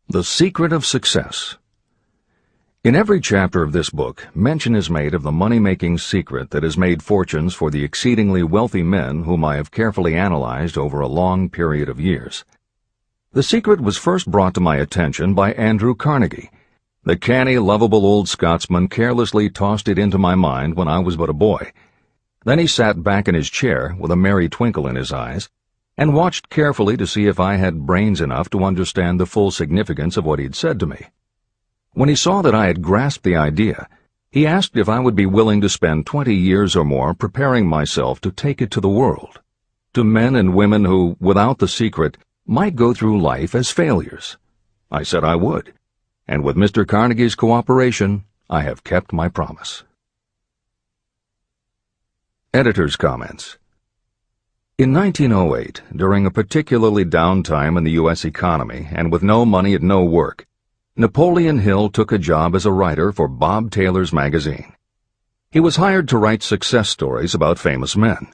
The Secret of Success. In every chapter of this book, mention is made of the money-making secret that has made fortunes for the exceedingly wealthy men whom I have carefully analyzed over a long period of years. The secret was first brought to my attention by Andrew Carnegie. The canny, lovable old Scotsman carelessly tossed it into my mind when I was but a boy. Then he sat back in his chair with a merry twinkle in his eyes and watched carefully to see if I had brains enough to understand the full significance of what he'd said to me. When he saw that I had grasped the idea, he asked if I would be willing to spend 20 years or more preparing myself to take it to the world, to men and women who, without the secret, might go through life as failures. I said I would, and with Mr. Carnegie's cooperation, I have kept my promise. Editor's Comments. In 1908, during a particularly down time in the U.S. economy and with no money and no work, Napoleon Hill took a job as a writer for Bob Taylor's magazine. He was hired to write success stories about famous men.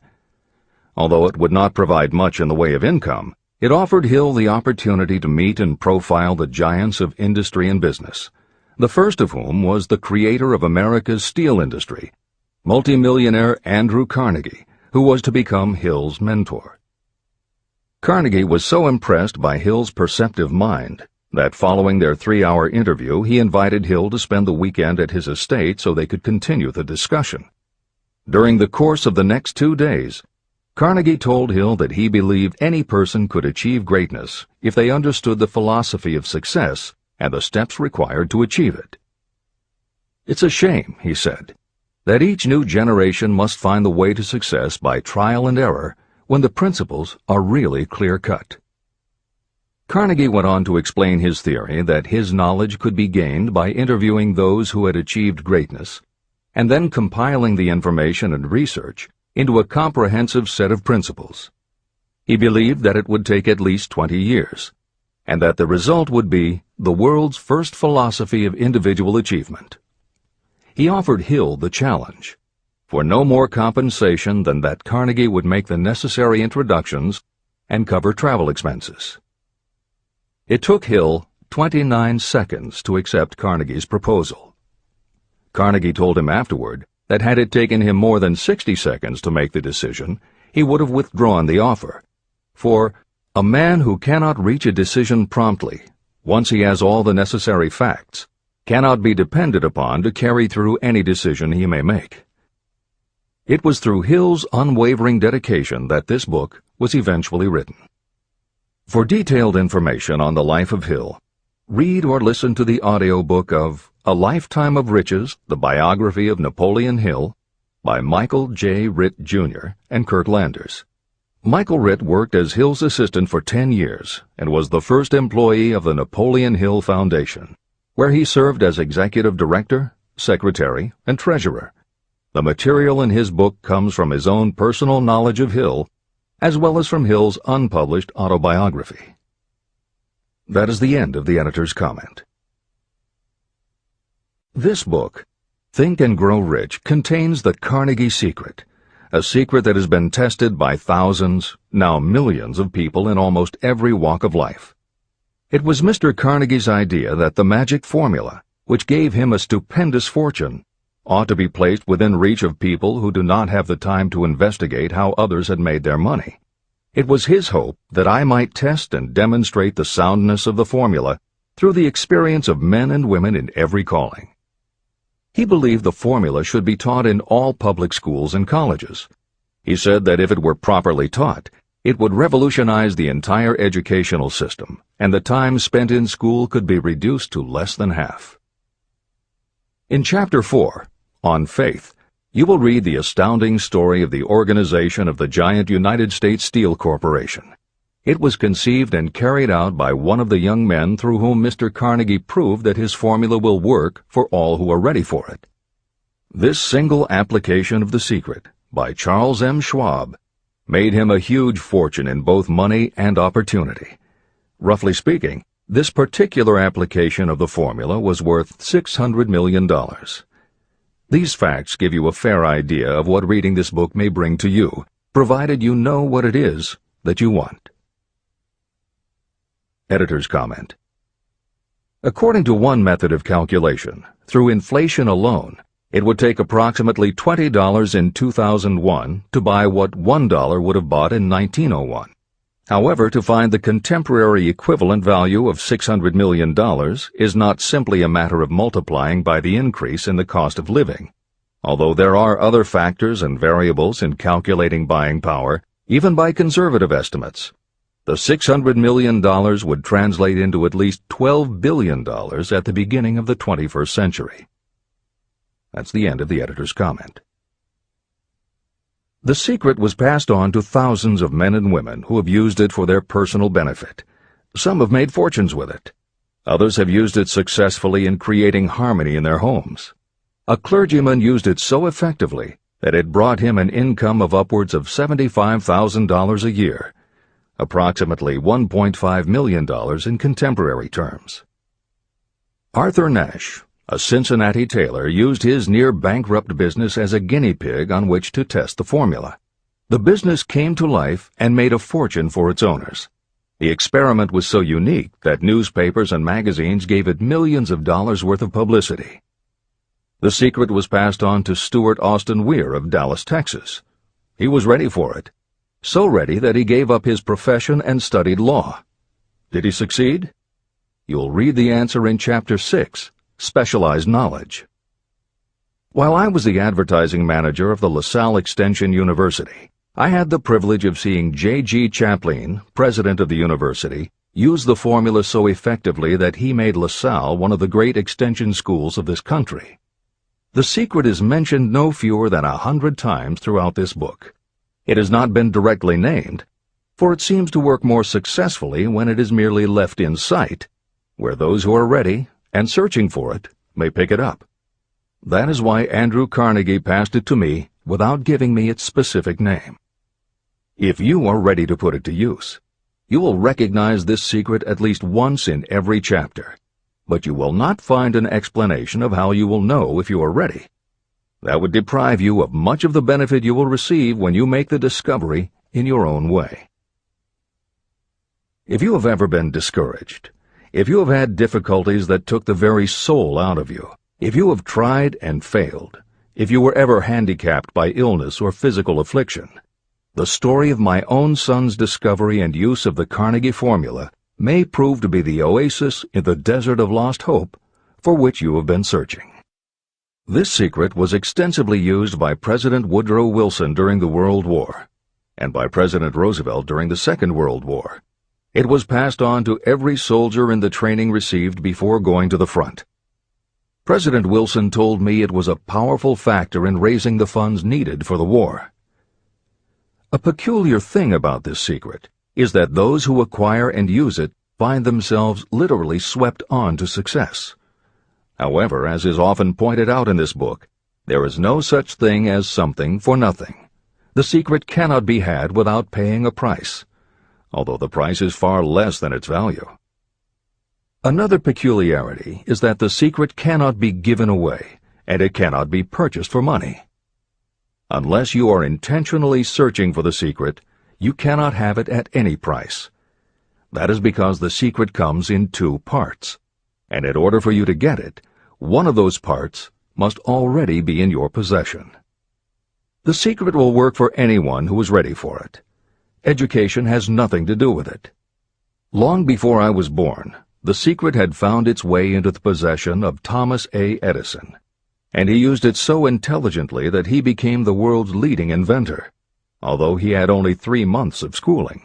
Although it would not provide much in the way of income, it offered Hill the opportunity to meet and profile the giants of industry and business, the first of whom was the creator of America's steel industry, multimillionaire Andrew Carnegie, who was to become Hill's mentor. Carnegie was so impressed by Hill's perceptive mind that following their 3-hour interview he invited Hill to spend the weekend at his estate so they could continue the discussion. During the course of the next 2 days, Carnegie told Hill that he believed any person could achieve greatness if they understood the philosophy of success and the steps required to achieve it. "It's a shame," he said, "that each new generation must find the way to success by trial and error when the principles are really clear-cut." Carnegie went on to explain his theory that his knowledge could be gained by interviewing those who had achieved greatness and then compiling the information and research into a comprehensive set of principles. He believed that it would take at least 20 years, and that the result would be the world's first philosophy of individual achievement. He offered Hill the challenge, for no more compensation than that Carnegie would make the necessary introductions and cover travel expenses. It took Hill 29 seconds to accept Carnegie's proposal. Carnegie told him afterward that had it taken him more than 60 seconds to make the decision, he would have withdrawn the offer. For a man who cannot reach a decision promptly, once he has all the necessary facts, cannot be depended upon to carry through any decision he may make. It was through Hill's unwavering dedication that this book was eventually written. For detailed information on the life of Hill, read or listen to the audiobook of A Lifetime of Riches, the Biography of Napoleon Hill, by Michael J. Ritt, Jr. and Kurt Landers. Michael Ritt worked as Hill's assistant for 10 years and was the first employee of the Napoleon Hill Foundation, where he served as executive director, secretary, and treasurer. The material in his book comes from his own personal knowledge of Hill, as well as from Hill's unpublished autobiography. That is the end of the editor's comment. This book, Think and Grow Rich, contains the Carnegie secret, a secret that has been tested by thousands, now millions of people in almost every walk of life. It was Mr. Carnegie's idea that the magic formula, which gave him a stupendous fortune, ought to be placed within reach of people who do not have the time to investigate how others had made their money. It was his hope that I might test and demonstrate the soundness of the formula through the experience of men and women in every calling. He believed the formula should be taught in all public schools and colleges. He said that if it were properly taught, it would revolutionize the entire educational system, and the time spent in school could be reduced to less than half. In Chapter 4, On Faith, you will read the astounding story of the organization of the giant United States Steel Corporation. It was conceived and carried out by one of the young men through whom Mr. Carnegie proved that his formula will work for all who are ready for it. This single application of the secret, by Charles M. Schwab, made him a huge fortune in both money and opportunity. Roughly speaking, this particular application of the formula was worth $600 million. These facts give you a fair idea of what reading this book may bring to you, provided you know what it is that you want. Editor's comment. According to one method of calculation, through inflation alone, it would take approximately $20 in 2001 to buy what $1 would have bought in 1901. However, to find the contemporary equivalent value of $600 million is not simply a matter of multiplying by the increase in the cost of living. Although there are other factors and variables in calculating buying power, even by conservative estimates, the $600 million would translate into at least $12 billion at the beginning of the 21st century. That's the end of the editor's comment. The secret was passed on to thousands of men and women who have used it for their personal benefit. Some have made fortunes with it. Others have used it successfully in creating harmony in their homes. A clergyman used it so effectively that it brought him an income of upwards of $75,000 a year, approximately $1.5 million in contemporary terms. Arthur Nash, a Cincinnati tailor, used his near-bankrupt business as a guinea pig on which to test the formula. The business came to life and made a fortune for its owners. The experiment was so unique that newspapers and magazines gave it millions of dollars worth of publicity. The secret was passed on to Stuart Austin Weir of Dallas, Texas. He was ready for it, so ready that he gave up his profession and studied law. Did he succeed? You'll read the answer in Chapter 6. Specialized knowledge. While I was the advertising manager of the LaSalle Extension University, I had the privilege of seeing J.G. Chaplin, president of the university, use the formula so effectively that he made LaSalle one of the great extension schools of this country. The secret is mentioned no fewer than 100 times throughout this book. It has not been directly named, for it seems to work more successfully when it is merely left in sight, where those who are ready and searching for it may pick it up. That is why Andrew Carnegie passed it to me without giving me its specific name. If you are ready to put it to use, you will recognize this secret at least once in every chapter, but you will not find an explanation of how you will know if you are ready. That would deprive you of much of the benefit you will receive when you make the discovery in your own way. If you have ever been discouraged, if you have had difficulties that took the very soul out of you, if you have tried and failed, if you were ever handicapped by illness or physical affliction, the story of my own son's discovery and use of the Carnegie formula may prove to be the oasis in the desert of lost hope for which you have been searching. This secret was extensively used by President Woodrow Wilson during the World War, and by President Roosevelt during the Second World War. It was passed on to every soldier in the training received before going to the front. President Wilson told me it was a powerful factor in raising the funds needed for the war. A peculiar thing about this secret is that those who acquire and use it find themselves literally swept on to success. However, as is often pointed out in this book, there is no such thing as something for nothing. The secret cannot be had without paying a price, although the price is far less than its value. Another peculiarity is that the secret cannot be given away, and it cannot be purchased for money. Unless you are intentionally searching for the secret, you cannot have it at any price. That is because the secret comes in two parts, and in order for you to get it, one of those parts must already be in your possession. The secret will work for anyone who is ready for it. Education has nothing to do with it. Long before I was born, the secret had found its way into the possession of Thomas A. Edison, and he used it so intelligently that he became the world's leading inventor, although he had only 3 months of schooling.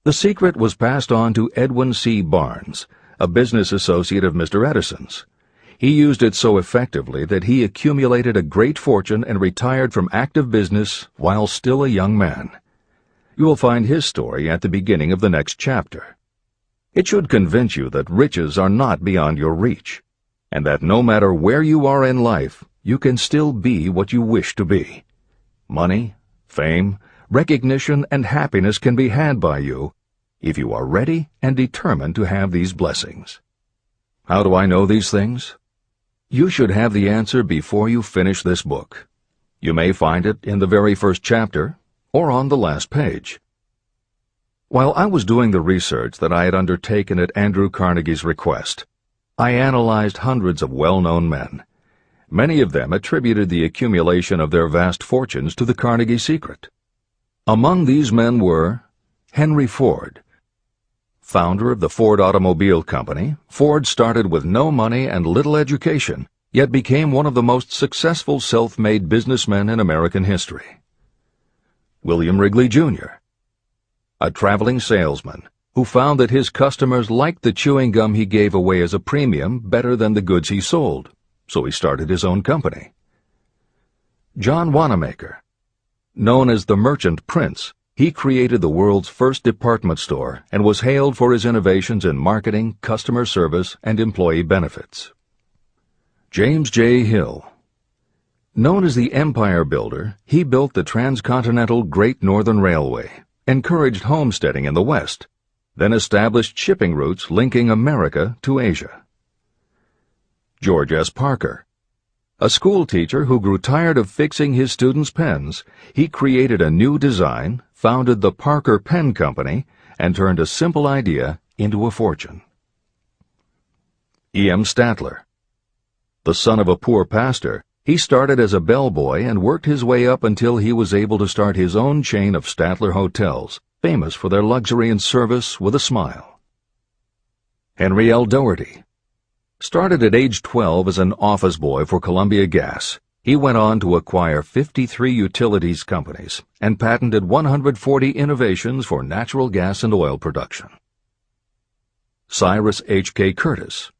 The secret was passed on to Edwin C. Barnes, a business associate of Mr. Edison's. He used it so effectively that he accumulated a great fortune and retired from active business while still a young man. You will find his story at the beginning of the next chapter. It should convince you that riches are not beyond your reach, and that no matter where you are in life, you can still be what you wish to be. Money, fame, recognition, and happiness can be had by you if you are ready and determined to have these blessings. How do I know these things? You should have the answer before you finish this book. You may find it in the very first chapter or on the last page. While I was doing the research that I had undertaken at Andrew Carnegie's request, I analyzed hundreds of well-known men. Many of them attributed the accumulation of their vast fortunes to the Carnegie secret. Among these men were Henry Ford. Founder of the Ford Automobile Company, Ford started with no money and little education, yet became one of the most successful self-made businessmen in American history. William Wrigley, Jr., a traveling salesman who found that his customers liked the chewing gum he gave away as a premium better than the goods he sold, so he started his own company. John Wanamaker. Known as the Merchant Prince, he created the world's first department store and was hailed for his innovations in marketing, customer service, and employee benefits. James J. Hill. Known as the Empire Builder, he built the transcontinental Great Northern Railway, encouraged homesteading in the West, then established shipping routes linking America to Asia. George S. Parker. A school teacher who grew tired of fixing his students' pens, he created a new design, founded the Parker Pen Company, and turned a simple idea into a fortune. E. M. Statler. The son of a poor pastor, he started as a bellboy and worked his way up until he was able to start his own chain of Statler hotels, famous for their luxury and service with a smile. Henry L. Doherty. Started at age 12 as an office boy for Columbia Gas, he went on to acquire 53 utilities companies and patented 140 innovations for natural gas and oil production. Cyrus H. K. Curtis.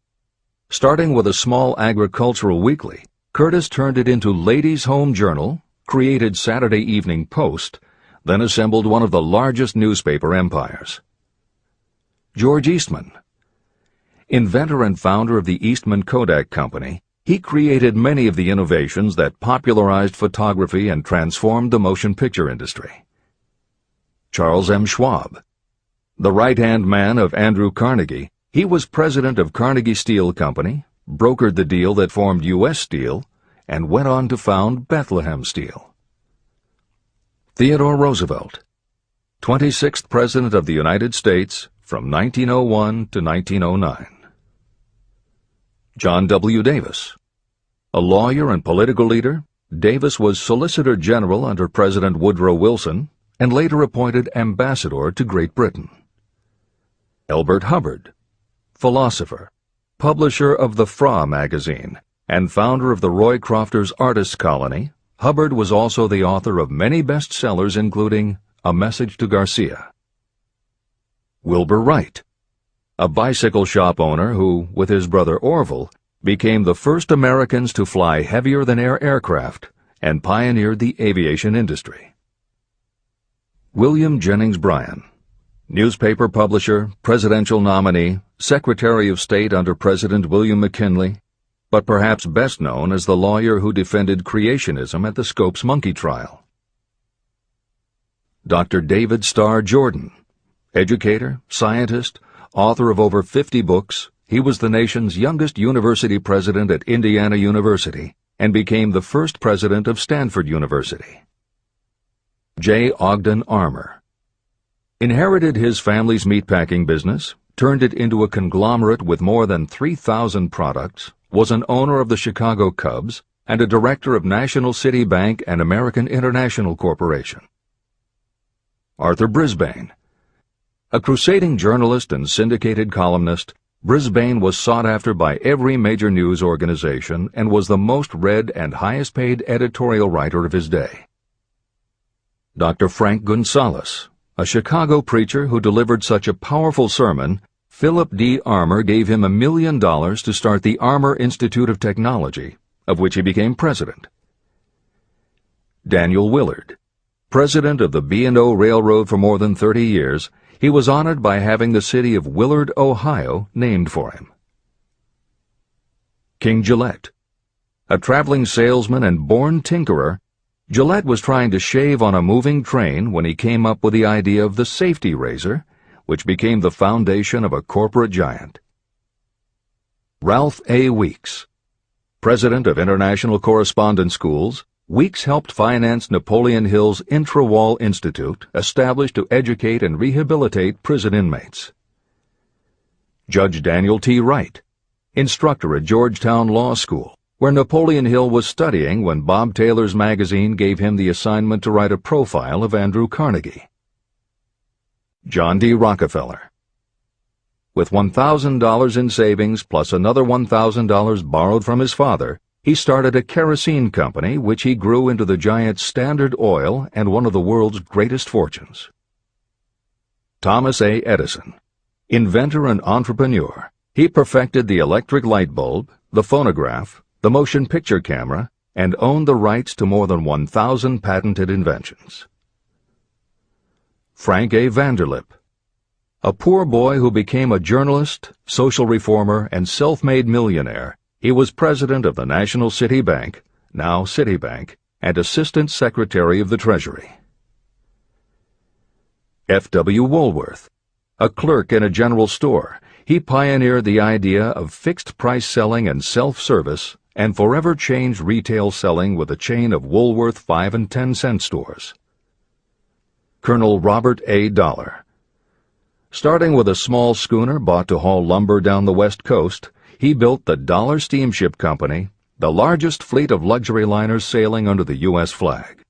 Starting with a small agricultural weekly, Curtis turned it into Ladies' Home Journal, created Saturday Evening Post, then assembled one of the largest newspaper empires. George Eastman. Inventor and founder of the Eastman Kodak Company, he created many of the innovations that popularized photography and transformed the motion picture industry. Charles M. Schwab. The right-hand man of Andrew Carnegie, he was president of Carnegie Steel Company, brokered the deal that formed U.S. Steel, and went on to found Bethlehem Steel. Theodore Roosevelt. 26th President of the United States from 1901 to 1909. John W. Davis. A lawyer and political leader, Davis was Solicitor General under President Woodrow Wilson and later appointed ambassador to Great Britain. Elbert Hubbard. Philosopher, publisher of the Fra magazine, and founder of the Roycrofters Artists Colony, Hubbard was also the author of many bestsellers including A Message to Garcia. Wilbur Wright. A bicycle shop owner who, with his brother Orville, became the first Americans to fly heavier-than-air aircraft and pioneered the aviation industry. William Jennings Bryan. Newspaper publisher, presidential nominee, Secretary of State under President William McKinley, but perhaps best known as the lawyer who defended creationism at the Scopes monkey trial. Dr. David Starr Jordan. Educator, scientist, author of over 50 books, he was the nation's youngest university president at Indiana University and became the first president of Stanford University. J. Ogden Armour. Inherited his family's meatpacking business, turned it into a conglomerate with more than 3,000 products, was an owner of the Chicago Cubs, and a director of National City Bank and American International Corporation. Arthur Brisbane. A crusading journalist and syndicated columnist, Brisbane was sought after by every major news organization and was the most read and highest-paid editorial writer of his day. Dr. Frank Gunsaulus. A Chicago preacher who delivered such a powerful sermon, Philip D. Armour gave him $1 million to start the Armour Institute of Technology, of which he became president. Daniel Willard. President of the B&O Railroad for more than 30 years, he was honored by having the city of Willard, Ohio, named for him. King Gillette. A traveling salesman and born tinkerer, Gillette was trying to shave on a moving train when he came up with the idea of the safety razor, which became the foundation of a corporate giant. Ralph A. Weeks. President of International Correspondence Schools, Weeks helped finance Napoleon Hill's Intra-Wall Institute, established to educate and rehabilitate prison inmates. Judge Daniel T. Wright, instructor at Georgetown Law School, where Napoleon Hill was studying when Bob Taylor's magazine gave him the assignment to write a profile of Andrew Carnegie. John D. Rockefeller. With $1,000 in savings plus another $1,000 borrowed from his father, he started a kerosene company which he grew into the giant Standard Oil and one of the world's greatest fortunes. Thomas A. Edison. Inventor and entrepreneur, he perfected the electric light bulb, the phonograph, the motion picture camera, and owned the rights to more than 1,000 patented inventions. Frank A. Vanderlip. A poor boy who became a journalist, social reformer, and self-made millionaire, he was president of the National City Bank, now Citibank, and Assistant Secretary of the Treasury. F. W. Woolworth. A clerk in a general store, he pioneered the idea of fixed-price selling and self-service and forever changed retail selling with a chain of Woolworth 5 and 10 cent stores. Colonel Robert A. Dollar. Starting with a small schooner bought to haul lumber down the West Coast, he built the Dollar Steamship Company, the largest fleet of luxury liners sailing under the U.S. flag.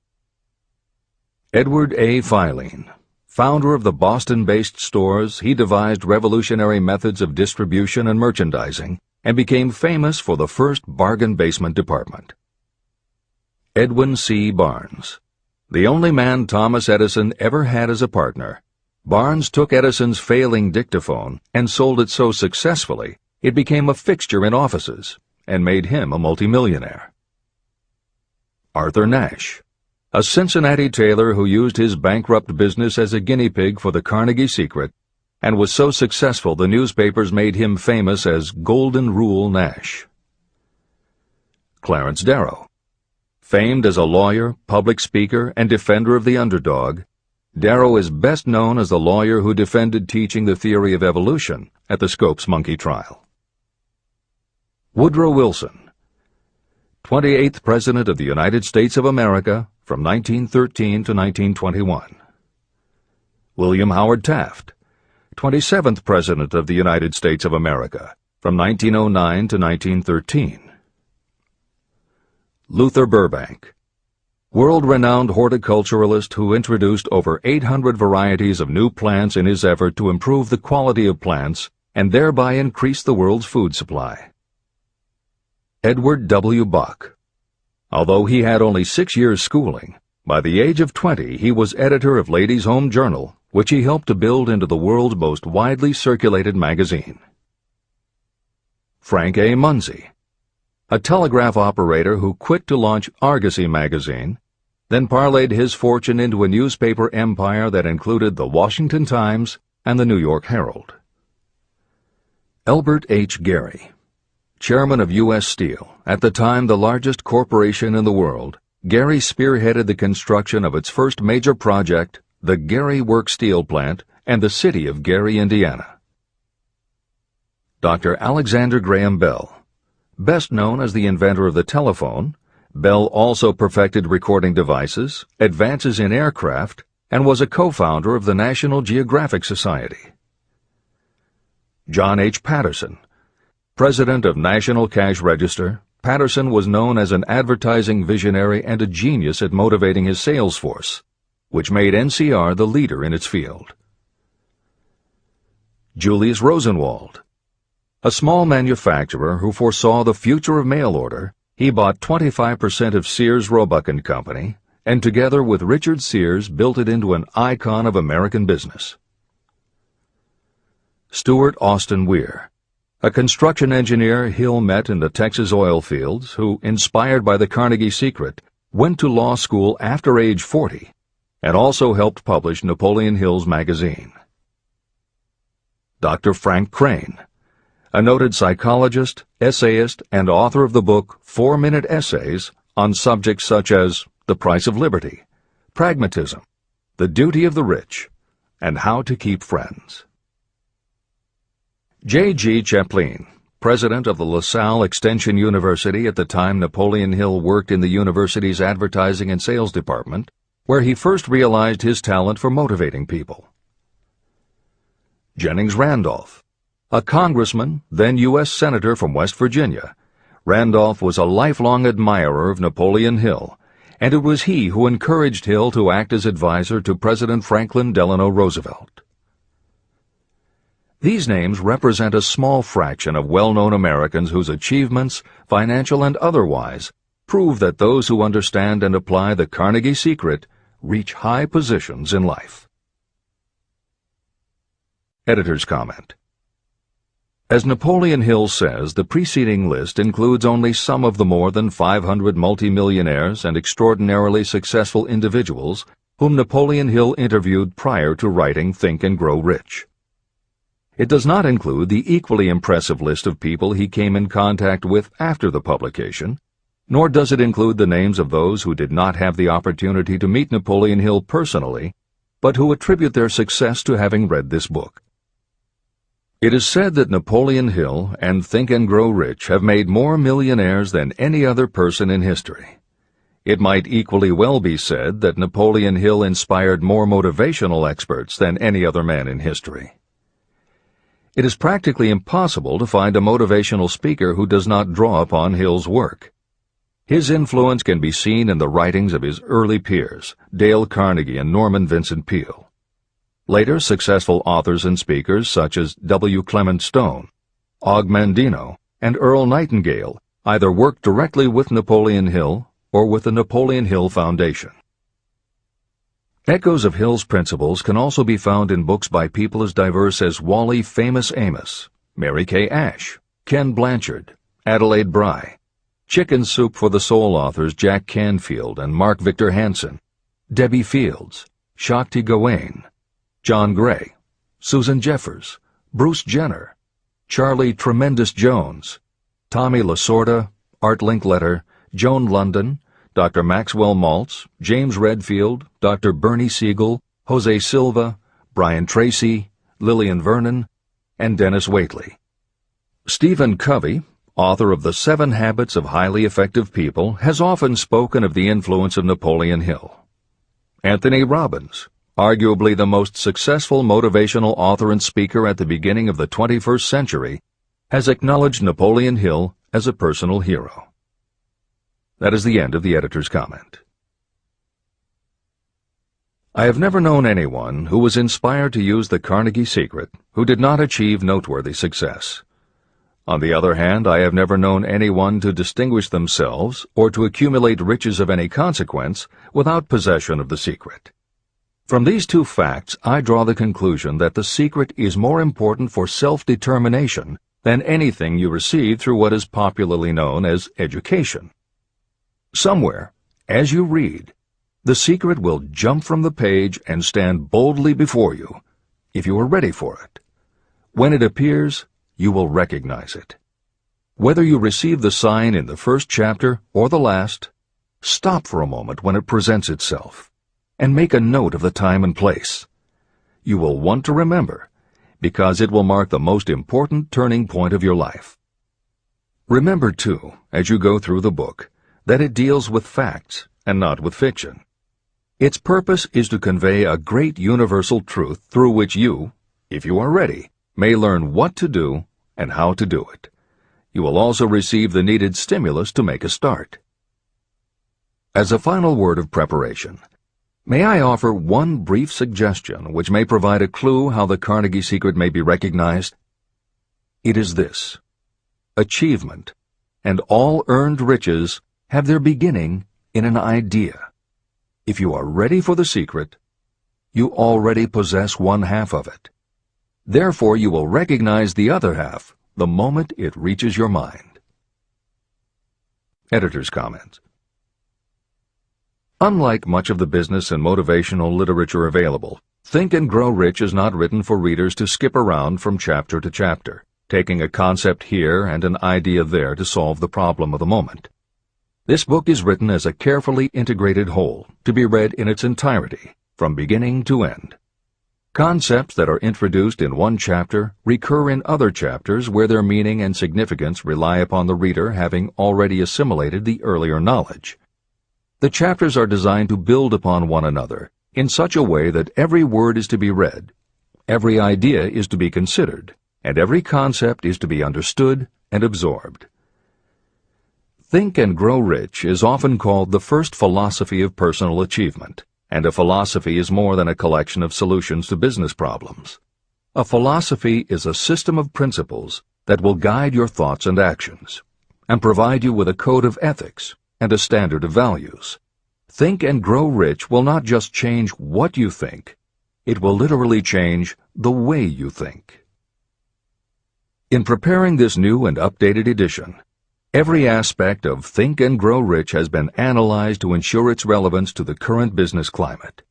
Edward A. Filene. Founder of the Boston-based stores, he devised revolutionary methods of distribution and merchandising and became famous for the first bargain basement department. Edwin C. Barnes. The only man Thomas Edison ever had as a partner, Barnes took Edison's failing dictaphone and sold it so successfully it became a fixture in offices and made him a multimillionaire. Arthur Nash. A Cincinnati tailor who used his bankrupt business as a guinea pig for the Carnegie Secret and was so successful the newspapers made him famous as Golden Rule Nash. Clarence Darrow. Famed as a lawyer, public speaker, and defender of the underdog, Darrow is best known as the lawyer who defended teaching the theory of evolution at the Scopes monkey trial. Woodrow Wilson. 28th President of the United States of America from 1913 to 1921. William Howard Taft. 27th President of the United States of America from 1909 to 1913. Luther Burbank. World-renowned horticulturalist who introduced over 800 varieties of new plants in his effort to improve the quality of plants and thereby increase the world's food supply. Edward W. Buck. Although he had only 6 years' schooling, by the age of 20 he was editor of Ladies' Home Journal, which he helped to build into the world's most widely circulated magazine. Frank A. Munsey. A telegraph operator who quit to launch Argosy magazine, then parlayed his fortune into a newspaper empire that included the Washington Times and the New York Herald. Elbert H. Gary. Chairman of U.S. Steel, at the time the largest corporation in the world, Gary spearheaded the construction of its first major project, the Gary Works Steel Plant, and the city of Gary, Indiana. Dr. Alexander Graham Bell. Best known as the inventor of the telephone, Bell also perfected recording devices, advances in aircraft, and was a co-founder of the National Geographic Society. John H. Patterson. President of National Cash Register, Patterson was known as an advertising visionary and a genius at motivating his sales force, which made NCR the leader in its field. Julius Rosenwald. A small manufacturer who foresaw the future of mail order, he bought 25% of Sears Roebuck & Company, and together with Richard Sears built it into an icon of American business. Stuart Austin Weir. A construction engineer Hill met in the Texas oil fields who, inspired by the Carnegie Secret, went to law school after age 40 and also helped publish Napoleon Hill's magazine. Dr. Frank Crane. A noted psychologist, essayist, and author of the book 4-Minute Essays on subjects such as the price of liberty, pragmatism, the duty of the rich, and how to keep friends. J. G. Chaplin, president of the LaSalle Extension University at the time Napoleon Hill worked in the university's advertising and sales department, where he first realized his talent for motivating people. Jennings Randolph, a congressman, then U.S. Senator from West Virginia. Randolph was a lifelong admirer of Napoleon Hill, and it was he who encouraged Hill to act as advisor to President Franklin Delano Roosevelt. These names represent a small fraction of well-known Americans whose achievements, financial and otherwise, prove that those who understand and apply the Carnegie secret reach high positions in life. Editor's comment. As Napoleon Hill says, the preceding list includes only some of the more than 500 multimillionaires and extraordinarily successful individuals whom Napoleon Hill interviewed prior to writing Think and Grow Rich. It does not include the equally impressive list of people he came in contact with after the publication, nor does it include the names of those who did not have the opportunity to meet Napoleon Hill personally, but who attribute their success to having read this book. It is said that Napoleon Hill and Think and Grow Rich have made more millionaires than any other person in history. It might equally well be said that Napoleon Hill inspired more motivational experts than any other man in history. It is practically impossible to find a motivational speaker who does not draw upon Hill's work. His influence can be seen in the writings of his early peers, Dale Carnegie and Norman Vincent Peale. Later, successful authors and speakers such as W. Clement Stone, Og Mandino, and Earl Nightingale either worked directly with Napoleon Hill or with the Napoleon Hill Foundation. Echoes of Hill's principles can also be found in books by people as diverse as Wally Famous Amos, Mary Kay Ash, Ken Blanchard, Adelaide Bry, Chicken Soup for the Soul authors Jack Canfield and Mark Victor Hansen, Debbie Fields, Shakti Gawain, John Gray, Susan Jeffers, Bruce Jenner, Charlie Tremendous Jones, Tommy Lasorda, Art Linkletter, Joan London, Dr. Maxwell Maltz, James Redfield, Dr. Bernie Siegel, Jose Silva, Brian Tracy, Lillian Vernon, and Dennis Waitley. Stephen Covey, author of The 7 Habits of Highly Effective People, has often spoken of the influence of Napoleon Hill. Anthony Robbins, arguably the most successful motivational author and speaker at the beginning of the 21st century, has acknowledged Napoleon Hill as a personal hero. That is the end of the editor's comment. I have never known anyone who was inspired to use the Carnegie secret who did not achieve noteworthy success. On the other hand, I have never known anyone to distinguish themselves or to accumulate riches of any consequence without possession of the secret. From these two facts, I draw the conclusion that the secret is more important for self-determination than anything you receive through what is popularly known as education. Somewhere, as you read, the secret will jump from the page and stand boldly before you, if you are ready for it. When it appears, you will recognize it. Whether you receive the sign in the first chapter or the last, stop for a moment when it presents itself, and make a note of the time and place. You will want to remember, because it will mark the most important turning point of your life. Remember, too, as you go through the book, that it deals with facts and not with fiction. Its purpose is to convey a great universal truth through which you, if you are ready, may learn what to do and how to do it. You will also receive the needed stimulus to make a start. As a final word of preparation, may I offer one brief suggestion which may provide a clue how the Carnegie secret may be recognized? It is this: achievement and all earned riches have their beginning in an idea. If you are ready for the secret, you already possess one half of it. Therefore, you will recognize the other half the moment it reaches your mind. Editor's comment. Unlike much of the business and motivational literature available, Think and Grow Rich is not written for readers to skip around from chapter to chapter, taking a concept here and an idea there to solve the problem of the moment. This book is written as a carefully integrated whole, to be read in its entirety, from beginning to end. Concepts that are introduced in one chapter recur in other chapters where their meaning and significance rely upon the reader having already assimilated the earlier knowledge. The chapters are designed to build upon one another in such a way that every word is to be read, every idea is to be considered, and every concept is to be understood and absorbed. Think and Grow Rich is often called the first philosophy of personal achievement, and a philosophy is more than a collection of solutions to business problems. A philosophy is a system of principles that will guide your thoughts and actions, and provide you with a code of ethics and a standard of values. Think and Grow Rich will not just change what you think, it will literally change the way you think. In preparing this new and updated edition, every aspect of Think and Grow Rich has been analyzed to ensure its relevance to the current business climate.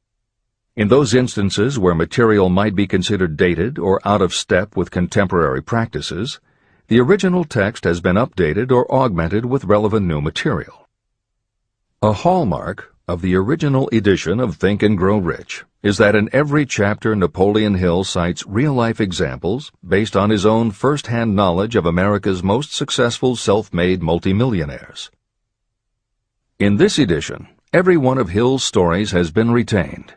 In those instances where material might be considered dated or out of step with contemporary practices, the original text has been updated or augmented with relevant new material. A hallmark of the original edition of Think and Grow Rich is that in every chapter Napoleon Hill cites real-life examples based on his own first-hand knowledge of America's most successful self-made multimillionaires. In this edition, every one of Hill's stories has been retained,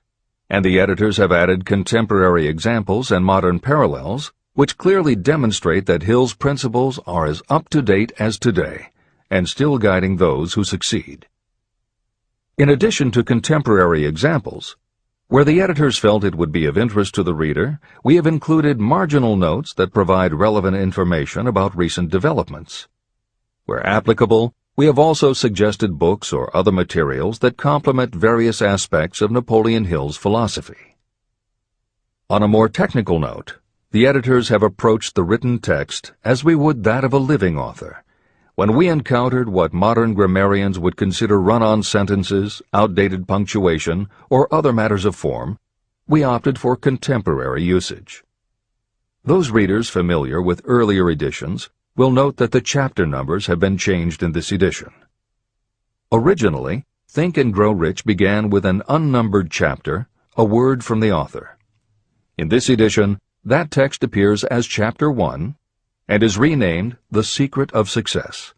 and the editors have added contemporary examples and modern parallels which clearly demonstrate that Hill's principles are as up-to-date as today and still guiding those who succeed. In addition to contemporary examples, where the editors felt it would be of interest to the reader, we have included marginal notes that provide relevant information about recent developments. Where applicable, we have also suggested books or other materials that complement various aspects of Napoleon Hill's philosophy. On a more technical note, the editors have approached the written text as we would that of a living author. When we encountered what modern grammarians would consider run-on sentences, outdated punctuation, or other matters of form, we opted for contemporary usage. Those readers familiar with earlier editions will note that the chapter numbers have been changed in this edition. Originally, Think and Grow Rich began with an unnumbered chapter, a word from the author. In this edition, that text appears as Chapter 1, and is renamed The Secret of Success.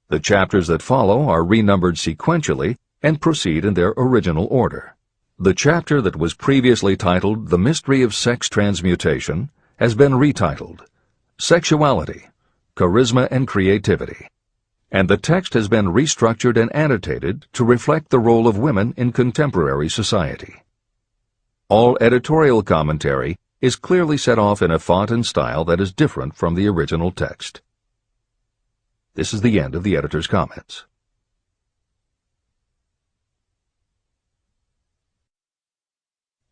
The chapters that follow are renumbered sequentially and proceed in their original order. The chapter that was previously titled The Mystery of Sex Transmutation has been retitled Sexuality, Charisma and Creativity, and the text has been restructured and annotated to reflect the role of women in contemporary society. All editorial commentary is clearly set off in a font and style that is different from the original text. This is the end of the editor's comments.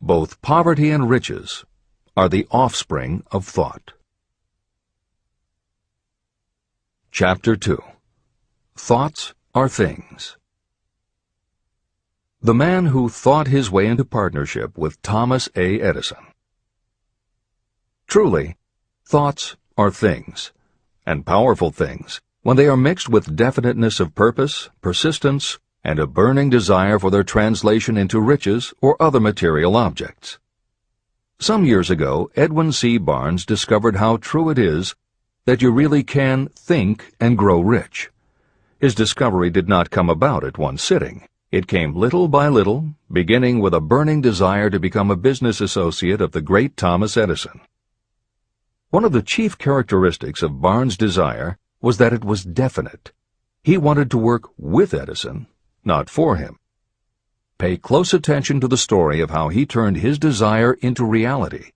Both poverty and riches are the offspring of thought. Chapter 2. Thoughts are things. The man who thought his way into partnership with Thomas A. Edison. Truly, thoughts are things, and powerful things, when they are mixed with definiteness of purpose, persistence, and a burning desire for their translation into riches or other material objects. Some years ago, Edwin C. Barnes discovered how true it is that you really can think and grow rich. His discovery did not come about at one sitting. It came little by little, beginning with a burning desire to become a business associate of the great Thomas Edison. One of the chief characteristics of Barnes' desire was that it was definite. He wanted to work with Edison, not for him. Pay close attention to the story of how he turned his desire into reality,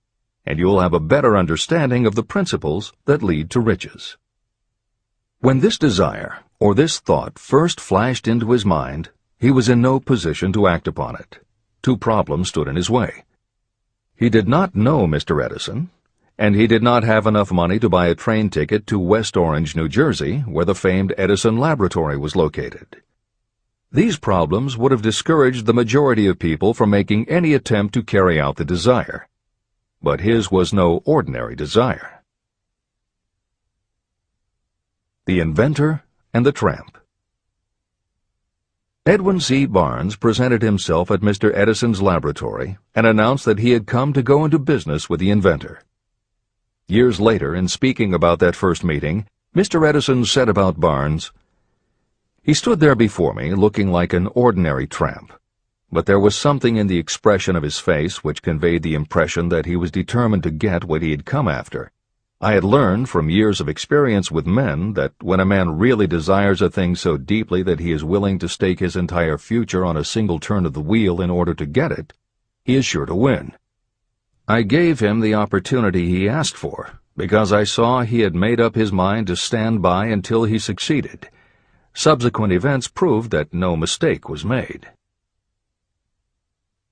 and you'll have a better understanding of the principles that lead to riches. When this desire, or this thought, first flashed into his mind, he was in no position to act upon it. Two problems stood in his way. He did not know Mr. Edison, and he did not have enough money to buy a train ticket to West Orange, New Jersey, where the famed Edison Laboratory was located. These problems would have discouraged the majority of people from making any attempt to carry out the desire. But his was no ordinary desire. The Inventor and the Tramp. Edwin C. Barnes presented himself at Mr. Edison's laboratory and announced that he had come to go into business with the inventor. Years later, in speaking about that first meeting, Mr. Edison said about Barnes, "He stood there before me looking like an ordinary tramp, but there was something in the expression of his face which conveyed the impression that he was determined to get what he had come after. I had learned from years of experience with men that when a man really desires a thing so deeply that he is willing to stake his entire future on a single turn of the wheel in order to get it, he is sure to win. I gave him the opportunity he asked for, because I saw he had made up his mind to stand by until he succeeded. Subsequent events proved that no mistake was made."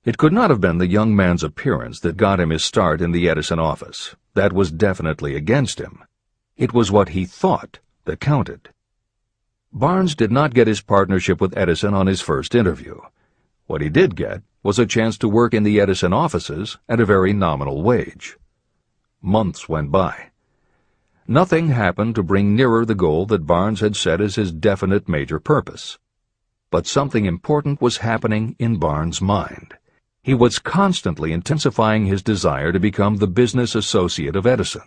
It could not have been the young man's appearance that got him his start in the Edison office. That was definitely against him. It was what he thought that counted. Barnes did not get his partnership with Edison on his first interview. What he did get was a chance to work in the Edison offices at a very nominal wage. Months went by. Nothing happened to bring nearer the goal that Barnes had set as his definite major purpose. But something important was happening in Barnes' mind. He was constantly intensifying his desire to become the business associate of Edison.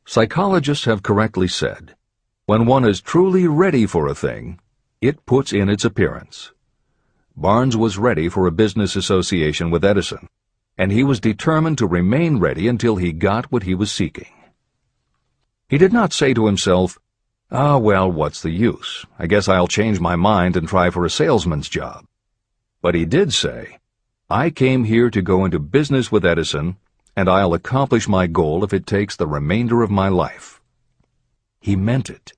Psychologists have correctly said, when one is truly ready for a thing, it puts in its appearance. Barnes was ready for a business association with Edison, and he was determined to remain ready until he got what he was seeking. He did not say to himself, "Ah, well, what's the use? I guess I'll change my mind and try for a salesman's job." But he did say, "I came here to go into business with Edison, and I'll accomplish my goal if it takes the remainder of my life." He meant it.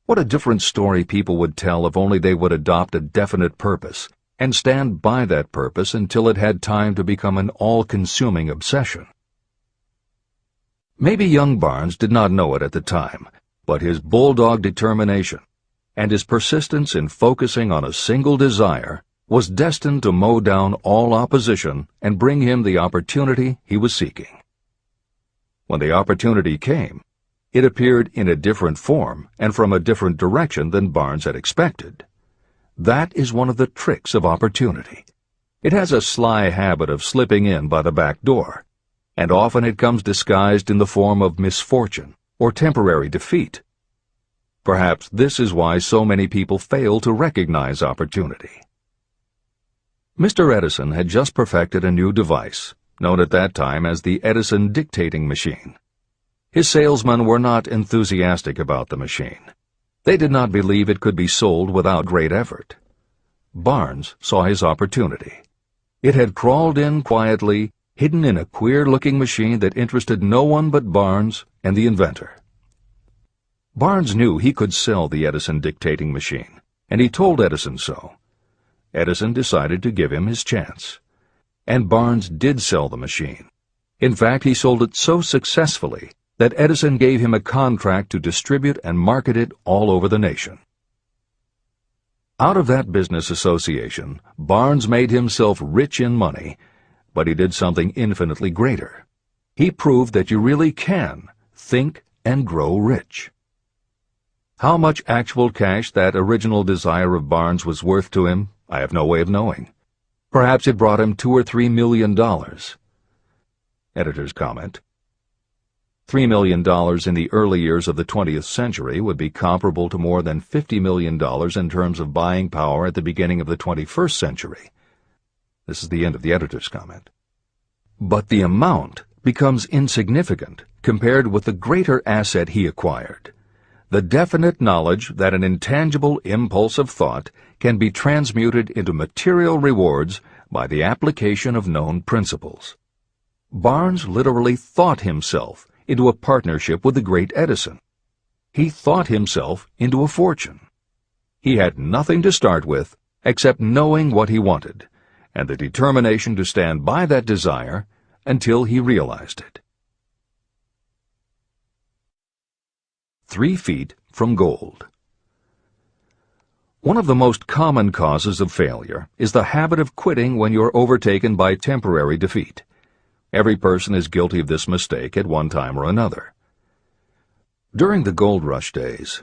What a different story people would tell if only they would adopt a definite purpose and stand by that purpose until it had time to become an all-consuming obsession. Maybe young Barnes did not know it at the time, but his bulldog determination and his persistence in focusing on a single desire was destined to mow down all opposition and bring him the opportunity he was seeking. When the opportunity came, it appeared in a different form and from a different direction than Barnes had expected. That is one of the tricks of opportunity. It has a sly habit of slipping in by the back door, and often it comes disguised in the form of misfortune or temporary defeat. Perhaps this is why so many people fail to recognize opportunity. Mr. Edison had just perfected a new device, known at that time as the Edison dictating machine. His salesmen were not enthusiastic about the machine. They did not believe it could be sold without great effort. Barnes saw his opportunity. It had crawled in quietly, hidden in a queer-looking machine that interested no one but Barnes and the inventor. Barnes knew he could sell the Edison dictating machine, and he told Edison so. Edison decided to give him his chance. And Barnes did sell the machine. In fact, he sold it so successfully that Edison gave him a contract to distribute and market it all over the nation. Out of that business association, Barnes made himself rich in money, but he did something infinitely greater. He proved that you really can think and grow rich. How much actual cash that original desire of Barnes was worth to him, I have no way of knowing. Perhaps it brought him $2 or $3 million. Editor's comment. $3 million in the early years of the 20th century would be comparable to more than $50 million in terms of buying power at the beginning of the 21st century. This is the end of the editor's comment. But the amount becomes insignificant compared with the greater asset he acquired. The definite knowledge that an intangible impulse of thought can be transmuted into material rewards by the application of known principles. Barnes literally thought himself into a partnership with the great Edison. He thought himself into a fortune. He had nothing to start with except knowing what he wanted, and the determination to stand by that desire until he realized it. 3 feet from gold. One of the most common causes of failure is the habit of quitting when you're overtaken by temporary defeat. Every person is guilty of this mistake at one time or another. During the gold rush days,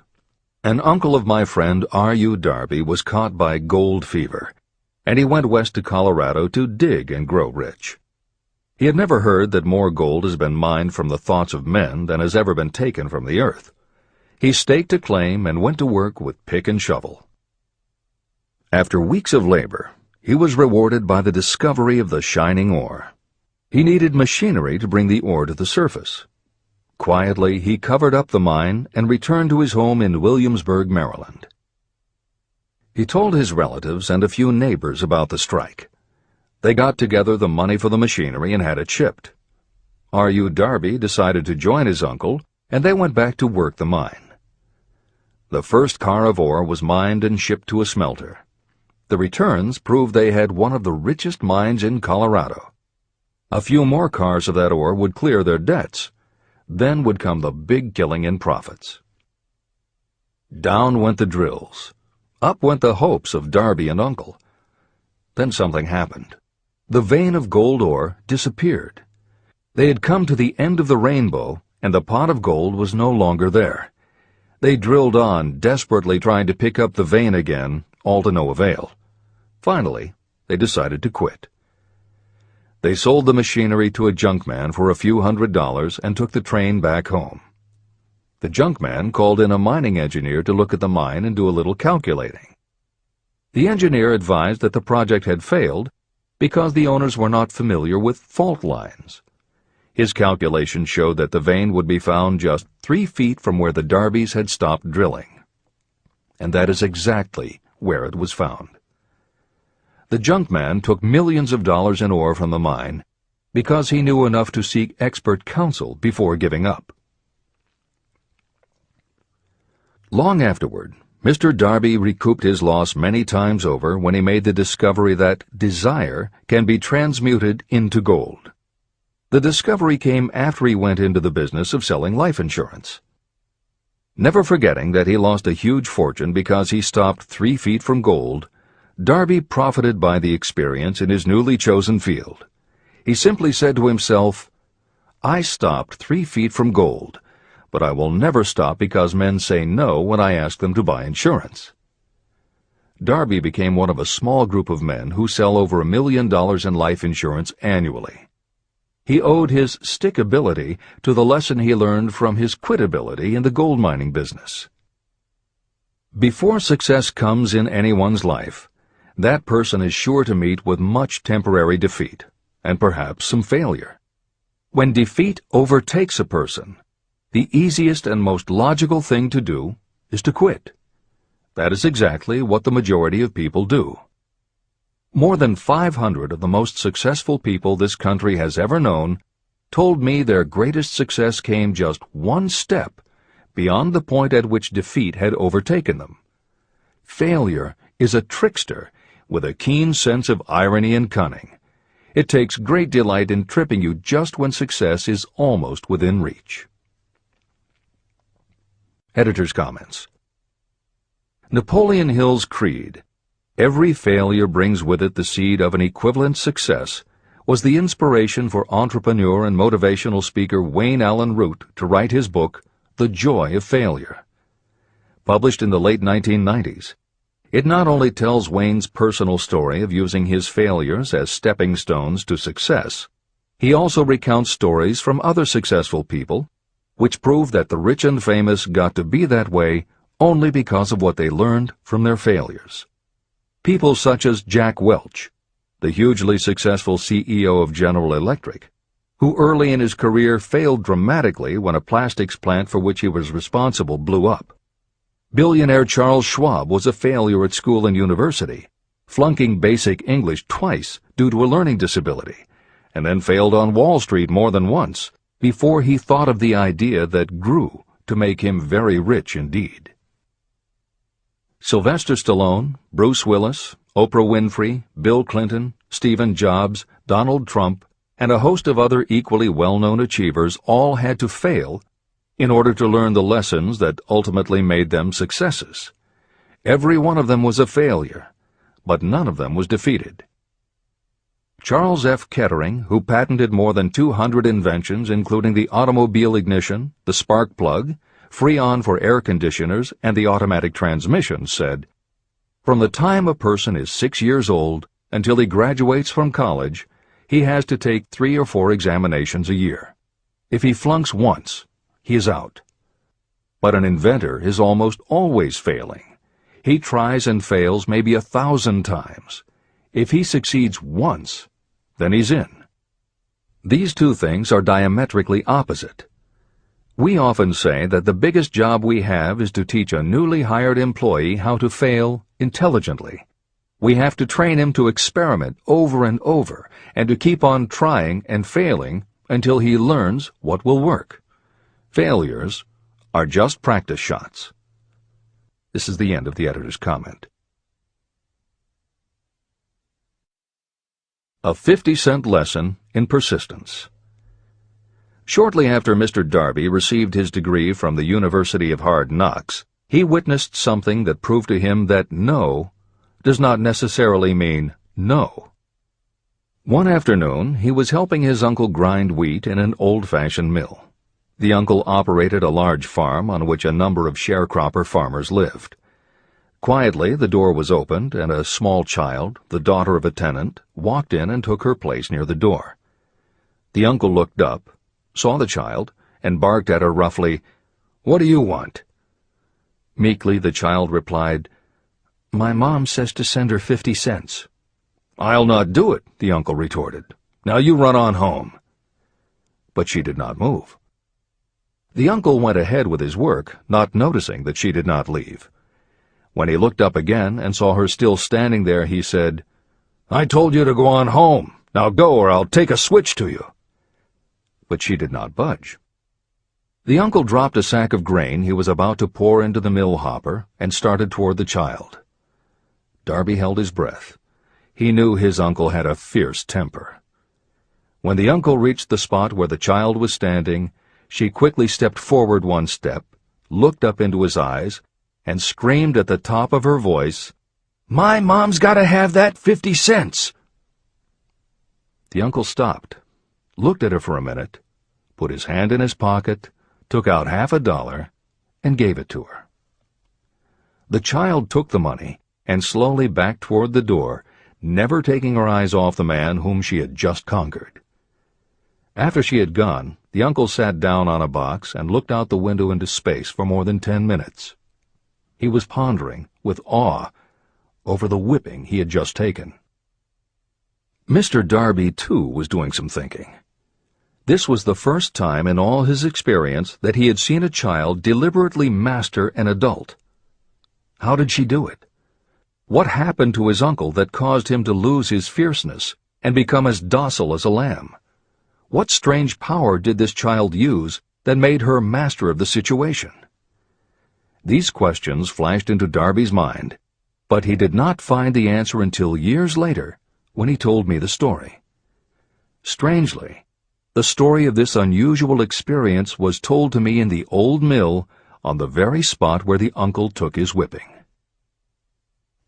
An uncle of my friend R.U. Darby was caught by gold fever, and he went west to Colorado to dig and grow rich. He had never heard that more gold has been mined from the thoughts of men than has ever been taken from the earth. He staked a claim and went to work with pick and shovel. After weeks of labor, he was rewarded by the discovery of the shining ore. He needed machinery to bring the ore to the surface. Quietly, he covered up the mine and returned to his home in Williamsburg, Maryland. He told his relatives and a few neighbors about the strike. They got together the money for the machinery and had it shipped. R.U. Darby decided to join his uncle, and they went back to work the mine. The first car of ore was mined and shipped to a smelter. The returns proved they had one of the richest mines in Colorado. A few more cars of that ore would clear their debts. Then would come the big killing in profits. Down went the drills. Up went the hopes of Darby and Uncle. Then something happened. The vein of gold ore disappeared. They had come to the end of the rainbow, and the pot of gold was no longer there. They drilled on, desperately trying to pick up the vein again, all to no avail. Finally, they decided to quit. They sold the machinery to a junkman for a few $100s and took the train back home. The junkman called in a mining engineer to look at the mine and do a little calculating. The engineer advised that the project had failed because the owners were not familiar with fault lines. His calculations showed that the vein would be found just 3 feet from where the Darbys had stopped drilling. And that is exactly where it was found. The junkman took millions of dollars in ore from the mine because he knew enough to seek expert counsel before giving up. Long afterward, Mr. Darby recouped his loss many times over when he made the discovery that desire can be transmuted into gold. The discovery came after he went into the business of selling life insurance. Never forgetting that he lost a huge fortune because he stopped 3 feet from gold, Darby profited by the experience in his newly chosen field. He simply said to himself, "I stopped 3 feet from gold, but I will never stop because men say no when I ask them to buy insurance." Darby became one of a small group of men who sell over $1 million in life insurance annually. He owed his stickability to the lesson he learned from his quitability in the gold mining business. Before success comes in anyone's life, that person is sure to meet with much temporary defeat, and perhaps some failure. When defeat overtakes a person, the easiest and most logical thing to do is to quit. That is exactly what the majority of people do. More than 500 of the most successful people this country has ever known told me their greatest success came just one step beyond the point at which defeat had overtaken them. Failure is a trickster with a keen sense of irony and cunning. It takes great delight in tripping you just when success is almost within reach. Editor's comments. Napoleon Hill's creed, "Every failure brings with it the seed of an equivalent success," was the inspiration for entrepreneur and motivational speaker Wayne Allen Root to write his book, The Joy of Failure. Published in the late 1990s, it not only tells Wayne's personal story of using his failures as stepping stones to success, he also recounts stories from other successful people, which prove that the rich and famous got to be that way only because of what they learned from their failures. People such as Jack Welch, the hugely successful CEO of General Electric, who early in his career failed dramatically when a plastics plant for which he was responsible blew up. Billionaire Charles Schwab was a failure at school and university, flunking basic English twice due to a learning disability, and then failed on Wall Street more than once before he thought of the idea that grew to make him very rich indeed. Sylvester Stallone, Bruce Willis, Oprah Winfrey, Bill Clinton, Stephen Jobs, Donald Trump, and a host of other equally well-known achievers all had to fail in order to learn the lessons that ultimately made them successes. Every one of them was a failure, but none of them was defeated. Charles F. Kettering, who patented more than 200 inventions including the automobile ignition, the spark plug, Freon for air conditioners and the automatic transmission, said, "From the time a person is 6 years old until he graduates from college, he has to take 3 or 4 examinations a year. If he flunks once, he is out." But an inventor is almost always failing. He tries and fails maybe 1,000 times. If he succeeds once, then he's in. These two things are diametrically opposite. We often say that the biggest job we have is to teach a newly hired employee how to fail intelligently. We have to train him to experiment over and over and to keep on trying and failing until he learns what will work. Failures are just practice shots. This is the end of the editor's comment. A 50-cent lesson in persistence. Shortly after Mr. Darby received his degree from the University of Hard Knocks, he witnessed something that proved to him that no does not necessarily mean no. One afternoon, he was helping his uncle grind wheat in an old-fashioned mill. The uncle operated a large farm on which a number of sharecropper farmers lived. Quietly, the door was opened, and a small child, the daughter of a tenant, walked in and took her place near the door. The uncle looked up, saw the child, and barked at her roughly, "What do you want?" Meekly, the child replied, "My mom says to send her 50 cents. "I'll not do it," the uncle retorted. "Now you run on home." But she did not move. The uncle went ahead with his work, not noticing that she did not leave. When he looked up again and saw her still standing there, he said, "I told you to go on home. Now go, or I'll take a switch to you." But she did not budge. The uncle dropped a sack of grain he was about to pour into the mill hopper and started toward the child. Darby held his breath. He knew his uncle had a fierce temper. When the uncle reached the spot where the child was standing, she quickly stepped forward 1 step, looked up into his eyes, and screamed at the top of her voice, "My mom's got to have that 50 cents!" The uncle stopped, looked at her for a minute, put his hand in his pocket, took out $50, and gave it to her. The child took the money and slowly backed toward the door, never taking her eyes off the man whom she had just conquered. After she had gone, the uncle sat down on a box and looked out the window into space for more than 10 minutes. He was pondering, with awe, over the whipping he had just taken. Mr. Darby, too, was doing some thinking. This was the first time in all his experience that he had seen a child deliberately master an adult. How did she do it? What happened to his uncle that caused him to lose his fierceness and become as docile as a lamb? What strange power did this child use that made her master of the situation? These questions flashed into Darby's mind, but he did not find the answer until years later, when he told me the story. Strangely, the story of this unusual experience was told to me in the old mill on the very spot where the uncle took his whipping.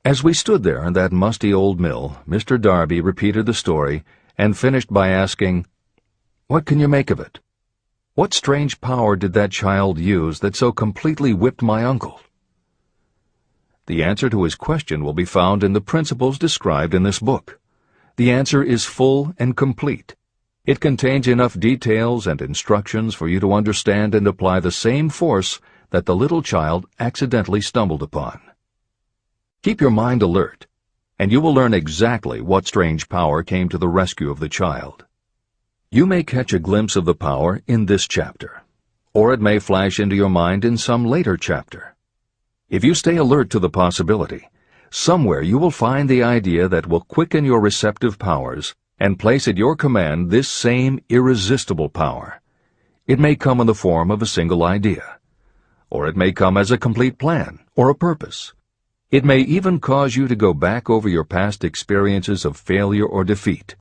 As we stood there in that musty old mill, Mr. Darby repeated the story and finished by asking, "What can you make of it? What strange power did that child use that so completely whipped my uncle?" The answer to his question will be found in the principles described in this book. The answer is full and complete. It contains enough details and instructions for you to understand and apply the same force that the little child accidentally stumbled upon. Keep your mind alert, and you will learn exactly what strange power came to the rescue of the child. You may catch a glimpse of the power in this chapter, or it may flash into your mind in some later chapter. If you stay alert to the possibility, somewhere you will find the idea that will quicken your receptive powers and place at your command this same irresistible power. It may come in the form of a single idea, or it may come as a complete plan or a purpose. It may even cause you to go back over your past experiences of failure or defeat,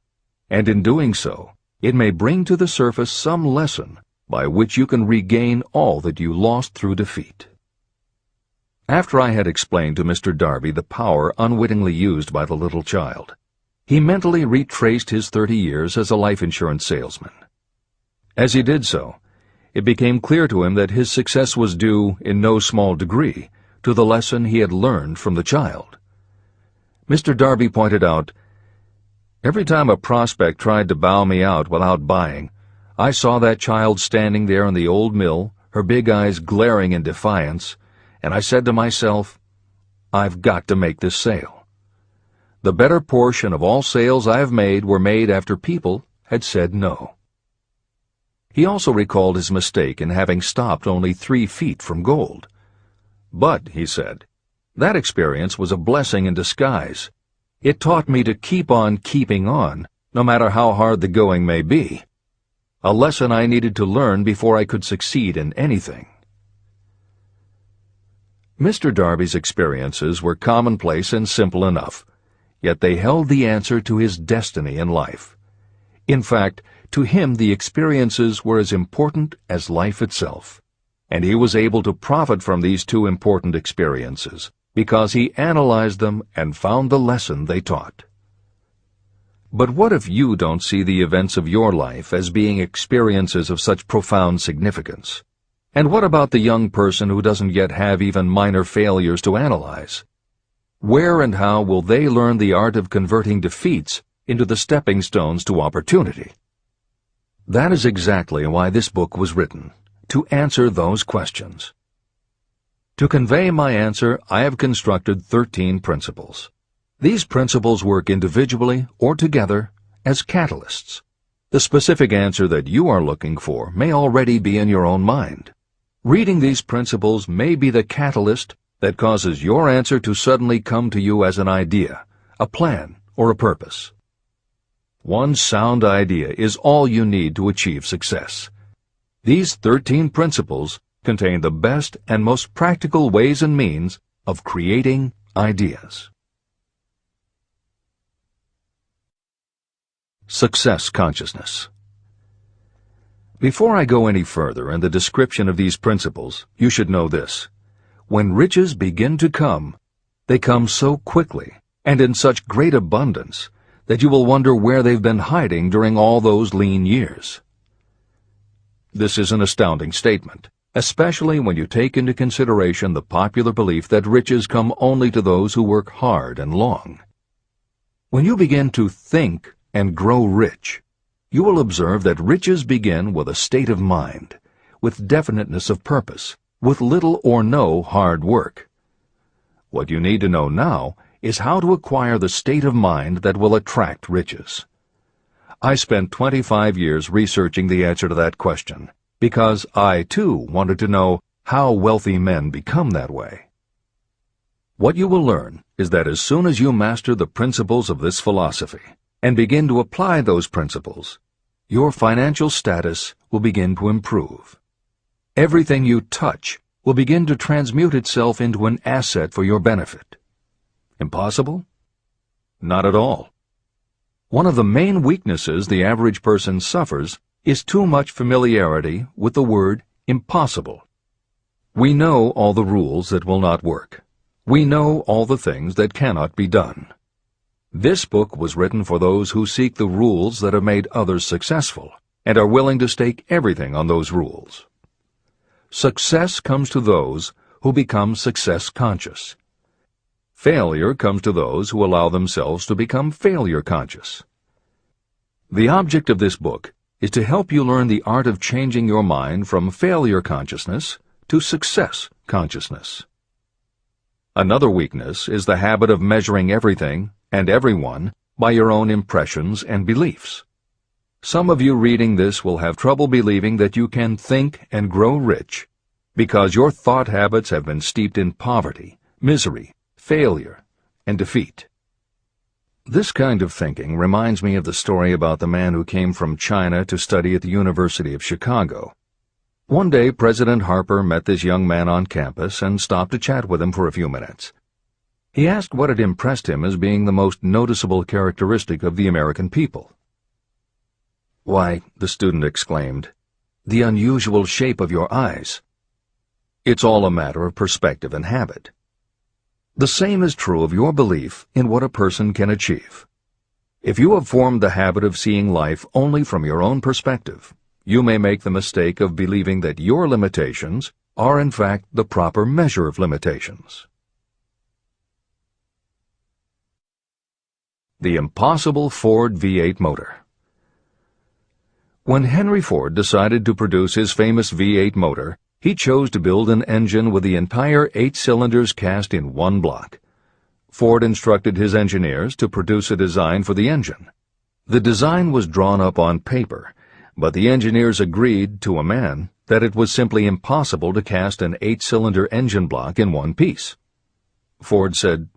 and in doing so, it may bring to the surface some lesson by which you can regain all that you lost through defeat. After I had explained to Mr. Darby the power unwittingly used by the little child, he mentally retraced his 30 years as a life insurance salesman. As he did so, it became clear to him that his success was due, in no small degree, to the lesson he had learned from the child. Mr. Darby pointed out, "Every time a prospect tried to bow me out without buying, I saw that child standing there in the old mill, her big eyes glaring in defiance, and I said to myself, I've got to make this sale. The better portion of all sales I have made were made after people had said no." He also recalled his mistake in having stopped only 3 feet from gold. "But," he said, "that experience was a blessing in disguise. It taught me to keep on keeping on, no matter how hard the going may be. A lesson I needed to learn before I could succeed in anything." Mr. Darby's experiences were commonplace and simple enough, yet they held the answer to his destiny in life. In fact, to him the experiences were as important as life itself, and he was able to profit from these 2 important experiences because he analyzed them and found the lesson they taught. But what if you don't see the events of your life as being experiences of such profound significance? And what about the young person who doesn't yet have even minor failures to analyze? Where and how will they learn the art of converting defeats into the stepping stones to opportunity? That is exactly why this book was written, to answer those questions. To convey my answer, I have constructed 13 principles. These principles work individually or together as catalysts. The specific answer that you are looking for may already be in your own mind. Reading these principles may be the catalyst that causes your answer to suddenly come to you as an idea, a plan, or a purpose. One sound idea is all you need to achieve success. These 13 principles contain the best and most practical ways and means of creating ideas. Success consciousness. Before I go any further in the description of these principles, you should know this. When riches begin to come, they come so quickly and in such great abundance that you will wonder where they've been hiding during all those lean years. This is an astounding statement, especially when you take into consideration the popular belief that riches come only to those who work hard and long. When you begin to think and grow rich, you will observe that riches begin with a state of mind, with definiteness of purpose, with little or no hard work. What you need to know now is how to acquire the state of mind that will attract riches. I spent 25 years researching the answer to that question, because I, too, wanted to know how wealthy men become that way. What you will learn is that as soon as you master the principles of this philosophy, and begin to apply those principles, your financial status will begin to improve. Everything you touch will begin to transmute itself into an asset for your benefit. Impossible? Not at all. One of the main weaknesses the average person suffers is too much familiarity with the word impossible. We know all the rules that will not work. We know all the things that cannot be done. This book was written for those who seek the rules that have made others successful and are willing to stake everything on those rules. Success comes to those who become success conscious. Failure comes to those who allow themselves to become failure conscious. The object of this book is to help you learn the art of changing your mind from failure consciousness to success consciousness. Another weakness is the habit of measuring everything and everyone by your own impressions and beliefs. Some of you reading this will have trouble believing that you can think and grow rich because your thought habits have been steeped in poverty, misery, failure, and defeat. This kind of thinking reminds me of the story about the man who came from China to study at the University of Chicago. One day, President Harper met this young man on campus and stopped to chat with him for a few minutes. He asked what had impressed him as being the most noticeable characteristic of the American people. "Why," the student exclaimed, "the unusual shape of your eyes." It's all a matter of perspective and habit. The same is true of your belief in what a person can achieve. If you have formed the habit of seeing life only from your own perspective, you may make the mistake of believing that your limitations are in fact the proper measure of limitations. The impossible Ford V8 motor. When Henry Ford decided to produce his famous V8 motor, he chose to build an engine with the entire 8 cylinders cast in one block. Ford instructed his engineers to produce a design for the engine. The design was drawn up on paper, but the engineers agreed to a man that it was simply impossible to cast an 8-cylinder engine block in one piece. Ford said,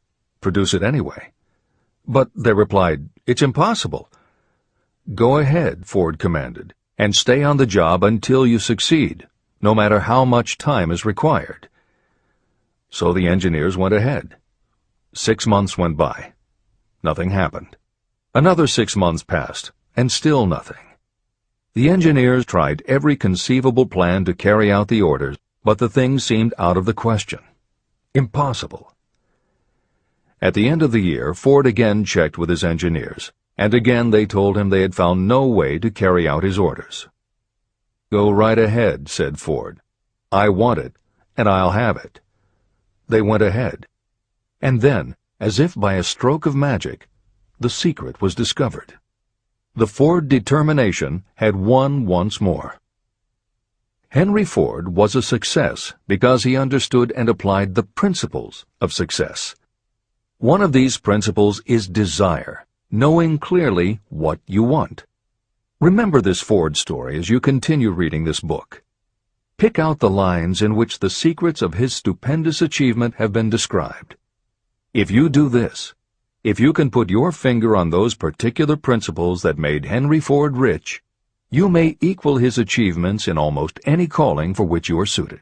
"Produce it anyway." But they replied, "It's impossible." "Go ahead," Ford commanded, "and stay on the job until you succeed, no matter how much time is required." So the engineers went ahead. 6 months went by. Nothing happened. Another 6 months passed, and still nothing. The engineers tried every conceivable plan to carry out the orders, but the thing seemed out of the question. Impossible. At the end of the year, Ford again checked with his engineers, and again they told him they had found no way to carry out his orders. "Go right ahead," said Ford. "I want it, and I'll have it." They went ahead. And then, as if by a stroke of magic, the secret was discovered. The Ford determination had won once more. Henry Ford was a success because he understood and applied the principles of success. One of these principles is desire, knowing clearly what you want. Remember this Ford story as you continue reading this book. Pick out the lines in which the secrets of his stupendous achievement have been described. If you do this, if you can put your finger on those particular principles that made Henry Ford rich, you may equal his achievements in almost any calling for which you are suited.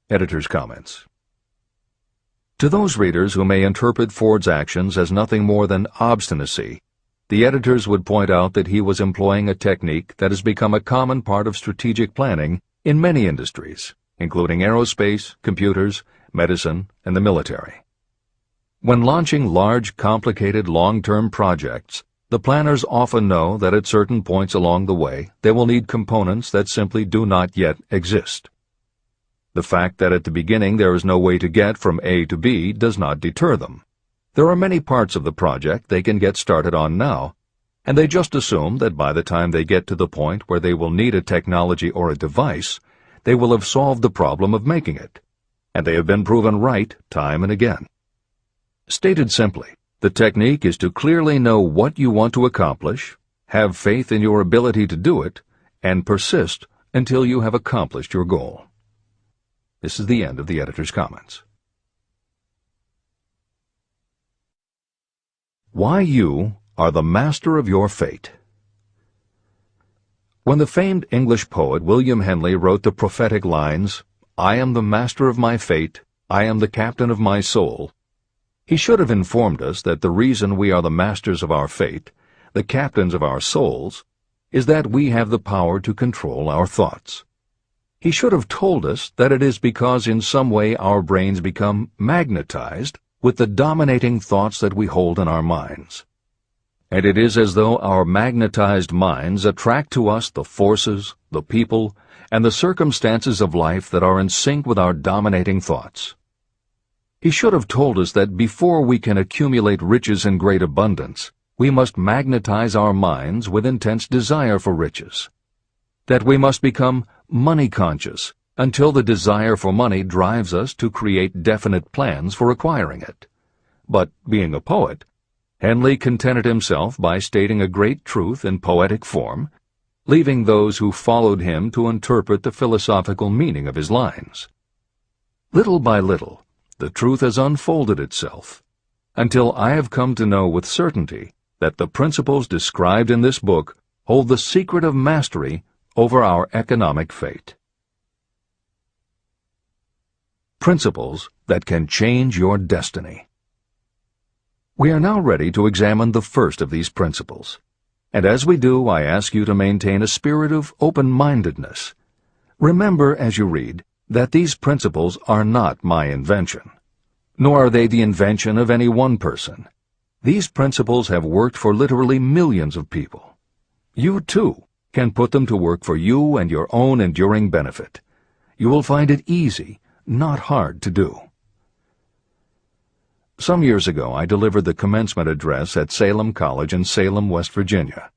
Editor's comments. To those readers who may interpret Ford's actions as nothing more than obstinacy, the editors would point out that he was employing a technique that has become a common part of strategic planning in many industries, including aerospace, computers, medicine, and the military. When launching large, complicated, long-term projects, the planners often know that at certain points along the way they will need components that simply do not yet exist. The fact that at the beginning there is no way to get from A to B does not deter them. There are many parts of the project they can get started on now, and they just assume that by the time they get to the point where they will need a technology or a device, they will have solved the problem of making it, and they have been proven right time and again. Stated simply, the technique is to clearly know what you want to accomplish, have faith in your ability to do it, and persist until you have accomplished your goal. This is the end of the editor's comments. Why you are the master of your fate. When the famed English poet William Henley wrote the prophetic lines, "I am the master of my fate, I am the captain of my soul," he should have informed us that the reason we are the masters of our fate, the captains of our souls, is that we have the power to control our thoughts. He should have told us that it is because in some way our brains become magnetized with the dominating thoughts that we hold in our minds. And it is as though our magnetized minds attract to us the forces, the people, and the circumstances of life that are in sync with our dominating thoughts. He should have told us that before we can accumulate riches in great abundance, we must magnetize our minds with intense desire for riches. That we must become money-conscious until the desire for money drives us to create definite plans for acquiring it. But, being a poet, Henley contented himself by stating a great truth in poetic form, leaving those who followed him to interpret the philosophical meaning of his lines. Little by little, the truth has unfolded itself, until I have come to know with certainty that the principles described in this book hold the secret of mastery over our economic fate. Principles that can change your destiny. We are now ready to examine the first of these principles, and as we do, I ask you to maintain a spirit of open-mindedness. Remember as you read that these principles are not my invention, nor are they the invention of any one person. These principles have worked for literally millions of people. You, too, can put them to work for you and your own enduring benefit. You will find it easy, not hard to do. Some years ago, I delivered the commencement address at Salem College in Salem, West Virginia.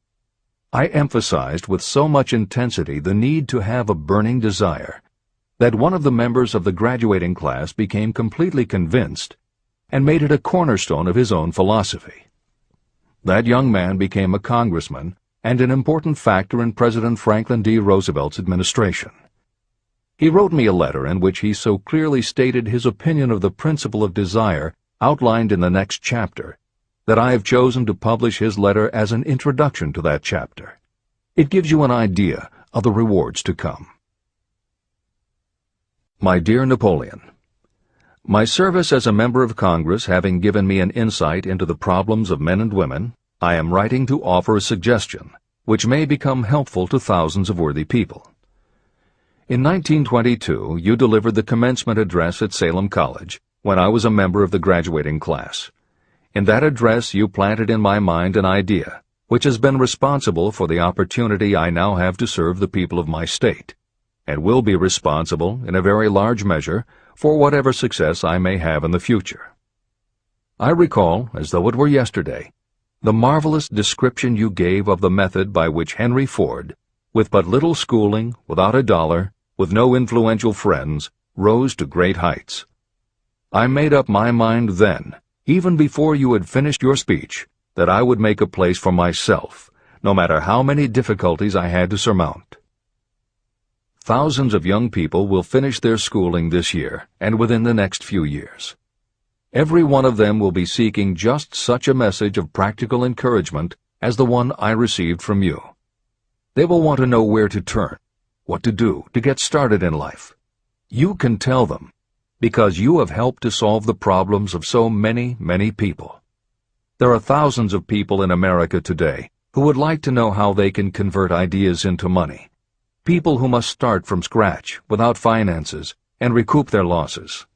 I emphasized with so much intensity the need to have a burning desire that one of the members of the graduating class became completely convinced and made it a cornerstone of his own philosophy. That young man became a congressman and an important factor in President Franklin D. Roosevelt's administration. He wrote me a letter in which he so clearly stated his opinion of the principle of desire outlined in the next chapter that I have chosen to publish his letter as an introduction to that chapter. It gives you an idea of the rewards to come. My dear Napoleon, my service as a member of Congress having given me an insight into the problems of men and women, I am writing to offer a suggestion which may become helpful to thousands of worthy people. In 1922, you delivered the commencement address at Salem College when I was a member of the graduating class. In that address, you planted in my mind an idea which has been responsible for the opportunity I now have to serve the people of my state, and will be responsible, in a very large measure, for whatever success I may have in the future. I recall, as though it were yesterday, the marvelous description you gave of the method by which Henry Ford, with but little schooling, without a dollar, with no influential friends, rose to great heights. I made up my mind then, even before you had finished your speech, that I would make a place for myself, no matter how many difficulties I had to surmount. Thousands of young people will finish their schooling this year and within the next few years. Every one of them will be seeking just such a message of practical encouragement as the one I received from you. They will want to know where to turn, what to do to get started in life. You can tell them, because you have helped to solve the problems of so many, many people. There are thousands of people in America today who would like to know how they can convert ideas into money. People who must start from scratch, without finances, and recoup their losses.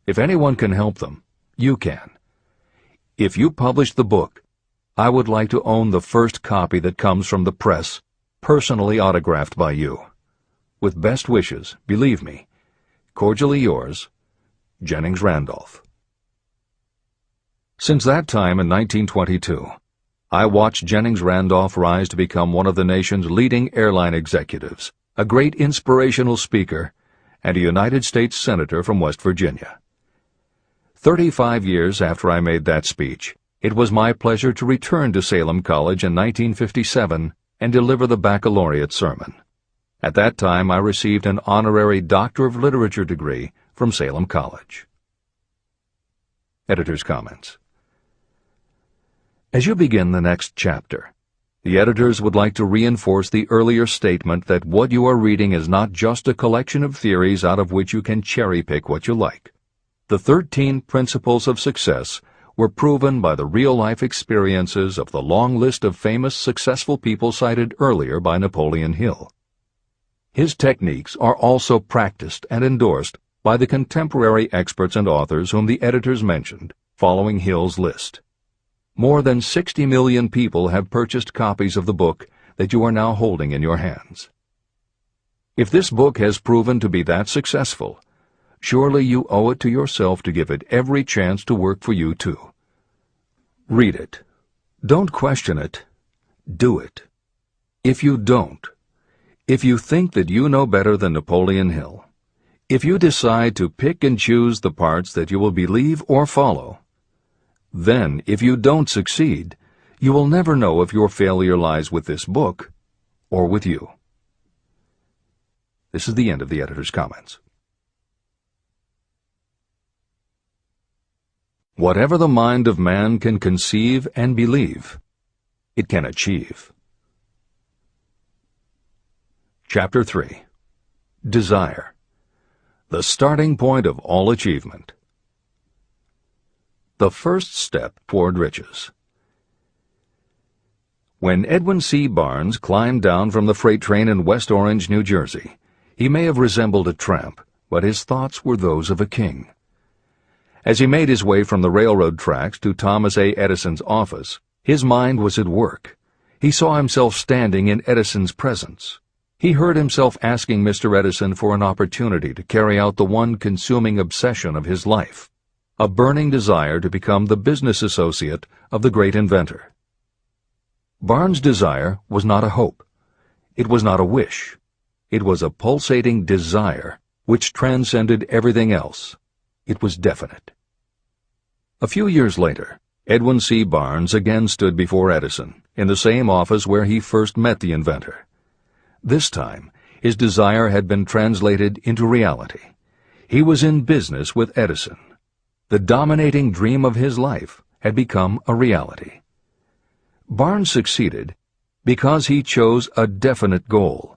If anyone can help them, you can. If you publish the book, I would like to own the first copy that comes from the press, personally autographed by you. With best wishes, believe me, cordially yours, Jennings Randolph. Since that time in 1922, I watched Jennings Randolph rise to become one of the nation's leading airline executives, a great inspirational speaker, and a United States Senator from West Virginia. 35 years after I made that speech, it was my pleasure to return to Salem College in 1957 and deliver the baccalaureate sermon. At that time, I received an honorary Doctor of Literature degree from Salem College. Editor's comments. As you begin the next chapter, the editors would like to reinforce the earlier statement that what you are reading is not just a collection of theories out of which you can cherry-pick what you like. The 13 principles of success were proven by the real-life experiences of the long list of famous successful people cited earlier by Napoleon Hill. His techniques are also practiced and endorsed by the contemporary experts and authors whom the editors mentioned, following Hill's list. More than 60 million people have purchased copies of the book that you are now holding in your hands. If this book has proven to be that successful, surely you owe it to yourself to give it every chance to work for you too. Read it. Don't question it. Do it. If you don't, if you think that you know better than Napoleon Hill, if you decide to pick and choose the parts that you will believe or follow, then, if you don't succeed, you will never know if your failure lies with this book or with you. This is the end of the editor's comments. Whatever the mind of man can conceive and believe, it can achieve. Chapter 3. Desire. The starting point of all achievement. The first step toward riches. When Edwin C. Barnes climbed down from the freight train in West Orange, New Jersey, he may have resembled a tramp, but his thoughts were those of a king. As he made his way from the railroad tracks to Thomas A. Edison's office, his mind was at work. He saw himself standing in Edison's presence. He heard himself asking Mr. Edison for an opportunity to carry out the one consuming obsession of his life, a burning desire to become the business associate of the great inventor. Barnes' desire was not a hope. It was not a wish. It was a pulsating desire which transcended everything else. It was definite. A few years later, Edwin C. Barnes again stood before Edison, in the same office where he first met the inventor. This time, his desire had been translated into reality. He was in business with Edison. The dominating dream of his life had become a reality. Barnes succeeded because he chose a definite goal,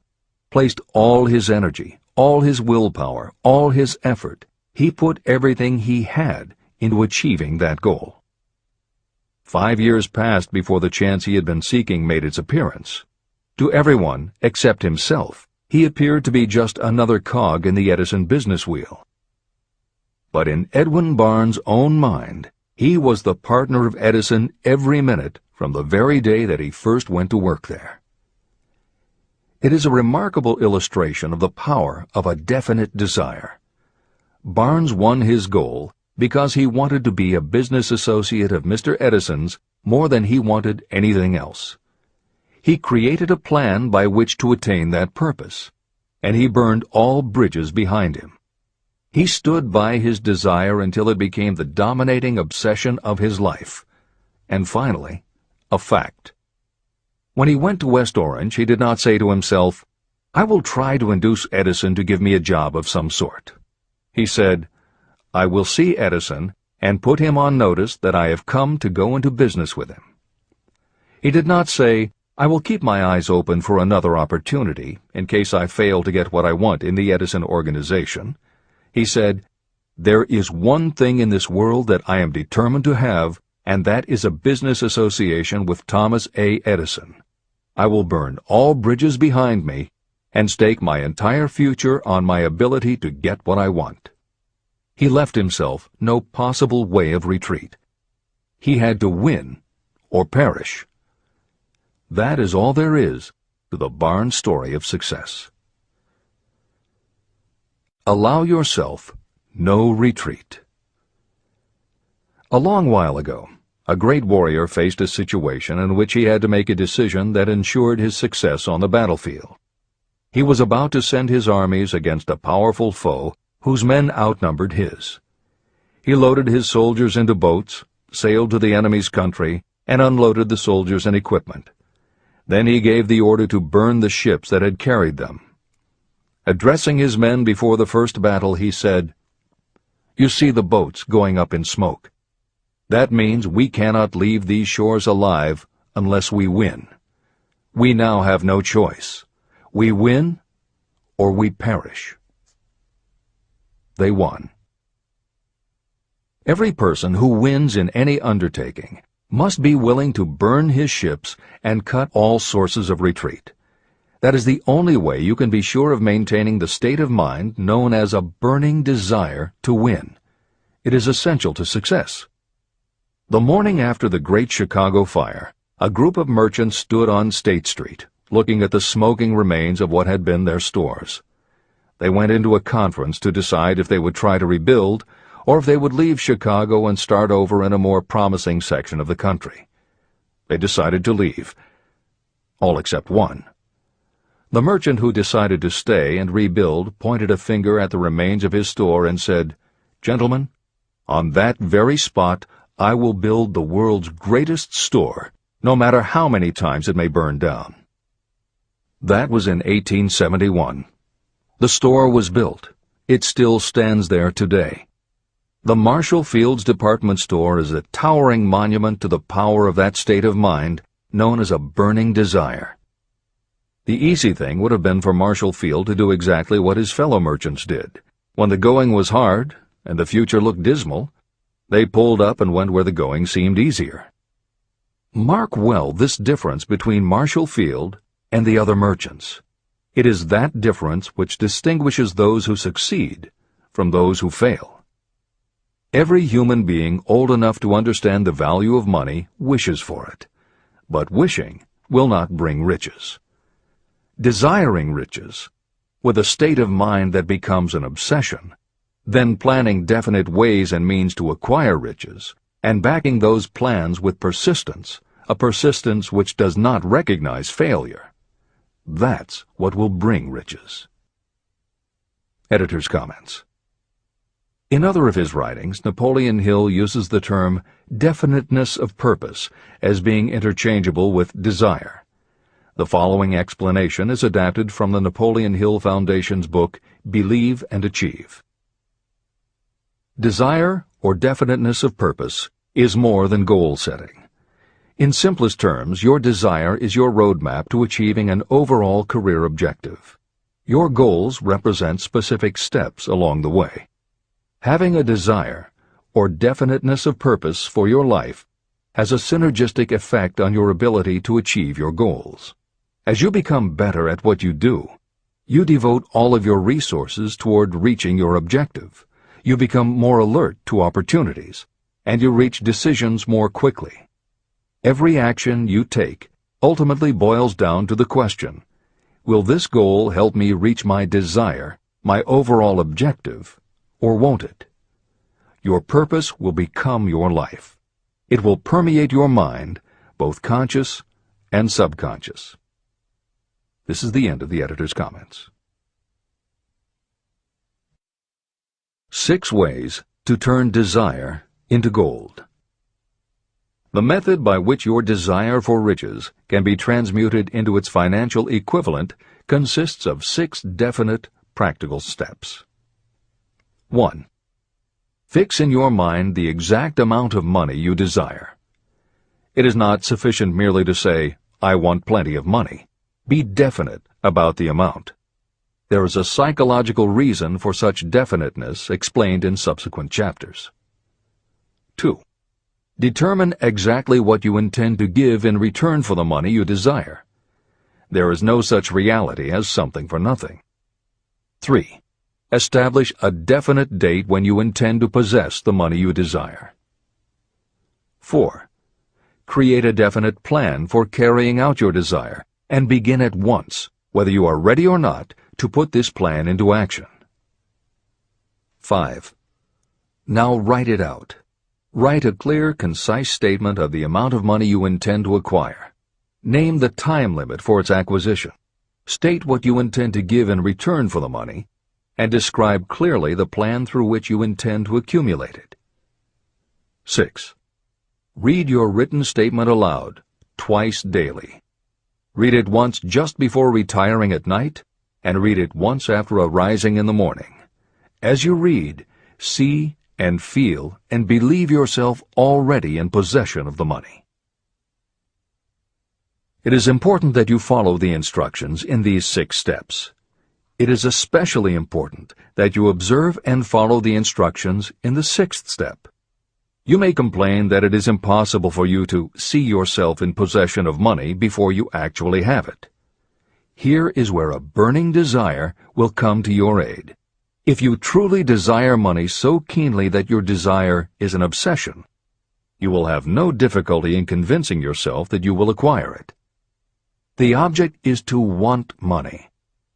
placed all his energy, all his willpower, all his effort. He put everything he had into achieving that goal. 5 years passed before the chance he had been seeking made its appearance. To everyone except himself, he appeared to be just another cog in the Edison business wheel. But in Edwin Barnes' own mind, he was the partner of Edison every minute from the very day that he first went to work there. It is a remarkable illustration of the power of a definite desire. Barnes won his goal because he wanted to be a business associate of Mr. Edison's more than he wanted anything else. He created a plan by which to attain that purpose, and he burned all bridges behind him. He stood by his desire until it became the dominating obsession of his life, and finally, a fact. When he went to West Orange, he did not say to himself, "I will try to induce Edison to give me a job of some sort." He said, "I will see Edison and put him on notice that I have come to go into business with him." He did not say, "I will keep my eyes open for another opportunity in case I fail to get what I want in the Edison organization." He said, "There is one thing in this world that I am determined to have, and that is a business association with Thomas A. Edison. I will burn all bridges behind me and stake my entire future on my ability to get what I want." He left himself no possible way of retreat. He had to win or perish. That is all there is to the Barnes story of success. Allow yourself no retreat. A long while ago, a great warrior faced a situation in which he had to make a decision that ensured his success on the battlefield. He was about to send his armies against a powerful foe whose men outnumbered his. He loaded his soldiers into boats, sailed to the enemy's country, and unloaded the soldiers and equipment. Then he gave the order to burn the ships that had carried them. Addressing his men before the first battle, he said, "You see the boats going up in smoke. That means we cannot leave these shores alive unless we win. We now have no choice. We win or we perish." They won. Every person who wins in any undertaking must be willing to burn his ships and cut all sources of retreat. That is the only way you can be sure of maintaining the state of mind known as a burning desire to win. It is essential to success. The morning after the Great Chicago Fire, a group of merchants stood on State Street, looking at the smoking remains of what had been their stores. They went into a conference to decide if they would try to rebuild or if they would leave Chicago and start over in a more promising section of the country. They decided to leave. All except one. The merchant who decided to stay and rebuild pointed a finger at the remains of his store and said, "Gentlemen, on that very spot I will build the world's greatest store, no matter how many times it may burn down." That was in 1871. The store was built. It still stands there today. The Marshall Field's department store is a towering monument to the power of that state of mind known as a burning desire. The easy thing would have been for Marshall Field to do exactly what his fellow merchants did. When the going was hard and the future looked dismal, they pulled up and went where the going seemed easier. Mark well this difference between Marshall Field and the other merchants. It is that difference which distinguishes those who succeed from those who fail. Every human being old enough to understand the value of money wishes for it, but wishing will not bring riches. Desiring riches, with a state of mind that becomes an obsession, then planning definite ways and means to acquire riches, and backing those plans with persistence, a persistence which does not recognize failure, that's what will bring riches. Editor's comments. In other of his writings, Napoleon Hill uses the term definiteness of purpose as being interchangeable with desire. The following explanation is adapted from the Napoleon Hill Foundation's book, Believe and Achieve. Desire, or definiteness of purpose, is more than goal setting. In simplest terms, your desire is your roadmap to achieving an overall career objective. Your goals represent specific steps along the way. Having a desire, or definiteness of purpose for your life, has a synergistic effect on your ability to achieve your goals. As you become better at what you do, you devote all of your resources toward reaching your objective. You become more alert to opportunities, and you reach decisions more quickly. Every action you take ultimately boils down to the question, will this goal help me reach my desire, my overall objective, or won't it? Your purpose will become your life. It will permeate your mind, both conscious and subconscious. This is the end of the editor's comments. 6 ways to turn desire into gold. The method by which your desire for riches can be transmuted into its financial equivalent consists of 6 definite, practical steps. 1. Fix in your mind the exact amount of money you desire. It is not sufficient merely to say, "I want plenty of money." Be definite about the amount. There is a psychological reason for such definiteness explained in subsequent chapters. 2. Determine exactly what you intend to give in return for the money you desire. There is no such reality as something for nothing. 3. Establish a definite date when you intend to possess the money you desire. 4. Create a definite plan for carrying out your desire, and begin at once, whether you are ready or not, to put this plan into action. 5. Now write it out. Write a clear, concise statement of the amount of money you intend to acquire. Name the time limit for its acquisition. State what you intend to give in return for the money, and describe clearly the plan through which you intend to accumulate it. 6. Read your written statement aloud, twice daily. Read it once just before retiring at night, and read it once after arising in the morning. As you read, see and feel and believe yourself already in possession of the money. It is important that you follow the instructions in these 6 steps. It is especially important that you observe and follow the instructions in the 6th step. You may complain that it is impossible for you to see yourself in possession of money before you actually have it. Here is where a burning desire will come to your aid. If you truly desire money so keenly that your desire is an obsession, you will have no difficulty in convincing yourself that you will acquire it. The object is to want money,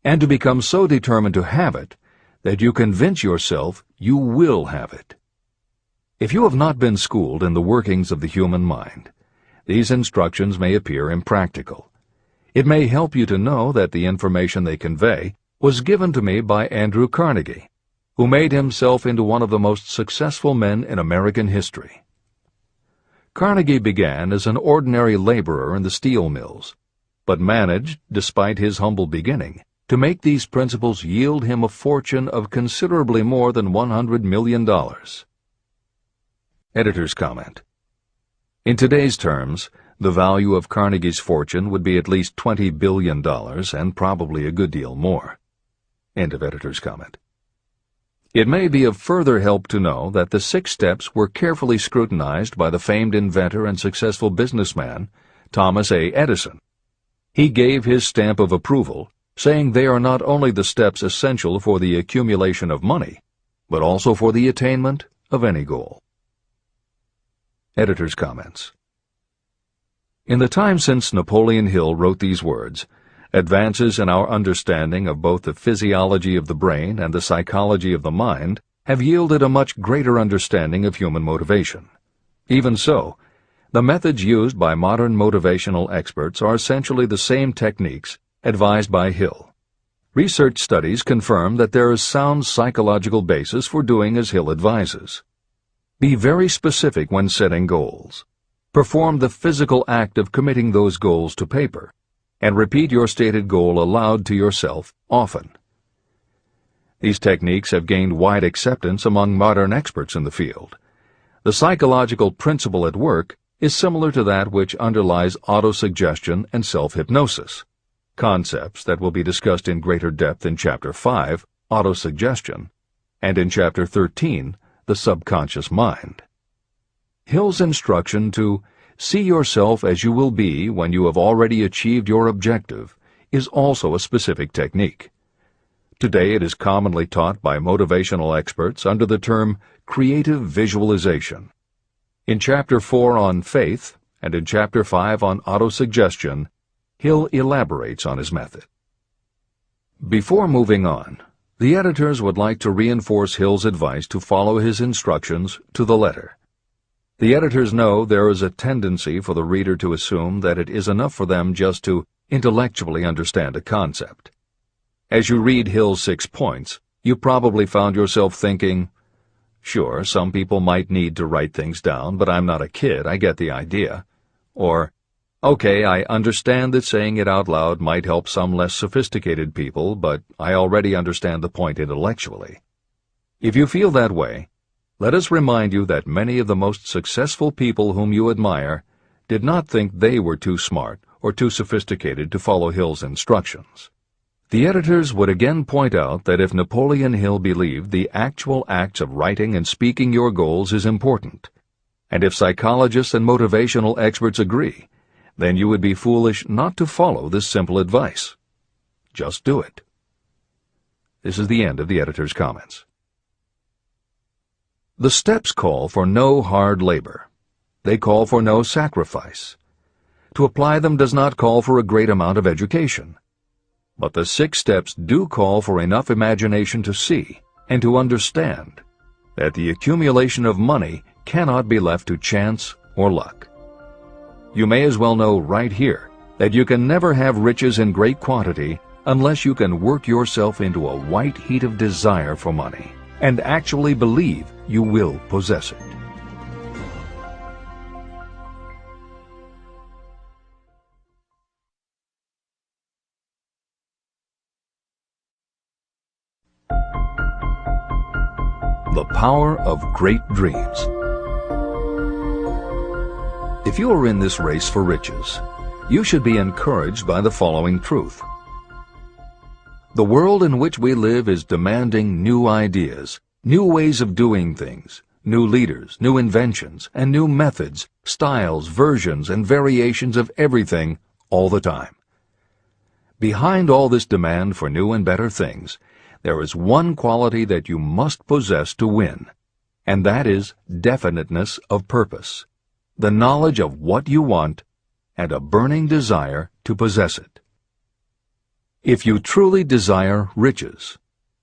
and to become so determined to have it that you convince yourself you will have it. If you have not been schooled in the workings of the human mind, these instructions may appear impractical. It may help you to know that the information they convey was given to me by Andrew Carnegie, who made himself into one of the most successful men in American history. Carnegie began as an ordinary laborer in the steel mills, but managed, despite his humble beginning, to make these principles yield him a fortune of considerably more than $100 million. Editor's comment. In today's terms, the value of Carnegie's fortune would be at least $20 billion and probably a good deal more. End of editor's comment. It may be of further help to know that the 6 steps were carefully scrutinized by the famed inventor and successful businessman, Thomas A. Edison. He gave his stamp of approval, saying they are not only the steps essential for the accumulation of money, but also for the attainment of any goal. Editor's comments. In the time since Napoleon Hill wrote these words, advances in our understanding of both the physiology of the brain and the psychology of the mind have yielded a much greater understanding of human motivation. Even so, the methods used by modern motivational experts are essentially the same techniques advised by Hill. Research studies confirm that there is sound psychological basis for doing as Hill advises. Be very specific when setting goals. Perform the physical act of committing those goals to paper, and repeat your stated goal aloud to yourself often. These techniques have gained wide acceptance among modern experts in the field. The psychological principle at work is similar to that which underlies autosuggestion and self-hypnosis, concepts that will be discussed in greater depth in Chapter 5, Autosuggestion, and in Chapter 13, The Subconscious Mind. Hill's instruction to see yourself as you will be when you have already achieved your objective is also a specific technique. Today it is commonly taught by motivational experts under the term creative visualization. In Chapter 4 on faith and in Chapter 5 on autosuggestion, Hill elaborates on his method. Before moving on, the editors would like to reinforce Hill's advice to follow his instructions to the letter. The editors know there is a tendency for the reader to assume that it is enough for them just to intellectually understand a concept. As you read Hill's 6 points, you probably found yourself thinking, sure, some people might need to write things down, but I'm not a kid, I get the idea. Or, okay, I understand that saying it out loud might help some less sophisticated people, but I already understand the point intellectually. If you feel that way, let us remind you that many of the most successful people whom you admire did not think they were too smart or too sophisticated to follow Hill's instructions. The editors would again point out that if Napoleon Hill believed the actual acts of writing and speaking your goals is important, and if psychologists and motivational experts agree, then you would be foolish not to follow this simple advice. Just do it. This is the end of the editor's comments. The steps call for no hard labor. They call for no sacrifice. To apply them does not call for a great amount of education. But the 6 steps do call for enough imagination to see and to understand that the accumulation of money cannot be left to chance or luck. You may as well know right here that you can never have riches in great quantity unless you can work yourself into a white heat of desire for money and actually believe you will possess it. The power of great dreams. If you are in this race for riches, you should be encouraged by the following truth. The world in which we live is demanding new ideas, new ways of doing things, new leaders, new inventions, and new methods, styles, versions, and variations of everything all the time. Behind all this demand for new and better things, there is one quality that you must possess to win, and that is definiteness of purpose, the knowledge of what you want, and a burning desire to possess it. If you truly desire riches,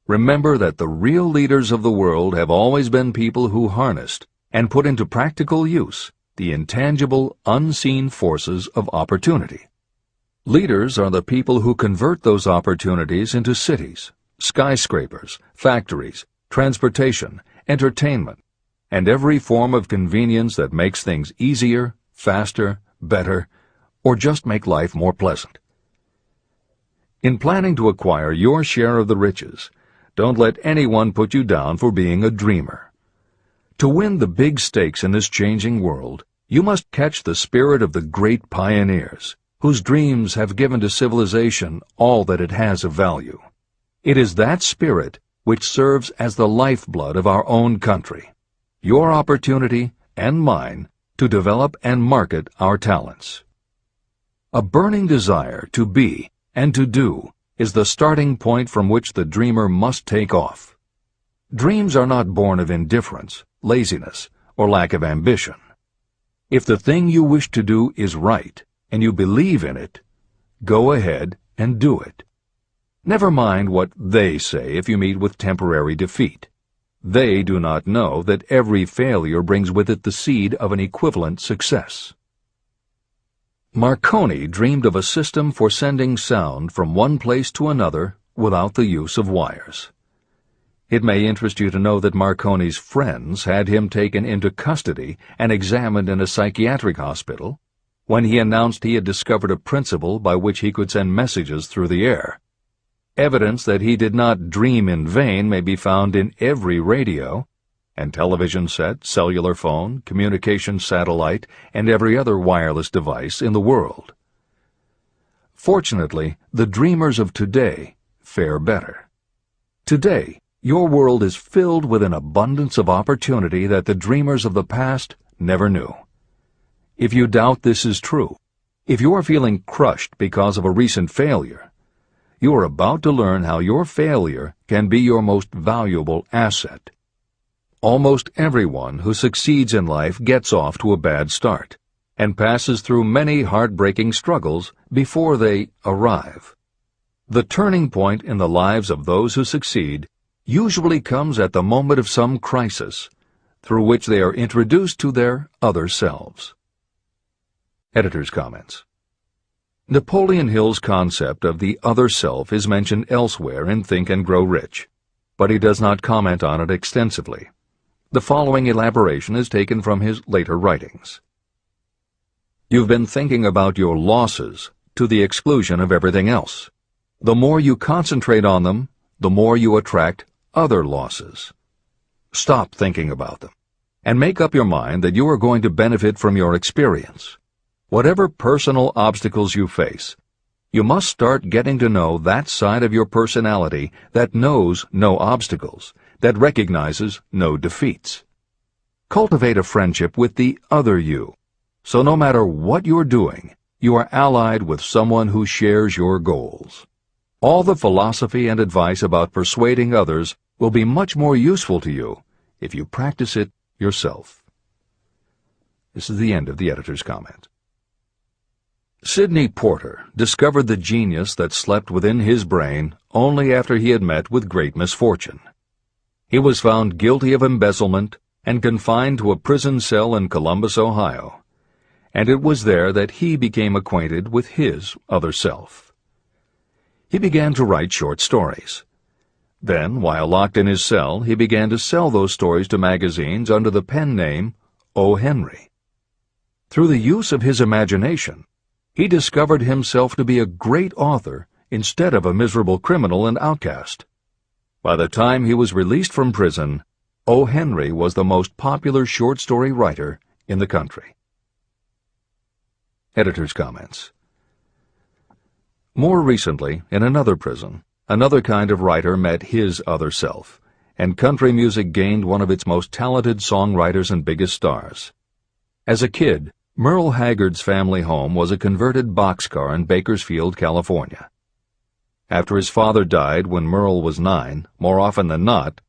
remember that the real leaders of the world have always been people who harnessed and put into practical use the intangible, unseen forces of opportunity. Leaders are the people who convert those opportunities into cities, skyscrapers, factories, transportation, entertainment, and every form of convenience that makes things easier, faster, better, or just make life more pleasant. In planning to acquire your share of the riches, don't let anyone put you down for being a dreamer. To win the big stakes in this changing world, you must catch the spirit of the great pioneers, whose dreams have given to civilization all that it has of value. It is that spirit which serves as the lifeblood of our own country, your opportunity and mine to develop and market our talents. A burning desire to be and to do is the starting point from which the dreamer must take off. Dreams are not born of indifference, laziness, or lack of ambition. If the thing you wish to do is right, and you believe in it, go ahead and do it. Never mind what they say if you meet with temporary defeat. They do not know that every failure brings with it the seed of an equivalent success. Marconi dreamed of a system for sending sound from one place to another without the use of wires. It may interest you to know that Marconi's friends had him taken into custody and examined in a psychiatric hospital when he announced he had discovered a principle by which he could send messages through the air. Evidence that he did not dream in vain may be found in every radio and television set, cellular phone, communication satellite, and every other wireless device in the world. Fortunately, the dreamers of today fare better. Today, your world is filled with an abundance of opportunity that the dreamers of the past never knew. If you doubt this is true, if you are feeling crushed because of a recent failure, you are about to learn how your failure can be your most valuable asset. Almost everyone who succeeds in life gets off to a bad start and passes through many heartbreaking struggles before they arrive. The turning point in the lives of those who succeed usually comes at the moment of some crisis, through which they are introduced to their other selves. Editor's comments. Napoleon Hill's concept of the other self is mentioned elsewhere in Think and Grow Rich, but he does not comment on it extensively. The following elaboration is taken from his later writings. You've been thinking about your losses to the exclusion of everything else. The more you concentrate on them, the more you attract other losses. Stop thinking about them, and make up your mind that you are going to benefit from your experience. Whatever personal obstacles you face, you must start getting to know that side of your personality that knows no obstacles, that recognizes no defeats. Cultivate a friendship with the other you, so no matter what you're doing, you are allied with someone who shares your goals. All the philosophy and advice about persuading others will be much more useful to you if you practice it yourself. This is the end of the editor's comment. Sidney Porter discovered the genius that slept within his brain only after he had met with great misfortune. He was found guilty of embezzlement and confined to a prison cell in Columbus, Ohio, and it was there that he became acquainted with his other self. He began to write short stories. Then, while locked in his cell, he began to sell those stories to magazines under the pen name O. Henry. Through the use of his imagination, he discovered himself to be a great author instead of a miserable criminal and outcast. By the time he was released from prison, O. Henry was the most popular short story writer in the country. Editor's comments. More recently, in another prison, another kind of writer met his other self, and country music gained one of its most talented songwriters and biggest stars. As a kid, Merle Haggard's family home was a converted boxcar in Bakersfield, California. After his father died when Merle was 9, more often than not,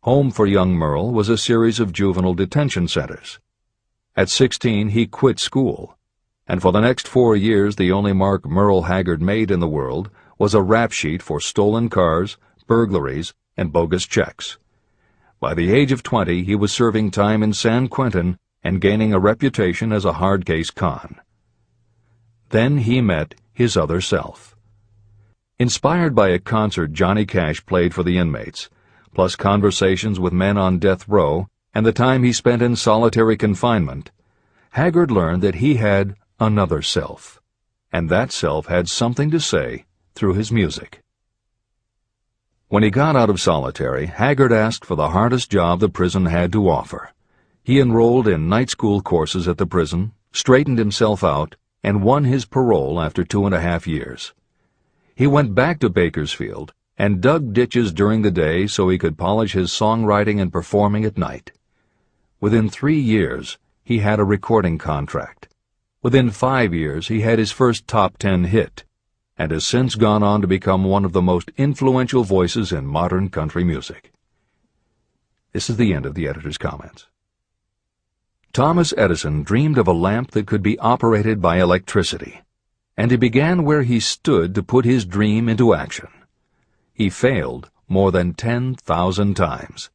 home for young Merle was a series of juvenile detention centers. At 16, he quit school, and for the next 4 years the only mark Merle Haggard made in the world was a rap sheet for stolen cars, burglaries, and bogus checks. By the age of 20, he was serving time in San Quentin and gaining a reputation as a hard-case con. Then he met his other self. Inspired by a concert Johnny Cash played for the inmates, plus conversations with men on death row and the time he spent in solitary confinement, Haggard learned that he had another self, and that self had something to say through his music. When he got out of solitary, Haggard asked for the hardest job the prison had to offer. He enrolled in night school courses at the prison, straightened himself out, and won his parole after 2.5 years. He went back to Bakersfield and dug ditches during the day so he could polish his songwriting and performing at night. Within 3 years, he had a recording contract. Within 5 years, he had his first top 10 hit, and has since gone on to become one of the most influential voices in modern country music. This is the end of the editor's comments. Thomas Edison dreamed of a lamp that could be operated by electricity. and he began where he stood to put his dream into action. He failed more than 10,000 times.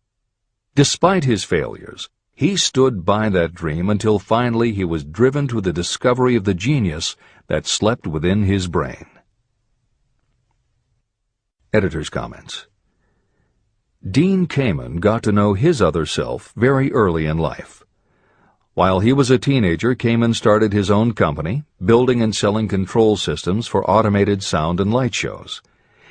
Despite his failures, he stood by that dream until finally he was driven to the discovery of the genius that slept within his brain. Editor's comments. Dean Kamen got to know his other self very early in life. While he was a teenager, Kamen started his own company, building and selling control systems for automated sound and light shows.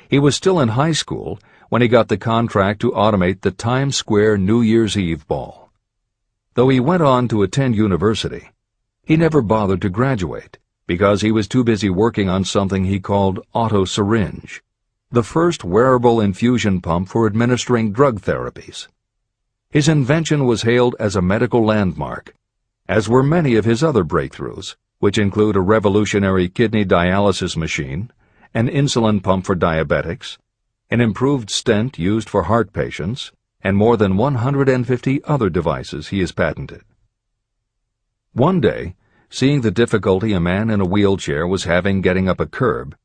He was still in high school when he got the contract to automate the Times Square New Year's Eve ball. Though he went on to attend university, he never bothered to graduate because he was too busy working on something he called auto-syringe, the first wearable infusion pump for administering drug therapies. His invention was hailed as a medical landmark, as were many of his other breakthroughs, which include a revolutionary kidney dialysis machine, an insulin pump for diabetics, an improved stent used for heart patients, and more than 150 other devices he has patented. One day, seeing the difficulty a man in a wheelchair was having getting up a curb,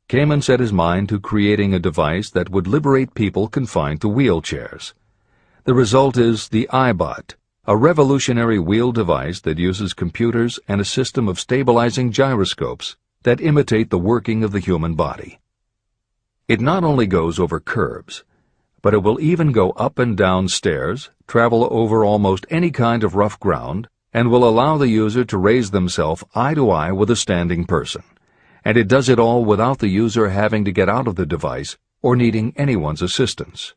Kamen set his mind to creating a device that would liberate people confined to wheelchairs. The result is the iBot, a revolutionary wheel device that uses computers and a system of stabilizing gyroscopes that imitate the working of the human body. It not only goes over curbs, but it will even go up and down stairs, travel over almost any kind of rough ground, and will allow the user to raise themselves eye to eye with a standing person. And it does it all without the user having to get out of the device or needing anyone's assistance.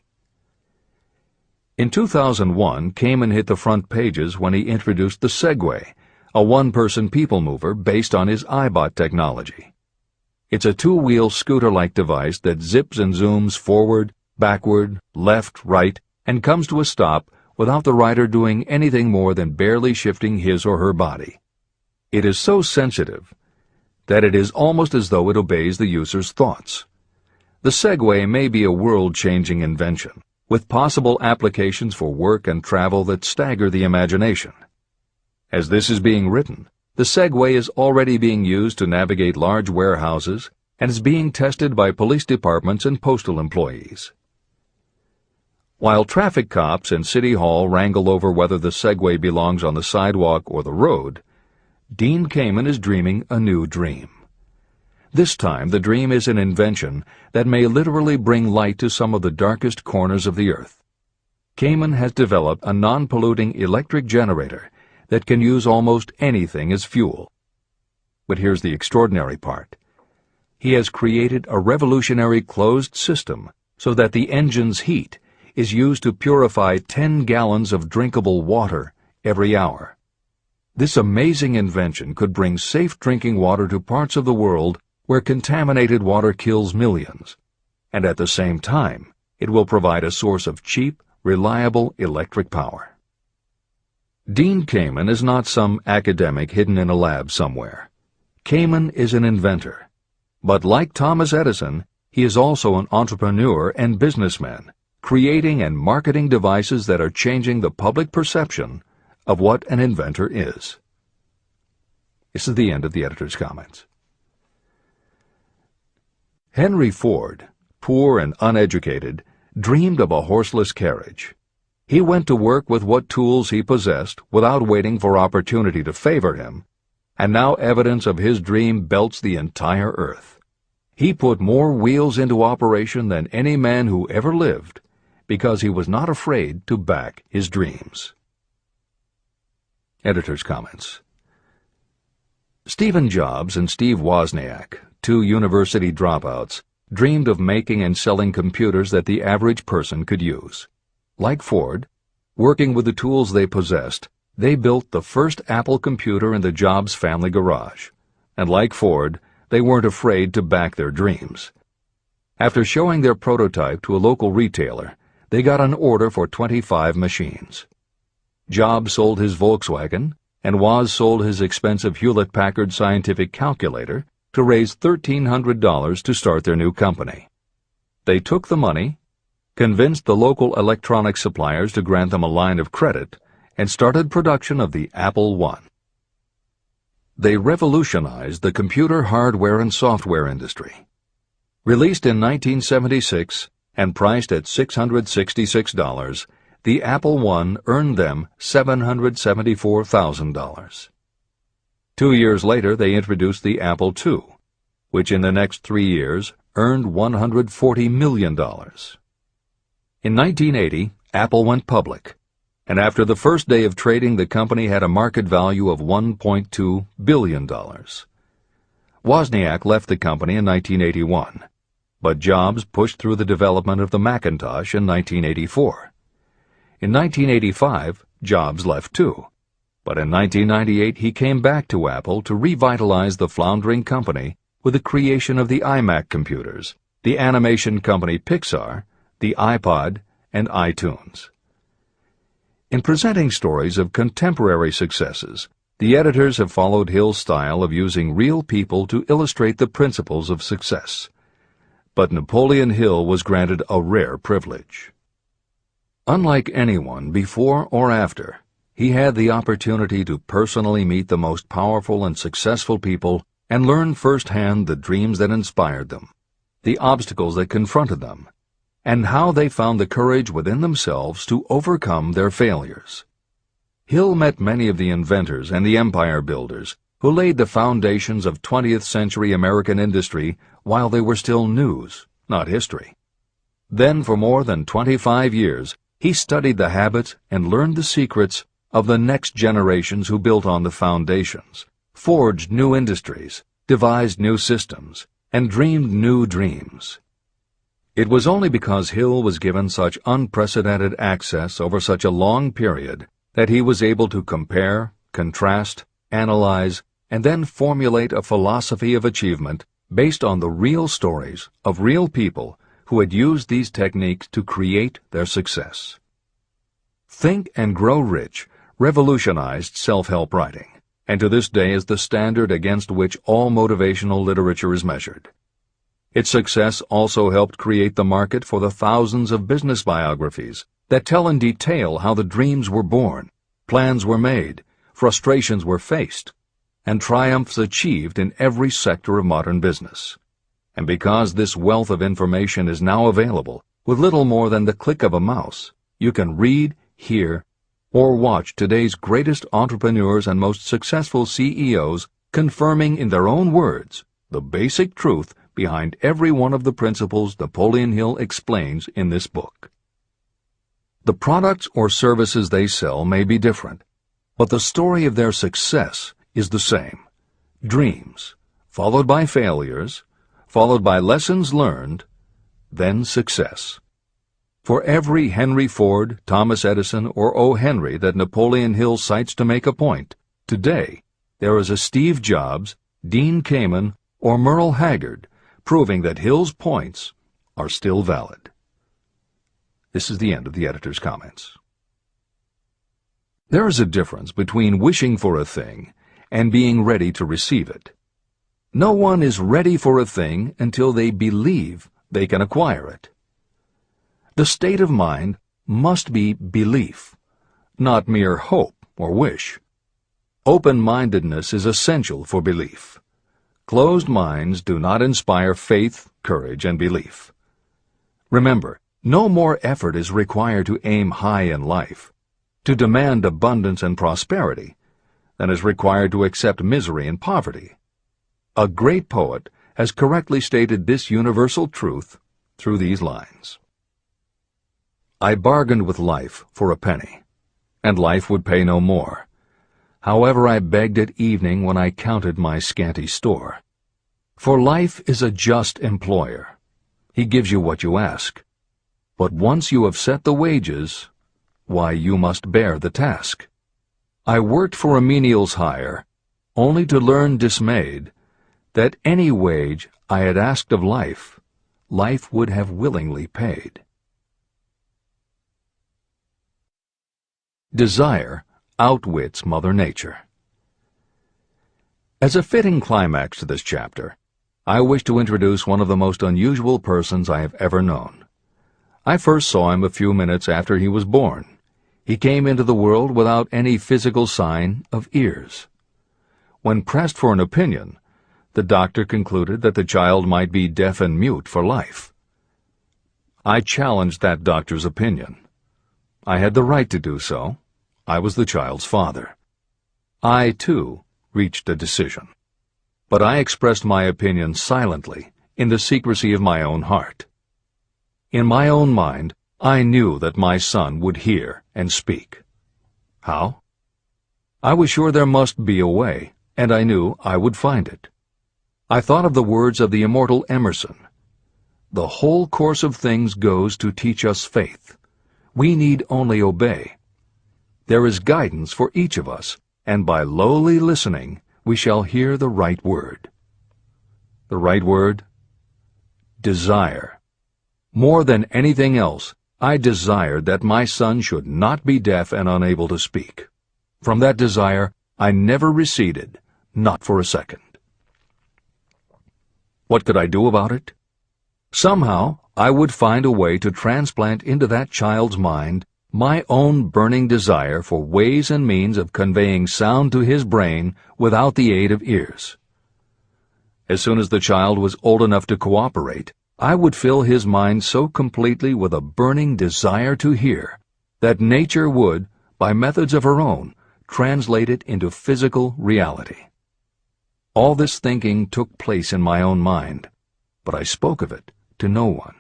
In 2001, Kamen hit the front pages when he introduced the Segway, a one-person people mover based on his iBot technology. It's a two-wheel scooter-like device that zips and zooms forward, backward, left, right, and comes to a stop without the rider doing anything more than barely shifting his or her body. It is so sensitive that it is almost as though it obeys the user's thoughts. The Segway may be a world-changing invention, with possible applications for work and travel that stagger the imagination. As this is being written, the Segway is already being used to navigate large warehouses and is being tested by police departments and postal employees. While traffic cops and City Hall wrangle over whether the Segway belongs on the sidewalk or the road, Dean Kamen is dreaming a new dream. This time, the dream is an invention that may literally bring light to some of the darkest corners of the earth. Kamen has developed a non-polluting electric generator that can use almost anything as fuel. But here's the extraordinary part. He has created a revolutionary closed system so that the engine's heat is used to purify 10 gallons of drinkable water every hour. This amazing invention could bring safe drinking water to parts of the world where contaminated water kills millions, and at the same time, it will provide a source of cheap, reliable electric power. Dean Kamen is not some academic hidden in a lab somewhere. Kamen is an inventor. But like Thomas Edison, he is also an entrepreneur and businessman, creating and marketing devices that are changing the public perception of what an inventor is. This is the end of the editor's comments. Henry Ford, poor and uneducated, dreamed of a horseless carriage. He went to work with what tools he possessed without waiting for opportunity to favor him, and now evidence of his dream belts the entire earth. He put more wheels into operation than any man who ever lived, because he was not afraid to back his dreams. Editor's comments. Stephen Jobs and Steve Wozniak, two university dropouts, dreamed of making and selling computers that the average person could use. Like Ford, working with the tools they possessed, they built the first Apple computer in the Jobs family garage. And like Ford, they weren't afraid to back their dreams. After showing their prototype to a local retailer, they got an order for 25 machines. Jobs sold his Volkswagen, and Woz sold his expensive Hewlett-Packard scientific calculator to raise $1,300 to start their new company. They took the money, convinced the local electronics suppliers to grant them a line of credit, and started production of the Apple I. they revolutionized the computer hardware and software industry. Released in 1976 and priced at $666, the Apple I earned them $774,000. 2 years later, they introduced the Apple II, which in the next 3 years earned $140 million. In 1980, Apple went public, and after the first day of trading, the company had a market value of $1.2 billion. Wozniak left the company in 1981, but Jobs pushed through the development of the Macintosh in 1984. In 1985, Jobs left too, but in 1998 he came back to Apple to revitalize the floundering company with the creation of the iMac computers, the animation company Pixar, the iPod, and iTunes. In presenting stories of contemporary successes, the editors have followed Hill's style of using real people to illustrate the principles of success. But Napoleon Hill was granted a rare privilege. Unlike anyone before or after, he had the opportunity to personally meet the most powerful and successful people and learn firsthand the dreams that inspired them, the obstacles that confronted them, and how they found the courage within themselves to overcome their failures. Hill met many of the inventors and the empire builders who laid the foundations of 20th century American industry while they were still news, not history. Then for more than 25 years, he studied the habits and learned the secrets of the next generations who built on the foundations, forged new industries, devised new systems, and dreamed new dreams. It was only because Hill was given such unprecedented access over such a long period that he was able to compare, contrast, analyze, and then formulate a philosophy of achievement based on the real stories of real people who had used these techniques to create their success. Think and Grow Rich revolutionized self-help writing, and to this day is the standard against which all motivational literature is measured. Its success also helped create the market for the thousands of business biographies that tell in detail how the dreams were born, plans were made, frustrations were faced, and triumphs achieved in every sector of modern business. And because this wealth of information is now available, with little more than the click of a mouse, you can read, hear, or watch today's greatest entrepreneurs and most successful CEOs confirming in their own words the basic truth behind every one of the principles Napoleon Hill explains in this book. The products or services they sell may be different, but the story of their success is the same. Dreams, followed by failures, followed by lessons learned, then success. For every Henry Ford, Thomas Edison, or O. Henry that Napoleon Hill cites to make a point, today there is a Steve Jobs, Dean Kamen, or Merle Haggard, proving that Hill's points are still valid. This is the end of the editor's comments. There is a difference between wishing for a thing and being ready to receive it. No one is ready for a thing until they believe they can acquire it. The state of mind must be belief, not mere hope or wish. Open-mindedness is essential for belief. Closed minds do not inspire faith, courage, and belief. Remember, no more effort is required to aim high in life, to demand abundance and prosperity, than is required to accept misery and poverty. A great poet has correctly stated this universal truth through these lines. I bargained with life for a penny, and life would pay no more. However, I begged at evening when I counted my scanty store. For life is a just employer. He gives you what you ask. But once you have set the wages, why, you must bear the task. I worked for a menial's hire, only to learn dismayed that any wage I had asked of life, life would have willingly paid. Desire outwits Mother Nature. As a fitting climax to this chapter, I wish to introduce one of the most unusual persons I have ever known. I first saw him a few minutes after he was born. He came into the world without any physical sign of ears. When pressed for an opinion, the doctor concluded that the child might be deaf and mute for life. I challenged that doctor's opinion. I had the right to do so. I was the child's father. I, too, reached a decision. But I expressed my opinion silently, in the secrecy of my own heart. In my own mind, I knew that my son would hear and speak. How? I was sure there must be a way, and I knew I would find it. I thought of the words of the immortal Emerson. The whole course of things goes to teach us faith. We need only obey. There is guidance for each of us, and by lowly listening, we shall hear the right word. The right word? Desire. More than anything else, I desired that my son should not be deaf and unable to speak. From that desire, I never receded, not for a second. What could I do about it? Somehow, I would find a way to transplant into that child's mind my own burning desire for ways and means of conveying sound to his brain without the aid of ears. As soon as the child was old enough to cooperate, I would fill his mind so completely with a burning desire to hear that nature would, by methods of her own, translate it into physical reality. All this thinking took place in my own mind, but I spoke of it to no one.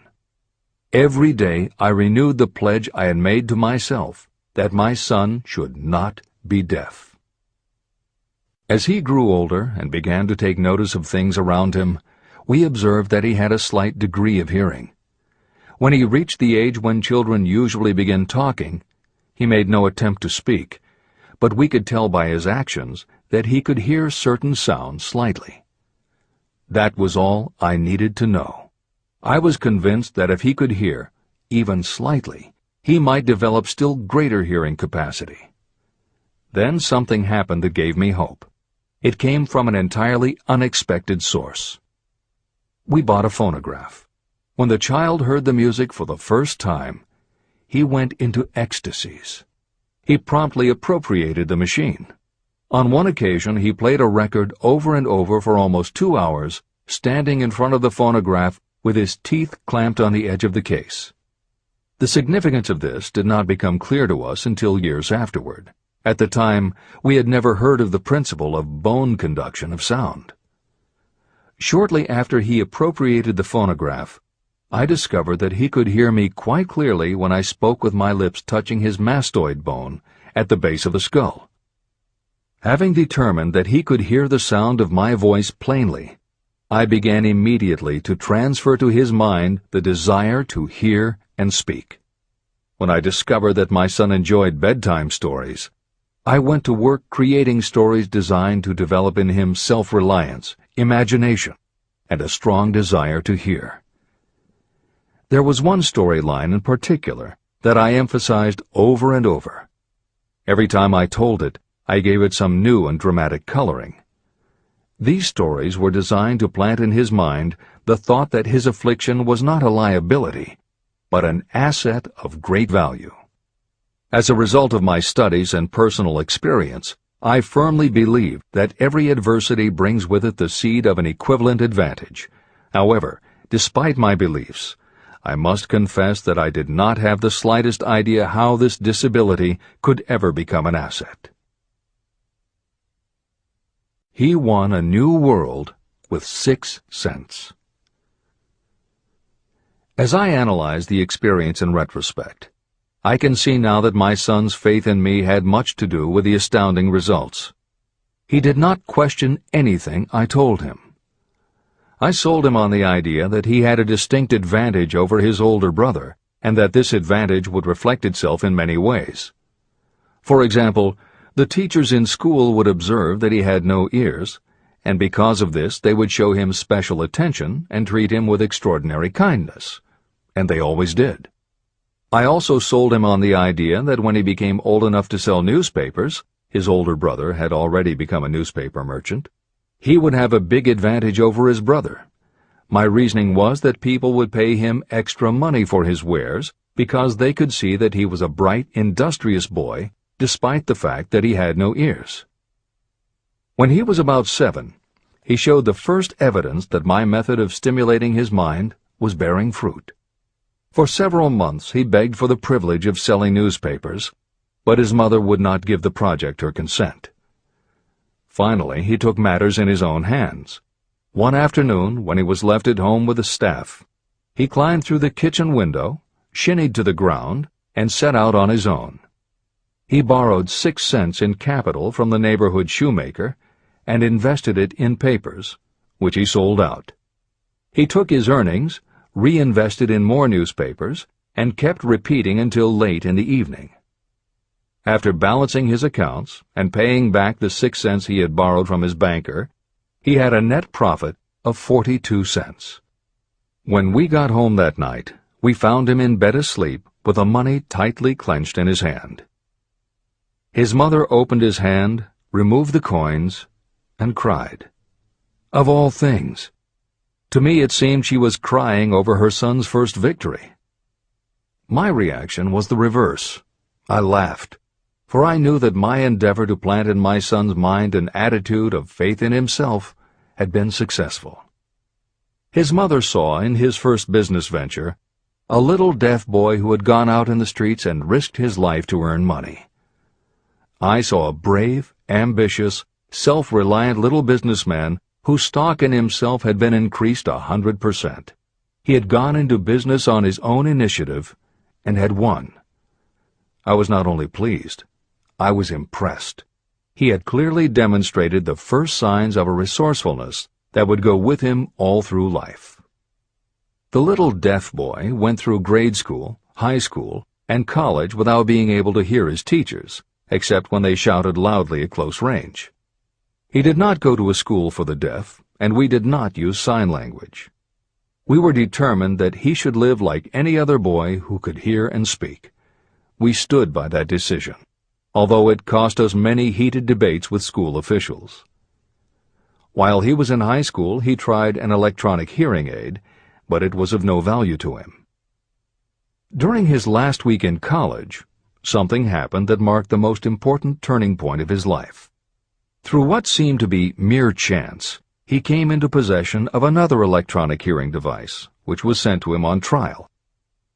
Every day I renewed the pledge I had made to myself that my son should not be deaf. As he grew older and began to take notice of things around him, we observed that he had a slight degree of hearing. When he reached the age when children usually begin talking, he made no attempt to speak, but we could tell by his actions that he could hear certain sounds slightly. That was all I needed to know. I was convinced that if he could hear, even slightly, he might develop still greater hearing capacity. Then something happened that gave me hope. It came from an entirely unexpected source. We bought a phonograph. When the child heard the music for the first time, he went into ecstasies. He promptly appropriated the machine. On one occasion, he played a record over and over for almost 2 hours, standing in front of the phonograph with his teeth clamped on the edge of the case. The significance of this did not become clear to us until years afterward. At the time, we had never heard of the principle of bone conduction of sound. Shortly after he appropriated the phonograph, I discovered that he could hear me quite clearly when I spoke with my lips touching his mastoid bone at the base of the skull. Having determined that he could hear the sound of my voice plainly, I began immediately to transfer to his mind the desire to hear and speak. When I discovered that my son enjoyed bedtime stories, I went to work creating stories designed to develop in him self-reliance, imagination, and a strong desire to hear. There was one storyline in particular that I emphasized over and over. Every time I told it, I gave it some new and dramatic coloring. These stories were designed to plant in his mind the thought that his affliction was not a liability, but an asset of great value. As a result of my studies and personal experience, I firmly believe that every adversity brings with it the seed of an equivalent advantage. However, despite my beliefs, I must confess that I did not have the slightest idea how this disability could ever become an asset. He won a new world with 6 cents. As I analyze the experience in retrospect, I can see now that my son's faith in me had much to do with the astounding results. He did not question anything I told him. I sold him on the idea that he had a distinct advantage over his older brother, and that this advantage would reflect itself in many ways. For example, the teachers in school would observe that he had no ears, and because of this they would show him special attention and treat him with extraordinary kindness. And they always did. I also sold him on the idea that when he became old enough to sell newspapers, his older brother had already become a newspaper merchant, he would have a big advantage over his brother. My reasoning was that people would pay him extra money for his wares because they could see that he was a bright, industrious boy, despite the fact that he had no ears. When he was about 7, he showed the first evidence that my method of stimulating his mind was bearing fruit. For several months he begged for the privilege of selling newspapers, but his mother would not give the project her consent. Finally, he took matters in his own hands. One afternoon, when he was left at home with the staff, he climbed through the kitchen window, shinnied to the ground, and set out on his own. He borrowed 6 cents in capital from the neighborhood shoemaker and invested it in papers, which he sold out. He took his earnings, reinvested in more newspapers, and kept repeating until late in the evening. After balancing his accounts and paying back the 6 cents he had borrowed from his banker, he had a net profit of 42 cents. When we got home that night, we found him in bed asleep with the money tightly clenched in his hand. His mother opened his hand, removed the coins, and cried. Of all things! To me it seemed she was crying over her son's first victory. My reaction was the reverse. I laughed, for I knew that my endeavor to plant in my son's mind an attitude of faith in himself had been successful. His mother saw in his first business venture a little deaf boy who had gone out in the streets and risked his life to earn money. I saw a brave, ambitious, self-reliant little businessman whose stock in himself had been increased 100%. He had gone into business on his own initiative and had won. I was not only pleased, I was impressed. He had clearly demonstrated the first signs of a resourcefulness that would go with him all through life. The little deaf boy went through grade school, high school, and college without being able to hear his teachers, except when they shouted loudly at close range. He did not go to a school for the deaf, and we did not use sign language. We were determined that he should live like any other boy who could hear and speak. We stood by that decision, although it cost us many heated debates with school officials. While he was in high school, he tried an electronic hearing aid, but it was of no value to him. During his last week in college, something happened that marked the most important turning point of his life. Through what seemed to be mere chance, he came into possession of another electronic hearing device, which was sent to him on trial.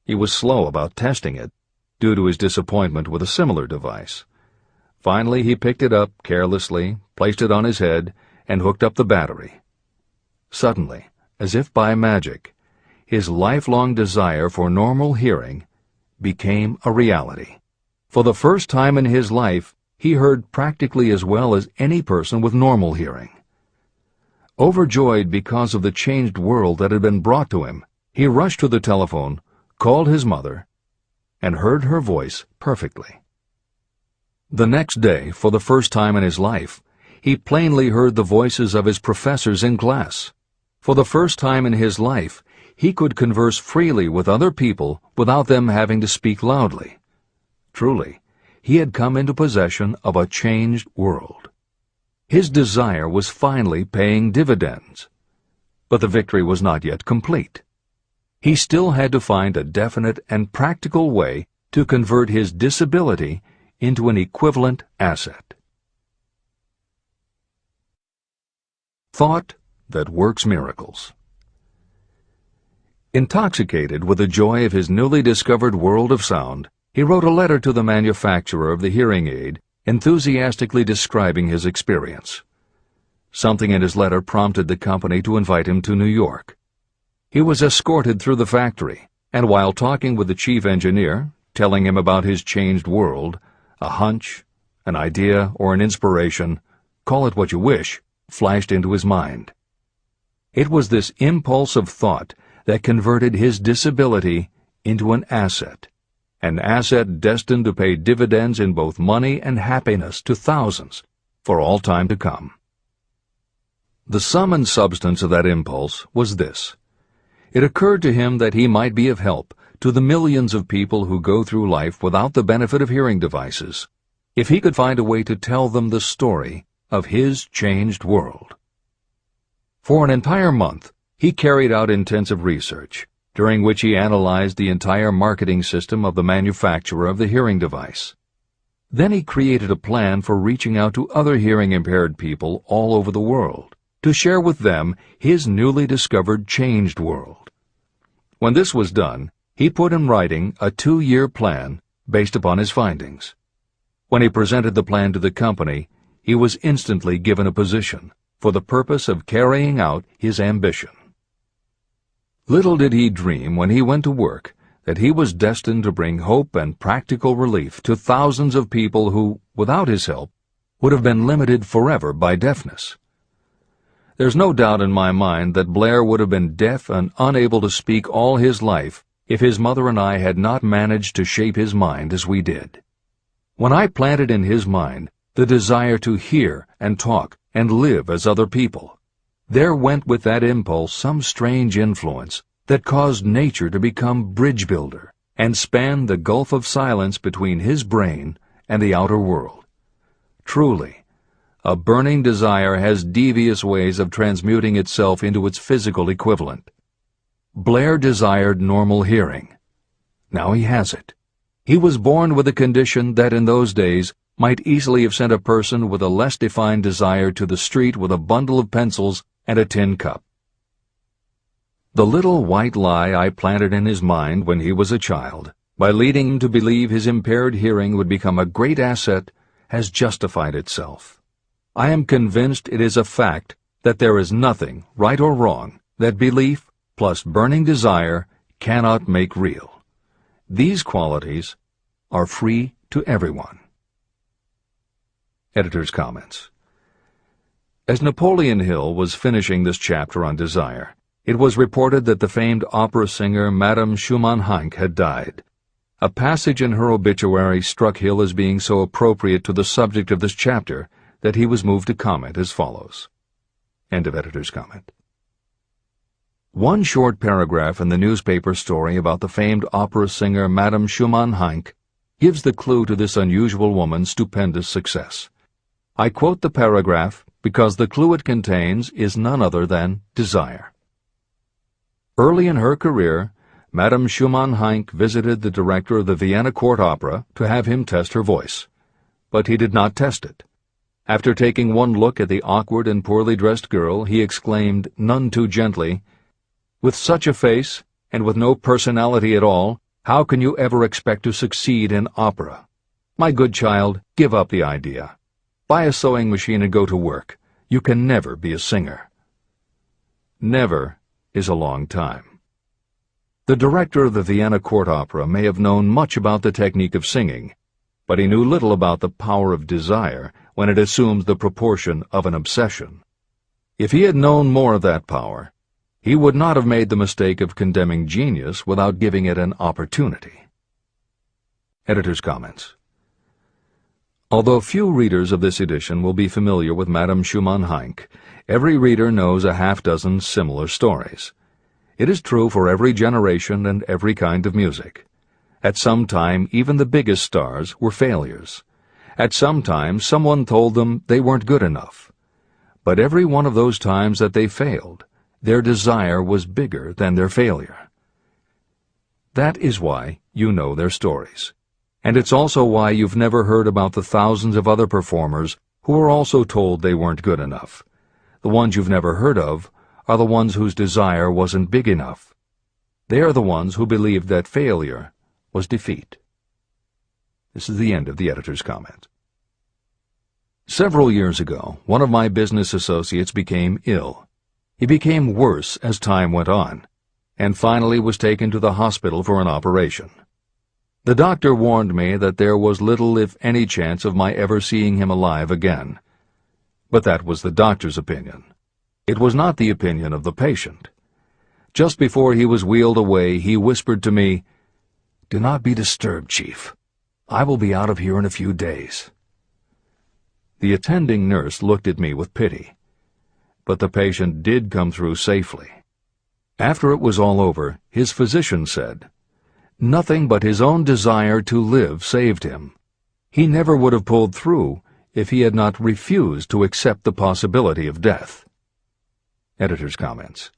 He was slow about testing it, due to his disappointment with a similar device. Finally, he picked it up carelessly, placed it on his head, and hooked up the battery. Suddenly, as if by magic, his lifelong desire for normal hearing became a reality. For the first time in his life, he heard practically as well as any person with normal hearing. Overjoyed because of the changed world that had been brought to him, he rushed to the telephone, called his mother, and heard her voice perfectly. The next day, for the first time in his life, he plainly heard the voices of his professors in class. For the first time in his life, he could converse freely with other people without them having to speak loudly. Truly, he had come into possession of a changed world. His desire was finally paying dividends. But the victory was not yet complete. He still had to find a definite and practical way to convert his disability into an equivalent asset. Thought that works miracles. Intoxicated with the joy of his newly discovered world of sound, he wrote a letter to the manufacturer of the hearing aid, enthusiastically describing his experience. Something in his letter prompted the company to invite him to New York. He was escorted through the factory, and while talking with the chief engineer, telling him about his changed world, a hunch, an idea, or an inspiration, call it what you wish, flashed into his mind. It was this impulse of thought that converted his disability into an asset destined to pay dividends in both money and happiness to thousands for all time to come. The sum and substance of that impulse was this. It occurred to him that he might be of help to the millions of people who go through life without the benefit of hearing devices, if he could find a way to tell them the story of his changed world. For an entire month, he carried out intensive research, during which he analyzed the entire marketing system of the manufacturer of the hearing device. Then he created a plan for reaching out to other hearing-impaired people all over the world, to share with them his newly discovered changed world. When this was done, he put in writing a 2-year plan based upon his findings. When he presented the plan to the company, he was instantly given a position for the purpose of carrying out his ambition. Little did he dream when he went to work that he was destined to bring hope and practical relief to thousands of people who, without his help, would have been limited forever by deafness. There's no doubt in my mind that Blair would have been deaf and unable to speak all his life if his mother and I had not managed to shape his mind as we did. When I planted in his mind the desire to hear and talk and live as other people, there went with that impulse some strange influence that caused nature to become bridge builder and span the gulf of silence between his brain and the outer world. Truly, a burning desire has devious ways of transmuting itself into its physical equivalent. Blair desired normal hearing. Now he has it. He was born with a condition that in those days might easily have sent a person with a less defined desire to the street with a bundle of pencils and a tin cup. The little white lie I planted in his mind when he was a child, by leading him to believe his impaired hearing would become a great asset, has justified itself. I am convinced it is a fact that there is nothing, right or wrong, that belief plus burning desire cannot make real. These qualities are free to everyone. Editor's comments. As Napoleon Hill was finishing this chapter on desire, it was reported that the famed opera singer Madame Schumann-Heink had died. A passage in her obituary struck Hill as being so appropriate to the subject of this chapter that he was moved to comment as follows. End of editor's comment. One short paragraph in the newspaper story about the famed opera singer Madame Schumann-Heink gives the clue to this unusual woman's stupendous success. I quote the paragraph because the clue it contains is none other than desire. Early in her career, Madame Schumann-Heink visited the director of the Vienna Court Opera to have him test her voice. But he did not test it. After taking one look at the awkward and poorly dressed girl, he exclaimed, none too gently, "With such a face, and with no personality at all, how can you ever expect to succeed in opera? My good child, give up the idea. Buy a sewing machine and go to work. You can never be a singer." Never is a long time. The director of the Vienna Court Opera may have known much about the technique of singing, but he knew little about the power of desire when it assumes the proportion of an obsession. If he had known more of that power, he would not have made the mistake of condemning genius without giving it an opportunity. Editor's comments. Although few readers of this edition will be familiar with Madame Schumann-Heink, every reader knows a half-dozen similar stories. It is true for every generation and every kind of music. At some time, even the biggest stars were failures. At some time, someone told them they weren't good enough. But every one of those times that they failed, their desire was bigger than their failure. That is why you know their stories. And it's also why you've never heard about the thousands of other performers who were also told they weren't good enough. The ones you've never heard of are the ones whose desire wasn't big enough. They are the ones who believed that failure was defeat. This is the end of the editor's comment. Several years ago, one of my business associates became ill. He became worse as time went on, and finally was taken to the hospital for an operation. The doctor warned me that there was little if any chance of my ever seeing him alive again. But that was the doctor's opinion. It was not the opinion of the patient. Just before he was wheeled away, he whispered to me, "Do not be disturbed, Chief. I will be out of here in a few days." The attending nurse looked at me with pity. But the patient did come through safely. After it was all over, his physician said, "Nothing but his own desire to live saved him. He never would have pulled through if he had not refused to accept the possibility of death." Editor's comments.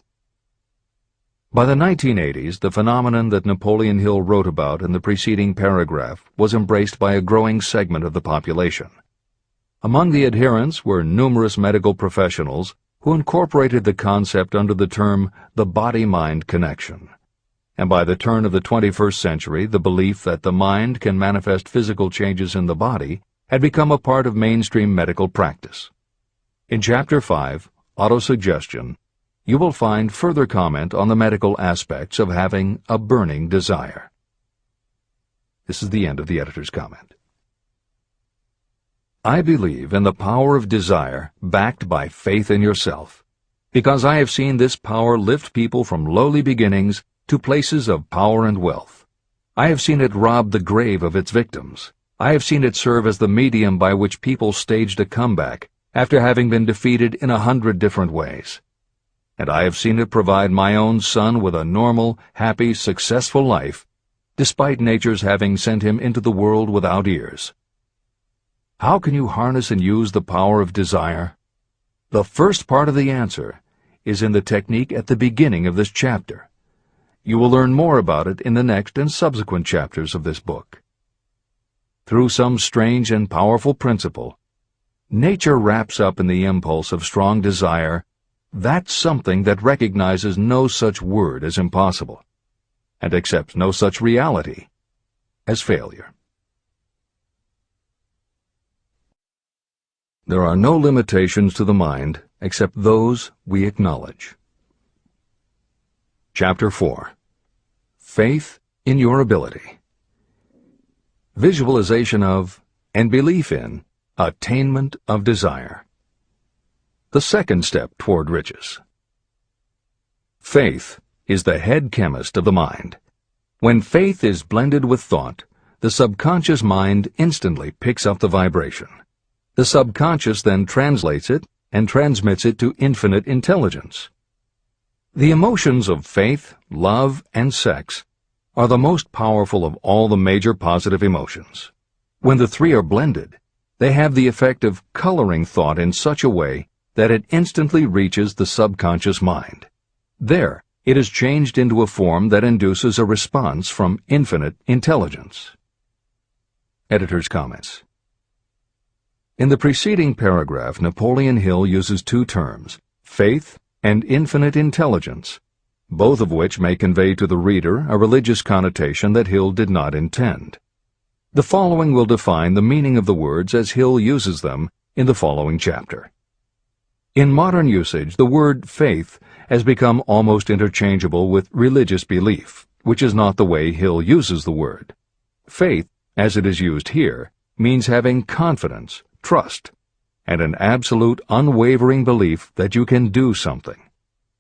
By the 1980s, the phenomenon that Napoleon Hill wrote about in the preceding paragraph was embraced by a growing segment of the population. Among the adherents were numerous medical professionals who incorporated the concept under the term the body-mind connection. And by the turn of the 21st century, the belief that the mind can manifest physical changes in the body had become a part of mainstream medical practice. In Chapter 5, Autosuggestion, you will find further comment on the medical aspects of having a burning desire. This is the end of the editor's comment. I believe in the power of desire backed by faith in yourself, because I have seen this power lift people from lowly beginnings to places of power and wealth. I have seen it rob the grave of its victims. I have seen it serve as the medium by which people staged a comeback after having been defeated in 100 different ways. And I have seen it provide my own son with a normal, happy, successful life, despite nature's having sent him into the world without ears. How can you harness and use the power of desire? The first part of the answer is in the technique at the beginning of this chapter. You will learn more about it in the next and subsequent chapters of this book. Through some strange and powerful principle, nature wraps up in the impulse of strong desire that something that recognizes no such word as impossible, and accepts no such reality as failure. There are no limitations to the mind except those we acknowledge. Chapter 4. Faith in your ability. Visualization of and belief in attainment of desire. The second step toward riches. Faith is the head chemist of the mind. When faith is blended with thought, the subconscious mind instantly picks up the vibration. The subconscious then translates it and transmits it to infinite intelligence. The emotions of faith, love, and sex are the most powerful of all the major positive emotions. When the three are blended, they have the effect of coloring thought in such a way that it instantly reaches the subconscious mind. There, it is changed into a form that induces a response from infinite intelligence. Editor's comments. In the preceding paragraph, Napoleon Hill uses two terms, faith and infinite intelligence, both of which may convey to the reader a religious connotation that Hill did not intend. The following will define the meaning of the words as Hill uses them in the following chapter. In modern usage, the word faith has become almost interchangeable with religious belief, which is not the way Hill uses the word. Faith, as it is used here, means having confidence, trust, and an absolute unwavering belief that you can do something.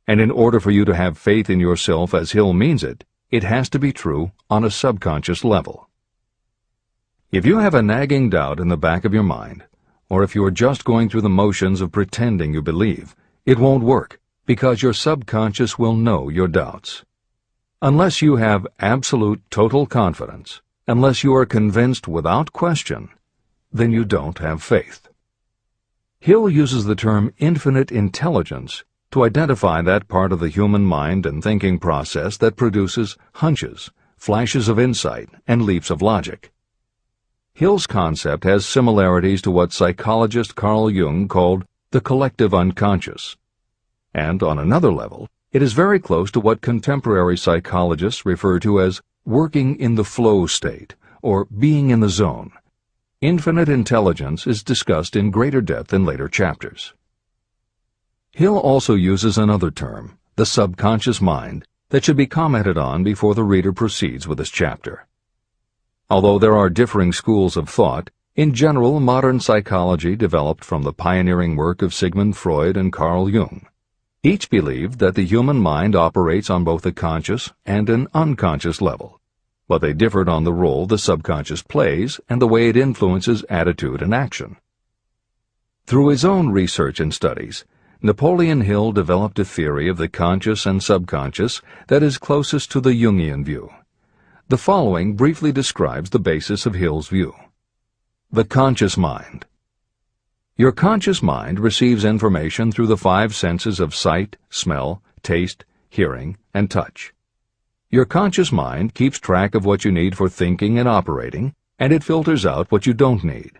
And in order for you to have faith in yourself as Hill means it, it has to be true on a subconscious level. If you have a nagging doubt in the back of your mind, or if you are just going through the motions of pretending you believe, it won't work, because your subconscious will know your doubts. Unless you have absolute total confidence, unless you are convinced without question, then you don't have faith. Hill uses the term infinite intelligence to identify that part of the human mind and thinking process that produces hunches, flashes of insight, and leaps of logic. Hill's concept has similarities to what psychologist Carl Jung called the collective unconscious. And on another level, it is very close to what contemporary psychologists refer to as working in the flow state, or being in the zone. Infinite intelligence is discussed in greater depth in later chapters. Hill also uses another term, the subconscious mind, that should be commented on before the reader proceeds with this chapter. Although there are differing schools of thought, in general, modern psychology developed from the pioneering work of Sigmund Freud and Carl Jung. Each believed that the human mind operates on both a conscious and an unconscious level, but they differed on the role the subconscious plays and the way it influences attitude and action. Through his own research and studies, Napoleon Hill developed a theory of the conscious and subconscious that is closest to the Jungian view. The following briefly describes the basis of Hill's view. The conscious mind. Your conscious mind receives information through the five senses of sight, smell, taste, hearing, and touch. Your conscious mind keeps track of what you need for thinking and operating, and it filters out what you don't need.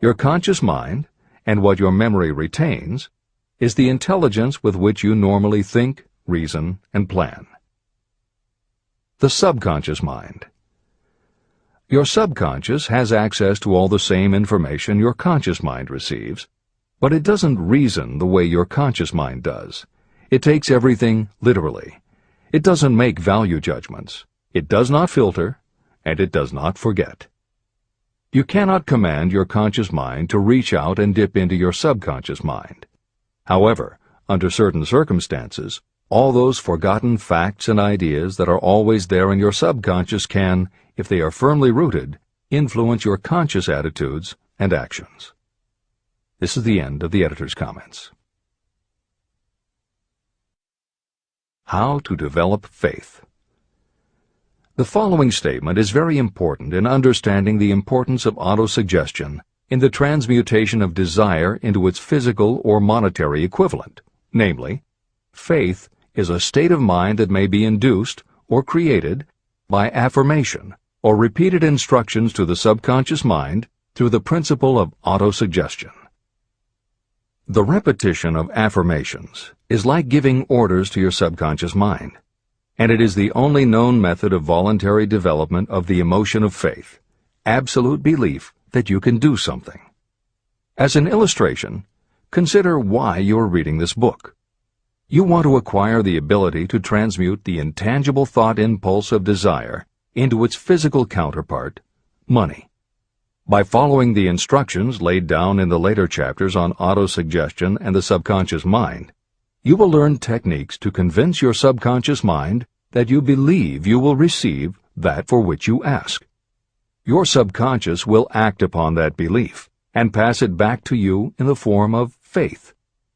Your conscious mind, and what your memory retains, is the intelligence with which you normally think, reason, and plan. The subconscious mind. Your subconscious has access to all the same information your conscious mind receives, but it doesn't reason the way your conscious mind does. It takes everything literally. It doesn't make value judgments. It does not filter, and it does not forget. You cannot command your conscious mind to reach out and dip into your subconscious mind. However, under certain circumstances, all those forgotten facts and ideas that are always there in your subconscious can, if they are firmly rooted, influence your conscious attitudes and actions. This is the end of the editor's comments. How to develop faith. The following statement is very important in understanding the importance of autosuggestion in the transmutation of desire into its physical or monetary equivalent, namely, faith is a state of mind that may be induced or created by affirmation or repeated instructions to the subconscious mind through the principle of autosuggestion. The repetition of affirmations is like giving orders to your subconscious mind, and it is the only known method of voluntary development of the emotion of faith, absolute belief that you can do something. As an illustration, consider why you are reading this book. You want to acquire the ability to transmute the intangible thought impulse of desire into its physical counterpart, money. By following the instructions laid down in the later chapters on autosuggestion and the subconscious mind, you will learn techniques to convince your subconscious mind that you believe you will receive that for which you ask. Your subconscious will act upon that belief and pass it back to you in the form of faith,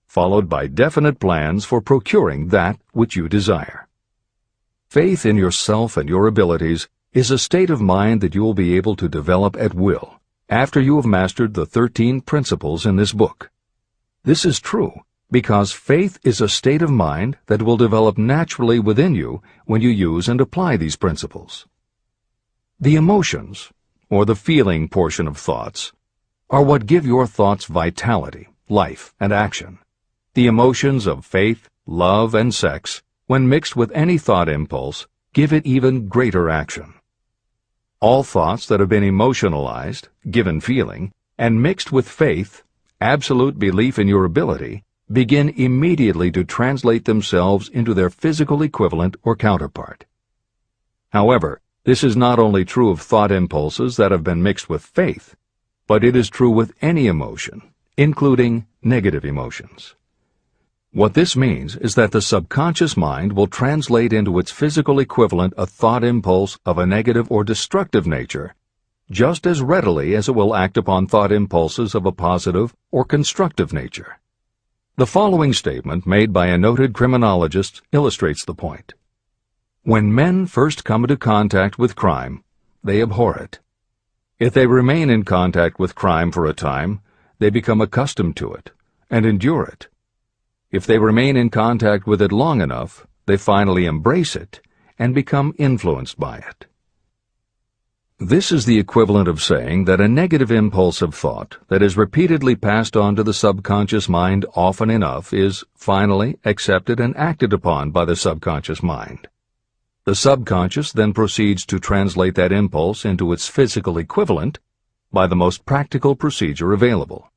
followed by definite plans for procuring that which you desire. Faith in yourself and your abilities is a state of mind that you will be able to develop at will after you have mastered the 13 principles in this book. This is true because faith is a state of mind that will develop naturally within you when you use and apply these principles. The emotions, or the feeling portion of thoughts, are what give your thoughts vitality, life, and action. The emotions of faith, love, and sex, when mixed with any thought impulse, give it even greater action. All thoughts that have been emotionalized, given feeling, and mixed with faith, absolute belief in your ability, begin immediately to translate themselves into their physical equivalent or counterpart. However, this is not only true of thought impulses that have been mixed with faith, but it is true with any emotion, including negative emotions. What this means is that the subconscious mind will translate into its physical equivalent a thought impulse of a negative or destructive nature just as readily as it will act upon thought impulses of a positive or constructive nature. The following statement made by a noted criminologist illustrates the point. When men first come into contact with crime, they abhor it. If they remain in contact with crime for a time, they become accustomed to it and endure it. If they remain in contact with it long enough, they finally embrace it and become influenced by it. This is the equivalent of saying that a negative impulse of thought that is repeatedly passed on to the subconscious mind often enough is finally accepted and acted upon by the subconscious mind. The subconscious then proceeds to translate that impulse into its physical equivalent by the most practical procedure available.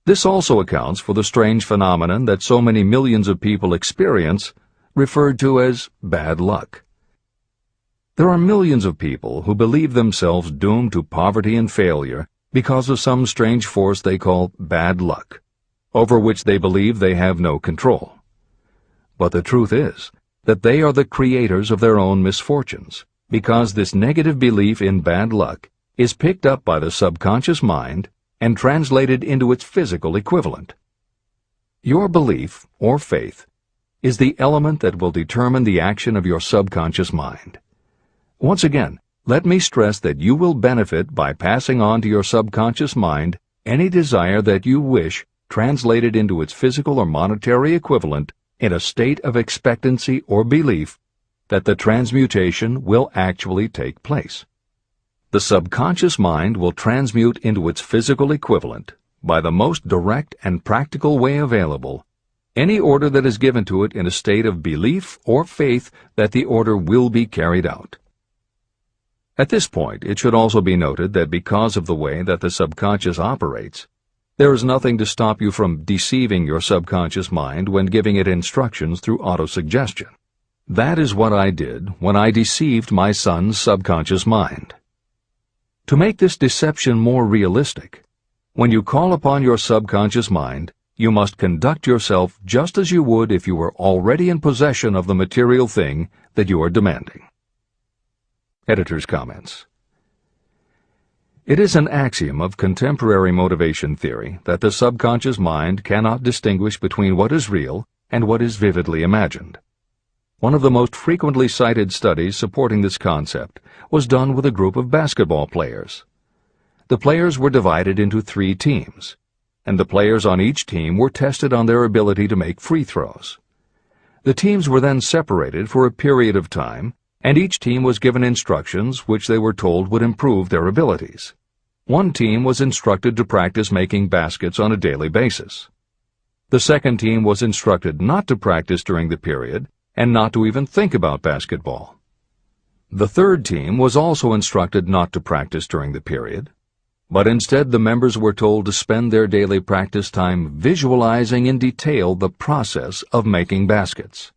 This also accounts for the strange phenomenon that so many millions of people experience, referred to as bad luck. There are millions of people who believe themselves doomed to poverty and failure because of some strange force they call bad luck, over which they believe they have no control. But the truth is that they are the creators of their own misfortunes, because this negative belief in bad luck is picked up by the subconscious mind and translated into its physical equivalent. Your belief, or faith, is the element that will determine the action of your subconscious mind. Once again, let me stress that you will benefit by passing on to your subconscious mind any desire that you wish translated into its physical or monetary equivalent in a state of expectancy or belief that the transmutation will actually take place. The subconscious mind will transmute into its physical equivalent, by the most direct and practical way available, any order that is given to it in a state of belief or faith that the order will be carried out. At this point, it should also be noted that because of the way that the subconscious operates, there is nothing to stop you from deceiving your subconscious mind when giving it instructions through autosuggestion. That is what I did when I deceived my son's subconscious mind. To make this deception more realistic, when you call upon your subconscious mind, you must conduct yourself just as you would if you were already in possession of the material thing that you are demanding. Editor's comments. It is an axiom of contemporary motivation theory that the subconscious mind cannot distinguish between what is real and what is vividly imagined. One of the most frequently cited studies supporting this concept was done with a group of basketball players. The players were divided into 3 teams, and the players on each team were tested on their ability to make free throws. The teams were then separated for a period of time, and each team was given instructions which they were told would improve their abilities. One team was instructed to practice making baskets on a daily basis. The second team was instructed not to practice during the period and not to even think about basketball. The third team was also instructed not to practice during the period, but instead the members were told to spend their daily practice time visualizing in detail the process of making baskets.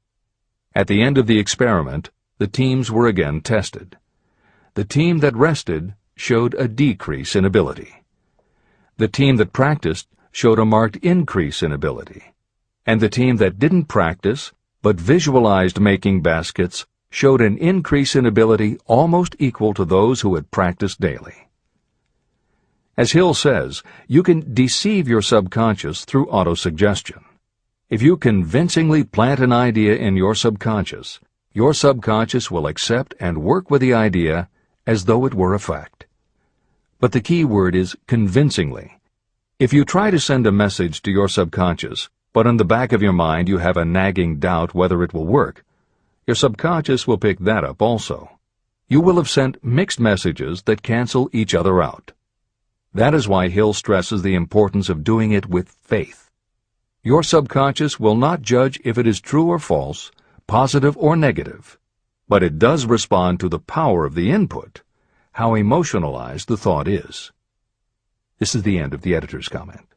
At the end of the experiment, the teams were again tested. The team that rested showed a decrease in ability. The team that practiced showed a marked increase in ability. And the team that didn't practice but visualized making baskets showed an increase in ability almost equal to those who had practiced daily. As Hill says, you can deceive your subconscious through autosuggestion. If you convincingly plant an idea in your subconscious will accept and work with the idea as though it were a fact. But the key word is convincingly. If you try to send a message to your subconscious, but in the back of your mind you have a nagging doubt whether it will work, your subconscious will pick that up also. You will have sent mixed messages that cancel each other out. That is why Hill stresses the importance of doing it with faith. Your subconscious will not judge if it is true or false, positive or negative, but it does respond to the power of the input, how emotionalized the thought is. This is the end of the editor's comment.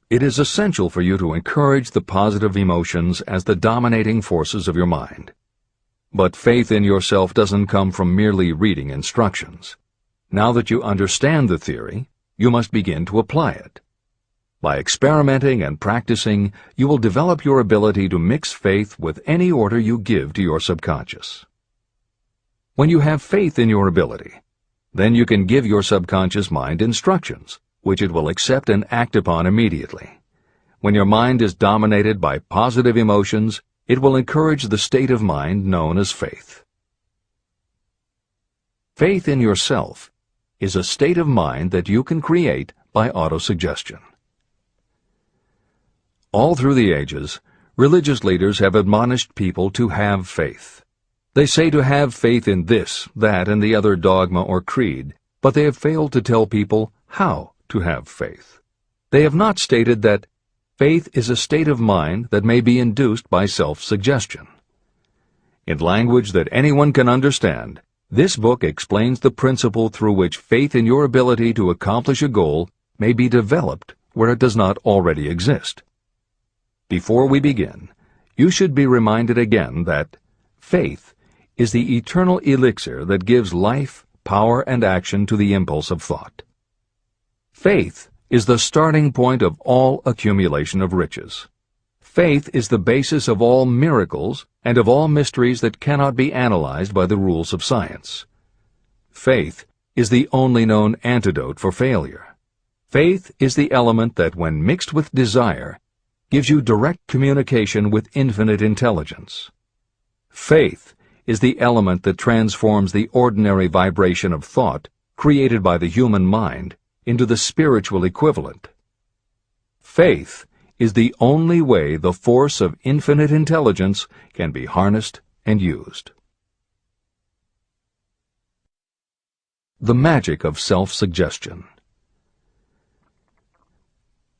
It is essential for you to encourage the positive emotions as the dominating forces of your mind. But faith in yourself doesn't come from merely reading instructions. Now that you understand the theory, you must begin to apply it. By experimenting and practicing, you will develop your ability to mix faith with any order you give to your subconscious. When you have faith in your ability, then you can give your subconscious mind instructions, which it will accept and act upon immediately. When your mind is dominated by positive emotions, it will encourage the state of mind known as faith. Faith in yourself is a state of mind that you can create by autosuggestion. All through the ages, religious leaders have admonished people to have faith. They say to have faith in this, that, and the other dogma or creed, but they have failed to tell people how to have faith. They have not stated that faith is a state of mind that may be induced by self-suggestion. In language that anyone can understand, this book explains the principle through which faith in your ability to accomplish a goal may be developed where it does not already exist. Before we begin, you should be reminded again that faith is the eternal elixir that gives life, power, and action to the impulse of thought. Faith is the starting point of all accumulation of riches. Faith is the basis of all miracles and of all mysteries that cannot be analyzed by the rules of science. Faith is the only known antidote for failure. Faith is the element that, when mixed with desire, gives you direct communication with infinite intelligence. Faith is the element that transforms the ordinary vibration of thought created by the human mind into the spiritual equivalent. Faith is the only way the force of infinite intelligence can be harnessed and used. The magic of self-suggestion.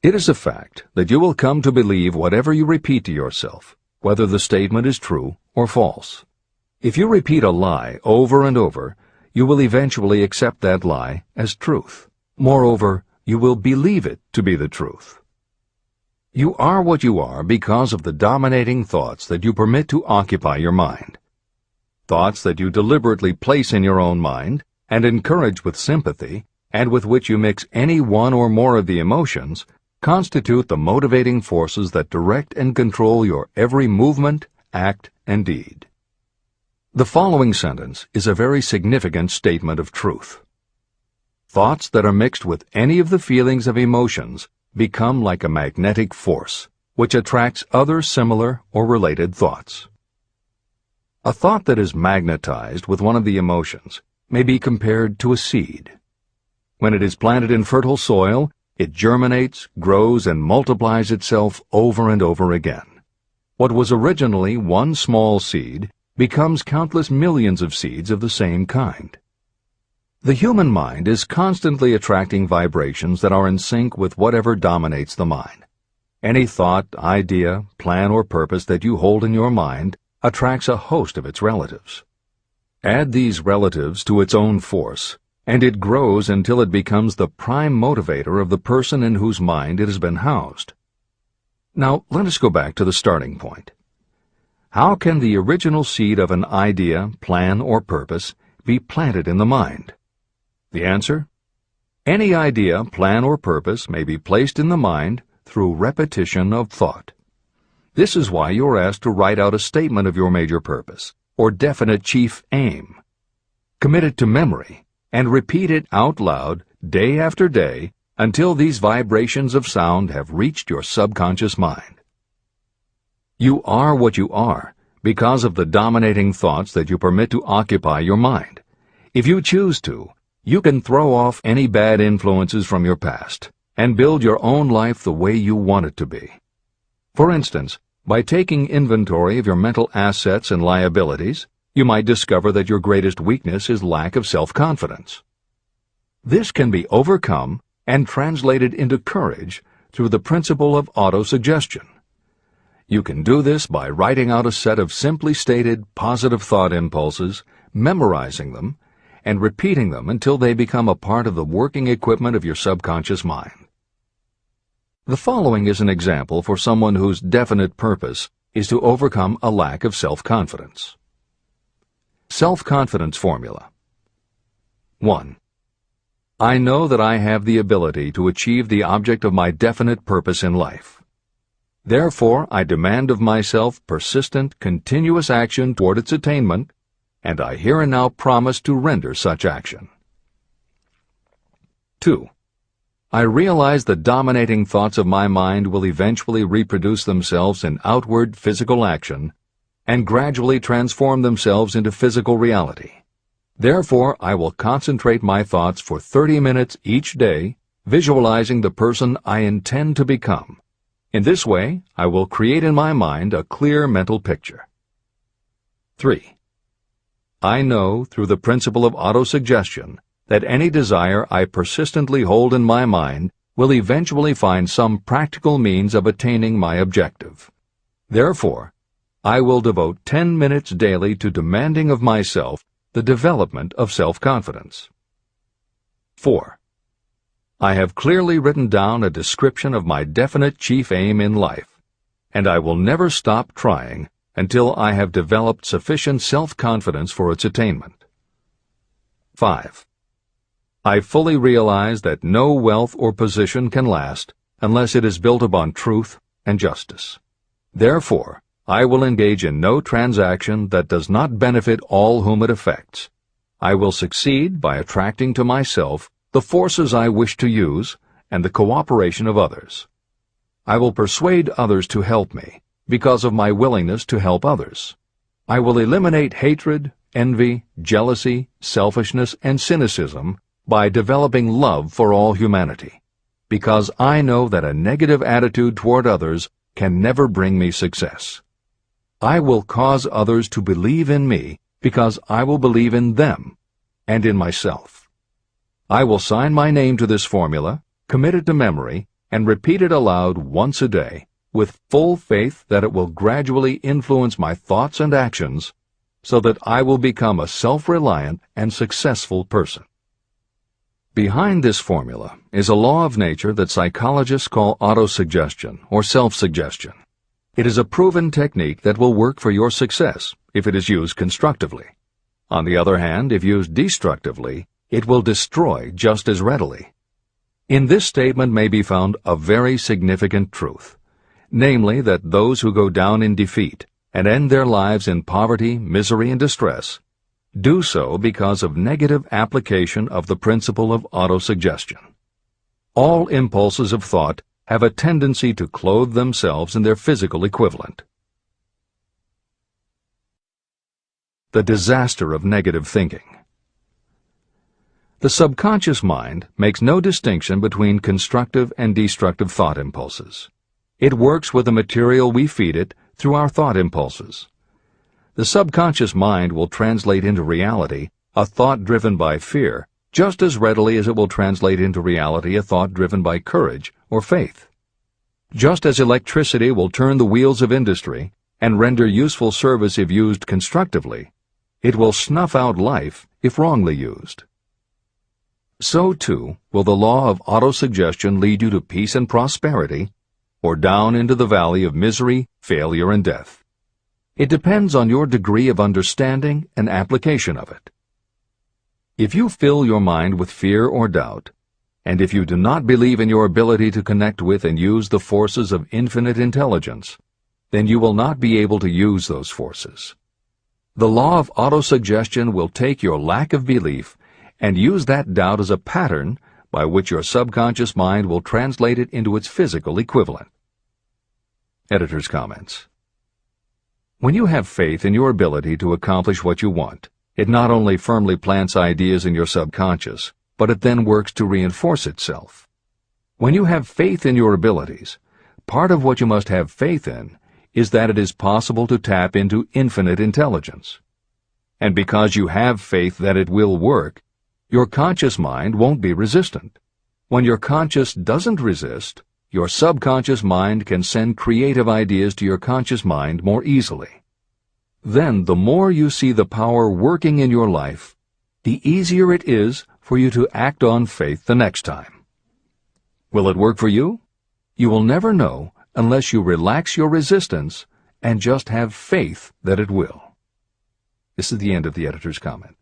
It is a fact that you will come to believe whatever you repeat to yourself, whether the statement is true or false. If you repeat a lie over and over, you will eventually accept that lie as truth. Moreover, you will believe it to be the truth. You are what you are because of the dominating thoughts that you permit to occupy your mind. Thoughts that you deliberately place in your own mind and encourage with sympathy, and with which you mix any one or more of the emotions, constitute the motivating forces that direct and control your every movement, act, and deed. The following sentence is a very significant statement of truth. Thoughts that are mixed with any of the feelings of emotions become like a magnetic force, which attracts other similar or related thoughts. A thought that is magnetized with one of the emotions may be compared to a seed. When it is planted in fertile soil, it germinates, grows, and multiplies itself over and over again. What was originally one small seed becomes countless millions of seeds of the same kind. The human mind is constantly attracting vibrations that are in sync with whatever dominates the mind. Any thought, idea, plan, or purpose that you hold in your mind attracts a host of its relatives. Add these relatives to its own force, and it grows until it becomes the prime motivator of the person in whose mind it has been housed. Now, let us go back to the starting point. How can the original seed of an idea, plan, or purpose be planted in the mind? The answer? Any idea, plan, or purpose may be placed in the mind through repetition of thought. This is why you are asked to write out a statement of your major purpose, or definite chief aim. Commit it to memory, and repeat it out loud day after day until these vibrations of sound have reached your subconscious mind. You are what you are because of the dominating thoughts that you permit to occupy your mind. If you choose to, you can throw off any bad influences from your past and build your own life the way you want it to be. For instance, by taking inventory of your mental assets and liabilities, you might discover that your greatest weakness is lack of self-confidence. This can be overcome and translated into courage through the principle of autosuggestion. You can do this by writing out a set of simply stated positive thought impulses, memorizing them, and repeating them until they become a part of the working equipment of your subconscious mind. The following is an example for someone whose definite purpose is to overcome a lack of self-confidence. Self-confidence formula. 1. I know that I have the ability to achieve the object of my definite purpose in life. Therefore, I demand of myself persistent, continuous action toward its attainment, and I here and now promise to render such action. 2. I realize the dominating thoughts of my mind will eventually reproduce themselves in outward physical action and gradually transform themselves into physical reality. Therefore, I will concentrate my thoughts for 30 minutes each day, visualizing the person I intend to become. In this way, I will create in my mind a clear mental picture. 3. I know, through the principle of autosuggestion, that any desire I persistently hold in my mind will eventually find some practical means of attaining my objective. Therefore, I will devote 10 minutes daily to demanding of myself the development of self-confidence. 4. I have clearly written down a description of my definite chief aim in life, and I will never stop trying until I have developed sufficient self-confidence for its attainment. 5. I fully realize that no wealth or position can last unless it is built upon truth and justice. Therefore, I will engage in no transaction that does not benefit all whom it affects. I will succeed by attracting to myself the forces I wish to use and the cooperation of others. I will persuade others to help me because of my willingness to help others. I will eliminate hatred, envy, jealousy, selfishness, and cynicism by developing love for all humanity. because I know that a negative attitude toward others can never bring me success. I will cause others to believe in me because I will believe in them and in myself. I will sign my name to this formula, commit it to memory, and repeat it aloud once a day, with full faith that it will gradually influence my thoughts and actions so that I will become a self-reliant and successful person. Behind this formula is a law of nature that psychologists call autosuggestion or self-suggestion. It is a proven technique that will work for your success if it is used constructively. On the other hand, if used destructively, it will destroy just as readily. In this statement may be found a very significant truth, namely that those who go down in defeat and end their lives in poverty, misery, and distress do so because of negative application of the principle of autosuggestion. All impulses of thought have a tendency to clothe themselves in their physical equivalent. The disaster of negative thinking. The subconscious mind makes no distinction between constructive and destructive thought impulses. It works with the material we feed it through our thought impulses. The subconscious mind will translate into reality a thought driven by fear just as readily as it will translate into reality a thought driven by courage or faith. Just as electricity will turn the wheels of industry and render useful service if used constructively, it will snuff out life if wrongly used. So, too, will the law of autosuggestion lead you to peace and prosperity, or down into the valley of misery, failure, and death. It depends on your degree of understanding and application of it. If you fill your mind with fear or doubt, and if you do not believe in your ability to connect with and use the forces of infinite intelligence, then you will not be able to use those forces. The law of autosuggestion will take your lack of belief and use that doubt as a pattern by which your subconscious mind will translate it into its physical equivalent. Editor's comments. When you have faith in your ability to accomplish what you want, it not only firmly plants ideas in your subconscious, but it then works to reinforce itself. When you have faith in your abilities, part of what you must have faith in is that it is possible to tap into infinite intelligence. And because you have faith that it will work, your conscious mind won't be resistant. When your conscious doesn't resist, your subconscious mind can send creative ideas to your conscious mind more easily. Then, the more you see the power working in your life, the easier it is for you to act on faith the next time. Will it work for you? You will never know unless you relax your resistance and just have faith that it will. This is the end of the editor's comment.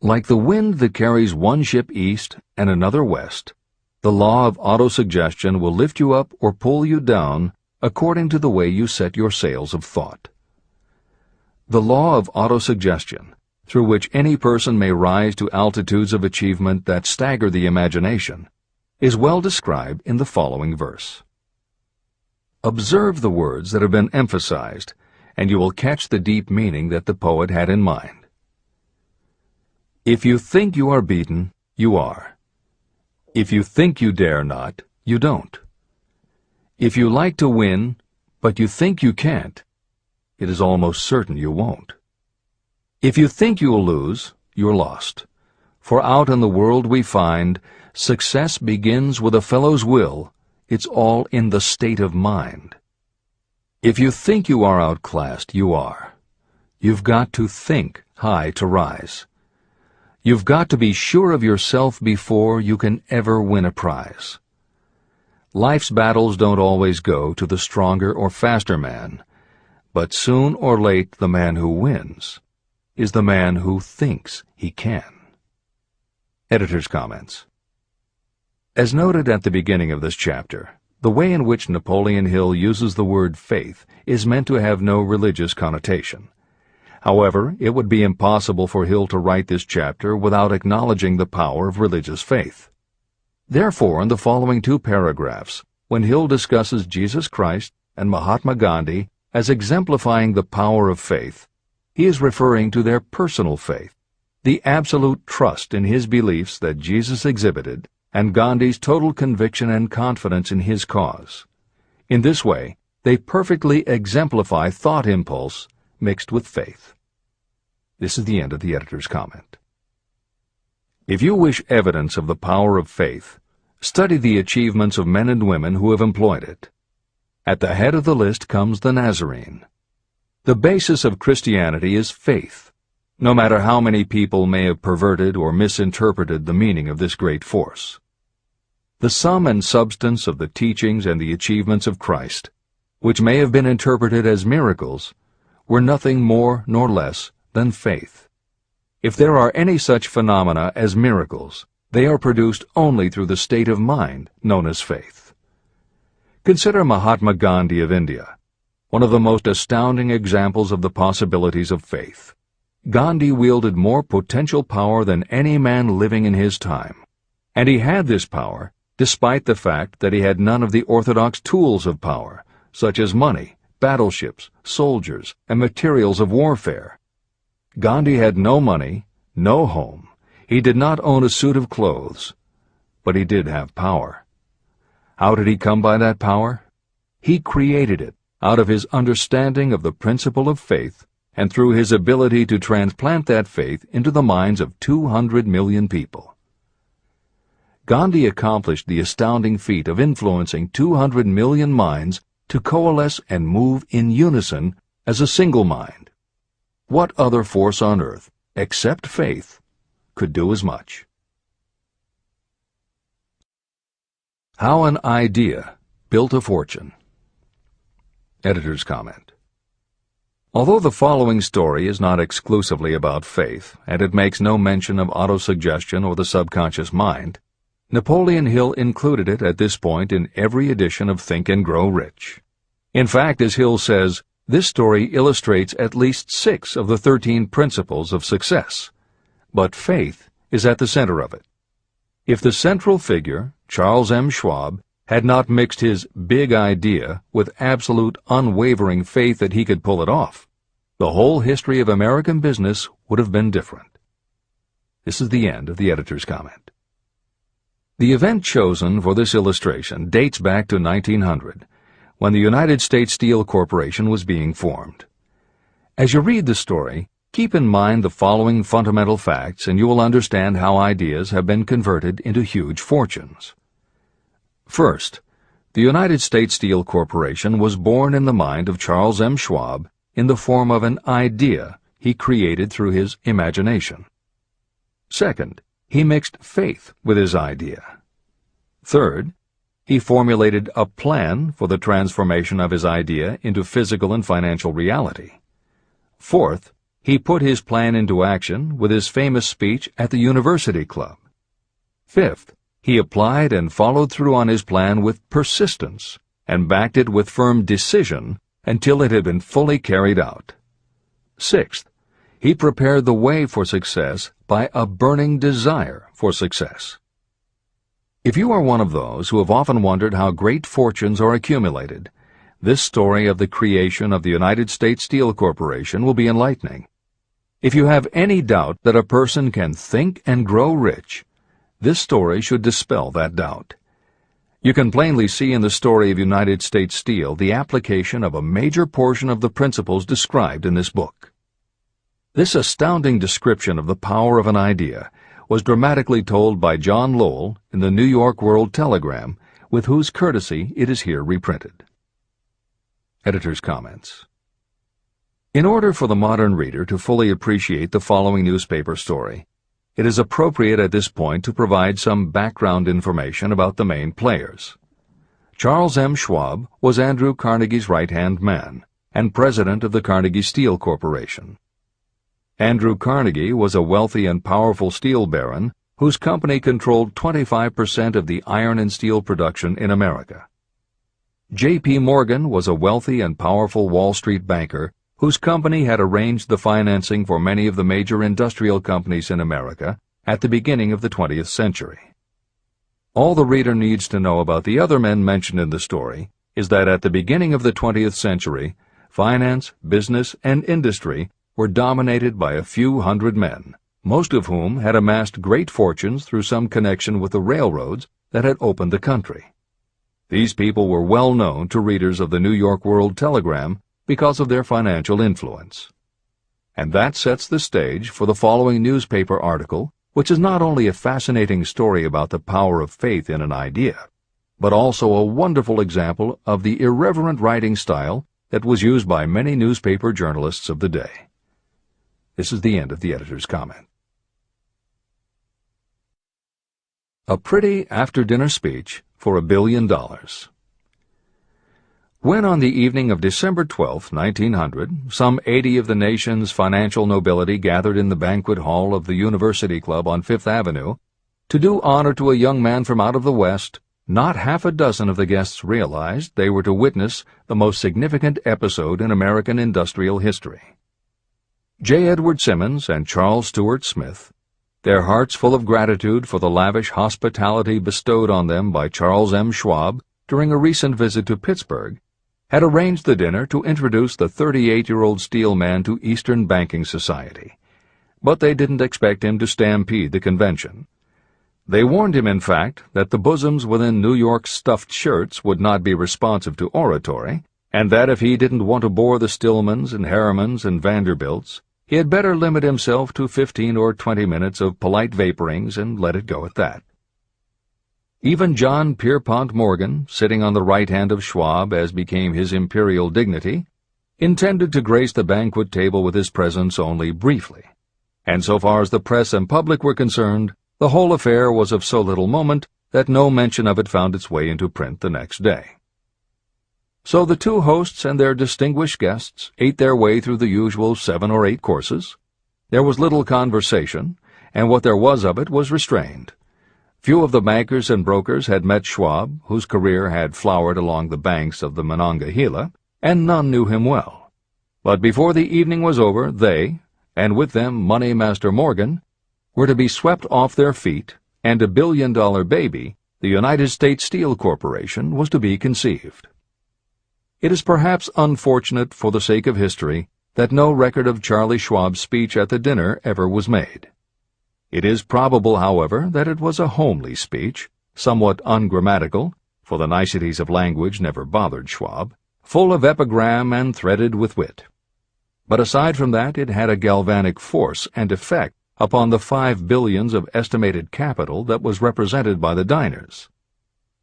Like the wind that carries one ship east and another west, the law of autosuggestion will lift you up or pull you down according to the way you set your sails of thought. The law of autosuggestion, through which any person may rise to altitudes of achievement that stagger the imagination, is well described in the following verse. Observe the words that have been emphasized, and you will catch the deep meaning that the poet had in mind. If you think you are beaten, you are. If you think you dare not, you don't. If you like to win, but you think you can't, it is almost certain you won't. If you think you'll lose, you're lost. For out in the world we find, success begins with a fellow's will. It's all in the state of mind. If you think you are outclassed, you are. You've got to think high to rise. You've got to be sure of yourself before you can ever win a prize. Life's battles don't always go to the stronger or faster man, but soon or late the man who wins is the man who thinks he can. Editor's comments. As noted at the beginning of this chapter, the way in which Napoleon Hill uses the word faith is meant to have no religious connotation. However, it would be impossible for Hill to write this chapter without acknowledging the power of religious faith. Therefore, in the following two paragraphs, when Hill discusses Jesus Christ and Mahatma Gandhi as exemplifying the power of faith, he is referring to their personal faith, the absolute trust in his beliefs that Jesus exhibited, and Gandhi's total conviction and confidence in his cause. In this way, they perfectly exemplify thought impulse mixed with faith. This is the end of the editor's comment. If you wish evidence of the power of faith, study the achievements of men and women who have employed it. At the head of the list comes the Nazarene. The basis of Christianity is faith, no matter how many people may have perverted or misinterpreted the meaning of this great force. The sum and substance of the teachings and the achievements of Christ, which may have been interpreted as miracles, were nothing more nor less than faith. If there are any such phenomena as miracles, they are produced only through the state of mind known as faith. Consider Mahatma Gandhi of India, one of the most astounding examples of the possibilities of faith. Gandhi wielded more potential power than any man living in his time, and he had this power despite the fact that he had none of the orthodox tools of power, such as money, battleships, soldiers, and materials of warfare. Gandhi had no money, no home. He did not own a suit of clothes, but he did have power. How did he come by that power? He created it out of his understanding of the principle of faith and through his ability to transplant that faith into the minds of 200 million people. Gandhi accomplished the astounding feat of influencing 200 million minds to coalesce and move in unison as a single mind. What other force on earth, except faith, could do as much? How an idea built a fortune. Editor's comment. Although the following story is not exclusively about faith, and it makes no mention of autosuggestion or the subconscious mind, Napoleon Hill included it at this point in every edition of Think and Grow Rich. In fact, as Hill says, this story illustrates at least 6 of the 13 principles of success, but faith is at the center of it. If the central figure, Charles M. Schwab, had not mixed his big idea with absolute unwavering faith that he could pull it off, the whole history of American business would have been different. This is the end of the editor's comment. The event chosen for this illustration dates back to 1900, when the United States Steel Corporation was being formed. As you read the story, keep in mind the following fundamental facts and you will understand how ideas have been converted into huge fortunes. First, the United States Steel Corporation was born in the mind of Charles M. Schwab in the form of an idea he created through his imagination. Second, he mixed faith with his idea. Third, he formulated a plan for the transformation of his idea into physical and financial reality. Fourth, he put his plan into action with his famous speech at the University Club. Fifth, he applied and followed through on his plan with persistence and backed it with firm decision until it had been fully carried out. Sixth, he prepared the way for success by a burning desire for success. If you are one of those who have often wondered how great fortunes are accumulated, this story of the creation of the United States Steel Corporation will be enlightening. If you have any doubt that a person can think and grow rich, this story should dispel that doubt. You can plainly see in the story of United States Steel the application of a major portion of the principles described in this book. This astounding description of the power of an idea was dramatically told by John Lowell in the New York World Telegram, with whose courtesy it is here reprinted. Editor's comments. In order for the modern reader to fully appreciate the following newspaper story, it is appropriate at this point to provide some background information about the main players. Charles M. Schwab was Andrew Carnegie's right-hand man and president of the Carnegie Steel Corporation. Andrew Carnegie was a wealthy and powerful steel baron whose company controlled 25% of the iron and steel production in America. J.P. Morgan was a wealthy and powerful Wall Street banker whose company had arranged the financing for many of the major industrial companies in America at the beginning of the 20th century. All the reader needs to know about the other men mentioned in the story is that at the beginning of the 20th century, finance, business, and industry were dominated by a few hundred men, most of whom had amassed great fortunes through some connection with the railroads that had opened the country. These people were well known to readers of the New York World Telegram because of their financial influence. And that sets the stage for the following newspaper article, which is not only a fascinating story about the power of faith in an idea, but also a wonderful example of the irreverent writing style that was used by many newspaper journalists of the day. This is the end of the editor's comment. A pretty after-dinner speech for $1 billion. When on the evening of December 12, 1900, some 80 of the nation's financial nobility gathered in the banquet hall of the University Club on Fifth Avenue to do honor to a young man from out of the West, not half a dozen of the guests realized they were to witness the most significant episode in American industrial history. J. Edward Simmons and Charles Stewart Smith, their hearts full of gratitude for the lavish hospitality bestowed on them by Charles M. Schwab during a recent visit to Pittsburgh, had arranged the dinner to introduce the 38-year-old steel man to Eastern banking society. But they didn't expect him to stampede the convention. They warned him, in fact, that the bosoms within New York's stuffed shirts would not be responsive to oratory, and that if he didn't want to bore the Stillmans and Harrimans and Vanderbilts, he had better limit himself to 15 or 20 minutes of polite vaporings and let it go at that. Even John Pierpont Morgan, sitting on the right hand of Schwab as became his imperial dignity, intended to grace the banquet table with his presence only briefly, and so far as the press and public were concerned, the whole affair was of so little moment that no mention of it found its way into print the next day. So the two hosts and their distinguished guests ate their way through the usual 7 or 8 courses. There was little conversation, and what there was of it was restrained. Few of the bankers and brokers had met Schwab, whose career had flowered along the banks of the Monongahela, and none knew him well. But before the evening was over, they, and with them Money Master Morgan, were to be swept off their feet, and $1 billion baby, the United States Steel Corporation, was to be conceived. It is perhaps unfortunate for the sake of history that no record of Charlie Schwab's speech at the dinner ever was made. It is probable, however, that it was a homely speech, somewhat ungrammatical, for the niceties of language never bothered Schwab, full of epigram and threaded with wit. But aside from that, it had a galvanic force and effect upon the $5 billion of estimated capital that was represented by the diners.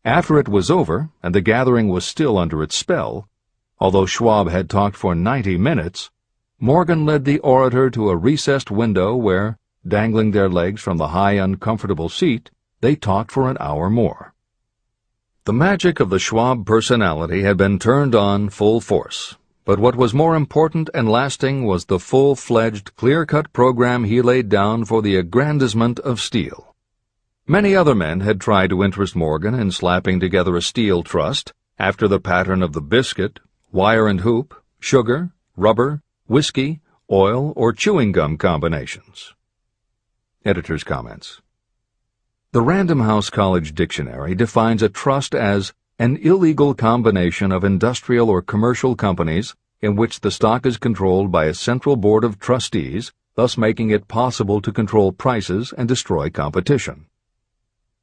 After it was over, and the gathering was still under its spell, although Schwab had talked for 90 minutes, Morgan led the orator to a recessed window where, dangling their legs from the high, uncomfortable seat, they talked for an hour more. The magic of the Schwab personality had been turned on full force, but what was more important and lasting was the full-fledged, clear-cut program he laid down for the aggrandizement of steel. Many other men had tried to interest Morgan in slapping together a steel trust after the pattern of the biscuit, wire and hoop, sugar, rubber, whiskey, oil, or chewing gum combinations. Editor's comments. The Random House College Dictionary defines a trust as an illegal combination of industrial or commercial companies in which the stock is controlled by a central board of trustees, thus making it possible to control prices and destroy competition.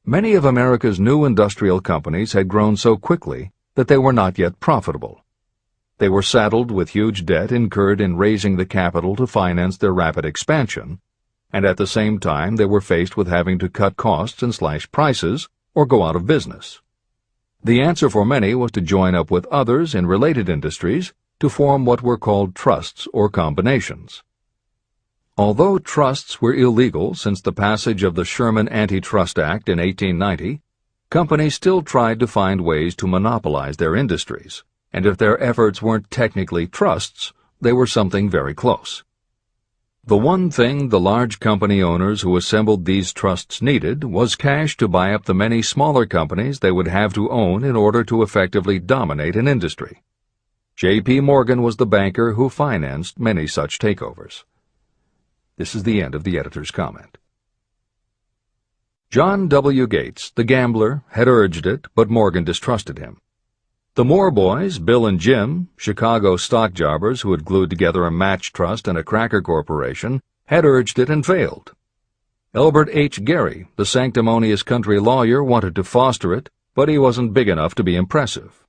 Many of America's new industrial companies had grown so quickly that they were not yet profitable. They were saddled with huge debt incurred in raising the capital to finance their rapid expansion, and at the same time they were faced with having to cut costs and slash prices or go out of business. The answer for many was to join up with others in related industries to form what were called trusts or combinations. Although trusts were illegal since the passage of the Sherman Antitrust Act in 1890, companies still tried to find ways to monopolize their industries, and if their efforts weren't technically trusts, they were something very close. The one thing the large company owners who assembled these trusts needed was cash to buy up the many smaller companies they would have to own in order to effectively dominate an industry. J.P. Morgan was the banker who financed many such takeovers. This is the end of the editor's comment. John W. Gates, the gambler, had urged it, but Morgan distrusted him. The Moore boys, Bill and Jim, Chicago stock jobbers who had glued together a match trust and a cracker corporation, had urged it and failed. Elbert H. Gerry, the sanctimonious country lawyer, wanted to foster it, but he wasn't big enough to be impressive.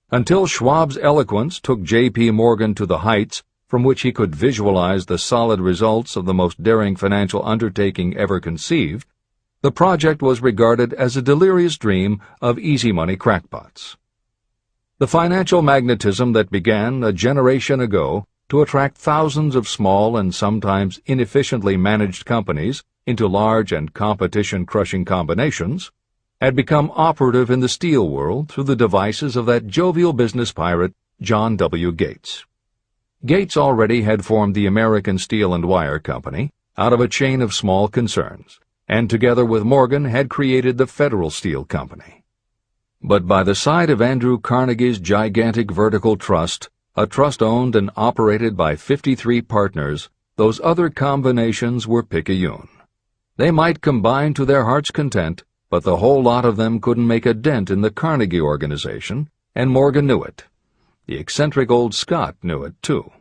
Until Schwab's eloquence took J.P. Morgan to the heights from which he could visualize the solid results of the most daring financial undertaking ever conceived, the project was regarded as a delirious dream of easy-money crackpots. The financial magnetism that began a generation ago to attract thousands of small and sometimes inefficiently managed companies into large and competition-crushing combinations had become operative in the steel world through the devices of that jovial business pirate, John W. Gates. Gates already had formed the American Steel and Wire Company out of a chain of small concerns, and together with Morgan had created the Federal Steel Company. But by the side of Andrew Carnegie's gigantic vertical trust, a trust owned and operated by 53 partners, those other combinations were picayune. They might combine to their heart's content, but the whole lot of them couldn't make a dent in the Carnegie organization, and Morgan knew it. The eccentric old Scot knew it, too.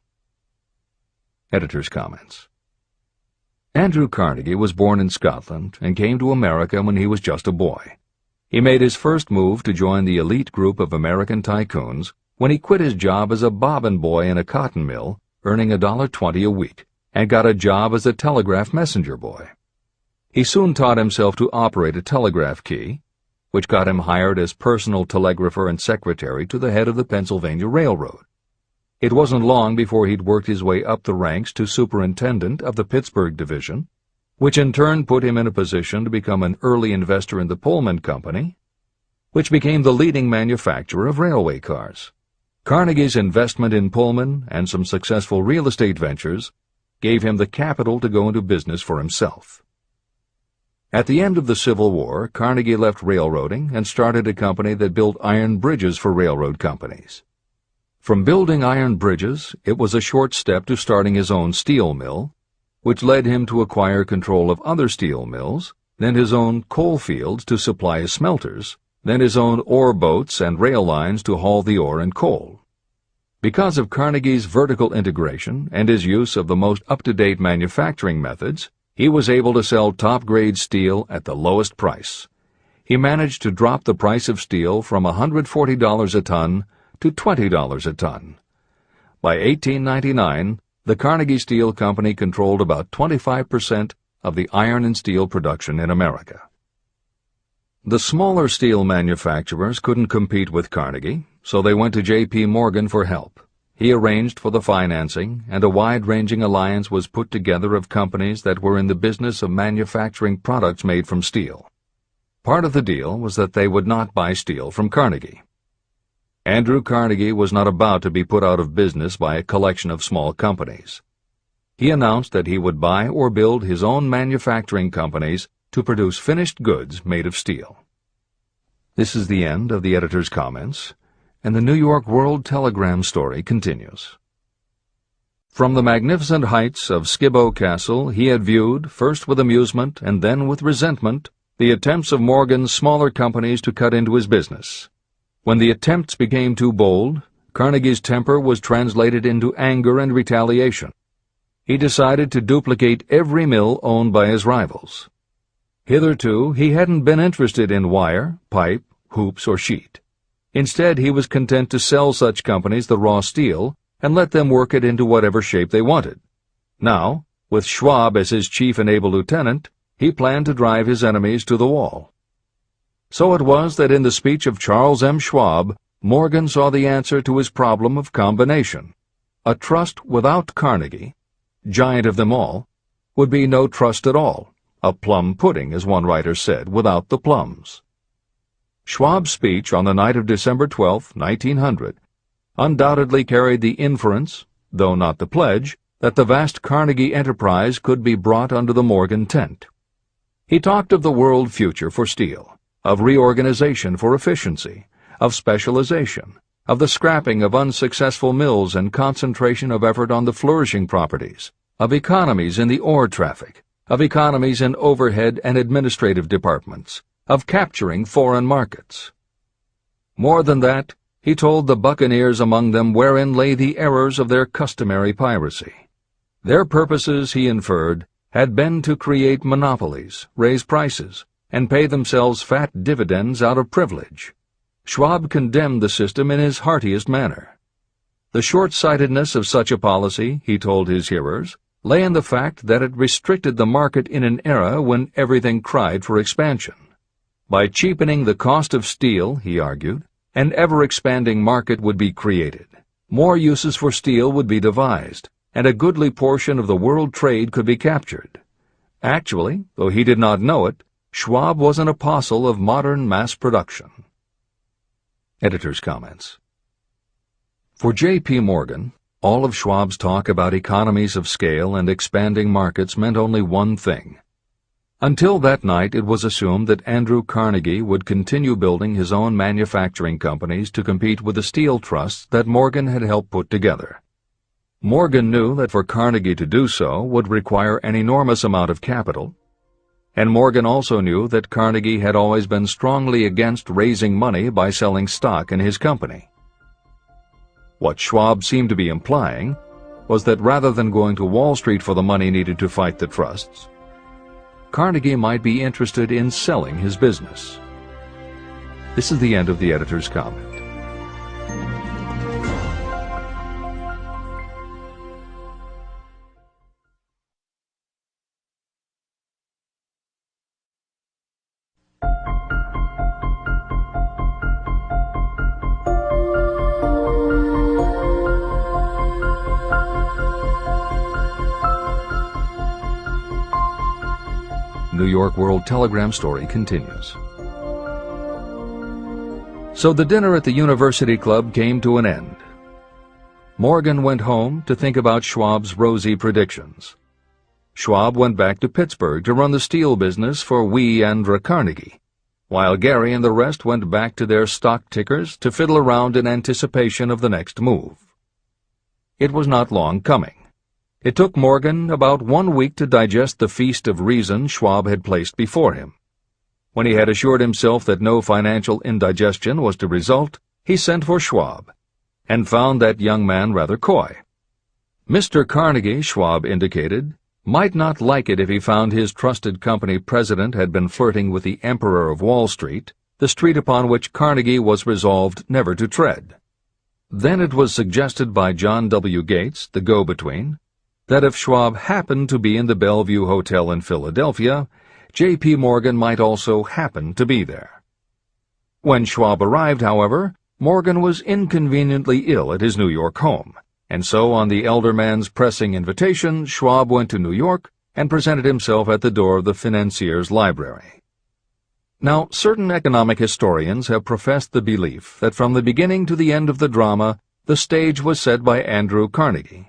Editor's comments. Andrew Carnegie was born in Scotland and came to America when he was just a boy. He made his first move to join the elite group of American tycoons when he quit his job as a bobbin boy in a cotton mill, earning $1.20 a week, and got a job as a telegraph messenger boy. He soon taught himself to operate a telegraph key, which got him hired as personal telegrapher and secretary to the head of the Pennsylvania Railroad. It wasn't long before he'd worked his way up the ranks to superintendent of the Pittsburgh division, which in turn put him in a position to become an early investor in the Pullman Company, which became the leading manufacturer of railway cars. Carnegie's investment in Pullman and some successful real estate ventures gave him the capital to go into business for himself. At the end of the Civil War, Carnegie left railroading and started a company that built iron bridges for railroad companies. From building iron bridges, it was a short step to starting his own steel mill, which led him to acquire control of other steel mills, then his own coal fields to supply his smelters, then his own ore boats and rail lines to haul the ore and coal. Because of Carnegie's vertical integration and his use of the most up-to-date manufacturing methods, he was able to sell top-grade steel at the lowest price. He managed to drop the price of steel from $140 a ton to $20 a ton. By 1899, the Carnegie Steel Company controlled about 25% of the iron and steel production in America. The smaller steel manufacturers couldn't compete with Carnegie, so they went to J.P. Morgan for help. He arranged for the financing, and a wide-ranging alliance was put together of companies that were in the business of manufacturing products made from steel. Part of the deal was that they would not buy steel from Carnegie. Andrew Carnegie was not about to be put out of business by a collection of small companies. He announced that he would buy or build his own manufacturing companies to produce finished goods made of steel. This is the end of the editor's comments, and the New York World Telegram story continues. From the magnificent heights of Skibo Castle he had viewed, first with amusement and then with resentment, the attempts of Morgan's smaller companies to cut into his business. When the attempts became too bold, Carnegie's temper was translated into anger and retaliation. He decided to duplicate every mill owned by his rivals. Hitherto, he hadn't been interested in wire, pipe, hoops, or sheet. Instead, he was content to sell such companies the raw steel and let them work it into whatever shape they wanted. Now, with Schwab as his chief and able lieutenant, he planned to drive his enemies to the wall. So it was that in the speech of Charles M. Schwab, Morgan saw the answer to his problem of combination. A trust without Carnegie, giant of them all, would be no trust at all, a plum pudding, as one writer said, without the plums. Schwab's speech on the night of December 12, 1900, undoubtedly carried the inference, though not the pledge, that the vast Carnegie enterprise could be brought under the Morgan tent. He talked of the world future for steel, of reorganization for efficiency, of specialization, of the scrapping of unsuccessful mills and concentration of effort on the flourishing properties, of economies in the ore traffic, of economies in overhead and administrative departments, of capturing foreign markets. More than that, he told the buccaneers among them wherein lay the errors of their customary piracy. Their purposes, he inferred, had been to create monopolies, raise prices, and pay themselves fat dividends out of privilege. Schwab condemned the system in his heartiest manner. The short-sightedness of such a policy, he told his hearers, lay in the fact that it restricted the market in an era when everything cried for expansion. By cheapening the cost of steel, he argued, an ever-expanding market would be created. More uses for steel would be devised, and a goodly portion of the world trade could be captured. Actually, though he did not know it, Schwab was an apostle of modern mass production. Editor's comments. For J.P. Morgan, all of Schwab's talk about economies of scale and expanding markets meant only one thing. Until that night, it was assumed that Andrew Carnegie would continue building his own manufacturing companies to compete with the steel trusts that Morgan had helped put together. Morgan knew that for Carnegie to do so would require an enormous amount of capital, and Morgan also knew that Carnegie had always been strongly against raising money by selling stock in his company. What Schwab seemed to be implying was that rather than going to Wall Street for the money needed to fight the trusts, Carnegie might be interested in selling his business. This is the end of the editor's comment. New York World Telegram story continues. So the dinner at the University Club came to an end. Morgan went home to think about Schwab's rosy predictions. Schwab went back to Pittsburgh to run the steel business for Andrew Carnegie, while Gary and the rest went back to their stock tickers to fiddle around in anticipation of the next move. It was not long coming. It took Morgan about 1 week to digest the feast of reason Schwab had placed before him. When he had assured himself that no financial indigestion was to result, he sent for Schwab, and found that young man rather coy. Mr. Carnegie, Schwab indicated, might not like it if he found his trusted company president had been flirting with the Emperor of Wall Street, the street upon which Carnegie was resolved never to tread. Then it was suggested by John W. Gates, the go-between, that if Schwab happened to be in the Bellevue Hotel in Philadelphia, J.P. Morgan might also happen to be there. When Schwab arrived, however, Morgan was inconveniently ill at his New York home, and so on the elder man's pressing invitation, Schwab went to New York and presented himself at the door of the financier's library. Now, certain economic historians have professed the belief that from the beginning to the end of the drama, the stage was set by Andrew Carnegie,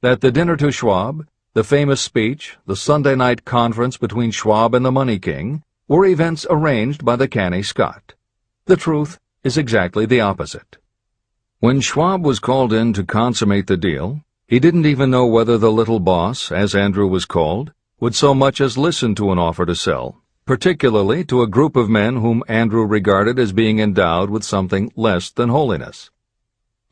that the dinner to Schwab, the famous speech, the Sunday night conference between Schwab and the Money King, were events arranged by the canny Scot. The truth is exactly the opposite. When Schwab was called in to consummate the deal, he didn't even know whether the little boss, as Andrew was called, would so much as listen to an offer to sell, particularly to a group of men whom Andrew regarded as being endowed with something less than holiness.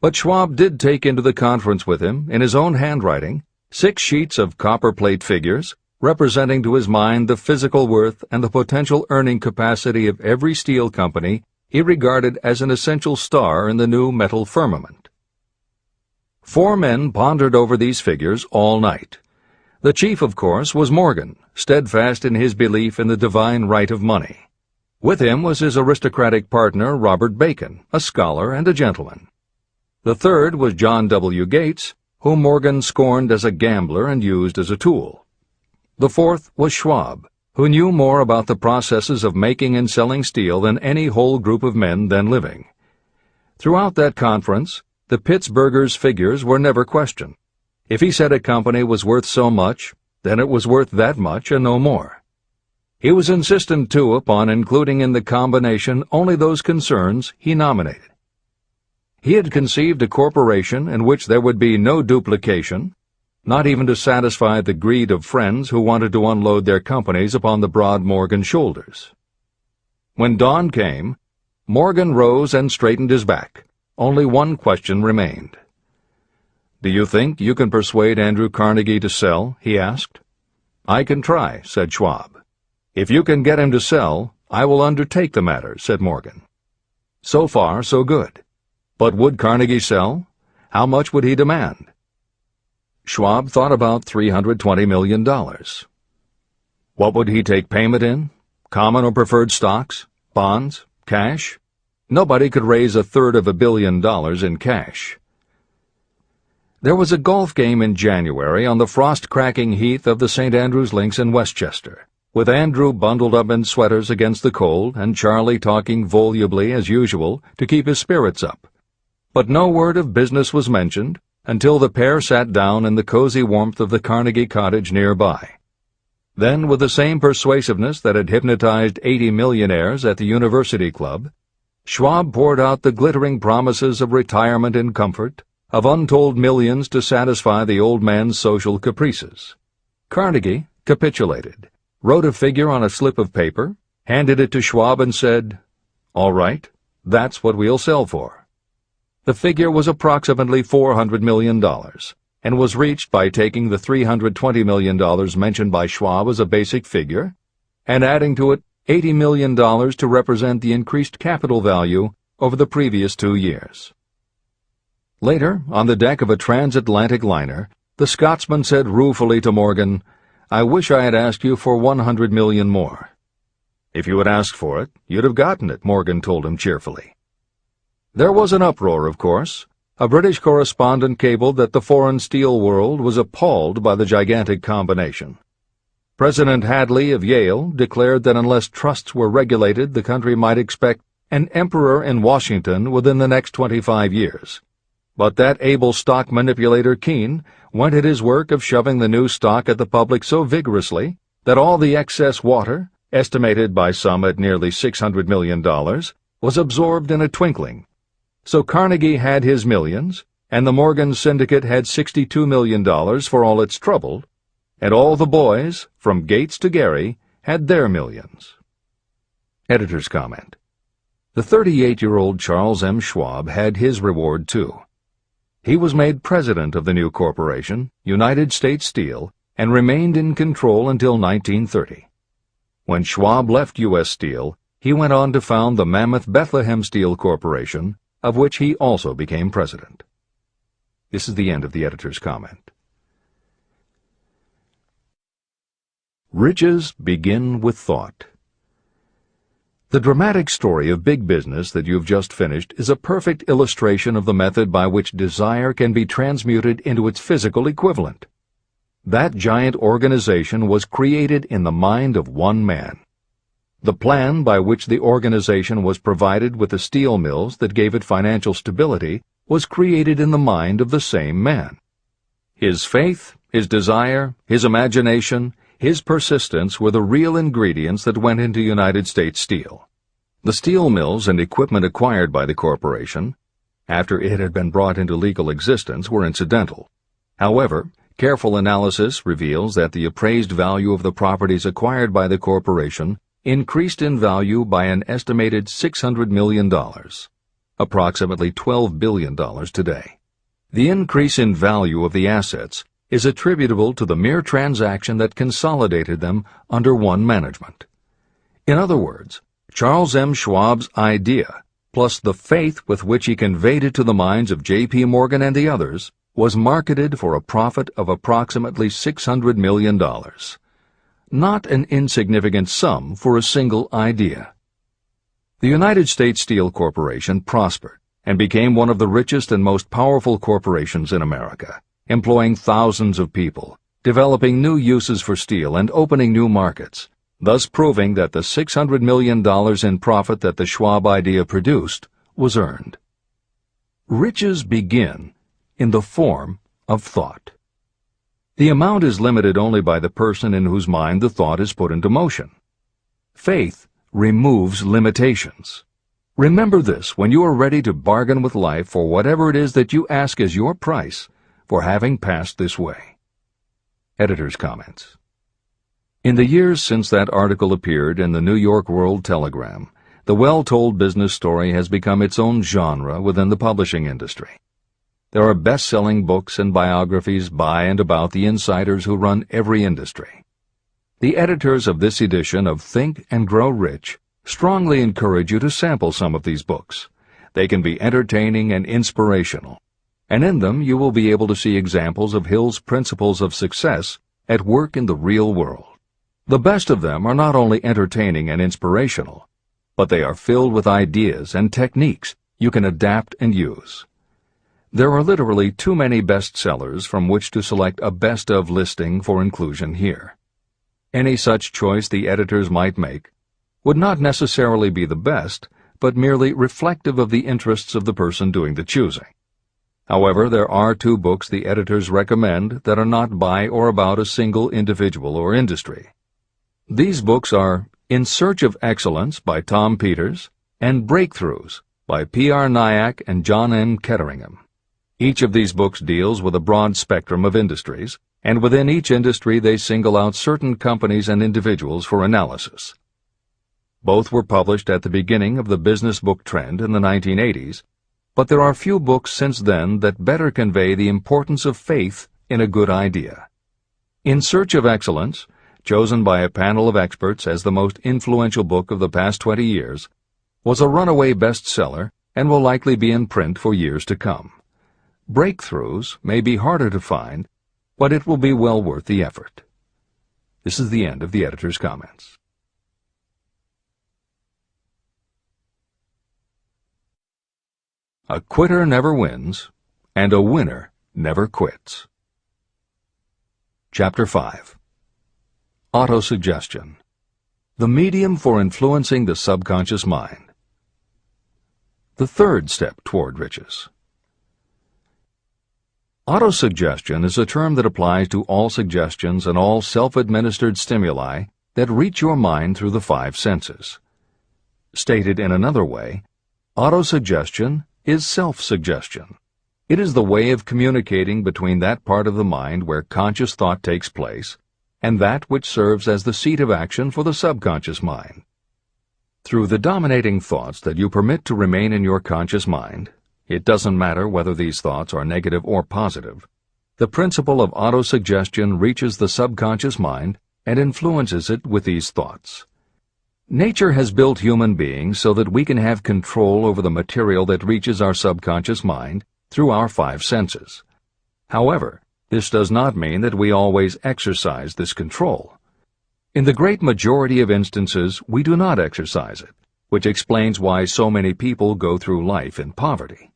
But Schwab did take into the conference with him, in his own handwriting, 6 sheets of copperplate figures, representing to his mind the physical worth and the potential earning capacity of every steel company he regarded as an essential star in the new metal firmament. 4 men pondered over these figures all night. The chief, of course, was Morgan, steadfast in his belief in the divine right of money. With him was his aristocratic partner, Robert Bacon, a scholar and a gentleman. The third was John W. Gates, whom Morgan scorned as a gambler and used as a tool. The fourth was Schwab, who knew more about the processes of making and selling steel than any whole group of men then living. Throughout that conference, the Pittsburgher's figures were never questioned. If he said a company was worth so much, then it was worth that much and no more. He was insistent, too, upon including in the combination only those concerns he nominated. He had conceived a corporation in which there would be no duplication, not even to satisfy the greed of friends who wanted to unload their companies upon the broad Morgan shoulders. When dawn came, Morgan rose and straightened his back. Only one question remained. "Do you think you can persuade Andrew Carnegie to sell?" he asked. "I can try," said Schwab. "If you can get him to sell, I will undertake the matter," said Morgan. So far, so good. But would Carnegie sell? How much would he demand? Schwab thought about $320 million. What would he take payment in? Common or preferred stocks? Bonds? Cash? Nobody could raise $1/3 billion in cash. There was a golf game in January on the frost-cracking heath of the St. Andrews Links in Westchester, with Andrew bundled up in sweaters against the cold and Charlie talking volubly as usual to keep his spirits up. But no word of business was mentioned until the pair sat down in the cozy warmth of the Carnegie cottage nearby. Then, with the same persuasiveness that had hypnotized 80 millionaires at the University Club, Schwab poured out the glittering promises of retirement and comfort, of untold millions to satisfy the old man's social caprices. Carnegie capitulated, wrote a figure on a slip of paper, handed it to Schwab and said, "All right, that's what we'll sell for." The figure was approximately $400 million, and was reached by taking the $320 million mentioned by Schwab as a basic figure, and adding to it $80 million to represent the increased capital value over the previous 2 years. Later, on the deck of a transatlantic liner, the Scotsman said ruefully to Morgan, "I wish I had asked you for $100 million more." "If you had asked for it, you'd have gotten it," Morgan told him cheerfully. There was an uproar, of course. A British correspondent cabled that the foreign steel world was appalled by the gigantic combination. President Hadley of Yale declared that unless trusts were regulated, the country might expect an emperor in Washington within the next 25 years. But that able stock manipulator Keene went at his work of shoving the new stock at the public so vigorously that all the excess water, estimated by some at nearly $600 million, was absorbed in a twinkling. So Carnegie had his millions, and the Morgan Syndicate had $62 million for all its trouble, and all the boys, from Gates to Gary, had their millions. Editor's comment. The 38-year-old Charles M. Schwab had his reward, too. He was made president of the new corporation, United States Steel, and remained in control until 1930. When Schwab left U.S. Steel, he went on to found the mammoth Bethlehem Steel Corporation, of which he also became president. This is the end of the editor's comment. Riches begin with thought. The dramatic story of big business that you've just finished is a perfect illustration of the method by which desire can be transmuted into its physical equivalent. That giant organization was created in the mind of one man. The plan by which the organization was provided with the steel mills that gave it financial stability was created in the mind of the same man. His faith, his desire, his imagination, his persistence were the real ingredients that went into United States Steel. The steel mills and equipment acquired by the corporation, after it had been brought into legal existence, were incidental. However, careful analysis reveals that the appraised value of the properties acquired by the corporation increased in value by an estimated $600 million, approximately $12 billion today. The increase in value of the assets is attributable to the mere transaction that consolidated them under one management. In other words, Charles M. Schwab's idea, plus the faith with which he conveyed it to the minds of J.P. Morgan and the others, was marketed for a profit of approximately $600 million. Not an insignificant sum for a single idea. The United States Steel Corporation prospered and became one of the richest and most powerful corporations in America, employing thousands of people, developing new uses for steel and opening new markets, thus proving that the $600 million in profit that the Schwab idea produced was earned. Riches begin in the form of thought. The amount is limited only by the person in whose mind the thought is put into motion. Faith removes limitations. Remember this when you are ready to bargain with life for whatever it is that you ask as your price for having passed this way. Editor's comments. In the years since that article appeared in the New York World Telegram, the well-told business story has become its own genre within the publishing industry. There are best-selling books and biographies by and about the insiders who run every industry. The editors of this edition of Think and Grow Rich strongly encourage you to sample some of these books. They can be entertaining and inspirational, and in them you will be able to see examples of Hill's principles of success at work in the real world. The best of them are not only entertaining and inspirational, but they are filled with ideas and techniques you can adapt and use. There are literally too many bestsellers from which to select a best of listing for inclusion here. Any such choice the editors might make would not necessarily be the best, but merely reflective of the interests of the person doing the choosing. However, there are 2 books the editors recommend that are not by or about a single individual or industry. These books are In Search of Excellence by Tom Peters and Breakthroughs by P.R. Nyack and John N. Ketteringham. Each of these books deals with a broad spectrum of industries, and within each industry they single out certain companies and individuals for analysis. Both were published at the beginning of the business book trend in the 1980s, but there are few books since then that better convey the importance of faith in a good idea. In Search of Excellence, chosen by a panel of experts as the most influential book of the past 20 years, was a runaway bestseller and will likely be in print for years to come. Breakthroughs may be harder to find, but it will be well worth the effort. This is the end of the editor's comments. A quitter never wins, and a winner never quits. Chapter 5. Autosuggestion. The medium for influencing the subconscious mind. The third step toward riches. Autosuggestion is a term that applies to all suggestions and all self-administered stimuli that reach your mind through the 5 senses. Stated in another way, autosuggestion is self-suggestion. It is the way of communicating between that part of the mind where conscious thought takes place and that which serves as the seat of action for the subconscious mind. Through the dominating thoughts that you permit to remain in your conscious mind, it doesn't matter whether these thoughts are negative or positive, the principle of autosuggestion reaches the subconscious mind and influences it with these thoughts. Nature has built human beings so that we can have control over the material that reaches our subconscious mind through our 5 senses. However, this does not mean that we always exercise this control. In the great majority of instances, we do not exercise it, which explains why so many people go through life in poverty.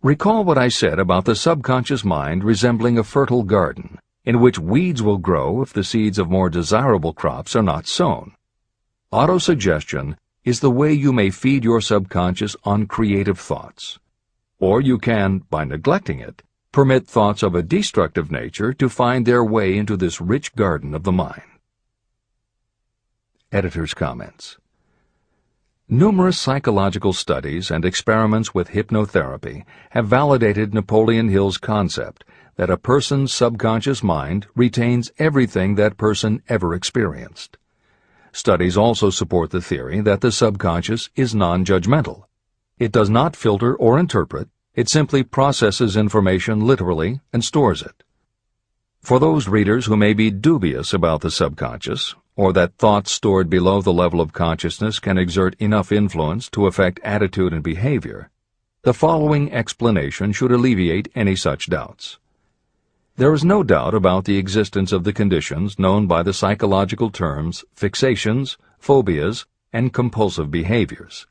Recall what I said about the subconscious mind resembling a fertile garden, in which weeds will grow if the seeds of more desirable crops are not sown. Autosuggestion is the way you may feed your subconscious on creative thoughts. Or you can, by neglecting it, permit thoughts of a destructive nature to find their way into this rich garden of the mind. Editor's comments. Numerous psychological studies and experiments with hypnotherapy have validated Napoleon Hill's concept that a person's subconscious mind retains everything that person ever experienced. Studies also support the theory that the subconscious is non-judgmental. It does not filter or interpret, it simply processes information literally and stores it. For those readers who may be dubious about the subconscious, or that thoughts stored below the level of consciousness can exert enough influence to affect attitude and behavior, the following explanation should alleviate any such doubts. There is no doubt about the existence of the conditions known by the psychological terms fixations, phobias, and compulsive behaviors.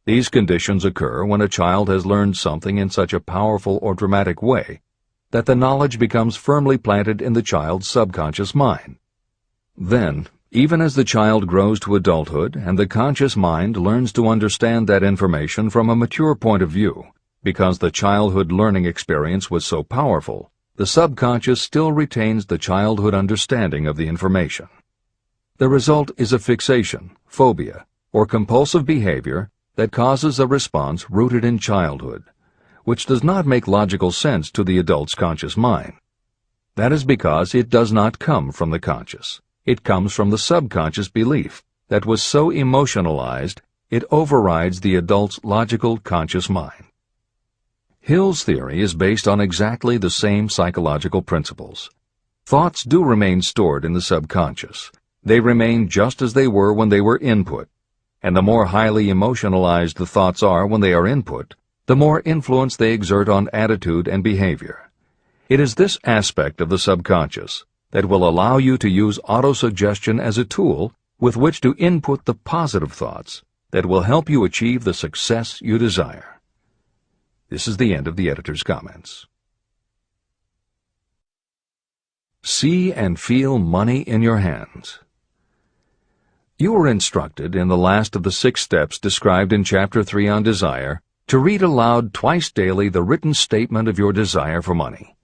These conditions occur when a child has learned something in such a powerful or dramatic way that the knowledge becomes firmly planted in the child's subconscious mind. Then, even as the child grows to adulthood and the conscious mind learns to understand that information from a mature point of view, because the childhood learning experience was so powerful, the subconscious still retains the childhood understanding of the information. The result is a fixation, phobia, or compulsive behavior that causes a response rooted in childhood, which does not make logical sense to the adult's conscious mind. That is because it does not come from the conscious. It comes from the subconscious belief that was so emotionalized it overrides the adult's logical conscious mind. Hill's theory is based on exactly the same psychological principles. Thoughts do remain stored in the subconscious. They remain just as they were when they were input, and the more highly emotionalized the thoughts are when they are input, the more influence they exert on attitude and behavior. It is this aspect of the subconscious that will allow you to use autosuggestion as a tool with which to input the positive thoughts that will help you achieve the success you desire. This is the end of the editor's comments. See and feel money in your hands. You were instructed in the last of the 6 steps described in Chapter 3 on Desire to read aloud twice daily the written statement of your desire for money.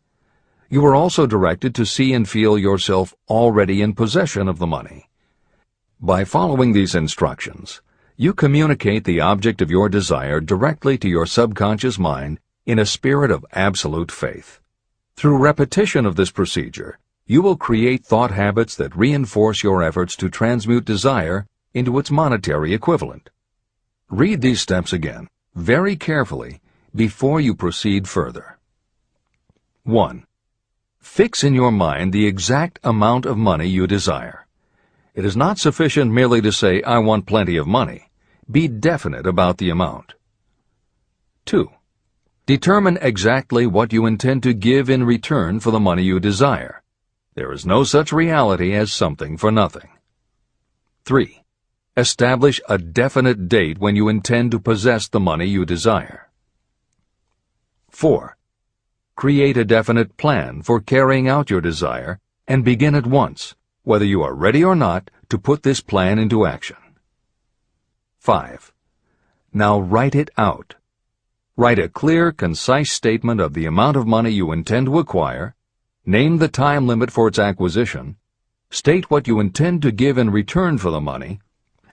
You were also directed to see and feel yourself already in possession of the money. By following these instructions, you communicate the object of your desire directly to your subconscious mind in a spirit of absolute faith. Through repetition of this procedure, you will create thought habits that reinforce your efforts to transmute desire into its monetary equivalent. Read these steps again, very carefully, before you proceed further. 1. Fix in your mind the exact amount of money you desire. It is not sufficient merely to say, "I want plenty of money." Be definite about the amount. 2. Determine exactly what you intend to give in return for the money you desire. There is no such reality as something for nothing. 3. Establish a definite date when you intend to possess the money you desire. 4. Create a definite plan for carrying out your desire and begin at once, whether you are ready or not, to put this plan into action. 5. Now write it out. Write a clear, concise statement of the amount of money you intend to acquire, name the time limit for its acquisition, state what you intend to give in return for the money,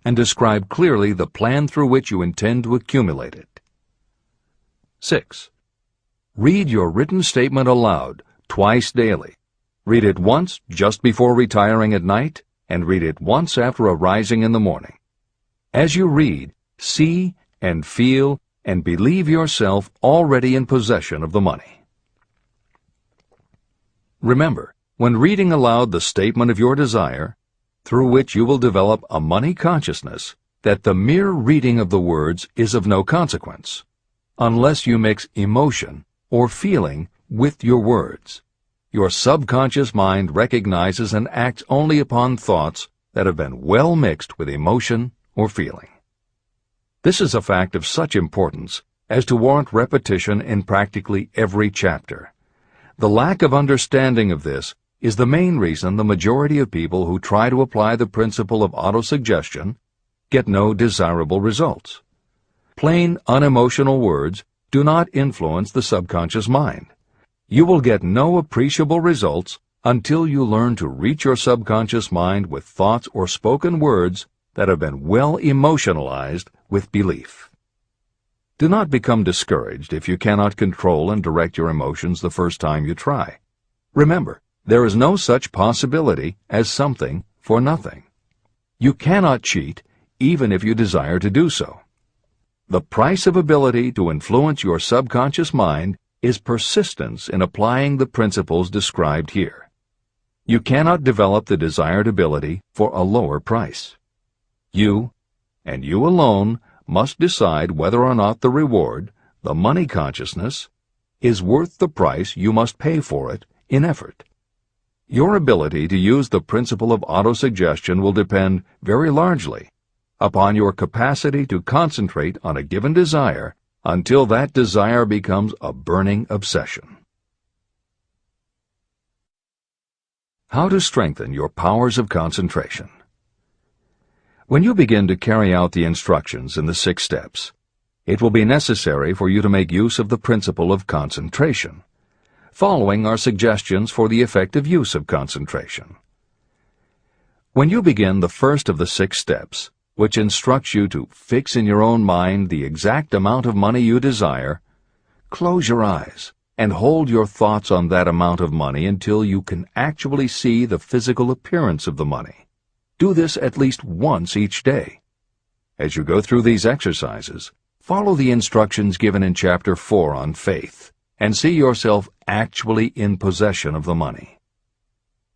and describe clearly the plan through which you intend to accumulate it. 6. Read your written statement aloud twice daily. Read it once just before retiring at night, and read it once after arising in the morning. As you read, see and feel and believe yourself already in possession of the money. Remember, when reading aloud the statement of your desire, through which you will develop a money consciousness, that the mere reading of the words is of no consequence, unless you mix emotion or feeling with your words. Your subconscious mind recognizes and acts only upon thoughts that have been well mixed with emotion or feeling. This is a fact of such importance as to warrant repetition in practically every chapter. The lack of understanding of this is the main reason the majority of people who try to apply the principle of autosuggestion get no desirable results. Plain, unemotional words do not influence the subconscious mind. You will get no appreciable results until you learn to reach your subconscious mind with thoughts or spoken words that have been well emotionalized with belief. Do not become discouraged if you cannot control and direct your emotions the first time you try. Remember, there is no such possibility as something for nothing. You cannot cheat even if you desire to do so. The price of ability to influence your subconscious mind is persistence in applying the principles described here. You cannot develop the desired ability for a lower price. You, and you alone, must decide whether or not the reward, the money consciousness, is worth the price you must pay for it in effort. Your ability to use the principle of autosuggestion will depend very largely upon your capacity to concentrate on a given desire until that desire becomes a burning obsession. How to strengthen your powers of concentration. When you begin to carry out the instructions in the 6 steps, it will be necessary for you to make use of the principle of concentration. Following are suggestions for the effective use of concentration. When you begin the first of the 6 steps, which instructs you to fix in your own mind the exact amount of money you desire, close your eyes and hold your thoughts on that amount of money until you can actually see the physical appearance of the money. Do this at least once each day. As you go through these exercises, follow the instructions given in Chapter 4 on faith, and see yourself actually in possession of the money.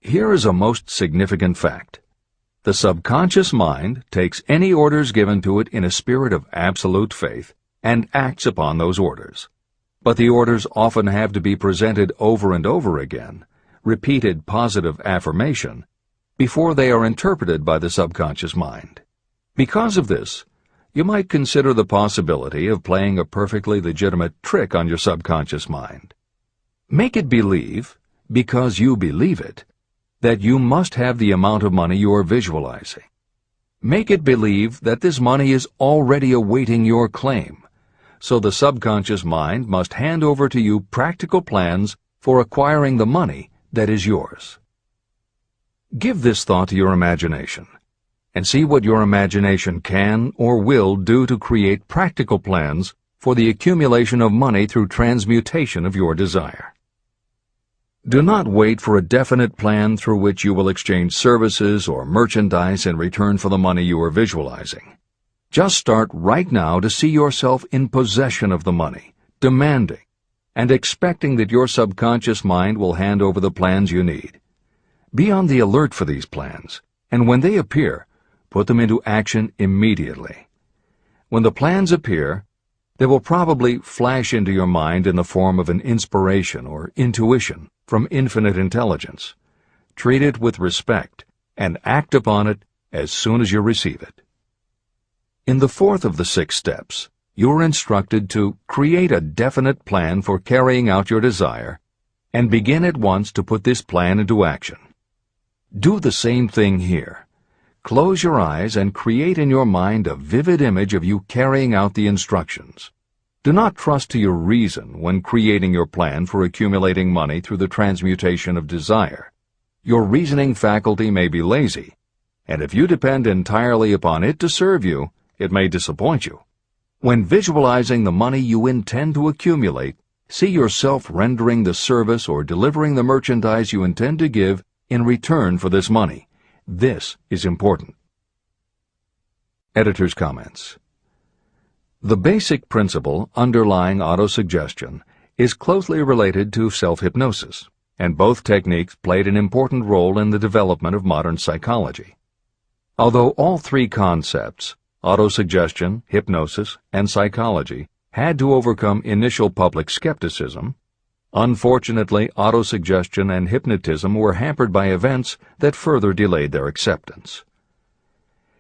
Here is a most significant fact. The subconscious mind takes any orders given to it in a spirit of absolute faith and acts upon those orders. But the orders often have to be presented over and over again, repeated positive affirmation, before they are interpreted by the subconscious mind. Because of this, you might consider the possibility of playing a perfectly legitimate trick on your subconscious mind. Make it believe, because you believe it, that you must have the amount of money you are visualizing. Make it believe that this money is already awaiting your claim, so the subconscious mind must hand over to you practical plans for acquiring the money that is yours. Give this thought to your imagination, and see what your imagination can or will do to create practical plans for the accumulation of money through transmutation of your desire. Do not wait for a definite plan through which you will exchange services or merchandise in return for the money you are visualizing. Just start right now to see yourself in possession of the money, demanding, and expecting that your subconscious mind will hand over the plans you need. Be on the alert for these plans, and when they appear, put them into action immediately. When the plans appear, they will probably flash into your mind in the form of an inspiration or intuition from infinite intelligence. Treat it with respect and act upon it as soon as you receive it. In the fourth of the 6 steps, you are instructed to create a definite plan for carrying out your desire and begin at once to put this plan into action. Do the same thing here. Close your eyes and create in your mind a vivid image of you carrying out the instructions. Do not trust to your reason when creating your plan for accumulating money through the transmutation of desire. Your reasoning faculty may be lazy, and if you depend entirely upon it to serve you, it may disappoint you. When visualizing the money you intend to accumulate, see yourself rendering the service or delivering the merchandise you intend to give in return for this money. This is important. Editor's comments. The basic principle underlying autosuggestion is closely related to self-hypnosis, and both techniques played an important role in the development of modern psychology. Although all 3 concepts, autosuggestion, hypnosis, and psychology, had to overcome initial public skepticism, unfortunately, autosuggestion and hypnotism were hampered by events that further delayed their acceptance.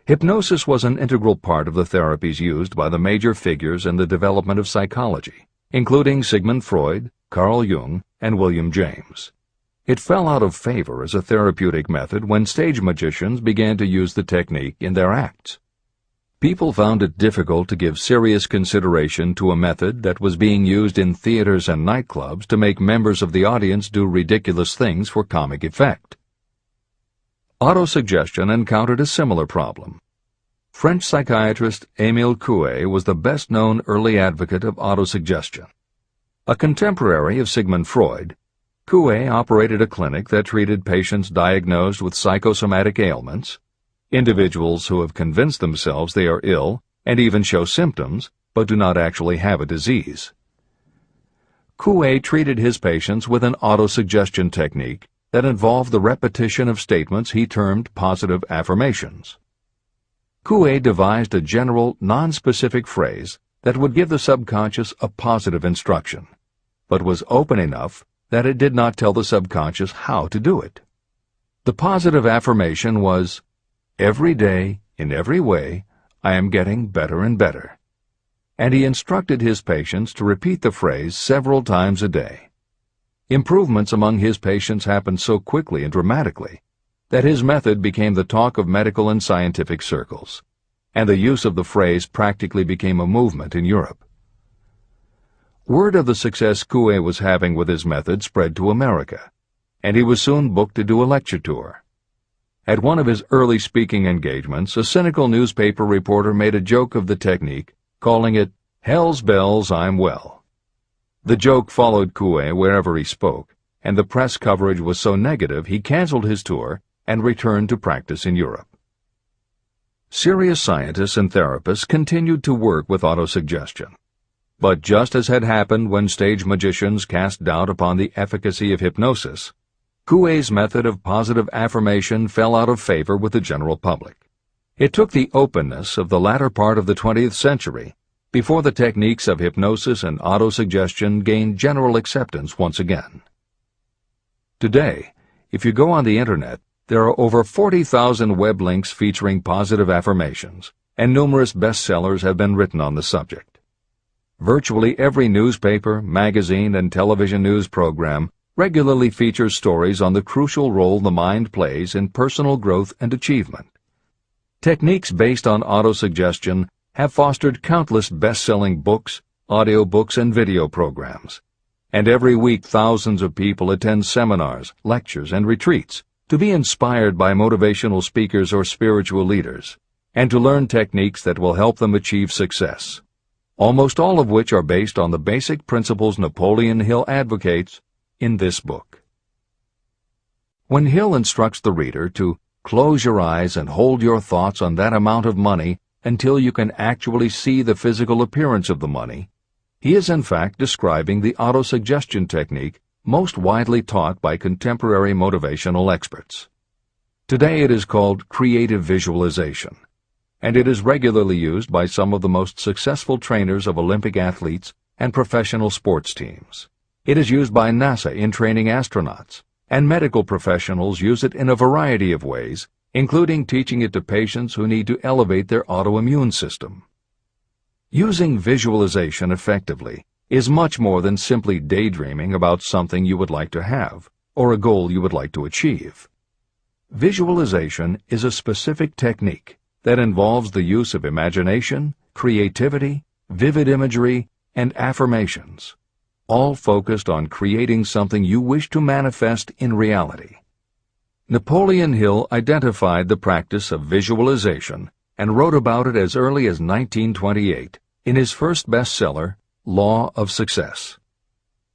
Hypnosis was an integral part of the therapies used by the major figures in the development of psychology, including Sigmund Freud, Carl Jung, and William James. It fell out of favor as a therapeutic method when stage magicians began to use the technique in their acts. People found it difficult to give serious consideration to a method that was being used in theaters and nightclubs to make members of the audience do ridiculous things for comic effect. Autosuggestion encountered a similar problem. French psychiatrist Émile Coué was the best-known early advocate of autosuggestion. A contemporary of Sigmund Freud, Coué operated a clinic that treated patients diagnosed with psychosomatic ailments, individuals who have convinced themselves they are ill and even show symptoms but do not actually have a disease. Coué treated his patients with an autosuggestion technique that involved the repetition of statements he termed positive affirmations. Coué devised a general, non-specific phrase that would give the subconscious a positive instruction, but was open enough that it did not tell the subconscious how to do it. The positive affirmation was, "Every day, in every way, I am getting better and better." And he instructed his patients to repeat the phrase several times a day. Improvements among his patients happened so quickly and dramatically that his method became the talk of medical and scientific circles, and the use of the phrase practically became a movement in Europe. Word of the success Coué was having with his method spread to America, and he was soon booked to do a lecture tour. At one of his early speaking engagements, a cynical newspaper reporter made a joke of the technique, calling it, "Hell's bells, I'm well." The joke followed Coué wherever he spoke, and the press coverage was so negative he canceled his tour and returned to practice in Europe. Serious scientists and therapists continued to work with autosuggestion. But just as had happened when stage magicians cast doubt upon the efficacy of hypnosis, Coué's method of positive affirmation fell out of favor with the general public. It took the openness of the latter part of the 20th century before the techniques of hypnosis and autosuggestion gained general acceptance once again. Today, if you go on the Internet, there are over 40,000 web links featuring positive affirmations, and numerous bestsellers have been written on the subject. Virtually every newspaper, magazine, and television news program regularly features stories on the crucial role the mind plays in personal growth and achievement. Techniques based on autosuggestion have fostered countless best-selling books, audiobooks, and video programs. And every week thousands of people attend seminars, lectures, and retreats to be inspired by motivational speakers or spiritual leaders, and to learn techniques that will help them achieve success, almost all of which are based on the basic principles Napoleon Hill advocates in this book. When Hill instructs the reader to close your eyes and hold your thoughts on that amount of money until you can actually see the physical appearance of the money, he is in fact describing the autosuggestion technique most widely taught by contemporary motivational experts. Today it is called creative visualization, and it is regularly used by some of the most successful trainers of Olympic athletes and professional sports teams. It is used by NASA in training astronauts, and medical professionals use it in a variety of ways, including teaching it to patients who need to elevate their autoimmune system. Using visualization effectively is much more than simply daydreaming about something you would like to have or a goal you would like to achieve. Visualization is a specific technique that involves the use of imagination, creativity, vivid imagery, and affirmations, all focused on creating something you wish to manifest in reality. Napoleon Hill identified the practice of visualization and wrote about it as early as 1928 in his first bestseller, Law of Success.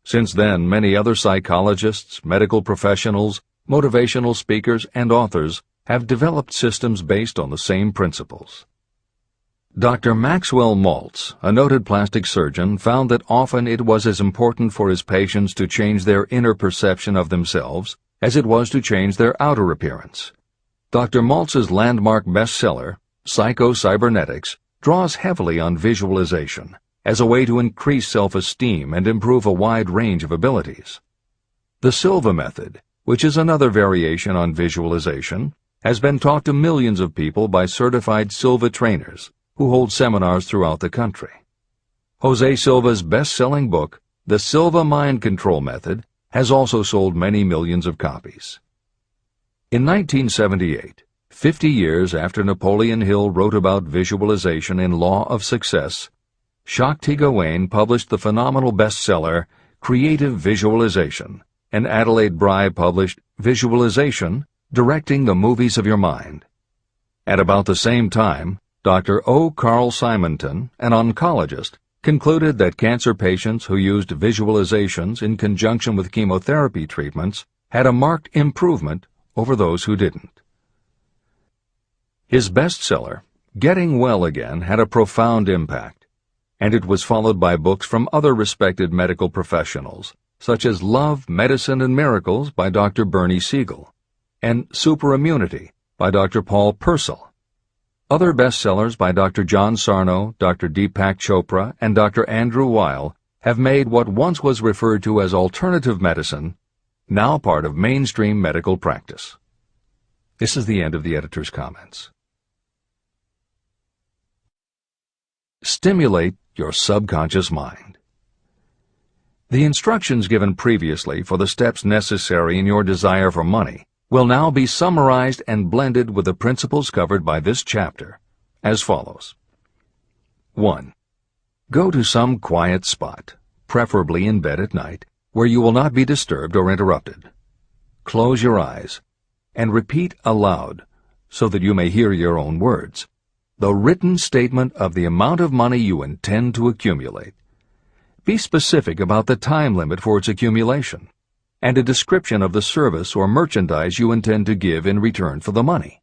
Since then, many other psychologists, medical professionals, motivational speakers, and authors have developed systems based on the same principles. Dr. Maxwell Maltz, a noted plastic surgeon, found that often it was as important for his patients to change their inner perception of themselves as it was to change their outer appearance. Dr. Maltz's landmark bestseller, Psycho-Cybernetics, draws heavily on visualization as a way to increase self-esteem and improve a wide range of abilities. The Silva method, which is another variation on visualization, has been taught to millions of people by certified Silva trainers who hold seminars throughout the country. Jose Silva's best-selling book, The Silva Mind Control Method, has also sold many millions of copies. In 1978, 50 years after Napoleon Hill wrote about visualization in Law of Success, Shakti Gawain published the phenomenal bestseller Creative Visualization, and Adelaide Bry published Visualization, Directing the Movies of Your Mind. At about the same time, Dr. O. Carl Simonton, an oncologist, concluded that cancer patients who used visualizations in conjunction with chemotherapy treatments had a marked improvement over those who didn't. His bestseller, Getting Well Again, had a profound impact, and it was followed by books from other respected medical professionals, such as Love, Medicine, and Miracles by Dr. Bernie Siegel, and Superimmunity by Dr. Paul Purcell. Other bestsellers by Dr. John Sarno, Dr. Deepak Chopra, and Dr. Andrew Weil have made what once was referred to as alternative medicine now part of mainstream medical practice. This is the end of the editor's comments. Stimulate your subconscious mind. The instructions given previously for the steps necessary in your desire for money will now be summarized and blended with the principles covered by this chapter, as follows. 1. Go to some quiet spot, preferably in bed at night, where you will not be disturbed or interrupted. Close your eyes and repeat aloud, so that you may hear your own words, the written statement of the amount of money you intend to accumulate. Be specific about the time limit for its accumulation, and a description of the service or merchandise you intend to give in return for the money.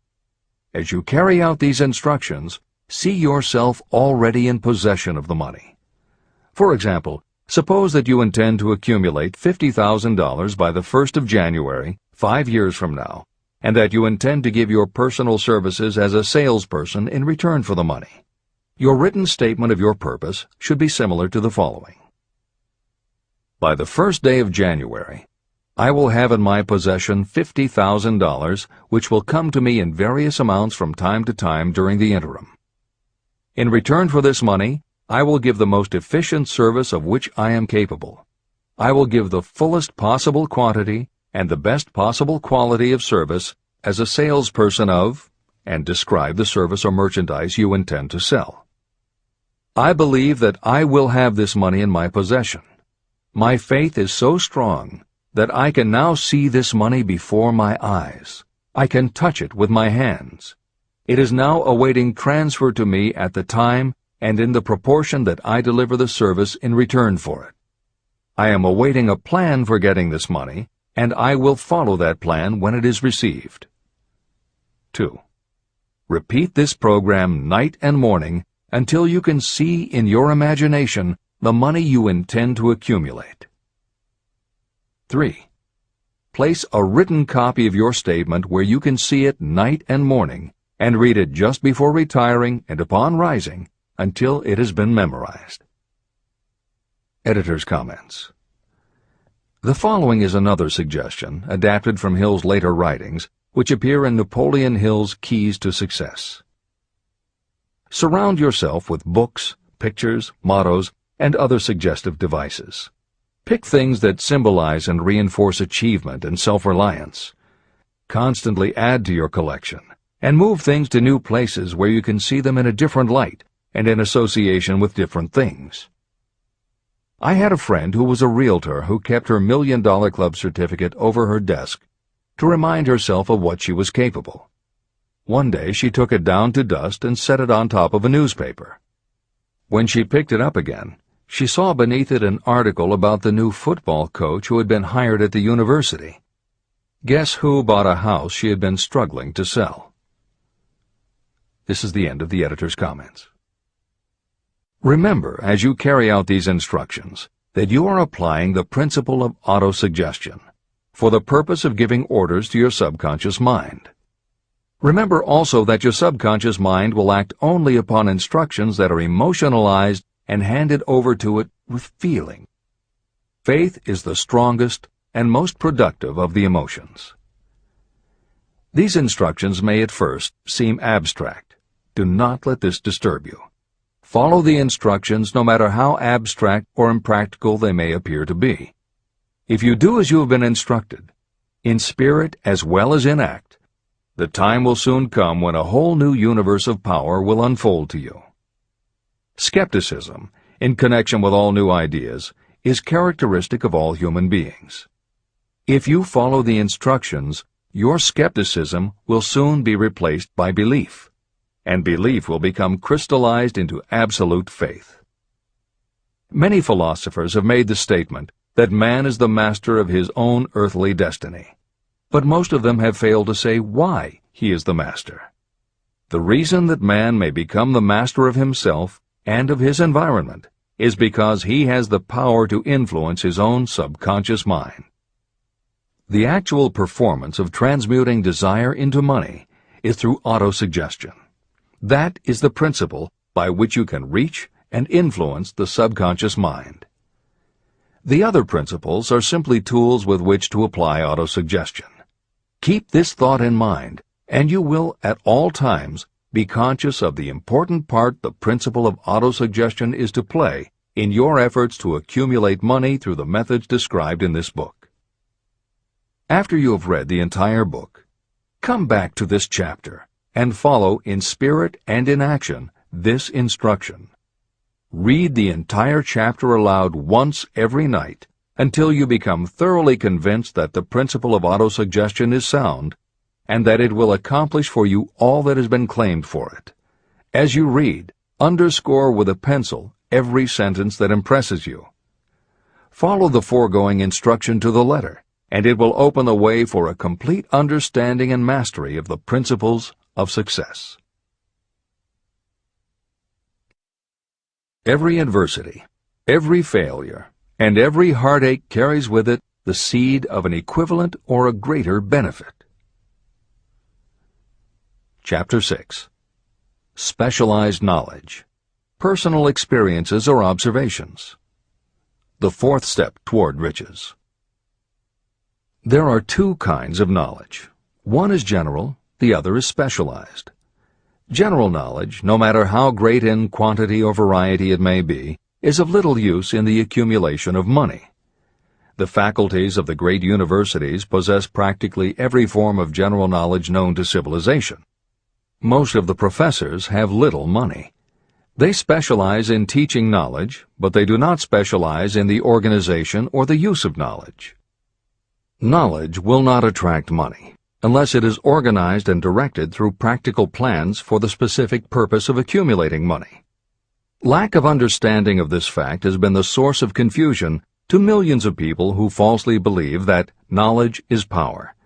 As you carry out these instructions, see yourself already in possession of the money. For example, suppose that you intend to accumulate $50,000 by the 1st of January 5 years from now, and that you intend to give your personal services as a salesperson in return for the money. Your written statement of your purpose should be similar to the following. By the first day of January, I will have in my possession $50,000, which will come to me in various amounts from time to time during the interim. In return for this money, I will give the most efficient service of which I am capable. I will give the fullest possible quantity and the best possible quality of service as a salesperson of, and describe the service or merchandise you intend to sell. I believe that I will have this money in my possession. My faith is so strong that I can now see this money before my eyes. I can touch it with my hands. It is now awaiting transfer to me at the time and in the proportion that I deliver the service in return for it. I am awaiting a plan for getting this money, and I will follow that plan when it is received. 2. Repeat this program night and morning until you can see in your imagination the money you intend to accumulate. 3. Place a written copy of your statement where you can see it night and morning, and read it just before retiring and upon rising until it has been memorized. Editor's comments. The following is another suggestion, adapted from Hill's later writings, which appear in Napoleon Hill's Keys to Success. Surround yourself with books, pictures, mottos, and other suggestive devices. Pick things that symbolize and reinforce achievement and self-reliance. Constantly add to your collection, and move things to new places where you can see them in a different light and in association with different things. I had a friend who was a realtor who kept her $1 Million Club certificate over her desk to remind herself of what she was capable. One day she took it down to dust and set it on top of a newspaper. When she picked it up again, she saw beneath it an article about the new football coach who had been hired at the university. Guess who bought a house she had been struggling to sell? This is the end of the editor's comments. Remember, as you carry out these instructions, that you are applying the principle of autosuggestion for the purpose of giving orders to your subconscious mind. Remember also that your subconscious mind will act only upon instructions that are emotionalized and handed over to it with feeling. Faith is the strongest and most productive of the emotions. These instructions may at first seem abstract. Do not let this disturb you. Follow the instructions no matter how abstract or impractical they may appear to be. If you do as you have been instructed, in spirit as well as in act, the time will soon come when a whole new universe of power will unfold to you. Skepticism, in connection with all new ideas, is characteristic of all human beings. If you follow the instructions, your skepticism will soon be replaced by belief, and belief will become crystallized into absolute faith. Many philosophers have made the statement that man is the master of his own earthly destiny, but most of them have failed to say why he is the master. The reason that man may become the master of himself and of his environment is because he has the power to influence his own subconscious mind. The actual performance of transmuting desire into money is through autosuggestion. That is the principle by which you can reach and influence the subconscious mind. The other principles are simply tools with which to apply autosuggestion. Keep this thought in mind, and you will at all times be conscious of the important part the principle of autosuggestion is to play in your efforts to accumulate money through the methods described in this book. After you have read the entire book, come back to this chapter and follow in spirit and in action this instruction. Read the entire chapter aloud once every night until you become thoroughly convinced that the principle of autosuggestion is sound and that it will accomplish for you all that has been claimed for it. As you read, underscore with a pencil every sentence that impresses you. Follow the foregoing instruction to the letter, and it will open the way for a complete understanding and mastery of the principles of success. Every adversity, every failure, and every heartache carries with it the seed of an equivalent or a greater benefit. Chapter 6. Specialized knowledge. Personal experiences or observations. The fourth step toward riches. There are two kinds of knowledge. One is general, the other is specialized. General knowledge, no matter how great in quantity or variety it may be, is of little use in the accumulation of money. The faculties of the great universities possess practically every form of general knowledge known to civilization. Most of the professors have little money. They specialize in teaching knowledge, but they do not specialize in the organization or the use of knowledge. Knowledge will not attract money unless it is organized and directed through practical plans for the specific purpose of accumulating money. Lack of understanding of this fact has been the source of confusion to millions of people who falsely believe that knowledge is power.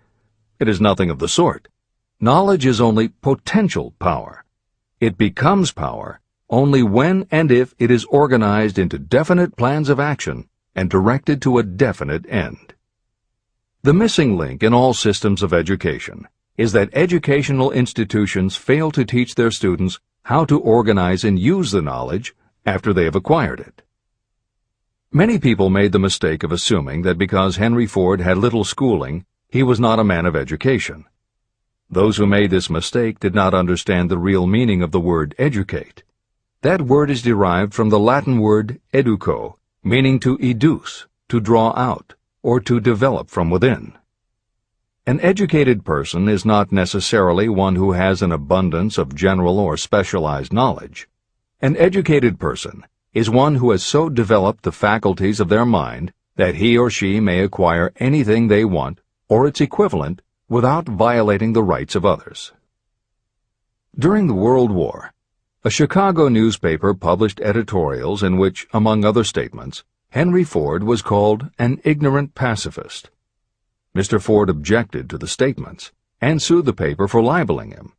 It is nothing of the sort. Knowledge is only potential power. It becomes power only when and if it is organized into definite plans of action and directed to a definite end. The missing link in all systems of education is that educational institutions fail to teach their students how to organize and use the knowledge after they have acquired it. Many people made the mistake of assuming that because Henry Ford had little schooling, he was not a man of education. Those who made this mistake did not understand the real meaning of the word educate. That word is derived from the Latin word educo, meaning to educe, to draw out, or to develop from within. An educated person is not necessarily one who has an abundance of general or specialized knowledge. An educated person is one who has so developed the faculties of their mind that he or she may acquire anything they want, or its equivalent, without violating the rights of others. During the World War, a Chicago newspaper published editorials in which, among other statements, Henry Ford was called an ignorant pacifist. Mr. Ford objected to the statements and sued the paper for libeling him.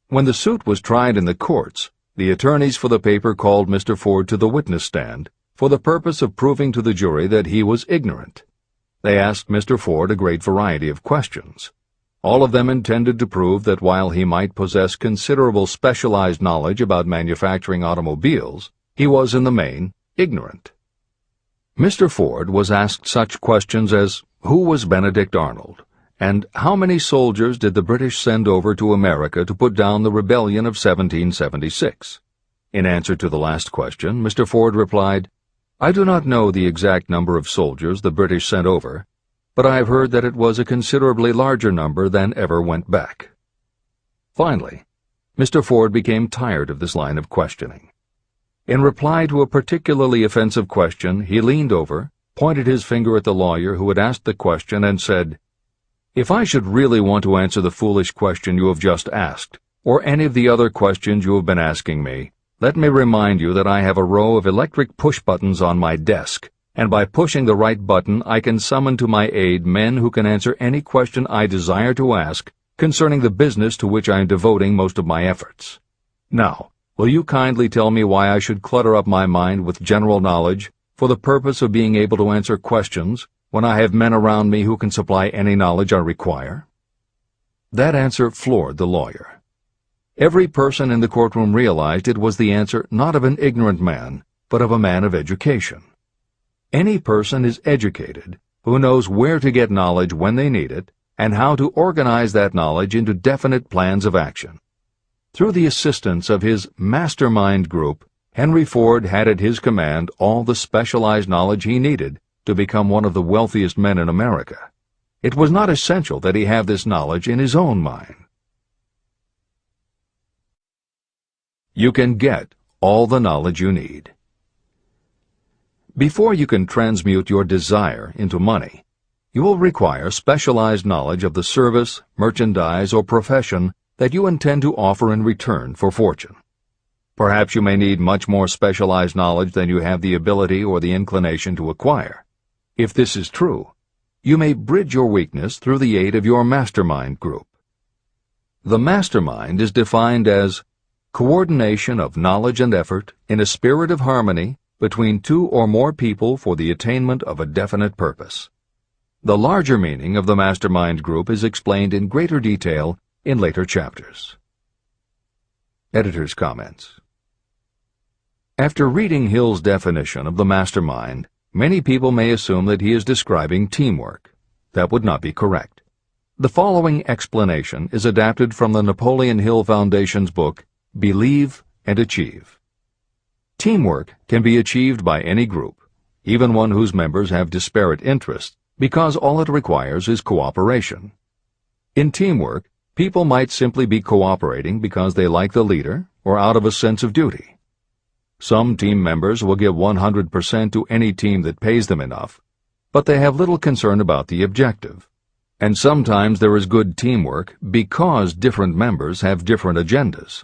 When the suit was tried in the courts, the attorneys for the paper called Mr. Ford to the witness stand for the purpose of proving to the jury that he was ignorant. They asked Mr. Ford a great variety of questions. All of them intended to prove that while he might possess considerable specialized knowledge about manufacturing automobiles, he was in the main ignorant. Mr. Ford was asked such questions as, who was Benedict Arnold, and how many soldiers did the British send over to America to put down the rebellion of 1776? In answer to the last question, Mr. Ford replied, I do not know the exact number of soldiers the British sent over, but I have heard that it was a considerably larger number than ever went back. Finally, Mr. Ford became tired of this line of questioning. In reply to a particularly offensive question, he leaned over, pointed his finger at the lawyer who had asked the question, and said, If I should really want to answer the foolish question you have just asked, or any of the other questions you have been asking me, let me remind you that I have a row of electric push buttons on my desk, and by pushing the right button I can summon to my aid men who can answer any question I desire to ask concerning the business to which I am devoting most of my efforts. Now, will you kindly tell me why I should clutter up my mind with general knowledge for the purpose of being able to answer questions when I have men around me who can supply any knowledge I require? That answer floored the lawyer. Every person in the courtroom realized it was the answer not of an ignorant man, but of a man of education. Any person is educated who knows where to get knowledge when they need it and how to organize that knowledge into definite plans of action. Through the assistance of his mastermind group, Henry Ford had at his command all the specialized knowledge he needed to become one of the wealthiest men in America. It was not essential that he have this knowledge in his own mind. You can get all the knowledge you need. Before you can transmute your desire into money, you will require specialized knowledge of the service, merchandise, or profession that you intend to offer in return for fortune. Perhaps you may need much more specialized knowledge than you have the ability or the inclination to acquire. If this is true, you may bridge your weakness through the aid of your mastermind group. The mastermind is defined as coordination of knowledge and effort in a spirit of harmony between two or more people for the attainment of a definite purpose. The larger meaning of the mastermind group is explained in greater detail in later chapters. Editor's comments. After reading Hill's definition of the mastermind, many people may assume that he is describing teamwork. That would not be correct. The following explanation is adapted from the Napoleon Hill Foundation's book, Believe and Achieve. Teamwork can be achieved by any group, even one whose members have disparate interests, because all it requires is cooperation. In teamwork, people might simply be cooperating because they like the leader or out of a sense of duty. Some team members will give 100% to any team that pays them enough, but they have little concern about the objective. And sometimes there is good teamwork because different members have different agendas.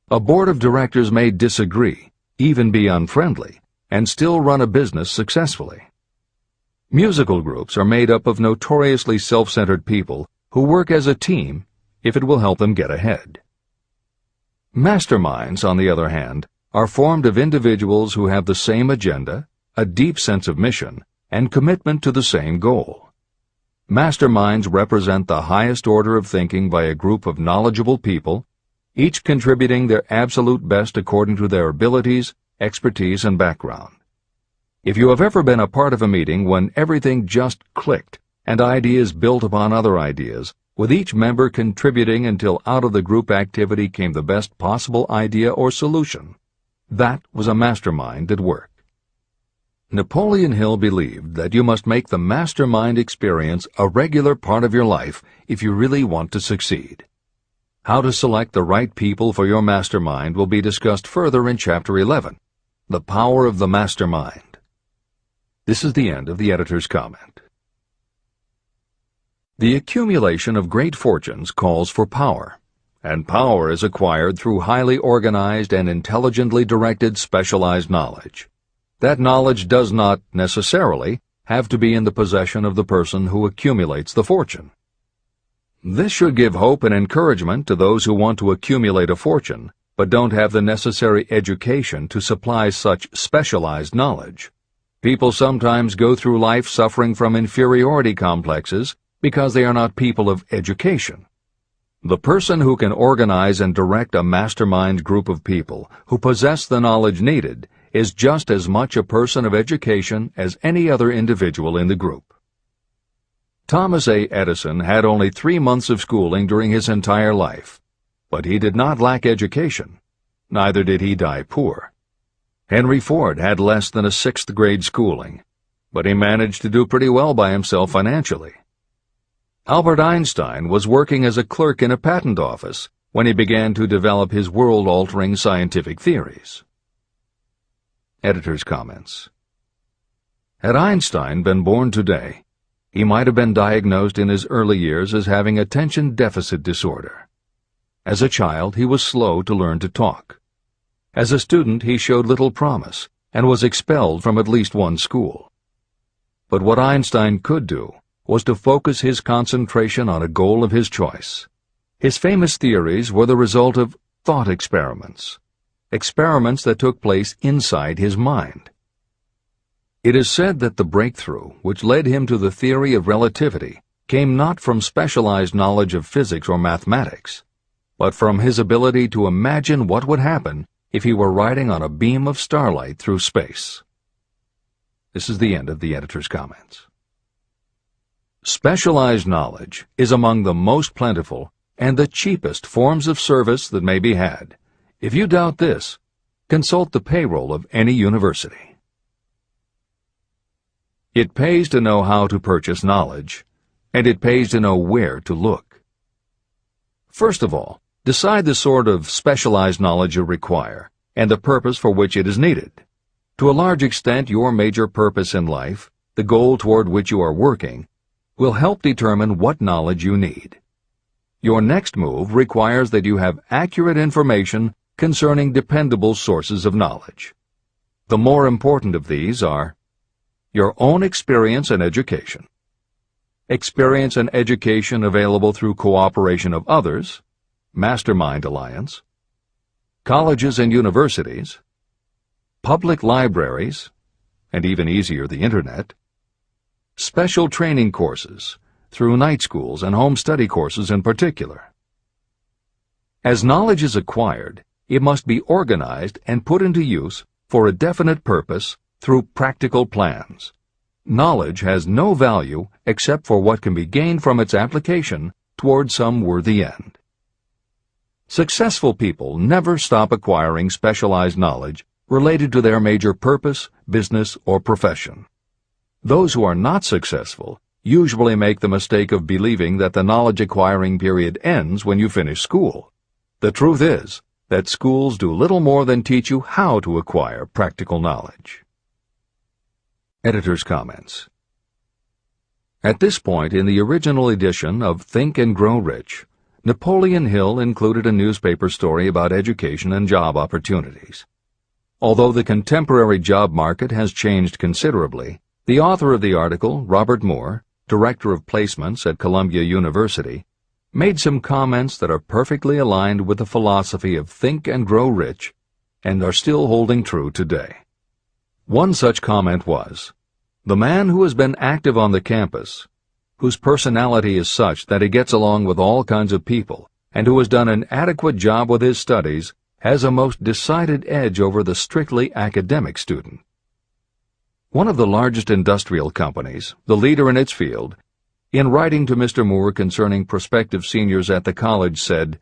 A board of directors may disagree, even be unfriendly, and still run a business successfully. Musical groups are made up of notoriously self-centered people who work as a team if it will help them get ahead. Masterminds, on the other hand, are formed of individuals who have the same agenda, a deep sense of mission, and commitment to the same goal. Masterminds represent the highest order of thinking by a group of knowledgeable people, each contributing their absolute best according to their abilities, expertise, and background. If you have ever been a part of a meeting when everything just clicked and ideas built upon other ideas, with each member contributing until out of the group activity came the best possible idea or solution, that was a mastermind at work. Napoleon Hill believed that you must make the mastermind experience a regular part of your life if you really want to succeed. How to select the right people for your mastermind will be discussed further in Chapter 11, The Power of the Mastermind. This is the end of the editor's comment. The accumulation of great fortunes calls for power, and power is acquired through highly organized and intelligently directed specialized knowledge. That knowledge does not, necessarily, have to be in the possession of the person who accumulates the fortune. This should give hope and encouragement to those who want to accumulate a fortune, but don't have the necessary education to supply such specialized knowledge. People sometimes go through life suffering from inferiority complexes because they are not people of education. The person who can organize and direct a mastermind group of people who possess the knowledge needed is just as much a person of education as any other individual in the group. Thomas A. Edison had only 3 months of schooling during his entire life, but he did not lack education. Neither did he die poor. Henry Ford had less than a 6th grade schooling, but he managed to do pretty well by himself financially. Albert Einstein was working as a clerk in a patent office when he began to develop his world-altering scientific theories. Editor's comments. Had Einstein been born today, he might have been diagnosed in his early years as having attention deficit disorder. As a child, he was slow to learn to talk. As a student, he showed little promise and was expelled from at least one school. But what Einstein could do was to focus his concentration on a goal of his choice. His famous theories were the result of thought experiments that took place inside his mind. It is said that the breakthrough which led him to the theory of relativity came not from specialized knowledge of physics or mathematics, but from his ability to imagine what would happen if he were riding on a beam of starlight through space. This is the end of the editor's comments. Specialized knowledge is among the most plentiful and the cheapest forms of service that may be had. If you doubt this, consult the payroll of any university. It pays to know how to purchase knowledge, and it pays to know where to look. First of all, decide the sort of specialized knowledge you require and the purpose for which it is needed. To a large extent, your major purpose in life, the goal toward which you are working, will help determine what knowledge you need. Your next move requires that you have accurate information concerning dependable sources of knowledge. The more important of these are your own experience and education, experience and education available through cooperation of others, mastermind alliance, colleges and universities, public libraries, and even easier, the Internet, special training courses, through night schools and home study courses in particular. As knowledge is acquired, it must be organized and put into use for a definite purpose through practical plans. Knowledge has no value except for what can be gained from its application toward some worthy end. Successful people never stop acquiring specialized knowledge related to their major purpose, business, or profession. Those who are not successful usually make the mistake of believing that the knowledge-acquiring period ends when you finish school. The truth is that schools do little more than teach you how to acquire practical knowledge. Editor's comments. At this point in the original edition of Think and Grow Rich, Napoleon Hill included a newspaper story about education and job opportunities. Although the contemporary job market has changed considerably, the author of the article, Robert Moore, Director of Placements at Columbia University, made some comments that are perfectly aligned with the philosophy of Think and Grow Rich and are still holding true today. One such comment was, "The man who has been active on the campus, whose personality is such that he gets along with all kinds of people, and who has done an adequate job with his studies, has a most decided edge over the strictly academic student." One of the largest industrial companies, the leader in its field, in writing to Mr. Moore concerning prospective seniors at the college said,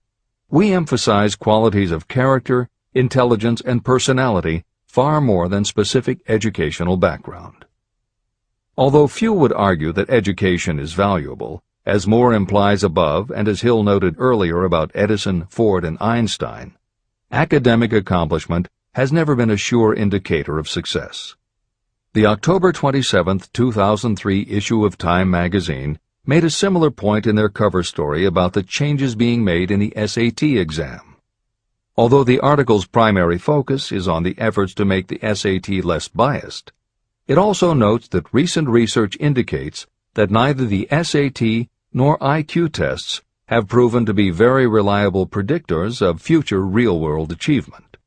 "We emphasize qualities of character, intelligence, and personality far more than specific educational background." Although few would argue that education is valuable, as Moore implies above and as Hill noted earlier about Edison, Ford, and Einstein, academic accomplishment has never been a sure indicator of success. The October 27, 2003 issue of Time magazine made a similar point in their cover story about the changes being made in the SAT exam. Although the article's primary focus is on the efforts to make the SAT less biased, it also notes that recent research indicates that neither the SAT nor IQ tests have proven to be very reliable predictors of future real-world achievement.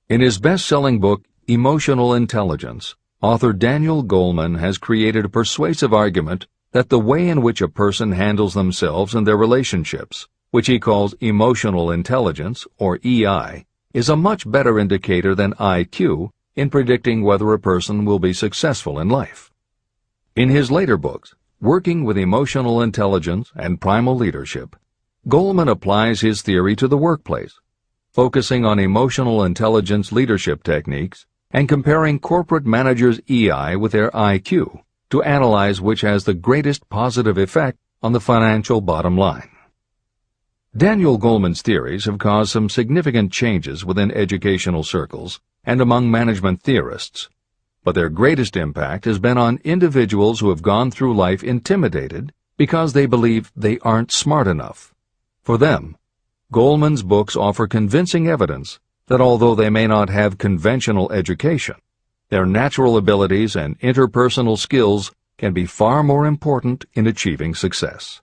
In his best-selling book, Emotional Intelligence, author Daniel Goleman has created a persuasive argument that the way in which a person handles themselves and their relationships, which he calls emotional intelligence, or EI, is a much better indicator than IQ in predicting whether a person will be successful in life. In his later books, Working with Emotional Intelligence and Primal Leadership, Goleman applies his theory to the workplace, focusing on emotional intelligence leadership techniques and comparing corporate managers' EI with their IQ to analyze which has the greatest positive effect on the financial bottom line. Daniel Goleman's theories have caused some significant changes within educational circles and among management theorists, but their greatest impact has been on individuals who have gone through life intimidated because they believe they aren't smart enough. For them, Goleman's books offer convincing evidence that although they may not have conventional education, their natural abilities and interpersonal skills can be far more important in achieving success.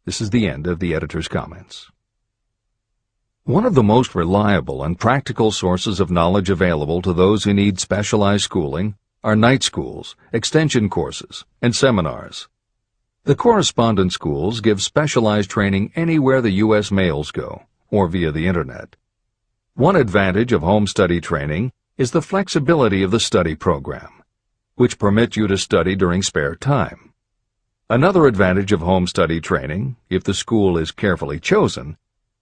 This is the end of the editor's comments. One of the most reliable and practical sources of knowledge available to those who need specialized schooling are night schools, extension courses, and seminars. The correspondence schools give specialized training anywhere the U.S. mails go, or via the Internet. One advantage of home study training is the flexibility of the study program, which permits you to study during spare time. Another advantage of home study training, if the school is carefully chosen,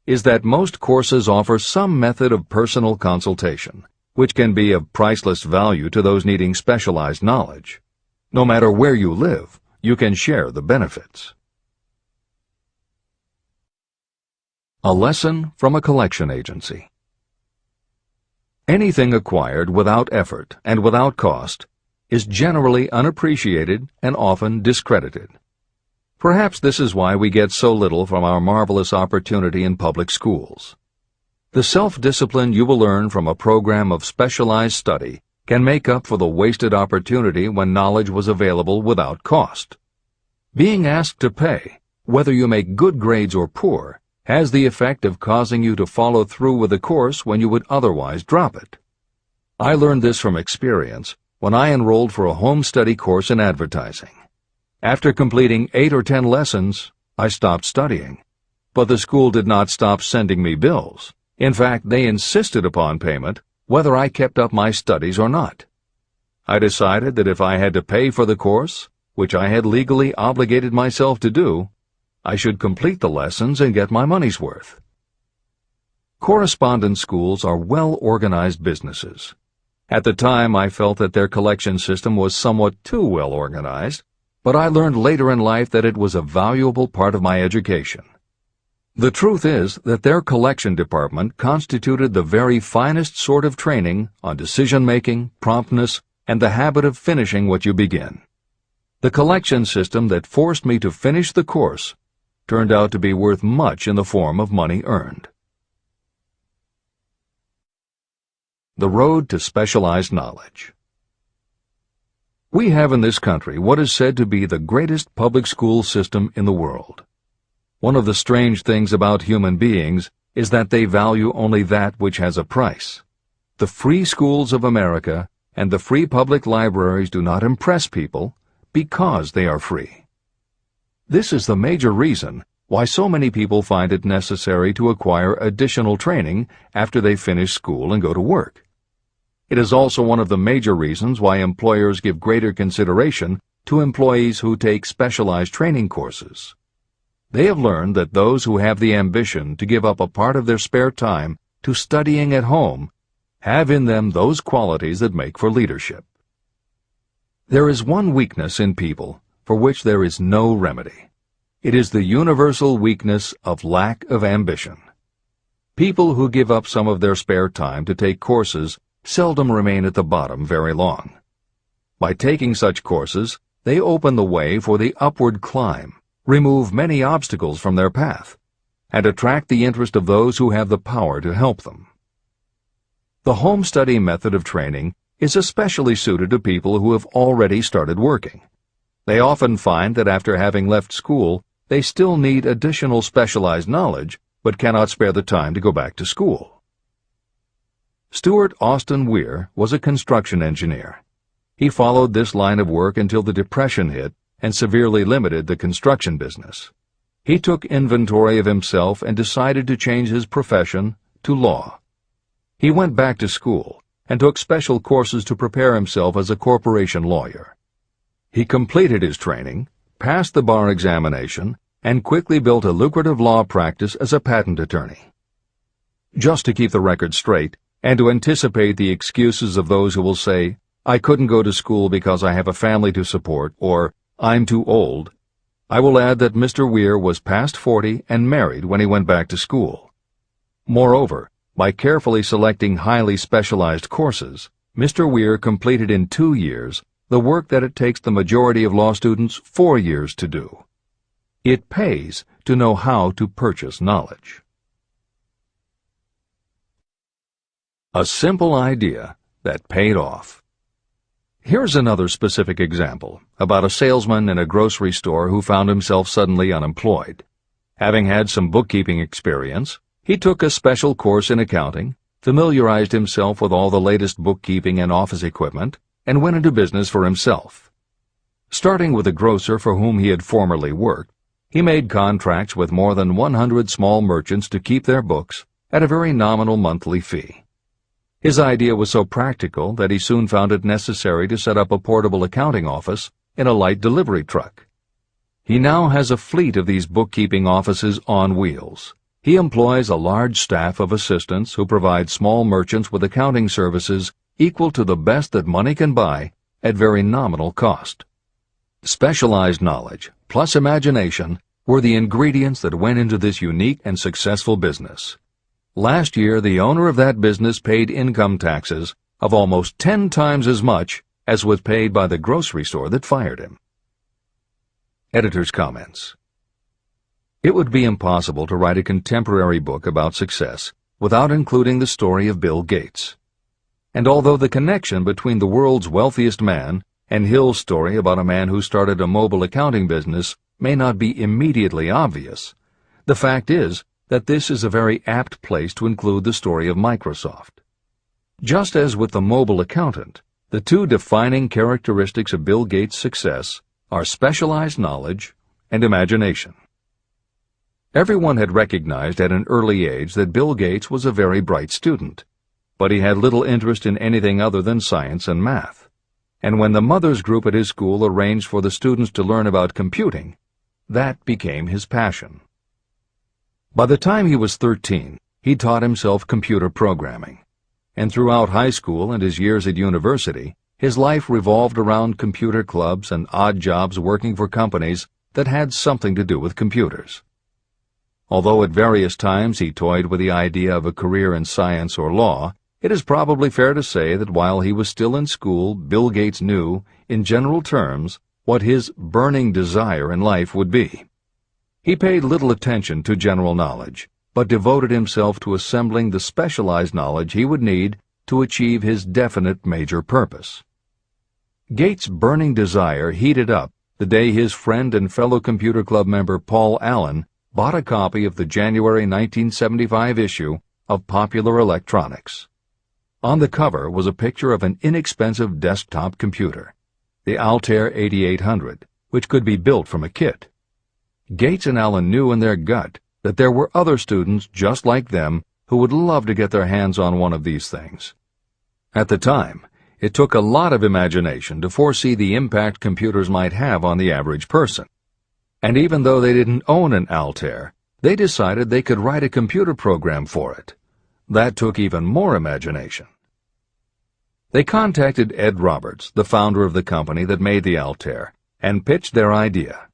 is that most courses offer some method of personal consultation, which can be of priceless value to those needing specialized knowledge. No matter where you live, you can share the benefits. A lesson from a collection agency. Anything acquired without effort and without cost is generally unappreciated and often discredited. Perhaps this is why we get so little from our marvelous opportunity in public schools. The self-discipline you will learn from a program of specialized study can make up for the wasted opportunity when knowledge was available without cost. Being asked to pay, whether you make good grades or poor, has the effect of causing you to follow through with the course when you would otherwise drop it. I learned this from experience when I enrolled for a home study course in advertising. After completing 8 or 10 lessons, I stopped studying. But the school did not stop sending me bills. In fact, they insisted upon payment, whether I kept up my studies or not. I decided that if I had to pay for the course, which I had legally obligated myself to do, I should complete the lessons and get my money's worth. Correspondence schools are well-organized businesses. At the time, I felt that their collection system was somewhat too well-organized, but I learned later in life that it was a valuable part of my education. The truth is that their collection department constituted the very finest sort of training on decision-making, promptness, and the habit of finishing what you begin. The collection system that forced me to finish the course turned out to be worth much in the form of money earned. The road to specialized knowledge. We have in this country what is said to be the greatest public school system in the world. One of the strange things about human beings is that they value only that which has a price. The free schools of America and the free public libraries do not impress people because they are free. This is the major reason why so many people find it necessary to acquire additional training after they finish school and go to work. It is also one of the major reasons why employers give greater consideration to employees who take specialized training courses. They have learned that those who have the ambition to give up a part of their spare time to studying at home have in them those qualities that make for leadership. There is one weakness in people for which there is no remedy. It is the universal weakness of lack of ambition. People who give up some of their spare time to take courses seldom remain at the bottom very long. By taking such courses, they open the way for the upward climb, remove many obstacles from their path, and attract the interest of those who have the power to help them. The home study method of training is especially suited to people who have already started working. They often find that after having left school, they still need additional specialized knowledge, but cannot spare the time to go back to school. Stuart Austin Weir was a construction engineer. He followed this line of work until the Depression hit and severely limited the construction business. He took inventory of himself and decided to change his profession to law. He went back to school and took special courses to prepare himself as a corporation lawyer. He completed his training, passed the bar examination, and quickly built a lucrative law practice as a patent attorney. Just to keep the record straight, and to anticipate the excuses of those who will say, "I couldn't go to school because I have a family to support," or "I'm too old," I will add that Mr. Weir was past 40 and married when he went back to school. Moreover, by carefully selecting highly specialized courses, Mr. Weir completed in 2 years the work that it takes the majority of law students 4 years to do. It pays to know how to purchase knowledge. A simple idea that paid off. Here's another specific example about a salesman in a grocery store who found himself suddenly unemployed. Having had some bookkeeping experience, he took a special course in accounting, familiarized himself with all the latest bookkeeping and office equipment, and went into business for himself. Starting with a grocer for whom he had formerly worked, he made contracts with more than 100 small merchants to keep their books at a very nominal monthly fee. His idea was so practical that he soon found it necessary to set up a portable accounting office in a light delivery truck. He now has a fleet of these bookkeeping offices on wheels. He employs a large staff of assistants who provide small merchants with accounting services equal to the best that money can buy at very nominal cost. Specialized knowledge plus imagination were the ingredients that went into this unique and successful business. Last year, the owner of that business paid income taxes of almost 10 times as much as was paid by the grocery store that fired him. Editor's comments. It would be impossible to write a contemporary book about success without including the story of Bill Gates. And although the connection between the world's wealthiest man and Hill's story about a man who started a mobile accounting business may not be immediately obvious, the fact is that this is a very apt place to include the story of Microsoft. Just as with the mobile accountant, The two defining characteristics of Bill Gates' success are specialized knowledge and imagination. Everyone had recognized at an early age that Bill Gates was a very bright student, but he had little interest in anything other than science and math. And when the mothers group at his school arranged for the students to learn about computing, that became his passion. By the time he was 13, he taught himself computer programming. And throughout high school and his years at university, his life revolved around computer clubs and odd jobs working for companies that had something to do with computers. Although at various times he toyed with the idea of a career in science or law, it is probably fair to say that while he was still in school, Bill Gates knew, in general terms, what his burning desire in life would be. He paid little attention to general knowledge, but devoted himself to assembling the specialized knowledge he would need to achieve his definite major purpose. Gates' burning desire heated up the day his friend and fellow computer club member Paul Allen bought a copy of the January 1975 issue of Popular Electronics. On the cover was a picture of an inexpensive desktop computer, the Altair 8800, which could be built from a kit. Gates and Allen knew in their gut that there were other students just like them who would love to get their hands on one of these things. At the time, it took a lot of imagination to foresee the impact computers might have on the average person. And even though they didn't own an Altair, they decided they could write a computer program for it. That took even more imagination. They contacted Ed Roberts, the founder of the company that made the Altair, and pitched their idea.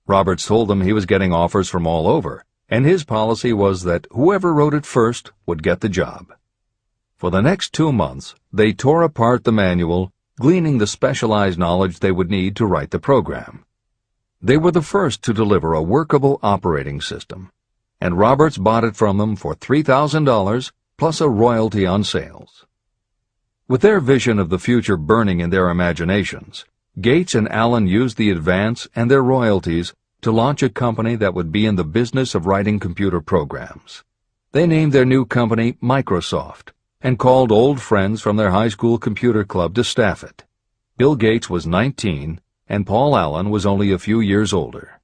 Roberts told them he was getting offers from all over, and his policy was that whoever wrote it first would get the job. For the next 2 months, they tore apart the manual, gleaning the specialized knowledge they would need to write the program. They were the first to deliver a workable operating system, and Roberts bought it from them for $3,000 plus a royalty on sales. With their vision of the future burning in their imaginations, Gates and Allen used the advance and their royalties to launch a company that would be in the business of writing computer programs. They named their new company Microsoft and called old friends from their high school computer club to staff it. Bill Gates was 19 and Paul Allen was only a few years older.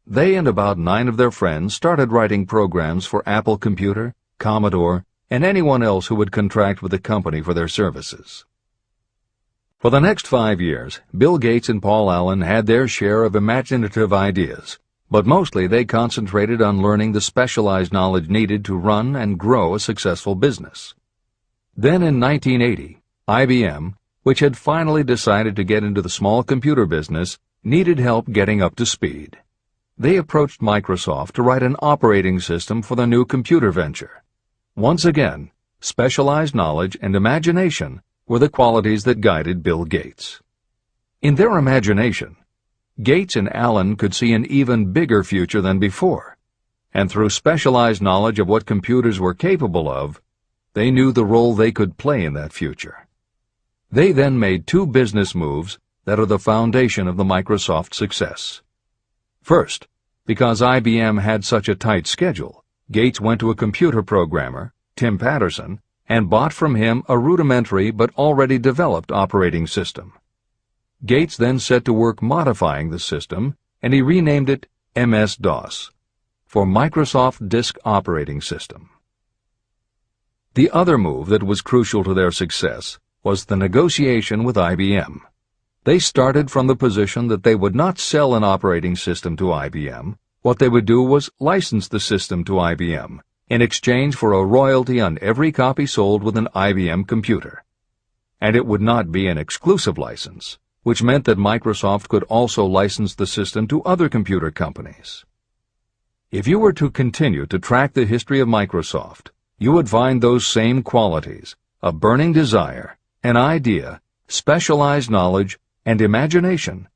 They and about 9 of their friends started writing programs for Apple Computer, Commodore, and anyone else who would contract with the company for their services. For the next 5 years, Bill Gates and Paul Allen had their share of imaginative ideas, but mostly they concentrated on learning the specialized knowledge needed to run and grow a successful business. Then in 1980, IBM, which had finally decided to get into the small computer business, needed help getting up to speed. They approached Microsoft to write an operating system for the new computer venture. Once again, specialized knowledge and imagination were the qualities that guided Bill Gates. In their imagination, Gates and Allen could see an even bigger future than before, and through specialized knowledge of what computers were capable of, they knew the role they could play in that future. They then made 2 business moves that are the foundation of the Microsoft success. First, because IBM had such a tight schedule, Gates went to a computer programmer, Tim Patterson, and bought from him a rudimentary but already developed operating system. Gates then set to work modifying the system, and he renamed it MS-DOS, for Microsoft Disk Operating System. The other move that was crucial to their success was the negotiation with IBM. They started from the position that they would not sell an operating system to IBM. What they would do was license the system to IBM in exchange for a royalty on every copy sold with an IBM computer. And it would not be an exclusive license, which meant that Microsoft could also license the system to other computer companies. If you were to continue to track the history of Microsoft, you would find those same qualities: a burning desire, an idea, specialized knowledge, and imagination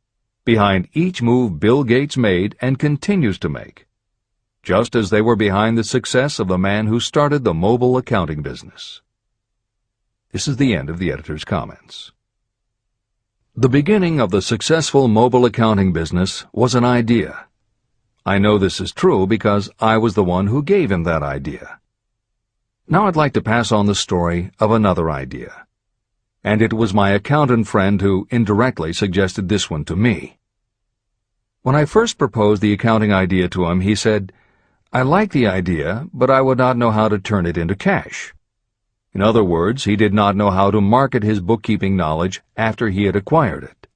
behind each move Bill Gates made and continues to make, just as they were behind the success of the man who started the mobile accounting business. This is the end of the editor's comments. The beginning of the successful mobile accounting business was an idea. I know this is true because I was the one who gave him that idea. Now I'd like to pass on the story of another idea. and it was my accountant friend who indirectly suggested this one to me. When I first proposed the accounting idea to him, he said, "I like the idea, but I would not know how to turn it into cash." In other words, he did not know how to market his bookkeeping knowledge after he had acquired it.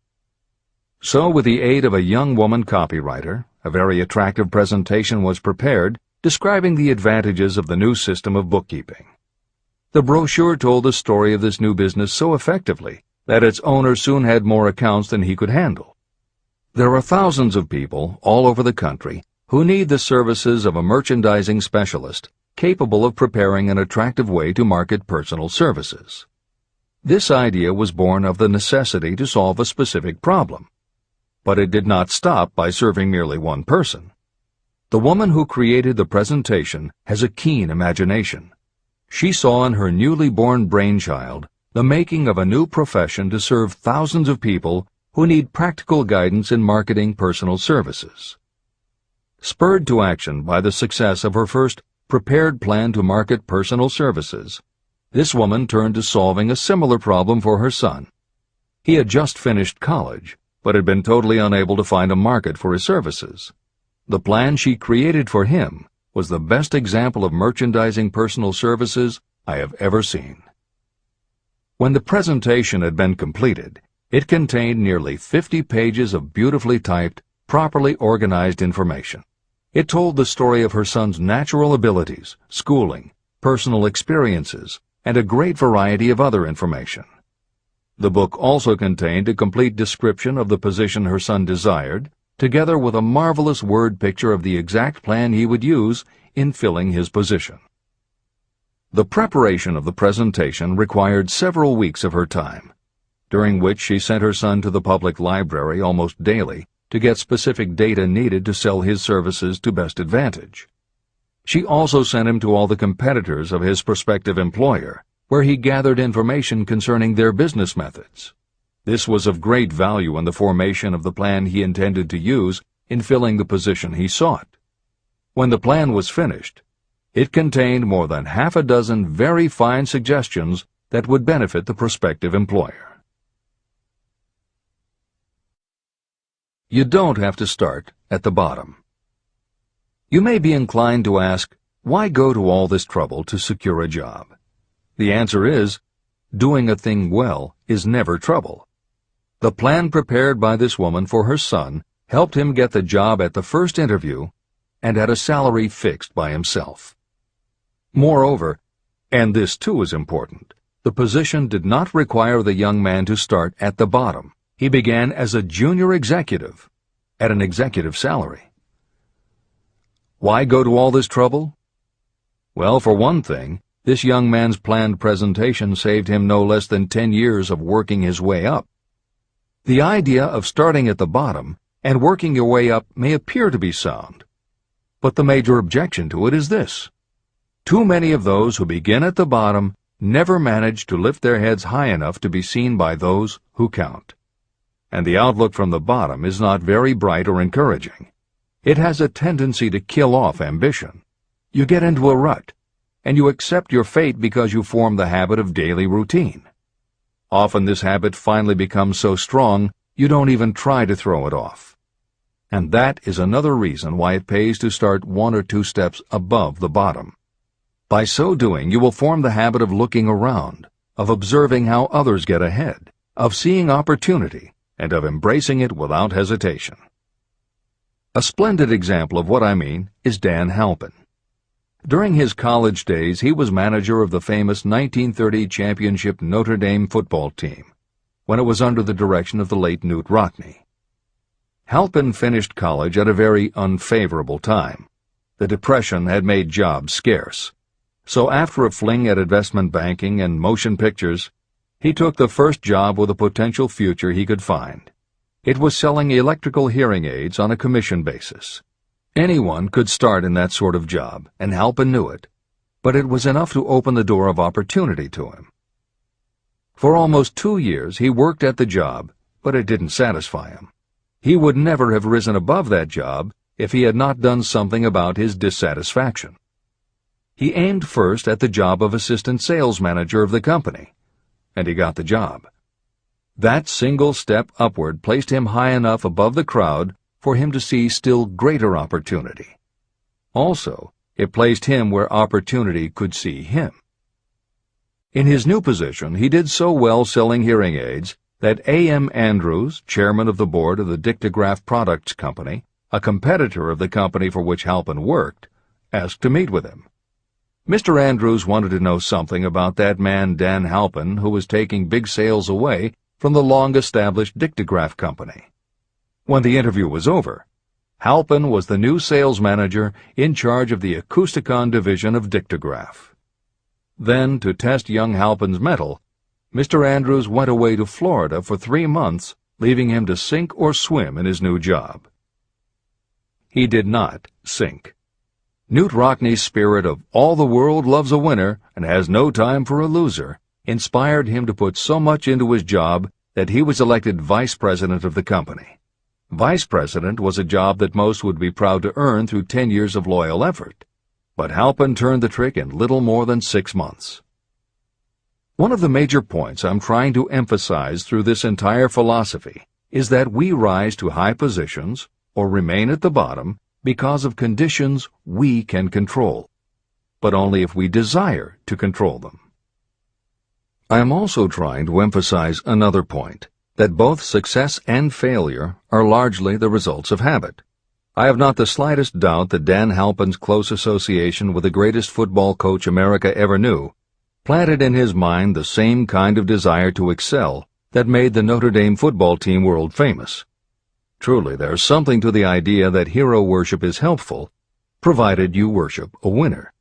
So, with the aid of a young woman copywriter, a very attractive presentation was prepared describing the advantages of the new system of bookkeeping. The brochure told the story of this new business so effectively that its owner soon had more accounts than he could handle. There are thousands of people all over the country who need the services of a merchandising specialist capable of preparing an attractive way to market personal services. This idea was born of the necessity to solve a specific problem. But it did not stop by serving merely one person. The woman who created the presentation has a keen imagination. She saw in her newly born brainchild the making of a new profession to serve thousands of people who need practical guidance in marketing personal services. Spurred to action by the success of her first prepared plan to market personal services, this woman turned to solving a similar problem for her son. He had just finished college, but had been totally unable to find a market for his services. The plan she created for him was the best example of merchandising personal services I have ever seen. When the presentation had been completed, it contained nearly 50 pages of beautifully typed, properly organized information. It told the story of her son's natural abilities, schooling, personal experiences, and a great variety of other information. The book also contained a complete description of the position her son desired, together with a marvelous word picture of the exact plan he would use in filling his position. The preparation of the presentation required several weeks of her time, during which she sent her son to the public library almost daily to get specific data needed to sell his services to best advantage. She also sent him to all the competitors of his prospective employer, where he gathered information concerning their business methods. This was of great value in the formation of the plan he intended to use in filling the position he sought. When the plan was finished, it contained more than half a dozen very fine suggestions that would benefit the prospective employer. You don't have to start at the bottom. You may be inclined to ask, why go to all this trouble to secure a job? The answer is, doing a thing well is never trouble. The plan prepared by this woman for her son helped him get the job at the first interview and at a salary fixed by himself. Moreover, and this too is important, the position did not require the young man to start at the bottom. He began as a junior executive at an executive salary. Why go to all this trouble? Well, for one thing, this young man's planned presentation saved him no less than 10 years of working his way up. The idea of starting at the bottom and working your way up may appear to be sound, but the major objection to it is this. Too many of those who begin at the bottom never manage to lift their heads high enough to be seen by those who count. And the outlook from the bottom is not very bright or encouraging. It has a tendency to kill off ambition. You get into a rut, and you accept your fate because you form the habit of daily routine. Often this habit finally becomes so strong you don't even try to throw it off. And that is another reason why it pays to start 1 or 2 steps above the bottom. By so doing, you will form the habit of looking around, of observing how others get ahead, of seeing opportunity, and of embracing it without hesitation. A splendid example of what I mean is Dan Halpin. During his college days, he was manager of the famous 1930 championship Notre Dame football team, when it was under the direction of the late Knute Rockne. Halpin finished college at a very unfavorable time. The Depression had made jobs scarce. So after a fling at investment banking and motion pictures, he took the first job with a potential future he could find. It was selling electrical hearing aids on a commission basis. Anyone could start in that sort of job, and Halpin knew it, but it was enough to open the door of opportunity to him. For almost 2 years he worked at the job, but it didn't satisfy him. He would never have risen above that job if he had not done something about his dissatisfaction. He aimed first at the job of assistant sales manager of the company. and he got the job. That single step upward placed him high enough above the crowd for him to see still greater opportunity. Also, it placed him where opportunity could see him. In his new position, he did so well selling hearing aids that A.M. Andrews, chairman of the board of the Dictograph Products Company, a competitor of the company for which Halpin worked, asked to meet with him. Mr. Andrews wanted to know something about that man Dan Halpin, who was taking big sales away from the long-established Dictograph Company. When the interview was over, Halpin was the new sales manager in charge of the Acousticon division of Dictograph. Then, to test young Halpin's mettle, Mr. Andrews went away to Florida for 3 months, leaving him to sink or swim in his new job. He did not sink. Newt Rockney's spirit of "all the world loves a winner and has no time for a loser" inspired him to put so much into his job that he was elected vice president of the company. Vice president was a job that most would be proud to earn through 10 years of loyal effort, but Halpin turned the trick in little more than 6 months. One of the major points I'm trying to emphasize through this entire philosophy is that we rise to high positions or remain at the bottom because of conditions we can control, but only if we desire to control them. I am also trying to emphasize another point, that both success and failure are largely the results of habit. I have not the slightest doubt that Dan Halpin's close association with the greatest football coach America ever knew planted in his mind the same kind of desire to excel that made the Notre Dame football team world famous. Truly, there's something to the idea that hero worship is helpful, provided you worship a winner.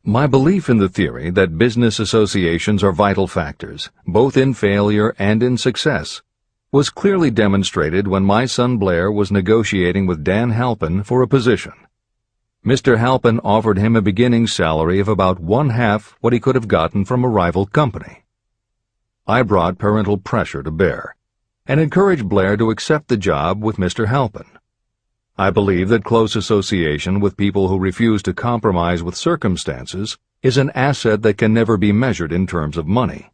My belief in the theory that business associations are vital factors, both in failure and in success, was clearly demonstrated when my son Blair was negotiating with Dan Halpin for a position. Mr. Halpin offered him a beginning salary of about 1/2 what he could have gotten from a rival company. I brought parental pressure to bear, and encouraged Blair to accept the job with Mr. Halpin. I believe that close association with people who refuse to compromise with circumstances is an asset that can never be measured in terms of money.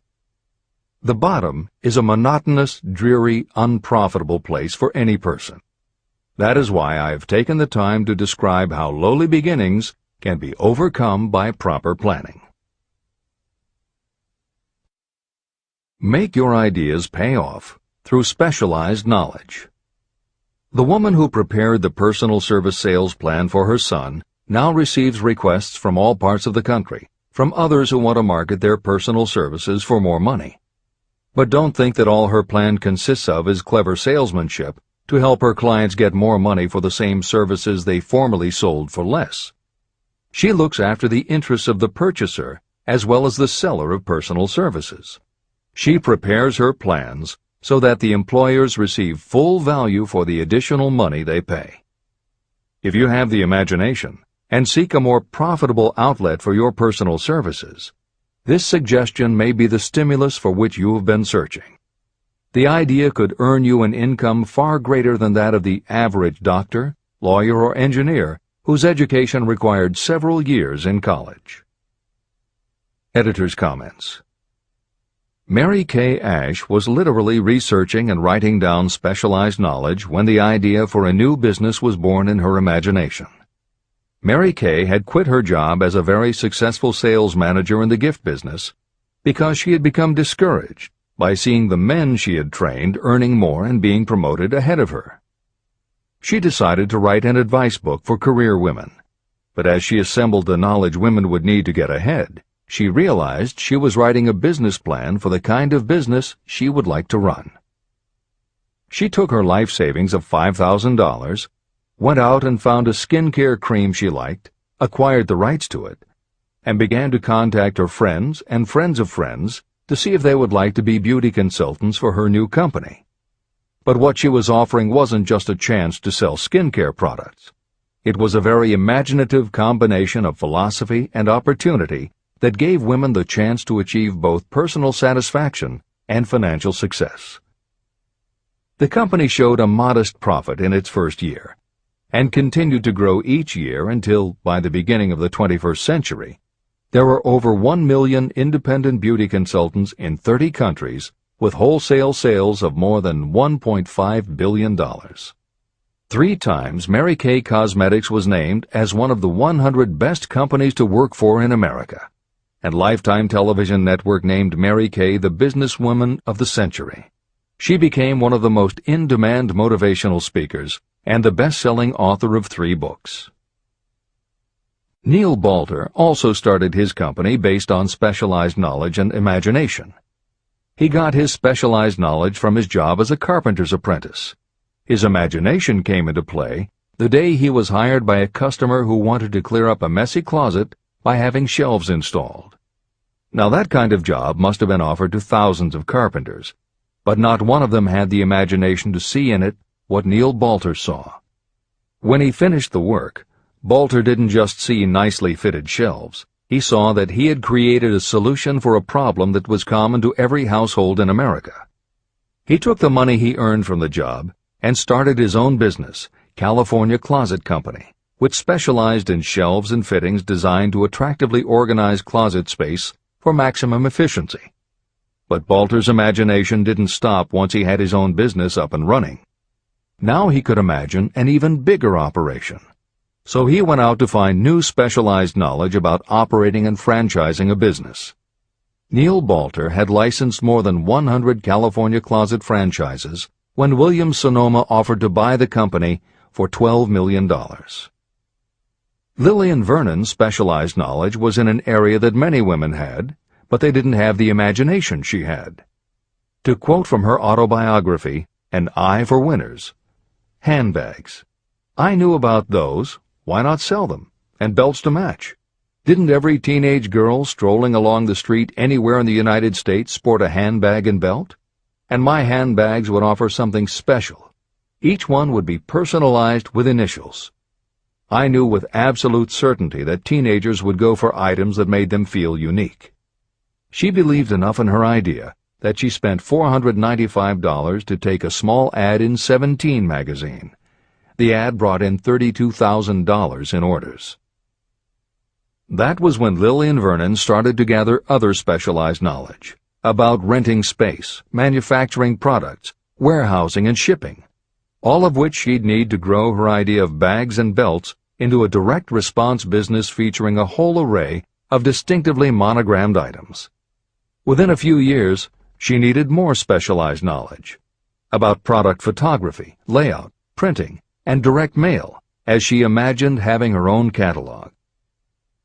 The bottom is a monotonous, dreary, unprofitable place for any person. That is why I have taken the time to describe how lowly beginnings can be overcome by proper planning. Make your ideas pay off through specialized knowledge. The woman who prepared the personal service sales plan for her son now receives requests from all parts of the country, from others who want to market their personal services for more money. But don't think that all her plan consists of is clever salesmanship to help her clients get more money for the same services they formerly sold for less. She looks after the interests of the purchaser as well as the seller of personal services. She prepares her plans so that the employers receive full value for the additional money they pay. If you have the imagination and seek a more profitable outlet for your personal services, this suggestion may be the stimulus for which you have been searching. The idea could earn you an income far greater than that of the average doctor, lawyer, or engineer whose education required several years in college. Editor's comments. Mary Kay Ash was literally researching and writing down specialized knowledge when the idea for a new business was born in her imagination. Mary Kay had quit her job as a very successful sales manager in the gift business because she had become discouraged by seeing the men she had trained earning more and being promoted ahead of her. She decided to write an advice book for career women, but as she assembled the knowledge women would need to get ahead, she realized she was writing a business plan for the kind of business she would like to run. She took her life savings of $5,000, went out and found a skincare cream she liked, acquired the rights to it, and began to contact her friends and friends of friends to see if they would like to be beauty consultants for her new company. But what she was offering wasn't just a chance to sell skincare products. It was a very imaginative combination of philosophy and opportunity that gave women the chance to achieve both personal satisfaction and financial success. The company showed a modest profit in its first year, and continued to grow each year until, by the beginning of the 21st century, There are over 1 million independent beauty consultants in 30 countries with wholesale sales of more than $1.5 billion. 3 times Mary Kay Cosmetics was named as one of the 100 best companies to work for in America, and Lifetime Television Network named Mary Kay the businesswoman of the century. She became one of the most in-demand motivational speakers and the best-selling author of 3 books. Neil Balter also started his company based on specialized knowledge and imagination. He got his specialized knowledge from his job as a carpenter's apprentice. His imagination came into play the day he was hired by a customer who wanted to clear up a messy closet by having shelves installed. Now that kind of job must have been offered to thousands of carpenters, but not one of them had the imagination to see in it what Neil Balter saw. When he finished the work, Balter didn't just see nicely fitted shelves. He saw that he had created a solution for a problem that was common to every household in America. He took the money he earned from the job and started his own business, California Closet Company, which specialized in shelves and fittings designed to attractively organize closet space for maximum efficiency. But Balter's imagination didn't stop once he had his own business up and running. Now he could imagine an even bigger operation. So he went out to find new specialized knowledge about operating and franchising a business. Neil Balter had licensed more than 100 California closet franchises when Williams-Sonoma offered to buy the company for $12 million. Lillian Vernon's specialized knowledge was in an area that many women had, but they didn't have the imagination she had. To quote from her autobiography, An Eye for Winners, handbags. I knew about those. Why not sell them? And belts to match. Didn't every teenage girl strolling along the street anywhere in the United States sport a handbag and belt? And my handbags would offer something special. Each one would be personalized with initials. I knew with absolute certainty that teenagers would go for items that made them feel unique. She believed enough in her idea that she spent $495 to take a small ad in 17 magazine. The ad brought in $32,000 in orders. That was when Lillian Vernon started to gather other specialized knowledge about renting space, manufacturing products, warehousing, and shipping, all of which she'd need to grow her idea of bags and belts into a direct response business featuring a whole array of distinctively monogrammed items. Within a few years, she needed more specialized knowledge about product photography, layout, printing, and direct mail, as she imagined having her own catalog.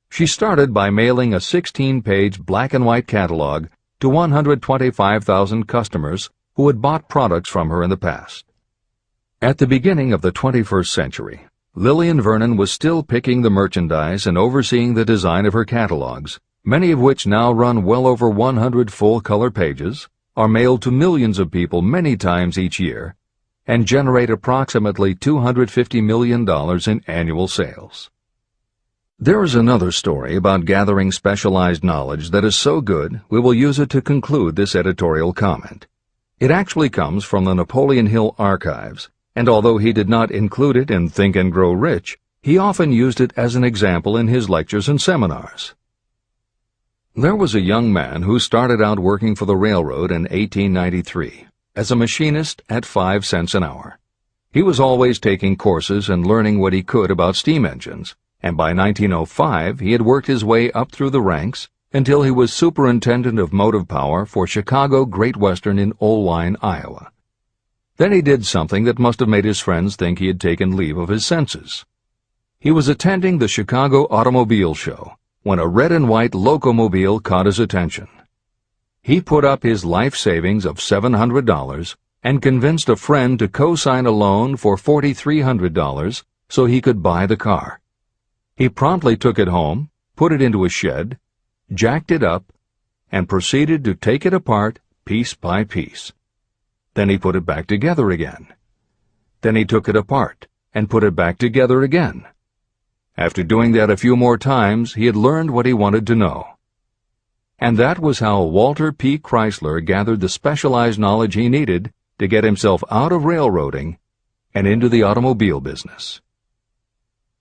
She started by mailing a 16-page black-and-white catalog to 125,000 customers who had bought products from her in the past. At the beginning of the 21st century, Lillian Vernon was still picking the merchandise and overseeing the design of her catalogs, many of which now run well over 100 full-color pages, are mailed to millions of people many times each year, and generate approximately $250 million in annual sales. There is another story about gathering specialized knowledge that is so good we will use it to conclude this editorial comment. It actually comes from the Napoleon Hill archives, and although he did not include it in Think and Grow Rich, he often used it as an example in his lectures and seminars. There was a young man who started out working for the railroad in 1893. As a machinist at 5 cents an hour. He was always taking courses and learning what he could about steam engines, and by 1905 he had worked his way up through the ranks until he was superintendent of motive power for Chicago Great Western in Olwine, Iowa. Then he did something that must have made his friends think he had taken leave of his senses. He was attending the Chicago Automobile Show when a red and white locomobile caught his attention. He put up his life savings of $700 and convinced a friend to co-sign a loan for $4,300 so he could buy the car. He promptly took it home, put it into a shed, jacked it up, and proceeded to take it apart piece by piece. Then he put it back together again. Then he took it apart and put it back together again. After doing that a few more times, he had learned what he wanted to know. And that was how Walter P. Chrysler gathered the specialized knowledge he needed to get himself out of railroading and into the automobile business.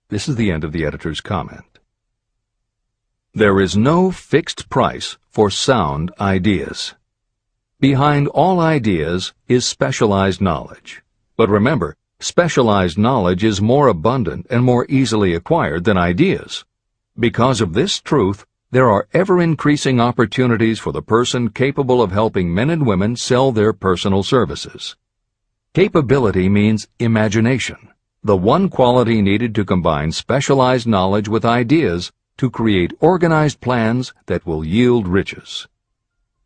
This is the end of the editor's comment. There is no fixed price for sound ideas. Behind all ideas is specialized knowledge. But remember, specialized knowledge is more abundant and more easily acquired than ideas. Because of this truth, there are ever-increasing opportunities for the person capable of helping men and women sell their personal services. Capability means imagination, the one quality needed to combine specialized knowledge with ideas to create organized plans that will yield riches.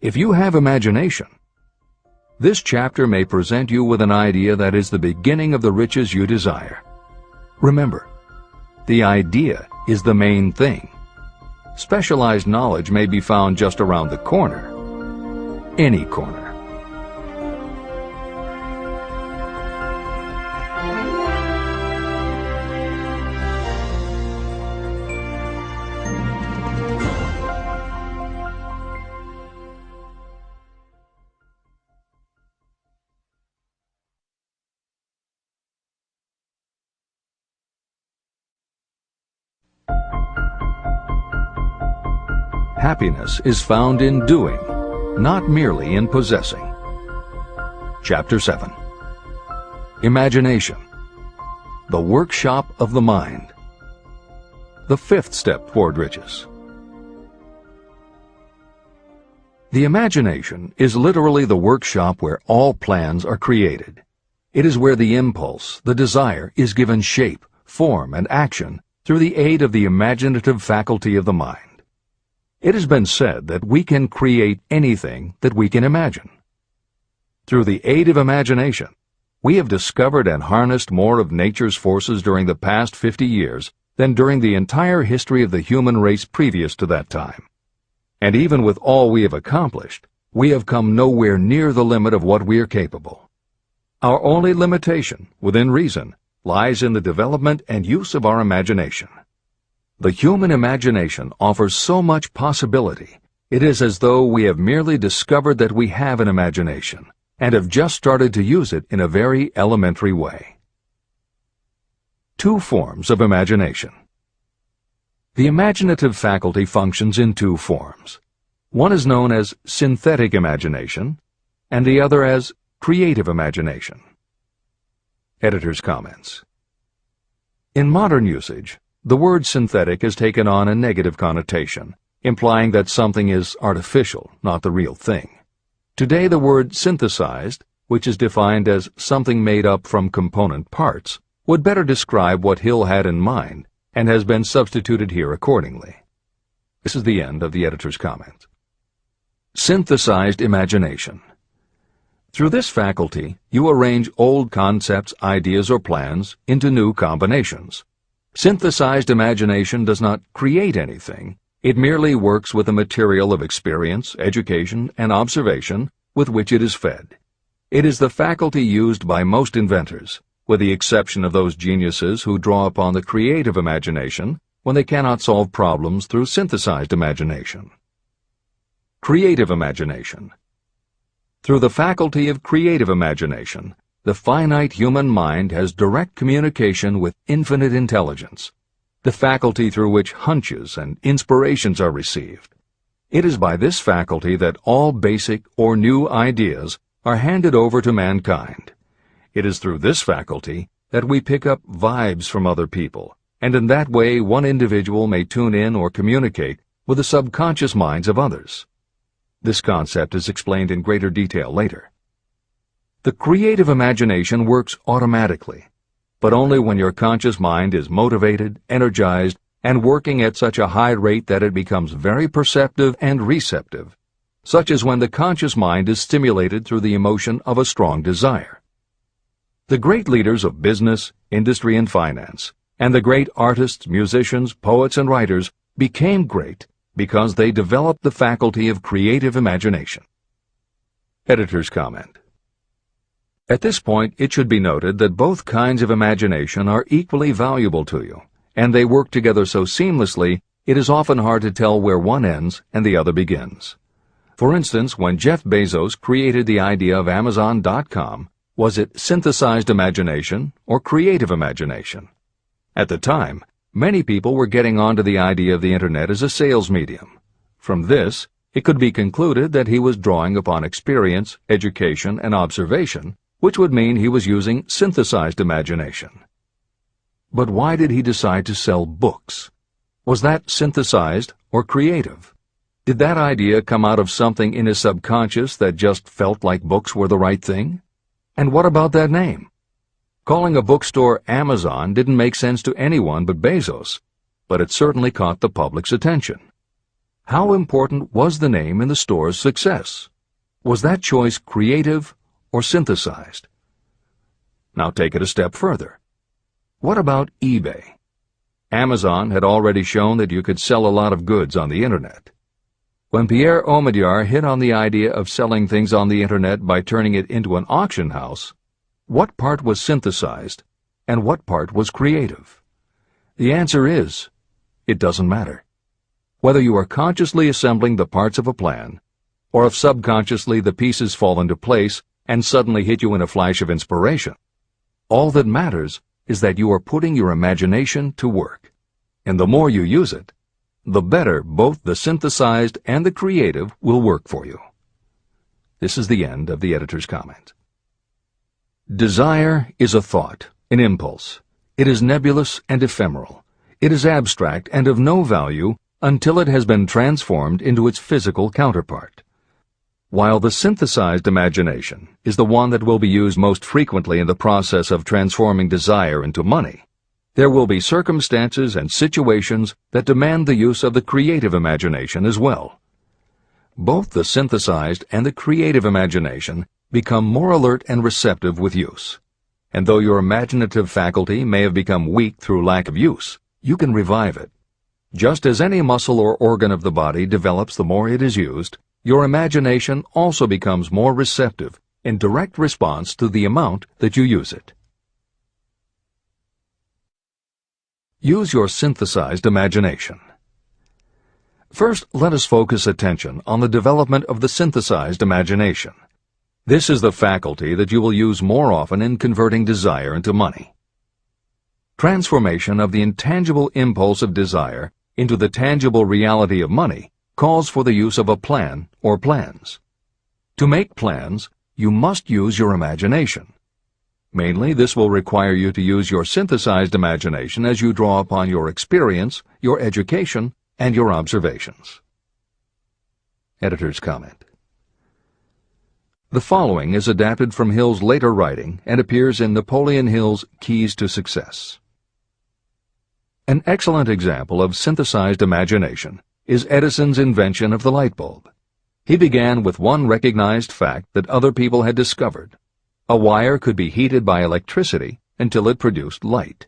If you have imagination, this chapter may present you with an idea that is the beginning of the riches you desire. Remember, the idea is the main thing. Specialized knowledge may be found just around the corner. Any corner. Happiness is found in doing, not merely in possessing. Chapter 7. Imagination, the workshop of the mind. The fifth step toward riches. The imagination is literally the workshop where all plans are created. It is where the impulse, the desire, is given shape, form, and action through the aid of the imaginative faculty of the mind. It has been said that we can create anything that we can imagine. Through the aid of imagination, we have discovered and harnessed more of nature's forces during the past 50 years than during the entire history of the human race previous to that time. And even with all we have accomplished, we have come nowhere near the limit of what we are capable. Our only limitation, within reason, lies in the development and use of our imagination. The human imagination offers so much possibility, it is as though we have merely discovered that we have an imagination, and have just started to use it in a very elementary way. Two forms of imagination. The imaginative faculty functions in two forms. One is known as synthetic imagination, and the other as creative imagination. Editor's comments. In modern usage, the word synthetic has taken on a negative connotation, implying that something is artificial, not the real thing. Today the word synthesized, which is defined as something made up from component parts, would better describe what Hill had in mind, and has been substituted here accordingly. This is the end of the editor's comment. Synthesized imagination. Through this faculty, you arrange old concepts, ideas, or plans into new combinations. Synthesized imagination does not create anything. It merely works with the material of experience, education, and observation with which it is fed. It is the faculty used by most inventors, with the exception of those geniuses who draw upon the creative imagination when they cannot solve problems through synthesized imagination. Creative imagination. Through the faculty of creative imagination, the finite human mind has direct communication with infinite intelligence, the faculty through which hunches and inspirations are received. It is by this faculty that all basic or new ideas are handed over to mankind. It is through this faculty that we pick up vibes from other people, and in that way one individual may tune in or communicate with the subconscious minds of others. This concept is explained in greater detail later. The creative imagination works automatically, but only when your conscious mind is motivated, energized, and working at such a high rate that it becomes very perceptive and receptive, such as when the conscious mind is stimulated through the emotion of a strong desire. The great leaders of business, industry, and finance, and the great artists, musicians, poets, and writers became great because they developed the faculty of creative imagination. Editor's comment. At this point, it should be noted that both kinds of imagination are equally valuable to you, and they work together so seamlessly it is often hard to tell where one ends and the other begins. For instance, when Jeff Bezos created the idea of Amazon.com, was it synthesized imagination or creative imagination? At the time, Many people were getting onto the idea of the Internet as a sales medium. From this, it could be concluded that he was drawing upon experience, education, and observation, which would mean he was using synthesized imagination. But why did he decide to sell books? Was that synthesized or creative? Did that idea come out of something in his subconscious that just felt like books were the right thing? And what about that name? Calling a bookstore Amazon didn't make sense to anyone but Bezos, but it certainly caught the public's attention. How important was the name in the store's success? Was that choice creative or synthesized? Now take it a step further. What about eBay? Amazon had already shown that you could sell a lot of goods on the Internet. When Pierre Omidyar hit on the idea of selling things on the Internet by turning it into an auction house, what part was synthesized and what part was creative? The answer is, it doesn't matter. Whether you are consciously assembling the parts of a plan, or if subconsciously the pieces fall into place and suddenly hit you in a flash of inspiration, all that matters is that you are putting your imagination to work. And the more you use it, the better both the synthesized and the creative will work for you. This is the end of the editor's comment. Desire is a thought, an impulse. It is nebulous and ephemeral. It is abstract and of no value until it has been transformed into its physical counterpart. While the synthesized imagination is the one that will be used most frequently in the process of transforming desire into money, there will be circumstances and situations that demand the use of the creative imagination as well. Both the synthesized and the creative imagination become more alert and receptive with use. And though your imaginative faculty may have become weak through lack of use, you can revive it. Just as any muscle or organ of the body develops the more it is used, your imagination also becomes more receptive in direct response to the amount that you use it. Use your synthesized imagination. First, let us focus attention on the development of the synthesized imagination. This is the faculty that you will use more often in converting desire into money. Transformation of the intangible impulse of desire into the tangible reality of money calls for the use of a plan or plans. To make plans, you must use your imagination. Mainly, this will require you to use your synthesized imagination as you draw upon your experience, your education, and your observations. Editor's comment. The following is adapted from Hill's later writing and appears in Napoleon Hill's Keys to Success. An excellent example of synthesized imagination is Edison's invention of the light bulb. He began with one recognized fact that other people had discovered. A wire could be heated by electricity until it produced light.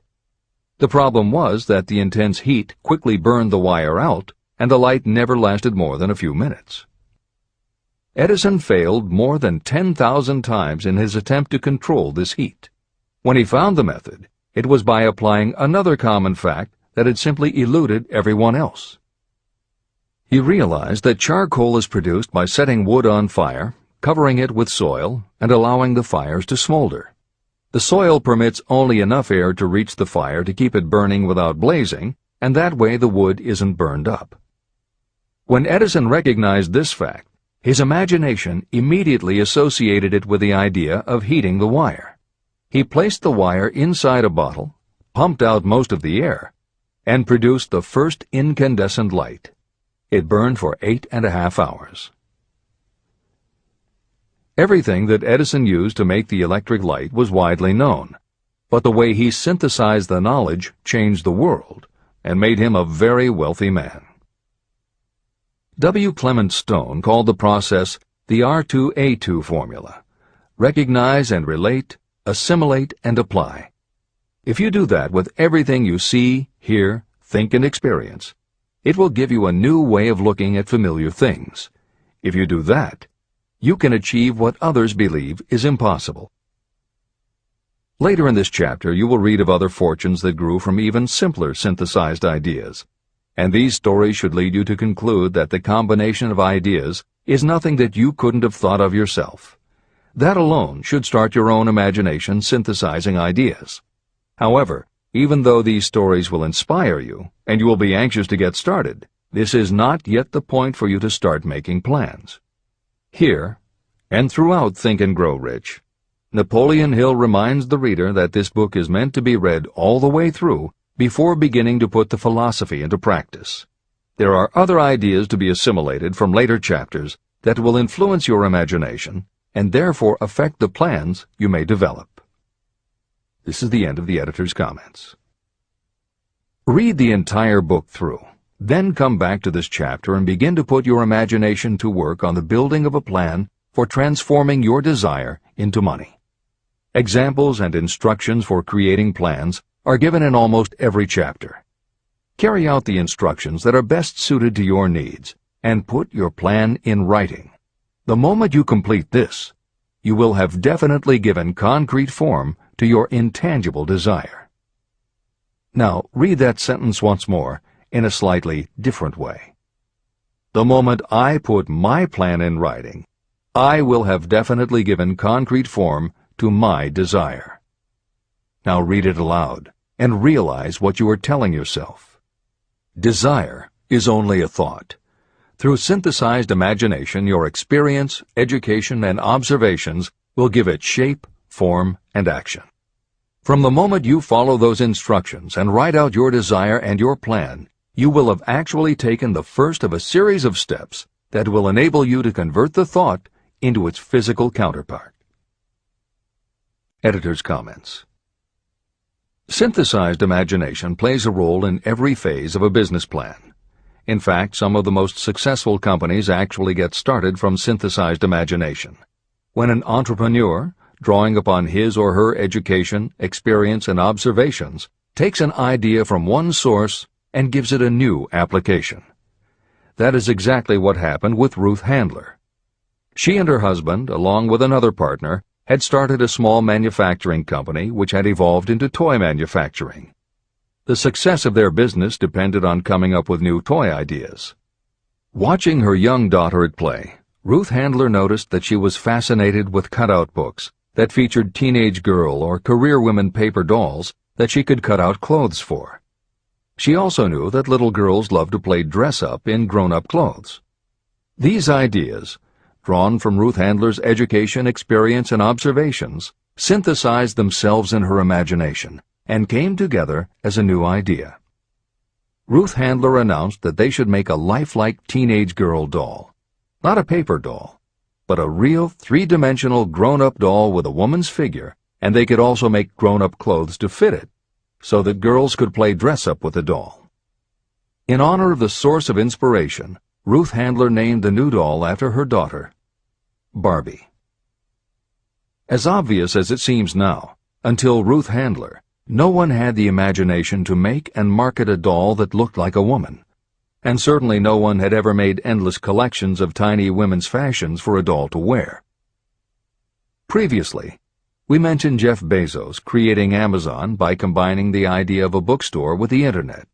The problem was that the intense heat quickly burned the wire out, and the light never lasted more than a few minutes. Edison failed more than 10,000 times in his attempt to control this heat. When he found the method, it was by applying another common fact that had simply eluded everyone else. He realized that charcoal is produced by setting wood on fire, covering it with soil, and allowing the fires to smolder. The soil permits only enough air to reach the fire to keep it burning without blazing, and that way the wood isn't burned up. When Edison recognized this fact, his imagination immediately associated it with the idea of heating the wire. He placed the wire inside a bottle, pumped out most of the air, and produced the first incandescent light. It burned for 8.5 hours. Everything that Edison used to make the electric light was widely known, but the way he synthesized the knowledge changed the world and made him a very wealthy man. W. Clement Stone called the process the R2A2 formula: recognize and relate, assimilate and apply. If you do that with everything you see, hear, think, and experience, it will give you a new way of looking at familiar things. If you do that, you can achieve what others believe is impossible. Later in this chapter, you will read of other fortunes that grew from even simpler synthesized ideas. And these stories should lead you to conclude that the combination of ideas is nothing that you couldn't have thought of yourself. That alone should start your own imagination synthesizing ideas. However, Even though these stories will inspire you, and you will be anxious to get started, this is not yet the point for you to start making plans. Here, and throughout Think and Grow Rich, Napoleon Hill reminds the reader that this book is meant to be read all the way through before beginning to put the philosophy into practice. There are other ideas to be assimilated from later chapters that will influence your imagination and therefore affect the plans you may develop. This is the end of the editor's comments. Read the entire book through, then come back to this chapter and begin to put your imagination to work on the building of a plan for transforming your desire into money. Examples and instructions for creating plans are given in almost every chapter. Carry out the instructions that are best suited to your needs and put your plan in writing. The moment you complete this, you will have definitely given concrete form to your intangible desire. Now, read that sentence once more in a slightly different way. The moment I put my plan in writing, I will have definitely given concrete form to my desire. Now read it aloud and realize what you are telling yourself. Desire is only a thought. Through synthesized imagination, your experience, education, and observations will give it shape, form, and action. From the moment you follow those instructions and write out your desire and your plan, you will have actually taken the first of a series of steps that will enable you to convert the thought into its physical counterpart. Editor's comments. Synthesized imagination plays a role in every phase of a business plan. In fact, some of the most successful companies actually get started from synthesized imagination. When an entrepreneur, drawing upon his or her education, experience, and observations, takes an idea from one source and gives it a new application. That is exactly what happened with Ruth Handler. She and her husband, along with another partner, had started a small manufacturing company which had evolved into toy manufacturing. The success of their business depended on coming up with new toy ideas. Watching her young daughter at play, Ruth Handler noticed that she was fascinated with cutout books that featured teenage girl or career women paper dolls that she could cut out clothes for. She also knew that little girls loved to play dress-up in grown-up clothes. These ideas, drawn from Ruth Handler's education, experience, and observations, synthesized themselves in her imagination and came together as a new idea. Ruth Handler announced that they should make a lifelike teenage girl doll, not a paper doll, but a real three-dimensional grown-up doll with a woman's figure, and they could also make grown-up clothes to fit it, so that girls could play dress-up with the doll. In honor of the source of inspiration, Ruth Handler named the new doll after her daughter, Barbie. As obvious as it seems now, until Ruth Handler, no one had the imagination to make and market a doll that looked like a woman, and certainly no one had ever made endless collections of tiny women's fashions for a doll to wear. Previously, we mentioned Jeff Bezos creating Amazon by combining the idea of a bookstore with the Internet,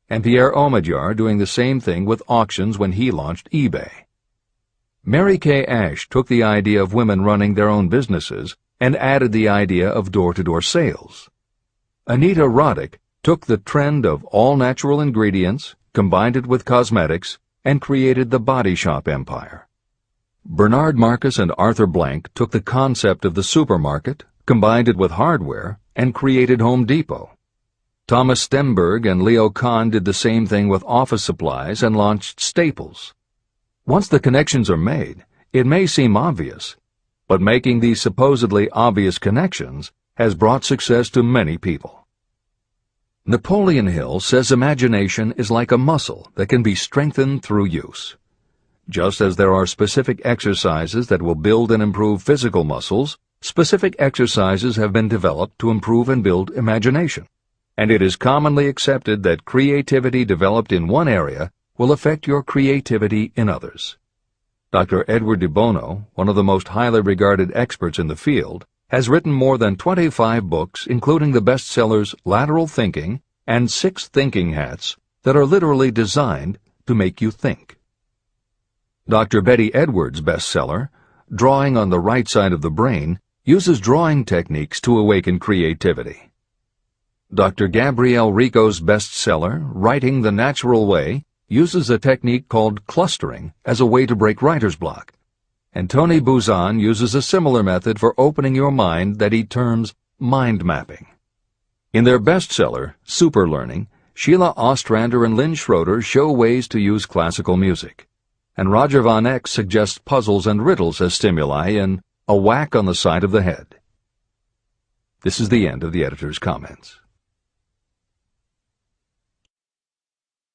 and Pierre Omidyar doing the same thing with auctions when he launched eBay. Mary Kay Ash took the idea of women running their own businesses and added the idea of door-to-door sales. Anita Roddick took the trend of all-natural ingredients, combined it with cosmetics, and created the body shop empire. Bernard Marcus and Arthur Blank took the concept of the supermarket, combined it with hardware, and created Home Depot. Thomas Stemberg and Leo Kahn did the same thing with office supplies and launched Staples. Once the connections are made, it may seem obvious, but making these supposedly obvious connections has brought success to many people. Napoleon Hill says imagination is like a muscle that can be strengthened through use. Just as there are specific exercises that will build and improve physical muscles, specific exercises have been developed to improve and build imagination, and it is commonly accepted that creativity developed in one area will affect your creativity in others. Dr. Edward de Bono, one of the most highly regarded experts in the field, has written more than 25 books, including the bestsellers Lateral Thinking and 6 Thinking Hats, that are literally designed to make you think. Dr. Betty Edwards' bestseller, Drawing on the Right Side of the Brain, uses drawing techniques to awaken creativity. Dr. Gabrielle Rico's bestseller, Writing the Natural Way, uses a technique called clustering as a way to break writer's block. And Tony Buzan uses a similar method for opening your mind that he terms mind mapping. In their bestseller, Super Learning, Sheila Ostrander and Lynn Schroeder show ways to use classical music. And Roger Von Eck suggests puzzles and riddles as stimuli in A Whack on the Side of the Head. This is the end of the editor's comments.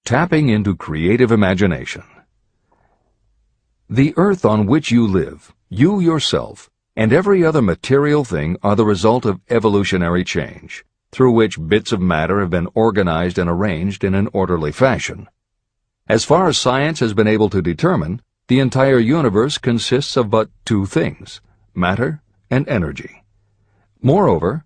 Tapping into creative imagination. The earth on which you live, you yourself, and every other material thing are the result of evolutionary change, through which bits of matter have been organized and arranged in an orderly fashion. As far as science has been able to determine, the entire universe consists of but two things, matter and energy. Moreover,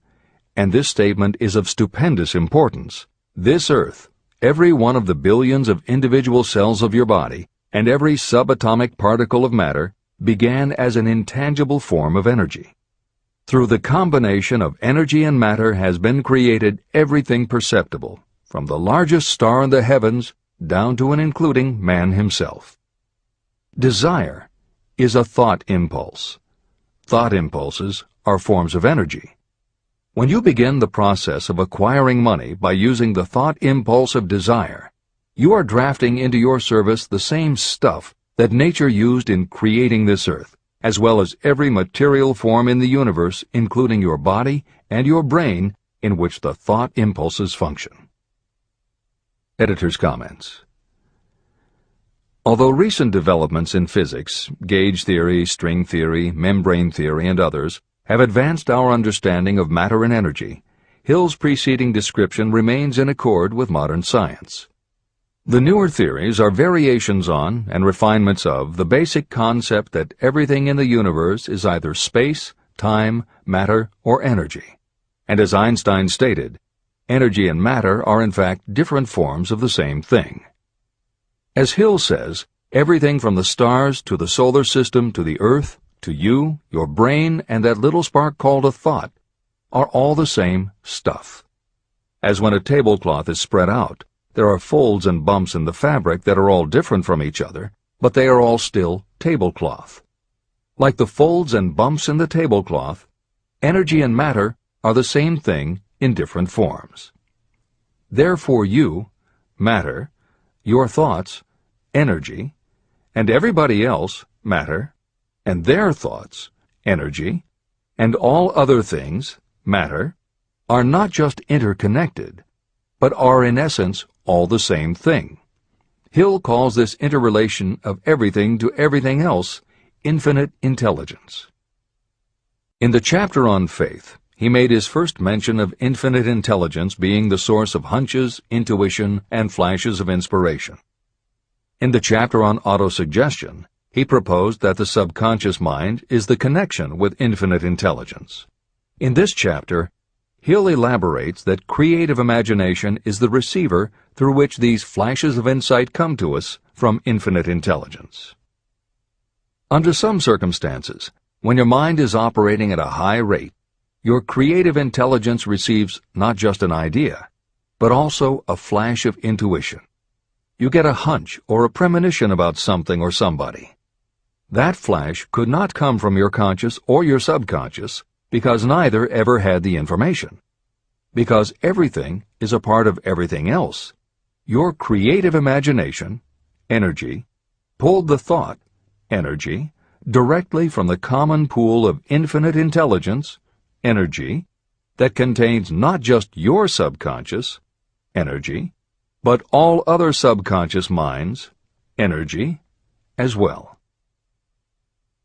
and this statement is of stupendous importance, this earth, every one of the billions of individual cells of your body, and every subatomic particle of matter began as an intangible form of energy. Through the combination of energy and matter has been created everything perceptible, from the largest star in the heavens down to and including man himself. Desire is a thought impulse. Thought impulses are forms of energy. When you begin the process of acquiring money by using the thought impulse of desire, you are drafting into your service the same stuff that nature used in creating this earth, as well as every material form in the universe, including your body and your brain, in which the thought impulses function. Editor's comments. Although recent developments in physics, gauge theory, string theory, membrane theory, and others, have advanced our understanding of matter and energy, Hill's preceding description remains in accord with modern science. The newer theories are variations on and refinements of the basic concept that everything in the universe is either space, time, matter, or energy. And as Einstein stated, energy and matter are in fact different forms of the same thing. As Hill says, everything from the stars to the solar system to the earth, to you, your brain, and that little spark called a thought, are all the same stuff. As when a tablecloth is spread out, there are folds and bumps in the fabric that are all different from each other, but they are all still tablecloth. Like the folds and bumps in the tablecloth, energy and matter are the same thing in different forms. Therefore you, matter, your thoughts, energy, and everybody else, matter, and their thoughts, energy, and all other things, matter, are not just interconnected, but are in essence all the same thing. Hill calls this interrelation of everything to everything else infinite intelligence. In the chapter on faith, he made his first mention of infinite intelligence being the source of hunches, intuition, and flashes of inspiration. In the chapter on autosuggestion, he proposed that the subconscious mind is the connection with infinite intelligence. In this chapter, Hill elaborates that creative imagination is the receiver through which these flashes of insight come to us from infinite intelligence. Under some circumstances, when your mind is operating at a high rate, your creative intelligence receives not just an idea, but also a flash of intuition. You get a hunch or a premonition about something or somebody. That flash could not come from your conscious or your subconscious, because neither ever had the information. Because everything is a part of everything else, your creative imagination, energy, pulled the thought, energy, directly from the common pool of infinite intelligence, energy, that contains not just your subconscious, energy, but all other subconscious minds, energy, as well.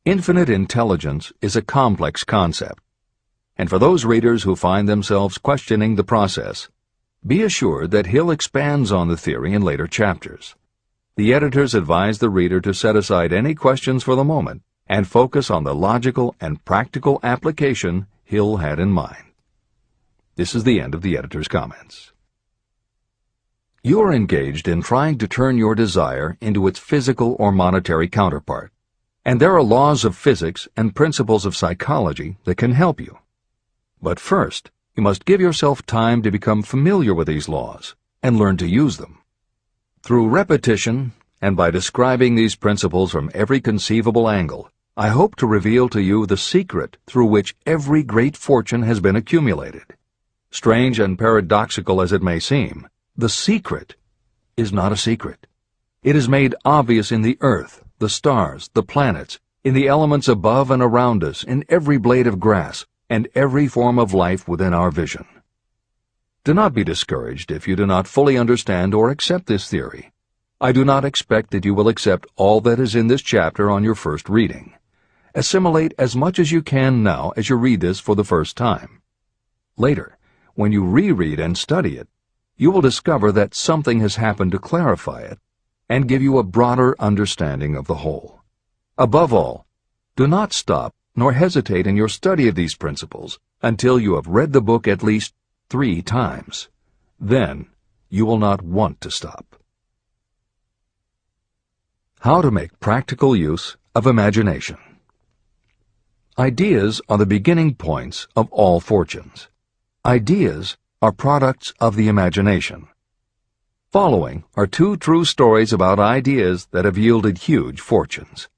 Infinite intelligence is a complex concept, and for those readers who find themselves questioning the process, be assured that Hill expands on the theory in later chapters. The editors advise the reader to set aside any questions for the moment and focus on the logical and practical application Hill had in mind. This is the end of the editor's comments. You are engaged in trying to turn your desire into its physical or monetary counterpart, and there are laws of physics and principles of psychology that can help you. But first, you must give yourself time to become familiar with these laws and learn to use them. Through repetition, and by describing these principles from every conceivable angle, I hope to reveal to you the secret through which every great fortune has been accumulated. Strange and paradoxical as it may seem, the secret is not a secret. It is made obvious in the earth, the stars, the planets, in the elements above and around us, in every blade of grass, and every form of life within our vision. Do not be discouraged if you do not fully understand or accept this theory. I do not expect that you will accept all that is in this chapter on your first reading. Assimilate as much as you can now as you read this for the first time. Later, when you reread and study it, you will discover that something has happened to clarify it and give you a broader understanding of the whole. Above all, do not stop nor hesitate in your study of these principles until you have read the book at least 3 times. Then you will not want to stop. How to make practical use of imagination. Ideas are the beginning points of all fortunes. Ideas are products of the imagination. Following are 2 true stories about ideas that have yielded huge fortunes.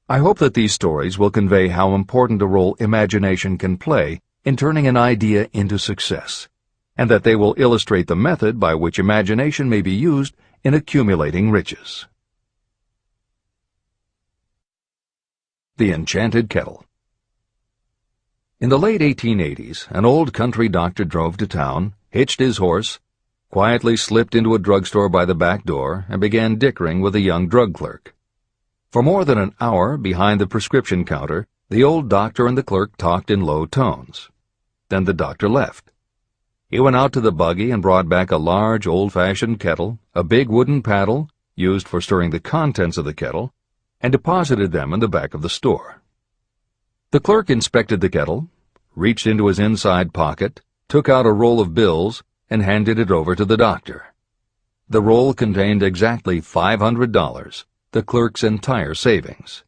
I hope that these stories will convey how important a role imagination can play in turning an idea into success, and that they will illustrate the method by which imagination may be used in accumulating riches. The Enchanted Kettle. In the late 1880s, an old country doctor drove to town, hitched his horse, quietly slipped into a drugstore by the back door, and began dickering with a young drug clerk. For more than an hour, behind the prescription counter, the old doctor and the clerk talked in low tones. Then the doctor left. He went out to the buggy and brought back a large, old-fashioned kettle, a big wooden paddle, used for stirring the contents of the kettle, and deposited them in the back of the store. The clerk inspected the kettle, reached into his inside pocket, took out a roll of bills, and handed it over to the doctor. The roll contained exactly $500, the clerk's entire savings.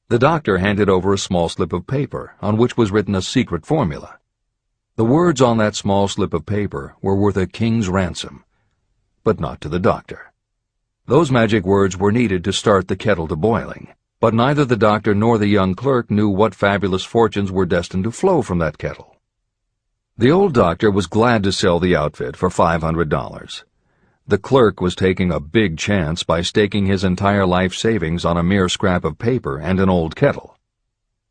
The doctor handed over a small slip of paper on which was written a secret formula. The words on that small slip of paper were worth a king's ransom, but not to the doctor. Those magic words were needed to start the kettle to boiling, but neither the doctor nor the young clerk knew what fabulous fortunes were destined to flow from that kettle. The old doctor was glad to sell the outfit for $500. The clerk was taking a big chance by staking his entire life savings on a mere scrap of paper and an old kettle.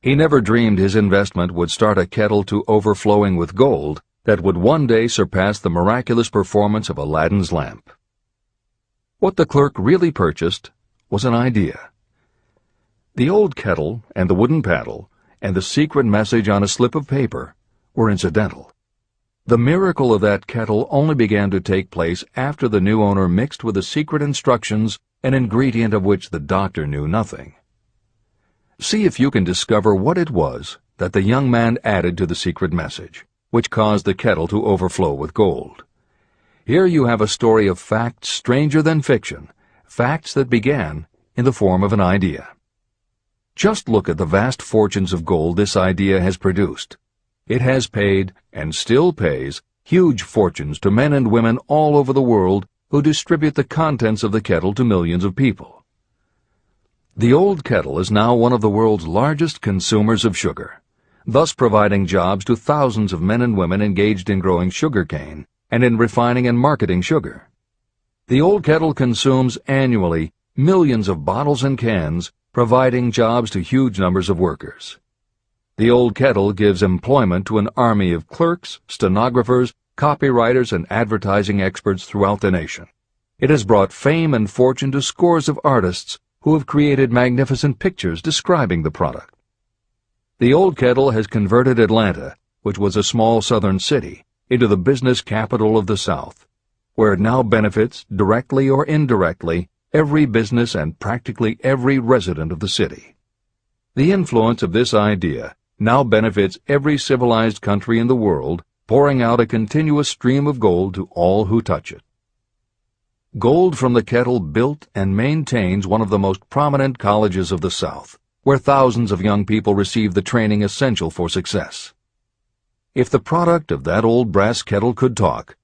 He never dreamed his investment would start a kettle to overflowing with gold that would one day surpass the miraculous performance of Aladdin's lamp. What the clerk really purchased was an idea. The old kettle and the wooden paddle and the secret message on a slip of paper were incidental. The miracle of that kettle only began to take place after the new owner mixed with the secret instructions an ingredient of which the doctor knew nothing. See if you can discover what it was that the young man added to the secret message, which caused the kettle to overflow with gold. Here you have a story of facts stranger than fiction, facts that began in the form of an idea. Just look at the vast fortunes of gold this idea has produced. It has paid, and still pays, huge fortunes to men and women all over the world who distribute the contents of the kettle to millions of people. The old kettle is now one of the world's largest consumers of sugar, thus providing jobs to thousands of men and women engaged in growing sugar cane and in refining and marketing sugar. The old kettle consumes annually millions of bottles and cans, providing jobs to huge numbers of workers. The old kettle gives employment to an army of clerks, stenographers, copywriters, and advertising experts throughout the nation. It has brought fame and fortune to scores of artists who have created magnificent pictures describing the product. The old kettle has converted Atlanta, which was a small southern city, into the business capital of the South, where it now benefits, directly or indirectly, every business and practically every resident of the city. The influence of this idea now benefits every civilized country in the world, pouring out a continuous stream of gold to all who touch it. Gold from the kettle built and maintains one of the most prominent colleges of the South, where thousands of young people receive the training essential for success. If the product of that old brass kettle could talk,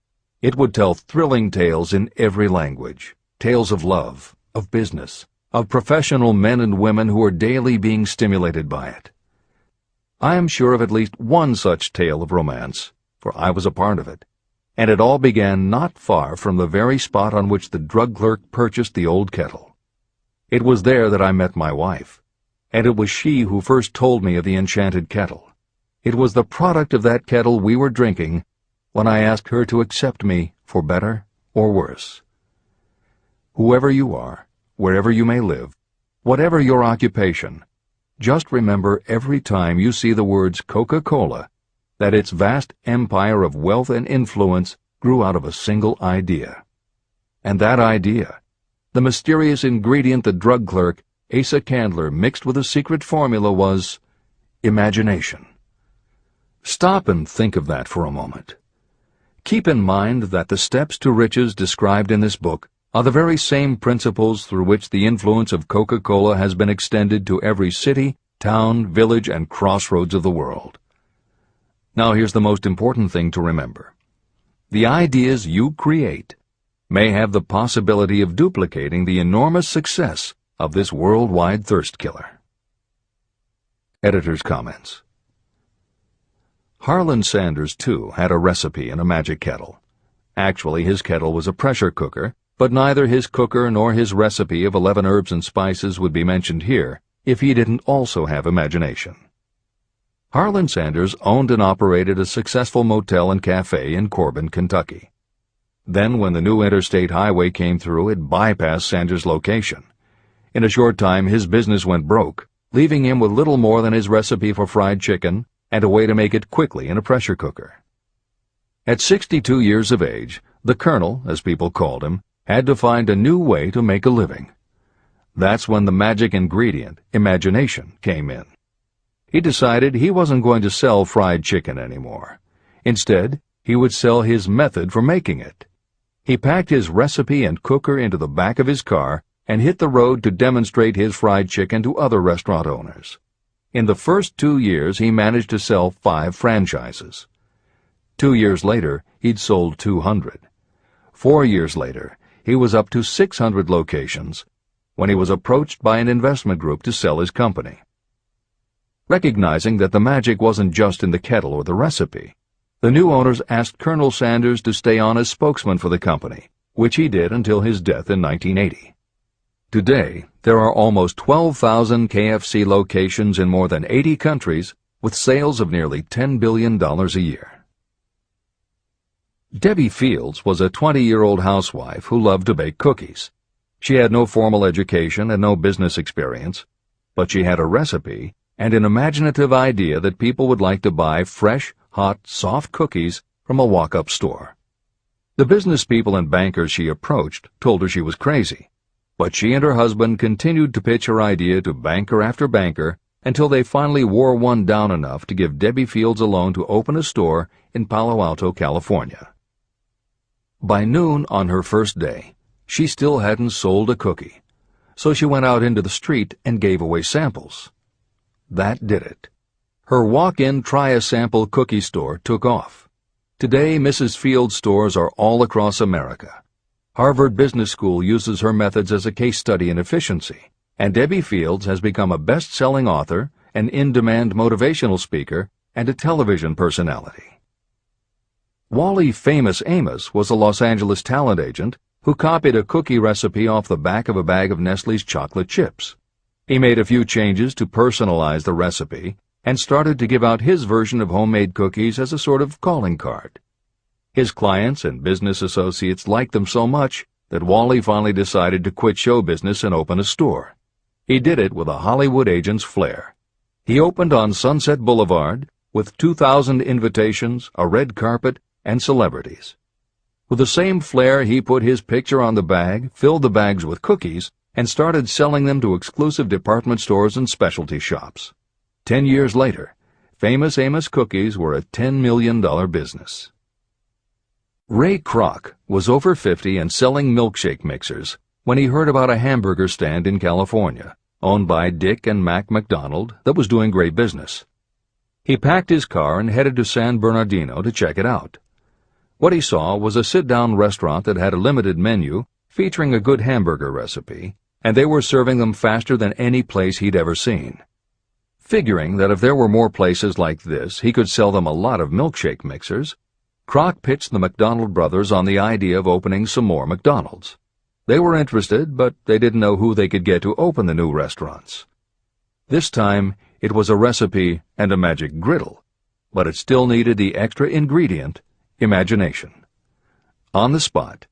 it would tell thrilling tales in every language, tales of love, of business, of professional men and women who are daily being stimulated by it. I am sure of at least one such tale of romance, for I was a part of it, and it all began not far from the very spot on which the drug clerk purchased the old kettle. It was there that I met my wife, and it was she who first told me of the enchanted kettle. It was the product of that kettle we were drinking when I asked her to accept me for better or worse. Whoever you are, wherever you may live, whatever your occupation, just remember every time you see the words Coca-Cola that its vast empire of wealth and influence grew out of a single idea. And that idea, the mysterious ingredient the drug clerk, Asa Candler, mixed with a secret formula, was imagination. Stop and think of that for a moment. Keep in mind that the steps to riches described in this book are the very same principles through which the influence of Coca-Cola has been extended to every city, town, village, and crossroads of the world. Now here's the most important thing to remember. The ideas you create may have the possibility of duplicating the enormous success of this worldwide thirst killer. Editor's comments. Harlan Sanders, too, had a recipe in a magic kettle. Actually, his kettle was a pressure cooker, but neither his cooker nor his recipe of 11 herbs and spices would be mentioned here if he didn't also have imagination. Harlan Sanders owned and operated a successful motel and cafe in Corbin, Kentucky. Then, when the new interstate highway came through, it bypassed Sanders' location. In a short time, his business went broke, leaving him with little more than his recipe for fried chicken and a way to make it quickly in a pressure cooker. At 62 years of age, the Colonel, as people called him, had to find a new way to make a living. That's when the magic ingredient, imagination, came in. He decided he wasn't going to sell fried chicken anymore. Instead, he would sell his method for making it. He packed his recipe and cooker into the back of his car and hit the road to demonstrate his fried chicken to other restaurant owners. In the first 2 years, he managed to sell 5 franchises. 2 years later, he'd sold 200. 4 years later, he was up to 600 locations when he was approached by an investment group to sell his company. Recognizing that the magic wasn't just in the kettle or the recipe, the new owners asked Colonel Sanders to stay on as spokesman for the company, which he did until his death in 1980. Today, there are almost 12,000 KFC locations in more than 80 countries with sales of nearly $10 billion a year. Debbie Fields was a 20-year-old housewife who loved to bake cookies. She had no formal education and no business experience, but she had a recipe and an imaginative idea that people would like to buy fresh, hot, soft cookies from a walk-up store. The business people and bankers she approached told her she was crazy, but she and her husband continued to pitch her idea to banker after banker until they finally wore one down enough to give Debbie Fields a loan to open a store in Palo Alto, California. By noon on her first day, she still hadn't sold a cookie, so she went out into the street and gave away samples. That did it. Her walk-in try-a-sample cookie store took off. Today, Mrs. Fields' stores are all across America. Harvard Business School uses her methods as a case study in efficiency, and Debbie Fields has become a best-selling author, an in-demand motivational speaker, and a television personality. Wally Famous Amos was a Los Angeles talent agent who copied a cookie recipe off the back of a bag of Nestle's chocolate chips. He made a few changes to personalize the recipe and started to give out his version of homemade cookies as a sort of calling card. His clients and business associates liked them so much that Wally finally decided to quit show business and open a store. He did it with a Hollywood agent's flair. He opened on Sunset Boulevard with 2,000 invitations, a red carpet, and celebrities. With the same flair, he put his picture on the bag, filled the bags with cookies, and started selling them to exclusive department stores and specialty shops. 10 years later, Famous Amos cookies were a $10 million business. Ray Kroc was over 50 and selling milkshake mixers when he heard about a hamburger stand in California, owned by Dick and Mac McDonald, that was doing great business. He packed his car and headed to San Bernardino to check it out. What he saw was a sit-down restaurant that had a limited menu featuring a good hamburger recipe, and they were serving them faster than any place he'd ever seen. Figuring that if there were more places like this, he could sell them a lot of milkshake mixers, Kroc pitched the McDonald brothers on the idea of opening some more McDonald's. They were interested, but they didn't know who they could get to open the new restaurants. This time, it was a recipe and a magic griddle, but it still needed the extra ingredient, imagination. On the spot,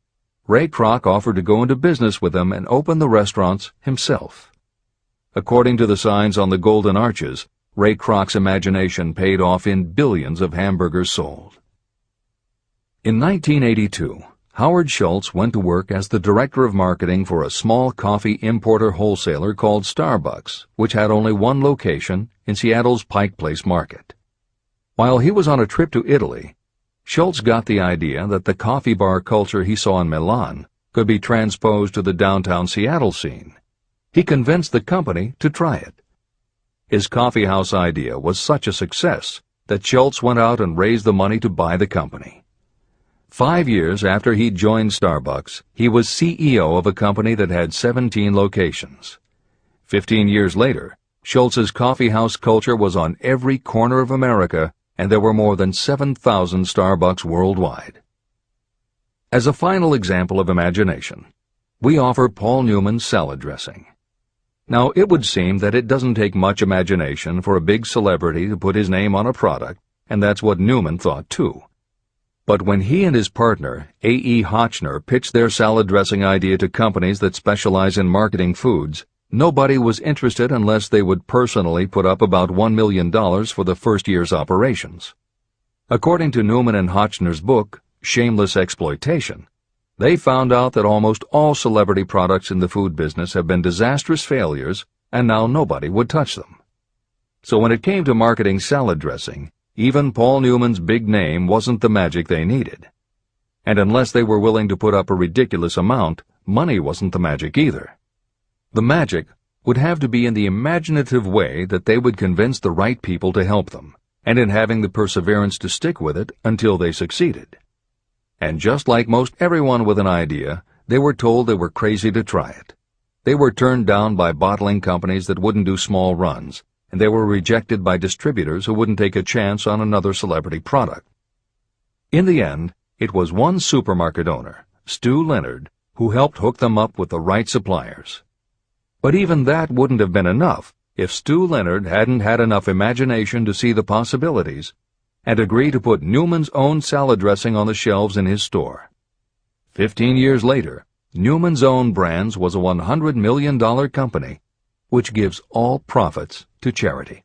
Ray Kroc offered to go into business with them and open the restaurants himself. According to the signs on the golden arches, Ray Kroc's imagination paid off in billions of hamburgers sold. In 1982, Howard Schultz went to work as the director of marketing for a small coffee importer wholesaler called Starbucks, which had only one location in Seattle's Pike Place market. While he was on a trip to Italy, Schultz got the idea that the coffee bar culture he saw in Milan could be transposed to the downtown Seattle scene. He convinced the company to try it. His coffeehouse idea was such a success that Schultz went out and raised the money to buy the company. 5 years after he'd joined Starbucks, he was CEO of a company that had 17 locations. 15 years later, Schultz's coffeehouse culture was on every corner of America, and there were more than 7,000 Starbucks worldwide. As a final example of imagination, we offer Paul Newman's salad dressing. Now, it would seem that it doesn't take much imagination for a big celebrity to put his name on a product, and that's what Newman thought too. But when he and his partner, A.E. Hotchner, pitched their salad dressing idea to companies that specialize in marketing foods, nobody was interested unless they would personally put up about $1 million for the first year's operations. According to Newman and Hotchner's book, Shameless Exploitation, they found out that almost all celebrity products in the food business have been disastrous failures, and now nobody would touch them. So when it came to marketing salad dressing, even Paul Newman's big name wasn't the magic they needed. And unless they were willing to put up a ridiculous amount, money wasn't the magic either. The magic would have to be in the imaginative way that they would convince the right people to help them, and in having the perseverance to stick with it until they succeeded. And just like most everyone with an idea, they were told they were crazy to try it. They were turned down by bottling companies that wouldn't do small runs, and they were rejected by distributors who wouldn't take a chance on another celebrity product. In the end, it was one supermarket owner, Stu Leonard, who helped hook them up with the right suppliers. But even that wouldn't have been enough if Stu Leonard hadn't had enough imagination to see the possibilities and agree to put Newman's own salad dressing on the shelves in his store. 15 years later, Newman's Own Brands was a $100 million company, which gives all profits to charity.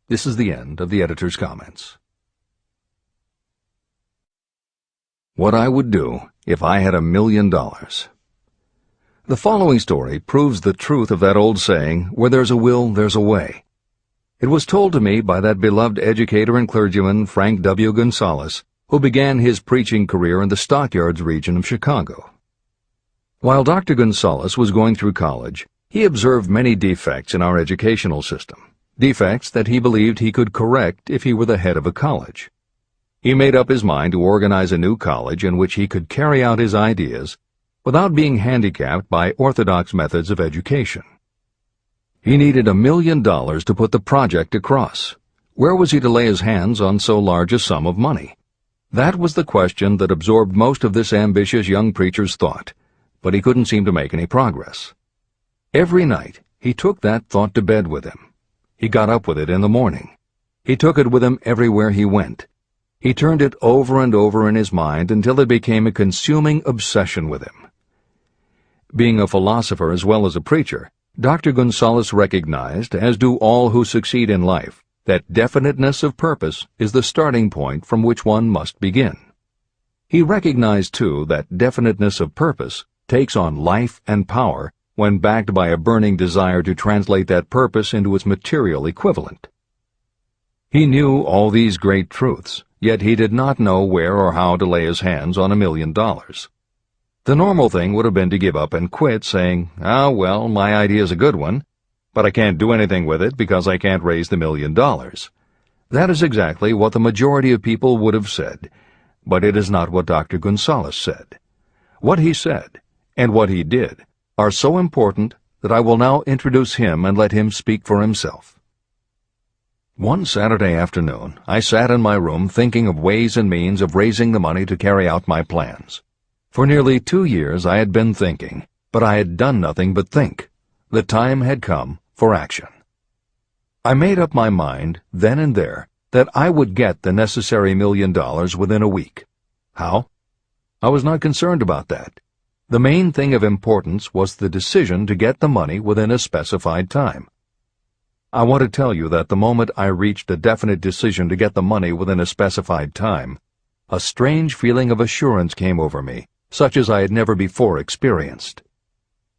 This is the end of the editor's comments. What I would do if I had $1 million. The following story proves the truth of that old saying, where there's a will, there's a way. It was told to me by that beloved educator and clergyman Frank W. Gonzalez, who began his preaching career in the Stockyards region of Chicago. While Dr. Gonzalez was going through college, he observed many defects in our educational system, defects that he believed he could correct if he were the head of a college. He made up his mind to organize a new college in which he could carry out his ideas without being handicapped by orthodox methods of education. He needed $1 million to put the project across. Where was he to lay his hands on so large a sum of money? That was the question that absorbed most of this ambitious young preacher's thought, but he couldn't seem to make any progress. Every night, he took that thought to bed with him. He got up with it in the morning. He took it with him everywhere he went. He turned it over and over in his mind until it became a consuming obsession with him. Being a philosopher as well as a preacher, Dr. Gonzalez recognized, as do all who succeed in life, that definiteness of purpose is the starting point from which one must begin. He recognized, too, that definiteness of purpose takes on life and power when backed by a burning desire to translate that purpose into its material equivalent. He knew all these great truths, yet he did not know where or how to lay his hands on $1 million. The normal thing would have been to give up and quit, saying, "Ah, well, my idea's a good one, but I can't do anything with it because I can't raise the $1 million." That is exactly what the majority of people would have said, but it is not what Dr. Gonzalez said. What he said, and what he did, are so important that I will now introduce him and let him speak for himself. One Saturday afternoon, I sat in my room thinking of ways and means of raising the money to carry out my plans. For nearly 2 years I had been thinking, but I had done nothing but think. The time had come for action. I made up my mind, then and there, that I would get the necessary $1 million within a week. How? I was not concerned about that. The main thing of importance was the decision to get the money within a specified time. I want to tell you that the moment I reached a definite decision to get the money within a specified time, a strange feeling of assurance came over me, such as I had never before experienced.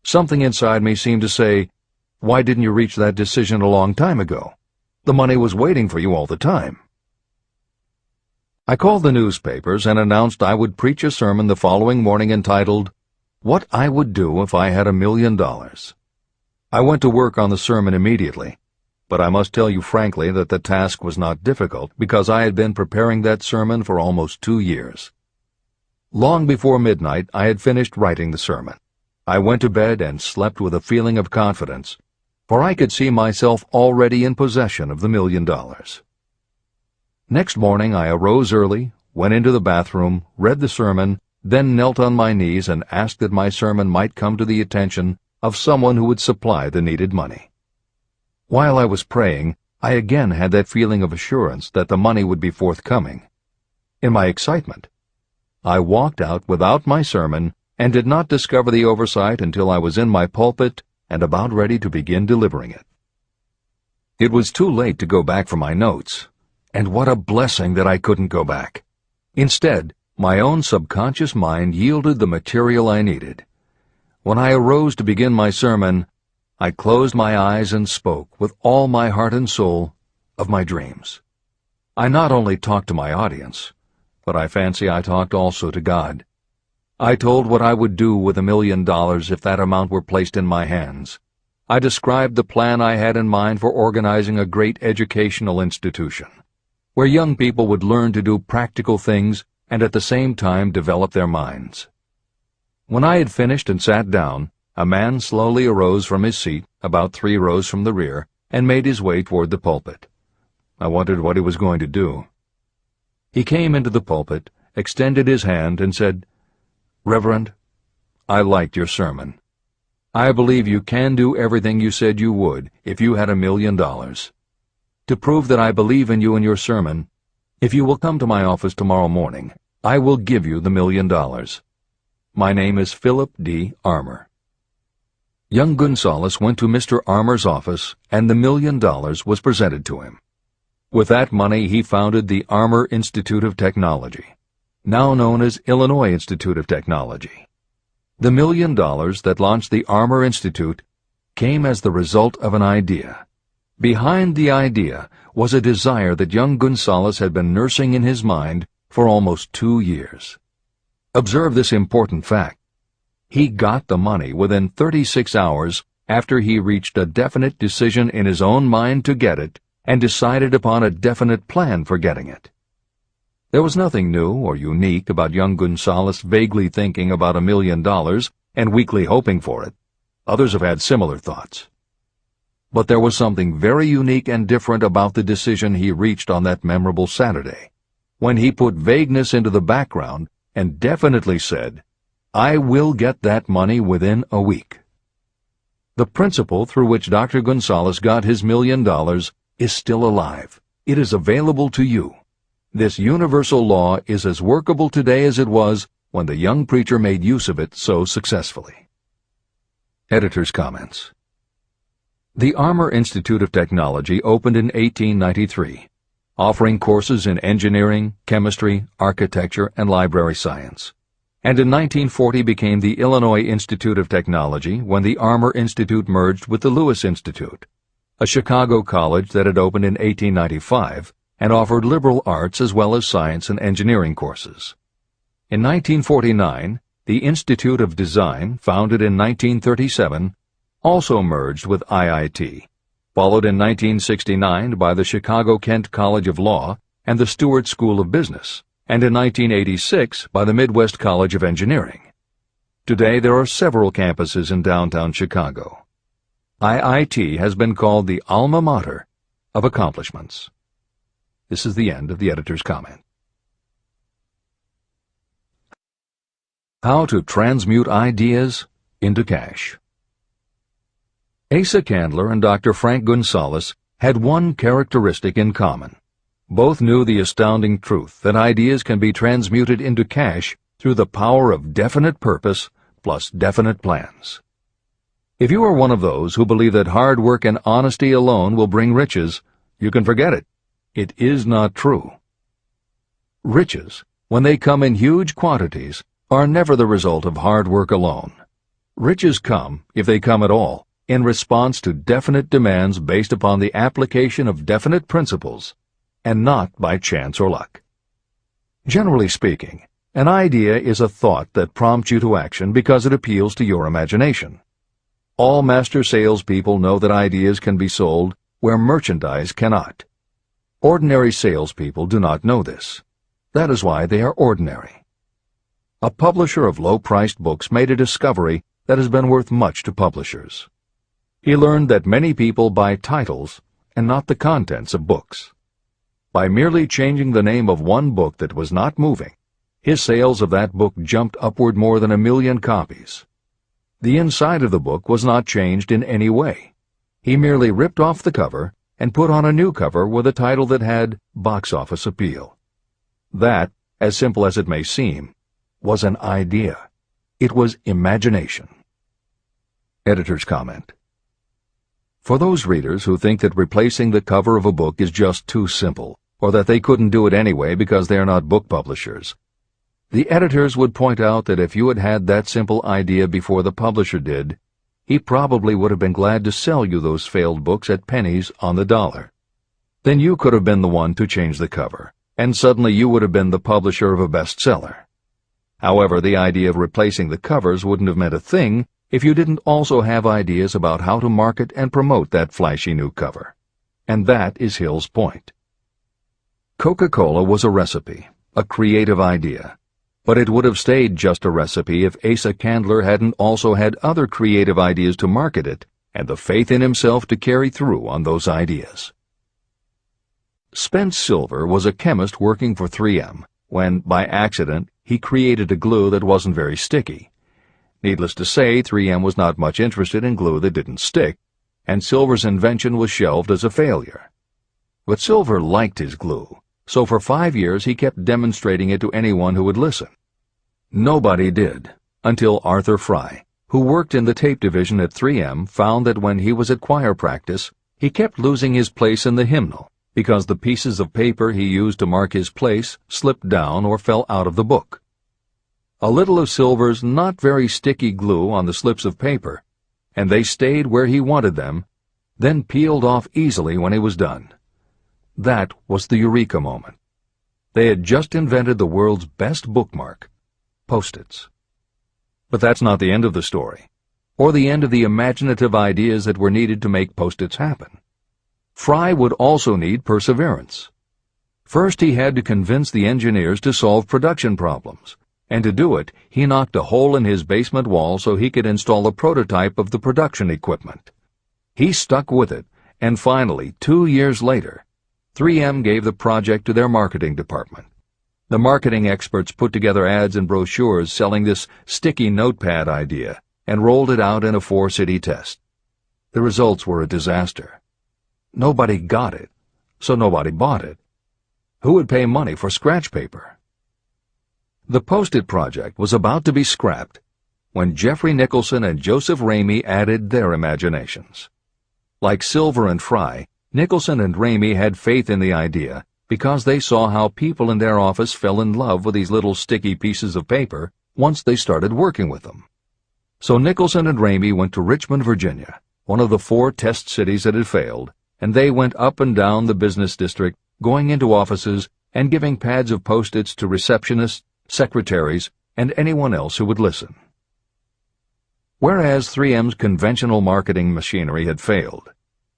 Something inside me seemed to say, "Why didn't you reach that decision a long time ago? The money was waiting for you all the time." I called the newspapers and announced I would preach a sermon the following morning entitled, "What I Would Do If I Had $1 Million." I went to work on the sermon immediately, but I must tell you frankly that the task was not difficult because I had been preparing that sermon for almost 2 years. Long before midnight, I had finished writing the sermon. I went to bed and slept with a feeling of confidence, for I could see myself already in possession of the $1 million. Next morning I arose early, went into the bathroom, read the sermon, then knelt on my knees and asked that my sermon might come to the attention of someone who would supply the needed money. While I was praying, I again had that feeling of assurance that the money would be forthcoming. In my excitement, I walked out without my sermon and did not discover the oversight until I was in my pulpit and about ready to begin delivering it. It was too late to go back for my notes, and what a blessing that I couldn't go back. Instead, my own subconscious mind yielded the material I needed. When I arose to begin my sermon, I closed my eyes and spoke with all my heart and soul of my dreams. I not only talked to my audience, but I fancy I talked also to God. I told what I would do with $1 million if that amount were placed in my hands. I described the plan I had in mind for organizing a great educational institution, where young people would learn to do practical things and at the same time develop their minds. When I had finished and sat down, a man slowly arose from his seat, about 3 rows from the rear, and made his way toward the pulpit. I wondered what he was going to do. He came into the pulpit, extended his hand, and said, "Reverend, I liked your sermon. I believe you can do everything you said you would if you had $1 million. To prove that I believe in you and your sermon, if you will come to my office tomorrow morning, I will give you the $1 million. My name is Philip D. Armour." Young Gonzalez went to Mr. Armour's office, and the $1 million was presented to him. With that money he founded the Armour Institute of Technology, now known as Illinois Institute of Technology. The $1 million that launched the Armour Institute came as the result of an idea. Behind the idea was a desire that young Gonzalez had been nursing in his mind for almost 2 years. Observe this important fact. He got the money within 36 hours after he reached a definite decision in his own mind to get it and decided upon a definite plan for getting it. There was nothing new or unique about young Gonzalez vaguely thinking about $1 million and weakly hoping for it. Others have had similar thoughts. But there was something very unique and different about the decision he reached on that memorable Saturday, when he put vagueness into the background and definitely said, "I will get that money within a week." The principle through which Dr. Gonzalez got his $1 million is still alive. It is available to you. This universal law is as workable today as it was when the young preacher made use of it so successfully. Editor's comments. The Armour Institute of Technology opened in 1893, offering courses in engineering, chemistry, architecture, and library science, and in 1940 became the Illinois Institute of Technology when the Armour Institute merged with the Lewis Institute, a Chicago college that had opened in 1895 and offered liberal arts as well as science and engineering courses. In 1949, the Institute of Design, founded in 1937, also merged with IIT, followed in 1969 by the Chicago-Kent College of Law and the Stewart School of Business, and in 1986 by the Midwest College of Engineering. Today there are several campuses in downtown Chicago. IIT has been called the alma mater of accomplishments. This is the end of the editor's comment. How to transmute ideas into cash. Asa Candler and Dr. Frank Gonzalez had one characteristic in common. Both knew the astounding truth that ideas can be transmuted into cash through the power of definite purpose plus definite plans. If you are one of those who believe that hard work and honesty alone will bring riches, you can forget it. It is not true. Riches, when they come in huge quantities, are never the result of hard work alone. Riches come, if they come at all, in response to definite demands based upon the application of definite principles, and not by chance or luck. Generally speaking, an idea is a thought that prompts you to action because it appeals to your imagination. All master salespeople know that ideas can be sold where merchandise cannot. Ordinary salespeople do not know this. That is why they are ordinary. A publisher of low-priced books made a discovery that has been worth much to publishers. He learned that many people buy titles and not the contents of books. By merely changing the name of one book that was not moving, his sales of that book jumped upward more than 1 million copies. The inside of the book was not changed in any way. He merely ripped off the cover and put on a new cover with a title that had box office appeal. That, as simple as it may seem, was an idea. It was imagination. Editor's comment. For those readers who think that replacing the cover of a book is just too simple, or that they couldn't do it anyway because they are not book publishers, the editors would point out that if you had had that simple idea before the publisher did, he probably would have been glad to sell you those failed books at pennies on the dollar. Then you could have been the one to change the cover, and suddenly you would have been the publisher of a bestseller. However, the idea of replacing the covers wouldn't have meant a thing if you didn't also have ideas about how to market and promote that flashy new cover. And that is Hill's point. Coca-Cola was a recipe, a creative idea. But it would have stayed just a recipe if Asa Candler hadn't also had other creative ideas to market it and the faith in himself to carry through on those ideas. Spence Silver was a chemist working for 3M when, by accident, he created a glue that wasn't very sticky. Needless to say, 3M was not much interested in glue that didn't stick, and Silver's invention was shelved as a failure. But Silver liked his glue, so for 5 years he kept demonstrating it to anyone who would listen. Nobody did, until Arthur Fry, who worked in the tape division at 3M, found that when he was at choir practice, he kept losing his place in the hymnal because the pieces of paper he used to mark his place slipped down or fell out of the book. A little of Silver's not very sticky glue on the slips of paper, and they stayed where he wanted them, then peeled off easily when he was done. That was the eureka moment. They had just invented the world's best bookmark, Post-its. But that's not the end of the story, or the end of the imaginative ideas that were needed to make Post-its happen. Fry would also need perseverance. First, he had to convince the engineers to solve production problems, and to do it, he knocked a hole in his basement wall so he could install a prototype of the production equipment. He stuck with it, and finally, 2 years later, 3M gave the project to their marketing department. The marketing experts put together ads and brochures selling this sticky notepad idea and rolled it out in a 4-city test. The results were a disaster. Nobody got it, so nobody bought it. Who would pay money for scratch paper? The Post-it project was about to be scrapped when Jeffrey Nicholson and Joseph Ramey added their imaginations. Like Silver and Fry, Nicholson and Ramey had faith in the idea because they saw how people in their office fell in love with these little sticky pieces of paper once they started working with them. So Nicholson and Ramey went to Richmond, Virginia, one of the 4 test cities that had failed, and they went up and down the business district, going into offices and giving pads of Post-its to receptionists, secretaries, and anyone else who would listen. Whereas 3M's conventional marketing machinery had failed,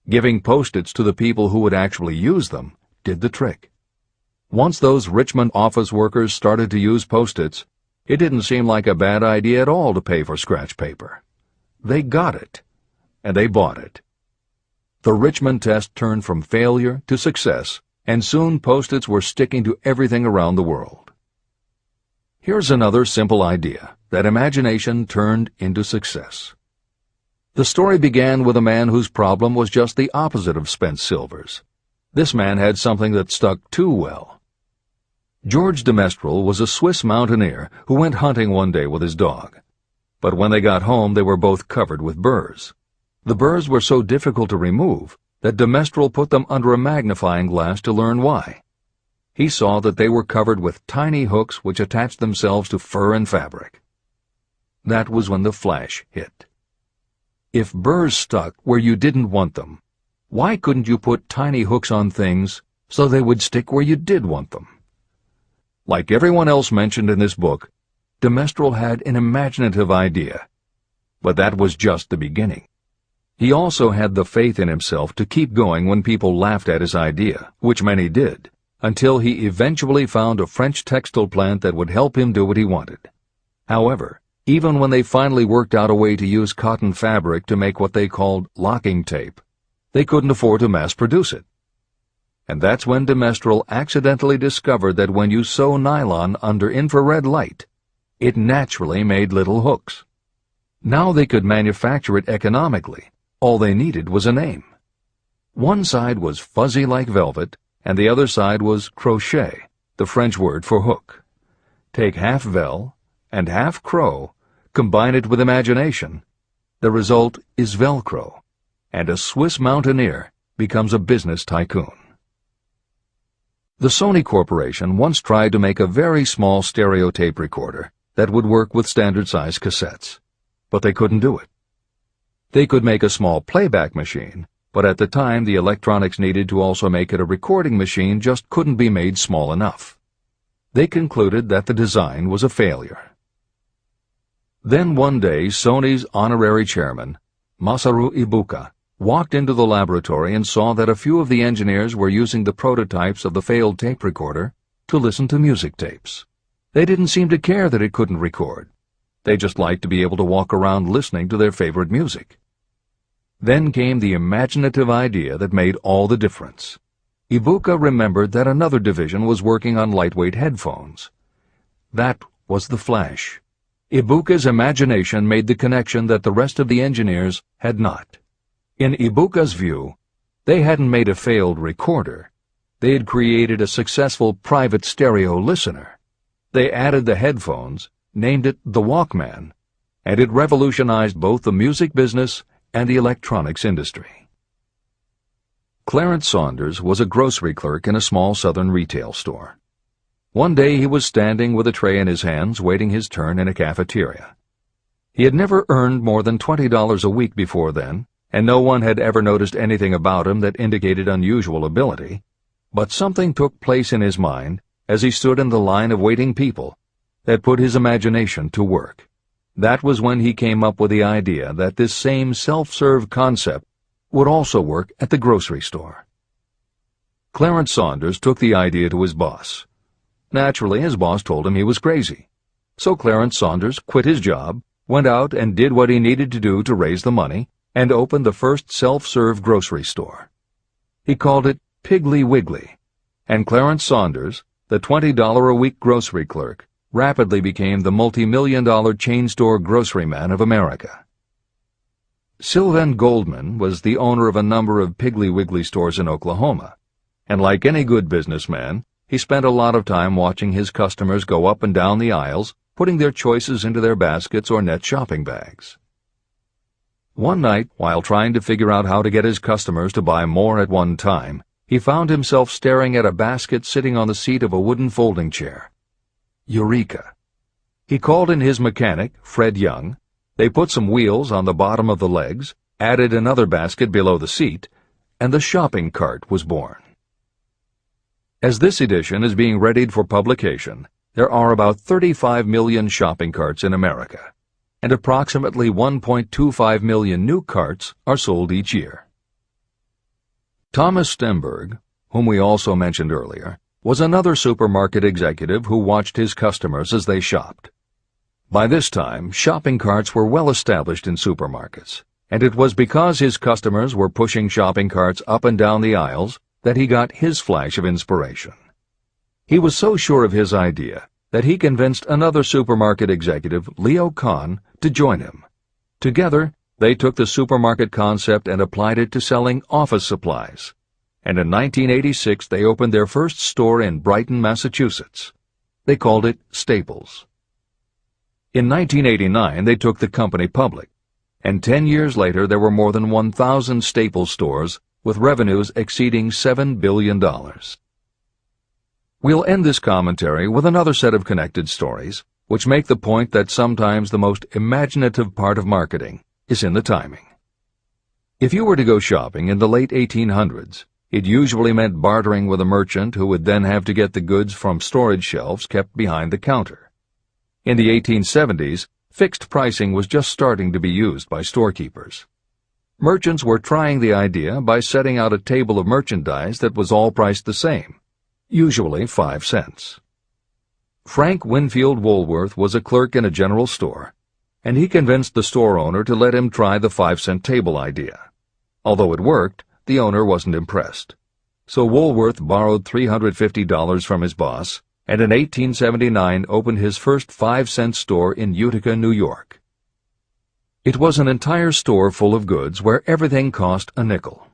Giving Post-its to the people who would actually use them did the trick. Once those Richmond office workers started to use Post-its, it didn't seem like a bad idea at all to pay for scratch paper. They got it, and they bought it. The Richmond test turned from failure to success, and soon Post-its were sticking to everything around the world. Here's another simple idea that imagination turned into success. The story began with a man whose problem was just the opposite of spent silvers. This man had something that stuck too well. George de Mestral was a Swiss mountaineer who went hunting one day with his dog. But when they got home, they were both covered with burrs. The burrs were so difficult to remove that de Mestral put them under a magnifying glass to learn why. He saw that they were covered with tiny hooks which attached themselves to fur and fabric. That was when the flash hit. If burrs stuck where you didn't want them, why couldn't you put tiny hooks on things so they would stick where you did want them? Like everyone else mentioned in this book, de Mestral had an imaginative idea, but that was just the beginning. He also had the faith in himself to keep going when people laughed at his idea, which many did, until he eventually found a French textile plant that would help him do what he wanted. However, even when they finally worked out a way to use cotton fabric to make what they called locking tape, they couldn't afford to mass-produce it. And that's when de Mestral accidentally discovered that when you sew nylon under infrared light, it naturally made little hooks. Now they could manufacture it economically. All they needed was a name. One side was fuzzy like velvet, and the other side was crochet, the French word for hook. Take half vel and half crow, combine it with imagination. The result is Velcro, and a Swiss mountaineer becomes a business tycoon. The Sony Corporation once tried to make a very small stereo tape recorder that would work with standard-size cassettes, but they couldn't do it. They could make a small playback machine, but at the time the electronics needed to also make it a recording machine just couldn't be made small enough. They concluded that the design was a failure. Then one day Sony's honorary chairman, Masaru Ibuka, walked into the laboratory and saw that a few of the engineers were using the prototypes of the failed tape recorder to listen to music tapes. They didn't seem to care that it couldn't record. They just liked to be able to walk around listening to their favorite music. Then came the imaginative idea that made all the difference. Ibuka remembered that another division was working on lightweight headphones. That was the flash. Ibuka's imagination made the connection that the rest of the engineers had not. In Ibuka's view, they hadn't made a failed recorder. They had created a successful private stereo listener. They added the headphones, named it the Walkman, and it revolutionized both the music business and the electronics industry. Clarence Saunders was a grocery clerk in a small southern retail store. One day he was standing with a tray in his hands waiting his turn in a cafeteria. He had never earned more than $20 a week before then, and no one had ever noticed anything about him that indicated unusual ability, but something took place in his mind as he stood in the line of waiting people that put his imagination to work. That was when he came up with the idea that this same self-serve concept would also work at the grocery store. Clarence Saunders took the idea to his boss. Naturally, his boss told him he was crazy. So Clarence Saunders quit his job, went out and did what he needed to do to raise the money, and opened the first self-serve grocery store. He called it Piggly Wiggly, and Clarence Saunders, the $20-a-week grocery clerk, rapidly became the multi-million-dollar chain store grocery man of America. Sylvan Goldman was the owner of a number of Piggly Wiggly stores in Oklahoma, and like any good businessman, he spent a lot of time watching his customers go up and down the aisles, putting their choices into their baskets or net shopping bags. One night, while trying to figure out how to get his customers to buy more at one time, he found himself staring at a basket sitting on the seat of a wooden folding chair. Eureka! He called in his mechanic, Fred Young. They put some wheels on the bottom of the legs, added another basket below the seat, and the shopping cart was born. As this edition is being readied for publication, there are about 35 million shopping carts in America, and approximately 1.25 million new carts are sold each year. Thomas Stemberg, whom we also mentioned earlier, was another supermarket executive who watched his customers as they shopped. By this time, shopping carts were well established in supermarkets, and it was because his customers were pushing shopping carts up and down the aisles that he got his flash of inspiration. He was so sure of his idea that he convinced another supermarket executive, Leo Kahn, to join him. Together, they took the supermarket concept and applied it to selling office supplies. And in 1986 they opened their first store in Brighton, Massachusetts. They called it Staples. In 1989 they took the company public, and 10 years later there were more than 1,000 Staples stores with revenues exceeding $7 billion. We'll end this commentary with another set of connected stories, which make the point that sometimes the most imaginative part of marketing is in the timing. If you were to go shopping in the late 1800s, it usually meant bartering with a merchant who would then have to get the goods from storage shelves kept behind the counter. In the 1870s, fixed pricing was just starting to be used by storekeepers. Merchants were trying the idea by setting out a table of merchandise that was all priced the same, usually 5 cents. Frank Winfield Woolworth was a clerk in a general store, and he convinced the store owner to let him try the 5-cent table idea. Although it worked, the owner wasn't impressed. So Woolworth borrowed $350 from his boss, and in 1879 opened his first 5-cent store in Utica, New York. It was an entire store full of goods where everything cost a nickel.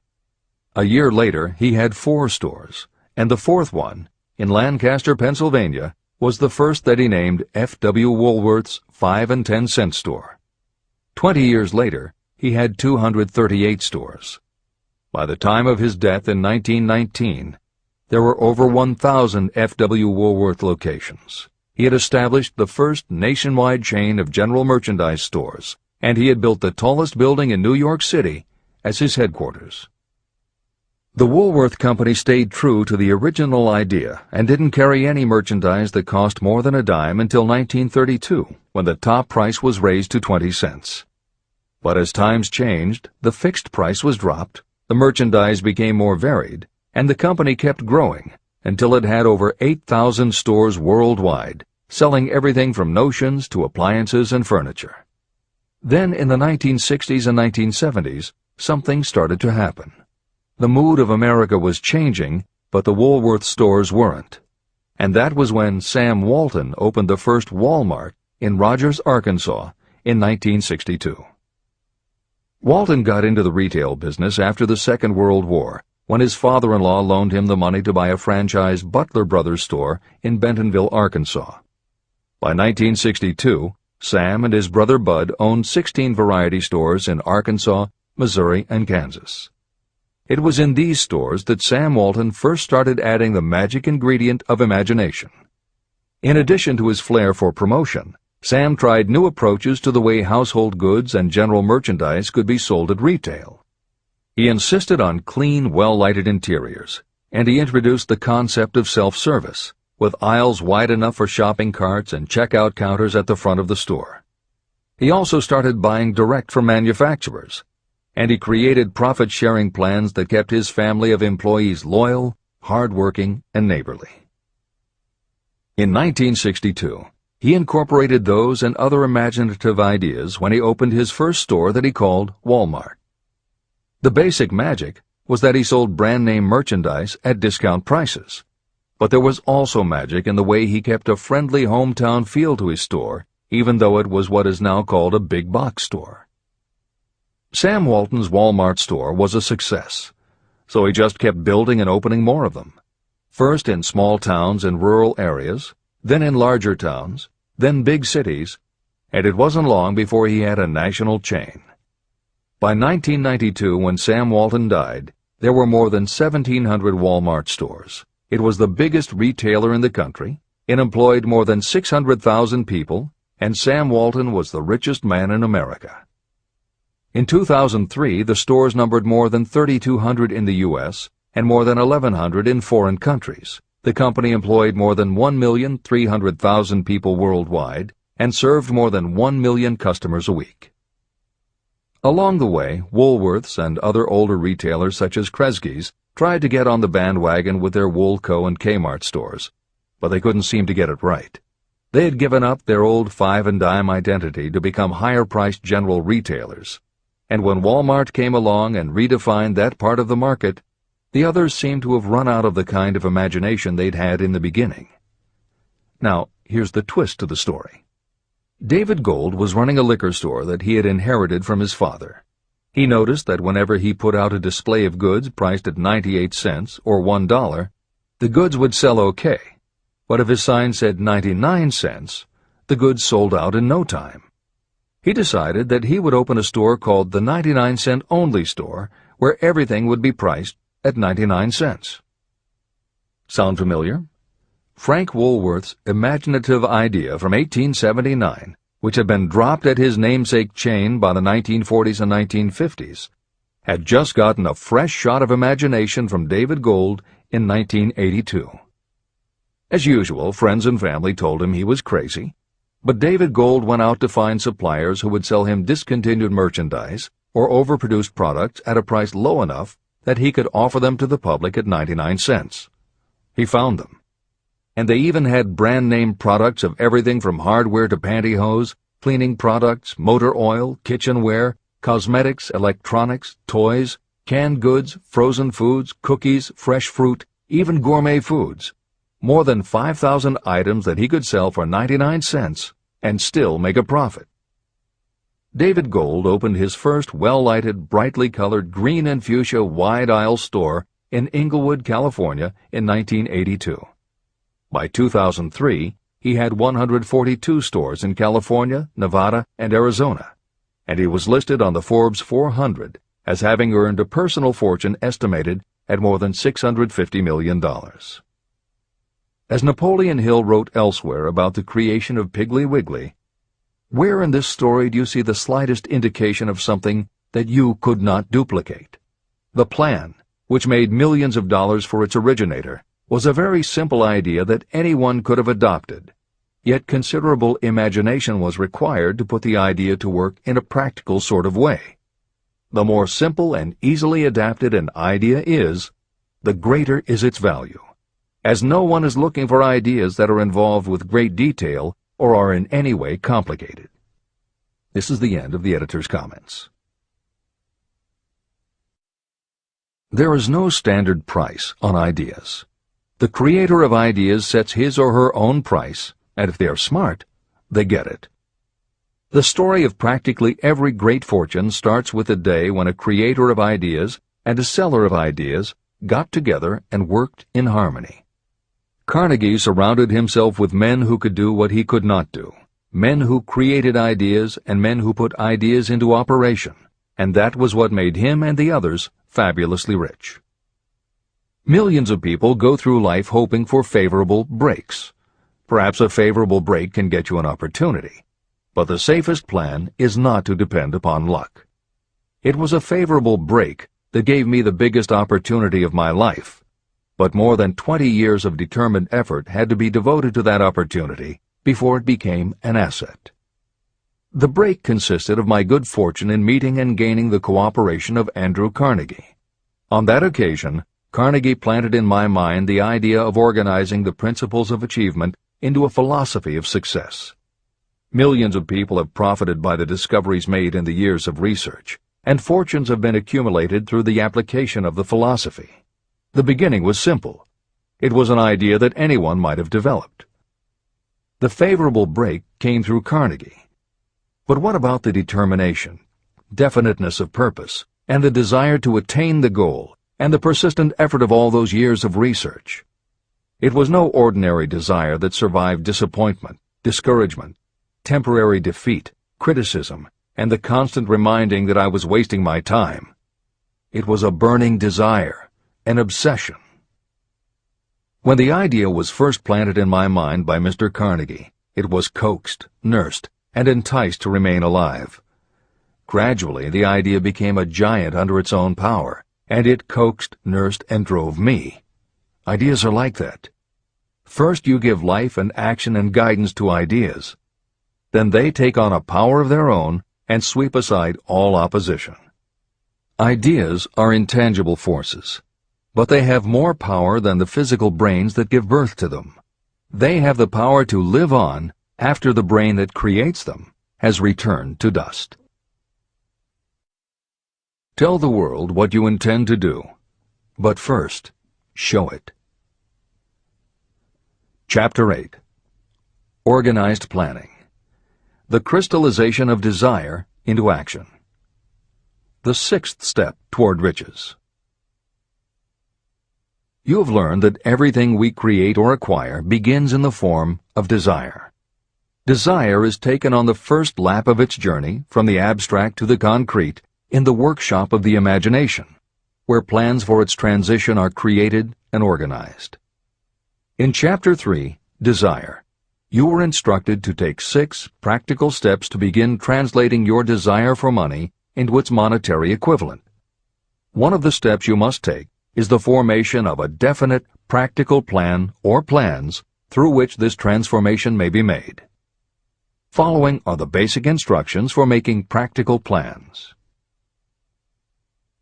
A year later, he had 4 stores, and the 4th one, in Lancaster, Pennsylvania, was the first that he named F.W. Woolworth's 5 and 10 cent store. 20 years later, he had 238 stores. By the time of his death in 1919, there were over 1,000 F.W. Woolworth locations. He had established the first nationwide chain of general merchandise stores, and he had built the tallest building in New York City as his headquarters. The Woolworth Company stayed true to the original idea and didn't carry any merchandise that cost more than a dime until 1932, when the top price was raised to 20 cents. But as times changed, the fixed price was dropped, the merchandise became more varied, and the company kept growing until it had over 8,000 stores worldwide, selling everything from notions to appliances and furniture. Then in the 1960s and 1970s, something started to happen. The mood of America was changing, but the Woolworth stores weren't. And that was when Sam Walton opened the first Walmart in Rogers, Arkansas, in 1962. Walton got into the retail business after the Second World War, when his father-in-law loaned him the money to buy a franchise Butler Brothers store in Bentonville, Arkansas. By 1962, Sam and his brother Bud owned 16 variety stores in Arkansas, Missouri, and Kansas. It was in these stores that Sam Walton first started adding the magic ingredient of imagination. In addition to his flair for promotion, Sam tried new approaches to the way household goods and general merchandise could be sold at retail. He insisted on clean, well-lighted interiors, and he introduced the concept of self-service, with aisles wide enough for shopping carts and checkout counters at the front of the store. He also started buying direct from manufacturers, and he created profit-sharing plans that kept his family of employees loyal, hard-working, and neighborly. In 1962, he incorporated those and other imaginative ideas when he opened his first store that he called Walmart. The basic magic was that he sold brand-name merchandise at discount prices, but there was also magic in the way he kept a friendly hometown feel to his store, even though it was what is now called a big box store. Sam Walton's Walmart store was a success, so he just kept building and opening more of them, first in small towns and rural areas, then in larger towns, then big cities, and it wasn't long before he had a national chain. By 1992, when Sam Walton died, there were more than 1,700 Walmart stores. It was the biggest retailer in the country, it employed more than 600,000 people, and Sam Walton was the richest man in America. In 2003, the stores numbered more than 3,200 in the U.S. and more than 1,100 in foreign countries. The company employed more than 1,300,000 people worldwide and served more than 1 million customers a week. Along the way, Woolworths and other older retailers such as Kresge's tried to get on the bandwagon with their Woolco and Kmart stores, but they couldn't seem to get it right. They had given up their old five-and-dime identity to become higher-priced general retailers, and when Walmart came along and redefined that part of the market, the others seemed to have run out of the kind of imagination they'd had in the beginning. Now, here's the twist to the story. David Gold was running a liquor store that he had inherited from his father. He noticed that whenever he put out a display of goods priced at 98 cents or $1, the goods would sell okay, but if his sign said 99 cents, the goods sold out in no time. He decided that he would open a store called the 99-cent only store, where everything would be priced at 99 cents. Sound familiar? Frank Woolworth's imaginative idea from 1879, which had been dropped at his namesake chain by the 1940s and 1950s, had just gotten a fresh shot of imagination from David Gold in 1982. As usual, friends and family told him he was crazy, but David Gold went out to find suppliers who would sell him discontinued merchandise or overproduced products at a price low enough that he could offer them to the public at 99 cents. He found them. And they even had brand-name products of everything from hardware to pantyhose, cleaning products, motor oil, kitchenware, cosmetics, electronics, toys, canned goods, frozen foods, cookies, fresh fruit, even gourmet foods. More than 5,000 items that he could sell for 99 cents and still make a profit. David Gold opened his first well-lighted, brightly colored green and fuchsia wide-aisle store in Inglewood, California in 1982. By 2003, he had 142 stores in California, Nevada, and Arizona, and he was listed on the Forbes 400 as having earned a personal fortune estimated at more than $650 million. As Napoleon Hill wrote elsewhere about the creation of Piggly Wiggly, where in this story do you see the slightest indication of something that you could not duplicate? The plan, which made millions of dollars for its originator, was a very simple idea that anyone could have adopted, yet considerable imagination was required to put the idea to work in a practical sort of way. The more simple and easily adapted an idea is, the greater is its value, as no one is looking for ideas that are involved with great detail or are in any way complicated. This is the end of the editor's comments. There is no standard price on ideas. The creator of ideas sets his or her own price, and if they are smart, they get it. The story of practically every great fortune starts with a day when a creator of ideas and a seller of ideas got together and worked in harmony. Carnegie surrounded himself with men who could do what he could not do, men who created ideas and men who put ideas into operation, and that was what made him and the others fabulously rich. Millions of people go through life hoping for favorable breaks. Perhaps a favorable break can get you an opportunity, but the safest plan is not to depend upon luck. It was a favorable break that gave me the biggest opportunity of my life, but more than 20 years of determined effort had to be devoted to that opportunity before it became an asset. The break consisted of my good fortune in meeting and gaining the cooperation of Andrew Carnegie. On that occasion, Carnegie planted in my mind the idea of organizing the principles of achievement into a philosophy of success. Millions of people have profited by the discoveries made in the years of research, and fortunes have been accumulated through the application of the philosophy. The beginning was simple. It was an idea that anyone might have developed. The favorable break came through Carnegie. But what about the determination, definiteness of purpose, and the desire to attain the goal, and the persistent effort of all those years of research? It was no ordinary desire that survived disappointment, discouragement, temporary defeat, criticism, and the constant reminding that I was wasting my time. It was a burning desire, an obsession. When the idea was first planted in my mind by Mr. Carnegie, it was coaxed, nursed, and enticed to remain alive. Gradually, the idea became a giant under its own power, and it coaxed, nursed, and drove me. Ideas are like that. First you give life and action and guidance to ideas. Then they take on a power of their own and sweep aside all opposition. Ideas are intangible forces. but they have more power than the physical brains that give birth to them. They have the power to live on after the brain that creates them has returned to dust. Tell the world what you intend to do, but first, show it. Chapter 8. Organized Planning. The crystallization of desire into action. The sixth step toward riches. You have learned that everything we create or acquire begins in the form of desire. Desire is taken on the first lap of its journey from the abstract to the concrete in the workshop of the imagination, where plans for its transition are created and organized. In Chapter 3, Desire, you were instructed to take 6 practical steps to begin translating your desire for money into its monetary equivalent. One of the steps you must take is the formation of a definite, practical plan or plans through which this transformation may be made. Following are the basic instructions for making practical plans.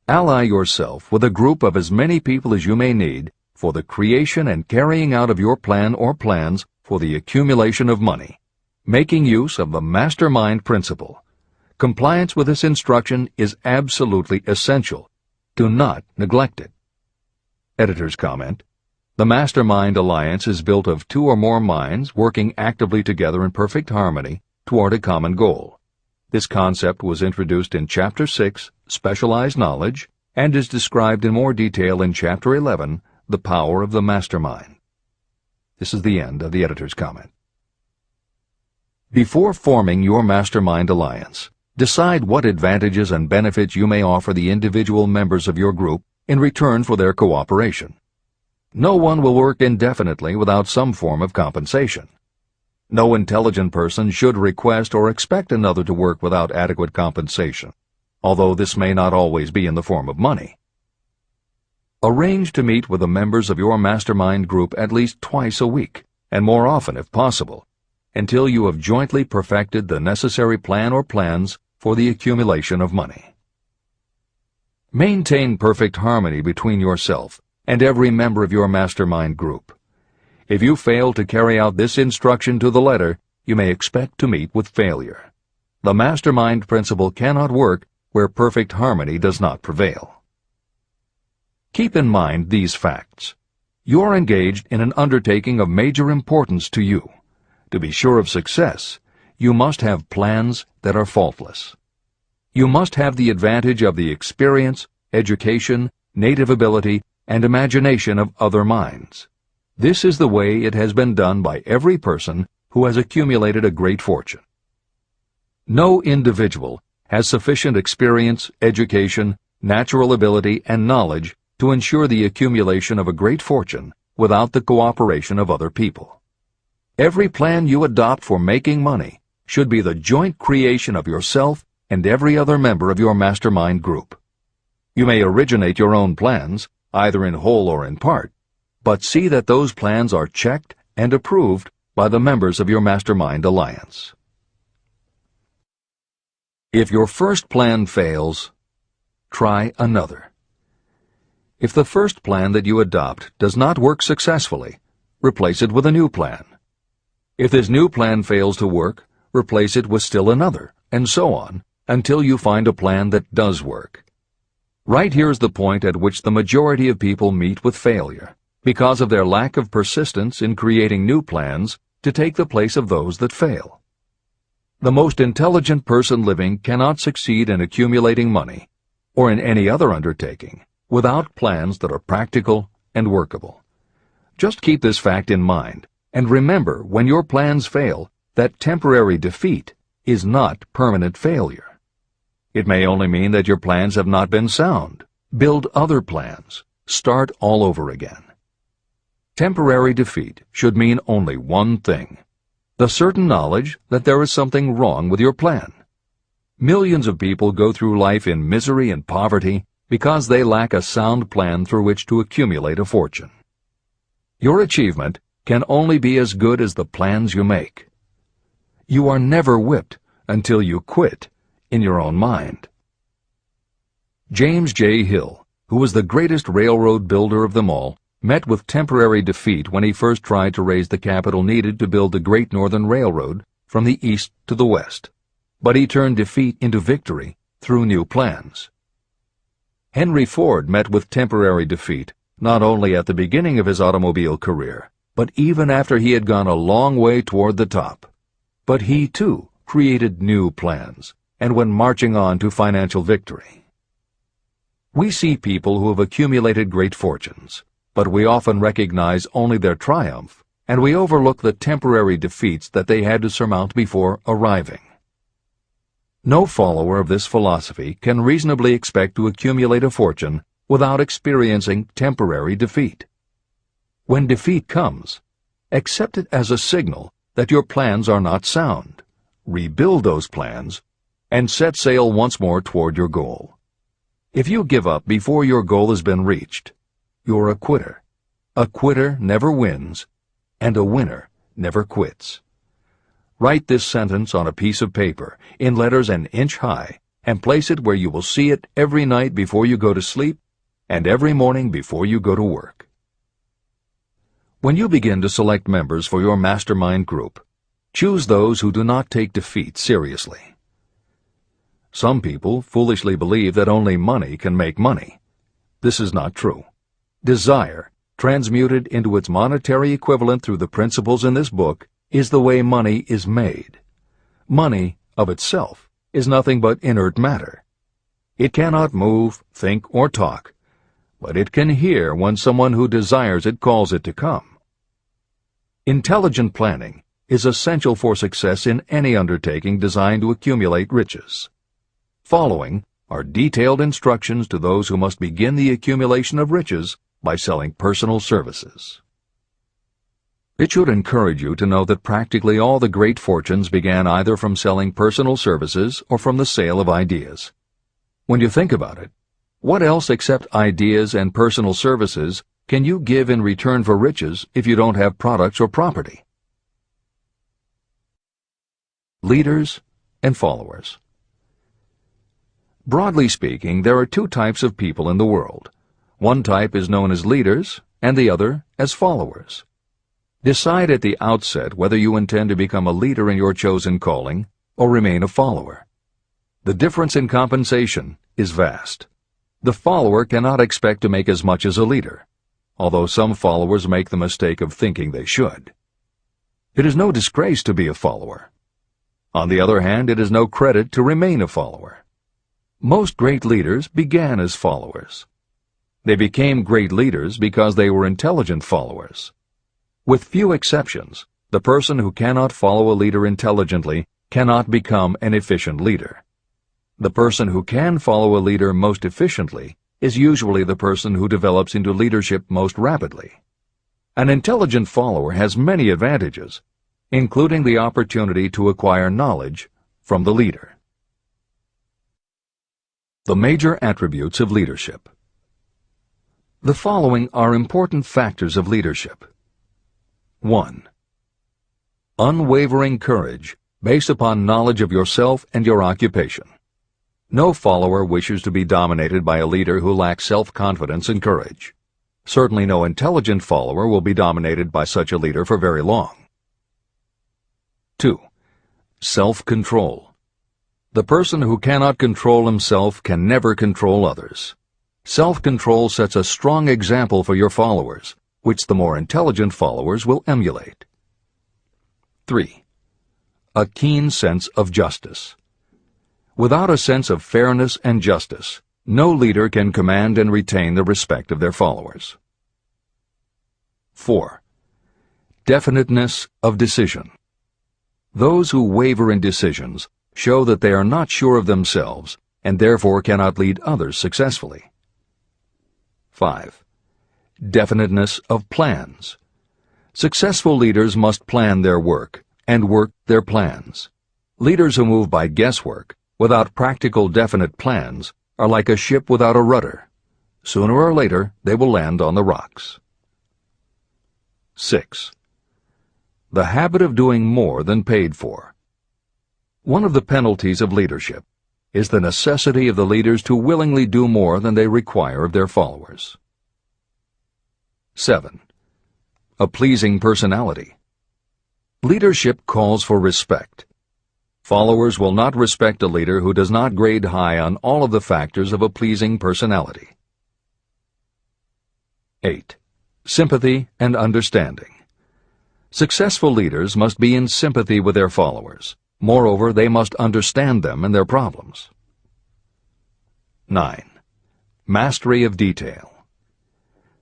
Ally yourself with a group of as many people as you may need for the creation and carrying out of your plan or plans for the accumulation of money, making use of the mastermind principle. Compliance with this instruction is absolutely essential. Do not neglect it. Editor's comment: the Mastermind Alliance is built of 2 or more minds working actively together in perfect harmony toward a common goal. This concept was introduced in Chapter 6, Specialized Knowledge, and is described in more detail in Chapter 11, The Power of the Mastermind. This is the end of the editor's comment. Before forming your Mastermind Alliance, decide what advantages and benefits you may offer the individual members of your group in return for their cooperation. No one will work indefinitely without some form of compensation. No intelligent person should request or expect another to work without adequate compensation, although this may not always be in the form of money. Arrange to meet with the members of your mastermind group at least twice a week, and more often if possible, until you have jointly perfected the necessary plan or plans for the accumulation of money. Maintain perfect harmony between yourself and every member of your mastermind group. If you fail to carry out this instruction to the letter, you may expect to meet with failure. The mastermind principle cannot work where perfect harmony does not prevail. Keep in mind these facts. You are engaged in an undertaking of major importance to you. To be sure of success, you must have plans that are faultless. You must have the advantage of the experience, education, native ability, and imagination of other minds. This is the way it has been done by every person who has accumulated a great fortune. No individual has sufficient experience, education, natural ability, and knowledge to ensure the accumulation of a great fortune without the cooperation of other people. Every plan you adopt for making money should be the joint creation of yourself and every other member of your mastermind group. You may originate your own plans, either in whole or in part, but see that those plans are checked and approved by the members of your mastermind alliance. If your first plan fails, try another. If the first plan that you adopt does not work successfully, replace it with a new plan. If this new plan fails to work, replace it with still another, and so on, until you find a plan that does work. Right here is the point at which the majority of people meet with failure, because of their lack of persistence in creating new plans to take the place of those that fail. The most intelligent person living cannot succeed in accumulating money, or in any other undertaking, without plans that are practical and workable. Just keep this fact in mind, and remember when your plans fail that temporary defeat is not permanent failure. It may only mean that your plans have not been sound. Build other plans. Start all over again. Temporary defeat should mean only one thing: the certain knowledge that there is something wrong with your plan. Millions of people go through life in misery and poverty because they lack a sound plan through which to accumulate a fortune. Your achievement can only be as good as the plans you make. You are never whipped until you quit in your own mind. James J. Hill, who was the greatest railroad builder of them all, met with temporary defeat when he first tried to raise the capital needed to build the Great Northern Railroad from the east to the west. But he turned defeat into victory through new plans. Henry Ford met with temporary defeat not only at the beginning of his automobile career, but even after he had gone a long way toward the top. But he, too, created new plans, and went marching on to financial victory. We see people who have accumulated great fortunes, but we often recognize only their triumph, and we overlook the temporary defeats that they had to surmount before arriving. No follower of this philosophy can reasonably expect to accumulate a fortune without experiencing temporary defeat. When defeat comes, accept it as a signal that your plans are not sound. Rebuild those plans and set sail once more toward your goal. If you give up before your goal has been reached, you're a quitter. A quitter never wins, and a winner never quits. Write this sentence on a piece of paper in letters an inch high and place it where you will see it every night before you go to sleep and every morning before you go to work. When you begin to select members for your mastermind group, choose those who do not take defeat seriously. Some people foolishly believe that only money can make money. This is not true. Desire, transmuted into its monetary equivalent through the principles in this book, is the way money is made. Money, of itself, is nothing but inert matter. It cannot move, think, or talk, but it can hear when someone who desires it calls it to come. Intelligent planning is essential for success in any undertaking designed to accumulate riches. Following are detailed instructions to those who must begin the accumulation of riches by selling personal services. It should encourage you to know that practically all the great fortunes began either from selling personal services or from the sale of ideas. When you think about it, what else except ideas and personal services can you give in return for riches if you don't have products or property? Leaders and followers. Broadly speaking, there are two types of people in the world. One type is known as leaders, and the other as followers. Decide at the outset whether you intend to become a leader in your chosen calling or remain a follower. The difference in compensation is vast. The follower cannot expect to make as much as a leader, although some followers make the mistake of thinking they should. It is no disgrace to be a follower. On the other hand, it is no credit to remain a follower. Most great leaders began as followers. They became great leaders because they were intelligent followers. With few exceptions, the person who cannot follow a leader intelligently cannot become an efficient leader. The person who can follow a leader most efficiently is usually the person who develops into leadership most rapidly. An intelligent follower has many advantages, including the opportunity to acquire knowledge from the leader. The major attributes of leadership. The following are important factors of leadership. 1. Unwavering courage based upon knowledge of yourself and your occupation. No follower wishes to be dominated by a leader who lacks self-confidence and courage. Certainly no intelligent follower will be dominated by such a leader for very long. 2. Self-control. The person who cannot control himself can never control others. Self-control sets a strong example for your followers, which the more intelligent followers will emulate. 3. A keen sense of justice. Without a sense of fairness and justice, no leader can command and retain the respect of their followers. 4. Definiteness of decision. Those who waver in decisions show that they are not sure of themselves and therefore cannot lead others successfully. 5. Definiteness of plans. Successful leaders must plan their work and work their plans. Leaders who move by guesswork, without practical definite plans, are like a ship without a rudder. Sooner or later, they will land on the rocks. 6. The habit of doing more than paid for. One of the penalties of leadership is the necessity of the leaders to willingly do more than they require of their followers. 7. A pleasing personality. Leadership calls for respect. Followers will not respect a leader who does not grade high on all of the factors of a pleasing personality. 8. Sympathy and understanding. Successful leaders must be in sympathy with their followers. Moreover, they must understand them and their problems. 9. Mastery of detail.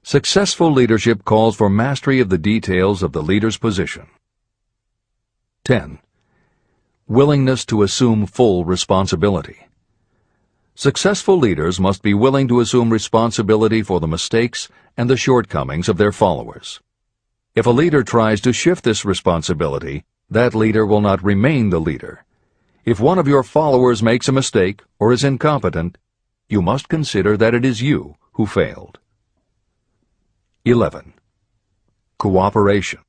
Successful leadership calls for mastery of the details of the leader's position. 10. Willingness to assume full responsibility. Successful leaders must be willing to assume responsibility for the mistakes and the shortcomings of their followers. If a leader tries to shift this responsibility, that leader will not remain the leader. If one of your followers makes a mistake or is incompetent, you must consider that it is you who failed. 11. Cooperation.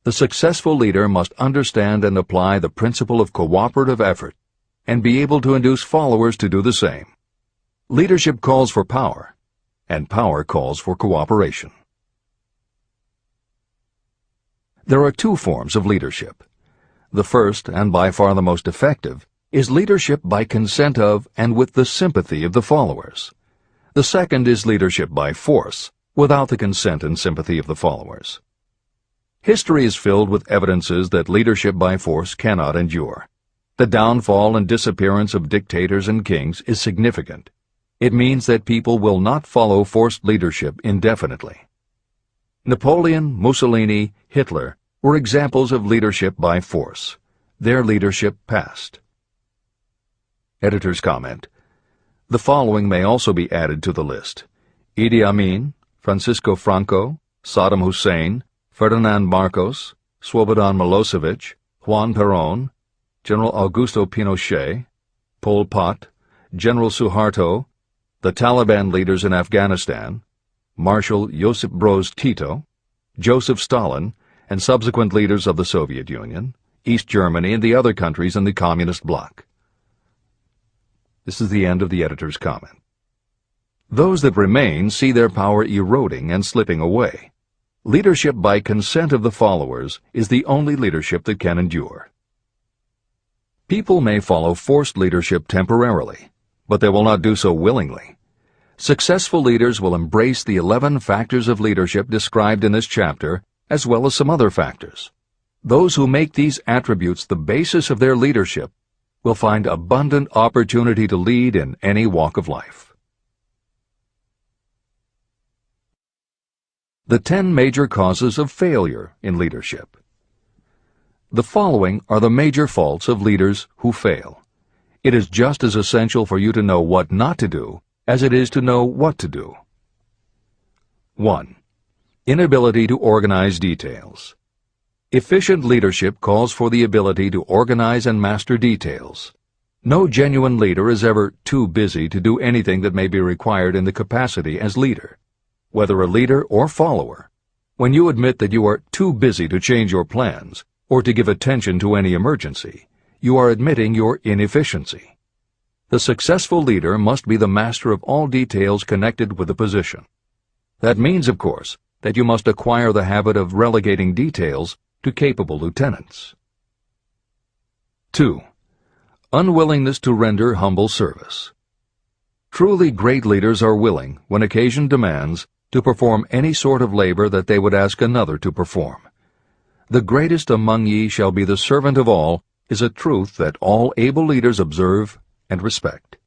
The successful leader must understand and apply the principle of cooperative effort and be able to induce followers to do the same. Leadership calls for power, and power calls for cooperation. There are two forms of leadership. The first, and by far the most effective, is leadership by consent of and with the sympathy of the followers. The second is leadership by force, without the consent and sympathy of the followers. History is filled with evidences that leadership by force cannot endure. The downfall and disappearance of dictators and kings is significant. It means that people will not follow forced leadership indefinitely. Napoleon, Mussolini, Hitler were examples of leadership by force. Their leadership passed. Editor's comment. The following may also be added to the list: Idi Amin, Francisco Franco, Saddam Hussein, Ferdinand Marcos, Slobodan Milosevic, Juan Perón, General Augusto Pinochet, Pol Pot, General Suharto, the Taliban leaders in Afghanistan, Marshal Josip Broz Tito, Joseph Stalin, and subsequent leaders of the Soviet Union, East Germany, and the other countries in the Communist bloc. This is the end of the editor's comment. Those that remain see their power eroding and slipping away. Leadership by consent of the followers is the only leadership that can endure. People may follow forced leadership temporarily, but they will not do so willingly. Successful leaders will embrace the 11 factors of leadership described in this chapter, as well as some other factors. Those who make these attributes the basis of their leadership will find abundant opportunity to lead in any walk of life. The 10 major causes of failure in leadership. The following are the major faults of leaders who fail. It is just as essential for you to know what not to do as it is to know what to do. 1. Inability to organize details. Efficient leadership calls for the ability to organize and master details. No genuine leader is ever too busy to do anything that may be required in the capacity as leader. Whether a leader or follower, when you admit that you are too busy to change your plans or to give attention to any emergency, you are admitting your inefficiency. The successful leader must be the master of all details connected with the position. That means, of course, that you must acquire the habit of relegating details to capable lieutenants. 2. Unwillingness to render humble service. Truly great leaders are willing, when occasion demands, to perform any sort of labor that they would ask another to perform. The greatest among ye shall be the servant of all is a truth that all able leaders observe and respect.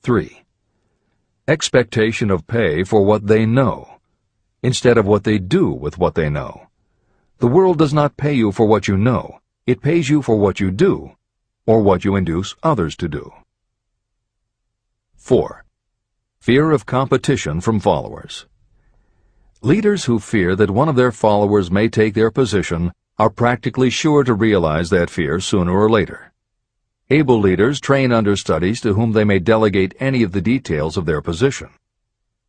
3. Expectation of pay for what they know, instead of what they do with what they know. The world does not pay you for what you know, it pays you for what you do, or what you induce others to do. 4. Fear of competition from followers. Leaders who fear that one of their followers may take their position are practically sure to realize that fear sooner or later. Able leaders train understudies to whom they may delegate any of the details of their position.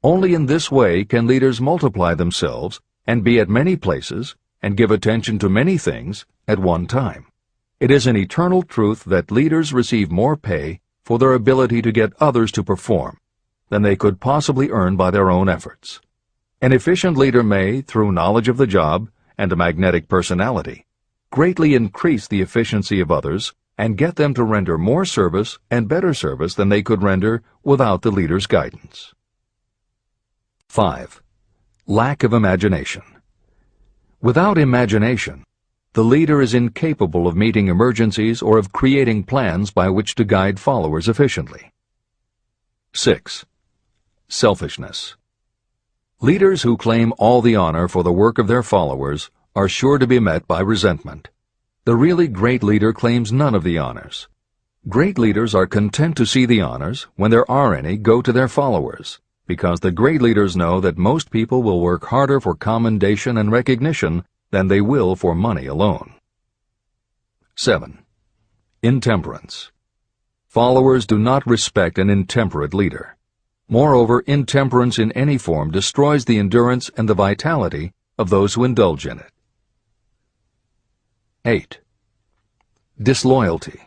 Only in this way can leaders multiply themselves and be at many places and give attention to many things at one time. It is an eternal truth that leaders receive more pay for their ability to get others to perform than they could possibly earn by their own efforts. An efficient leader may, through knowledge of the job and a magnetic personality, greatly increase the efficiency of others and get them to render more service and better service than they could render without the leader's guidance. 5. Lack of imagination. Without imagination, the leader is incapable of meeting emergencies or of creating plans by which to guide followers efficiently. 6. Selfishness. Leaders who claim all the honor for the work of their followers are sure to be met by resentment. The really great leader claims none of the honors. Great leaders are content to see the honors, when there are any, go to their followers, because the great leaders know that most people will work harder for commendation and recognition than they will for money alone. 7. Intemperance. Followers do not respect an intemperate leader. Moreover, intemperance in any form destroys the endurance and the vitality of those who indulge in it. 8. Disloyalty.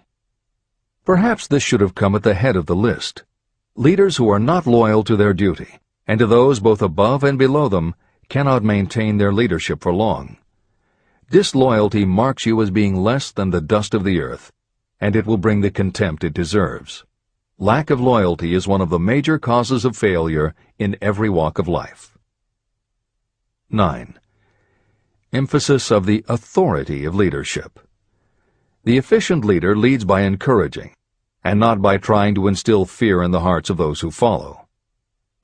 Perhaps this should have come at the head of the list. Leaders who are not loyal to their duty, and to those both above and below them, cannot maintain their leadership for long. Disloyalty marks you as being less than the dust of the earth, and it will bring the contempt it deserves. Lack of loyalty is one of the major causes of failure in every walk of life. 9. Emphasis of the authority of leadership. The efficient leader leads by encouraging, and not by trying to instill fear in the hearts of those who follow.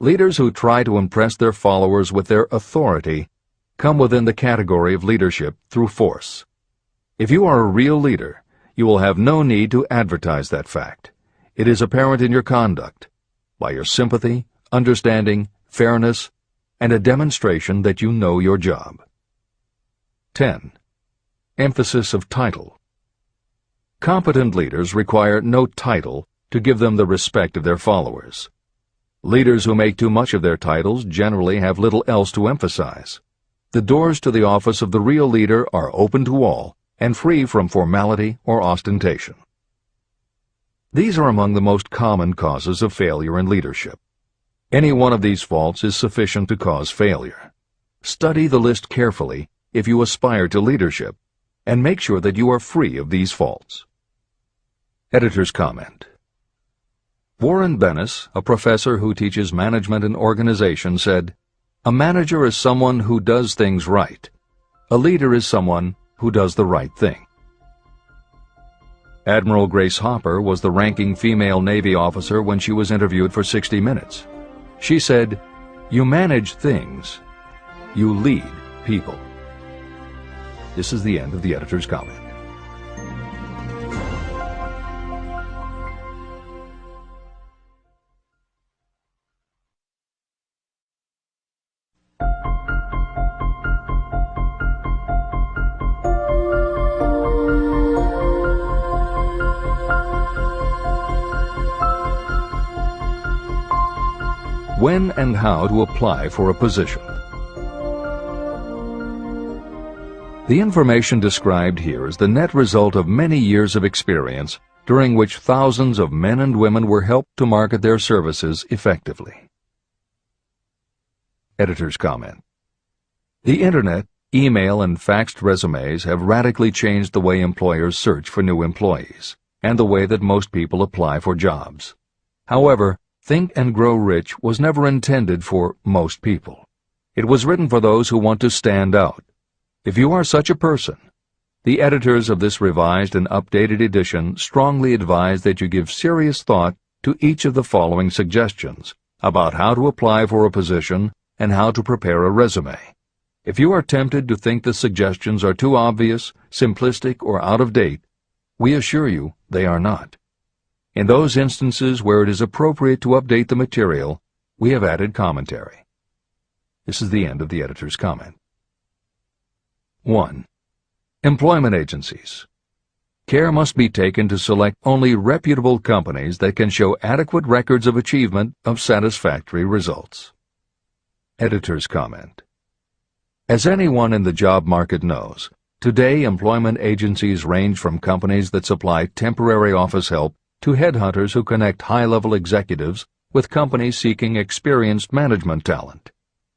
Leaders who try to impress their followers with their authority come within the category of leadership through force. If you are a real leader, you will have no need to advertise that fact. It is apparent in your conduct, by your sympathy, understanding, fairness, and a demonstration that you know your job. 10. Emphasis of title. Competent leaders require no title to give them the respect of their followers. Leaders who make too much of their titles generally have little else to emphasize. The doors to the office of the real leader are open to all and free from formality or ostentation. These are among the most common causes of failure in leadership. Any one of these faults is sufficient to cause failure. Study the list carefully if you aspire to leadership, and make sure that you are free of these faults. Editor's comment. Warren Bennis, a professor who teaches management and organization, said, "A manager is someone who does things right. A leader is someone who does the right thing." Admiral Grace Hopper was the ranking female Navy officer when she was interviewed for 60 Minutes. She said, "You manage things. You lead people." This is the end of the editor's comment. When and how to apply for a position. The information described here is the net result of many years of experience, during which thousands of men and women were helped to market their services effectively. Editor's comment. The Internet, email, and faxed resumes have radically changed the way employers search for new employees, and the way that most people apply for jobs. However, Think and Grow Rich was never intended for most people. It was written for those who want to stand out. If you are such a person, the editors of this revised and updated edition strongly advise that you give serious thought to each of the following suggestions about how to apply for a position and how to prepare a resume. If you are tempted to think the suggestions are too obvious, simplistic, or out of date, we assure you they are not. In those instances where it is appropriate to update the material, we have added commentary. This is the end of the editor's comment. 1. Employment agencies. Care must be taken to select only reputable companies that can show adequate records of achievement of satisfactory results. Editor's comment. As anyone in the job market knows, Today, employment agencies range from companies that supply temporary office help to headhunters who connect high-level executives with companies seeking experienced management talent.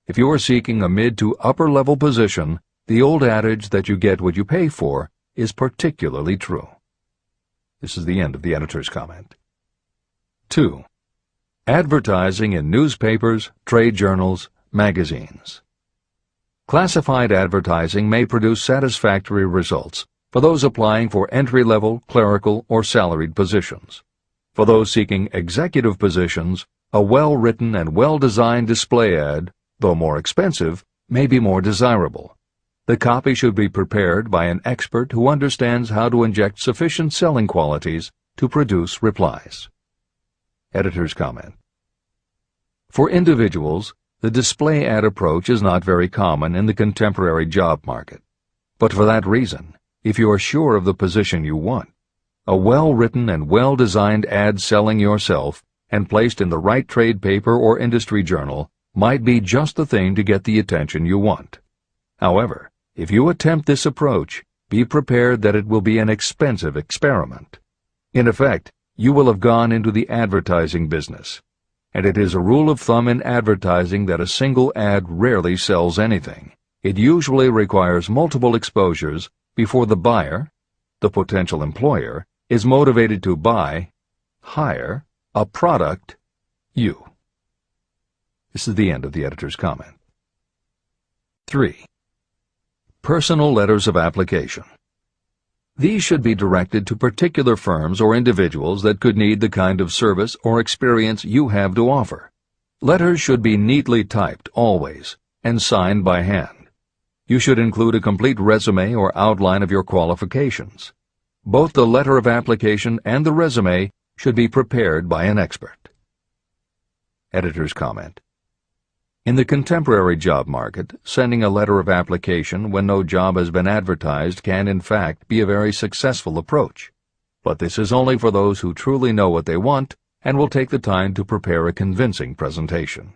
If you are seeking a mid to upper-level position, the old adage that you get what you pay for is particularly true. This is the end of the editor's comment. 2. Advertising in newspapers, trade journals, magazines. Classified advertising may produce satisfactory results for those applying for entry-level, clerical, or salaried positions. For those seeking executive positions, a well-written and well-designed display ad, though more expensive, may be more desirable. The copy should be prepared by an expert who understands how to inject sufficient selling qualities to produce replies. Editor's comment. For individuals, the display ad approach is not very common in the contemporary job market. But for that reason, if you are sure of the position you want, a well-written and well-designed ad selling yourself and placed in the right trade paper or industry journal might be just the thing to get the attention you want. However, if you attempt this approach, be prepared that it will be an expensive experiment. In effect, you will have gone into the advertising business, and it is a rule of thumb in advertising that a single ad rarely sells anything. It usually requires multiple exposures before the buyer, the potential employer, is motivated to buy, hire, a product, you. This is the end of the editor's comment. 3. Personal letters of application. These should be directed to particular firms or individuals that could need the kind of service or experience you have to offer. Letters should be neatly typed always and signed by hand. You should include a complete resume or outline of your qualifications. Both the letter of application and the resume should be prepared by an expert. Editor's comment. In the contemporary job market, sending a letter of application when no job has been advertised can in fact be a very successful approach. But this is only for those who truly know what they want and will take the time to prepare a convincing presentation.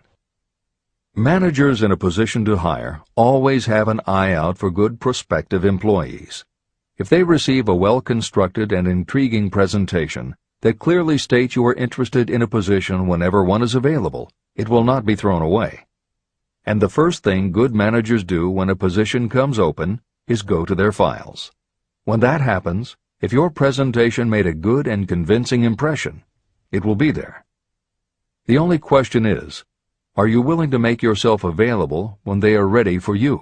Managers in a position to hire always have an eye out for good prospective employees. If they receive a well-constructed and intriguing presentation that clearly states you are interested in a position whenever one is available, it will not be thrown away. And the first thing good managers do when a position comes open is go to their files. When that happens, if your presentation made a good and convincing impression, it will be there. The only question is, are you willing to make yourself available when they are ready for you?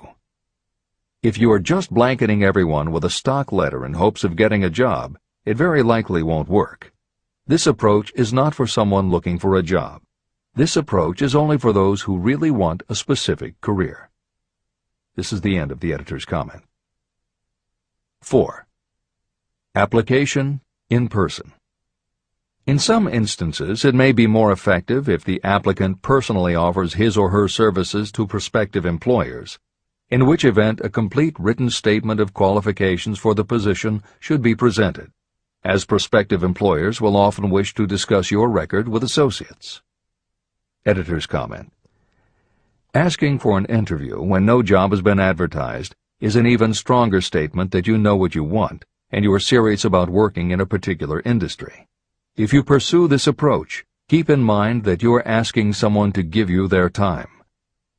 If you are just blanketing everyone with a stock letter in hopes of getting a job, it very likely won't work. This approach is not for someone looking for a job. This approach is only for those who really want a specific career. This is the end of the editor's comment. 4. Application in person. In some instances, it may be more effective if the applicant personally offers his or her services to prospective employers, in which event a complete written statement of qualifications for the position should be presented, as prospective employers will often wish to discuss your record with associates. Editor's comment. Asking for an interview when no job has been advertised is an even stronger statement that you know what you want and you are serious about working in a particular industry. If you pursue this approach, keep in mind that you are asking someone to give you their time.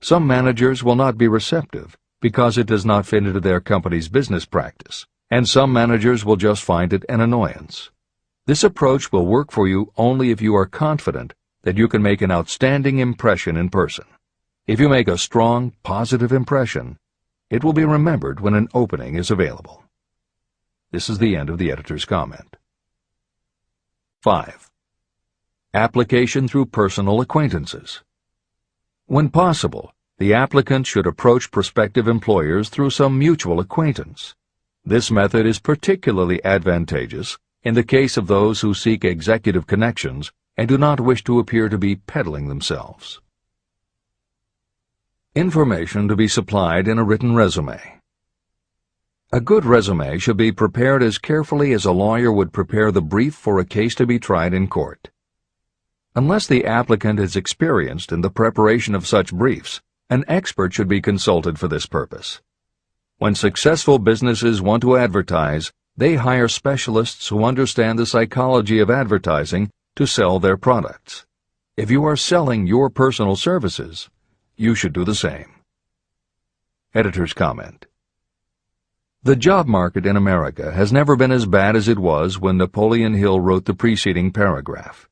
Some managers will not be receptive because it does not fit into their company's business practice, and some managers will just find it an annoyance. This approach will work for you only if you are confident that you can make an outstanding impression in person. If you make a strong, positive impression, it will be remembered when an opening is available. This is the end of the editor's comment. 5. Application through personal acquaintances. When possible, the applicant should approach prospective employers through some mutual acquaintance. This method is particularly advantageous in the case of those who seek executive connections and do not wish to appear to be peddling themselves. Information to be supplied in a written resume. A good resume should be prepared as carefully as a lawyer would prepare the brief for a case to be tried in court. Unless the applicant is experienced in the preparation of such briefs, an expert should be consulted for this purpose. When successful businesses want to advertise, they hire specialists who understand the psychology of advertising to sell their products. If you are selling your personal services, you should do the same. Editor's comment. The job market in America has never been as bad as it was when Napoleon Hill wrote the preceding paragraph.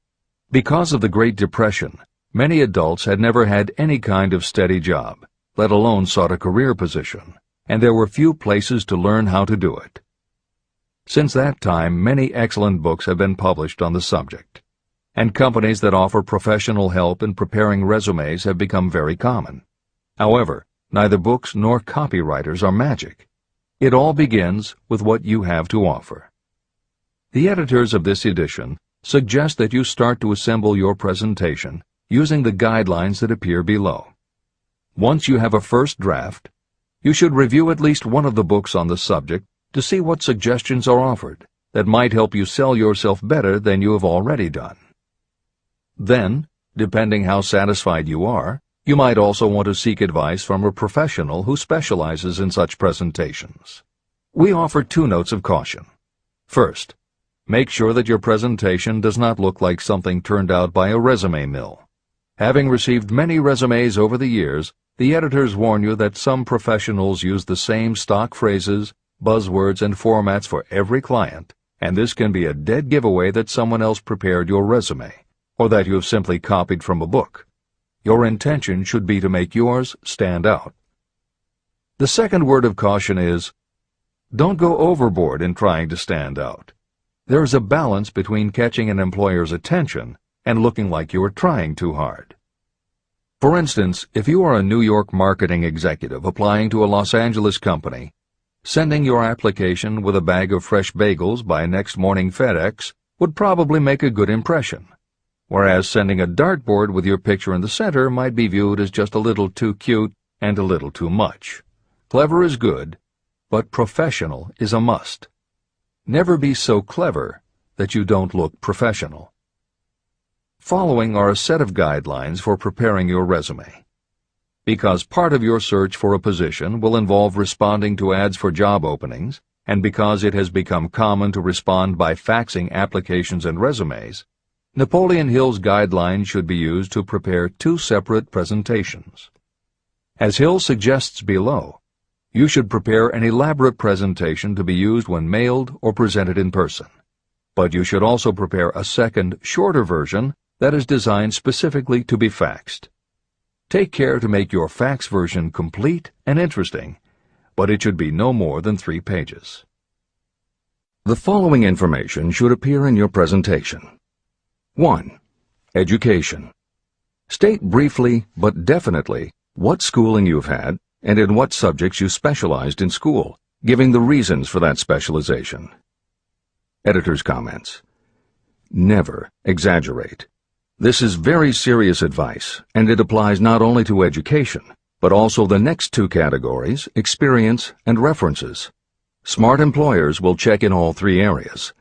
Because of the Great Depression, many adults had never had any kind of steady job, let alone sought a career position, and there were few places to learn how to do it. Since that time, many excellent books have been published on the subject, and companies that offer professional help in preparing resumes have become very common. However, neither books nor copywriters are magic. It all begins with what you have to offer. The editors of this edition suggest that you start to assemble your presentation using the guidelines that appear below. Once you have a first draft, you should review at least one of the books on the subject to see what suggestions are offered that might help you sell yourself better than you have already done. Then, depending how satisfied you are, you might also want to seek advice from a professional who specializes in such presentations. We offer 2 notes of caution. First, make sure that your presentation does not look like something turned out by a resume mill. Having received many resumes over the years, the editors warn you that some professionals use the same stock phrases, buzzwords, and formats for every client, and this can be a dead giveaway that someone else prepared your resume, or that you have simply copied from a book. Your intention should be to make yours stand out. The second word of caution is, don't go overboard in trying to stand out. There is a balance between catching an employer's attention and looking like you are trying too hard. For instance, if you are a New York marketing executive applying to a Los Angeles company, sending your application with a bag of fresh bagels by next morning FedEx would probably make a good impression, whereas sending a dartboard with your picture in the center might be viewed as just a little too cute and a little too much. Clever is good, but professional is a must. Never be so clever that you don't look professional. Following are a set of guidelines for preparing your resume. Because part of your search for a position will involve responding to ads for job openings, and because it has become common to respond by faxing applications and resumes, Napoleon Hill's guidelines should be used to prepare 2 separate presentations. As Hill suggests below, you should prepare an elaborate presentation to be used when mailed or presented in person. But you should also prepare a second, shorter version that is designed specifically to be faxed. Take care to make your fax version complete and interesting, but it should be no more than 3 pages. The following information should appear in your presentation. 1. Education. State briefly but definitely what schooling you've had and in what subjects you specialized in school, giving the reasons for that specialization. Editor's comments. Never exaggerate. This is very serious advice, and it applies not only to education, but also the next 2 categories, experience and references. Smart employers will check in all 3 areas.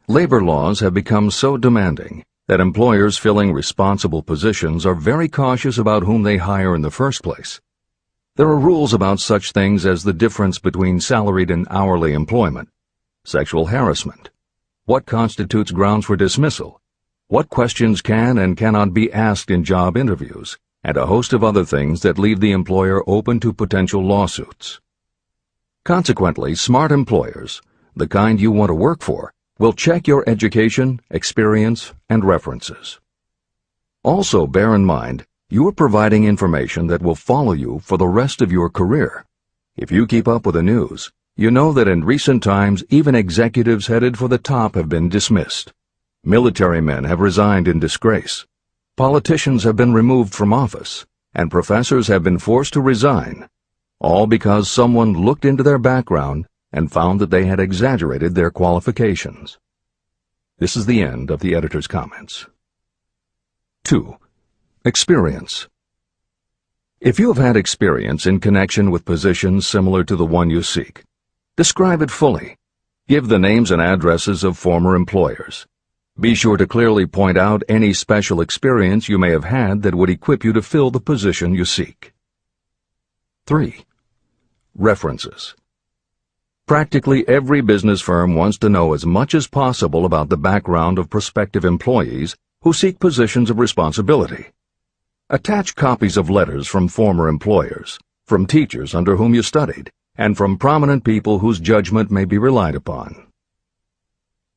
Labor laws have become so demanding that employers filling responsible positions are very cautious about whom they hire in the first place. There are rules about such things as the difference between salaried and hourly employment, sexual harassment, what constitutes grounds for dismissal, what questions can and cannot be asked in job interviews, and a host of other things that leave the employer open to potential lawsuits. Consequently, smart employers, the kind you want to work for, will check your education, experience, and references. Also, bear in mind, you are providing information that will follow you for the rest of your career. If you keep up with the news, you know that in recent times even executives headed for the top have been dismissed. Military men have resigned in disgrace. Politicians have been removed from office, and professors have been forced to resign, all because someone looked into their background and found that they had exaggerated their qualifications. This is the end of the editor's comments. 2. Experience. If you have had experience in connection with positions similar to the one you seek, describe it fully. Give the names and addresses of former employers. Be sure to clearly point out any special experience you may have had that would equip you to fill the position you seek. 3. References. Practically every business firm wants to know as much as possible about the background of prospective employees who seek positions of responsibility. Attach copies of letters from former employers, from teachers under whom you studied, and from prominent people whose judgment may be relied upon.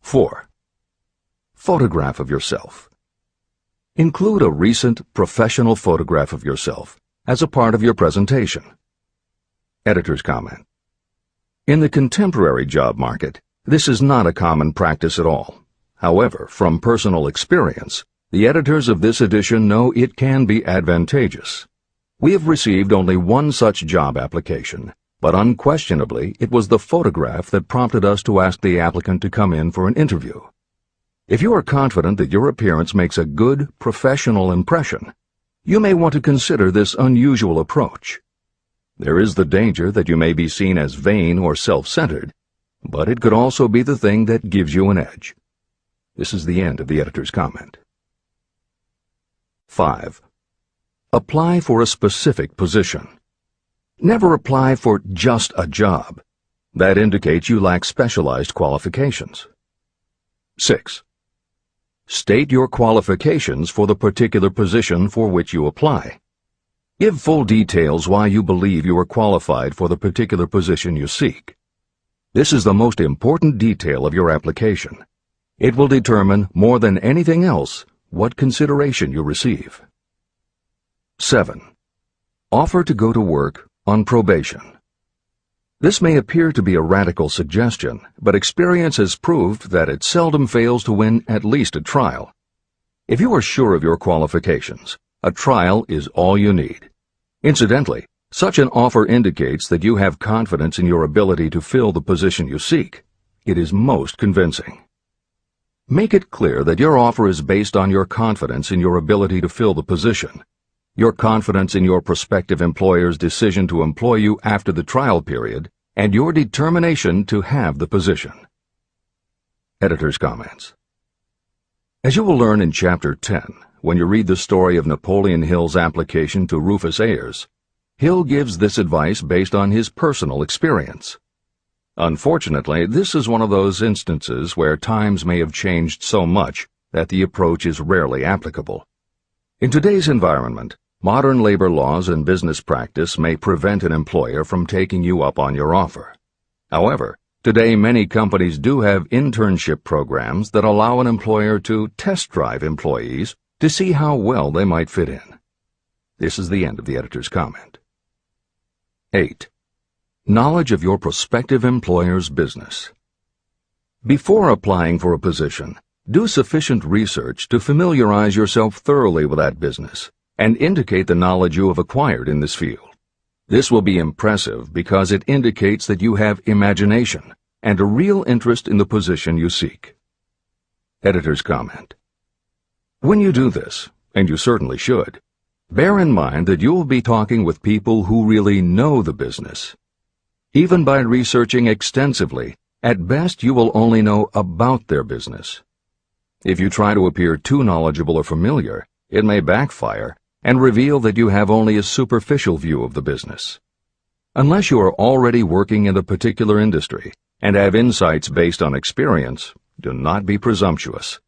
4. Photograph of yourself. Include a recent professional photograph of yourself as a part of your presentation. Editor's comment. In the contemporary job market, this is not a common practice at all. However, from personal experience, the editors of this edition know it can be advantageous. We have received only one such job application, but unquestionably it was the photograph that prompted us to ask the applicant to come in for an interview. If you are confident that your appearance makes a good, professional impression, you may want to consider this unusual approach. There is the danger that you may be seen as vain or self-centered, but it could also be the thing that gives you an edge. This is the end of the editor's comment. 5. Apply for a specific position. Never apply for just a job. That indicates you lack specialized qualifications. 6. State your qualifications for the particular position for which you apply. Give full details why you believe you are qualified for the particular position you seek. This is the most important detail of your application. It will determine, more than anything else, what consideration you receive. 7. Offer to go to work on probation. This may appear to be a radical suggestion, but experience has proved that it seldom fails to win at least a trial. If you are sure of your qualifications, a trial is all you need. Incidentally, such an offer indicates that you have confidence in your ability to fill the position you seek. It is most convincing. Make it clear that your offer is based on your confidence in your ability to fill the position, your confidence in your prospective employer's decision to employ you after the trial period, and your determination to have the position. Editor's comments. As you will learn in Chapter 10, when you read the story of Napoleon Hill's application to Rufus Ayers, Hill gives this advice based on his personal experience. Unfortunately, this is one of those instances where times may have changed so much that the approach is rarely applicable. In today's environment, modern labor laws and business practice may prevent an employer from taking you up on your offer. However, today many companies do have internship programs that allow an employer to test drive employees to see how well they might fit in. This is the end of the editor's comment. 8. Knowledge of your prospective employer's business. Before applying for a position, do sufficient research to familiarize yourself thoroughly with that business and indicate the knowledge you have acquired in this field. This will be impressive because it indicates that you have imagination and a real interest in the position you seek. Editor's comment. When you do this, and you certainly should, bear in mind that you will be talking with people who really know the business. Even by researching extensively, at best you will only know about their business. If you try to appear too knowledgeable or familiar, it may backfire and reveal that you have only a superficial view of the business. Unless you are already working in a particular industry and have insights based on experience, do not be presumptuous.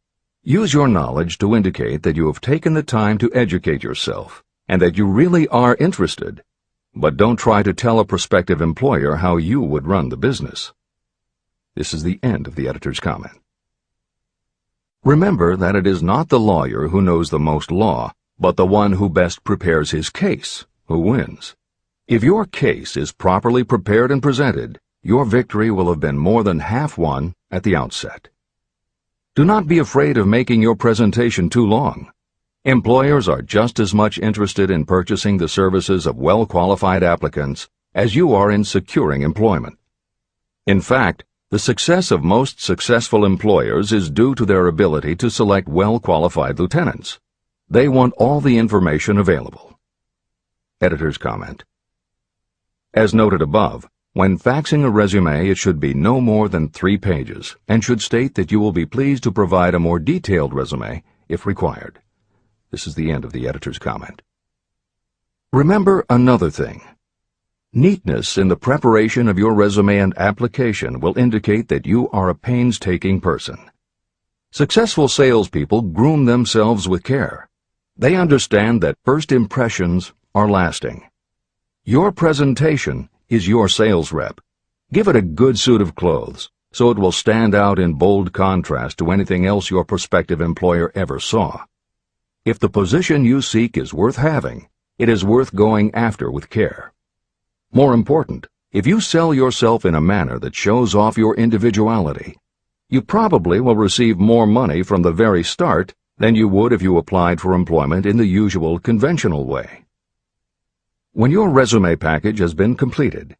Use your knowledge to indicate that you have taken the time to educate yourself and that you really are interested, but don't try to tell a prospective employer how you would run the business. This is the end of the editor's comment. Remember that it is not the lawyer who knows the most law, but the one who best prepares his case who wins. If your case is properly prepared and presented, your victory will have been more than half won at the outset. Do not be afraid of making your presentation too long. Employers are just as much interested in purchasing the services of well-qualified applicants as you are in securing employment. In fact, the success of most successful employers is due to their ability to select well-qualified lieutenants. They want all the information available. Editor's comment. As noted above, when faxing a resume, it should be no more than 3 pages and should state that you will be pleased to provide a more detailed resume if required. This is the end of the editor's comment. Remember another thing. Neatness in the preparation of your resume and application will indicate that you are a painstaking person. Successful salespeople groom themselves with care. They understand that first impressions are lasting. Your presentation is your sales rep. Give it a good suit of clothes, so it will stand out in bold contrast to anything else your prospective employer ever saw. If the position you seek is worth having, it is worth going after with care. More important, if you sell yourself in a manner that shows off your individuality, you probably will receive more money from the very start than you would if you applied for employment in the usual conventional way. When your resume package has been completed,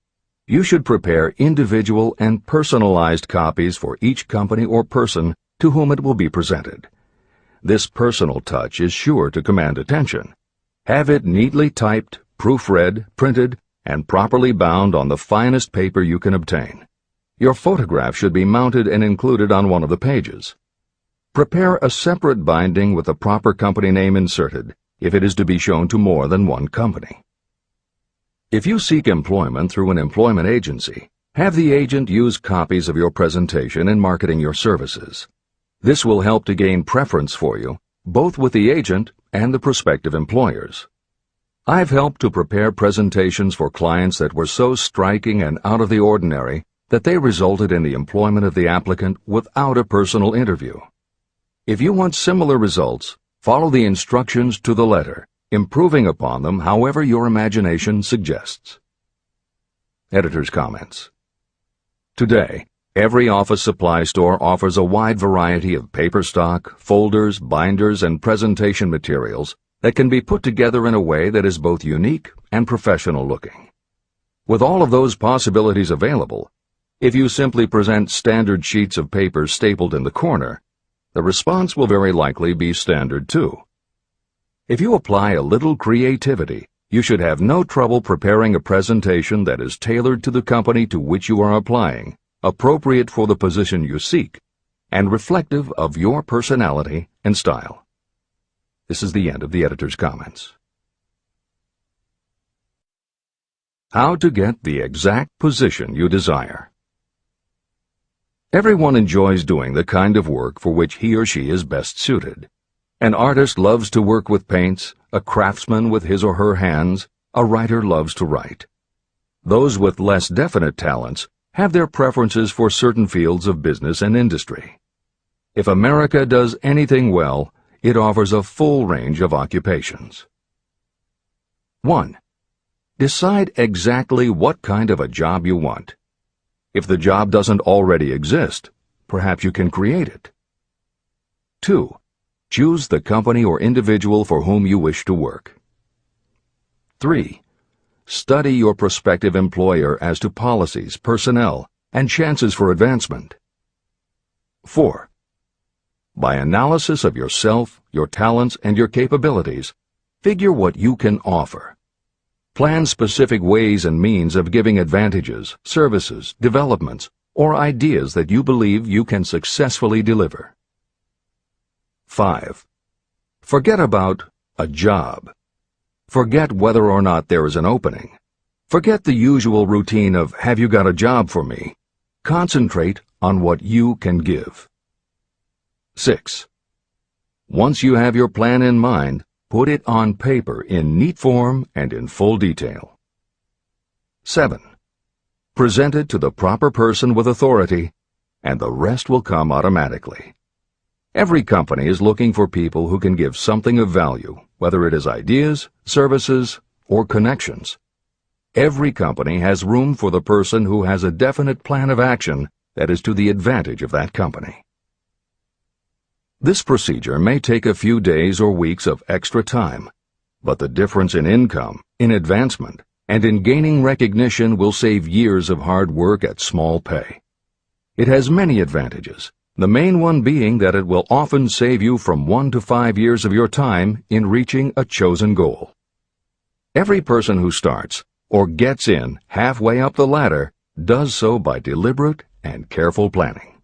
you should prepare individual and personalized copies for each company or person to whom it will be presented. This personal touch is sure to command attention. Have it neatly typed, proofread, printed, and properly bound on the finest paper you can obtain. Your photograph should be mounted and included on one of the pages. Prepare a separate binding with the proper company name inserted if it is to be shown to more than one company. If you seek employment through an employment agency, have the agent use copies of your presentation in marketing your services. This will help to gain preference for you, both with the agent and the prospective employers. I've helped to prepare presentations for clients that were so striking and out of the ordinary that they resulted in the employment of the applicant without a personal interview. If you want similar results, follow the instructions to the letter, improving upon them however your imagination suggests. Editor's comments. Today, every office supply store offers a wide variety of paper stock, folders, binders, and presentation materials that can be put together in a way that is both unique and professional looking. With all of those possibilities available, if you simply present standard sheets of paper stapled in the corner, the response will very likely be standard too. If you apply a little creativity, you should have no trouble preparing a presentation that is tailored to the company to which you are applying, appropriate for the position you seek, and reflective of your personality and style. This is the end of the editor's comments. How to get the exact position you desire. Everyone enjoys doing the kind of work for which he or she is best suited. An artist loves to work with paints, a craftsman with his or her hands, a writer loves to write. Those with less definite talents have their preferences for certain fields of business and industry. If America does anything well, it offers a full range of occupations. 1. Decide exactly what kind of a job you want. If the job doesn't already exist, perhaps you can create it. 2. Choose the company or individual for whom you wish to work. 3. Study your prospective employer as to policies, personnel, and chances for advancement. 4. By analysis of yourself, your talents, and your capabilities, figure what you can offer. Plan specific ways and means of giving advantages, services, developments, or ideas that you believe you can successfully deliver. 5. Forget about a job. Forget whether or not there is an opening. Forget the usual routine of, have you got a job for me? Concentrate on what you can give. 6. Once you have your plan in mind, put it on paper in neat form and in full detail. 7. Present it to the proper person with authority, and the rest will come automatically. Every company is looking for people who can give something of value, whether it is ideas, services, or connections. Every company has room for the person who has a definite plan of action that is to the advantage of that company. This procedure may take a few days or weeks of extra time, but the difference in income, in advancement, and in gaining recognition will save years of hard work at small pay. It has many advantages, the main one being that it will often save you from 1 to 5 years of your time in reaching a chosen goal. Every person who starts, or gets in halfway up the ladder, does so by deliberate and careful planning.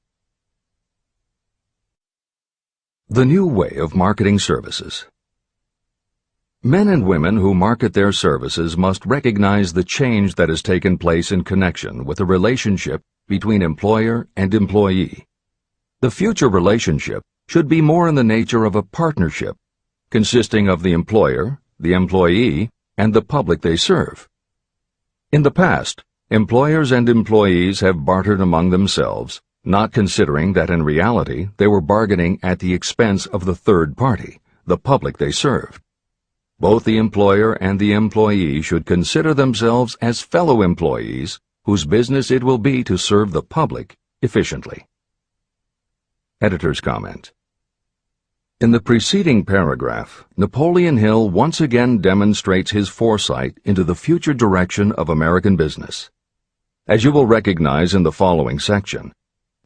The new way of marketing services. Men and women who market their services must recognize the change that has taken place in connection with the relationship between employer and employee. The future relationship should be more in the nature of a partnership, consisting of the employer, the employee, and the public they serve. In the past, employers and employees have bartered among themselves, not considering that in reality they were bargaining at the expense of the third party, the public they served. Both the employer and the employee should consider themselves as fellow employees whose business it will be to serve the public efficiently. Editor's comment. In the preceding paragraph, Napoleon Hill once again demonstrates his foresight into the future direction of American business. As you will recognize in the following section,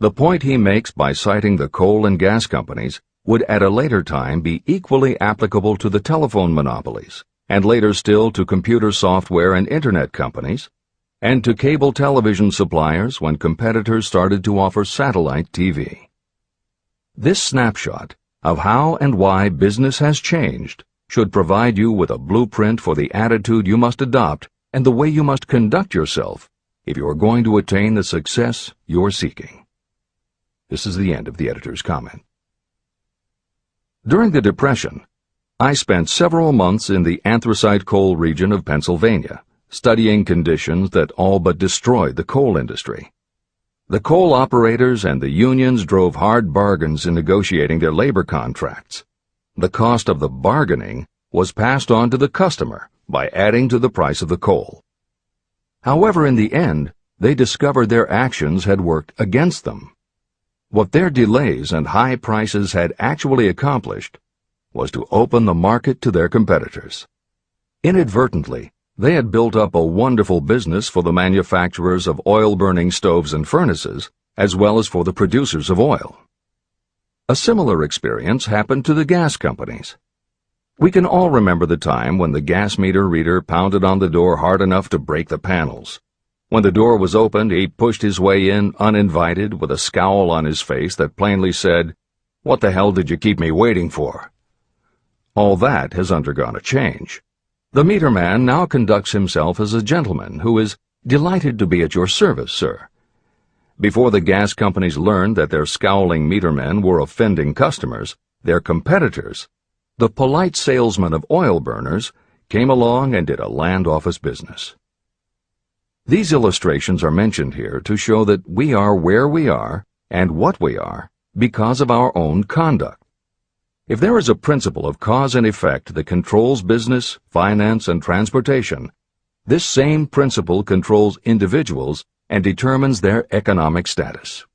the point he makes by citing the coal and gas companies would at a later time be equally applicable to the telephone monopolies, and later still to computer software and internet companies, and to cable television suppliers when competitors started to offer satellite TV. This snapshot of how and why business has changed should provide you with a blueprint for the attitude you must adopt and the way you must conduct yourself if you are going to attain the success you're seeking. This is the end of the editor's comment. During the Depression, I spent several months in the anthracite coal region of Pennsylvania, studying conditions that all but destroyed the coal industry. The coal operators and the unions drove hard bargains in negotiating their labor contracts. The cost of the bargaining was passed on to the customer by adding to the price of the coal. However, in the end, they discovered their actions had worked against them. What their delays and high prices had actually accomplished was to open the market to their competitors. Inadvertently, they had built up a wonderful business for the manufacturers of oil-burning stoves and furnaces, as well as for the producers of oil. A similar experience happened to the gas companies. We can all remember the time when the gas meter reader pounded on the door hard enough to break the panels. When the door was opened, he pushed his way in uninvited with a scowl on his face that plainly said, "What the hell did you keep me waiting for?" All that has undergone a change. The meter man now conducts himself as a gentleman who is delighted to be at your service, sir. Before the gas companies learned that their scowling metermen were offending customers, their competitors, the polite salesmen of oil burners, came along and did a land office business. These illustrations are mentioned here to show that we are where we are and what we are because of our own conduct. If there is a principle of cause and effect that controls business, finance, and transportation, this same principle controls individuals and determines their economic status.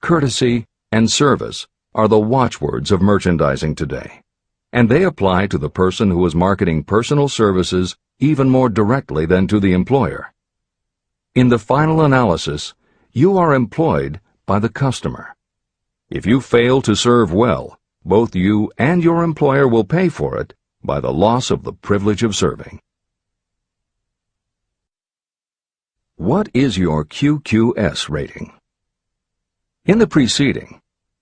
Courtesy and service are the watchwords of merchandising today, and they apply to the person who is marketing personal services even more directly than to the employer. In the final analysis, you are employed by the customer. If you fail to serve well, both you and your employer will pay for it by the loss of the privilege of serving. What is your QQS rating? In the preceding,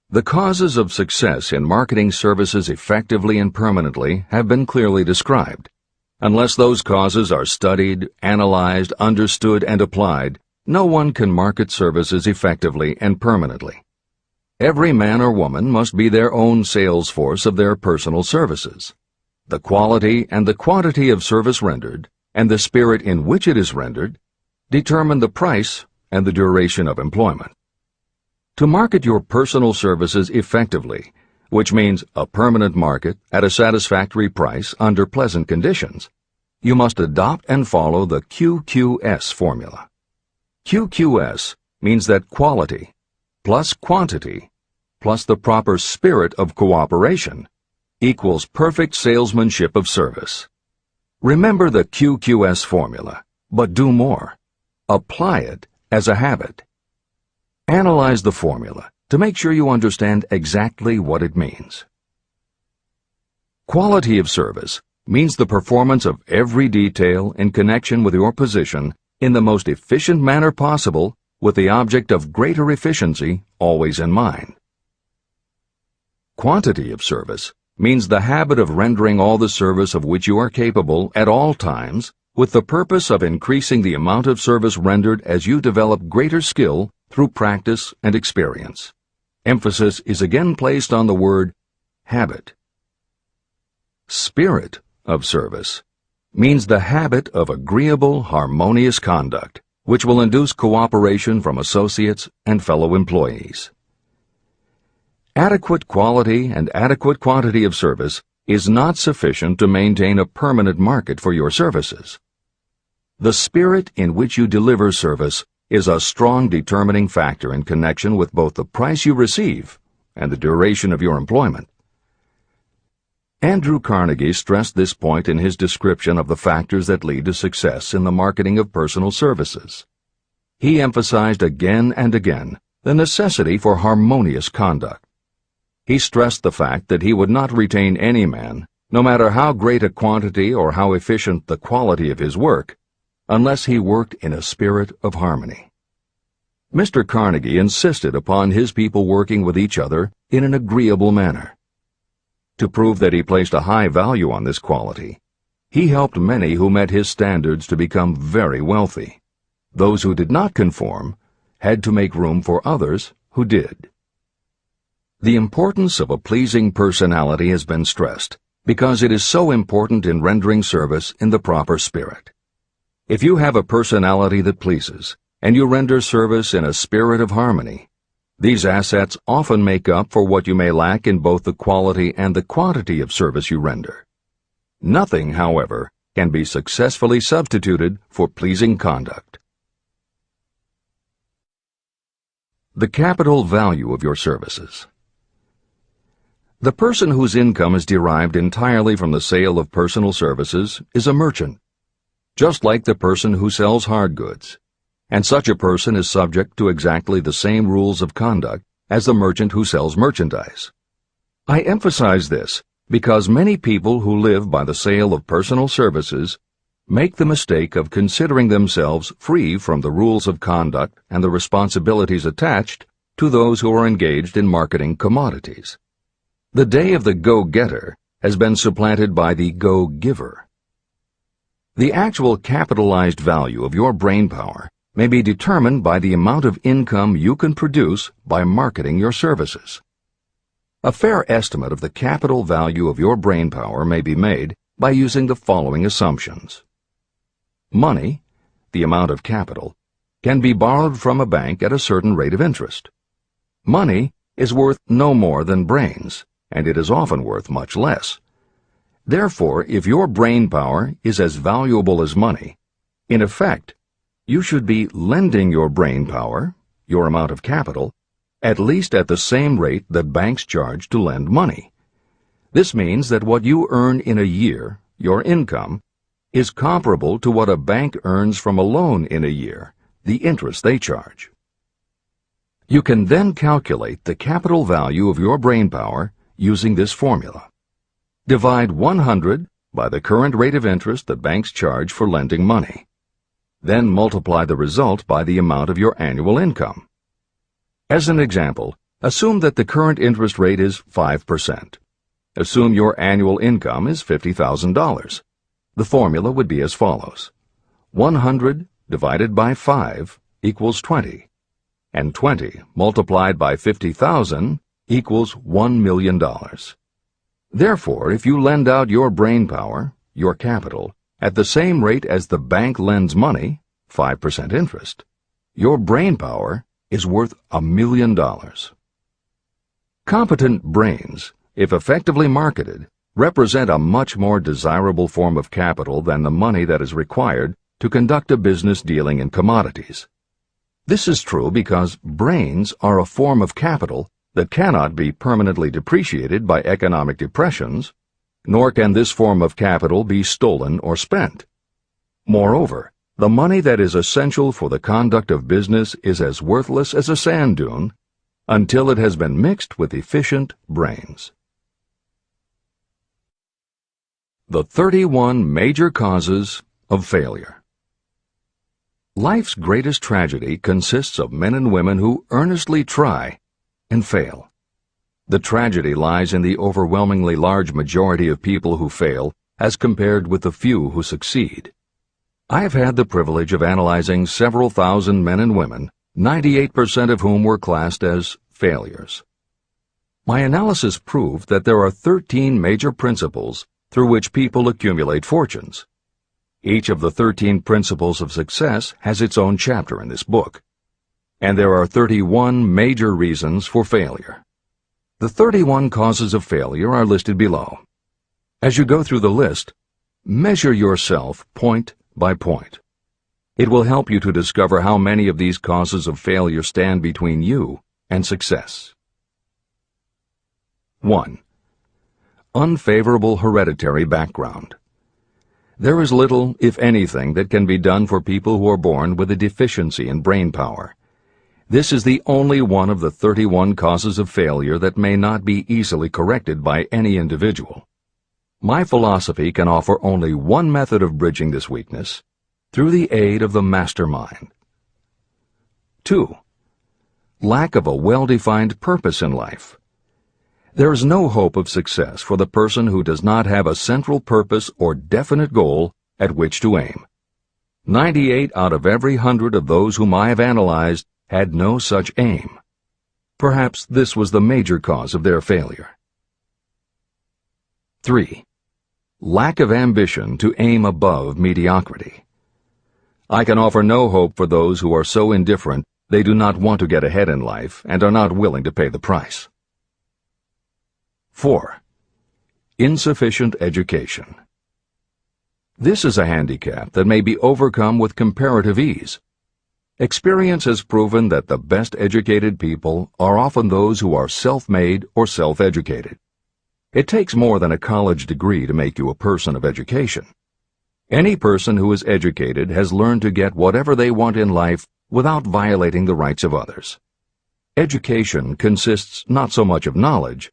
the causes of success in marketing services effectively and permanently have been clearly described. Unless those causes are studied, analyzed, understood, and applied, no one can market services effectively and permanently. Every man or woman must be their own sales force of their personal services. The quality and the quantity of service rendered, and the spirit in which it is rendered, determine the price and the duration of employment. To market your personal services effectively, which means a permanent market at a satisfactory price under pleasant conditions, you must adopt and follow the QQS formula. QQS means that quality plus quantity plus the proper spirit of cooperation equals perfect salesmanship of service. Remember the QQS formula, but do more. Apply it as a habit. Analyze the formula to make sure you understand exactly what it means. Quality of service means the performance of every detail in connection with your position in the most efficient manner possible with the object of greater efficiency always in mind. Quantity of service means the habit of rendering all the service of which you are capable at all times, with the purpose of increasing the amount of service rendered as you develop greater skill through practice and experience. Emphasis is again placed on the word habit. Spirit of service means the habit of agreeable, harmonious conduct, which will induce cooperation from associates and fellow employees. Adequate quality and adequate quantity of service is not sufficient to maintain a permanent market for your services. The spirit in which you deliver service is a strong determining factor in connection with both the price you receive and the duration of your employment. Andrew Carnegie stressed this point in his description of the factors that lead to success in the marketing of personal services. He emphasized again and again the necessity for harmonious conduct. He stressed the fact that he would not retain any man, no matter how great a quantity or how efficient the quality of his work, unless he worked in a spirit of harmony. Mr. Carnegie insisted upon his people working with each other in an agreeable manner. To prove that he placed a high value on this quality, he helped many who met his standards to become very wealthy. Those who did not conform had to make room for others who did. The importance of a pleasing personality has been stressed because it is so important in rendering service in the proper spirit. If you have a personality that pleases, and you render service in a spirit of harmony, these assets often make up for what you may lack in both the quality and the quantity of service you render. Nothing, however, can be successfully substituted for pleasing conduct. The capital value of your services. The person whose income is derived entirely from the sale of personal services is a merchant, just like the person who sells hard goods, and such a person is subject to exactly the same rules of conduct as the merchant who sells merchandise. I emphasize this because many people who live by the sale of personal services make the mistake of considering themselves free from the rules of conduct and the responsibilities attached to those who are engaged in marketing commodities. The day of the go-getter has been supplanted by the go-giver. The actual capitalized value of your brain power may be determined by the amount of income you can produce by marketing your services. A fair estimate of the capital value of your brain power may be made by using the following assumptions. Money, the amount of capital, can be borrowed from a bank at a certain rate of interest. Money is worth no more than brains, and it is often worth much less. Therefore, if your brain power is as valuable as money, in effect, you should be lending your brain power, your amount of capital, at least at the same rate that banks charge to lend money. This means that what you earn in a year, your income, is comparable to what a bank earns from a loan in a year, the interest they charge. You can then calculate the capital value of your brain power using this formula. Divide 100 by the current rate of interest that banks charge for lending money. Then multiply the result by the amount of your annual income. As an example, assume that the current interest rate is 5%. Assume your annual income is $50,000. The formula would be as follows. 100 divided by 5 equals 20, and 20 multiplied by 50,000 equals $1 million. Therefore, if you lend out your brain power, your capital, at the same rate as the bank lends money, 5% interest, your brain power is worth $1 million. Competent brains, if effectively marketed, represent a much more desirable form of capital than the money that is required to conduct a business dealing in commodities. This is true because brains are a form of capital that cannot be permanently depreciated by economic depressions, nor can this form of capital be stolen or spent. Moreover, the money that is essential for the conduct of business is as worthless as a sand dune until it has been mixed with efficient brains. The 31 major causes of failure. Life's greatest tragedy consists of men and women who earnestly try and fail. The tragedy lies in the overwhelmingly large majority of people who fail as compared with the few who succeed. I have had the privilege of analyzing several thousand men and women, 98% of whom were classed as failures. My analysis proved that there are 13 major principles through which people accumulate fortunes. Each of the 13 principles of success has its own chapter in this book. And there are 31 major reasons for failure. The 31 causes of failure are listed below. As you go through the list, measure yourself point by point. It will help you to discover how many of these causes of failure stand between you and success. 1. Unfavorable hereditary background. There is little, if anything, that can be done for people who are born with a deficiency in brain power. This is the only one of the 31 causes of failure that may not be easily corrected by any individual. My philosophy can offer only one method of bridging this weakness, through the aid of the mastermind. 2. Lack of a well-defined purpose in life. There is no hope of success for the person who does not have a central purpose or definite goal at which to aim. 98 out of every 100 of those whom I have analyzed had no such aim. Perhaps this was the major cause of their failure. 3. Lack of ambition to aim above mediocrity. I can offer no hope for those who are so indifferent they do not want to get ahead in life and are not willing to pay the price. 4. Insufficient education. This is a handicap that may be overcome with comparative ease. Experience has proven that the best educated people are often those who are self-made or self-educated. It takes more than a college degree to make you a person of education. Any person who is educated has learned to get whatever they want in life without violating the rights of others. Education consists not so much of knowledge,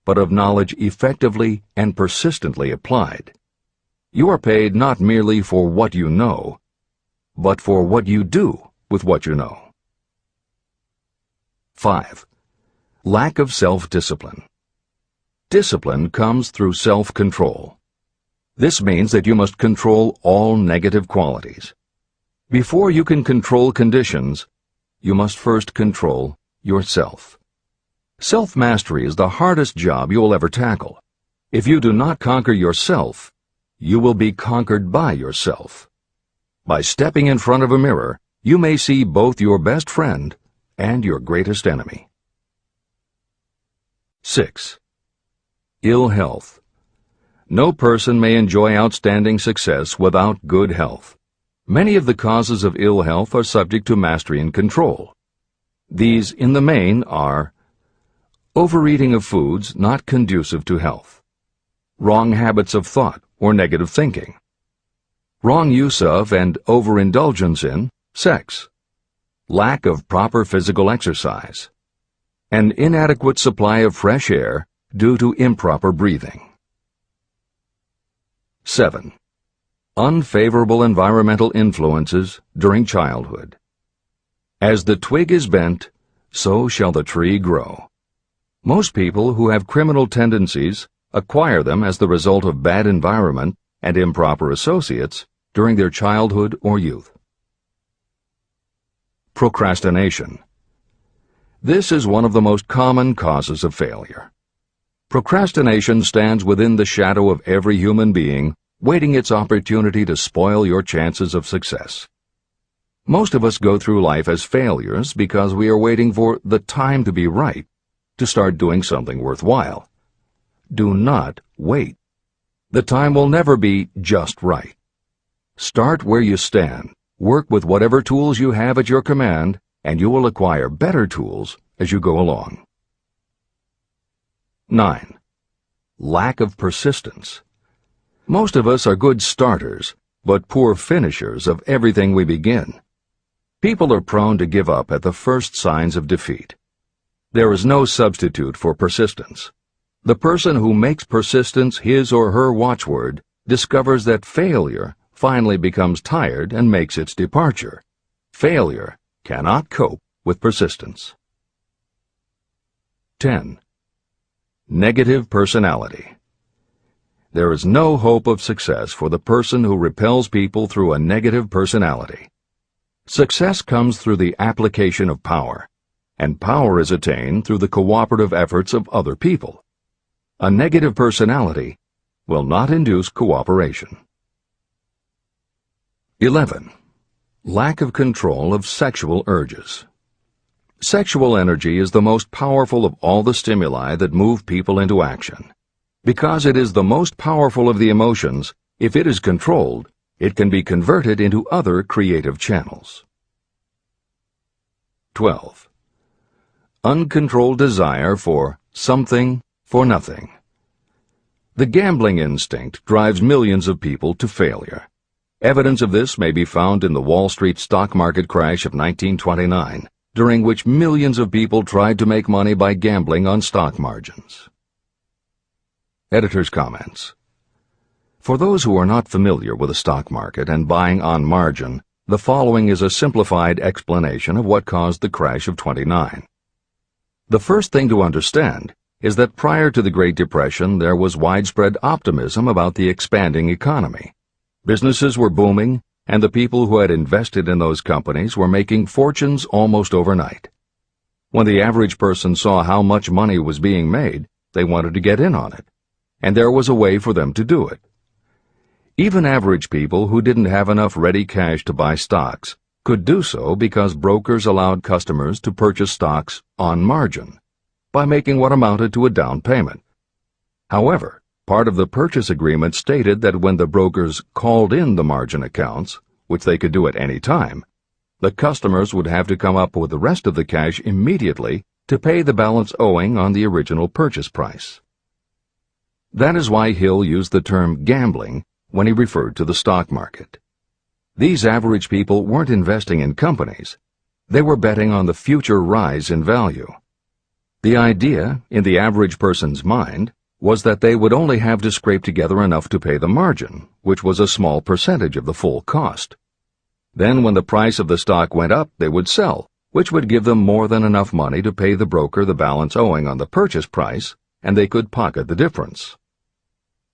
but of knowledge effectively and persistently applied. You are paid not merely for what you know, but for what you do with what you know. 5. Lack of self-discipline. Discipline comes through self-control. This means that you must control all negative qualities. Before you can control conditions, you must first control yourself. Self-mastery is the hardest job you will ever tackle. If you do not conquer yourself, you will be conquered by yourself. By stepping in front of a mirror, you may see both your best friend and your greatest enemy. 6. Ill health. No person may enjoy outstanding success without good health. Many of the causes of ill health are subject to mastery and control. These, in the main, are overeating of foods not conducive to health, wrong habits of thought or negative thinking, wrong use of and overindulgence in sex, lack of proper physical exercise, an inadequate supply of fresh air due to improper breathing. 7. Unfavorable environmental influences during childhood. As the twig is bent, so shall the tree grow. Most people who have criminal tendencies acquire them as the result of bad environment and improper associates during their childhood or youth. Procrastination. This is one of the most common causes of failure. Procrastination stands within the shadow of every human being, waiting its opportunity to spoil your chances of success. Most of us go through life as failures because we are waiting for the time to be right to start doing something worthwhile. Do not wait. The time will never be just right. Start where you stand, work with whatever tools you have at your command, and you will acquire better tools as you go along. 9. Lack of persistence. Most of us are good starters, but poor finishers of everything we begin. People are prone to give up at the first signs of defeat. There is no substitute for persistence. The person who makes persistence his or her watchword discovers that failure finally becomes tired and makes its departure. Failure cannot cope with persistence. 10. Negative personality. There is no hope of success for the person who repels people through a negative personality. Success comes through the application of power, and power is attained through the cooperative efforts of other people. A negative personality will not induce cooperation. 11. Lack of control of sexual urges. Sexual energy is the most powerful of all the stimuli that move people into action. Because it is the most powerful of the emotions, if it is controlled, it can be converted into other creative channels. 12. Uncontrolled desire for something for nothing. The gambling instinct drives millions of people to failure. Evidence of this may be found in the Wall Street stock market crash of 1929, during which millions of people tried to make money by gambling on stock margins. Editor's comments. For those who are not familiar with the stock market and buying on margin, the following is a simplified explanation of what caused the crash of '29. The first thing to understand is that prior to the Great Depression there was widespread optimism about the expanding economy. Businesses were booming, and the people who had invested in those companies were making fortunes almost overnight. When the average person saw how much money was being made, they wanted to get in on it, and there was a way for them to do it. Even average people who didn't have enough ready cash to buy stocks could do so because brokers allowed customers to purchase stocks on margin by making what amounted to a down payment. However, part of the purchase agreement stated that when the brokers called in the margin accounts, which they could do at any time, the customers would have to come up with the rest of the cash immediately to pay the balance owing on the original purchase price. That is why Hill used the term gambling when he referred to the stock market. These average people weren't investing in companies. They were betting on the future rise in value. The idea, in the average person's mind, was that they would only have to scrape together enough to pay the margin, which was a small percentage of the full cost. Then when the price of the stock went up, they would sell, which would give them more than enough money to pay the broker the balance owing on the purchase price, and they could pocket the difference.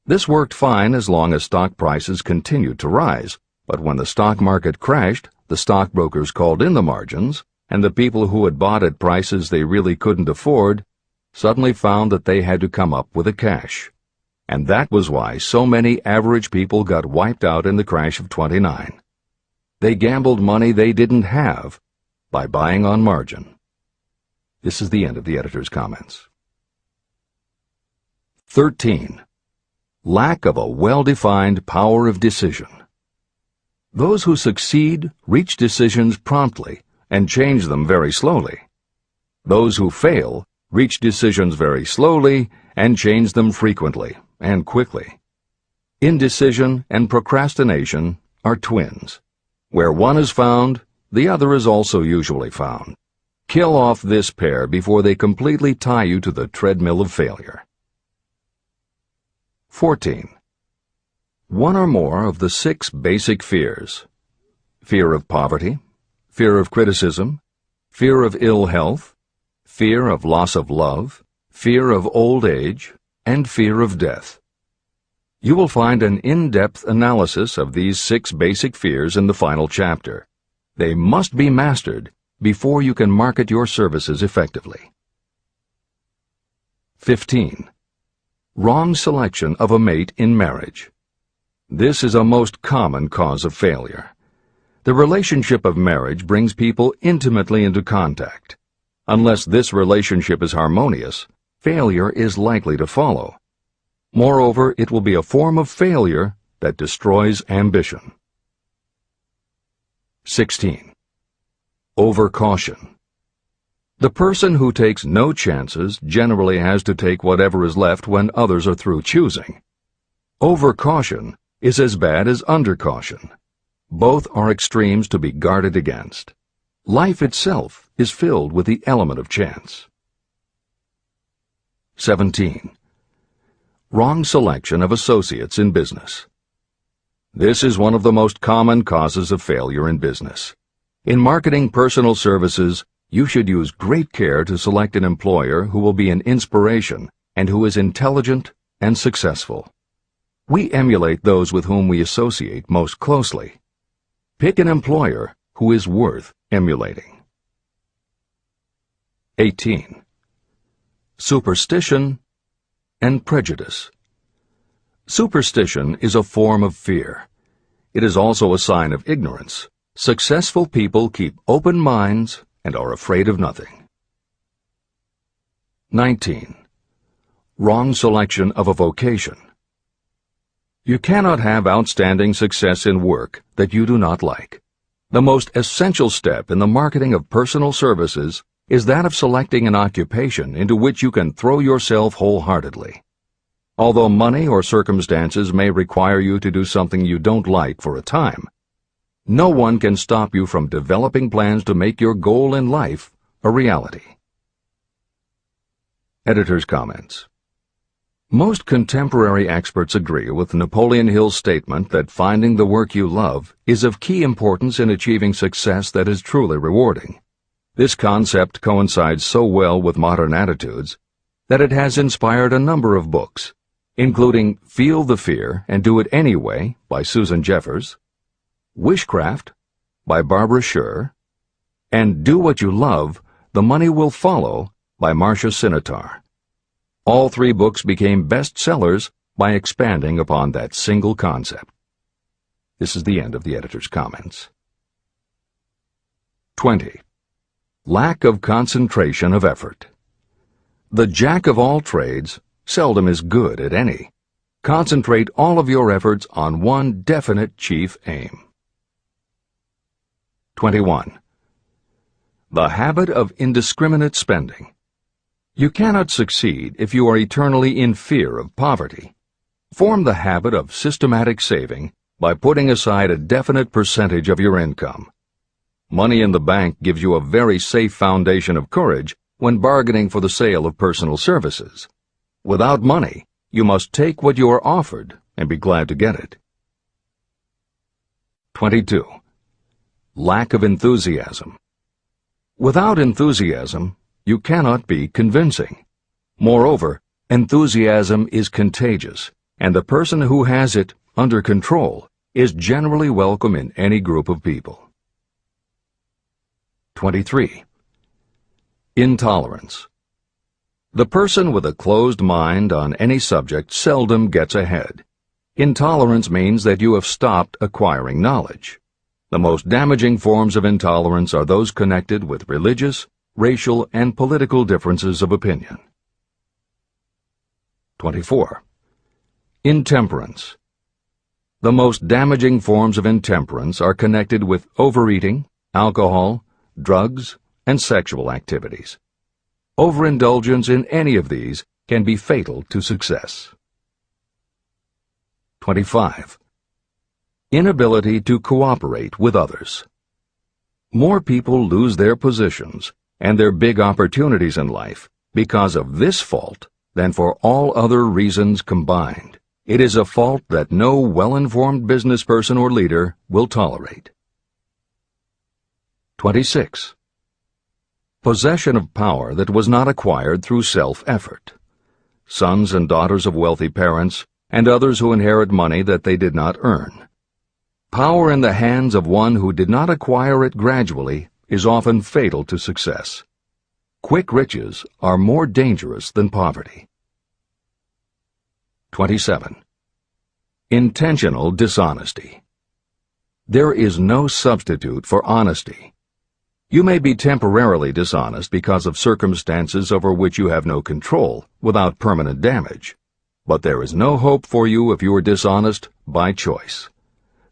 This worked fine as long as stock prices continued to rise, but when the stock market crashed, the stockbrokers called in the margins, and the people who had bought at prices they really couldn't afford suddenly found that they had to come up with the cash. And that was why so many average people got wiped out in the crash of '29. They gambled money they didn't have by buying on margin. This is the end of the editor's comments. 13. Lack of a well-defined power of decision. Those who succeed reach decisions promptly and change them very slowly. Those who fail reach decisions very slowly and change them frequently and quickly. Indecision and procrastination are twins. Where one is found, the other is also usually found. Kill off this pair before they completely tie you to the treadmill of failure. 14. One or more of the 6 basic fears: fear of poverty, fear of criticism, fear of ill health, fear of loss of love, fear of old age, and fear of death. You will find an in-depth analysis of these 6 basic fears in the final chapter. They must be mastered before you can market your services effectively. 15. Wrong selection of a mate in marriage. This is a most common cause of failure. The relationship of marriage brings people intimately into contact. Unless this relationship is harmonious, failure is likely to follow. Moreover, it will be a form of failure that destroys ambition. 16. Overcaution. The person who takes no chances generally has to take whatever is left when others are through choosing. Overcaution is as bad as undercaution. Both are extremes to be guarded against. Life itself is filled with the element of chance. 17. Wrong selection of associates in business. This is one of the most common causes of failure in business. In marketing personal services, you should use great care to select an employer who will be an inspiration and who is intelligent and successful. We emulate those with whom we associate most closely. Pick an employer who is worth emulating. 18. Superstition and prejudice. Superstition is a form of fear. It is also a sign of ignorance. Successful people keep open minds and are afraid of nothing. 19. Wrong selection of a vocation. You cannot have outstanding success in work that you do not like. The most essential step in the marketing of personal services is that of selecting an occupation into which you can throw yourself wholeheartedly. Although money or circumstances may require you to do something you don't like for a time, no one can stop you from developing plans to make your goal in life a reality. Editor's comments. Most contemporary experts agree with Napoleon Hill's statement that finding the work you love is of key importance in achieving success that is truly rewarding. This concept coincides so well with modern attitudes that it has inspired a number of books, including Feel the Fear and Do It Anyway by Susan Jeffers, Wishcraft by Barbara Sher, and Do What You Love, The Money Will Follow by Marcia Sinitar. All three books became bestsellers by expanding upon that single concept. This is the end of the editor's comments. 20. Lack of concentration of effort. The jack of all trades seldom is good at any. Concentrate all of your efforts on one definite chief aim. 21. The habit of indiscriminate spending. You cannot succeed if you are eternally in fear of poverty. Form the habit of systematic saving by putting aside a definite percentage of your income. Money in the bank gives you a very safe foundation of courage when bargaining for the sale of personal services. Without money, you must take what you are offered and be glad to get it. 22. Lack of enthusiasm. Without enthusiasm, you cannot be convincing. Moreover, enthusiasm is contagious, and the person who has it under control is generally welcome in any group of people. 23. Intolerance. The person with a closed mind on any subject seldom gets ahead. Intolerance means that you have stopped acquiring knowledge. The most damaging forms of intolerance are those connected with religious, racial, and political differences of opinion. 24. Intemperance. The most damaging forms of intemperance are connected with overeating, alcohol, drugs, and sexual activities. Overindulgence in any of these can be fatal to success. 25. Inability to cooperate with others. More people lose their positions and their big opportunities in life because of this fault than for all other reasons combined. It is a fault that no well-informed business person or leader will tolerate. 26. Possession of power that was not acquired through self-effort. Sons and daughters of wealthy parents and others who inherit money that they did not earn. Power in the hands of one who did not acquire it gradually is often fatal to success. Quick riches are more dangerous than poverty. 27. Intentional dishonesty. There is no substitute for honesty. You may be temporarily dishonest because of circumstances over which you have no control without permanent damage, but there is no hope for you if you are dishonest by choice.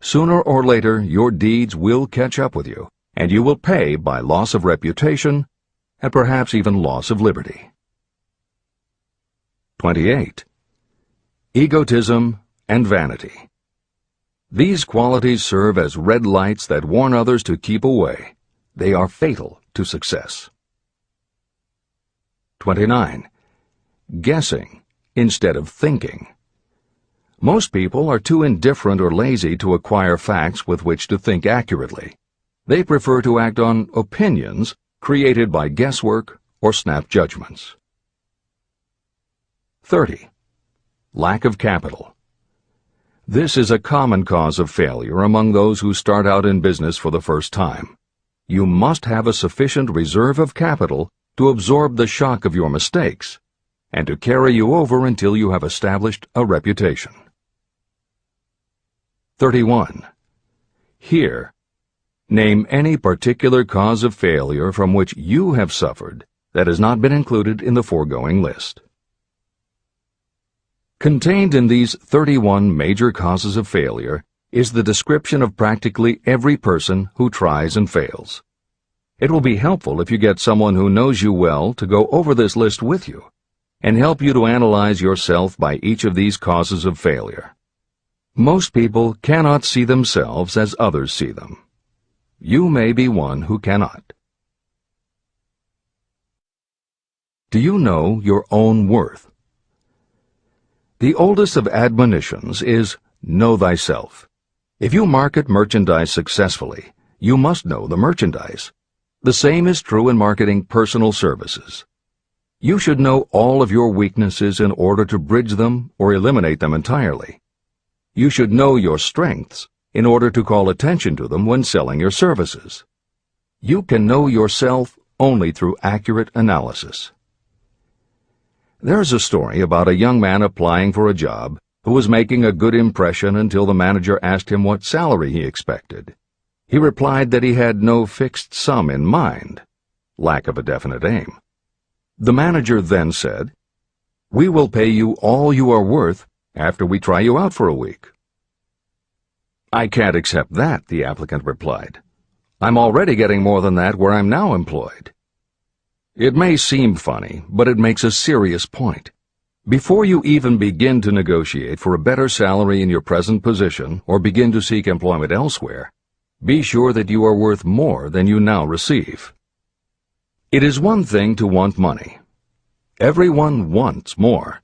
Sooner or later, your deeds will catch up with you, and you will pay by loss of reputation and perhaps even loss of liberty. 28. Egotism and vanity. These qualities serve as red lights that warn others to keep away. They are fatal to success. 29. Guessing instead of thinking. Most people are too indifferent or lazy to acquire facts with which to think accurately. They prefer to act on opinions created by guesswork or snap judgments. 30. Lack of capital. This is a common cause of failure among those who start out in business for the first time. You must have a sufficient reserve of capital to absorb the shock of your mistakes and to carry you over until you have established a reputation. 31. Here, name any particular cause of failure from which you have suffered that has not been included in the foregoing list. Contained in these 31 major causes of failure is the description of practically every person who tries and fails. It will be helpful if you get someone who knows you well to go over this list with you and help you to analyze yourself by each of these causes of failure. Most people cannot see themselves as others see them. You may be one who cannot. Do you know your own worth? The oldest of admonitions is, know thyself. If you market merchandise successfully, you must know the merchandise. The same is true in marketing personal services. You should know all of your weaknesses in order to bridge them or eliminate them entirely. You should know your strengths in order to call attention to them when selling your services. You can know yourself only through accurate analysis. There is a story about a young man applying for a job who was making a good impression until the manager asked him what salary he expected. He replied that he had no fixed sum in mind, lack of a definite aim. The manager then said, "We will pay you all you are worth after we try you out for a week." "I can't accept that," the applicant replied. "I'm already getting more than that where I'm now employed." It may seem funny, but it makes a serious point. Before you even begin to negotiate for a better salary in your present position or begin to seek employment elsewhere, be sure that you are worth more than you now receive. It is one thing to want money. Everyone wants more.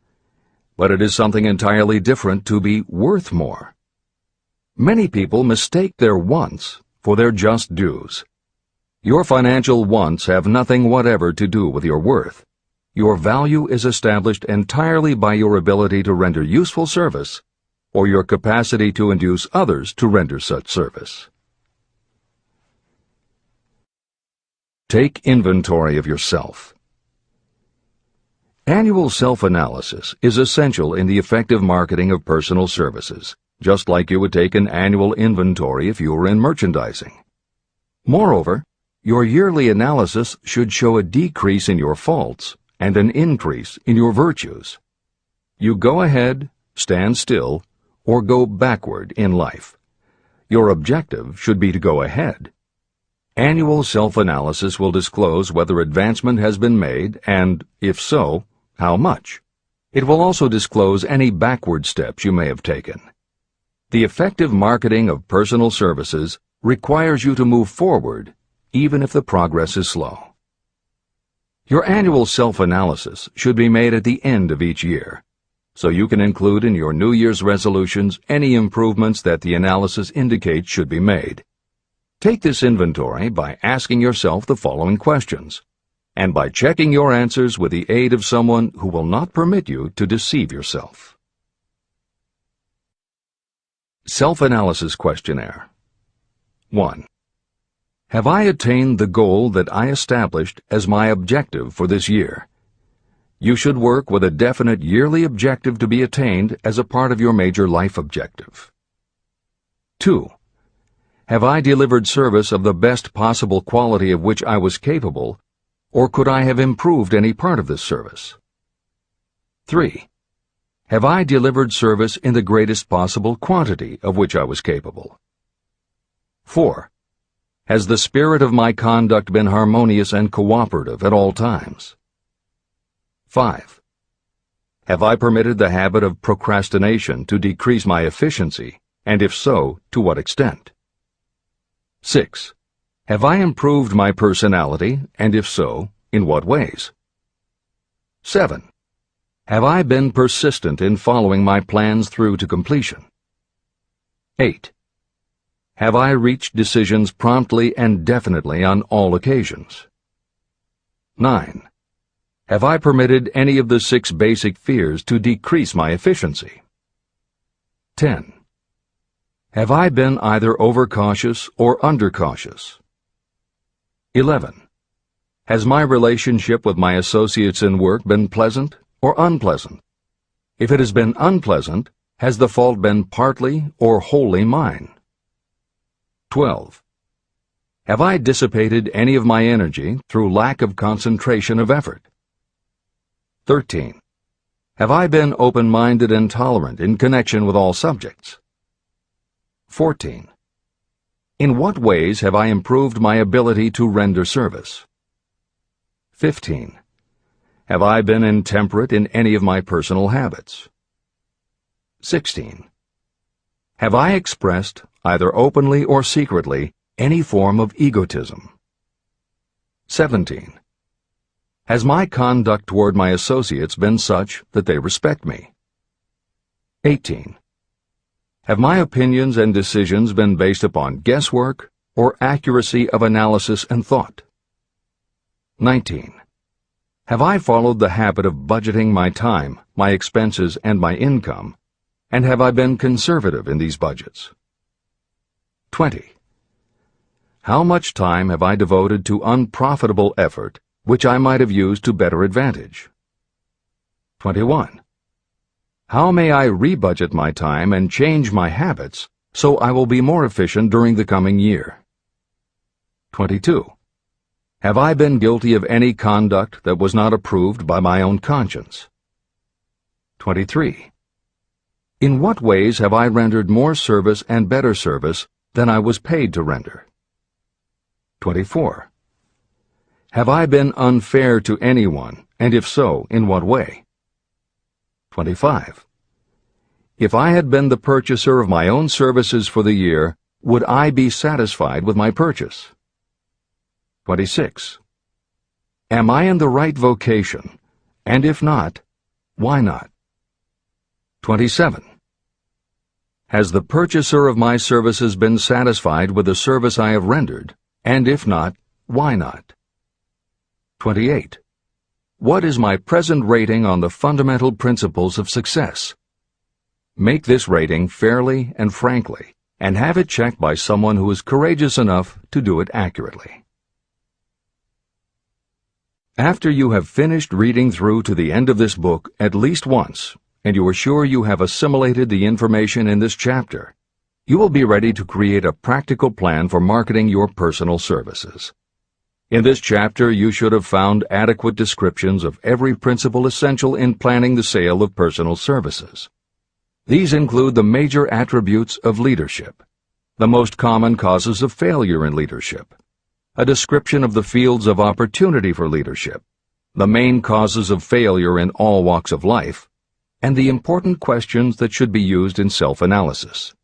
But it is something entirely different to be worth more. Many people mistake their wants for their just dues. Your financial wants have nothing whatever to do with your worth. Your value is established entirely by your ability to render useful service or your capacity to induce others to render such service. Take inventory of yourself. Annual self-analysis is essential in the effective marketing of personal services, just like you would take an annual inventory if you were in merchandising. Moreover, your yearly analysis should show a decrease in your faults and an increase in your virtues. You go ahead, stand still, or go backward in life. Your objective should be to go ahead. Annual self-analysis will disclose whether advancement has been made and, if so, how much. It will also disclose any backward steps you may have taken. The effective marketing of personal services requires you to move forward, even if the progress is slow. Your annual self-analysis should be made at the end of each year, so you can include in your New Year's resolutions any improvements that the analysis indicates should be made. Take this inventory by asking yourself the following questions, and by checking your answers with the aid of someone who will not permit you to deceive yourself. Self-analysis questionnaire. 1. Have I attained the goal that I established as my objective for this year? You should work with a definite yearly objective to be attained as a part of your major life objective. 2. Have I delivered service of the best possible quality of which I was capable, or could I have improved any part of this service? 3. Have I delivered service in the greatest possible quantity of which I was capable? 4. Has the spirit of my conduct been harmonious and cooperative at all times? 5. Have I permitted the habit of procrastination to decrease my efficiency, and if so, to what extent? 6. Have I improved my personality, and if so, in what ways? 7. Have I been persistent in following my plans through to completion? 8. Have I reached decisions promptly and definitely on all occasions? 9. Have I permitted any of the 6 basic fears to decrease my efficiency? 10. Have I been either overcautious or undercautious? 11. Has my relationship with my associates in work been pleasant or unpleasant? If it has been unpleasant, has the fault been partly or wholly mine? 12. Have I dissipated any of my energy through lack of concentration of effort? 13. Have I been open-minded and tolerant in connection with all subjects? 14. In what ways have I improved my ability to render service? 15. Have I been intemperate in any of my personal habits? 16. Have I expressed, either openly or secretly, any form of egotism? 17. Has my conduct toward my associates been such that they respect me? 18. Have my opinions and decisions been based upon guesswork or accuracy of analysis and thought? 19. Have I followed the habit of budgeting my time, my expenses, and my income, and have I been conservative in these budgets? 20. How much time have I devoted to unprofitable effort which I might have used to better advantage? 21. How may I rebudget my time and change my habits so I will be more efficient during the coming year? 22. Have I been guilty of any conduct that was not approved by my own conscience? 23. In what ways have I rendered more service and better service than I was paid to render? 24. Have I been unfair to anyone, and if so, in what way? 25. If I had been the purchaser of my own services for the year, would I be satisfied with my purchase? 26. Am I in the right vocation, and if not, why not? 27. Has the purchaser of my services been satisfied with the service I have rendered, and if not, why not? 28. What is my present rating on the fundamental principles of success? Make this rating fairly and frankly, and have it checked by someone who is courageous enough to do it accurately. After you have finished reading through to the end of this book at least once, and you are sure you have assimilated the information in this chapter, you will be ready to create a practical plan for marketing your personal services. In this chapter, you should have found adequate descriptions of every principle essential in planning the sale of personal services. These include the major attributes of leadership, the most common causes of failure in leadership, a description of the fields of opportunity for leadership, the main causes of failure in all walks of life, and the important questions that should be used in self-analysis.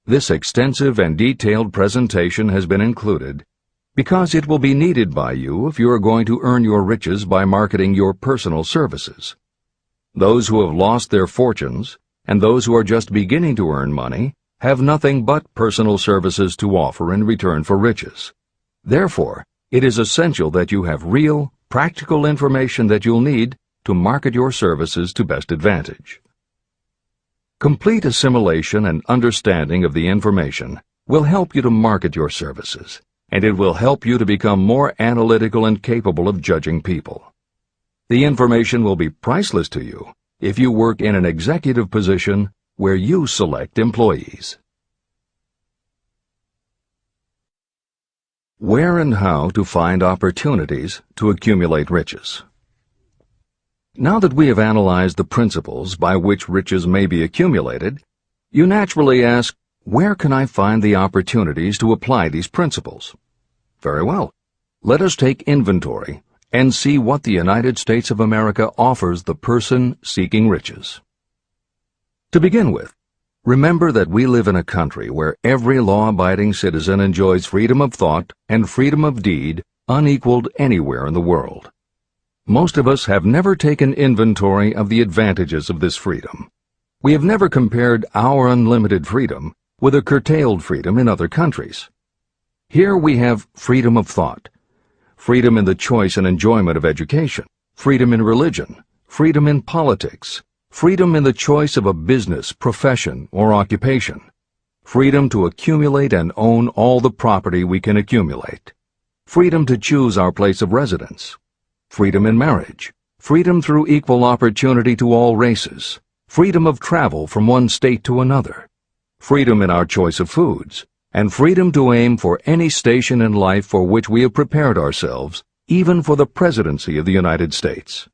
This extensive and detailed presentation has been included because it will be needed by you if you are going to earn your riches by marketing your personal services. Those who have lost their fortunes and those who are just beginning to earn money have nothing but personal services to offer in return for riches. Therefore, it is essential that you have real, practical information that you'll need to market your services to best advantage. Complete assimilation and understanding of the information will help you to market your services, and it will help you to become more analytical and capable of judging people. The information will be priceless to you if you work in an executive position where you select employees. Where and how to find opportunities to accumulate riches. Now that we have analyzed the principles by which riches may be accumulated, you naturally ask, where can I find the opportunities to apply these principles? Very well. Let us take inventory and see what the United States of America offers the person seeking riches. To begin with, remember that we live in a country where every law-abiding citizen enjoys freedom of thought and freedom of deed unequaled anywhere in the world. Most of us have never taken inventory of the advantages of this freedom. We have never compared our unlimited freedom with a curtailed freedom in other countries. Here we have freedom of thought, freedom in the choice and enjoyment of education, freedom in religion, freedom in politics, freedom in the choice of a business, profession, or occupation, freedom to accumulate and own all the property we can accumulate, freedom to choose our place of residence, freedom in marriage, freedom through equal opportunity to all races, freedom of travel from one state to another, freedom in our choice of foods, and freedom to aim for any station in life for which we have prepared ourselves, even for the presidency of the United States.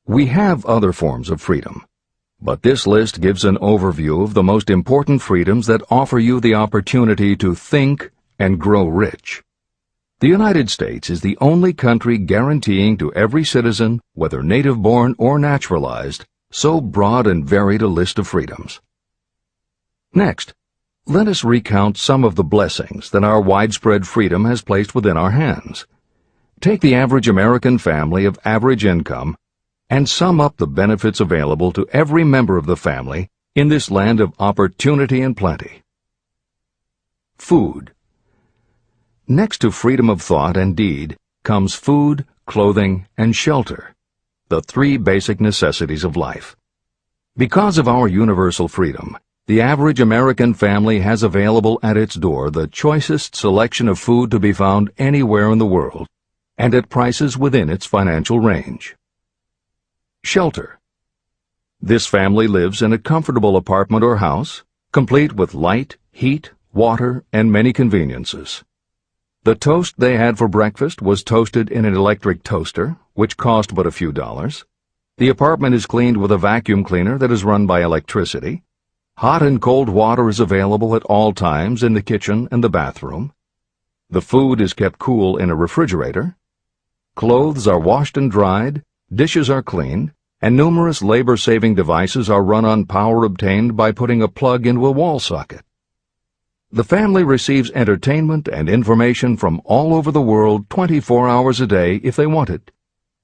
We have other forms of freedom, but this list gives an overview of the most important freedoms that offer you the opportunity to think and grow rich. The United States is the only country guaranteeing to every citizen, whether native-born or naturalized, so broad and varied a list of freedoms. Next, let us recount some of the blessings that our widespread freedom has placed within our hands. Take the average American family of average income and sum up the benefits available to every member of the family in this land of opportunity and plenty. Food. Next to freedom of thought and deed comes food, clothing, and shelter, the three basic necessities of life. Because of our universal freedom, the average American family has available at its door the choicest selection of food to be found anywhere in the world, and at prices within its financial range. Shelter. This family lives in a comfortable apartment or house, complete with light, heat, water, and many conveniences. The toast they had for breakfast was toasted in an electric toaster, which cost but a few dollars. The apartment is cleaned with a vacuum cleaner that is run by electricity. Hot and cold water is available at all times in the kitchen and the bathroom. The food is kept cool in a refrigerator. Clothes are washed and dried, dishes are cleaned, and numerous labor-saving devices are run on power obtained by putting a plug into a wall socket. The family receives entertainment and information from all over the world 24 hours a day if they want it,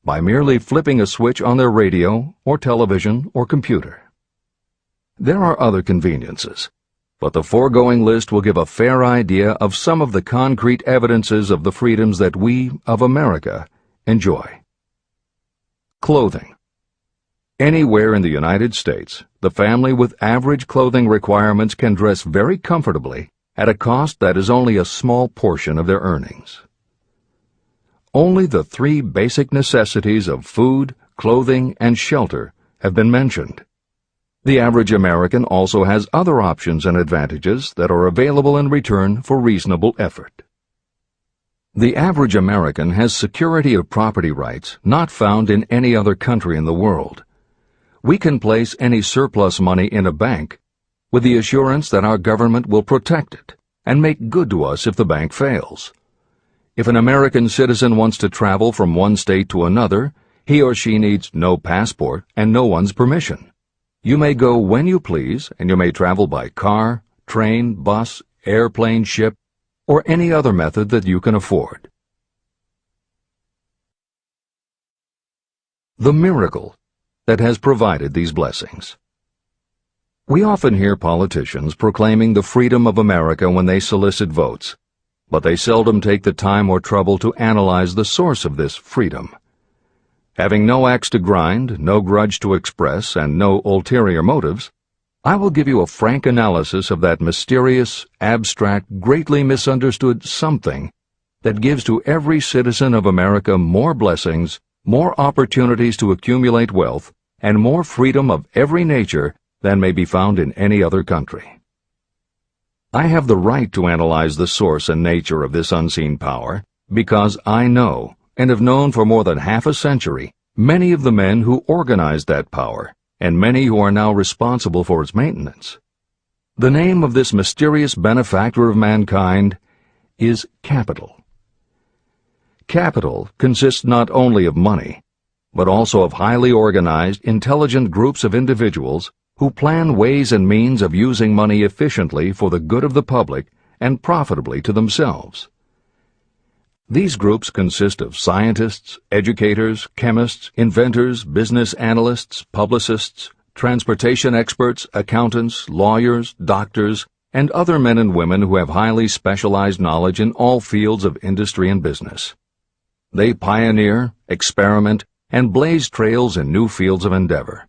by merely flipping a switch on their radio or television or computer. There are other conveniences, but the foregoing list will give a fair idea of some of the concrete evidences of the freedoms that we, of America, enjoy. Clothing. Anywhere in the United States, the family with average clothing requirements can dress very comfortably at a cost that is only a small portion of their earnings. Only the three basic necessities of food, clothing, and shelter have been mentioned. The average American also has other options and advantages that are available in return for reasonable effort. The average American has security of property rights not found in any other country in the world. We can place any surplus money in a bank with the assurance that our government will protect it and make good to us if the bank fails. If an American citizen wants to travel from one state to another, he or she needs no passport and no one's permission. You may go when you please, and you may travel by car, train, bus, airplane, ship, or any other method that you can afford. The miracle that has provided these blessings. We often hear politicians proclaiming the freedom of America when they solicit votes, but they seldom take the time or trouble to analyze the source of this freedom. Having no axe to grind, no grudge to express, and no ulterior motives, I will give you a frank analysis of that mysterious, abstract, greatly misunderstood something that gives to every citizen of America more blessings, more opportunities to accumulate wealth, and more freedom of every nature than may be found in any other country. I have the right to analyze the source and nature of this unseen power because I know, and have known for more than half a century, many of the men who organized that power, and many who are now responsible for its maintenance. The name of this mysterious benefactor of mankind is capital. Capital consists not only of money, but also of highly organized, intelligent groups of individuals who plan ways and means of using money efficiently for the good of the public and profitably to themselves. These groups consist of scientists, educators, chemists, inventors, business analysts, publicists, transportation experts, accountants, lawyers, doctors, and other men and women who have highly specialized knowledge in all fields of industry and business. They pioneer, experiment, and blaze trails in new fields of endeavor.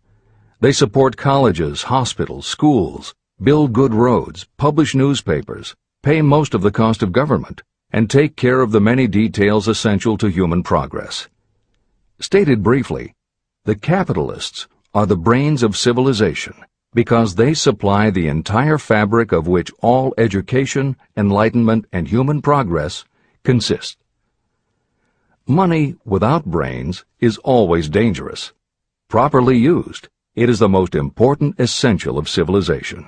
They support colleges, hospitals, schools, build good roads, publish newspapers, pay most of the cost of government, and take care of the many details essential to human progress. Stated briefly, the capitalists are the brains of civilization because they supply the entire fabric of which all education, enlightenment, and human progress consist. Money without brains is always dangerous. Properly used, it is the most important essential of civilization.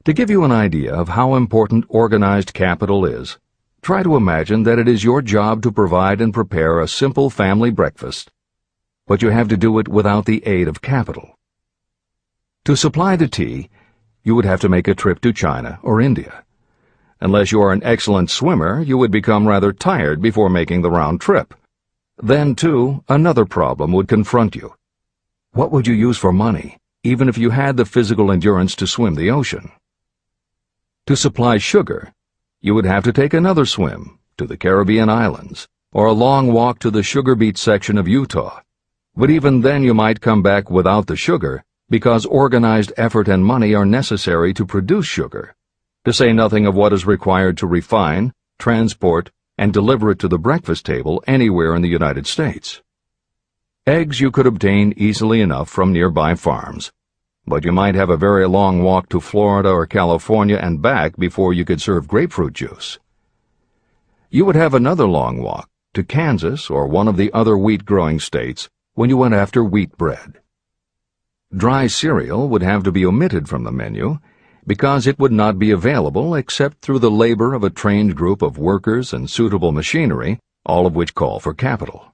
To give you an idea of how important organized capital is, try to imagine that it is your job to provide and prepare a simple family breakfast, but you have to do it without the aid of capital. To supply the tea, you would have to make a trip to China or India. Unless you are an excellent swimmer, you would become rather tired before making the round trip. Then, too, another problem would confront you. What would you use for money, even if you had the physical endurance to swim the ocean? To supply sugar, you would have to take another swim to the Caribbean islands, or a long walk to the sugar beet section of Utah. But even then you might come back without the sugar, because organized effort and money are necessary to produce sugar, to say nothing of what is required to refine, transport, and deliver it to the breakfast table anywhere in the United States. Eggs you could obtain easily enough from nearby farms, but you might have a very long walk to Florida or California and back before you could serve grapefruit juice. You would have another long walk to Kansas or one of the other wheat-growing states when you went after wheat bread. Dry cereal would have to be omitted from the menu because it would not be available except through the labor of a trained group of workers and suitable machinery, all of which call for capital.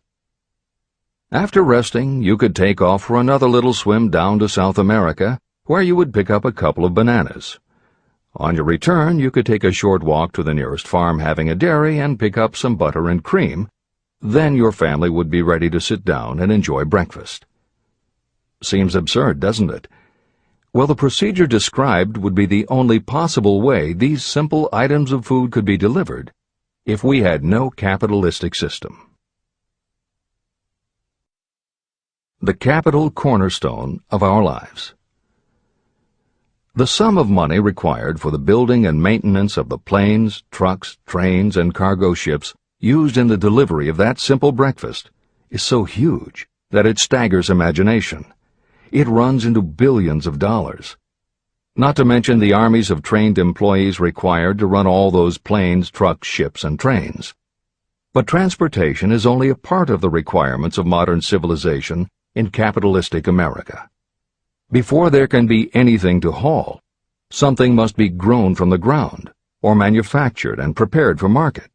After resting, you could take off for another little swim down to South America, where you would pick up a couple of bananas. On your return, you could take a short walk to the nearest farm having a dairy and pick up some butter and cream. Then your family would be ready to sit down and enjoy breakfast. Seems absurd, doesn't it? Well, the procedure described would be the only possible way these simple items of food could be delivered if we had no capitalistic system. The capital cornerstone of our lives. The sum of money required for the building and maintenance of the planes, trucks, trains, and cargo ships used in the delivery of that simple breakfast is so huge that it staggers imagination. It runs into billions of dollars. Not to mention the armies of trained employees required to run all those planes, trucks, ships, and trains. But transportation is only a part of the requirements of modern civilization in capitalistic America. Before there can be anything to haul, something must be grown from the ground, or manufactured and prepared for market.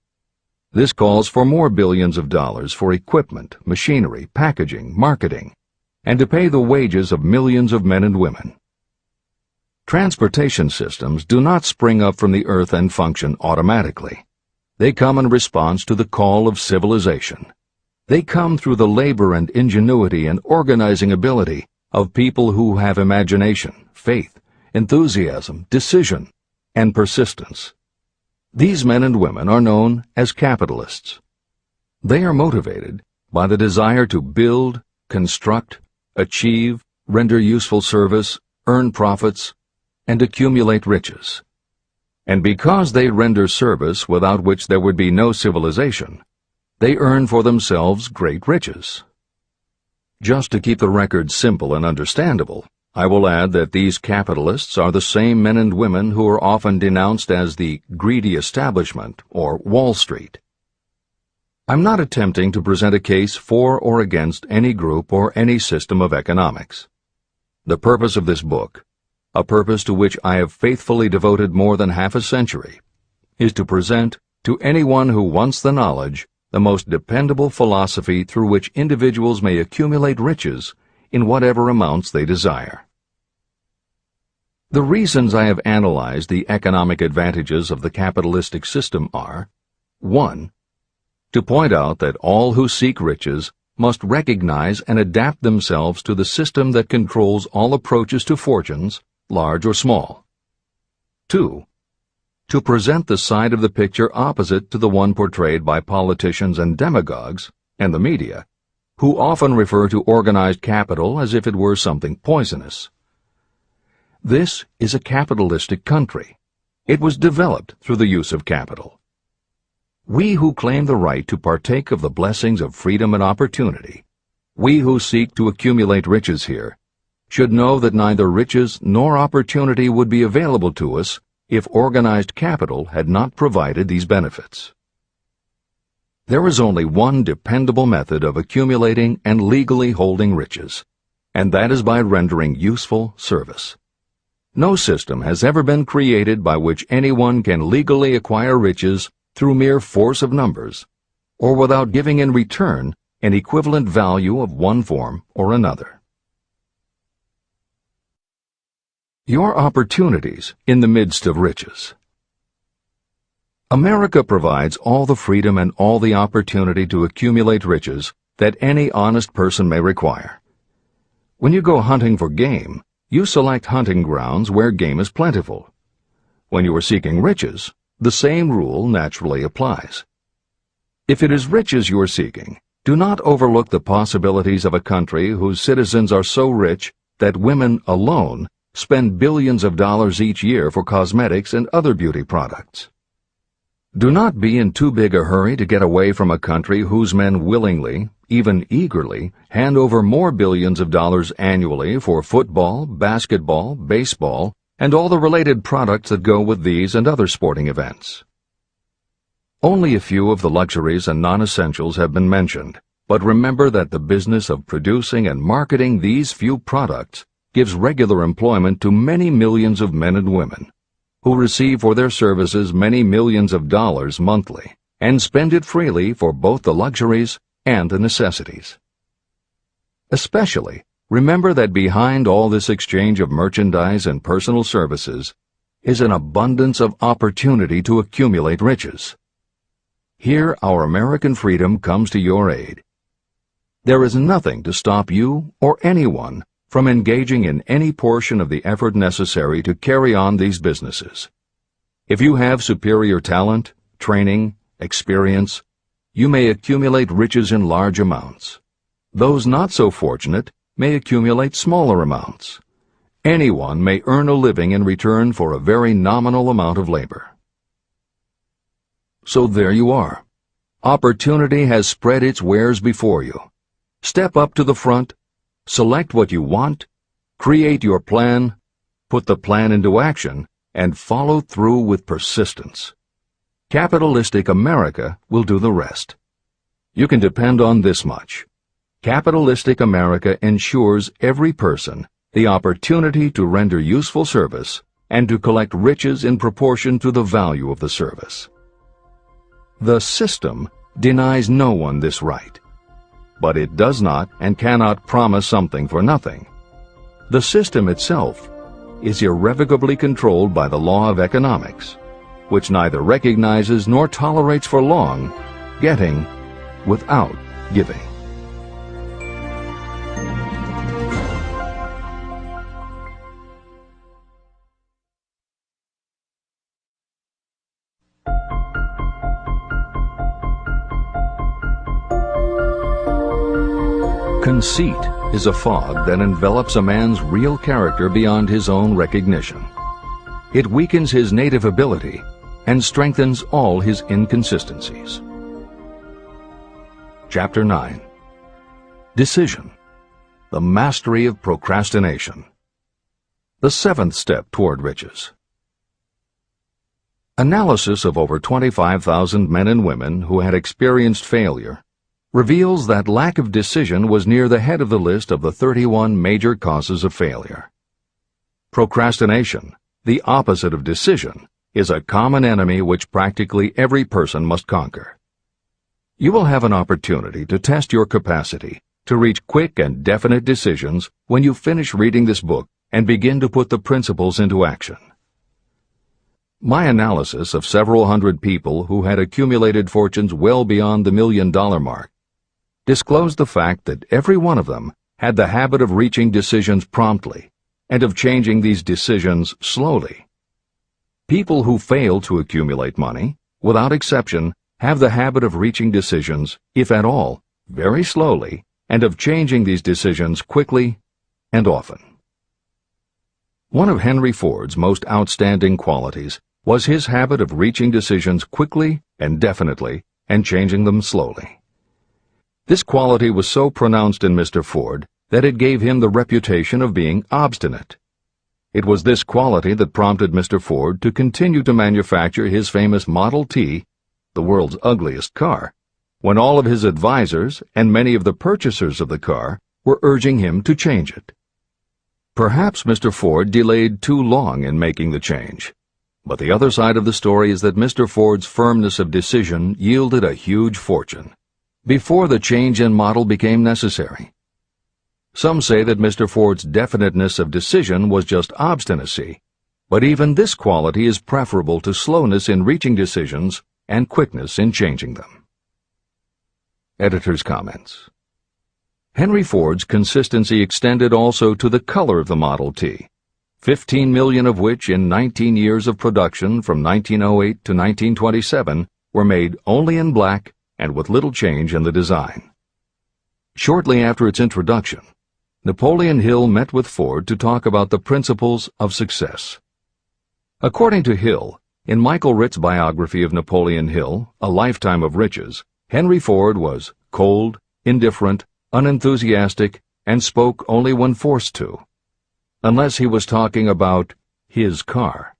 This calls for more billions of dollars for equipment, machinery, packaging, marketing, and to pay the wages of millions of men and women. Transportation systems do not spring up from the earth and function automatically. They come in response to the call of civilization. They come through the labor and ingenuity and organizing ability of people who have imagination, faith, enthusiasm, decision, and persistence. These men and women are known as capitalists. They are motivated by the desire to build, construct, achieve, render useful service, earn profits, and accumulate riches. And because they render service without which there would be no civilization, they earn for themselves great riches. Just to keep the record simple and understandable, I will add that these capitalists are the same men and women who are often denounced as the greedy establishment or Wall Street. I'm not attempting to present a case for or against any group or any system of economics. The purpose of this book, a purpose to which I have faithfully devoted more than half a century, is to present to anyone who wants the knowledge the most dependable philosophy through which individuals may accumulate riches in whatever amounts they desire. The reasons I have analyzed the economic advantages of the capitalistic system are: 1. To point out that all who seek riches must recognize and adapt themselves to the system that controls all approaches to fortunes, large or small. 2. To present the side of the picture opposite to the one portrayed by politicians and demagogues and the media, who often refer to organized capital as if it were something poisonous. This is a capitalistic country. It was developed through the use of capital. We who claim the right to partake of the blessings of freedom and opportunity, we who seek to accumulate riches here, should know that neither riches nor opportunity would be available to us if organized capital had not provided these benefits. There is only one dependable method of accumulating and legally holding riches, and that is by rendering useful service. No system has ever been created by which anyone can legally acquire riches through mere force of numbers, or without giving in return an equivalent value of one form or another. Your opportunities in the midst of riches. America provides all the freedom and all the opportunity to accumulate riches that any honest person may require. When you go hunting for game, you select hunting grounds where game is plentiful. When you are seeking riches, the same rule naturally applies. If it is riches you are seeking, do not overlook the possibilities of a country whose citizens are so rich that women alone spend billions of dollars each year for cosmetics and other beauty products. Do not be in too big a hurry to get away from a country whose men willingly, even eagerly, hand over more billions of dollars annually for football, basketball, baseball, and all the related products that go with these and other sporting events. Only a few of the luxuries and non-essentials have been mentioned, but remember that the business of producing and marketing these few products gives regular employment to many millions of men and women, who receive for their services many millions of dollars monthly, and spend it freely for both the luxuries and the necessities. Especially, remember that behind all this exchange of merchandise and personal services is an abundance of opportunity to accumulate riches. Here our American freedom comes to your aid. There is nothing to stop you or anyone from engaging in any portion of the effort necessary to carry on these businesses. If you have superior talent, training, experience, you may accumulate riches in large amounts. Those not so fortunate may accumulate smaller amounts. Anyone may earn a living in return for a very nominal amount of labor. So there you are. Opportunity has spread its wares before you. Step up to the front, select what you want, create your plan, put the plan into action, and follow through with persistence. Capitalistic America will do the rest. You can depend on this much. Capitalistic America ensures every person the opportunity to render useful service and to collect riches in proportion to the value of the service. The system denies no one this right, but it does not and cannot promise something for nothing. The system itself is irrevocably controlled by the law of economics, which neither recognizes nor tolerates for long getting without giving. Conceit is a fog that envelops a man's real character beyond his own recognition. It weakens his native ability and strengthens all his inconsistencies. Chapter 9. Decision. The mastery of procrastination. The seventh step toward riches. Analysis of over 25,000 men and women who had experienced failure reveals that lack of decision was near the head of the list of the 31 major causes of failure. Procrastination, the opposite of decision, is a common enemy which practically every person must conquer. You will have an opportunity to test your capacity to reach quick and definite decisions when you finish reading this book and begin to put the principles into action. My analysis of several hundred people who had accumulated fortunes well beyond the $1 million mark disclosed the fact that every one of them had the habit of reaching decisions promptly and of changing these decisions slowly. People who fail to accumulate money, without exception, have the habit of reaching decisions, if at all, very slowly and of changing these decisions quickly and often. One of Henry Ford's most outstanding qualities was his habit of reaching decisions quickly and definitely and changing them slowly. This quality was so pronounced in Mr. Ford that it gave him the reputation of being obstinate. It was this quality that prompted Mr. Ford to continue to manufacture his famous Model T, the world's ugliest car, when all of his advisors and many of the purchasers of the car were urging him to change it. Perhaps Mr. Ford delayed too long in making the change, but the other side of the story is that Mr. Ford's firmness of decision yielded a huge fortune before the change in model became necessary. Some say that Mr. Ford's definiteness of decision was just obstinacy, but even this quality is preferable to slowness in reaching decisions and quickness in changing them. Editor's comments. Henry Ford's consistency extended also to the color of the Model T, 15 million of which in 19 years of production from 1908 to 1927 were made only in black and with little change in the design. Shortly after its introduction, Napoleon Hill met with Ford to talk about the principles of success. According to Hill, in Michael Ritt's biography of Napoleon Hill, A Lifetime of Riches, Henry Ford was cold, indifferent, unenthusiastic, and spoke only when forced to, unless he was talking about his car.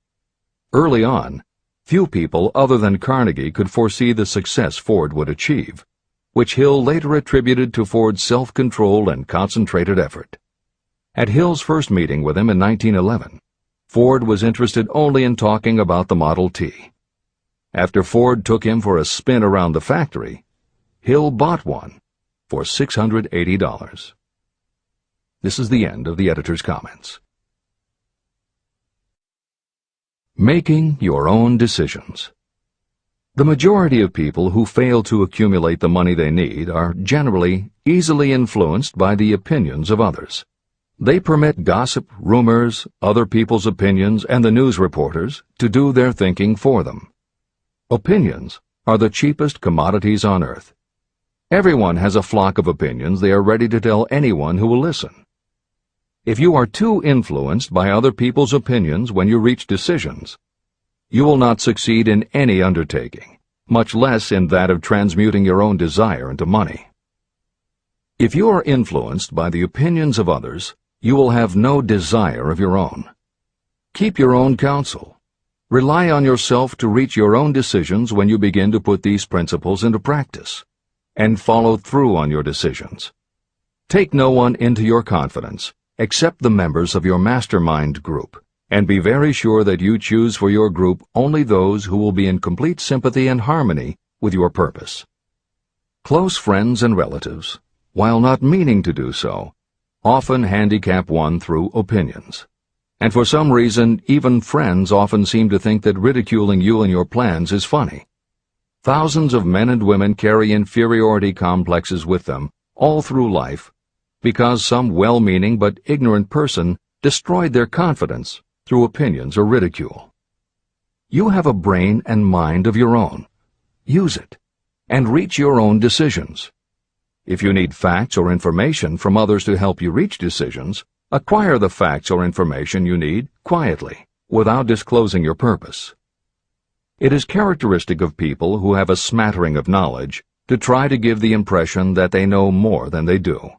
Early on, few people other than Carnegie could foresee the success Ford would achieve, which Hill later attributed to Ford's self-control and concentrated effort. At Hill's first meeting with him in 1911, Ford was interested only in talking about the Model T. After Ford took him for a spin around the factory, Hill bought one for $680. This is the end of the editor's comments. Making your own decisions. The majority of people who fail to accumulate the money they need are generally easily influenced by the opinions of others. They permit gossip, rumors, other people's opinions, and the news reporters to do their thinking for them. Opinions are the cheapest commodities on earth. Everyone has a flock of opinions they are ready to tell anyone who will listen. If you are too influenced by other people's opinions when you reach decisions, you will not succeed in any undertaking, much less in that of transmuting your own desire into money. If you are influenced by the opinions of others, you will have no desire of your own. Keep your own counsel. Rely on yourself to reach your own decisions when you begin to put these principles into practice, and follow through on your decisions. Take no one into your confidence except the members of your mastermind group, and be very sure that you choose for your group only those who will be in complete sympathy and harmony with your purpose. Close friends and relatives, while not meaning to do so, often handicap one through opinions. And for some reason, even friends often seem to think that ridiculing you and your plans is funny. Thousands of men and women carry inferiority complexes with them all through life because some well-meaning but ignorant person destroyed their confidence through opinions or ridicule. You have a brain and mind of your own. Use it, and reach your own decisions. If you need facts or information from others to help you reach decisions, acquire the facts or information you need quietly, without disclosing your purpose. It is characteristic of people who have a smattering of knowledge to try to give the impression that they know more than they do.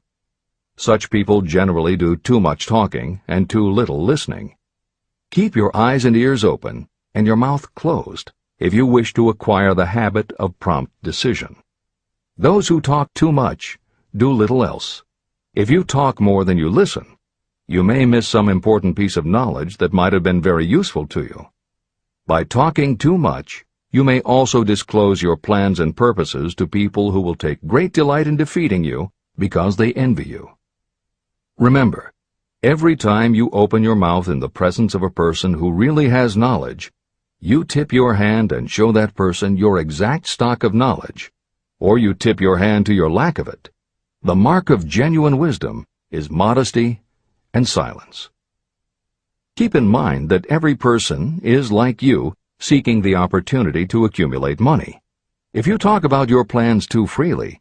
Such people generally do too much talking and too little listening. Keep your eyes and ears open and your mouth closed if you wish to acquire the habit of prompt decision. Those who talk too much do little else. If you talk more than you listen, you may miss some important piece of knowledge that might have been very useful to you. By talking too much, you may also disclose your plans and purposes to people who will take great delight in defeating you because they envy you. Remember, every time you open your mouth in the presence of a person who really has knowledge, you tip your hand and show that person your exact stock of knowledge, or you tip your hand to your lack of it. The mark of genuine wisdom is modesty and silence. Keep in mind that every person is, like you, seeking the opportunity to accumulate money. If you talk about your plans too freely,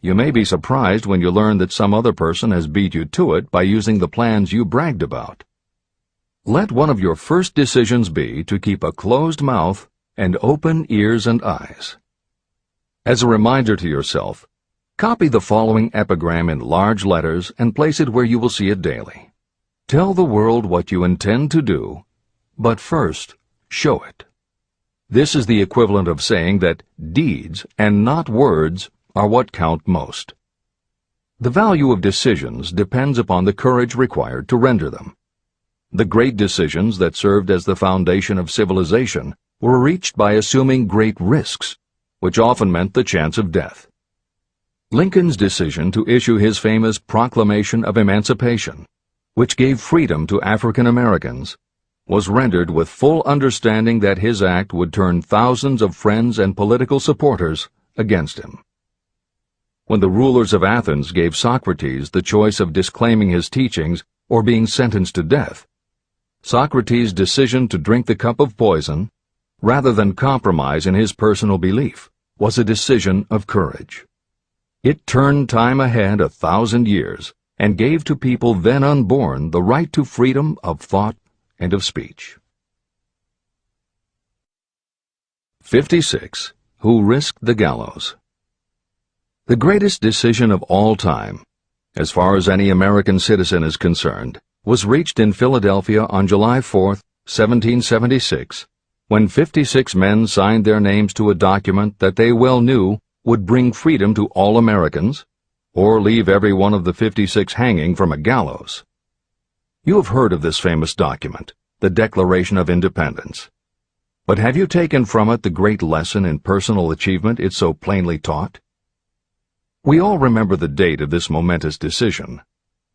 You may be surprised when you learn that some other person has beat you to it by using the plans you bragged about. Let one of your first decisions be to keep a closed mouth and open ears and eyes. As a reminder to yourself, copy the following epigram in large letters and place it where you will see it daily. Tell the world what you intend to do, but first, show it. This is the equivalent of saying that deeds and not words are what count most. The value of decisions depends upon the courage required to render them. The great decisions that served as the foundation of civilization were reached by assuming great risks, which often meant the chance of death. Lincoln's decision to issue his famous Proclamation of Emancipation, which gave freedom to African Americans, was rendered with full understanding that his act would turn thousands of friends and political supporters against him. When the rulers of Athens gave Socrates the choice of disclaiming his teachings or being sentenced to death, Socrates' decision to drink the cup of poison, rather than compromise in his personal belief, was a decision of courage. It turned time ahead 1,000 years and gave to people then unborn the right to freedom of thought and of speech. 56. Who risked the gallows? The greatest decision of all time, as far as any American citizen is concerned, was reached in Philadelphia on July 4, 1776, when 56 men signed their names to a document that they well knew would bring freedom to all Americans, or leave every one of the 56 hanging from a gallows. You have heard of this famous document, the Declaration of Independence. But have you taken from it the great lesson in personal achievement it so plainly taught? We all remember the date of this momentous decision,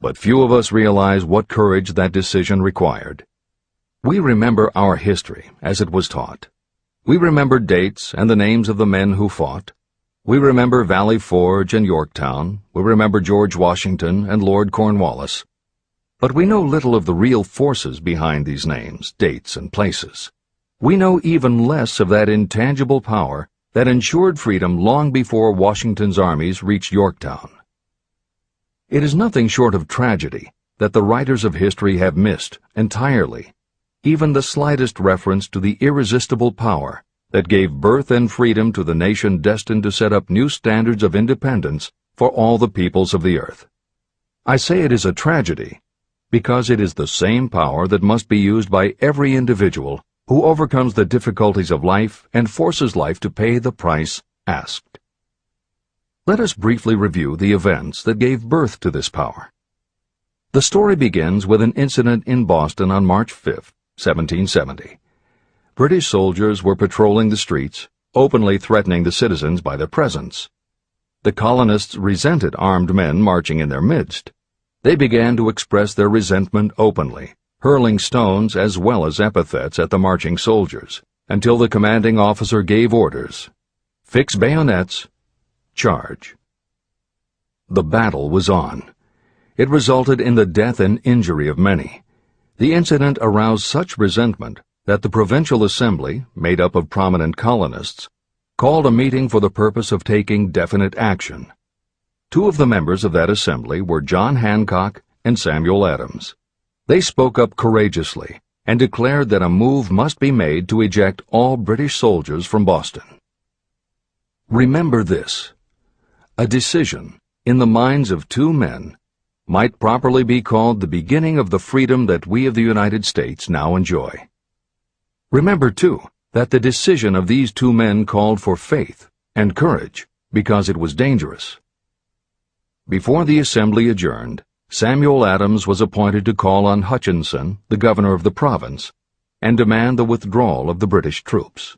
but few of us realize what courage that decision required. We remember our history as it was taught. We remember dates and the names of the men who fought. We remember Valley Forge and Yorktown. We remember George Washington and Lord Cornwallis. But we know little of the real forces behind these names, dates, and places. We know even less of that intangible power that ensured freedom long before Washington's armies reached Yorktown. It is nothing short of tragedy that the writers of history have missed entirely even the slightest reference to the irresistible power that gave birth and freedom to the nation destined to set up new standards of independence for all the peoples of the earth. I say it is a tragedy because it is the same power that must be used by every individual who overcomes the difficulties of life and forces life to pay the price asked. Let us briefly review the events that gave birth to this power. The story begins with an incident in Boston on March 5, 1770. British soldiers were patrolling the streets, openly threatening the citizens by their presence. The colonists resented armed men marching in their midst. They began to express their resentment openly, hurling stones as well as epithets at the marching soldiers, until the commanding officer gave orders. Fix bayonets. Charge. The battle was on. It resulted in the death and injury of many. The incident aroused such resentment that the Provincial Assembly, made up of prominent colonists, called a meeting for the purpose of taking definite action. Two of the members of that assembly were John Hancock and Samuel Adams. They spoke up courageously and declared that a move must be made to eject all British soldiers from Boston. Remember this. A decision, in the minds of two men, might properly be called the beginning of the freedom that we of the United States now enjoy. Remember, too, that the decision of these two men called for faith and courage because it was dangerous. Before the assembly adjourned, Samuel Adams was appointed to call on Hutchinson, the governor of the province, and demand the withdrawal of the British troops.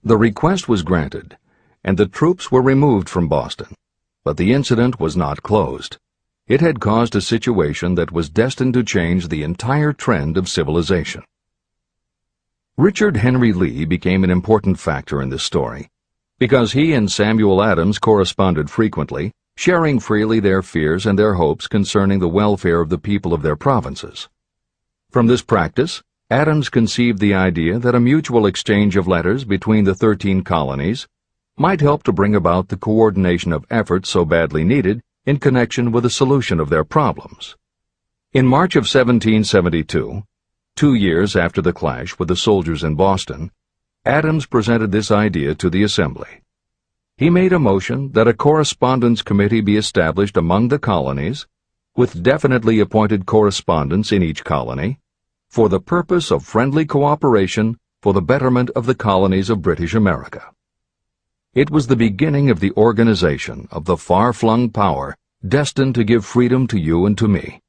The request was granted, and the troops were removed from Boston, but the incident was not closed. It had caused a situation that was destined to change the entire trend of civilization. Richard Henry Lee became an important factor in this story, because he and Samuel Adams corresponded frequently, sharing freely their fears and their hopes concerning the welfare of the people of their provinces. From this practice, Adams conceived the idea that a mutual exchange of letters between the 13 colonies might help to bring about the coordination of efforts so badly needed in connection with the solution of their problems. In March of 1772, 2 years after the clash with the soldiers in Boston, Adams presented this idea to the Assembly. He made a motion that a correspondence committee be established among the colonies, with definitely appointed correspondents in each colony, for the purpose of friendly cooperation for the betterment of the colonies of British America. It was the beginning of the organization of the far-flung power destined to give freedom to you and to me.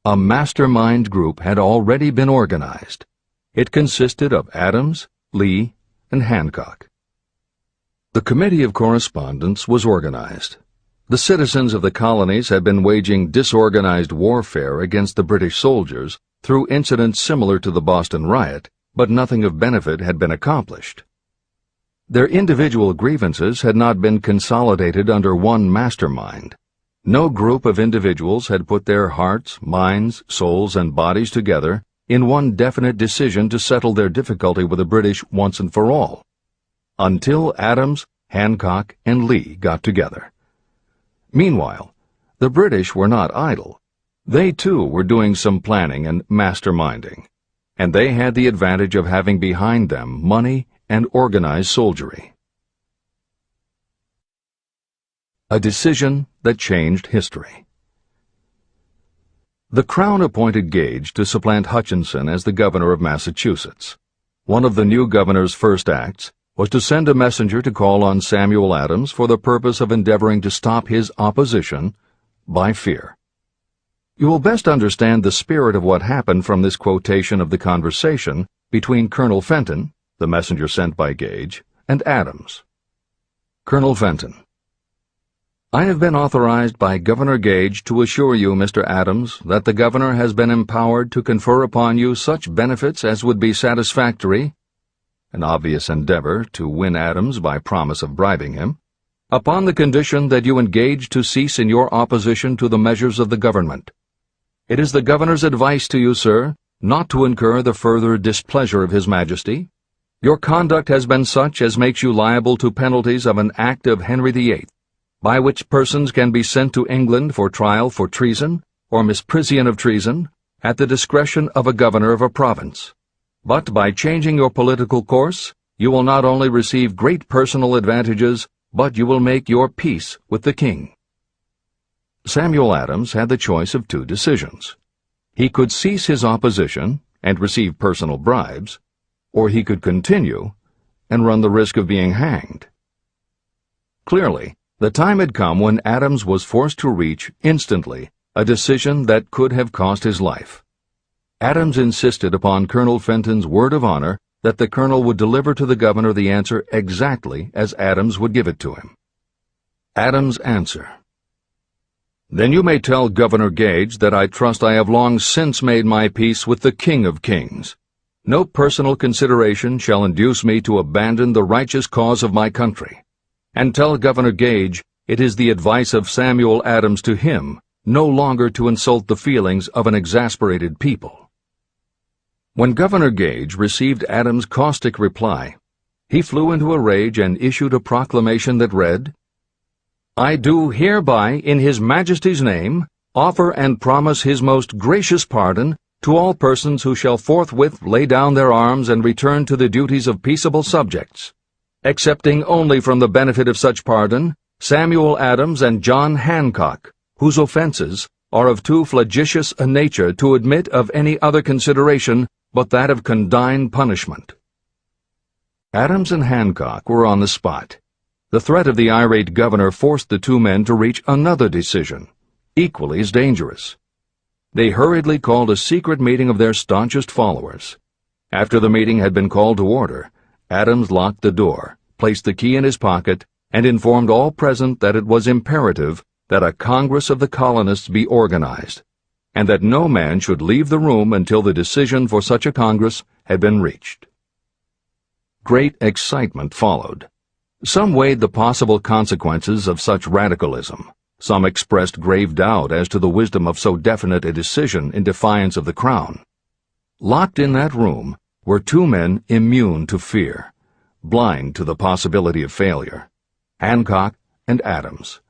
A mastermind group had already been organized. It consisted of Adams, Lee, and Hancock. The Committee of Correspondence was organized. The citizens of the colonies had been waging disorganized warfare against the British soldiers through incidents similar to the Boston riot, but nothing of benefit had been accomplished. Their individual grievances had not been consolidated under one mastermind. No group of individuals had put their hearts, minds, souls, and bodies together in one definite decision to settle their difficulty with the British once and for all, until Adams, Hancock, and Lee got together. Meanwhile, the British were not idle. They, too, were doing some planning and masterminding, and they had the advantage of having behind them money and organized soldiery. A decision that changed history. The Crown appointed Gage to supplant Hutchinson as the governor of Massachusetts. One of the new governor's first acts was to send a messenger to call on Samuel Adams for the purpose of endeavoring to stop his opposition by fear. You will best understand the spirit of what happened from this quotation of the conversation between Colonel Fenton, the messenger sent by Gage, and Adams. Colonel Fenton: I have been authorized by Governor Gage to assure you, Mr. Adams, that the governor has been empowered to confer upon you such benefits as would be satisfactory, an obvious endeavor to win Adams by promise of bribing him, upon the condition that you engage to cease in your opposition to the measures of the government. It is the governor's advice to you, sir, not to incur the further displeasure of His Majesty. Your conduct has been such as makes you liable to penalties of an act of Henry VIII, by which persons can be sent to England for trial for treason or misprision of treason at the discretion of a governor of a province. But by changing your political course, you will not only receive great personal advantages, but you will make your peace with the king. Samuel Adams had the choice of two decisions. He could cease his opposition and receive personal bribes, or he could continue and run the risk of being hanged. Clearly, the time had come when Adams was forced to reach, instantly, a decision that could have cost his life. Adams insisted upon Colonel Fenton's word of honor that the colonel would deliver to the governor the answer exactly as Adams would give it to him. Adams' answer: Then you may tell Governor Gage that I trust I have long since made my peace with the King of Kings. No personal consideration shall induce me to abandon the righteous cause of my country. And tell Governor Gage it is the advice of Samuel Adams to him no longer to insult the feelings of an exasperated people. When Governor Gage received Adams' caustic reply, he flew into a rage and issued a proclamation that read, I do hereby, in His Majesty's name, offer and promise His most gracious pardon to all persons who shall forthwith lay down their arms and return to the duties of peaceable subjects, excepting only from the benefit of such pardon Samuel Adams and John Hancock, whose offenses are of too flagitious a nature to admit of any other consideration but that of condign punishment. Adams and Hancock were on the spot. The threat of the irate governor forced the two men to reach another decision, equally as dangerous. They hurriedly called a secret meeting of their staunchest followers. After the meeting had been called to order, Adams locked the door, placed the key in his pocket, and informed all present that it was imperative that a Congress of the colonists be organized, and that no man should leave the room until the decision for such a Congress had been reached. Great excitement followed. Some weighed the possible consequences of such radicalism. Some expressed grave doubt as to the wisdom of so definite a decision in defiance of the Crown. Locked in that room were two men immune to fear, blind to the possibility of failure. Hancock, and Adams.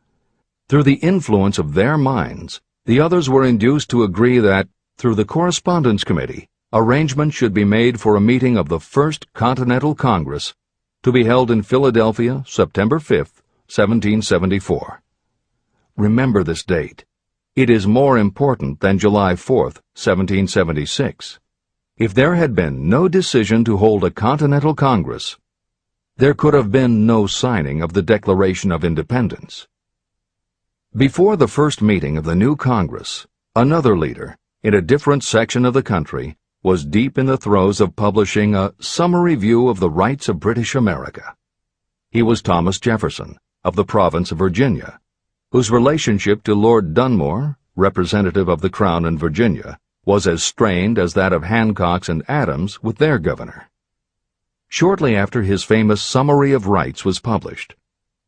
Through the influence of their minds, the others were induced to agree that, through the Correspondence Committee, arrangements should be made for a meeting of the First Continental Congress to be held in Philadelphia, September 5, 1774. Remember this date. It is more important than July 4, 1776. If there had been no decision to hold a Continental Congress, there could have been no signing of the Declaration of Independence. Before the first meeting of the new Congress, another leader, in a different section of the country, was deep in the throes of publishing a summary view of the rights of British America. He was Thomas Jefferson, of the province of Virginia, whose relationship to Lord Dunmore, representative of the Crown in Virginia, was as strained as that of Hancock's and Adams with their governor. Shortly after his famous Summary of Rights was published,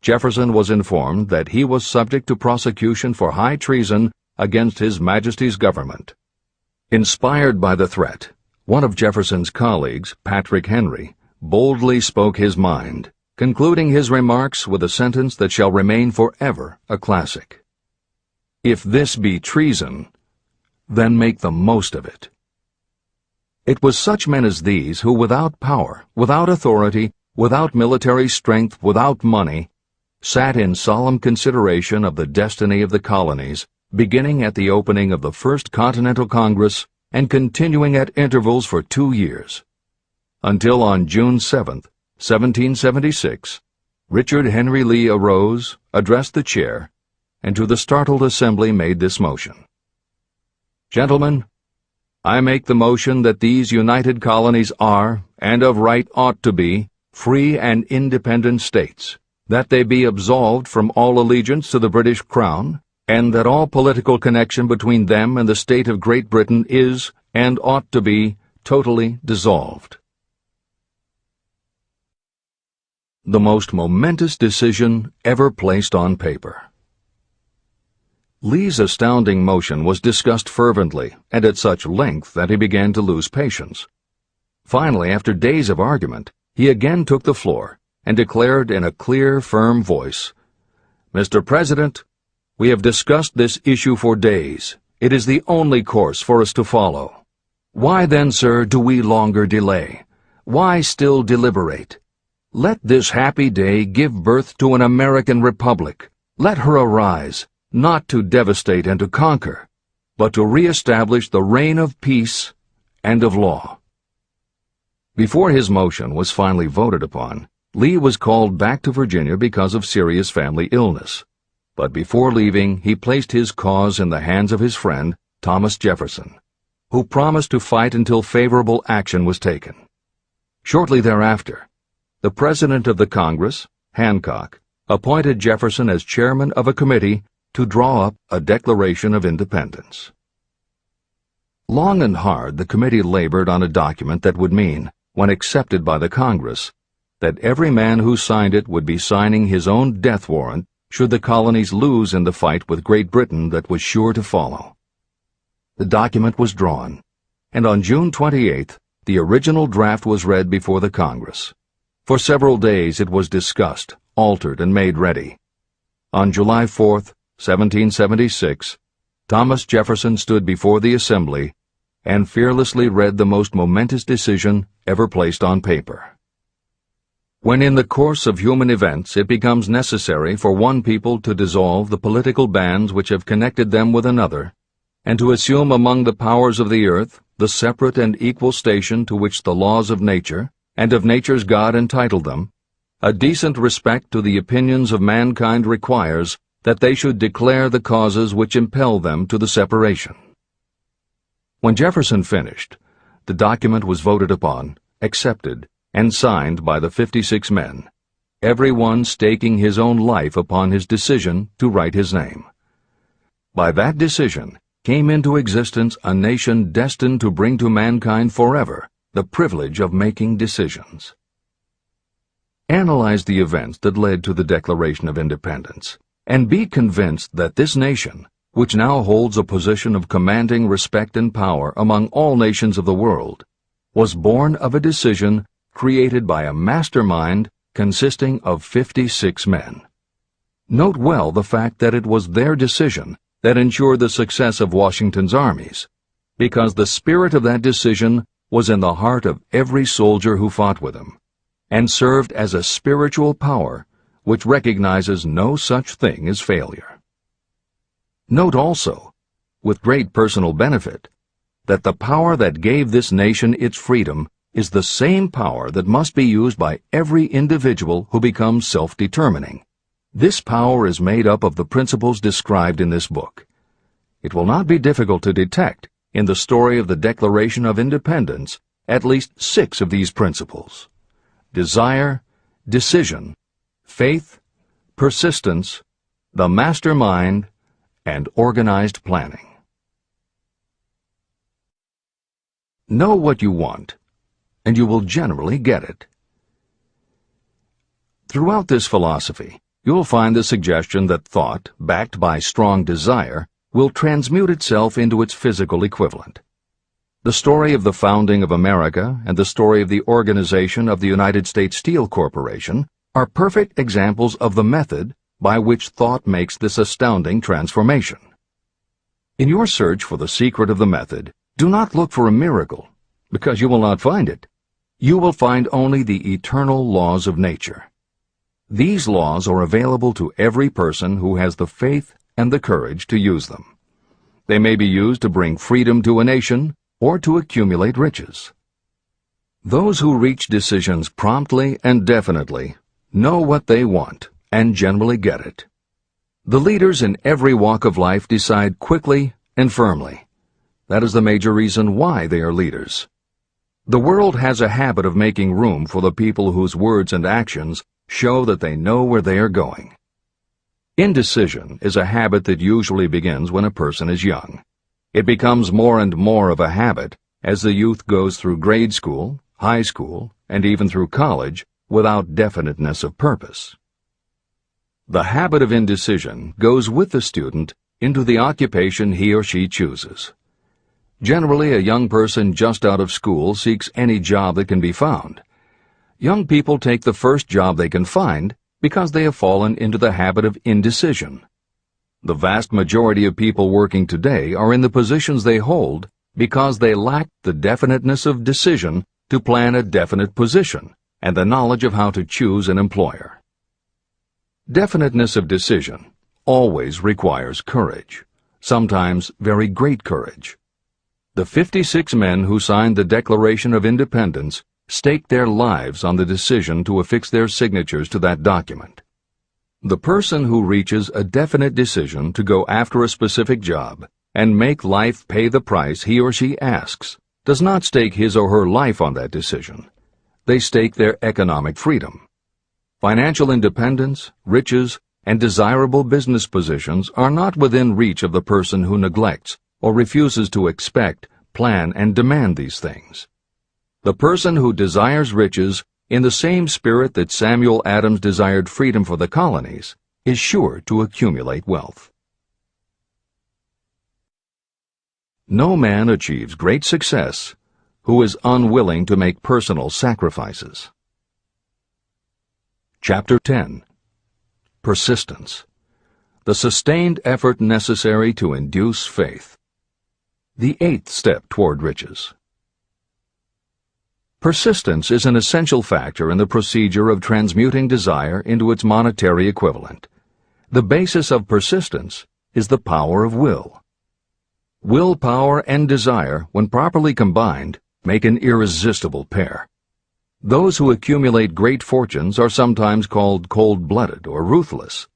Jefferson was informed that he was subject to prosecution for high treason against His Majesty's government. Inspired by the threat, one of Jefferson's colleagues, Patrick Henry, boldly spoke his mind, concluding his remarks with a sentence that shall remain forever a classic. "If this be treason, then make the most of it." It was such men as these who, without power, without authority, without military strength, without money, sat in solemn consideration of the destiny of the colonies, beginning at the opening of the First Continental Congress and continuing at intervals for 2 years, until on June 7, 1776, Richard Henry Lee arose, addressed the chair, and to the startled assembly made this motion: "Gentlemen, I make the motion that these united colonies are, and of right ought to be, free and independent states, that they be absolved from all allegiance to the British Crown, and that all political connection between them and the state of Great Britain is, and ought to be, totally dissolved." The most momentous decision ever placed on paper. Lee's astounding motion was discussed fervently and at such length that he began to lose patience. Finally, after days of argument, he again took the floor and declared in a clear, firm voice, "Mr. President, we have discussed this issue for days. It is the only course for us to follow. Why then, sir, do we longer delay? Why still deliberate? Let this happy day give birth to an American Republic. Let her arise, not to devastate and to conquer, but to re-establish the reign of peace and of law." Before his motion was finally voted upon, Lee was called back to Virginia because of serious family illness. But before leaving, he placed his cause in the hands of his friend, Thomas Jefferson, who promised to fight until favorable action was taken. Shortly thereafter, the President of the Congress, Hancock, appointed Jefferson as chairman of a committee to draw up a Declaration of Independence. Long and hard the committee labored on a document that would mean, when accepted by the Congress, that every man who signed it would be signing his own death warrant should the colonies lose in the fight with Great Britain that was sure to follow. The document was drawn, and on June 28th, the original draft was read before the Congress. For several days it was discussed, altered, and made ready. On July 4th, 1776, Thomas Jefferson stood before the Assembly and fearlessly read the most momentous decision ever placed on paper. When in the course of human events it becomes necessary for one people to dissolve the political bands which have connected them with another, and to assume among the powers of the earth the separate and equal station to which the laws of nature and of nature's God entitled them, a decent respect to the opinions of mankind requires that they should declare the causes which impel them to the separation. When Jefferson finished, the document was voted upon, accepted, and signed by the 56 men, every one staking his own life upon his decision to write his name. By that decision came into existence a nation destined to bring to mankind forever the privilege of making decisions. Analyze the events that led to the Declaration of Independence, and be convinced that this nation, which now holds a position of commanding respect and power among all nations of the world, was born of a decision created by a mastermind consisting of 56 men. Note well the fact that it was their decision that ensured the success of Washington's armies, because the spirit of that decision was in the heart of every soldier who fought with him, and served as a spiritual power which recognizes no such thing as failure. Note also, with great personal benefit, that the power that gave this nation its freedom is the same power that must be used by every individual who becomes self-determining. This power is made up of the principles described in this book. It will not be difficult to detect in the story of the Declaration of Independence at least 6 of these principles: desire, decision, faith, persistence, the mastermind, and organized planning. Know what you want, and you will generally get it. Throughout this philosophy, you'll find the suggestion that thought, backed by strong desire, will transmute itself into its physical equivalent. The story of the founding of America and the story of the organization of the United States Steel Corporation are perfect examples of the method by which thought makes this astounding transformation. In your search for the secret of the method, do not look for a miracle, because you will not find it. You will find only the eternal laws of nature. These laws are available to every person who has the faith and the courage to use them. They may be used to bring freedom to a nation or to accumulate riches. Those who reach decisions promptly and definitely know what they want and generally get it. The leaders in every walk of life decide quickly and firmly. That is the major reason why they are leaders. The world has a habit of making room for the people whose words and actions show that they know where they are going. Indecision is a habit that usually begins when a person is young. It becomes more and more of a habit as the youth goes through grade school, high school, and even through college without definiteness of purpose. The habit of indecision goes with the student into the occupation he or she chooses. Generally, a young person just out of school seeks any job that can be found. Young people take the first job they can find because they have fallen into the habit of indecision. The vast majority of people working today are in the positions they hold because they lack the definiteness of decision to plan a definite position and the knowledge of how to choose an employer. Definiteness of decision always requires courage, sometimes very great courage. The 56 men who signed the Declaration of Independence staked their lives on the decision to affix their signatures to that document. The person who reaches a definite decision to go after a specific job and make life pay the price he or she asks does not stake his or her life on that decision. They stake their economic freedom. Financial independence, riches, and desirable business positions are not within reach of the person who neglects or refuses to expect, plan, and demand these things. The person who desires riches in the same spirit that Samuel Adams desired freedom for the colonies is sure to accumulate wealth. No man achieves great success who is unwilling to make personal sacrifices. Chapter 10. Persistence. The sustained effort necessary to induce faith. The 8th step toward riches. Persistence is an essential factor in the procedure of transmuting desire into its monetary equivalent. The basis of persistence is the power of will. Willpower and desire, when properly combined, make an irresistible pair. Those who accumulate great fortunes are sometimes called cold-blooded or ruthless.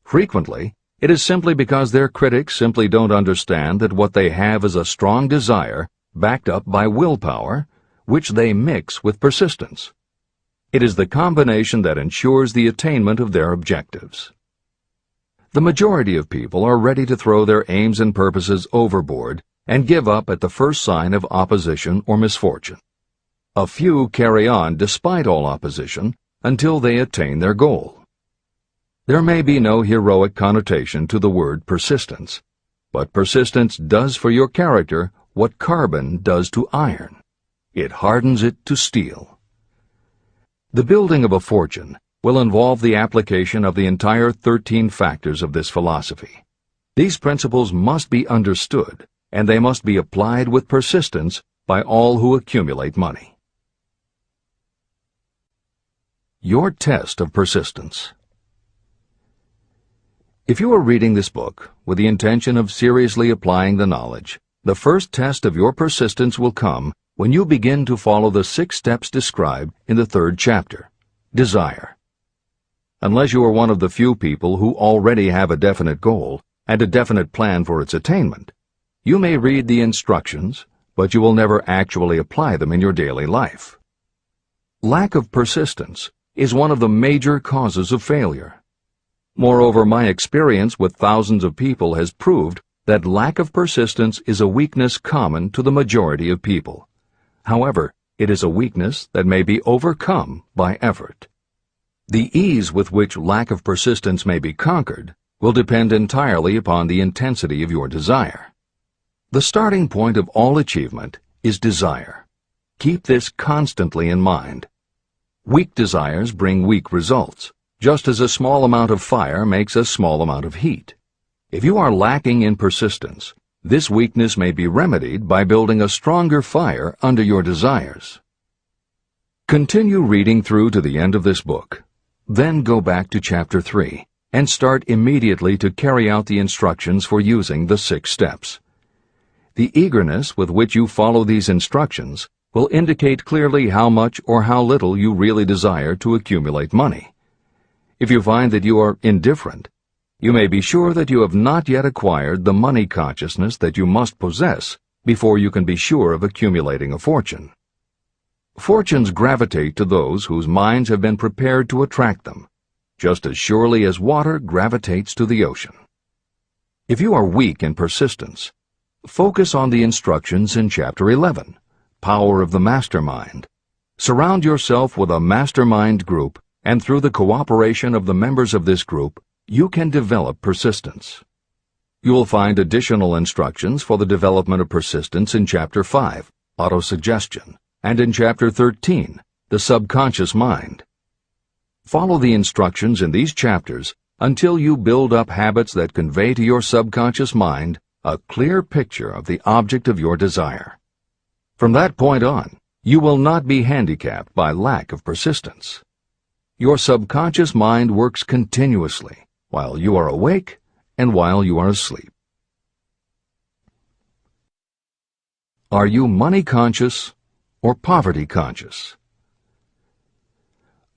Frequently, it is simply because their critics simply don't understand that what they have is a strong desire backed up by willpower, which they mix with persistence. It is the combination that ensures the attainment of their objectives. The majority of people are ready to throw their aims and purposes overboard and give up at the first sign of opposition or misfortune. A few carry on despite all opposition until they attain their goal. There may be no heroic connotation to the word persistence, but persistence does for your character what carbon does to iron. It hardens it to steel. The building of a fortune will involve the application of the entire 13 factors of this philosophy. These principles must be understood, and they must be applied with persistence by all who accumulate money. Your test of persistence. If you are reading this book with the intention of seriously applying the knowledge, the first test of your persistence will come when you begin to follow the 6 steps described in the 3rd chapter. Desire. Unless you are one of the few people who already have a definite goal and a definite plan for its attainment, you may read the instructions, but you will never actually apply them in your daily life. Lack of persistence is one of the major causes of failure. Moreover, my experience with thousands of people has proved that lack of persistence is a weakness common to the majority of people. However, it is a weakness that may be overcome by effort. The ease with which lack of persistence may be conquered will depend entirely upon the intensity of your desire. The starting point of all achievement is desire. Keep this constantly in mind. Weak desires bring weak results, just as a small amount of fire makes a small amount of heat. If you are lacking in persistence, this weakness may be remedied by building a stronger fire under your desires. Continue reading through to the end of this book. Then go back to Chapter 3 and start immediately to carry out the instructions for using the 6 steps. The eagerness with which you follow these instructions will indicate clearly how much or how little you really desire to accumulate money. If you find that you are indifferent, you may be sure that you have not yet acquired the money consciousness that you must possess before you can be sure of accumulating a fortune. Fortunes gravitate to those whose minds have been prepared to attract them, just as surely as water gravitates to the ocean. If you are weak in persistence, focus on the instructions in Chapter 11, Power of the Mastermind. Surround yourself with a mastermind group, and through the cooperation of the members of this group, you can develop persistence. You will find additional instructions for the development of persistence in Chapter 5, Autosuggestion, and in Chapter 13, The Subconscious Mind. Follow the instructions in these chapters until you build up habits that convey to your subconscious mind a clear picture of the object of your desire. From that point on, you will not be handicapped by lack of persistence. Your subconscious mind works continuously while you are awake and while you are asleep. Are you money conscious or poverty conscious?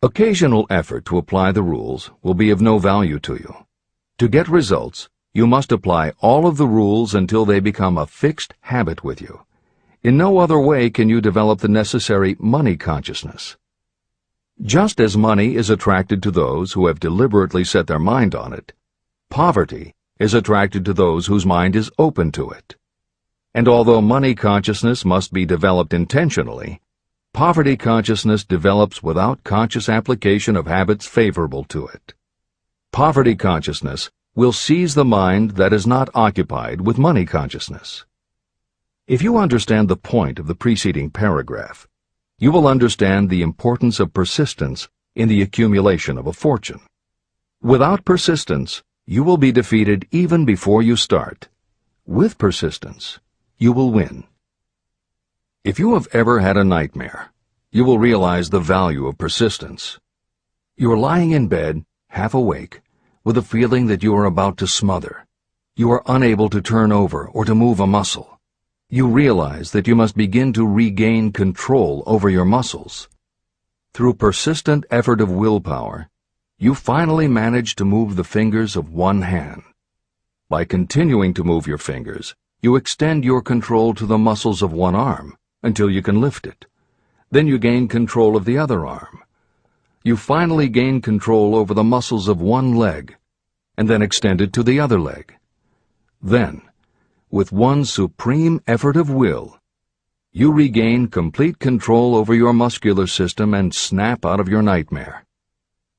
Occasional effort to apply the rules will be of no value to you. To get results, you must apply all of the rules until they become a fixed habit with you. In no other way can you develop the necessary money consciousness. Just as money is attracted to those who have deliberately set their mind on it, poverty is attracted to those whose mind is open to it. And although money consciousness must be developed intentionally, poverty consciousness develops without conscious application of habits favorable to it. Poverty consciousness will seize the mind that is not occupied with money consciousness. If you understand the point of the preceding paragraph, you will understand the importance of persistence in the accumulation of a fortune. Without persistence, you will be defeated even before you start. With persistence, you will win. If you have ever had a nightmare, you will realize the value of persistence. You are lying in bed, half awake, with a feeling that you are about to smother. You are unable to turn over or to move a muscle. You realize that you must begin to regain control over your muscles. Through persistent effort of willpower, you finally manage to move the fingers of one hand. By continuing to move your fingers, you extend your control to the muscles of one arm until you can lift it. Then you gain control of the other arm. You finally gain control over the muscles of one leg, and then extend it to the other leg. Then, with one supreme effort of will, you regain complete control over your muscular system and snap out of your nightmare.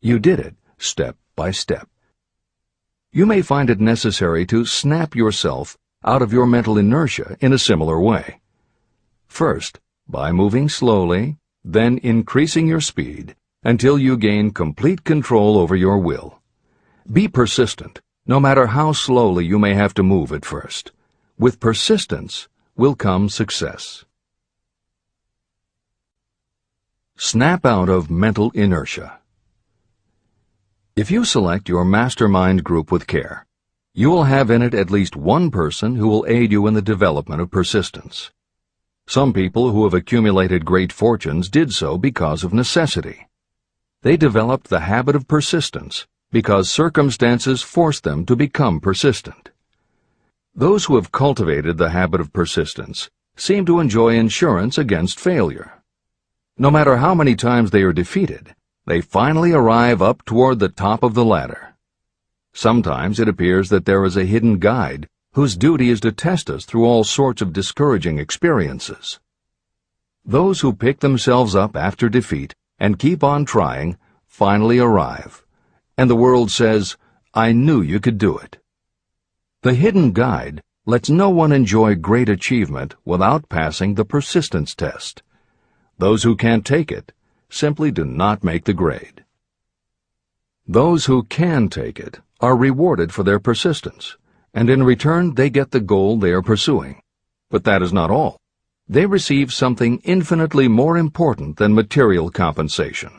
You did it step by step. You may find it necessary to snap yourself out of your mental inertia in a similar way. First, by moving slowly, then increasing your speed, until you gain complete control over your will. Be persistent, no matter how slowly you may have to move at first. With persistence will come success. Snap out of mental inertia. If you select your mastermind group with care, you will have in it at least one person who will aid you in the development of persistence. Some people who have accumulated great fortunes did so because of necessity. They developed the habit of persistence because circumstances forced them to become persistent. Those who have cultivated the habit of persistence seem to enjoy insurance against failure. No matter how many times they are defeated, they finally arrive up toward the top of the ladder. Sometimes it appears that there is a hidden guide whose duty is to test us through all sorts of discouraging experiences. Those who pick themselves up after defeat and keep on trying finally arrive, and the world says, "I knew you could do it." The hidden guide lets no one enjoy great achievement without passing the persistence test. Those who can't take it simply do not make the grade. Those who can take it are rewarded for their persistence, and in return they get the goal they are pursuing. But that is not all. They receive something infinitely more important than material compensation: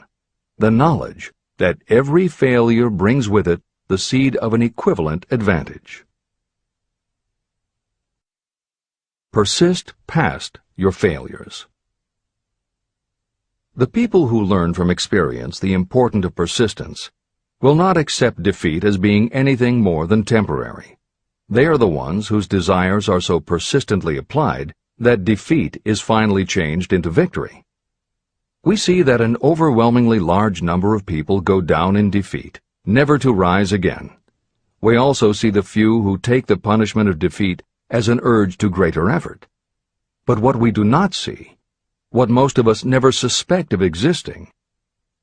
the knowledge that every failure brings with it the seed of an equivalent advantage. Persist past your failures. The people who learn from experience the importance of persistence will not accept defeat as being anything more than temporary. They are the ones whose desires are so persistently applied that defeat is finally changed into victory. We see that an overwhelmingly large number of people go down in defeat, never to rise again. We also see the few who take the punishment of defeat as an urge to greater effort. But what we do not see, what most of us never suspect of existing,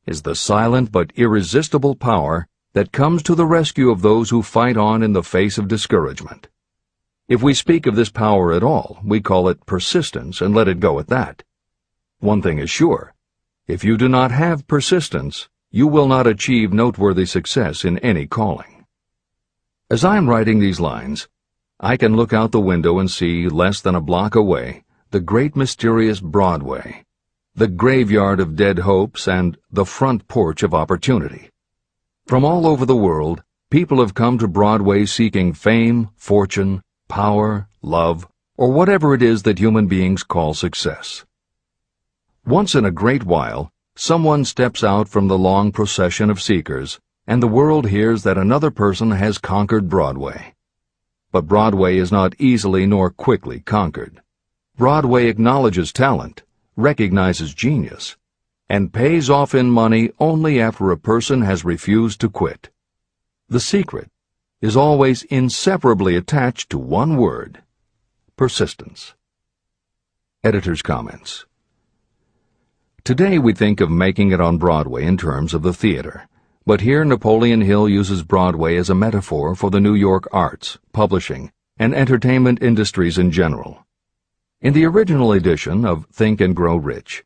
is the silent but irresistible power that comes to the rescue of those who fight on in the face of discouragement. If we speak of this power at all, we call it persistence and let it go at that. One thing is sure: if you do not have persistence, you will not achieve noteworthy success in any calling. As I am writing these lines, I can look out the window and see, less than a block away, the great mysterious Broadway, the graveyard of dead hopes and the front porch of opportunity. From all over the world, people have come to Broadway seeking fame, fortune, power, love, or whatever it is that human beings call success. Once in a great while, someone steps out from the long procession of seekers, and the world hears that another person has conquered Broadway. But Broadway is not easily nor quickly conquered. Broadway acknowledges talent, recognizes genius, and pays off in money only after a person has refused to quit. The secret is always inseparably attached to one word: persistence. Editor's comments. Today we think of making it on Broadway in terms of the theater, but here Napoleon Hill uses Broadway as a metaphor for the New York arts, publishing, and entertainment industries in general. In the original edition of Think and Grow Rich,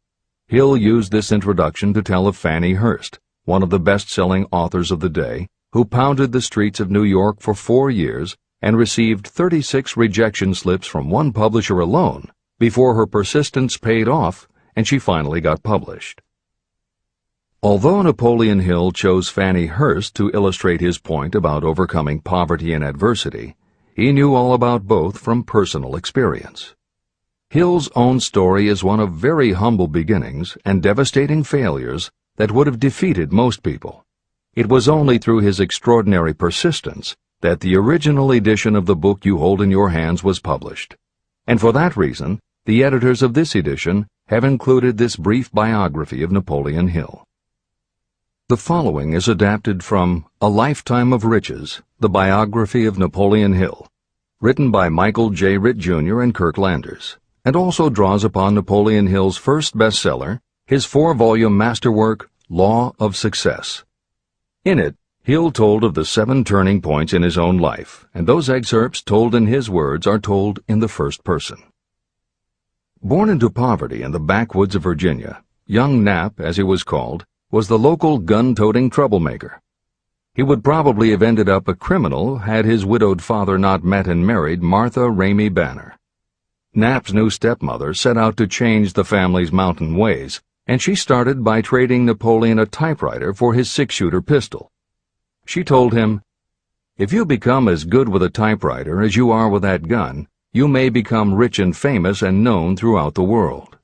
Hill used this introduction to tell of Fannie Hurst, one of the best-selling authors of the day, who pounded the streets of New York for 4 years and received 36 rejection slips from one publisher alone before her persistence paid off and she finally got published. Although Napoleon Hill chose Fannie Hurst to illustrate his point about overcoming poverty and adversity, he knew all about both from personal experience. Hill's own story is one of very humble beginnings and devastating failures that would have defeated most people. It was only through his extraordinary persistence that the original edition of the book you hold in your hands was published. And for that reason, the editors of this edition have included this brief biography of Napoleon Hill. The following is adapted from A Lifetime of Riches, the biography of Napoleon Hill, written by Michael J. Ritt, Jr. and Kirk Landers, and also draws upon Napoleon Hill's first bestseller, his 4-volume masterwork, Law of Success. In it, Hill told of the 7 turning points in his own life, and those excerpts told in his words are told in the first person. Born into poverty in the backwoods of Virginia, young Nap, as he was called, was the local gun-toting troublemaker. He would probably have ended up a criminal had his widowed father not met and married Martha Ramey Banner. Nap's new stepmother set out to change the family's mountain ways, and she started by trading Napoleon a typewriter for his six-shooter pistol. She told him, "If you become as good with a typewriter as you are with that gun, you may become rich and famous and known throughout the world."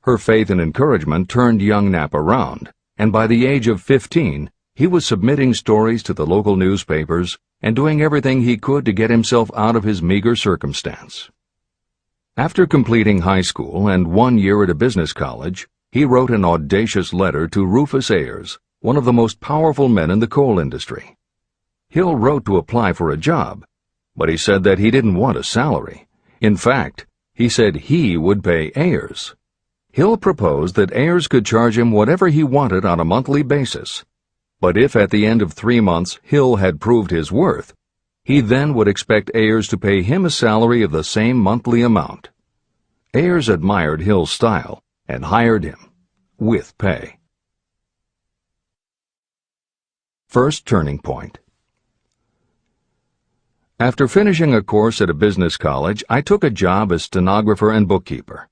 Her faith and encouragement turned young Nap around, and by the age of 15, he was submitting stories to the local newspapers and doing everything he could to get himself out of his meager circumstance. After completing high school and 1 year at a business college, he wrote an audacious letter to Rufus Ayers, one of the most powerful men in the coal industry. Hill wrote to apply for a job, but he said that he didn't want a salary. In fact, he said he would pay Ayers. Hill proposed that Ayers could charge him whatever he wanted on a monthly basis, but if at the end of 3 months Hill had proved his worth, he then would expect Ayers to pay him a salary of the same monthly amount. Ayers admired Hill's style and hired him, with pay. First turning point. After finishing a course at a business college, I took a job as stenographer and bookkeeper.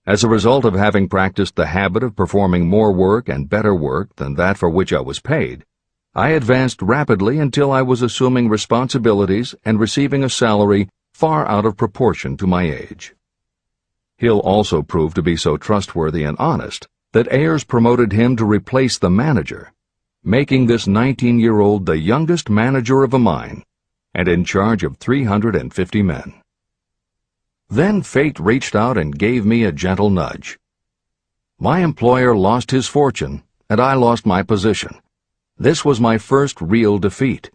As a result of having practiced the habit of performing more work and better work than that for which I was paid, I advanced rapidly until I was assuming responsibilities and receiving a salary far out of proportion to my age. Hill also proved to be so trustworthy and honest that Ayers promoted him to replace the manager, making this 19-year-old the youngest manager of a mine and in charge of 350 men. Then fate reached out and gave me a gentle nudge. My employer lost his fortune, and I lost my position. This was my first real defeat,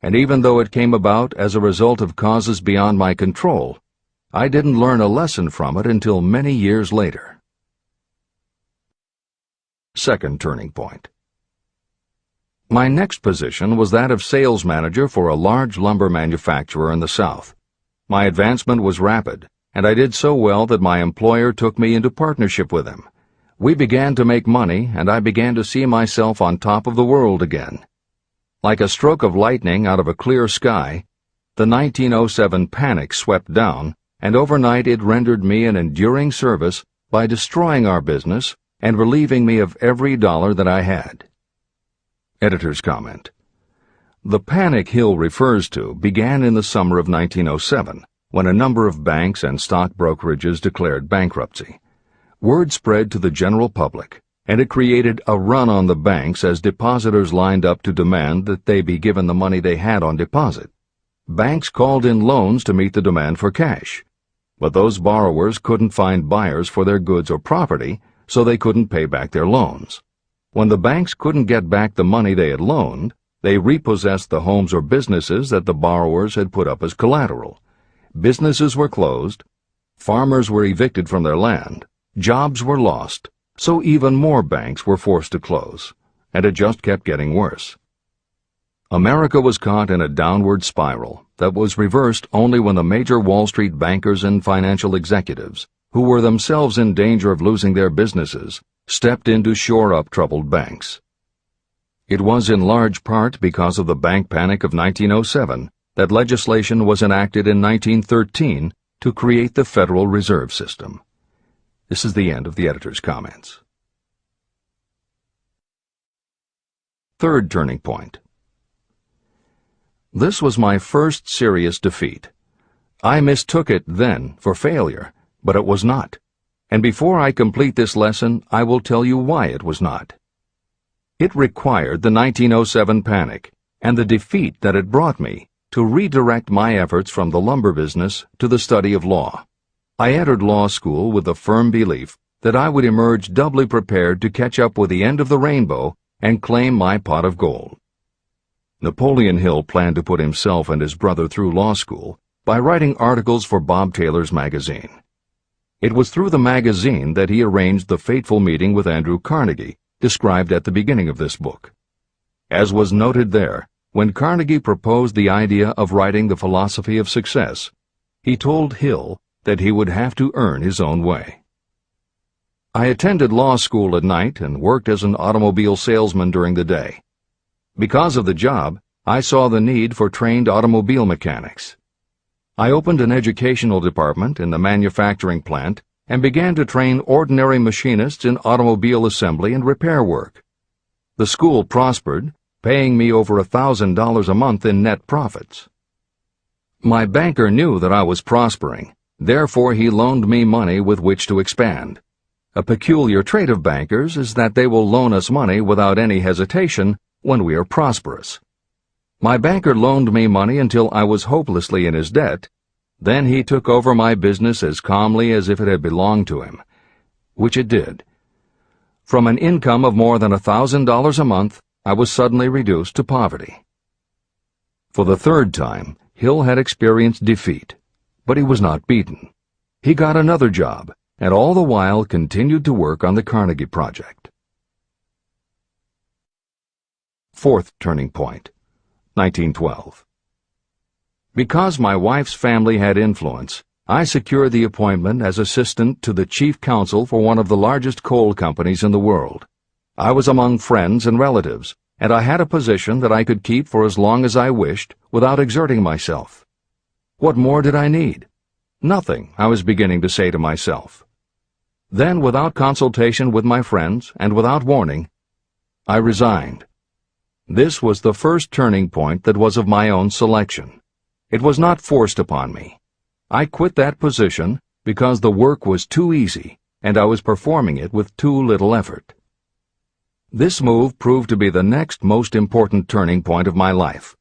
and even though it came about as a result of causes beyond my control, I didn't learn a lesson from it until many years later. Second turning point. My next position was that of sales manager for a large lumber manufacturer in the South. My advancement was rapid, and I did so well that my employer took me into partnership with him. We began to make money, and I began to see myself on top of the world again. Like a stroke of lightning out of a clear sky, the 1907 panic swept down, and overnight it rendered me an enduring service by destroying our business and relieving me of every dollar that I had. Editor's comment. The panic Hill refers to began in the summer of 1907, when a number of banks and stock brokerages declared bankruptcy. Word spread to the general public, and it created a run on the banks as depositors lined up to demand that they be given the money they had on deposit. Banks called in loans to meet the demand for cash, but those borrowers couldn't find buyers for their goods or property, so they couldn't pay back their loans. When the banks couldn't get back the money they had loaned, they repossessed the homes or businesses that the borrowers had put up as collateral. Businesses were closed, farmers were evicted from their land, jobs were lost, so even more banks were forced to close, and it just kept getting worse. America was caught in a downward spiral that was reversed only when the major Wall Street bankers and financial executives, who were themselves in danger of losing their businesses, stepped in to shore up troubled banks. It was in large part because of the bank panic of 1907 that legislation was enacted in 1913 to create the Federal Reserve System. This is the end of the editor's comments. Third turning point. This was my first serious defeat. I mistook it then for failure, but it was not. And before I complete this lesson, I will tell you why it was not. It required the 1907 panic and the defeat that it brought me to redirect my efforts from the lumber business to the study of law. I entered law school with the firm belief that I would emerge doubly prepared to catch up with the end of the rainbow and claim my pot of gold. Napoleon Hill planned to put himself and his brother through law school by writing articles for Bob Taylor's magazine. It was through the magazine that he arranged the fateful meeting with Andrew Carnegie, described at the beginning of this book. As was noted there, when Carnegie proposed the idea of writing The Philosophy of Success, he told Hill that he would have to earn his own way. I attended law school at night and worked as an automobile salesman during the day. Because of the job, I saw the need for trained automobile mechanics. I opened an educational department in the manufacturing plant and began to train ordinary machinists in automobile assembly and repair work. The school prospered, paying me over $1,000 a month in net profits. My banker knew that I was prospering, therefore he loaned me money with which to expand. A peculiar trait of bankers is that they will loan us money without any hesitation when we are prosperous. My banker loaned me money until I was hopelessly in his debt. Then he took over my business as calmly as if it had belonged to him, which it did. From an income of more than $1,000 a month, I was suddenly reduced to poverty. For the third time, Hill had experienced defeat, but he was not beaten. He got another job, and all the while continued to work on the Carnegie Project. Fourth turning point, 1912. Because my wife's family had influence, I secured the appointment as assistant to the chief counsel for one of the largest coal companies in the world. I was among friends and relatives, and I had a position that I could keep for as long as I wished without exerting myself. What more did I need? Nothing, I was beginning to say to myself. Then, without consultation with my friends and without warning, I resigned. This was the first turning point that was of my own selection. It was not forced upon me. I quit that position because the work was too easy and I was performing it with too little effort. This move proved to be the next most important turning point of my life,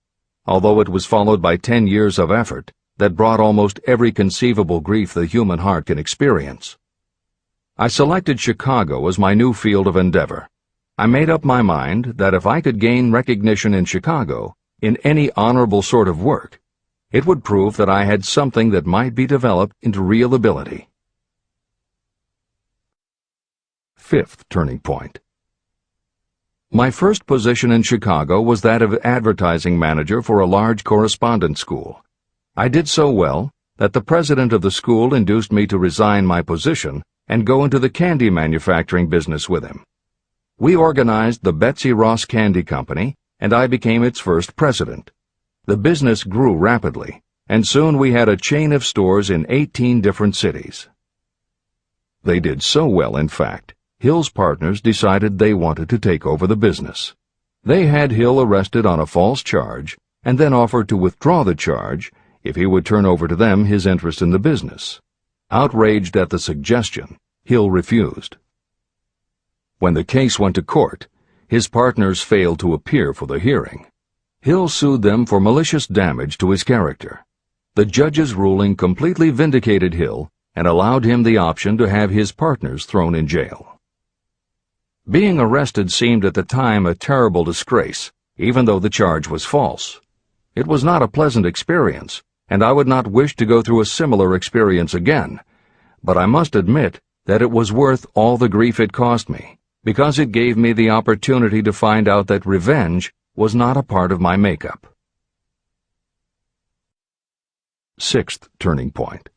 although it was followed by 10 years of effort that brought almost every conceivable grief the human heart can experience. I selected Chicago as my new field of endeavor. I made up my mind that if I could gain recognition in Chicago, in any honorable sort of work, it would prove that I had something that might be developed into real ability. Fifth turning point. My first position in Chicago was that of advertising manager for a large correspondence school. I did so well that the president of the school induced me to resign my position and go into the candy manufacturing business with him. We organized the Betsy Ross Candy Company, and I became its first president. The business grew rapidly, and soon we had a chain of stores in 18 different cities. They did so well, in fact, Hill's partners decided they wanted to take over the business. They had Hill arrested on a false charge and then offered to withdraw the charge if he would turn over to them his interest in the business. Outraged at the suggestion, Hill refused. When the case went to court, his partners failed to appear for the hearing. Hill sued them for malicious damage to his character. The judge's ruling completely vindicated Hill and allowed him the option to have his partners thrown in jail. Being arrested seemed at the time a terrible disgrace, even though the charge was false. It was not a pleasant experience, and I would not wish to go through a similar experience again, but I must admit that it was worth all the grief it cost me, because it gave me the opportunity to find out that revenge was not a part of my makeup. Sixth turning point.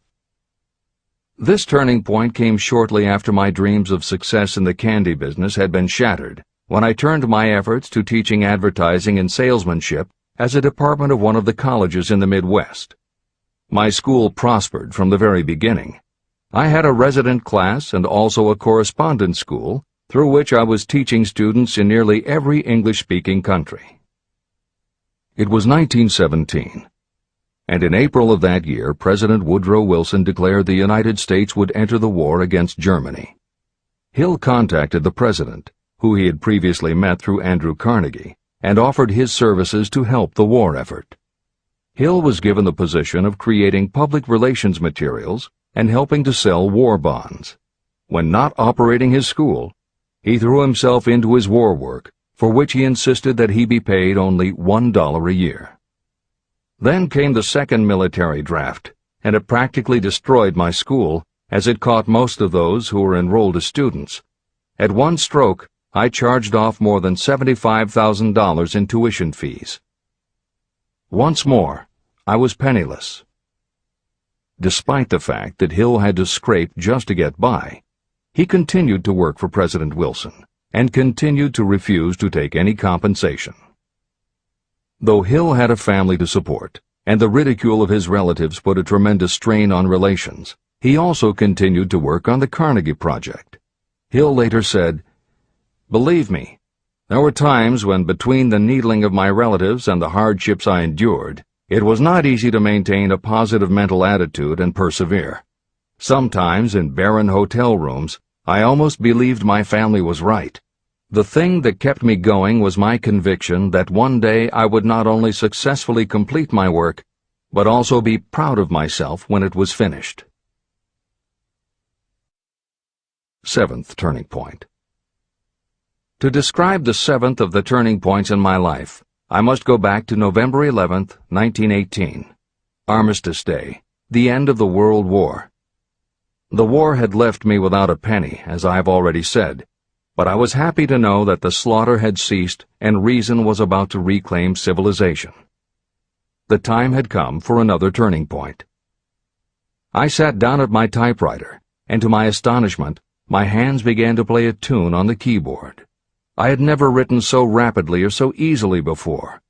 This turning point came shortly after my dreams of success in the candy business had been shattered, when I turned my efforts to teaching advertising and salesmanship as a department of one of the colleges in the Midwest. My school prospered from the very beginning. I had a resident class and also a correspondence school, through which I was teaching students in nearly every English-speaking country. It was 1917. And in April of that year, President Woodrow Wilson declared the United States would enter the war against Germany. Hill contacted the president, who he had previously met through Andrew Carnegie, and offered his services to help the war effort. Hill was given the position of creating public relations materials and helping to sell war bonds. When not operating his school, he threw himself into his war work, for which he insisted that he be paid only $1 a year. Then came the second military draft, and it practically destroyed my school, as it caught most of those who were enrolled as students. At one stroke, I charged off more than $75,000 in tuition fees. Once more, I was penniless. Despite the fact that Hill had to scrape just to get by, he continued to work for President Wilson and continued to refuse to take any compensation. Though Hill had a family to support, and the ridicule of his relatives put a tremendous strain on relations, he also continued to work on the Carnegie Project. Hill later said, "Believe me, there were times when between the needling of my relatives and the hardships I endured, it was not easy to maintain a positive mental attitude and persevere. Sometimes in barren hotel rooms, I almost believed my family was right. The thing that kept me going was my conviction that one day I would not only successfully complete my work, but also be proud of myself when it was finished." Seventh turning point. To describe the seventh of the turning points in my life, I must go back to November 11th, 1918. Armistice Day, the end of the World War. The war had left me without a penny, as I have already said, but I was happy to know that the slaughter had ceased and reason was about to reclaim civilization. The time had come for another turning point. I sat down at my typewriter, and to my astonishment, my hands began to play a tune on the keyboard. I had never written so rapidly or so easily before.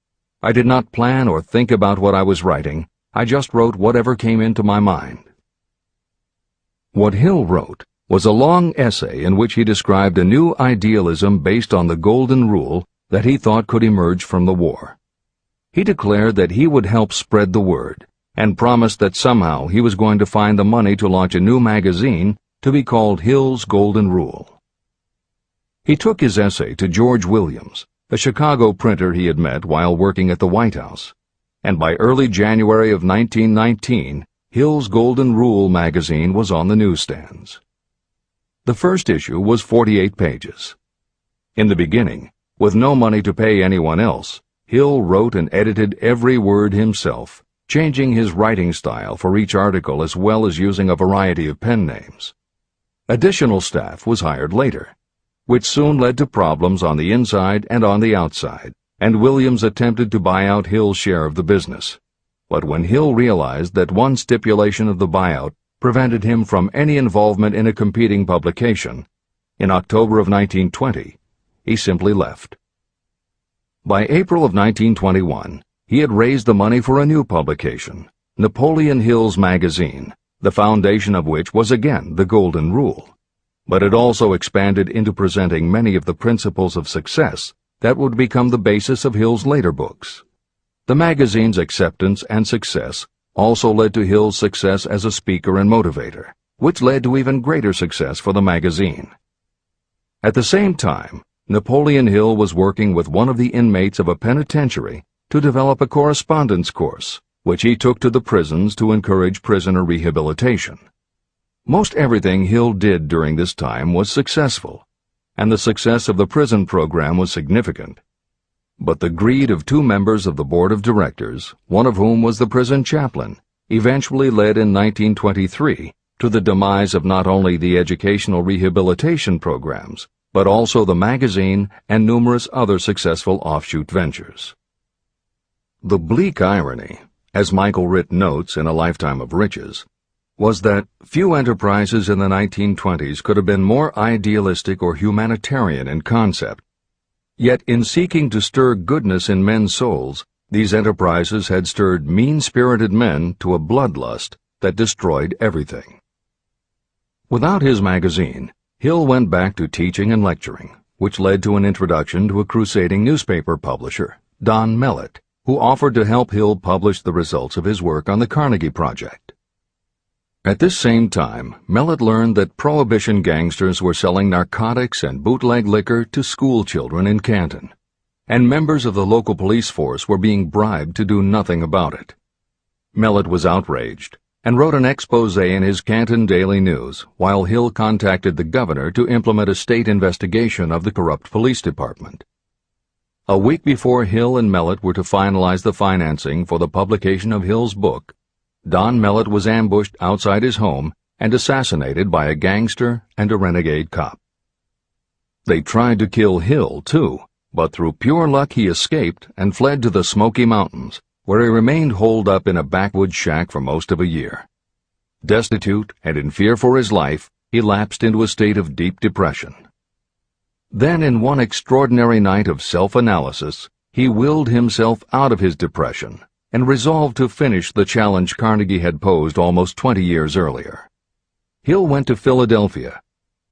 I did not plan or think about what I was writing. I just wrote whatever came into my mind. What Hill wrote was a long essay in which he described a new idealism based on the golden rule that he thought could emerge from the war. He declared that he would help spread the word, and promised that somehow he was going to find the money to launch a new magazine to be called Hill's Golden Rule. He took his essay to George Williams, a Chicago printer he had met while working at the White House, and by early January of 1919, Hill's Golden Rule magazine was on the newsstands. The first issue was 48 pages. In the beginning, with no money to pay anyone else, Hill wrote and edited every word himself, changing his writing style for each article as well as using a variety of pen names. Additional staff was hired later, which soon led to problems on the inside and on the outside, and Williams attempted to buy out Hill's share of the business. But when Hill realized that one stipulation of the buyout prevented him from any involvement in a competing publication, in October of 1920, he simply left. By April of 1921, he had raised the money for a new publication, Napoleon Hill's magazine, the foundation of which was again the Golden Rule. But it also expanded into presenting many of the principles of success that would become the basis of Hill's later books. The magazine's acceptance and success also led to Hill's success as a speaker and motivator, which led to even greater success for the magazine. At the same time, Napoleon Hill was working with one of the inmates of a penitentiary to develop a correspondence course, which he took to the prisons to encourage prisoner rehabilitation. Most everything Hill did during this time was successful, and the success of the prison program was significant. But the greed of two members of the board of directors, one of whom was the prison chaplain, eventually led in 1923 to the demise of not only the educational rehabilitation programs, but also the magazine and numerous other successful offshoot ventures. The bleak irony, as Michael Ritt notes in A Lifetime of Riches, was that few enterprises in the 1920s could have been more idealistic or humanitarian in concept. Yet in seeking to stir goodness in men's souls, these enterprises had stirred mean-spirited men to a bloodlust that destroyed everything. Without his magazine, Hill went back to teaching and lecturing, which led to an introduction to a crusading newspaper publisher, Don Mellett, who offered to help Hill publish the results of his work on the Carnegie Project. At this same time, Mellett learned that Prohibition gangsters were selling narcotics and bootleg liquor to school children in Canton, and members of the local police force were being bribed to do nothing about it. Mellett was outraged and wrote an expose in his Canton Daily News, while Hill contacted the governor to implement a state investigation of the corrupt police department. A week before Hill and Mellett were to finalize the financing for the publication of Hill's book, Don Mellett was ambushed outside his home and assassinated by a gangster and a renegade cop. They tried to kill Hill, too, but through pure luck he escaped and fled to the Smoky Mountains, where he remained holed up in a backwoods shack for most of a year. Destitute and in fear for his life, he lapsed into a state of deep depression. Then, in one extraordinary night of self-analysis, he willed himself out of his depression and resolved to finish the challenge Carnegie had posed almost 20 years earlier. Hill went to Philadelphia,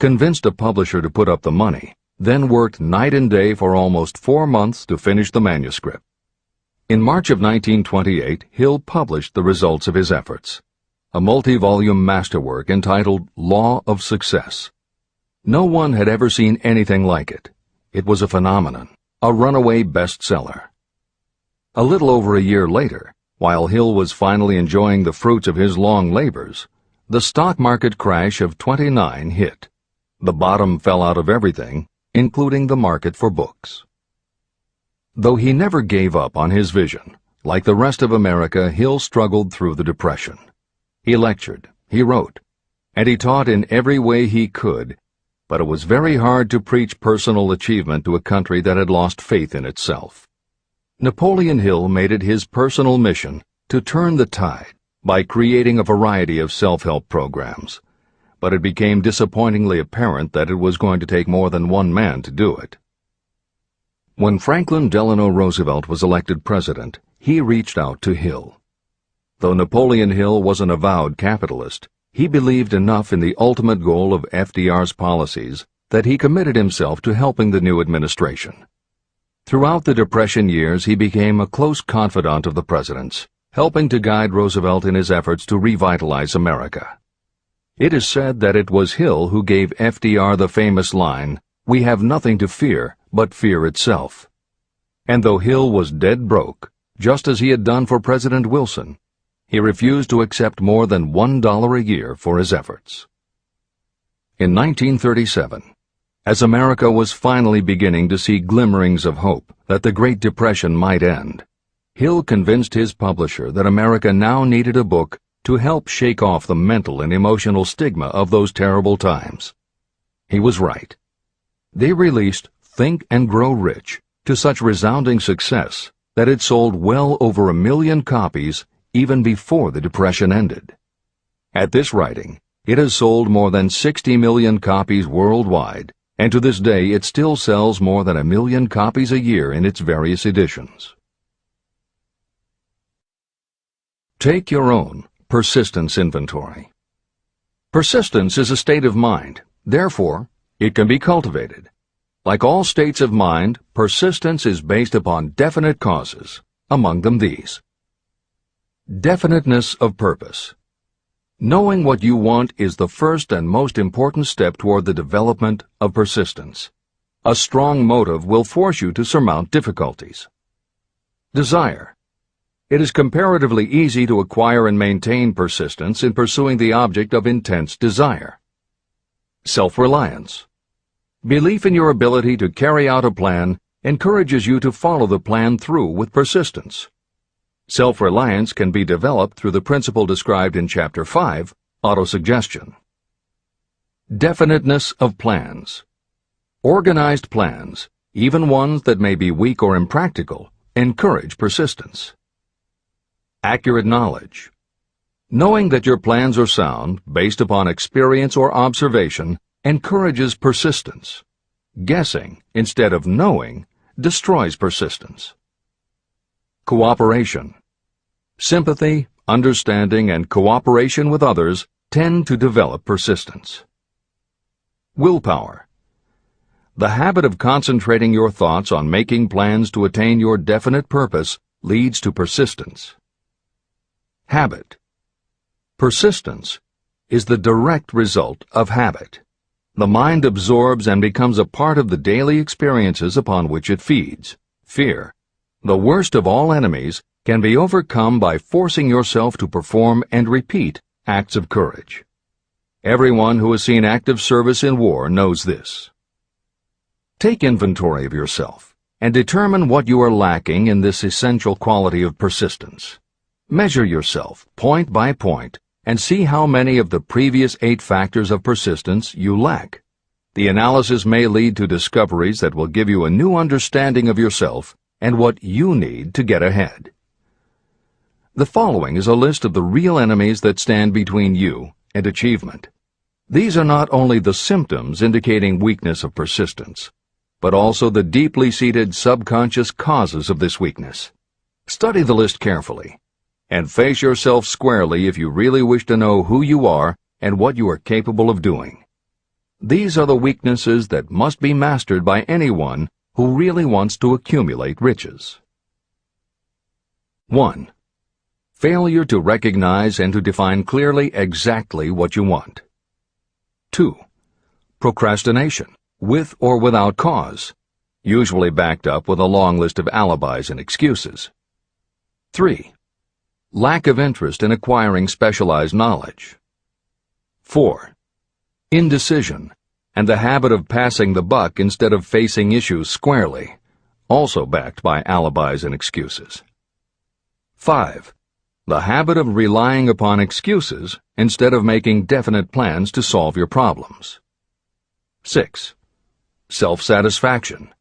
convinced a publisher to put up the money, then worked night and day for almost 4 months to finish the manuscript. In March of 1928, Hill published the results of his efforts, a multi-volume masterwork entitled Law of Success. No one had ever seen anything like it. It was a phenomenon, a runaway bestseller. A little over a year later, while Hill was finally enjoying the fruits of his long labors, the stock market crash of '29 hit. The bottom fell out of everything, including the market for books. Though he never gave up on his vision, like the rest of America, Hill struggled through the Depression. He lectured, he wrote, and he taught in every way he could, but it was very hard to preach personal achievement to a country that had lost faith in itself. Napoleon Hill made it his personal mission to turn the tide by creating a variety of self-help programs, but it became disappointingly apparent that it was going to take more than one man to do it. When Franklin Delano Roosevelt was elected president, he reached out to Hill. Though Napoleon Hill was an avowed capitalist, he believed enough in the ultimate goal of FDR's policies that he committed himself to helping the new administration. Throughout the Depression years, he became a close confidant of the president's, helping to guide Roosevelt in his efforts to revitalize America. It is said that it was Hill who gave FDR the famous line, "We have nothing to fear but fear itself." And though Hill was dead broke, just as he had done for President Wilson, he refused to accept more than $1 a year for his efforts. In 1937, as America was finally beginning to see glimmerings of hope that the Great Depression might end, Hill convinced his publisher that America now needed a book to help shake off the mental and emotional stigma of those terrible times. He was right. They released Think and Grow Rich to such resounding success that it sold well over 1 million copies even before the Depression ended. At this writing, it has sold more than 60 million copies worldwide, and to this day it still sells more than 1 million copies a year in its various editions. Take your own persistence inventory. Persistence is a state of mind. Therefore, it can be cultivated. Like all states of mind, persistence is based upon definite causes, among them these. Definiteness of purpose. Knowing what you want is the first and most important step toward the development of persistence. A strong motive will force you to surmount difficulties. Desire. It is comparatively easy to acquire and maintain persistence in pursuing the object of intense desire. Self-reliance. Belief in your ability to carry out a plan encourages you to follow the plan through with persistence. Self-reliance can be developed through the principle described in Chapter 5, Autosuggestion. Definiteness of plans. Organized plans, even ones that may be weak or impractical, encourage persistence. Accurate knowledge. Knowing that your plans are sound, based upon experience or observation, encourages persistence. Guessing, instead of knowing, destroys persistence. Cooperation. Sympathy, understanding, and cooperation with others tend to develop persistence. Willpower. The habit of concentrating your thoughts on making plans to attain your definite purpose leads to persistence. Habit. Persistence is the direct result of habit. The mind absorbs and becomes a part of the daily experiences upon which it feeds. Fear, the worst of all enemies, can be overcome by forcing yourself to perform and repeat acts of courage. Everyone who has seen active service in war knows this. Take inventory of yourself and determine what you are lacking in this essential quality of persistence. Measure yourself point by point and see how many of the previous 8 factors of persistence you lack. The analysis may lead to discoveries that will give you a new understanding of yourself and what you need to get ahead. The following is a list of the real enemies that stand between you and achievement. These are not only the symptoms indicating weakness of persistence, but also the deeply seated subconscious causes of this weakness. Study the list carefully, and face yourself squarely if you really wish to know who you are and what you are capable of doing. These are the weaknesses that must be mastered by anyone who really wants to accumulate riches. 1. Failure to recognize and to define clearly exactly what you want. 2. Procrastination, with or without cause, usually backed up with a long list of alibis and excuses. 3. Lack of interest in acquiring specialized knowledge. 4. Indecision, and the habit of passing the buck instead of facing issues squarely, also backed by alibis and excuses. 5. The habit of relying upon excuses instead of making definite plans to solve your problems. 6. Self-satisfaction.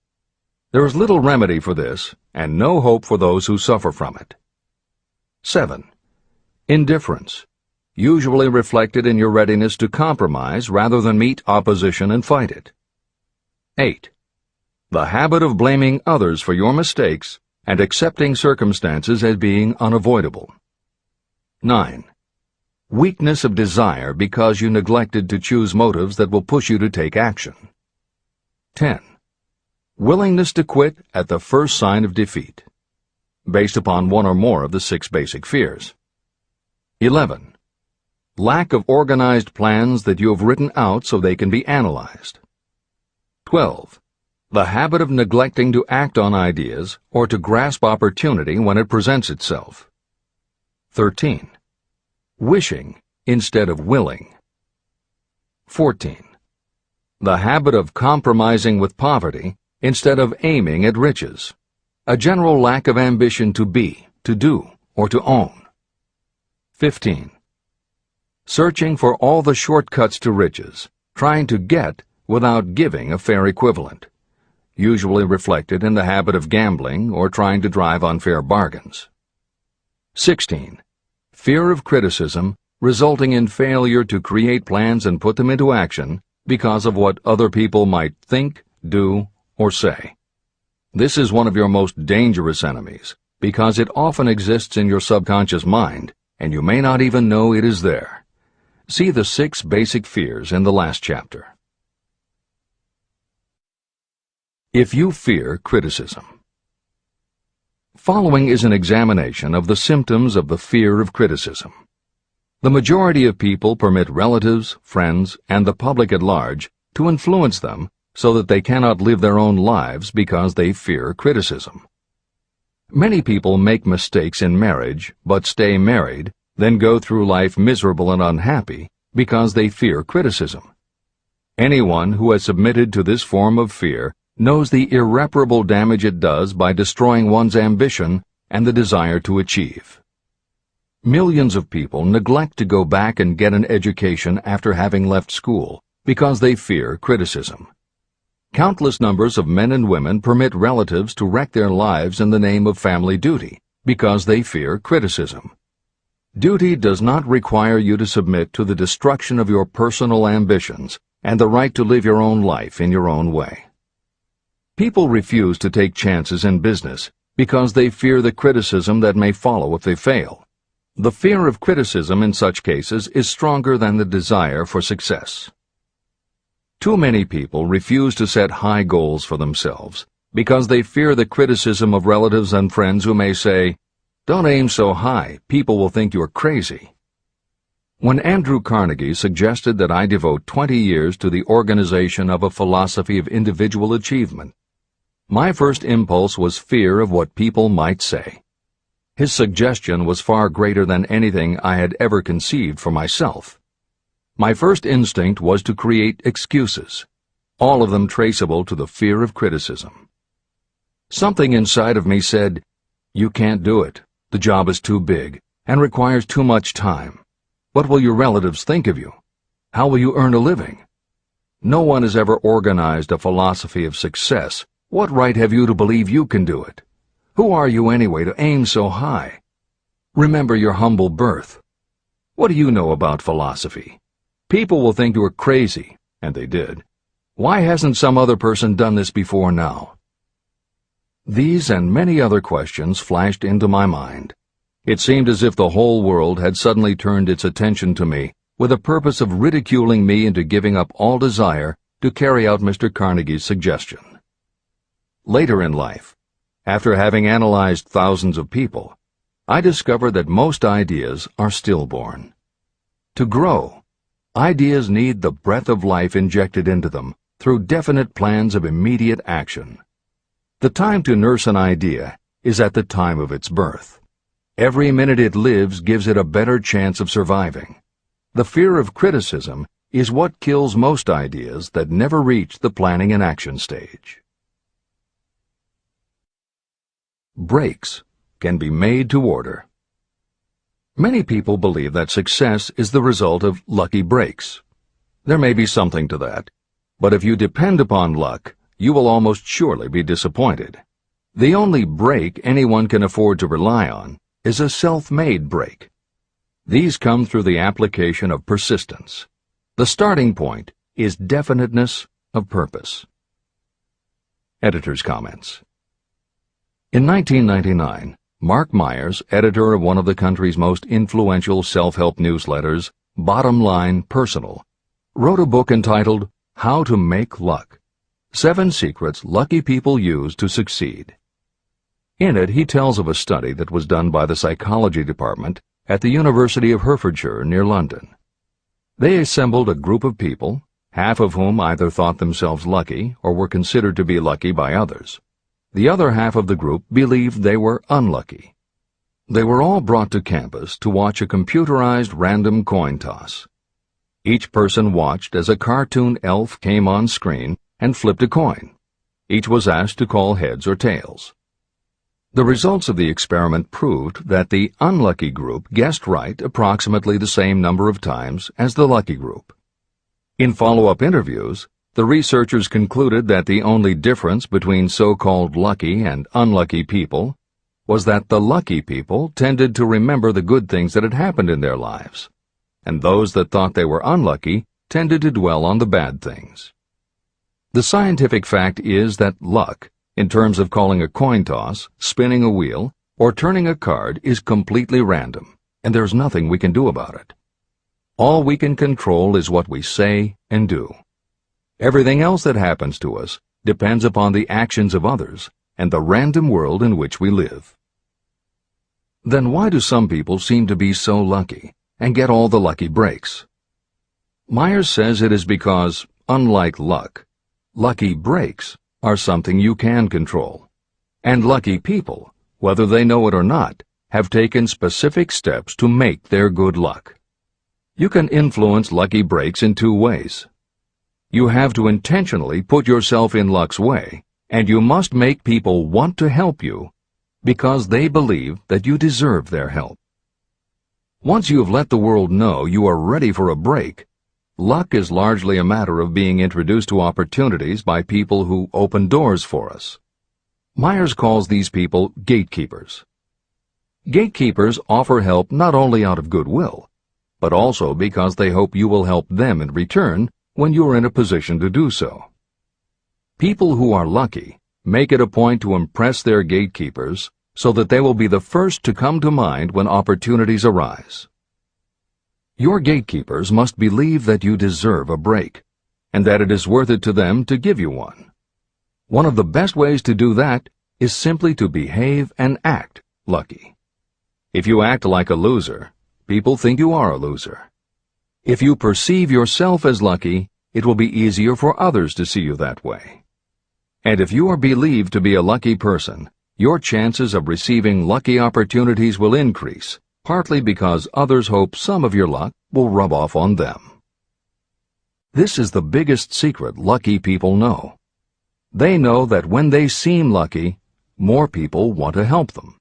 There is little remedy for this, and no hope for those who suffer from it. 7. Indifference, usually reflected in your readiness to compromise rather than meet opposition and fight it. 8. The habit of blaming others for your mistakes and accepting circumstances as being unavoidable. 9. Weakness of desire because you neglected to choose motives that will push you to take action. 10. Willingness to quit at the first sign of defeat, based upon one or more of the 6 basic fears. 11. Lack of organized plans that you have written out so they can be analyzed. 12. The habit of neglecting to act on ideas or to grasp opportunity when it presents itself. 13. Wishing instead of willing. 14. The habit of compromising with poverty instead of aiming at riches. A general lack of ambition to be, to do, or to own. 15. Searching for all the shortcuts to riches, trying to get without giving a fair equivalent, usually reflected in the habit of gambling or trying to drive unfair bargains. 16. Fear of criticism, resulting in failure to create plans and put them into action because of what other people might think, do, or say. This is one of your most dangerous enemies because it often exists in your subconscious mind and you may not even know it is there. See the 6 basic fears in the last chapter. If you fear criticism. Following is an examination of the symptoms of the fear of criticism. The majority of people permit relatives, friends, and the public at large to influence them so that they cannot live their own lives because they fear criticism. Many people make mistakes in marriage but stay married, then go through life miserable and unhappy because they fear criticism. Anyone who has submitted to this form of fear knows the irreparable damage it does by destroying one's ambition and the desire to achieve. Millions of people neglect to go back and get an education after having left school because they fear criticism. Countless numbers of men and women permit relatives to wreck their lives in the name of family duty because they fear criticism. Duty does not require you to submit to the destruction of your personal ambitions and the right to live your own life in your own way. People refuse to take chances in business because they fear the criticism that may follow if they fail. The fear of criticism in such cases is stronger than the desire for success. Too many people refuse to set high goals for themselves because they fear the criticism of relatives and friends who may say, "Don't aim so high, people will think you're crazy." When Andrew Carnegie suggested that I devote 20 years to the organization of a philosophy of individual achievement, my first impulse was fear of what people might say. His suggestion was far greater than anything I had ever conceived for myself. My first instinct was to create excuses, all of them traceable to the fear of criticism. Something inside of me said, "You can't do it. The job is too big and requires too much time. What will your relatives think of you? How will you earn a living? No one has ever organized a philosophy of success. What right have you to believe you can do it? Who are you anyway to aim so high? Remember your humble birth. What do you know about philosophy? People will think you are crazy, and they did. Why hasn't some other person done this before now? These and many other questions flashed into my mind. It seemed as if the whole world had suddenly turned its attention to me with the purpose of ridiculing me into giving up all desire to carry out Mr. Carnegie's suggestion. Later in life, after having analyzed thousands of people, I discovered that most ideas are stillborn. To grow, ideas need the breath of life injected into them through definite plans of immediate action. The time to nurse an idea is at the time of its birth. Every minute it lives gives it a better chance of surviving. The fear of criticism is what kills most ideas that never reach the planning and action stage. Breaks can be made to order. Many people believe that success is the result of lucky breaks. There may be something to that, but if you depend upon luck, you will almost surely be disappointed. The only break anyone can afford to rely on is a self-made break. These come through the application of persistence. The starting point is definiteness of purpose. Editor's comments. In 1999, Mark Myers, editor of one of the country's most influential self-help newsletters, Bottom Line Personal, wrote a book entitled How to Make Luck: 7 Secrets Lucky People Use to Succeed. In it, he tells of a study that was done by the psychology department at the University of Hertfordshire near London. They assembled a group of people, half of whom either thought themselves lucky or were considered to be lucky by others. The other half of the group believed they were unlucky. They were all brought to campus to watch a computerized random coin toss. Each person watched as a cartoon elf came on screen and flipped a coin. Each was asked to call heads or tails. The results of the experiment proved that the unlucky group guessed right approximately the same number of times as the lucky group. In follow-up interviews, the researchers concluded that the only difference between so-called lucky and unlucky people was that the lucky people tended to remember the good things that had happened in their lives, and those that thought they were unlucky tended to dwell on the bad things. The scientific fact is that luck, in terms of calling a coin toss, spinning a wheel, or turning a card, is completely random, and there's nothing we can do about it. All we can control is what we say and do. Everything else that happens to us depends upon the actions of others and the random world in which we live. Then why do some people seem to be so lucky and get all the lucky breaks? Myers says it is because, unlike luck, lucky breaks are something you can control. And lucky people, whether they know it or not, have taken specific steps to make their good luck. You can influence lucky breaks in 2 ways. You have to intentionally put yourself in luck's way, and you must make people want to help you because they believe that you deserve their help. Once you have let the world know you are ready for a break, luck is largely a matter of being introduced to opportunities by people who open doors for us. Myers calls these people gatekeepers. Gatekeepers offer help not only out of goodwill, but also because they hope you will help them in return when you are in a position to do so. People who are lucky make it a point to impress their gatekeepers so that they will be the first to come to mind when opportunities arise. Your gatekeepers must believe that you deserve a break, and that it is worth it to them to give you one. One of the best ways to do that is simply to behave and act lucky. If you act like a loser, people think you are a loser. If you perceive yourself as lucky, it will be easier for others to see you that way. And if you are believed to be a lucky person, your chances of receiving lucky opportunities will increase, partly because others hope some of your luck will rub off on them. This is the biggest secret lucky people know. They know that when they seem lucky, more people want to help them.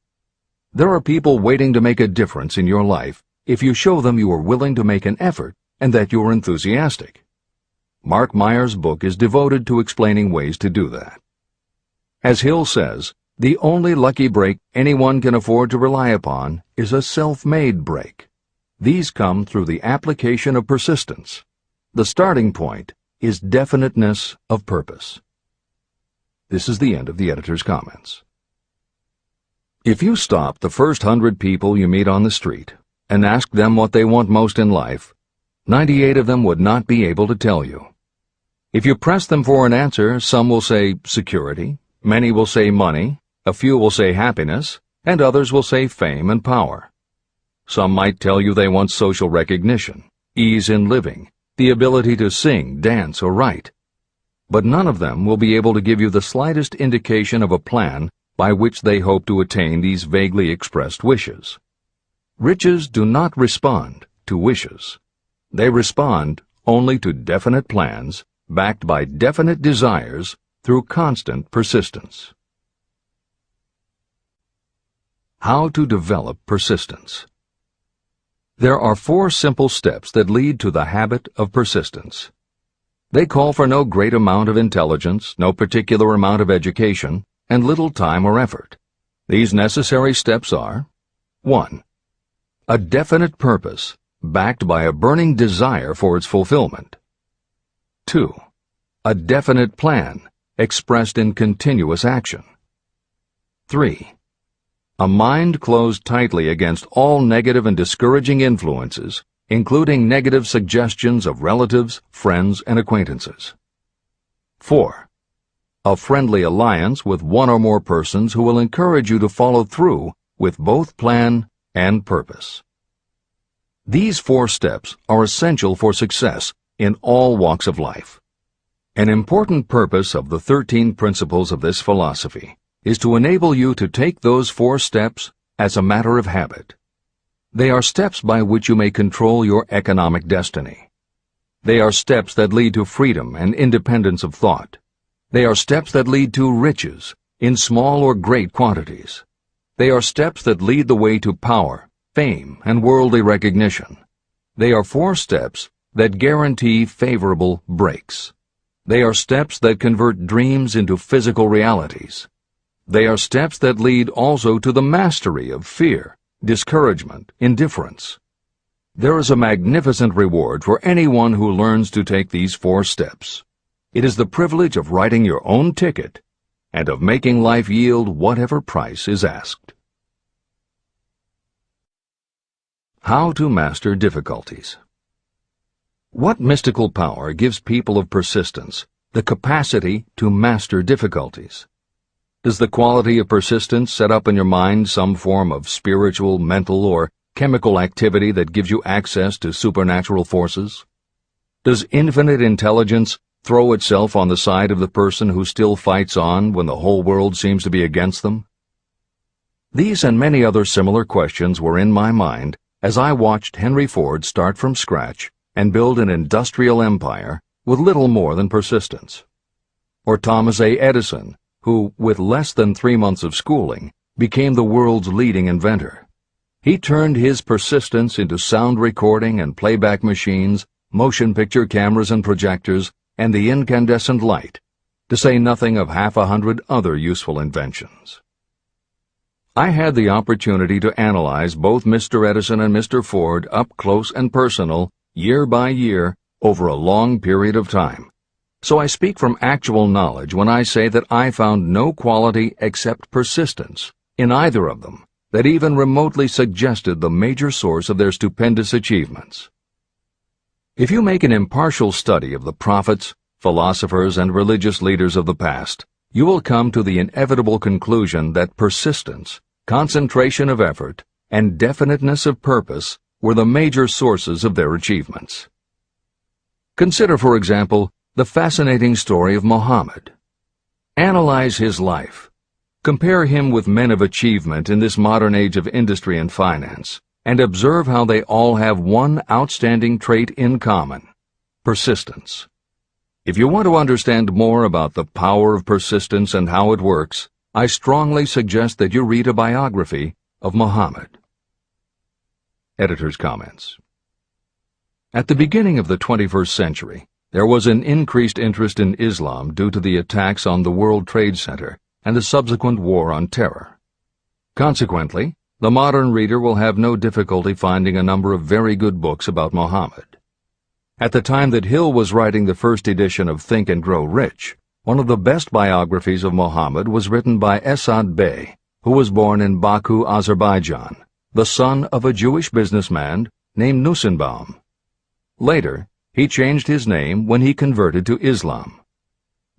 There are people waiting to make a difference in your life if you show them you are willing to make an effort and that you are enthusiastic. Mark Myers' book is devoted to explaining ways to do that. As Hill says, the only lucky break anyone can afford to rely upon is a self-made break. These come through the application of persistence. The starting point is definiteness of purpose. This is the end of the editor's comments. If you stop the first 100 people you meet on the street and ask them what they want most in life, 98 of them would not be able to tell you. If you press them for an answer, some will say security, many will say money, a few will say happiness, and others will say fame and power. Some might tell you they want social recognition, ease in living, the ability to sing, dance, or write. But none of them will be able to give you the slightest indication of a plan by which they hope to attain these vaguely expressed wishes. Riches do not respond to wishes. They respond only to definite plans backed by definite desires through constant persistence. How to develop persistence. There are 4 simple steps that lead to the habit of persistence. They call for no great amount of intelligence, no particular amount of education, and little time or effort. These necessary steps are: 1. A definite purpose, backed by a burning desire for its fulfillment. 2. A definite plan, expressed in continuous action. 3. A mind closed tightly against all negative and discouraging influences, including negative suggestions of relatives, friends, and acquaintances. 4. A friendly alliance with one or more persons who will encourage you to follow through with both plan and purpose. These 4 steps are essential for success in all walks of life. An important purpose of the 13 principles of this philosophy is to enable you to take those 4 steps as a matter of habit. They are steps by which you may control your economic destiny. They are steps that lead to freedom and independence of thought. They are steps that lead to riches, in small or great quantities. They are steps that lead the way to power, fame, and worldly recognition. They are 4 steps that guarantee favorable breaks. They are steps that convert dreams into physical realities. They are steps that lead also to the mastery of fear, discouragement, indifference. There is a magnificent reward for anyone who learns to take these 4 steps. It is the privilege of writing your own ticket and of making life yield whatever price is asked. How to master difficulties. What mystical power gives people of persistence the capacity to master difficulties? Does the quality of persistence set up in your mind some form of spiritual, mental, or chemical activity that gives you access to supernatural forces? Does infinite intelligence throw itself on the side of the person who still fights on when the whole world seems to be against them? These and many other similar questions were in my mind as I watched Henry Ford start from scratch and build an industrial empire with little more than persistence. Or Thomas A. Edison, who, with less than 3 months of schooling, became the world's leading inventor. He turned his persistence into sound recording and playback machines, motion picture cameras and projectors, and the incandescent light, to say nothing of 100 other useful inventions. I had the opportunity to analyze both Mr. Edison and Mr. Ford up close and personal, year by year, over a long period of time. So I speak from actual knowledge when I say that I found no quality except persistence in either of them that even remotely suggested the major source of their stupendous achievements. If you make an impartial study of the prophets, philosophers, and religious leaders of the past, you will come to the inevitable conclusion that persistence, concentration of effort, and definiteness of purpose were the major sources of their achievements. Consider, for example, the fascinating story of Muhammad. Analyze his life. Compare him with men of achievement in this modern age of industry and finance, and observe how they all have one outstanding trait in common: persistence. If you want to understand more about the power of persistence and how it works, I strongly suggest that you read a biography of Muhammad. Editor's comments. At the beginning of the 21st century, there was an increased interest in Islam due to the attacks on the World Trade Center and the subsequent war on terror. Consequently, the modern reader will have no difficulty finding a number of very good books about Muhammad. At the time that Hill was writing the first edition of Think and Grow Rich, one of the best biographies of Muhammad was written by Esad Bey, who was born in Baku, Azerbaijan, the son of a Jewish businessman named Nusenbaum. Later, he changed his name when he converted to Islam.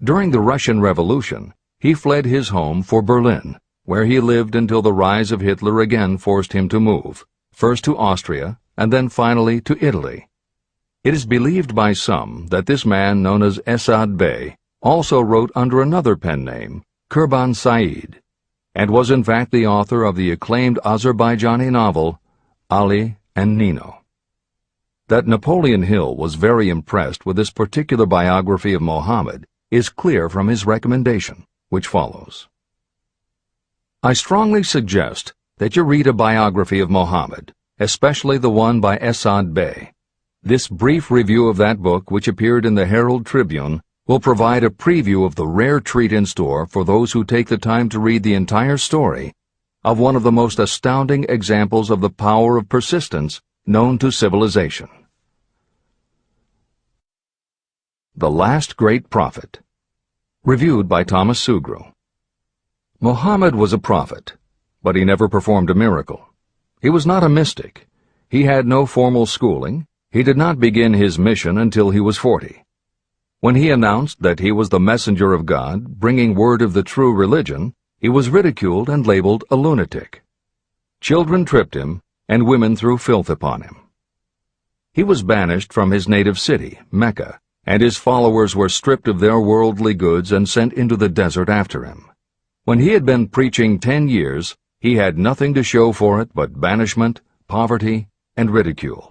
During the Russian Revolution, he fled his home for Berlin, where he lived until the rise of Hitler again forced him to move, first to Austria and then finally to Italy. It is believed by some that this man known as Esad Bey also wrote under another pen name, Kurban Said, and was in fact the author of the acclaimed Azerbaijani novel, Ali and Nino. That Napoleon Hill was very impressed with this particular biography of Muhammad is clear from his recommendation, which follows. I strongly suggest that you read a biography of Muhammad, especially the one by Esad Bey. This brief review of that book, which appeared in the Herald Tribune, will provide a preview of the rare treat in store for those who take the time to read the entire story of one of the most astounding examples of the power of persistence known to civilization. The Last Great Prophet. Reviewed by Thomas Sugru. Muhammad was a prophet, but he never performed a miracle. He was not a mystic. He had no formal schooling. He did not begin his mission until he was 40. When he announced that he was the messenger of God, bringing word of the true religion, he was ridiculed and labeled a lunatic. Children tripped him, and women threw filth upon him. He was banished from his native city, Mecca, and his followers were stripped of their worldly goods and sent into the desert after him. When he had been preaching 10 years, he had nothing to show for it but banishment, poverty, and ridicule.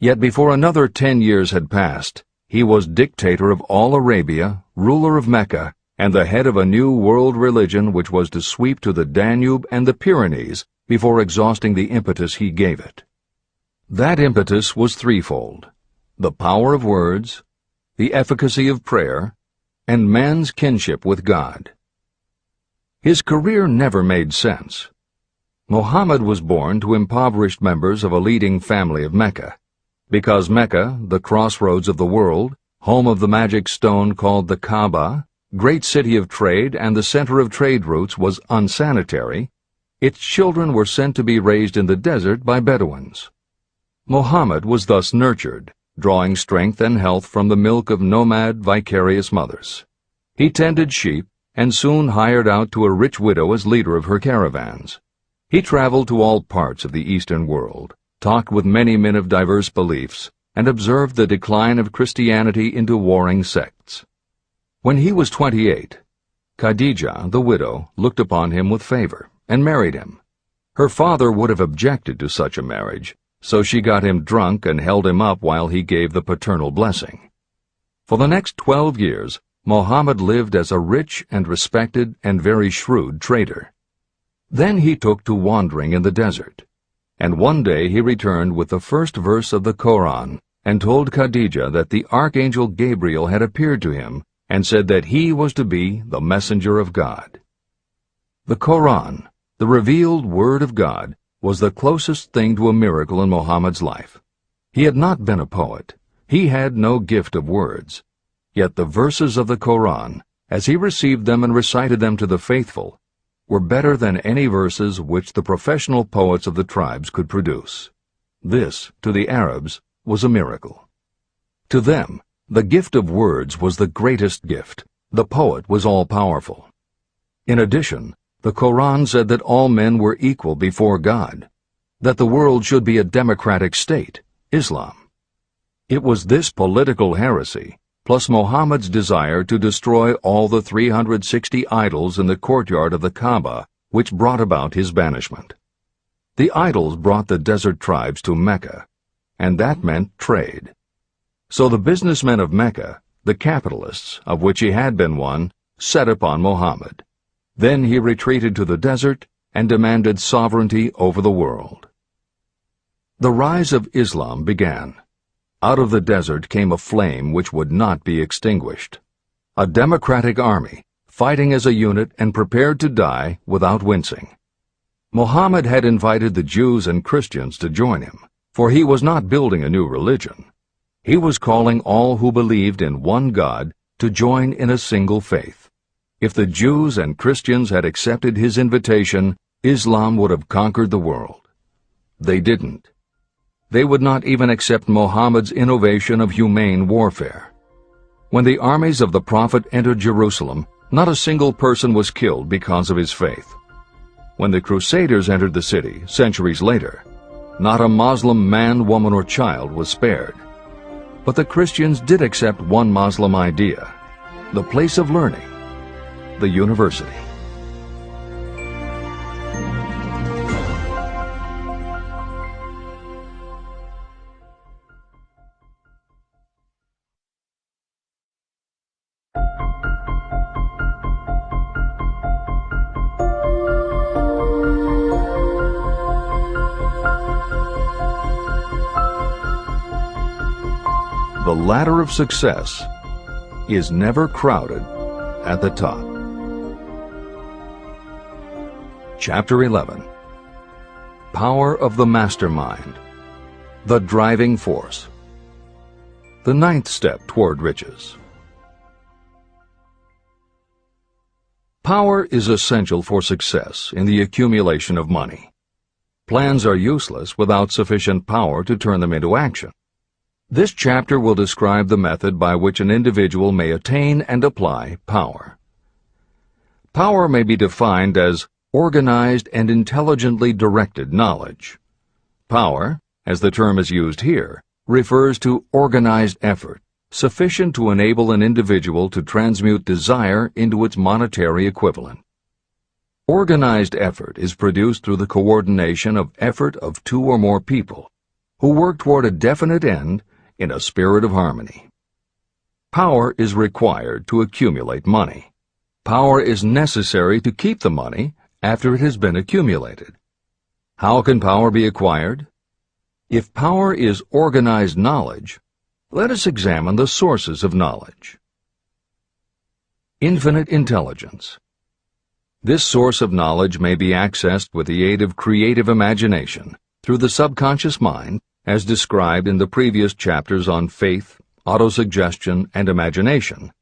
Yet before another 10 years had passed, he was dictator of all Arabia, ruler of Mecca, and the head of a new world religion which was to sweep to the Danube and the Pyrenees before exhausting the impetus he gave it. That impetus was threefold: the power of words, the efficacy of prayer, and man's kinship with God. His career never made sense. Muhammad was born to impoverished members of a leading family of Mecca. Because Mecca, the crossroads of the world, home of the magic stone called the Kaaba, great city of trade and the center of trade routes, was unsanitary, its children were sent to be raised in the desert by Bedouins. Muhammad was thus nurtured, drawing strength and health from the milk of nomad, vicarious mothers. He tended sheep and soon hired out to a rich widow as leader of her caravans. He traveled to all parts of the Eastern world, talked with many men of diverse beliefs, and observed the decline of Christianity into warring sects. When he was 28, Khadijah, the widow, looked upon him with favor and married him. Her father would have objected to such a marriage, so she got him drunk and held him up while he gave the paternal blessing. For the next 12 years, Muhammad lived as a rich and respected and very shrewd trader. Then he took to wandering in the desert, and one day he returned with the first verse of the Koran and told Khadijah that the archangel Gabriel had appeared to him and said that he was to be the messenger of God. The Koran, the revealed word of God, was the closest thing to a miracle in Muhammad's life. He had not been a poet. He had no gift of words. Yet the verses of the Koran, as he received them and recited them to the faithful, were better than any verses which the professional poets of the tribes could produce. This, to the Arabs, was a miracle. To them, the gift of words was the greatest gift. The poet was all-powerful. In addition, the Koran said that all men were equal before God, that the world should be a democratic state, Islam. It was this political heresy, plus Muhammad's desire to destroy all the 360 idols in the courtyard of the Kaaba, which brought about his banishment. The idols brought the desert tribes to Mecca, and that meant trade. So the businessmen of Mecca, the capitalists, of which he had been one, set upon Muhammad. Then he retreated to the desert and demanded sovereignty over the world. The rise of Islam began. Out of the desert came a flame which would not be extinguished. A democratic army, fighting as a unit and prepared to die without wincing. Muhammad had invited the Jews and Christians to join him, for he was not building a new religion. He was calling all who believed in one God to join in a single faith. If the Jews and Christians had accepted his invitation, Islam would have conquered the world. They didn't. They would not even accept Muhammad's innovation of humane warfare. When the armies of the Prophet entered Jerusalem, not a single person was killed because of his faith. When the Crusaders entered the city, centuries later, not a Muslim man, woman, or child was spared. But the Christians did accept one Muslim idea, the place of learning, the university. The ladder of success is never crowded at the top. Chapter 11. Power of the Mastermind, the Driving Force. The ninth step toward riches. Power is essential for success in the accumulation of money. Plans are useless without sufficient power to turn them into action. This chapter will describe the method by which an individual may attain and apply power. Power may be defined as organized and intelligently directed knowledge. Power, as the term is used here, refers to organized effort, sufficient to enable an individual to transmute desire into its monetary equivalent. Organized effort is produced through the coordination of effort of two or more people who work toward a definite end in a spirit of harmony. Power is required to accumulate money. Power is necessary to keep the money after it has been accumulated. How can power be acquired? If power is organized knowledge, let us examine the sources of knowledge. Infinite intelligence. This source of knowledge may be accessed with the aid of creative imagination through the subconscious mind, as described in the previous chapters on faith, autosuggestion, and imagination,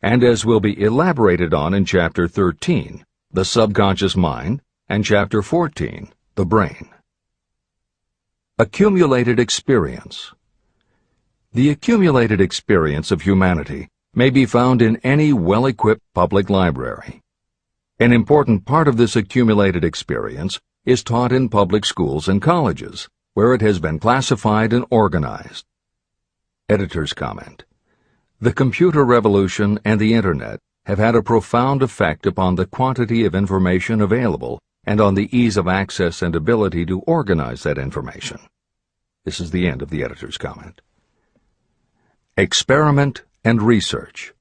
and as will be elaborated on in Chapter 13, the subconscious mind, and Chapter 14, the brain. Accumulated experience. The accumulated experience of humanity may be found in any well-equipped public library. An important part of this accumulated experience is taught in public schools and colleges, where it has been classified and organized. Editor's comment. The computer revolution and the Internet have had a profound effect upon the quantity of information available and on the ease of access and ability to organize that information. This is the end of the editor's comment. Experiment and research.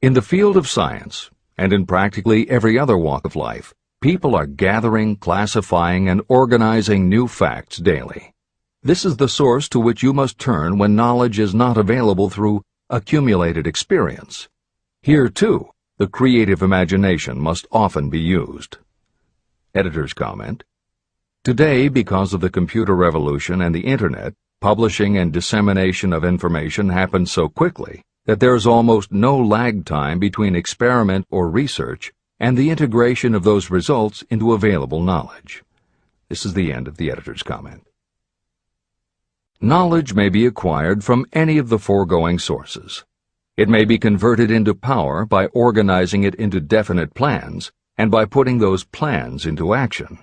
In the field of science, and in practically every other walk of life, people are gathering, classifying, and organizing new facts daily. This is the source to which you must turn when knowledge is not available through accumulated experience. Here, too, the creative imagination must often be used. Editor's comment. Today, because of the computer revolution and the Internet, publishing and dissemination of information happens so quickly that there is almost no lag time between experiment or research and the integration of those results into available knowledge. This is the end of the editor's comment. Knowledge may be acquired from any of the foregoing sources. It may be converted into power by organizing it into definite plans and by putting those plans into action.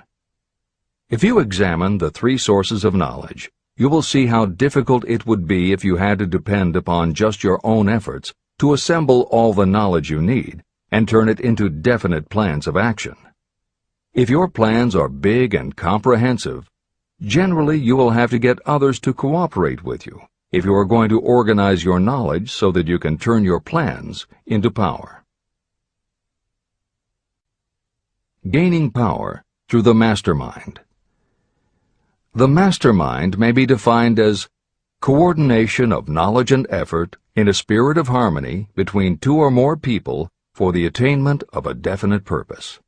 If you examine the three sources of knowledge, you will see how difficult it would be if you had to depend upon just your own efforts to assemble all the knowledge you need and turn it into definite plans of action. If your plans are big and comprehensive, generally you will have to get others to cooperate with you if you are going to organize your knowledge so that you can turn your plans into power. Gaining power through the mastermind. The mastermind may be defined as coordination of knowledge and effort in a spirit of harmony between two or more people for the attainment of a definite purpose.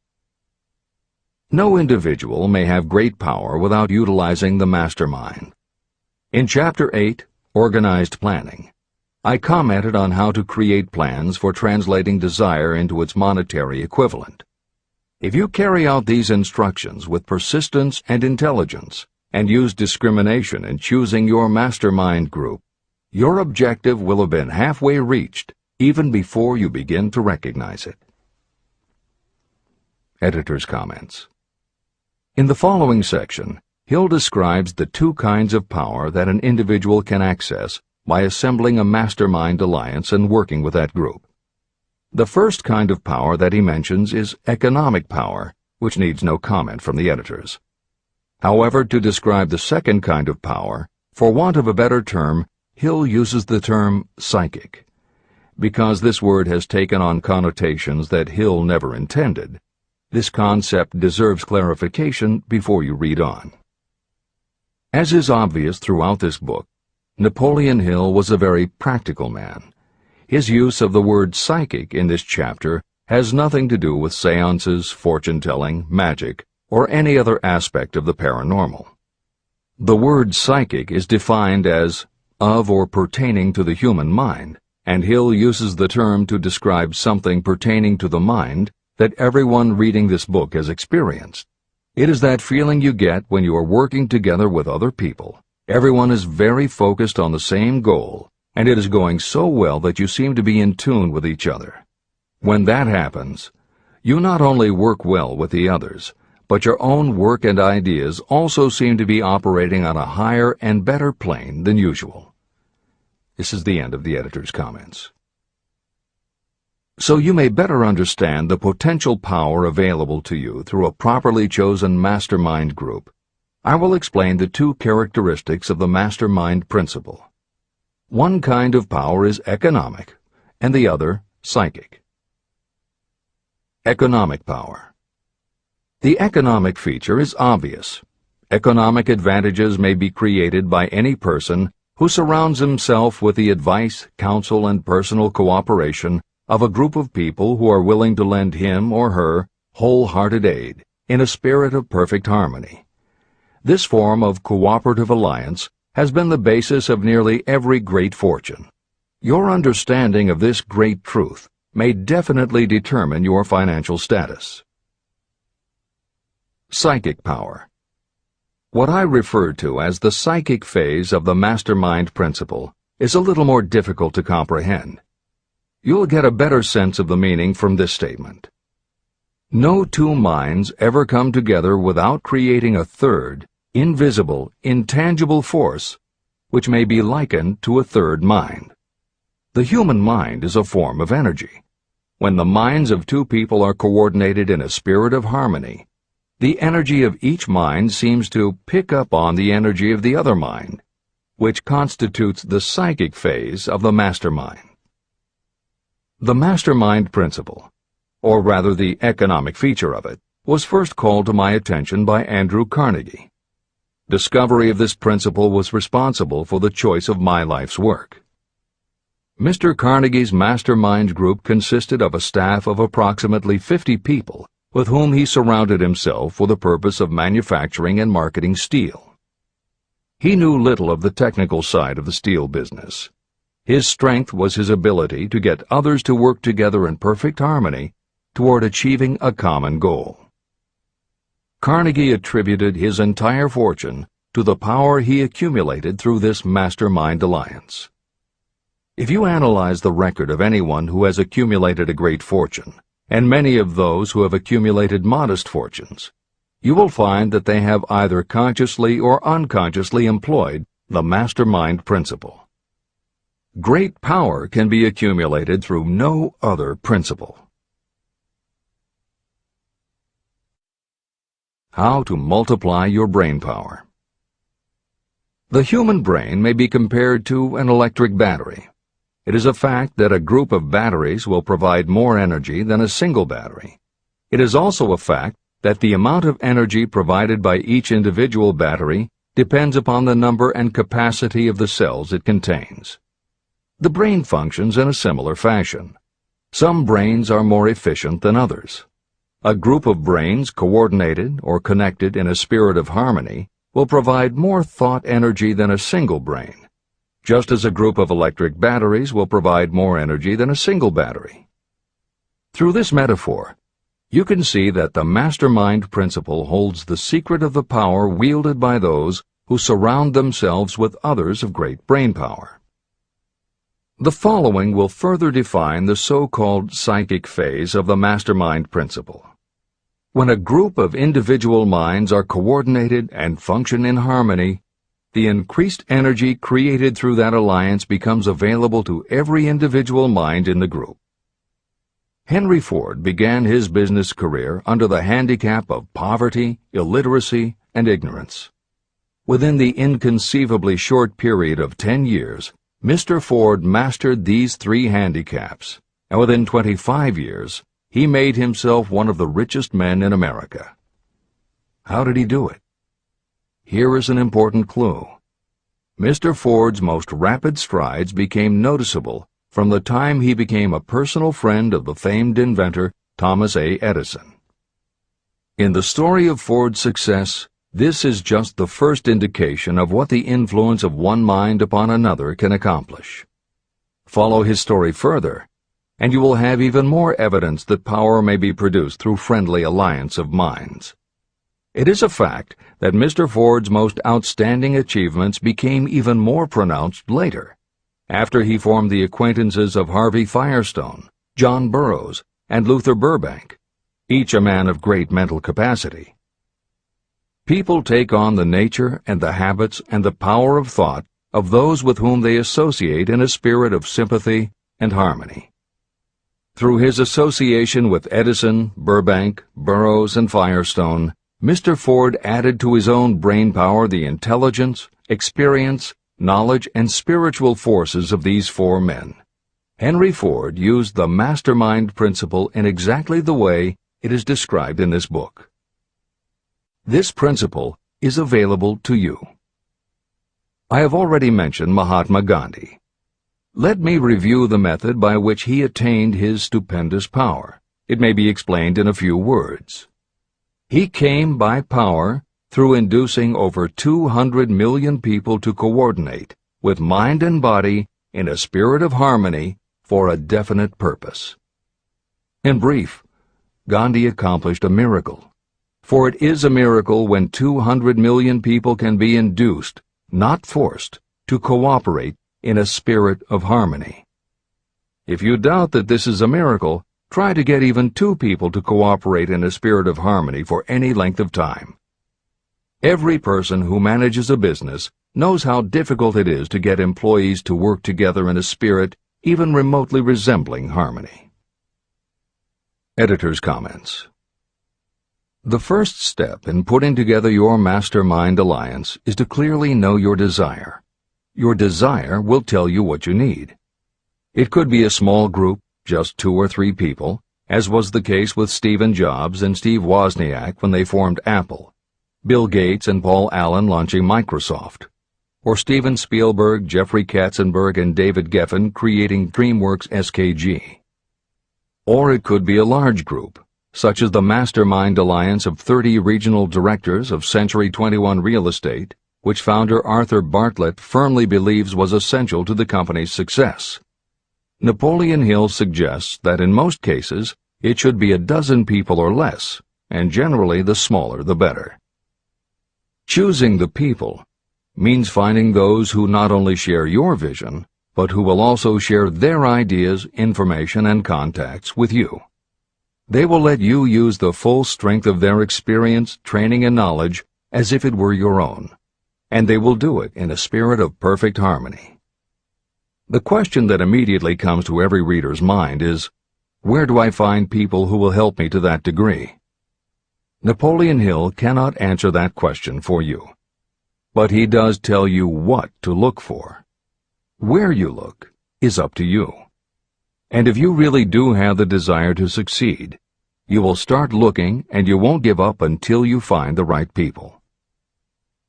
No individual may have great power without utilizing the mastermind. In Chapter 8, organized planning. I commented on how to create plans for translating desire into its monetary equivalent. If you carry out these instructions with persistence and intelligence, and use discrimination in choosing your mastermind group, your objective will have been halfway reached even before you begin to recognize it. Editor's comments. In the following section, Hill describes the two kinds of power that an individual can access by assembling a mastermind alliance and working with that group. The first kind of power that he mentions is economic power, which needs no comment from the editors. However, to describe the second kind of power, for want of a better term, Hill uses the term psychic. Because this word has taken on connotations that Hill never intended, this concept deserves clarification before you read on. As is obvious throughout this book, Napoleon Hill was a very practical man. His use of the word psychic in this chapter has nothing to do with seances, fortune-telling, magic, or any other aspect of the paranormal. The word psychic is defined as of or pertaining to the human mind, and Hill uses the term to describe something pertaining to the mind that everyone reading this book has experienced. It is that feeling you get when you are working together with other people. Everyone is very focused on the same goal, and it is going so well that you seem to be in tune with each other. When that happens, you not only work well with the others, but your own work and ideas also seem to be operating on a higher and better plane than usual. This is the end of the editor's comments. So you may better understand the potential power available to you through a properly chosen mastermind group, I will explain the two characteristics of the mastermind principle. One kind of power is economic, and the other psychic. Economic power. The economic feature is obvious. Economic advantages may be created by any person who surrounds himself with the advice, counsel, and personal cooperation of a group of people who are willing to lend him or her wholehearted aid in a spirit of perfect harmony. This form of cooperative alliance has been the basis of nearly every great fortune. Your understanding of this great truth may definitely determine your financial status. Psychic power. What I refer to as the psychic phase of the mastermind principle is a little more difficult to comprehend. You'll get a better sense of the meaning from this statement. No two minds ever come together without creating a third, invisible, intangible force, which may be likened to a third mind. The human mind is a form of energy. When the minds of two people are coordinated in a spirit of harmony, the energy of each mind seems to pick up on the energy of the other mind, which constitutes the psychic phase of the mastermind. The mastermind principle, or rather the economic feature of it, was first called to my attention by Andrew Carnegie. Discovery of this principle was responsible for the choice of my life's work. Mr. Carnegie's mastermind group consisted of a staff of approximately 50 people with whom he surrounded himself for the purpose of manufacturing and marketing steel. He knew little of the technical side of the steel business. His strength was his ability to get others to work together in perfect harmony toward achieving a common goal. Carnegie attributed his entire fortune to the power he accumulated through this mastermind alliance. If you analyze the record of anyone who has accumulated a great fortune, and many of those who have accumulated modest fortunes, you will find that they have either consciously or unconsciously employed the mastermind principle. Great power can be accumulated through no other principle. How to multiply your brain power. The human brain may be compared to an electric battery. It is a fact that a group of batteries will provide more energy than a single battery. It is also a fact that the amount of energy provided by each individual battery depends upon the number and capacity of the cells it contains. The brain functions in a similar fashion. Some brains are more efficient than others. A group of brains coordinated or connected in a spirit of harmony will provide more thought energy than a single brain. just as a group of electric batteries will provide more energy than a single battery. Through this metaphor, you can see that the mastermind principle holds the secret of the power wielded by those who surround themselves with others of great brain power. The following will further define the so-called psychic phase of the mastermind principle. When a group of individual minds are coordinated and function in harmony, the increased energy created through that alliance becomes available to every individual mind in the group. Henry Ford began his business career under the handicap of poverty, illiteracy, and ignorance. Within the inconceivably short period of 10 years, Mr. Ford mastered these 3 handicaps, and within 25 years, he made himself one of the richest men in America. How did he do it? Here is an important clue. Mr. Ford's most rapid strides became noticeable from the time he became a personal friend of the famed inventor Thomas A. Edison. In the story of Ford's success, this is just the first indication of what the influence of one mind upon another can accomplish. Follow his story further, and you will have even more evidence that power may be produced through friendly alliance of minds. It is a fact that Mr. Ford's most outstanding achievements became even more pronounced later, after he formed the acquaintances of Harvey Firestone, John Burroughs, and Luther Burbank, each a man of great mental capacity. People take on the nature and the habits and the power of thought of those with whom they associate in a spirit of sympathy and harmony. Through his association with Edison, Burbank, Burroughs, and Firestone, Mr. Ford added to his own brain power the intelligence, experience, knowledge, and spiritual forces of these 4 men. Henry Ford used the mastermind principle in exactly the way it is described in this book. This principle is available to you. I have already mentioned Mahatma Gandhi. Let me review the method by which he attained his stupendous power. It may be explained in a few words. He came by power through inducing over 200 million people to coordinate with mind and body in a spirit of harmony for a definite purpose. In brief, Gandhi accomplished a miracle. For it is a miracle when 200 million people can be induced, not forced, to cooperate in a spirit of harmony. If you doubt that this is a miracle, try to get even 2 people to cooperate in a spirit of harmony for any length of time. Every person who manages a business knows how difficult it is to get employees to work together in a spirit even remotely resembling harmony. Editor's comments. The first step in putting together your mastermind alliance is to clearly know your desire. Your desire will tell you what you need. It could be a small group, just 2 or 3 people, as was the case with Stephen Jobs and Steve Wozniak when they formed Apple, Bill Gates and Paul Allen launching Microsoft, or Steven Spielberg, Jeffrey Katzenberg, and David Geffen creating DreamWorks SKG. Or it could be a large group, such as the Mastermind Alliance of 30 regional directors of Century 21 Real Estate, which founder Arthur Bartlett firmly believes was essential to the company's success. Napoleon Hill suggests that in most cases it should be a dozen people or less, and generally the smaller the better. Choosing the people means finding those who not only share your vision, but who will also share their ideas, information, and contacts with you. They will let you use the full strength of their experience, training, and knowledge as if it were your own, and they will do it in a spirit of perfect harmony. The question that immediately comes to every reader's mind is, where do I find people who will help me to that degree? Napoleon Hill cannot answer that question for you, but he does tell you what to look for. Where you look is up to you. And if you really do have the desire to succeed, you will start looking and you won't give up until you find the right people.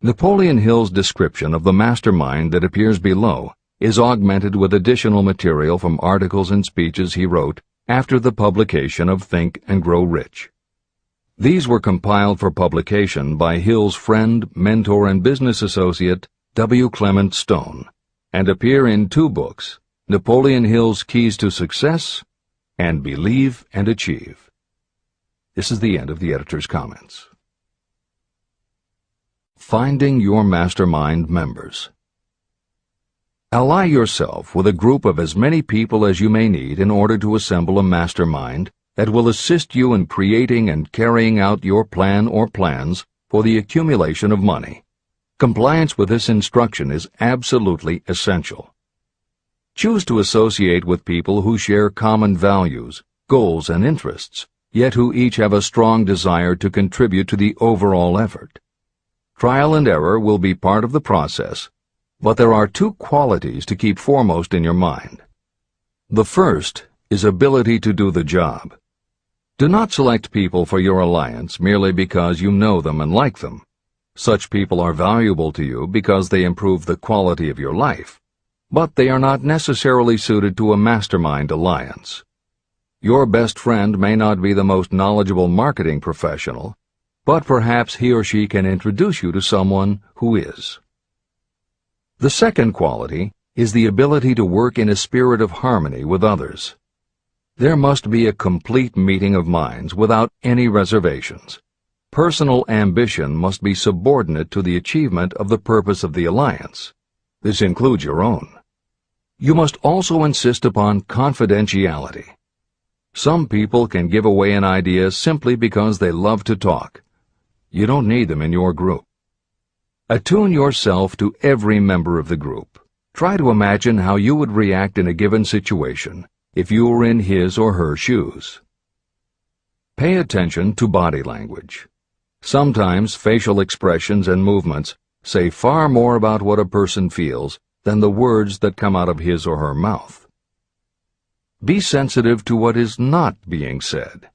Napoleon Hill's description of the mastermind that appears below is augmented with additional material from articles and speeches he wrote after the publication of Think and Grow Rich. These were compiled for publication by Hill's friend, mentor, and business associate, W. Clement Stone, and appear in 2 books, Napoleon Hill's Keys to Success and Believe and Achieve. This is the end of the editor's comments. Finding your mastermind members. Ally yourself with a group of as many people as you may need in order to assemble a mastermind that will assist you in creating and carrying out your plan or plans for the accumulation of money. Compliance with this instruction is absolutely essential. Choose to associate with people who share common values, goals, and interests, yet who each have a strong desire to contribute to the overall effort. Trial and error will be part of the process, but there are 2 qualities to keep foremost in your mind. The first is ability to do the job. Do not select people for your alliance merely because you know them and like them. Such people are valuable to you because they improve the quality of your life, but they are not necessarily suited to a mastermind alliance. Your best friend may not be the most knowledgeable marketing professional, but perhaps he or she can introduce you to someone who is. The second quality is the ability to work in a spirit of harmony with others. There must be a complete meeting of minds without any reservations. Personal ambition must be subordinate to the achievement of the purpose of the alliance. This includes your own. You must also insist upon confidentiality. Some people can give away an idea simply because they love to talk. You don't need them in your group. Attune yourself to every member of the group. Try to imagine how you would react in a given situation if you were in his or her shoes. Pay attention to body language. Sometimes facial expressions and movements say far more about what a person feels than the words that come out of his or her mouth. Be sensitive to what is not being said.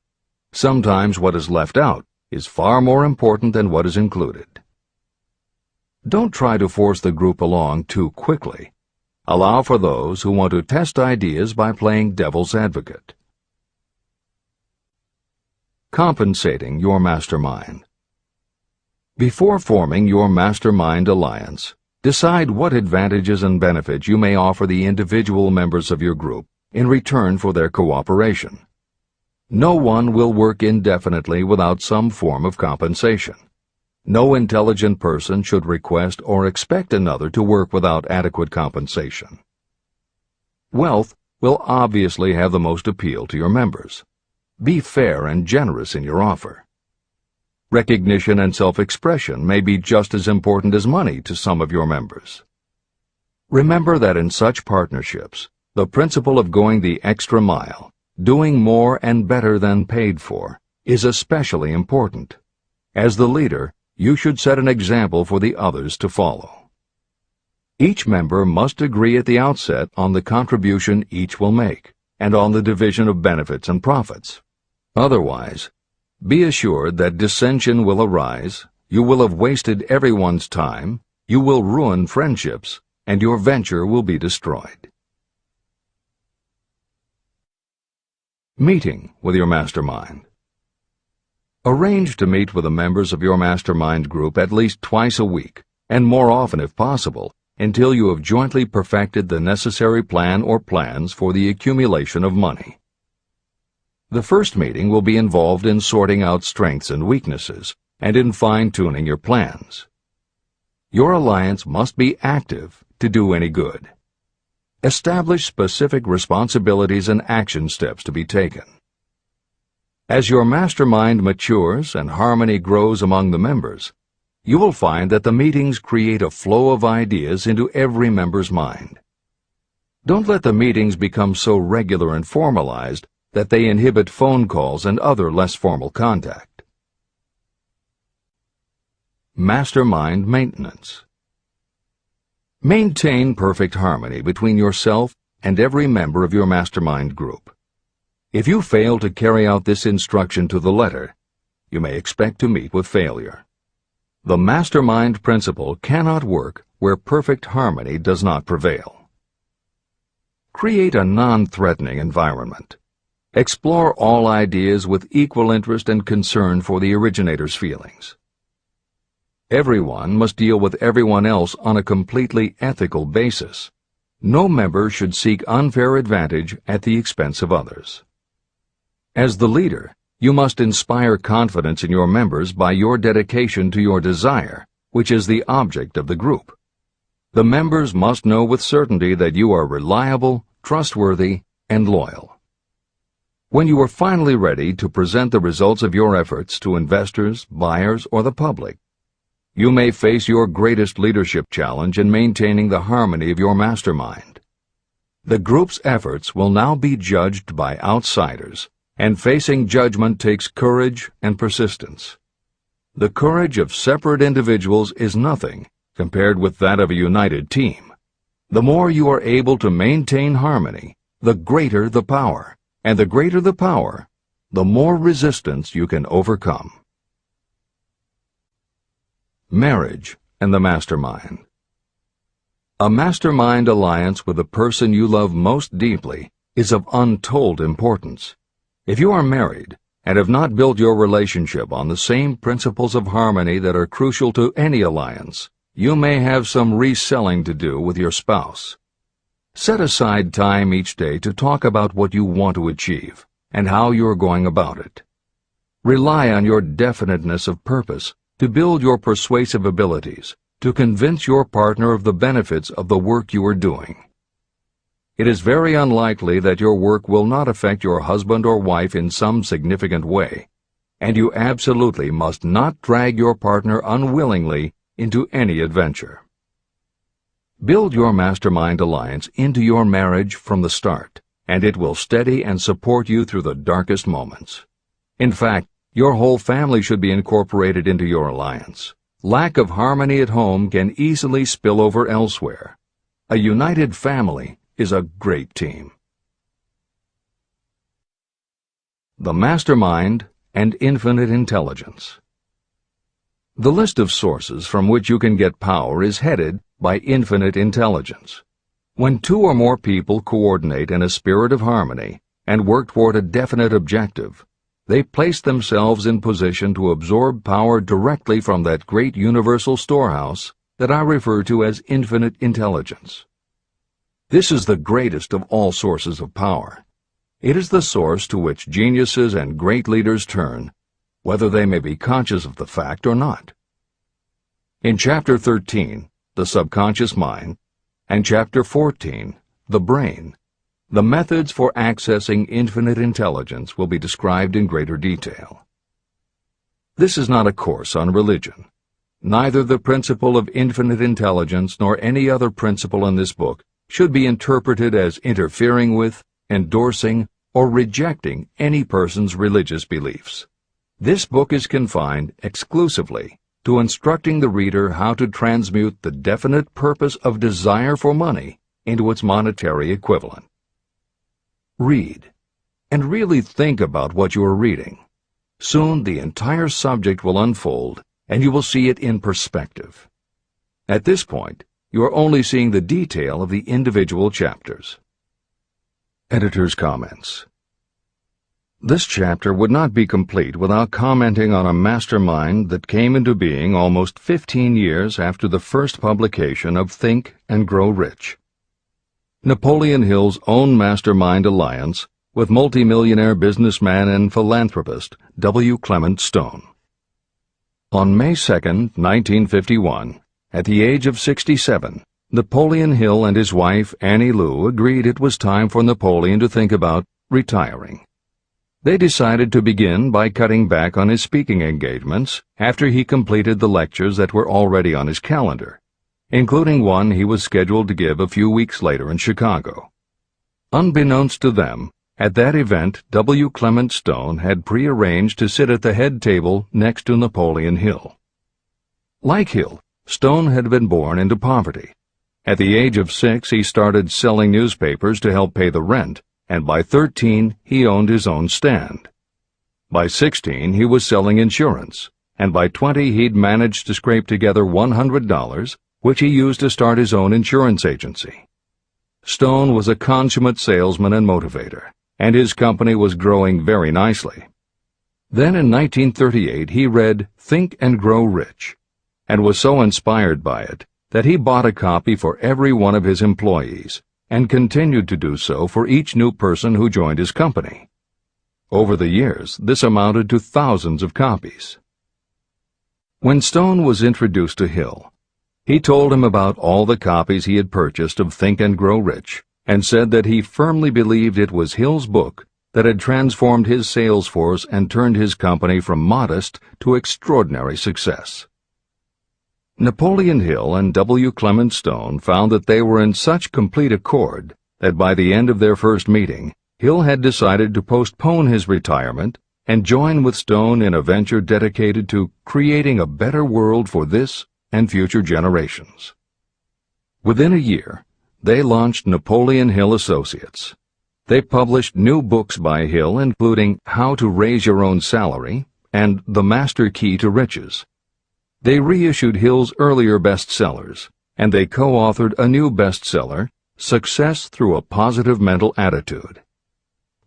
Sometimes what is left out is far more important than what is included. Don't try to force the group along too quickly. Allow for those who want to test ideas by playing devil's advocate. Compensating your mastermind. Before forming your mastermind alliance, decide what advantages and benefits you may offer the individual members of your group in return for their cooperation. No one will work indefinitely without some form of compensation. No intelligent person should request or expect another to work without adequate compensation. Wealth will obviously have the most appeal to your members. Be fair and generous in your offer. Recognition and self-expression may be just as important as money to some of your members. Remember that in such partnerships, the principle of going the extra mile, doing more and better than paid for, is especially important. As the leader, you should set an example for the others to follow. Each member must agree at the outset on the contribution each will make, and on the division of benefits and profits. Otherwise, be assured that dissension will arise, you will have wasted everyone's time, you will ruin friendships, and your venture will be destroyed. Meeting with your mastermind. Arrange to meet with the members of your mastermind group at least twice a week, and more often if possible, until you have jointly perfected the necessary plan or plans for the accumulation of money. The first meeting will be involved in sorting out strengths and weaknesses, and in fine-tuning your plans. Your alliance must be active to do any good. Establish specific responsibilities and action steps to be taken. As your mastermind matures and harmony grows among the members, you will find that the meetings create a flow of ideas into every member's mind. Don't let the meetings become so regular and formalized that they inhibit phone calls and other less formal contact. Mastermind maintenance. Maintain perfect harmony between yourself and every member of your mastermind group. If you fail to carry out this instruction to the letter, you may expect to meet with failure. The mastermind principle cannot work where perfect harmony does not prevail. Create a non-threatening environment. Explore all ideas with equal interest and concern for the originator's feelings. Everyone must deal with everyone else on a completely ethical basis, No member should seek unfair advantage at the expense of others. As the leader, you must inspire confidence in your members by your dedication to your desire, which is the object of the group. The members must know with certainty that you are reliable, trustworthy, and loyal. When you are finally ready to present the results of your efforts to investors, buyers, or the public, you may face your greatest leadership challenge in maintaining the harmony of your mastermind. The group's efforts will now be judged by outsiders, and facing judgment takes courage and persistence. The courage of separate individuals is nothing compared with that of a united team. The more you are able to maintain harmony, the greater the power, and the greater the power, the more resistance you can overcome. Marriage and the mastermind. A mastermind alliance with the person you love most deeply is of untold importance. If you are married and have not built your relationship on the same principles of harmony that are crucial to any alliance, you may have some reselling to do with your spouse. Set aside time each day to talk about what you want to achieve and how you are going about it. Rely on your definiteness of purpose to build your persuasive abilities, to convince your partner of the benefits of the work you are doing. It is very unlikely that your work will not affect your husband or wife in some significant way, and you absolutely must not drag your partner unwillingly into any adventure. Build your mastermind alliance into your marriage from the start, and it will steady and support you through the darkest moments. In fact, your whole family should be incorporated into your alliance. Lack of harmony at home can easily spill over elsewhere. A united family is a great team. The mastermind and infinite intelligence. The list of sources from which you can get power is headed by infinite intelligence. When two or more people coordinate in a spirit of harmony and work toward a definite objective, they place themselves in position to absorb power directly from that great universal storehouse that I refer to as infinite intelligence. This is the greatest of all sources of power. It is the source to which geniuses and great leaders turn, whether they may be conscious of the fact or not. In Chapter 13, The Subconscious Mind, and Chapter 14, The Brain, the methods for accessing infinite intelligence will be described in greater detail. This is not a course on religion. Neither the principle of infinite intelligence nor any other principle in this book should be interpreted as interfering with, endorsing, or rejecting any person's religious beliefs. This book is confined exclusively to instructing the reader how to transmute the definite purpose of desire for money into its monetary equivalent. Read, and really think about what you are reading. Soon the entire subject will unfold, and you will see it in perspective. At this point, you are only seeing the detail of the individual chapters. Editor's comments. This chapter would not be complete without commenting on a mastermind that came into being almost 15 years after the first publication of Think and Grow Rich. Napoleon Hill's own mastermind alliance with multimillionaire businessman and philanthropist W. Clement Stone. On May 2, 1951, at the age of 67, Napoleon Hill and his wife Annie Lou agreed it was time for Napoleon to think about retiring. They decided to begin by cutting back on his speaking engagements after he completed the lectures that were already on his calendar, including one he was scheduled to give a few weeks later in Chicago. Unbeknownst to them, at that event W. Clement Stone had prearranged to sit at the head table next to Napoleon Hill. Like Hill, Stone had been born into poverty. At the age of 6, he started selling newspapers to help pay the rent, and by 13, he owned his own stand. By 16, he was selling insurance, and by 20, he'd managed to scrape together $100, which he used to start his own insurance agency. Stone was a consummate salesman and motivator, and his company was growing very nicely. Then in 1938 he read Think and Grow Rich, and was so inspired by it that he bought a copy for every one of his employees and continued to do so for each new person who joined his company. Over the years, this amounted to thousands of copies. When Stone was introduced to Hill, he told him about all the copies he had purchased of Think and Grow Rich and said that he firmly believed it was Hill's book that had transformed his sales force and turned his company from modest to extraordinary success. Napoleon Hill and W. Clement Stone found that they were in such complete accord that by the end of their first meeting, Hill had decided to postpone his retirement and join with Stone in a venture dedicated to creating a better world for this and future generations. Within a year, they launched Napoleon Hill Associates. They published new books by Hill, including How to Raise Your Own Salary and The Master Key to Riches. They reissued Hill's earlier bestsellers, and they co-authored a new bestseller, Success Through a Positive Mental Attitude.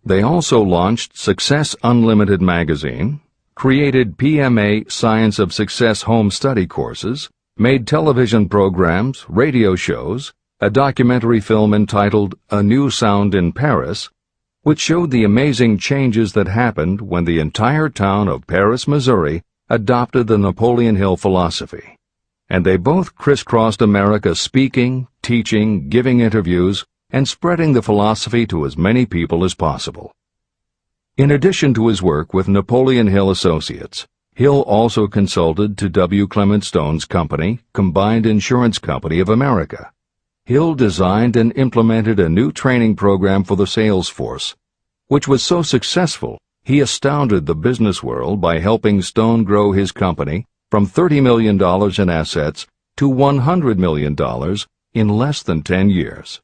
They also launched Success Unlimited magazine, created PMA Science of Success home study courses, made television programs, radio shows, a documentary film entitled A New Sound in Paris, which showed the amazing changes that happened when the entire town of Paris, Missouri, adopted the Napoleon Hill philosophy. And they both crisscrossed America speaking, teaching, giving interviews, and spreading the philosophy to as many people as possible. In addition to his work with Napoleon Hill Associates, Hill also consulted to W. Clement Stone's company, Combined Insurance Company of America. Hill designed and implemented a new training program for the sales force, which was so successful he astounded the business world by helping Stone grow his company from $30 million in assets to $100 million in less than 10 years.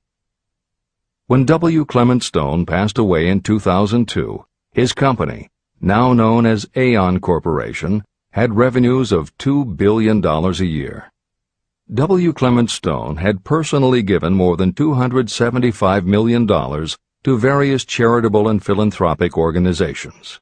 When W. Clement Stone passed away in 2002, his company, now known as Aon Corporation, had revenues of $2 billion a year. W. Clement Stone had personally given more than $275 million to various charitable and philanthropic organizations.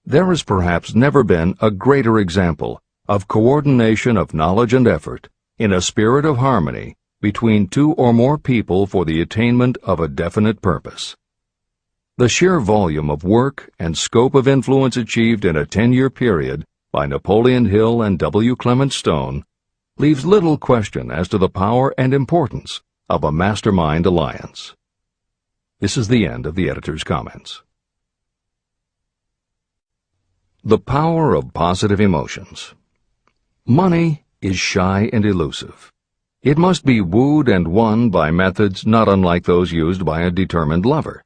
There has perhaps never been a greater example of coordination of knowledge and effort in a spirit of harmony between two or more people for the attainment of a definite purpose. The sheer volume of work and scope of influence achieved in a 10-year period by Napoleon Hill and W. Clement Stone leaves little question as to the power and importance of a mastermind alliance. This is the end of the editor's comments. The power of positive emotions. Money is shy and elusive. It must be wooed and won by methods not unlike those used by a determined lover.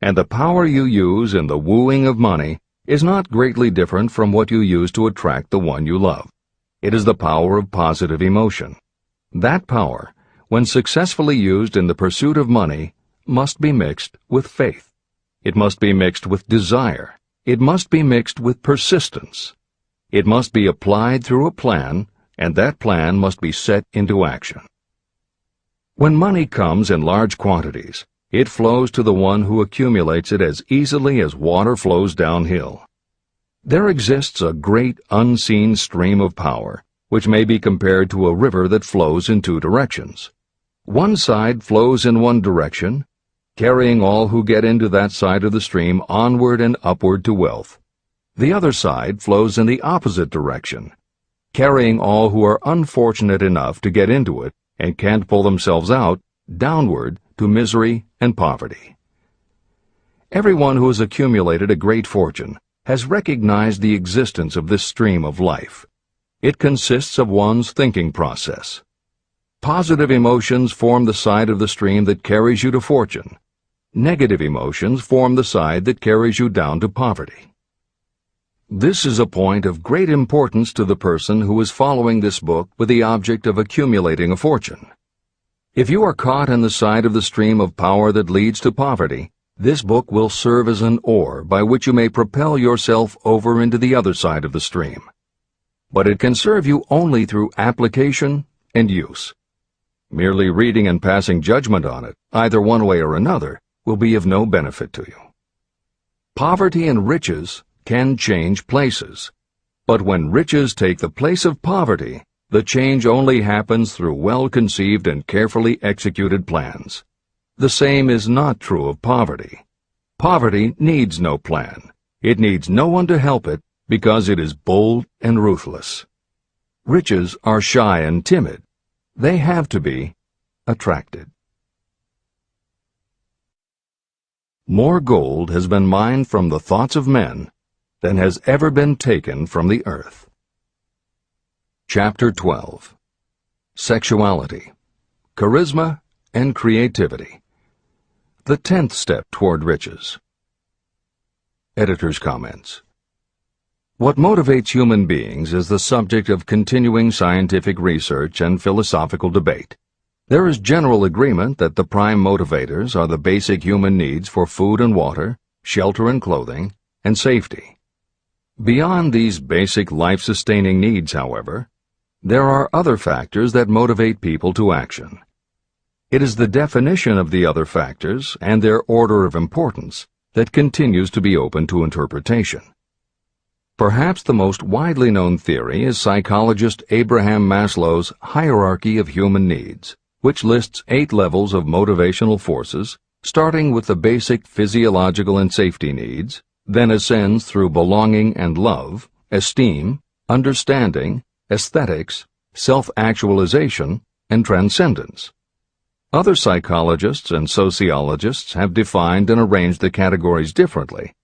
And the power you use in the wooing of money is not greatly different from what you use to attract the one you love. It is the power of positive emotion. That power, when successfully used in the pursuit of money, must be mixed with faith. It must be mixed with desire. It must be mixed with persistence. It must be applied through a plan, and that plan must be set into action. When money comes in large quantities, it flows to the one who accumulates it as easily as water flows downhill. There exists a great unseen stream of power, which may be compared to a river that flows in two directions. One side flows in one direction, carrying all who get into that side of the stream onward and upward to wealth. The other side flows in the opposite direction, carrying all who are unfortunate enough to get into it and can't pull themselves out downward to misery and poverty. Everyone who has accumulated a great fortune has recognized the existence of this stream of life. It consists of one's thinking process. Positive emotions form the side of the stream that carries you to fortune. Negative emotions form the side that carries you down to poverty. This is a point of great importance to the person who is following this book with the object of accumulating a fortune. If you are caught in the side of the stream of power that leads to poverty, this book will serve as an oar by which you may propel yourself over into the other side of the stream. But it can serve you only through application and use. Merely reading and passing judgment on it, either one way or another, will be of no benefit to you. Poverty and riches can change places. But when riches take the place of poverty, The change only happens through well-conceived and carefully executed plans. The same is not true of poverty. Poverty needs no plan. It needs no one to help it because it is bold and ruthless. Riches are shy and timid. They have to be attracted. More gold has been mined from the thoughts of men than has ever been taken from the earth. Chapter 12. Sexuality, Charisma, and Creativity. The 10th step toward riches. Editor's comments. What motivates human beings is the subject of continuing scientific research and philosophical debate. There is general agreement that the prime motivators are the basic human needs for food and water, shelter and clothing, and safety. Beyond these basic life-sustaining needs, however, there are other factors that motivate people to action. It is the definition of the other factors and their order of importance that continues to be open to interpretation. Perhaps the most widely known theory is psychologist Abraham Maslow's hierarchy of human needs, which lists 8 levels of motivational forces, starting with the basic physiological and safety needs, then ascends through belonging and love, esteem, understanding, aesthetics, self-actualization, and transcendence. Other psychologists and sociologists have defined and arranged the categories differently,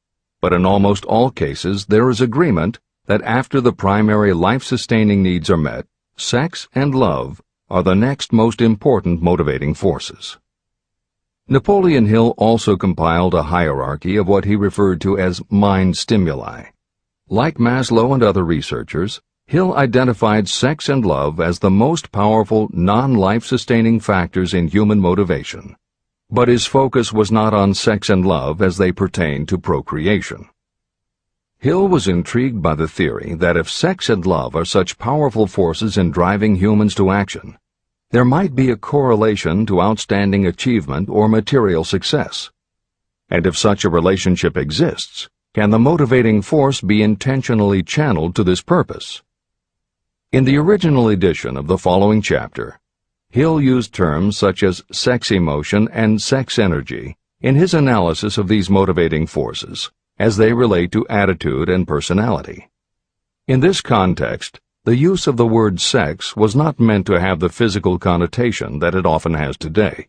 but in almost all cases there is agreement that after the primary life-sustaining needs are met, sex and love are the next most important motivating forces. Napoleon Hill also compiled a hierarchy of what he referred to as mind stimuli. Like Maslow and other researchers, Hill identified sex and love as the most powerful non-life-sustaining factors in human motivation, but his focus was not on sex and love as they pertain to procreation. Hill was intrigued by the theory that if sex and love are such powerful forces in driving humans to action, there might be a correlation to outstanding achievement or material success. And if such a relationship exists, can the motivating force be intentionally channeled to this purpose? In the original edition of the following chapter, Hill used terms such as sex emotion and sex energy in his analysis of these motivating forces as they relate to attitude and personality. In this context, the use of the word sex was not meant to have the physical connotation that it often has today.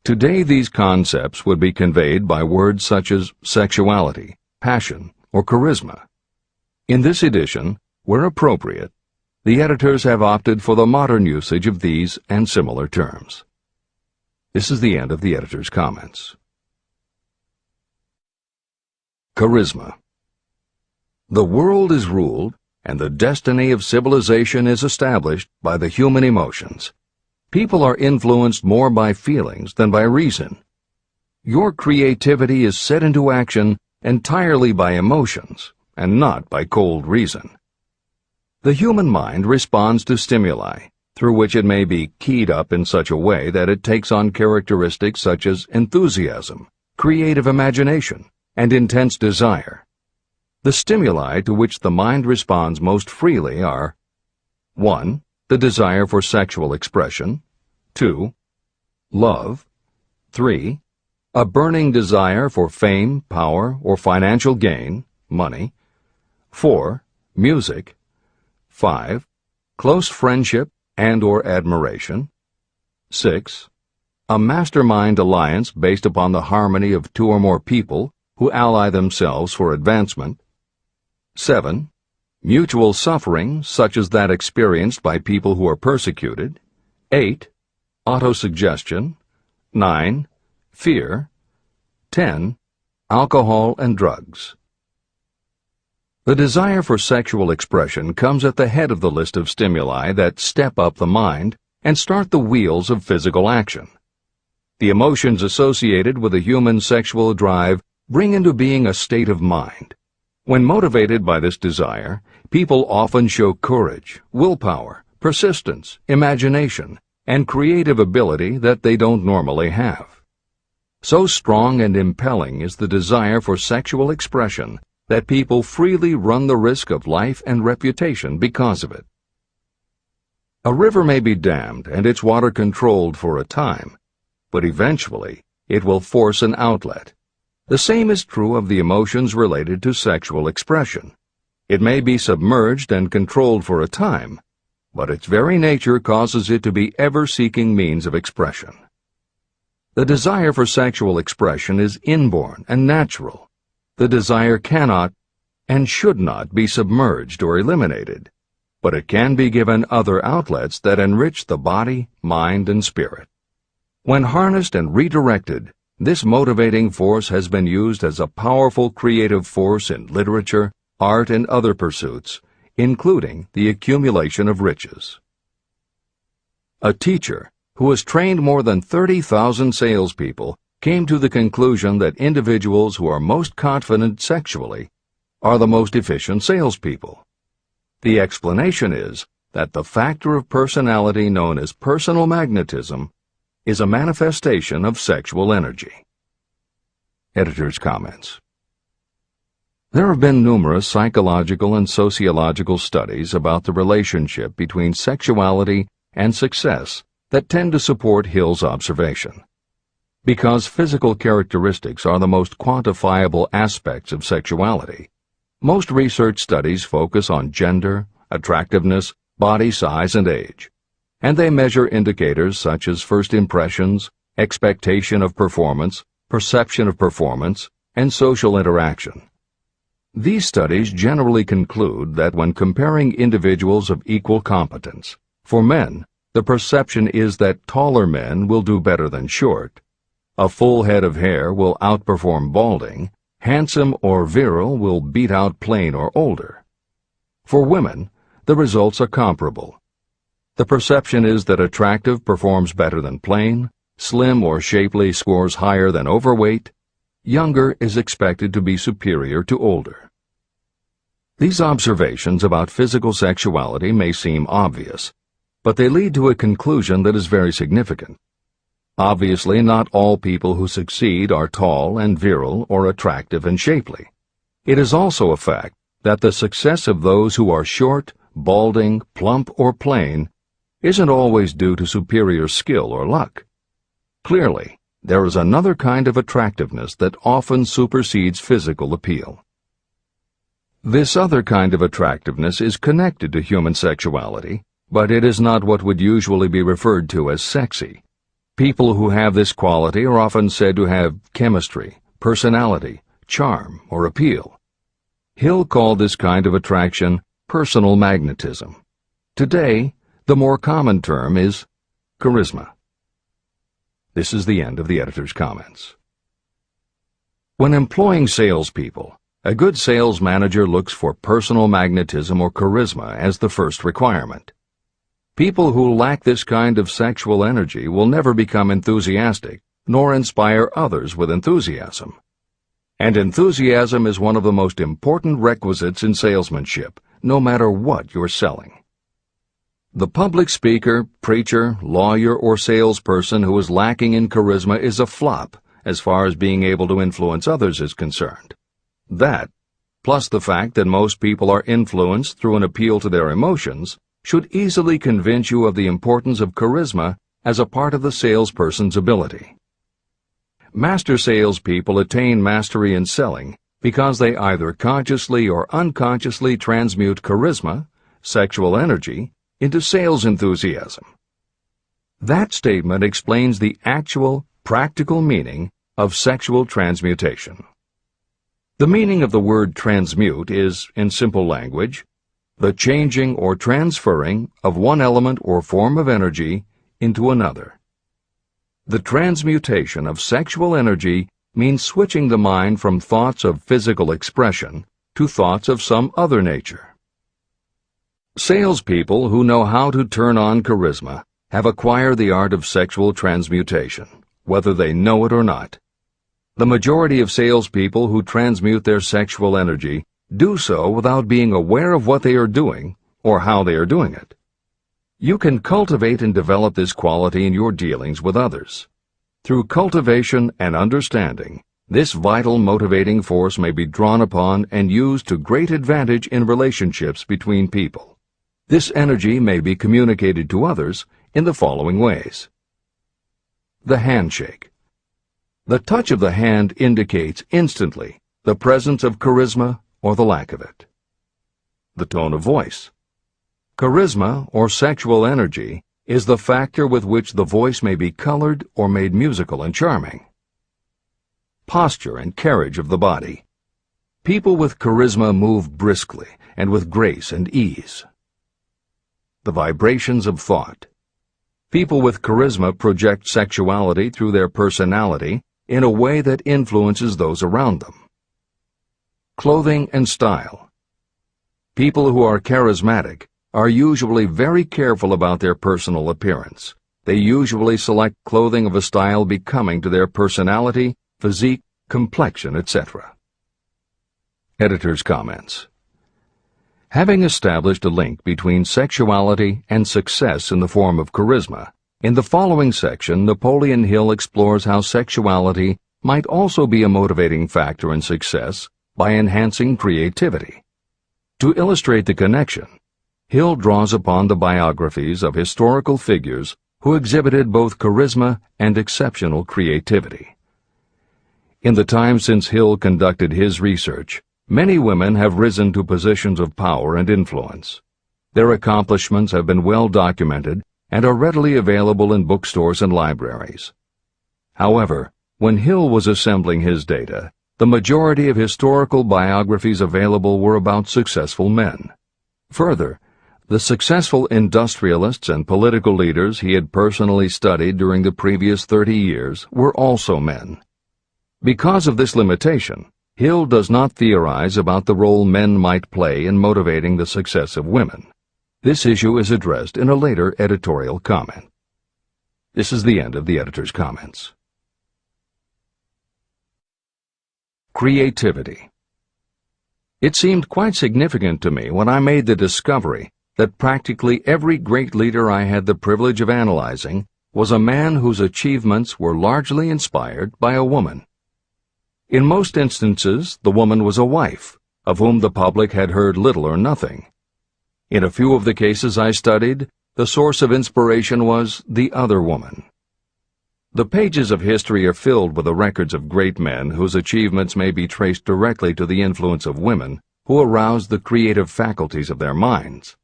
Today these concepts would be conveyed by words such as sexuality, passion, or charisma. In this edition, where appropriate, the editors have opted for the modern usage of these and similar terms. This is the end of the editor's comments. Charisma. The world is ruled, and the destiny of civilization is established by the human emotions. People are influenced more by feelings than by reason. Your creativity is set into action entirely by emotions, and not by cold reason. The human mind responds to stimuli, through which it may be keyed up in such a way that it takes on characteristics such as enthusiasm, creative imagination, and intense desire. The stimuli to which the mind responds most freely are 1. The desire for sexual expression, 2. Love, 3. A burning desire for fame, power, or financial gain, money, 4. Music, 5. Close friendship and or admiration, 6. A mastermind alliance based upon the harmony of 2 or more people who ally themselves for advancement, 7. Mutual suffering, such as that experienced by people who are persecuted, 8. Autosuggestion, 9. Fear, 10. Alcohol and drugs. The desire for sexual expression comes at the head of the list of stimuli that step up the mind and start the wheels of physical action. The emotions associated with a human sexual drive bring into being a state of mind. When motivated by this desire, people often show courage, willpower, persistence, imagination, and creative ability that they don't normally have. So strong and impelling is the desire for sexual expression that people freely run the risk of life and reputation because of it. A river may be dammed and its water controlled for a time, but eventually it will force an outlet. The same is true of the emotions related to sexual expression. It may be submerged and controlled for a time, but its very nature causes it to be ever-seeking means of expression. The desire for sexual expression is inborn and natural. The desire cannot and should not be submerged or eliminated, but it can be given other outlets that enrich the body, mind, and spirit. When harnessed and redirected, this motivating force has been used as a powerful creative force in literature, art, and other pursuits, including the accumulation of riches. A teacher who has trained more than 30,000 salespeople came to the conclusion that individuals who are most confident sexually are the most efficient salespeople. The explanation is that the factor of personality known as personal magnetism is a manifestation of sexual energy. Editor's comments. There have been numerous psychological and sociological studies about the relationship between sexuality and success that tend to support Hill's observation. Because physical characteristics are the most quantifiable aspects of sexuality, most research studies focus on gender, attractiveness, body size, and age, and they measure indicators such as first impressions, expectation of performance, perception of performance, and social interaction. These studies generally conclude that when comparing individuals of equal competence, for men, the perception is that taller men will do better than short, a full head of hair will outperform balding, handsome or virile will beat out plain or older. For women, the results are comparable. The perception is that attractive performs better than plain, slim or shapely scores higher than overweight, younger is expected to be superior to older. These observations about physical sexuality may seem obvious, but they lead to a conclusion that is very significant. Obviously, not all people who succeed are tall and virile or attractive and shapely. It is also a fact that the success of those who are short, balding, plump, or plain isn't always due to superior skill or luck. Clearly, there is another kind of attractiveness that often supersedes physical appeal. This other kind of attractiveness is connected to human sexuality, but it is not what would usually be referred to as sexy. People who have this quality are often said to have chemistry, personality, charm, or appeal. Hill called this kind of attraction personal magnetism. Today, the more common term is charisma. This is the end of the editor's comments. When employing salespeople, a good sales manager looks for personal magnetism or charisma as the first requirement. People who lack this kind of sexual energy will never become enthusiastic, nor inspire others with enthusiasm. And enthusiasm is one of the most important requisites in salesmanship, no matter what you're selling. The public speaker, preacher, lawyer, or salesperson who is lacking in charisma is a flop as far as being able to influence others is concerned. That, plus the fact that most people are influenced through an appeal to their emotions, should easily convince you of the importance of charisma as a part of the salesperson's ability. Master salespeople attain mastery in selling because they either consciously or unconsciously transmute charisma, sexual energy, into sales enthusiasm. That statement explains the actual, practical meaning of sexual transmutation. The meaning of the word transmute is, in simple language, the changing or transferring of one element or form of energy into another. The transmutation of sexual energy means switching the mind from thoughts of physical expression to thoughts of some other nature. Salespeople who know how to turn on charisma have acquired the art of sexual transmutation, whether they know it or not. The majority of salespeople who transmute their sexual energy do so without being aware of what they are doing or how they are doing it. You can cultivate and develop this quality in your dealings with others. Through cultivation and understanding, this vital motivating force may be drawn upon and used to great advantage in relationships between people. This energy may be communicated to others in the following ways. The handshake. The touch of the hand indicates instantly the presence of charisma or the lack of it. The tone of voice. Charisma, or sexual energy, is the factor with which the voice may be colored or made musical and charming. Posture and carriage of the body. People with charisma move briskly and with grace and ease. The vibrations of thought. People with charisma project sexuality through their personality in a way that influences those around them. Clothing and style. People who are charismatic are usually very careful about their personal appearance. They usually select clothing of a style becoming to their personality, physique, complexion, etc. Editor's comments. Having established a link between sexuality and success in the form of charisma, in the following section, Napoleon Hill explores how sexuality might also be a motivating factor in success by enhancing creativity. To illustrate the connection, Hill draws upon the biographies of historical figures who exhibited both charisma and exceptional creativity. In the time since Hill conducted his research, many women have risen to positions of power and influence. Their accomplishments have been well documented and are readily available in bookstores and libraries. However, when Hill was assembling his data, the majority of historical biographies available were about successful men. Further, the successful industrialists and political leaders he had personally studied during the previous 30 years were also men. Because of this limitation, Hill does not theorize about the role men might play in motivating the success of women. This issue is addressed in a later editorial comment. This is the end of the editor's comments. Creativity. It seemed quite significant to me when I made the discovery that practically every great leader I had the privilege of analyzing was a man whose achievements were largely inspired by a woman. In most instances, the woman was a wife, of whom the public had heard little or nothing. In a few of the cases I studied, the source of inspiration was the other woman. The pages of history are filled with the records of great men whose achievements may be traced directly to the influence of women who aroused the creative faculties of their minds.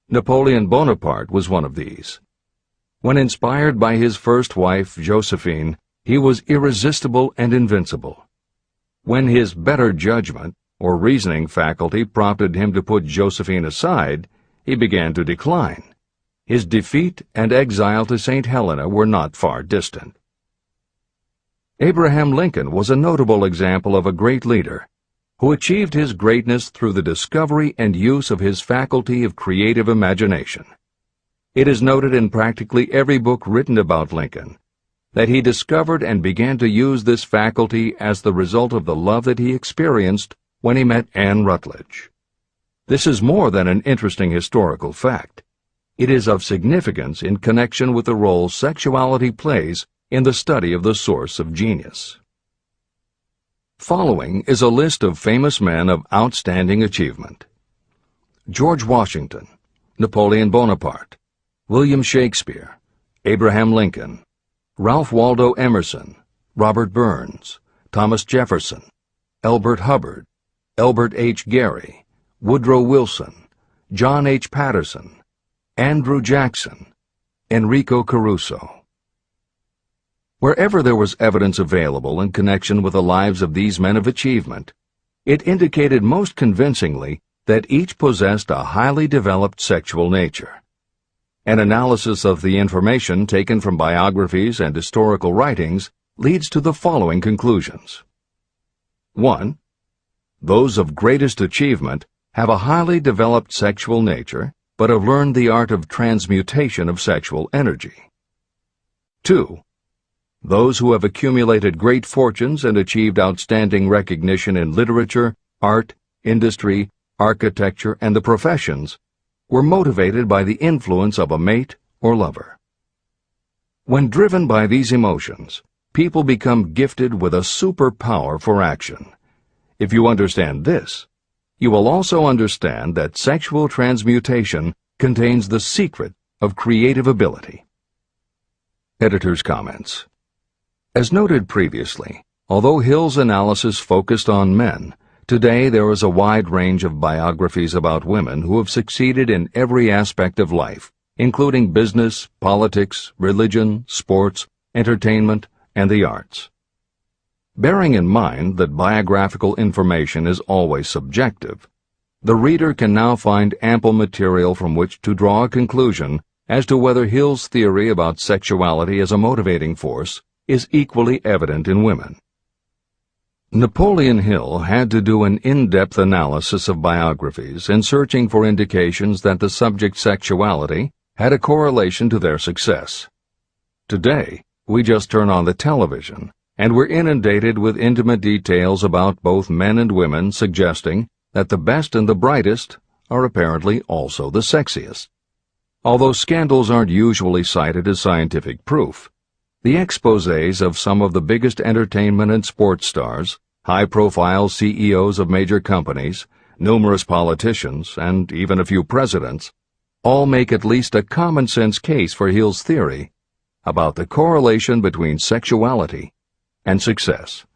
Napoleon Bonaparte was one of these. When inspired by his first wife, Josephine, he was irresistible and invincible. When his better judgment or reasoning faculty prompted him to put Josephine aside, he began to decline. His defeat and exile to St. Helena were not far distant. Abraham Lincoln was a notable example of a great leader who achieved his greatness through the discovery and use of his faculty of creative imagination. It is noted in practically every book written about Lincoln that he discovered and began to use this faculty as the result of the love that he experienced when he met Anne Rutledge. This is more than an interesting historical fact. It is of significance in connection with the role sexuality plays in the study of the source of genius. Following is a list of famous men of outstanding achievement: George Washington, Napoleon Bonaparte, William Shakespeare, Abraham Lincoln, Ralph Waldo Emerson, Robert Burns, Thomas Jefferson, Elbert Hubbard, Elbert H. Gary, Woodrow Wilson, John H. Patterson, Andrew Jackson, Enrico Caruso. Wherever there was evidence available in connection with the lives of these men of achievement, it indicated most convincingly that each possessed a highly developed sexual nature. An analysis of the information taken from biographies and historical writings leads to the following conclusions. 1. Those of greatest achievement have a highly developed sexual nature, but have learned the art of transmutation of sexual energy. 2. Those who have accumulated great fortunes and achieved outstanding recognition in literature, art, industry, architecture, and the professions were motivated by the influence of a mate or lover. When driven by these emotions, people become gifted with a superpower for action. If you understand this, you will also understand that sexual transmutation contains the secret of creative ability. Editor's comments. As noted previously, although Hill's analysis focused on men, today there is a wide range of biographies about women who have succeeded in every aspect of life, including business, politics, religion, sports, entertainment, and the arts. Bearing in mind that biographical information is always subjective, the reader can now find ample material from which to draw a conclusion as to whether Hill's theory about sexuality as a motivating force is equally evident in women. Napoleon Hill had to do an in-depth analysis of biographies in searching for indications that the subject's sexuality had a correlation to their success. Today, we just turn on the television, and we're inundated with intimate details about both men and women suggesting that the best and the brightest are apparently also the sexiest. Although scandals aren't usually cited as scientific proof, the exposés of some of the biggest entertainment and sports stars, high-profile CEOs of major companies, numerous politicians, and even a few presidents, all make at least a common-sense case for Hill's theory about the correlation between sexuality and success.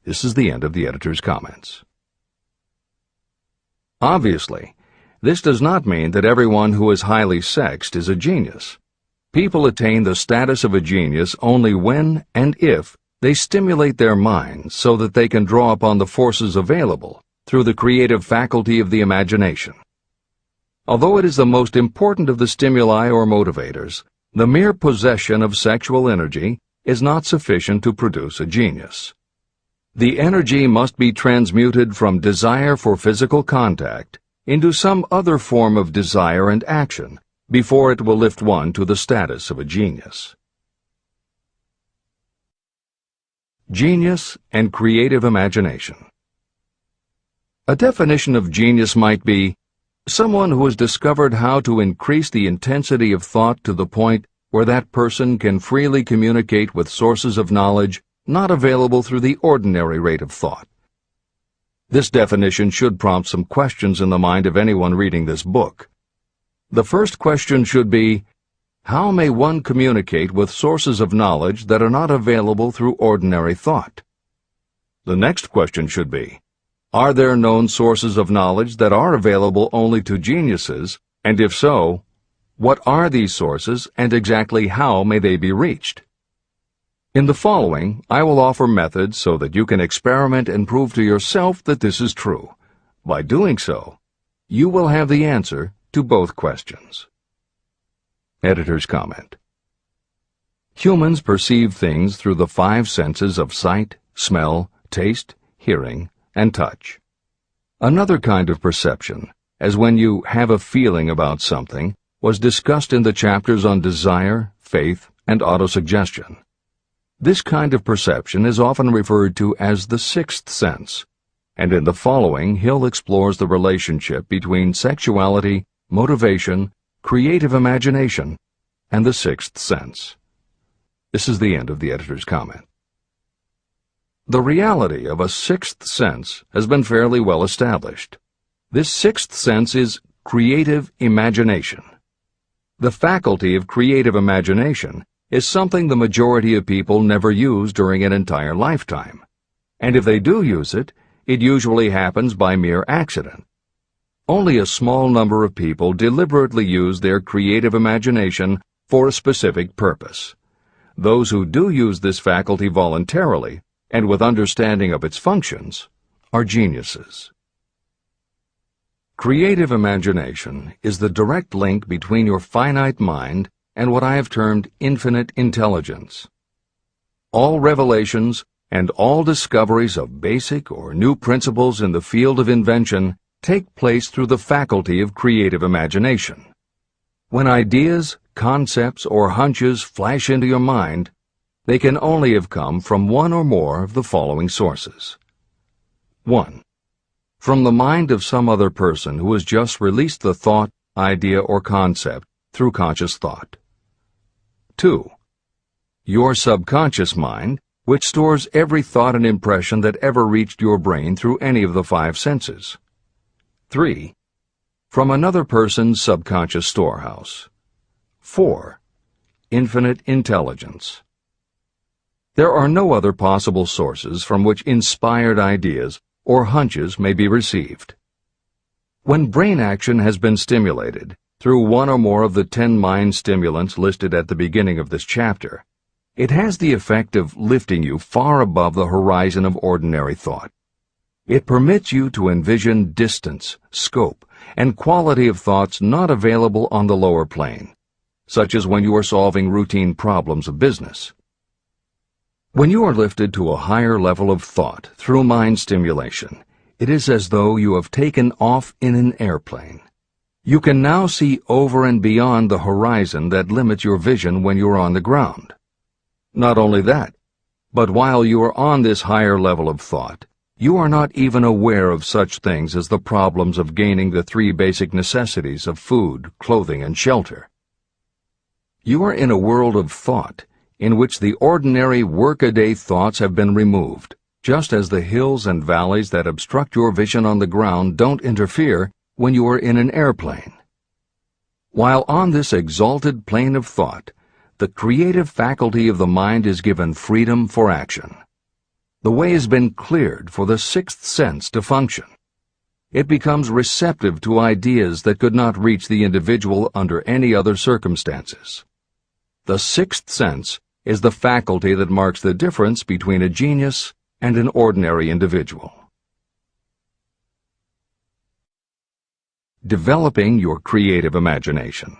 This is the end of the editor's comments. Obviously, this does not mean that everyone who is highly sexed is a genius. People attain the status of a genius only when and if they stimulate their minds so that they can draw upon the forces available through the creative faculty of the imagination. Although it is the most important of the stimuli or motivators, the mere possession of sexual energy is not sufficient to produce a genius. The energy must be transmuted from desire for physical contact into some other form of desire and action before it will lift one to the status of a genius. Genius and creative imagination. A definition of genius might be someone who has discovered how to increase the intensity of thought to the point where that person can freely communicate with sources of knowledge not available through the ordinary rate of thought. This definition should prompt some questions in the mind of anyone reading this book. The first question should be, how may one communicate with sources of knowledge that are not available through ordinary thought? The next question should be, are there known sources of knowledge that are available only to geniuses, and if so, what are these sources and exactly how may they be reached? In the following, I will offer methods so that you can experiment and prove to yourself that this is true. By doing so, you will have the answer to both questions. Editor's comment. Humans perceive things through the 5 senses of sight, smell, taste, hearing, and touch. Another kind of perception, as when you have a feeling about something, was discussed in the chapters on desire, faith, and autosuggestion. This kind of perception is often referred to as the 6th sense, and in the following Hill explores the relationship between sexuality, motivation, creative imagination, and the 6th sense. This is the end of the editor's comment. The reality of a 6th sense has been fairly well established. This 6th sense is creative imagination. The faculty of creative imagination is something the majority of people never use during an entire lifetime, and if they do use it, it usually happens by mere accident. Only a small number of people deliberately use their creative imagination for a specific purpose. Those who do use this faculty voluntarily and with understanding of its functions are geniuses. Creative imagination is the direct link between your finite mind and what I have termed infinite intelligence. All revelations and all discoveries of basic or new principles in the field of invention take place through the faculty of creative imagination. When ideas, concepts, or hunches flash into your mind, they can only have come from one or more of the following sources. 1. From the mind of some other person who has just released the thought, idea, or concept through conscious thought. 2. Your subconscious mind, which stores every thought and impression that ever reached your brain through any of the 5 senses. 3. from another person's subconscious storehouse. 4. Infinite intelligence. There are no other possible sources from which inspired ideas or hunches may be received. When brain action has been stimulated through one or more of the 10 mind stimulants listed at the beginning of this chapter, it has the effect of lifting you far above the horizon of ordinary thought. It permits you to envision distance, scope, and quality of thoughts not available on the lower plane, such as when you are solving routine problems of business. When you are lifted to a higher level of thought through mind stimulation, it is as though you have taken off in an airplane. You can now see over and beyond the horizon that limits your vision when you are on the ground. Not only that, but while you are on this higher level of thought, you are not even aware of such things as the problems of gaining the 3 basic necessities of food, clothing, and shelter. You are in a world of thought in which the ordinary workaday thoughts have been removed, just as the hills and valleys that obstruct your vision on the ground don't interfere when you are in an airplane. While on this exalted plane of thought, the creative faculty of the mind is given freedom for action. The way has been cleared for the 6th sense to function. It becomes receptive to ideas that could not reach the individual under any other circumstances. The 6th sense is the faculty that marks the difference between a genius and an ordinary individual. Developing your creative imagination.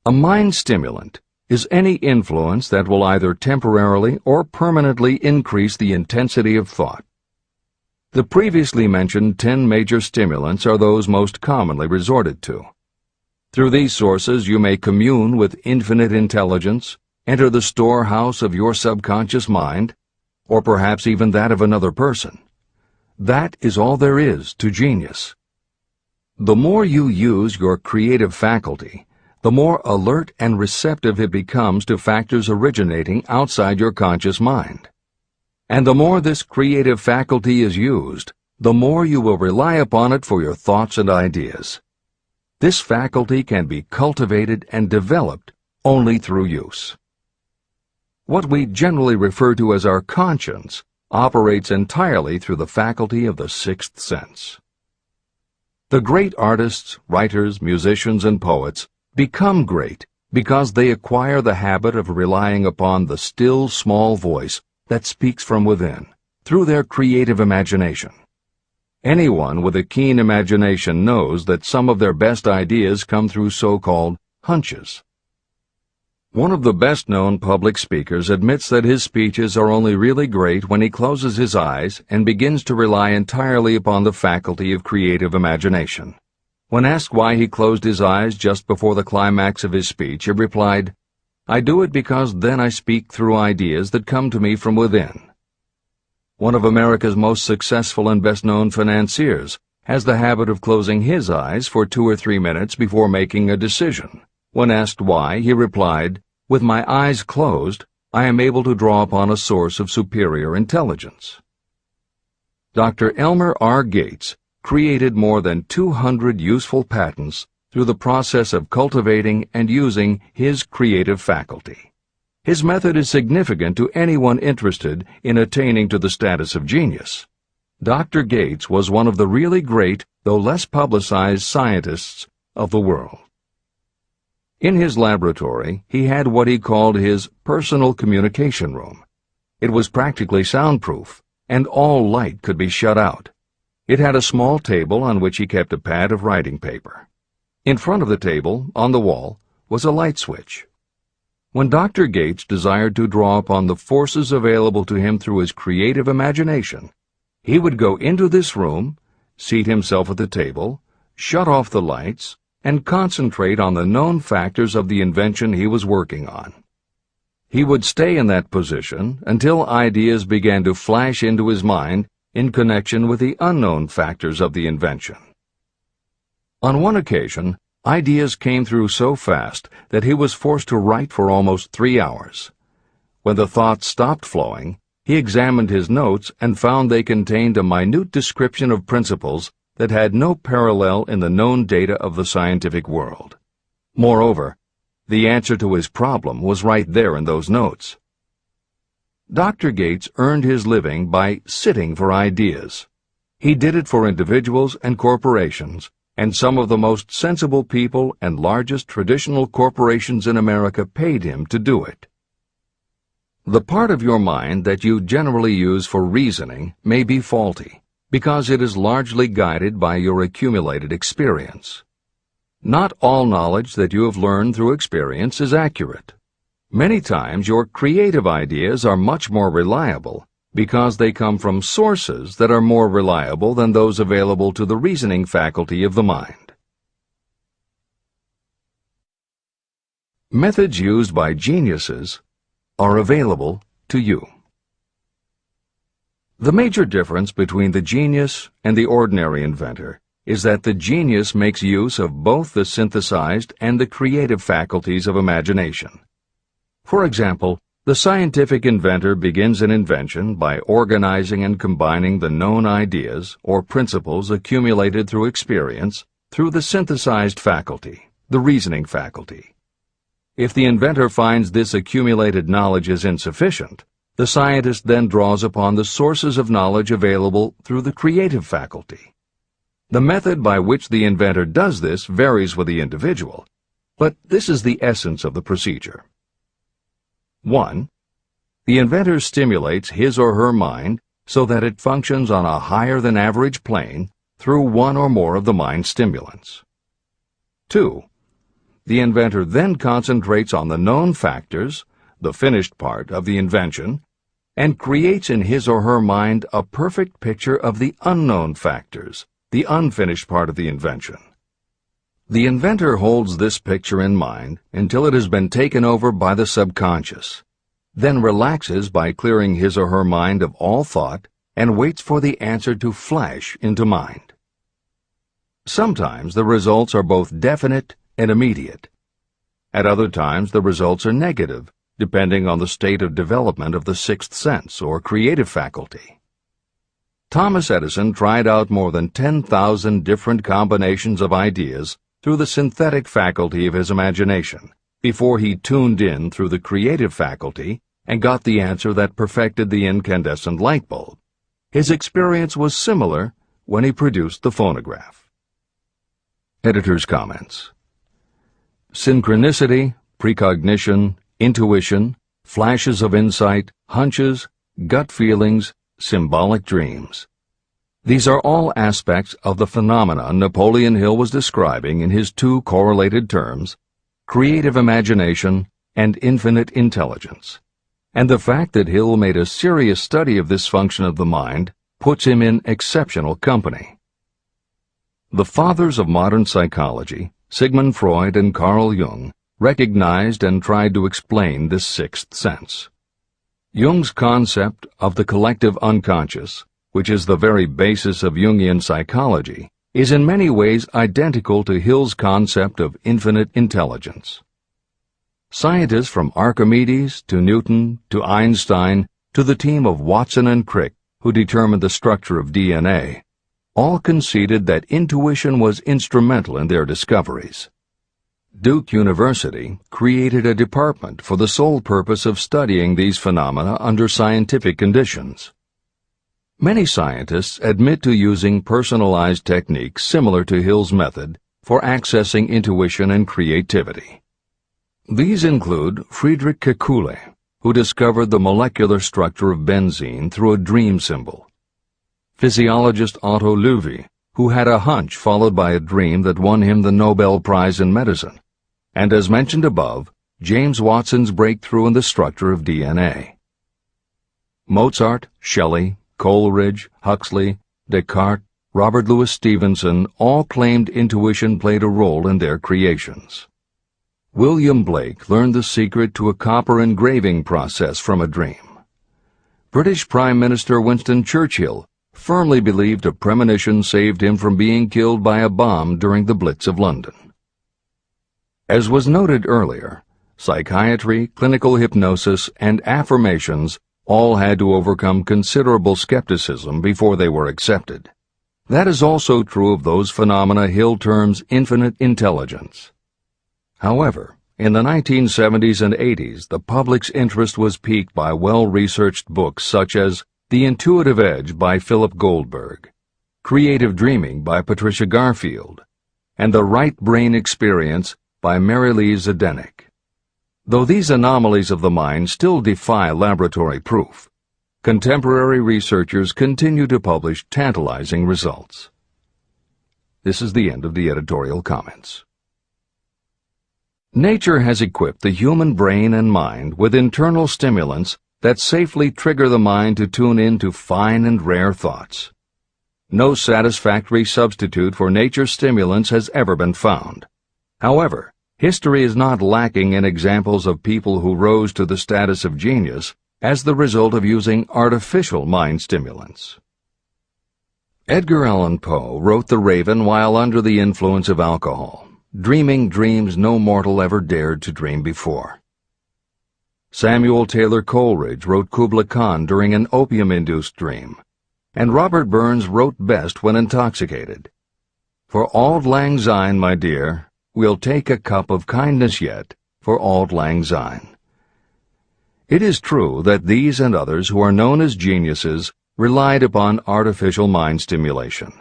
A mind stimulant is any influence that will either temporarily or permanently increase the intensity of thought. The previously mentioned 10 major stimulants are those most commonly resorted to. Through these sources you may commune with infinite intelligence, enter the storehouse of your subconscious mind, or perhaps even that of another person. That is all there is to genius. The more you use your creative faculty, the more alert and receptive it becomes to factors originating outside your conscious mind. And the more this creative faculty is used, the more you will rely upon it for your thoughts and ideas. This faculty can be cultivated and developed only through use. What we generally refer to as our conscience operates entirely through the faculty of the 6th sense. The great artists, writers, musicians, and poets become great because they acquire the habit of relying upon the still small voice that speaks from within, through their creative imagination. Anyone with a keen imagination knows that some of their best ideas come through so-called hunches. One of the best-known public speakers admits that his speeches are only really great when he closes his eyes and begins to rely entirely upon the faculty of creative imagination. When asked why he closed his eyes just before the climax of his speech, he replied, "I do it because then I speak through ideas that come to me from within." One of America's most successful and best-known financiers has the habit of closing his eyes for 2 or 3 minutes before making a decision. When asked why, he replied, "With my eyes closed, I am able to draw upon a source of superior intelligence." Dr. Elmer R. Gates created more than 200 useful patents through the process of cultivating and using his creative faculty. His method is significant to anyone interested in attaining to the status of genius. Dr. Gates was one of the really great, though less publicized, scientists of the world. In his laboratory, he had what he called his personal communication room. It was practically soundproof, and all light could be shut out. It had a small table on which he kept a pad of writing paper. In front of the table, on the wall, was a light switch. When Dr. Gates desired to draw upon the forces available to him through his creative imagination, he would go into this room, seat himself at the table, shut off the lights, and concentrate on the known factors of the invention he was working on. He would stay in that position until ideas began to flash into his mind in connection with the unknown factors of the invention. On one occasion, ideas came through so fast that he was forced to write for almost 3 hours. When the thoughts stopped flowing, he examined his notes and found they contained a minute description of principles that had no parallel in the known data of the scientific world. Moreover, the answer to his problem was right there in those notes. Dr. Gates earned his living by sitting for ideas. He did it for individuals and corporations, and some of the most sensible people and largest traditional corporations in America paid him to do it. The part of your mind that you generally use for reasoning may be faulty, because it is largely guided by your accumulated experience. Not all knowledge that you have learned through experience is accurate. Many times your creative ideas are much more reliable because they come from sources that are more reliable than those available to the reasoning faculty of the mind. Methods used by geniuses are available to you. The major difference between the genius and the ordinary inventor is that the genius makes use of both the synthesized and the creative faculties of imagination. For example, the scientific inventor begins an invention by organizing and combining the known ideas or principles accumulated through experience through the synthesized faculty, the reasoning faculty. If the inventor finds this accumulated knowledge is insufficient, the scientist then draws upon the sources of knowledge available through the creative faculty. The method by which the inventor does this varies with the individual, but this is the essence of the procedure. 1. The inventor stimulates his or her mind so that it functions on a higher-than-average plane through one or more of the mind stimulants. 2. The inventor then concentrates on the known factors, the finished part of the invention, and creates in his or her mind a perfect picture of the unknown factors, the unfinished part of the invention. The inventor holds this picture in mind until it has been taken over by the subconscious, then relaxes by clearing his or her mind of all thought and waits for the answer to flash into mind. Sometimes the results are both definite and immediate. At other times the results are negative, depending on the state of development of the sixth sense or creative faculty. Thomas Edison tried out more than 10,000 different combinations of ideas through the synthetic faculty of his imagination, before he tuned in through the creative faculty and got the answer that perfected the incandescent light bulb. His experience was similar when he produced the phonograph. Editor's comments. Synchronicity, precognition, intuition, flashes of insight, hunches, gut feelings, symbolic dreams. These are all aspects of the phenomena Napoleon Hill was describing in his two correlated terms, creative imagination and infinite intelligence. And the fact that Hill made a serious study of this function of the mind puts him in exceptional company. The fathers of modern psychology, Sigmund Freud and Carl Jung, recognized and tried to explain this sixth sense. Jung's concept of the collective unconscious, which is the very basis of Jungian psychology, is in many ways identical to Hill's concept of infinite intelligence. Scientists from Archimedes to Newton to Einstein to the team of Watson and Crick, who determined the structure of DNA, all conceded that intuition was instrumental in their discoveries. Duke University created a department for the sole purpose of studying these phenomena under scientific conditions. Many scientists admit to using personalized techniques similar to Hill's method for accessing intuition and creativity. These include Friedrich Kekule, who discovered the molecular structure of benzene through a dream symbol; physiologist Otto Loewi, who had a hunch followed by a dream that won him the Nobel Prize in Medicine; and as mentioned above, James Watson's breakthrough in the structure of DNA. Mozart, Shelley, Coleridge, Huxley, Descartes, Robert Louis Stevenson all claimed intuition played a role in their creations. William Blake learned the secret to a copper engraving process from a dream. British Prime Minister Winston Churchill firmly believed a premonition saved him from being killed by a bomb during the Blitz of London. As was noted earlier, psychiatry, clinical hypnosis, and affirmations all had to overcome considerable skepticism before they were accepted. That is also true of those phenomena Hill terms infinite intelligence. However, in the 1970s and 80s, the public's interest was piqued by well-researched books such as The Intuitive Edge by Philip Goldberg, Creative Dreaming by Patricia Garfield, and The Right Brain Experience by Mary-Lee Zdenek. Though these anomalies of the mind still defy laboratory proof, contemporary researchers continue to publish tantalizing results. This is the end of the editorial comments. Nature has equipped the human brain and mind with internal stimulants that safely trigger the mind to tune in to fine and rare thoughts. No satisfactory substitute for nature's stimulants has ever been found. However, history is not lacking in examples of people who rose to the status of genius as the result of using artificial mind stimulants. Edgar Allan Poe wrote The Raven while under the influence of alcohol, dreaming dreams no mortal ever dared to dream before. Samuel Taylor Coleridge wrote Kubla Khan during an opium-induced dream, and Robert Burns wrote best when intoxicated. For auld lang syne, my dear, we'll take a cup of kindness yet for auld lang syne. It is true that these and others who are known as geniuses relied upon artificial mind stimulation.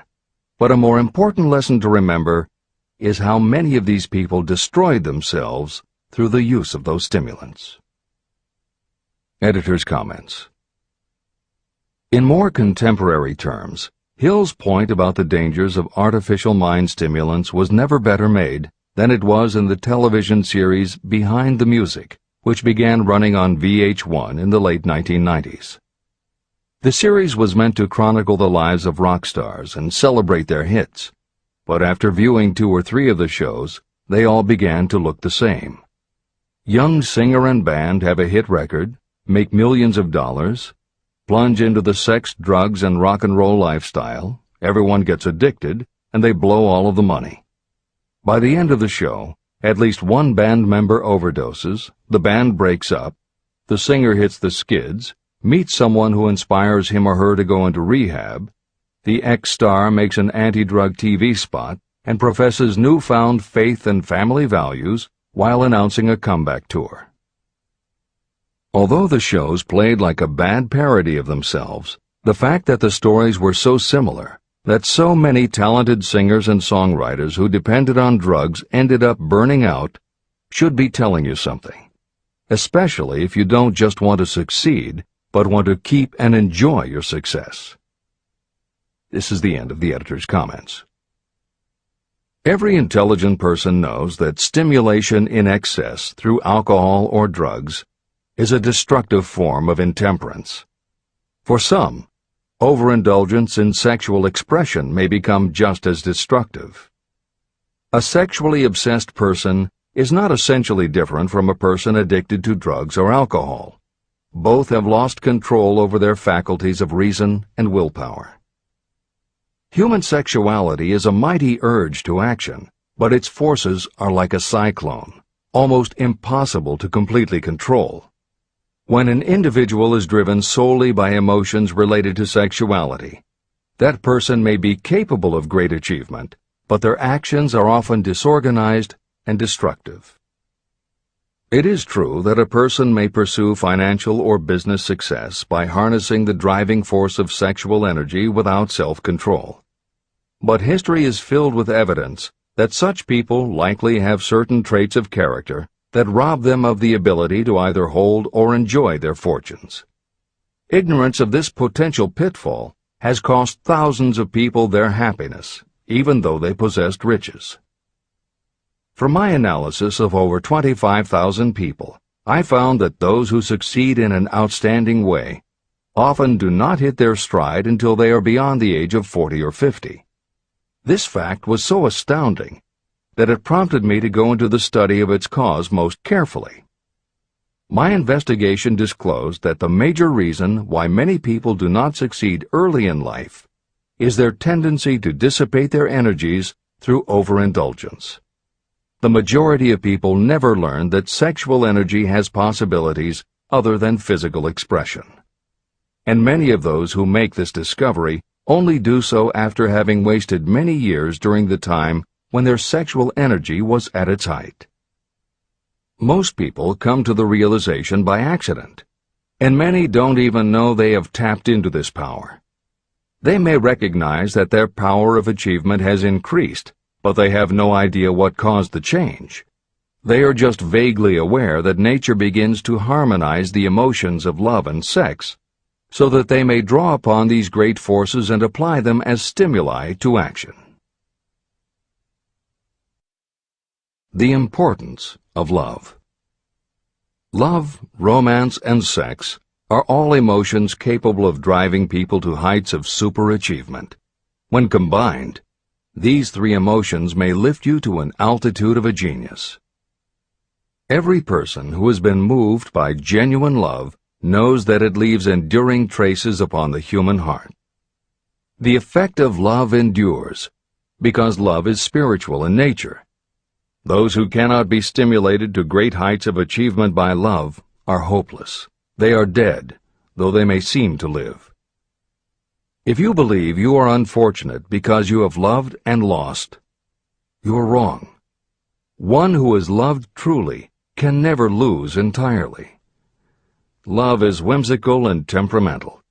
But a more important lesson to remember is how many of these people destroyed themselves through the use of those stimulants. Editor's comments. In more contemporary terms, Hill's point about the dangers of artificial mind stimulants was never better made than it was in the television series Behind the Music, which began running on VH1 in the late 1990s. The series was meant to chronicle the lives of rock stars and celebrate their hits, but after viewing 2 or 3 of the shows, they all began to look the same. Young singer and band have a hit record, make millions of dollars, plunge into the sex, drugs, and rock and roll lifestyle, everyone gets addicted, and they blow all of the money. By the end of the show, at least one band member overdoses, the band breaks up, the singer hits the skids, meets someone who inspires him or her to go into rehab, the ex-star makes an anti-drug TV spot and professes newfound faith and family values while announcing a comeback tour. Although the shows played like a bad parody of themselves, the fact that the stories were so similar, that so many talented singers and songwriters who depended on drugs ended up burning out, should be telling you something, especially if you don't just want to succeed, but want to keep and enjoy your success. This is the end of the editor's comments. Every intelligent person knows that stimulation in excess through alcohol or drugs is a destructive form of intemperance. For some, overindulgence in sexual expression may become just as destructive. A sexually obsessed person is not essentially different from a person addicted to drugs or alcohol. Both have lost control over their faculties of reason and willpower. Human sexuality is a mighty urge to action, but its forces are like a cyclone, almost impossible to completely control. When an individual is driven solely by emotions related to sexuality, that person may be capable of great achievement, but their actions are often disorganized and destructive. It is true that a person may pursue financial or business success by harnessing the driving force of sexual energy without self-control. But history is filled with evidence that such people likely have certain traits of character that rob them of the ability to either hold or enjoy their fortunes. Ignorance of this potential pitfall has cost thousands of people their happiness, even though they possessed riches. From my analysis of over 25,000 people, I found that those who succeed in an outstanding way often do not hit their stride until they are beyond the age of 40 or 50. This fact was so astounding that it prompted me to go into the study of its cause most carefully. My investigation disclosed that the major reason why many people do not succeed early in life is their tendency to dissipate their energies through overindulgence. The majority of people never learn that sexual energy has possibilities other than physical expression. And many of those who make this discovery only do so after having wasted many years during the time when their sexual energy was at its height. Most people come to the realization by accident, and many don't even know they have tapped into this power. They may recognize that their power of achievement has increased, but they have no idea what caused the change. They are just vaguely aware that nature begins to harmonize the emotions of love and sex, so that they may draw upon these great forces and apply them as stimuli to action. The importance of love. Love, romance, and sex are all emotions capable of driving people to heights of superachievement. When combined, these three emotions may lift you to an altitude of a genius. Every person who has been moved by genuine love knows that it leaves enduring traces upon the human heart. The effect of love endures, because love is spiritual in nature. Those who cannot be stimulated to great heights of achievement by love are hopeless. They are dead, though they may seem to live. If you believe you are unfortunate because you have loved and lost, you are wrong. One who has loved truly can never lose entirely. Love is whimsical and temperamental.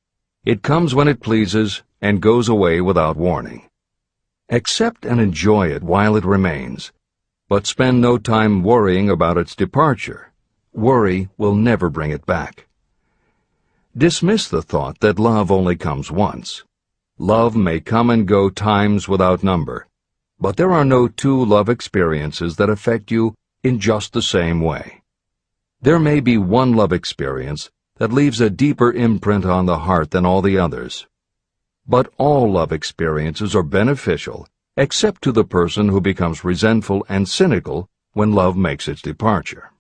It comes when it pleases and goes away without warning. Accept and enjoy it while it remains, but spend no time worrying about its departure. Worry will never bring it back. Dismiss the thought that love only comes once. Love may come and go times without number, but there are no two love experiences that affect you in just the same way. There may be one love experience that leaves a deeper imprint on the heart than all the others. But all love experiences are beneficial, except to the person who becomes resentful and cynical when love makes its departure.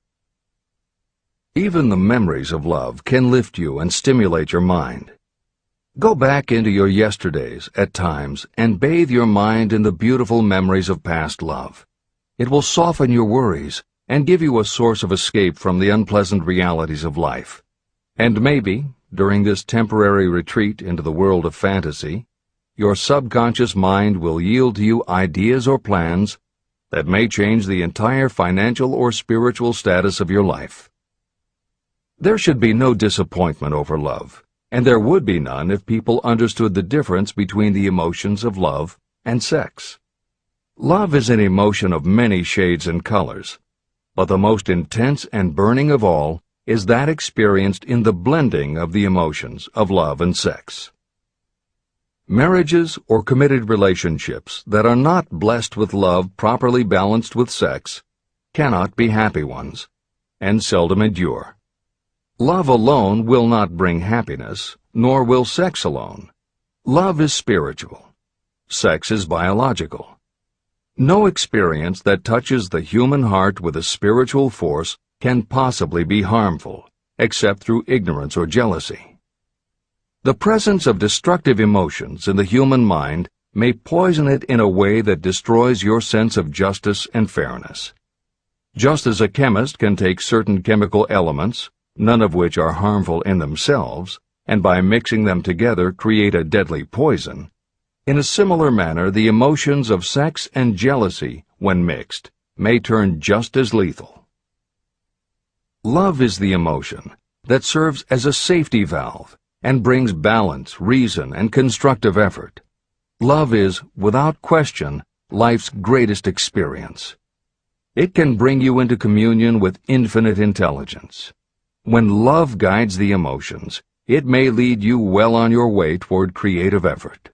Even the memories of love can lift you and stimulate your mind. Go back into your yesterdays at times and bathe your mind in the beautiful memories of past love. It will soften your worries and give you a source of escape from the unpleasant realities of life. And maybe, during this temporary retreat into the world of fantasy, your subconscious mind will yield to you ideas or plans that may change the entire financial or spiritual status of your life. There should be no disappointment over love, and there would be none if people understood the difference between the emotions of love and sex. Love is an emotion of many shades and colors, but the most intense and burning of all is that experienced in the blending of the emotions of love and sex. Marriages or committed relationships that are not blessed with love properly balanced with sex cannot be happy ones, and seldom endure. Love alone will not bring happiness, nor will sex alone. Love is spiritual. Sex is biological. No experience that touches the human heart with a spiritual force can possibly be harmful, except through ignorance or jealousy. The presence of destructive emotions in the human mind may poison it in a way that destroys your sense of justice and fairness. Just as a chemist can take certain chemical elements, none of which are harmful in themselves, and by mixing them together create a deadly poison, in a similar manner the emotions of sex and jealousy, when mixed, may turn just as lethal. Love is the emotion that serves as a safety valve and brings balance, reason, and constructive effort. Love is, without question, life's greatest experience. It can bring you into communion with infinite intelligence. When love guides the emotions, it may lead you well on your way toward creative effort.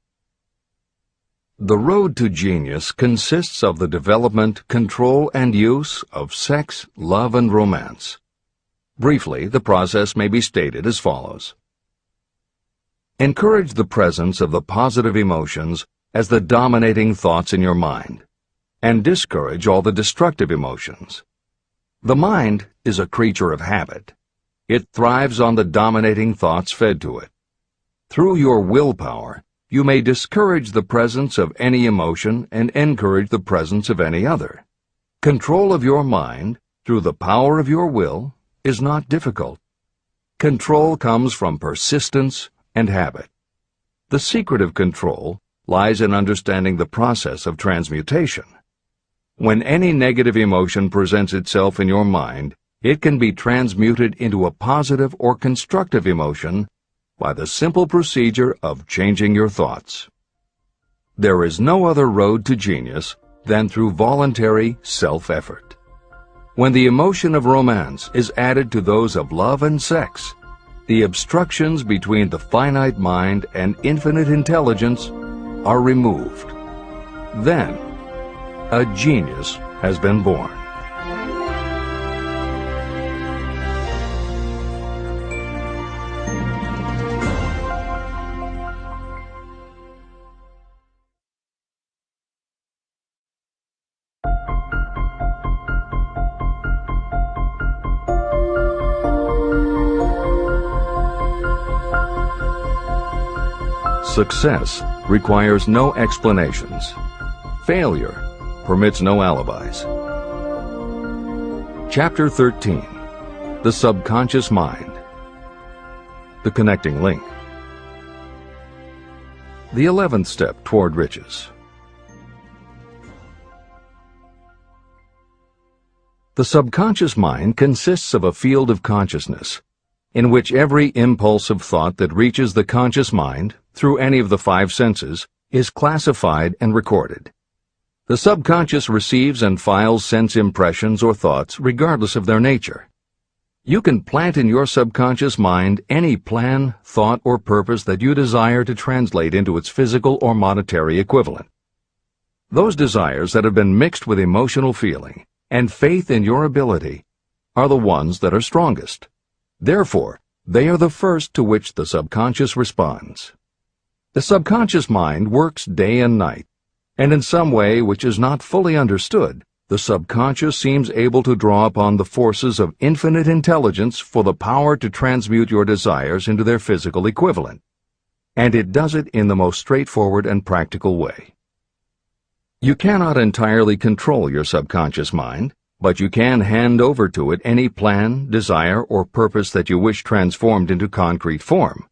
The road to genius consists of the development, control, and use of sex, love, and romance. Briefly, the process may be stated as follows. Encourage the presence of the positive emotions as the dominating thoughts in your mind, and discourage all the destructive emotions. The mind is a creature of habit. It thrives on the dominating thoughts fed to it. Through your willpower, you may discourage the presence of any emotion and encourage the presence of any other. Control of your mind, through the power of your will, is not difficult. Control comes from persistence and habit. The secret of control lies in understanding the process of transmutation. When any negative emotion presents itself in your mind, it can be transmuted into a positive or constructive emotion by the simple procedure of changing your thoughts. There is no other road to genius than through voluntary self-effort. When the emotion of romance is added to those of love and sex, the obstructions between the finite mind and infinite intelligence are removed. Then, a genius has been born. Success requires no explanations. Failure permits no alibis. Chapter 13. The Subconscious Mind. The Connecting Link. The 11th Step Toward Riches. The subconscious mind consists of a field of consciousness, in which every impulse of thought that reaches the conscious mind, through any of the five senses, is classified and recorded. The subconscious receives and files sense impressions or thoughts regardless of their nature. You can plant in your subconscious mind any plan, thought, or purpose that you desire to translate into its physical or monetary equivalent. Those desires that have been mixed with emotional feeling and faith in your ability are the ones that are strongest. Therefore, they are the first to which the subconscious responds. The subconscious mind works day and night, and in some way which is not fully understood, the subconscious seems able to draw upon the forces of infinite intelligence for the power to transmute your desires into their physical equivalent. And it does it in the most straightforward and practical way. You cannot entirely control your subconscious mind, but you can hand over to it any plan, desire, or purpose that you wish transformed into concrete form.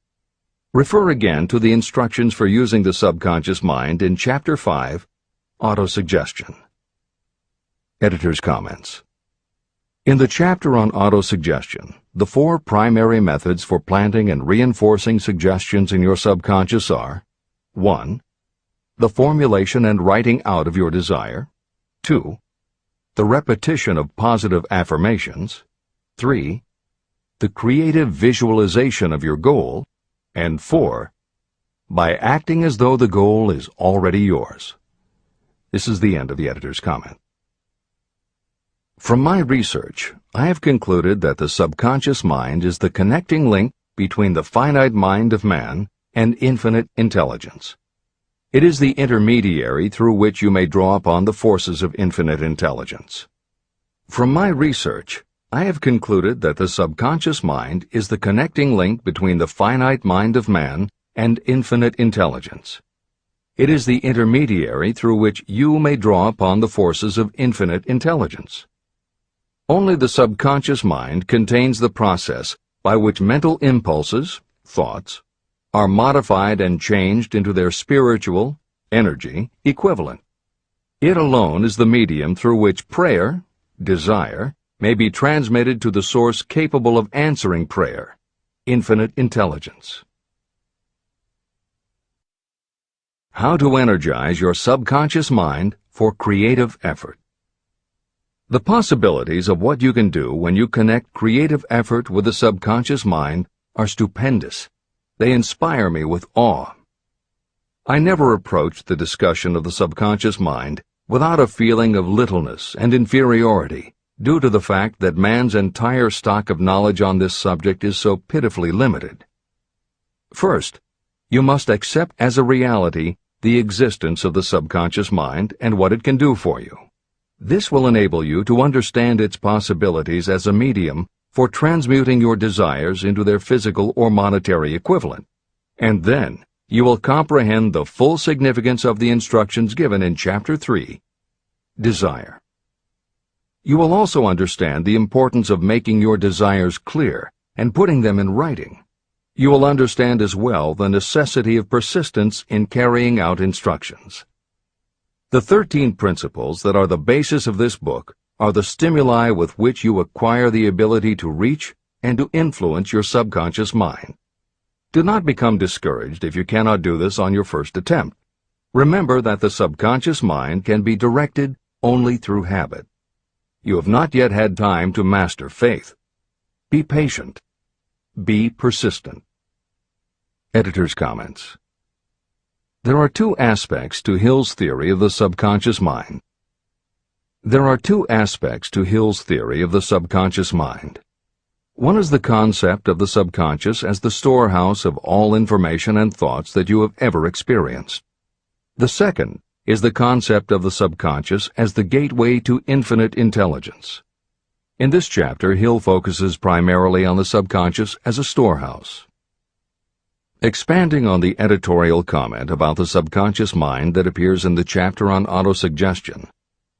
Refer again to the instructions for using the subconscious mind in Chapter 5, Autosuggestion. Editor's comments. In the chapter on autosuggestion, the four primary methods for planting and reinforcing suggestions in your subconscious are: 1. The formulation and writing out of your desire. 2. The repetition of positive affirmations. 3. The creative visualization of your goal. And 4. By acting as though the goal is already yours. This is the end of the editor's comment. From my research, I have concluded that the subconscious mind is the connecting link between the finite mind of man and infinite intelligence. It is the intermediary through which you may draw upon the forces of infinite intelligence. From my research, I have concluded that the subconscious mind is the connecting link between the finite mind of man and infinite intelligence. It is the intermediary through which you may draw upon the forces of infinite intelligence. Only the subconscious mind contains the process by which mental impulses, thoughts, are modified and changed into their spiritual, energy, equivalent. It alone is the medium through which prayer, desire, may be transmitted to the source capable of answering prayer, infinite intelligence. How to energize your subconscious mind for creative effort. The possibilities of what you can do when you connect creative effort with the subconscious mind are stupendous. They inspire me with awe. I never approach the discussion of the subconscious mind without a feeling of littleness and inferiority, due to the fact that man's entire stock of knowledge on this subject is so pitifully limited. First, you must accept as a reality the existence of the subconscious mind and what it can do for you. This will enable you to understand its possibilities as a medium for transmuting your desires into their physical or monetary equivalent, and then you will comprehend the full significance of the instructions given in Chapter 3, Desire. You will also understand the importance of making your desires clear and putting them in writing. You will understand as well the necessity of persistence in carrying out instructions. The 13 principles that are the basis of this book are the stimuli with which you acquire the ability to reach and to influence your subconscious mind. Do not become discouraged if you cannot do this on your first attempt. Remember that the subconscious mind can be directed only through habit. You have not yet had time to master faith. Be patient. Be persistent. Editor's comments. There are two aspects to Hill's theory of the subconscious mind. There are two aspects to Hill's theory of the subconscious mind. One is the concept of the subconscious as the storehouse of all information and thoughts that you have ever experienced. The second is the concept of the subconscious as the gateway to infinite intelligence. In this chapter, Hill focuses primarily on the subconscious as a storehouse. Expanding on the editorial comment about the subconscious mind that appears in the chapter on autosuggestion,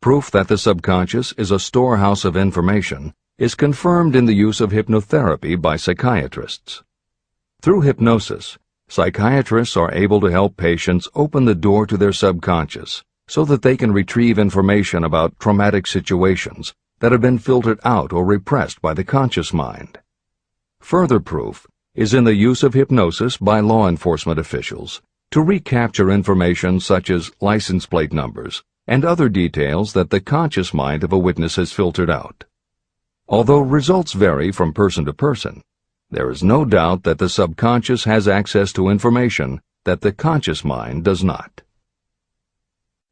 proof that the subconscious is a storehouse of information is confirmed in the use of hypnotherapy by psychiatrists. Through hypnosis, psychiatrists are able to help patients open the door to their subconscious so that they can retrieve information about traumatic situations that have been filtered out or repressed by the conscious mind. Further proof is in the use of hypnosis by law enforcement officials to recapture information such as license plate numbers and other details that the conscious mind of a witness has filtered out. Although results vary from person to person, there is no doubt that the subconscious has access to information that the conscious mind does not.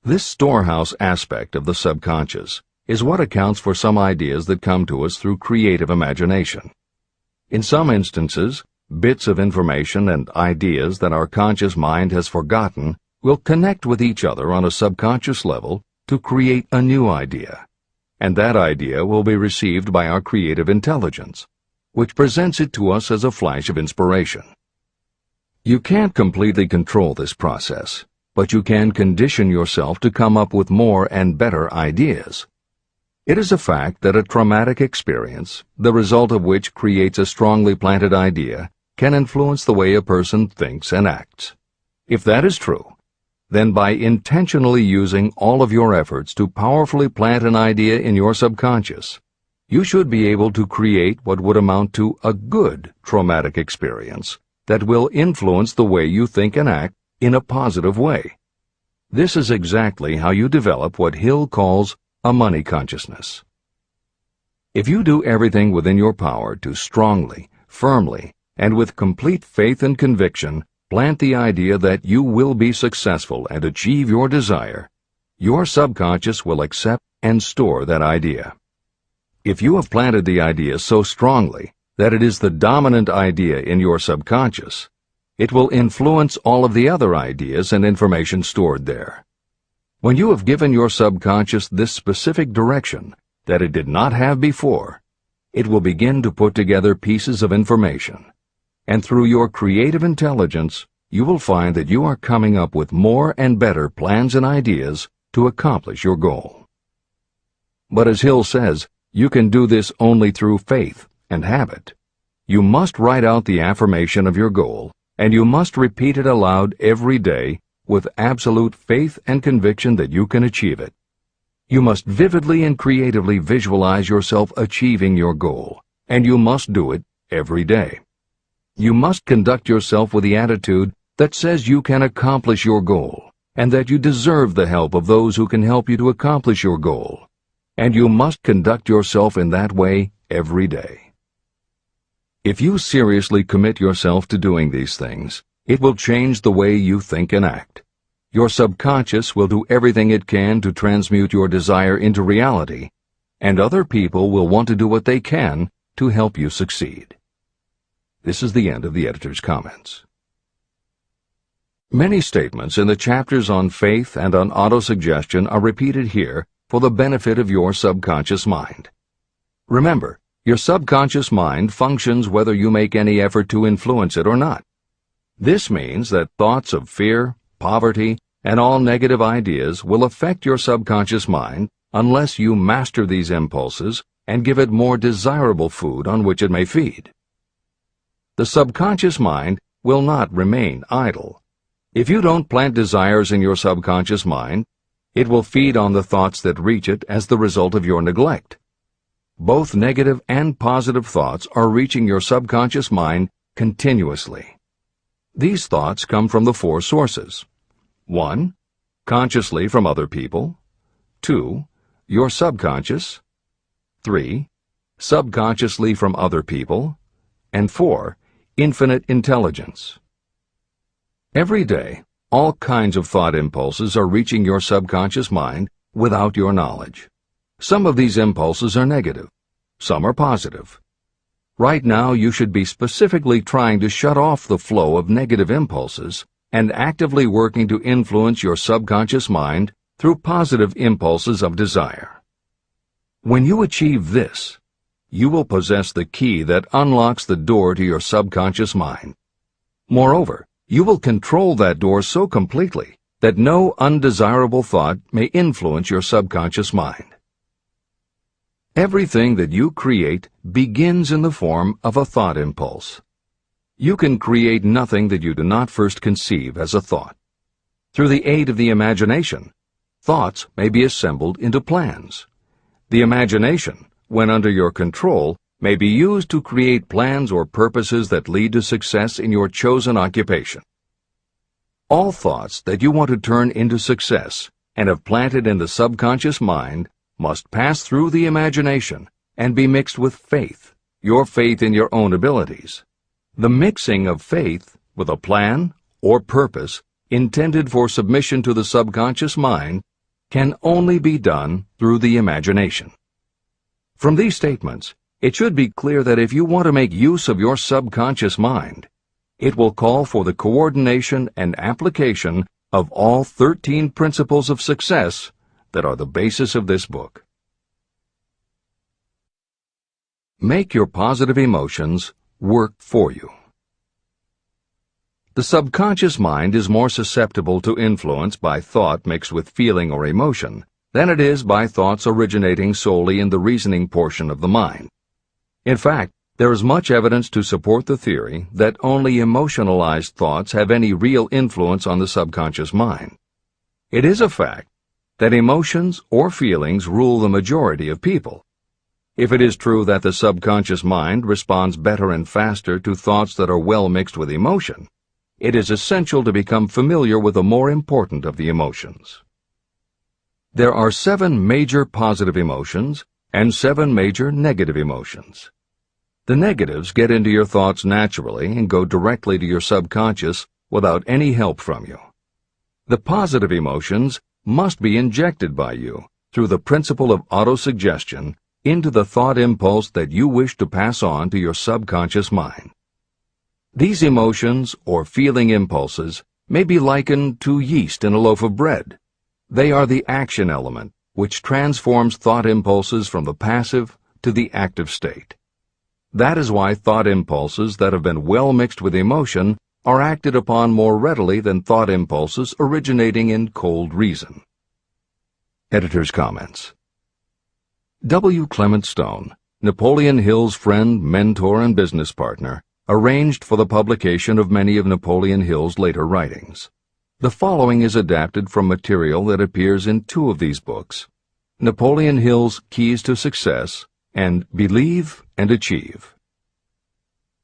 This storehouse aspect of the subconscious is what accounts for some ideas that come to us through creative imagination. In some instances, bits of information and ideas that our conscious mind has forgotten will connect with each other on a subconscious level to create a new idea, and that idea will be received by our creative intelligence, which presents it to us as a flash of inspiration. You can't completely control this process, but you can condition yourself to come up with more and better ideas. It is a fact that a traumatic experience, the result of which creates a strongly planted idea, can influence the way a person thinks and acts. If that is true, then by intentionally using all of your efforts to powerfully plant an idea in your subconscious, you should be able to create what would amount to a good traumatic experience that will influence the way you think and act in a positive way. This is exactly how you develop what Hill calls a money consciousness. If you do everything within your power to strongly, firmly, and with complete faith and conviction plant the idea that you will be successful and achieve your desire, your subconscious will accept and store that idea. If you have planted the idea so strongly that it is the dominant idea in your subconscious, it will influence all of the other ideas and information stored there. When you have given your subconscious this specific direction that it did not have before, it will begin to put together pieces of information, and through your creative intelligence, you will find that you are coming up with more and better plans and ideas to accomplish your goal. But as Hill says, you can do this only through faith and habit. You must write out the affirmation of your goal, and you must repeat it aloud every day with absolute faith and conviction that you can achieve it. You must vividly and creatively visualize yourself achieving your goal, and you must do it every day. You must conduct yourself with the attitude that says you can accomplish your goal, and that you deserve the help of those who can help you to accomplish your goal. And you must conduct yourself in that way every day. If you seriously commit yourself to doing these things, it will change the way you think and act. Your subconscious will do everything it can to transmute your desire into reality, and other people will want to do what they can to help you succeed. This is the end of the editor's comments. Many statements in the chapters on faith and on autosuggestion are repeated here for the benefit of your subconscious mind. Remember, your subconscious mind functions whether you make any effort to influence it or not. This means that thoughts of fear, poverty, and all negative ideas will affect your subconscious mind unless you master these impulses and give it more desirable food on which it may feed. the subconscious mind will not remain idle. If you don't plant desires in your subconscious mind, it will feed on the thoughts that reach it as the result of your neglect. Both negative and positive thoughts are reaching your subconscious mind continuously. These thoughts come from the four sources. 1. Consciously from other people. 2. Your subconscious. 3. Subconsciously from other people. And 4. Infinite intelligence. Every day, all kinds of thought impulses are reaching your subconscious mind without your knowledge. Some of these impulses are negative. Some are positive. Right now, you should be specifically trying to shut off the flow of negative impulses and actively working to influence your subconscious mind through positive impulses of desire. When you achieve this, you will possess the key that unlocks the door to your subconscious mind. Moreover, you will control that door so completely that no undesirable thought may influence your subconscious mind. Everything that you create begins in the form of a thought impulse. You can create nothing that you do not first conceive as a thought. Through the aid of the imagination, thoughts may be assembled into plans. The imagination, when under your control, may be used to create plans or purposes that lead to success in your chosen occupation. All thoughts that you want to turn into success and have planted in the subconscious mind must pass through the imagination and be mixed with faith, your faith in your own abilities. The mixing of faith with a plan or purpose intended for submission to the subconscious mind can only be done through the imagination. From these statements, it should be clear that if you want to make use of your subconscious mind, it will call for the coordination and application of all 13 principles of success that are the basis of this book. Make your positive emotions work for you. The subconscious mind is more susceptible to influence by thought mixed with feeling or emotion than it is by thoughts originating solely in the reasoning portion of the mind. In fact, there is much evidence to support the theory that only emotionalized thoughts have any real influence on the subconscious mind. It is a fact that emotions or feelings rule the majority of people. If it is true that the subconscious mind responds better and faster to thoughts that are well mixed with emotion, it is essential to become familiar with the more important of the emotions. There are 7 major positive emotions and 7 major negative emotions. The negatives get into your thoughts naturally and go directly to your subconscious without any help from you. The positive emotions must be injected by you through the principle of autosuggestion into the thought impulse that you wish to pass on to your subconscious mind. These emotions or feeling impulses may be likened to yeast in a loaf of bread. They are the action element which transforms thought impulses from the passive to the active state. That is why thought impulses that have been well mixed with emotion are acted upon more readily than thought impulses originating in cold reason. Editor's comments. W. Clement Stone, Napoleon Hill's friend, mentor, and business partner, arranged for the publication of many of Napoleon Hill's later writings. The following is adapted from material that appears in 2 of these books, Napoleon Hill's Keys to Success and Believe and Achieve.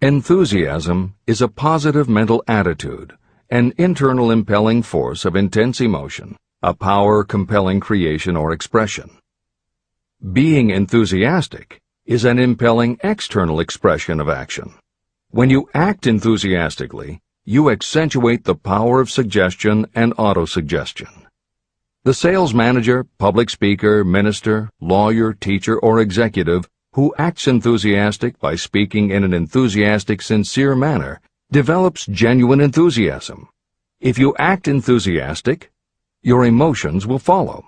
Enthusiasm is a positive mental attitude, an internal impelling force of intense emotion, a power compelling creation or expression. Being enthusiastic is an impelling external expression of action. When you act enthusiastically, you accentuate the power of suggestion and autosuggestion. The sales manager, public speaker, minister, lawyer, teacher, or executive who acts enthusiastic by speaking in an enthusiastic, sincere manner develops genuine enthusiasm. If you act enthusiastic, your emotions will follow.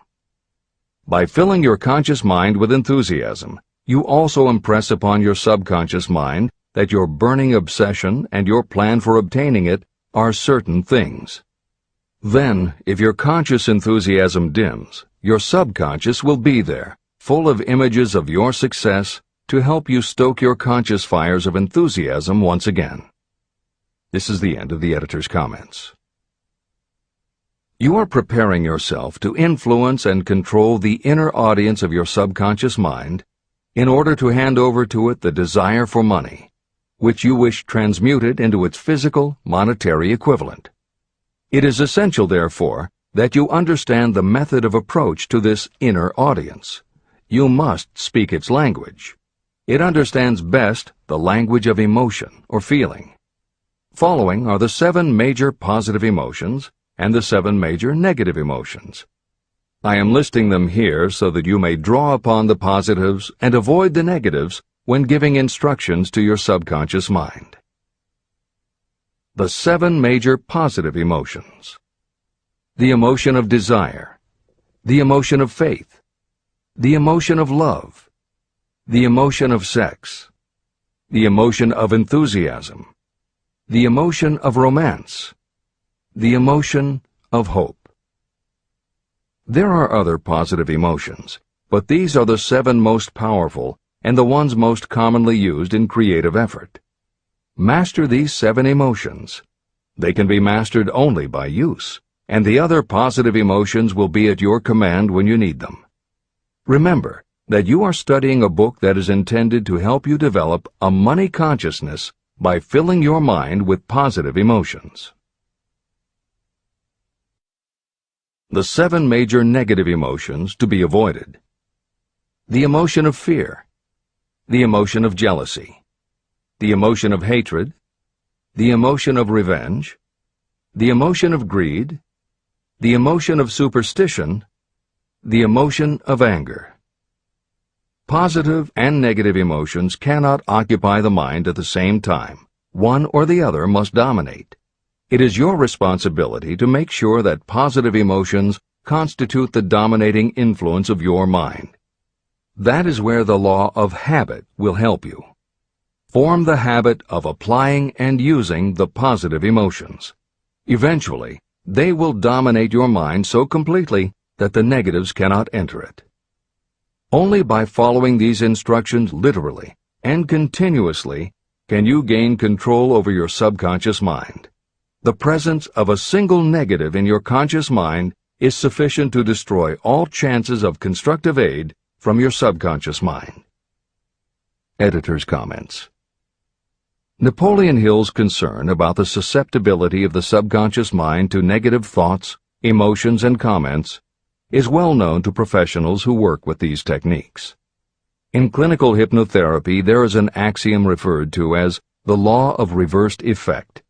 By filling your conscious mind with enthusiasm, you also impress upon your subconscious mind that your burning obsession and your plan for obtaining it are certain things. Then, if your conscious enthusiasm dims, your subconscious will be there, full of images of your success, to help you stoke your conscious fires of enthusiasm once again. This is the end of the editor's comments. You are preparing yourself to influence and control the inner audience of your subconscious mind in order to hand over to it the desire for money, which you wish transmuted into its physical, monetary equivalent. It is essential, therefore, that you understand the method of approach to this inner audience. You must speak its language. It understands best the language of emotion or feeling. Following are the 7 major positive emotions and the 7 major negative emotions. I am listing them here so that you may draw upon the positives and avoid the negatives when giving instructions to your subconscious mind. The 7 major positive emotions. The emotion of desire, the emotion of faith, the emotion of love, the emotion of sex, the emotion of enthusiasm, the emotion of romance, the emotion of hope. There are other positive emotions, but these are the 7 most powerful and the ones most commonly used in creative effort. Master these 7 emotions. They can be mastered only by use, and the other positive emotions will be at your command when you need them. Remember that you are studying a book that is intended to help you develop a money consciousness by filling your mind with positive emotions. The 7 major negative emotions to be avoided. The emotion of fear, the emotion of jealousy, the emotion of hatred, the emotion of revenge, the emotion of greed, the emotion of superstition, the emotion of anger. Positive and negative emotions cannot occupy the mind at the same time. One or the other must dominate. It is your responsibility to make sure that positive emotions constitute the dominating influence of your mind. That is where the law of habit will help you. Form the habit of applying and using the positive emotions. Eventually, they will dominate your mind so completely that the negatives cannot enter it. Only by following these instructions literally and continuously can you gain control over your subconscious mind. The presence of a single negative in your conscious mind is sufficient to destroy all chances of constructive aid from your subconscious mind. Editor's comments. Napoleon Hill's concern about the susceptibility of the subconscious mind to negative thoughts, emotions, and comments is well known to professionals who work with these techniques. In clinical hypnotherapy, there is an axiom referred to as the law of reversed effect,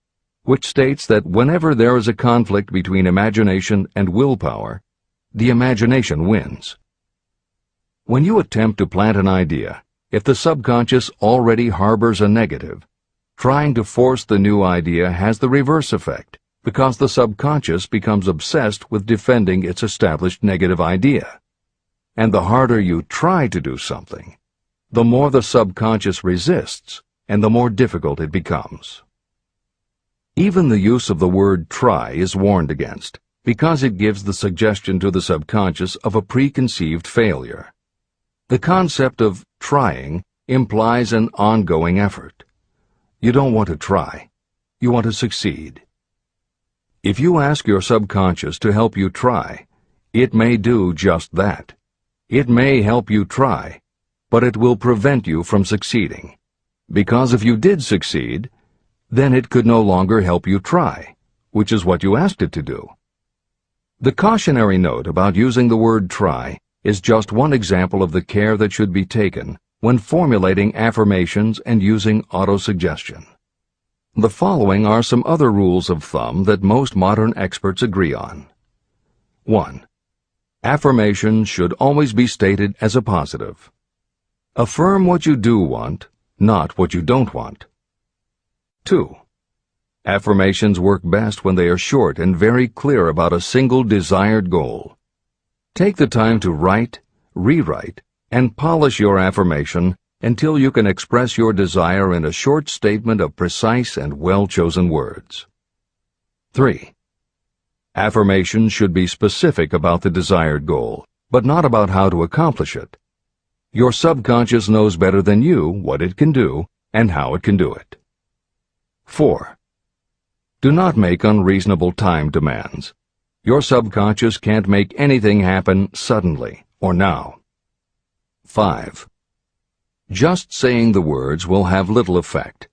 which states that whenever there is a conflict between imagination and willpower, the imagination wins. When you attempt to plant an idea, if the subconscious already harbors a negative, trying to force the new idea has the reverse effect, because the subconscious becomes obsessed with defending its established negative idea. And the harder you try to do something, the more the subconscious resists, and the more difficult it becomes. Even the use of the word try is warned against, because it gives the suggestion to the subconscious of a preconceived failure. The concept of trying implies an ongoing effort. You don't want to try. You want to succeed. If you ask your subconscious to help you try, it may do just that. It may help you try, but it will prevent you from succeeding. Because if you did succeed, then it could no longer help you try, which is what you asked it to do. The cautionary note about using the word try is just one example of the care that should be taken when formulating affirmations and using autosuggestion. The following are some other rules of thumb that most modern experts agree on. 1. Affirmations should always be stated as a positive. Affirm what you do want, not what you don't want. 2. Affirmations work best when they are short and very clear about a single desired goal. Take the time to write, rewrite, and polish your affirmation until you can express your desire in a short statement of precise and well-chosen words. 3. Affirmations should be specific about the desired goal, but not about how to accomplish it. Your subconscious knows better than you what it can do and how it can do it. 4. Do not make unreasonable time demands. Your subconscious can't make anything happen suddenly or now. 5. Just saying the words will have little effect.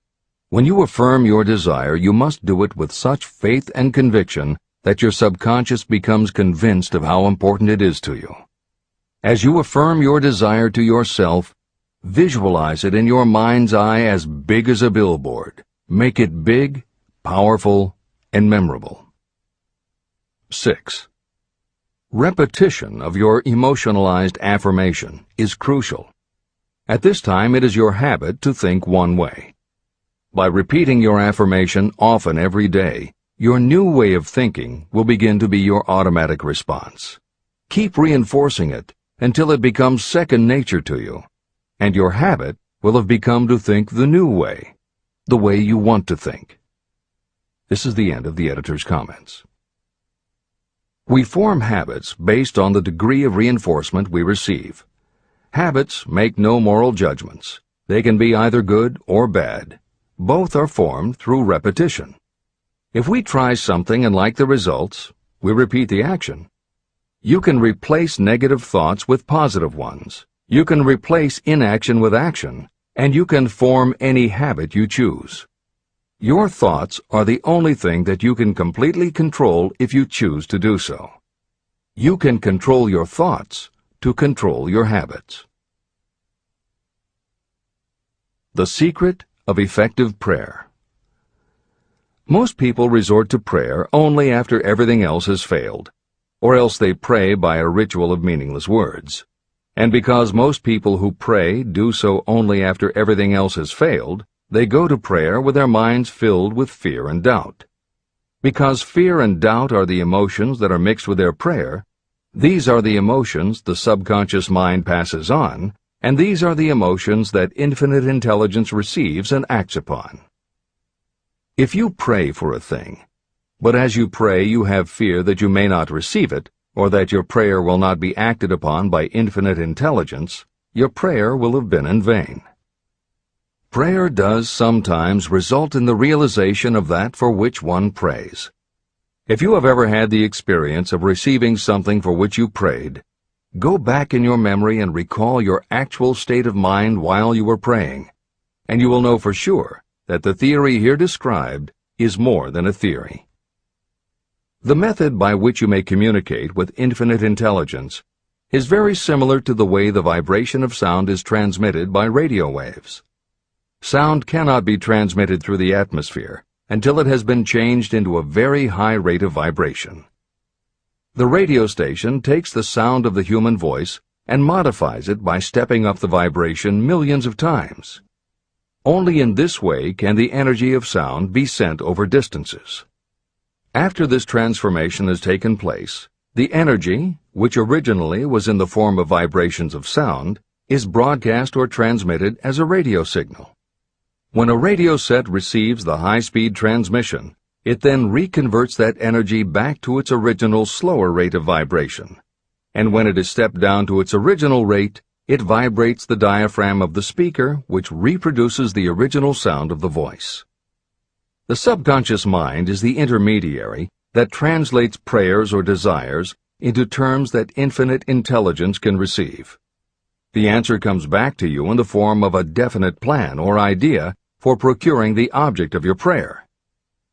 When you affirm your desire, you must do it with such faith and conviction that your subconscious becomes convinced of how important it is to you. As you affirm your desire to yourself, visualize it in your mind's eye as big as a billboard. Make it big, powerful, and memorable. 6. Repetition of your emotionalized affirmation is crucial. At this time, it is your habit to think one way. By repeating your affirmation often every day, your new way of thinking will begin to be your automatic response. Keep reinforcing it until it becomes second nature to you, and your habit will have become to think the new way, the way you want to think. This is the end of the editor's comments. We form habits based on the degree of reinforcement we receive. Habits make no moral judgments. They can be either good or bad. Both are formed through repetition. If we try something and like the results, we repeat the action. You can replace negative thoughts with positive ones. You can replace inaction with action, and you can form any habit you choose. Your thoughts are the only thing that you can completely control if you choose to do so. You can control your thoughts to control your habits. The secret of effective prayer. Most people resort to prayer only after everything else has failed, or else they pray by a ritual of meaningless words. And because most people who pray do so only after everything else has failed, they go to prayer with their minds filled with fear and doubt. Because fear and doubt are the emotions that are mixed with their prayer, these are the emotions the subconscious mind passes on, and these are the emotions that infinite intelligence receives and acts upon. If you pray for a thing, but as you pray you have fear that you may not receive it, or that your prayer will not be acted upon by infinite intelligence, your prayer will have been in vain. Prayer does sometimes result in the realization of that for which one prays. If you have ever had the experience of receiving something for which you prayed, go back in your memory and recall your actual state of mind while you were praying, and you will know for sure that the theory here described is more than a theory. The method by which you may communicate with infinite intelligence is very similar to the way the vibration of sound is transmitted by radio waves. Sound cannot be transmitted through the atmosphere until it has been changed into a very high rate of vibration. The radio station takes the sound of the human voice and modifies it by stepping up the vibration millions of times. Only in this way can the energy of sound be sent over distances. After this transformation has taken place, the energy, which originally was in the form of vibrations of sound, is broadcast or transmitted as a radio signal. When a radio set receives the high-speed transmission, it then reconverts that energy back to its original slower rate of vibration. And when it is stepped down to its original rate, it vibrates the diaphragm of the speaker, which reproduces the original sound of the voice. The subconscious mind is the intermediary that translates prayers or desires into terms that infinite intelligence can receive. The answer comes back to you in the form of a definite plan or idea for procuring the object of your prayer.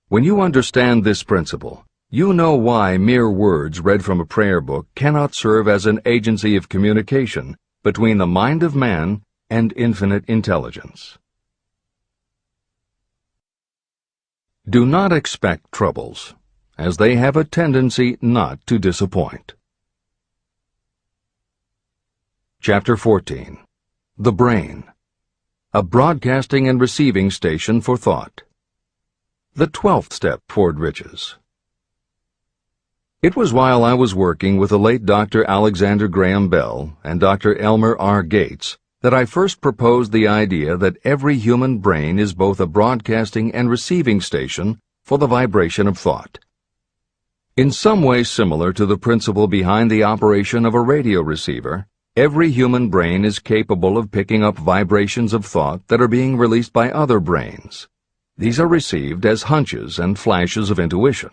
When you understand this principle, you know why mere words read from a prayer book cannot serve as an agency of communication between the mind of man and infinite intelligence. Do not expect troubles, as they have a tendency not to disappoint. Chapter 14. The Brain. A broadcasting and receiving station for thought. The 12th step toward riches. It was while I was working with the late Dr. Alexander Graham Bell and Dr. Elmer R. Gates that I first proposed the idea that every human brain is both a broadcasting and receiving station for the vibration of thought. In some way similar to the principle behind the operation of a radio receiver, every human brain is capable of picking up vibrations of thought that are being released by other brains. These are received as hunches and flashes of intuition.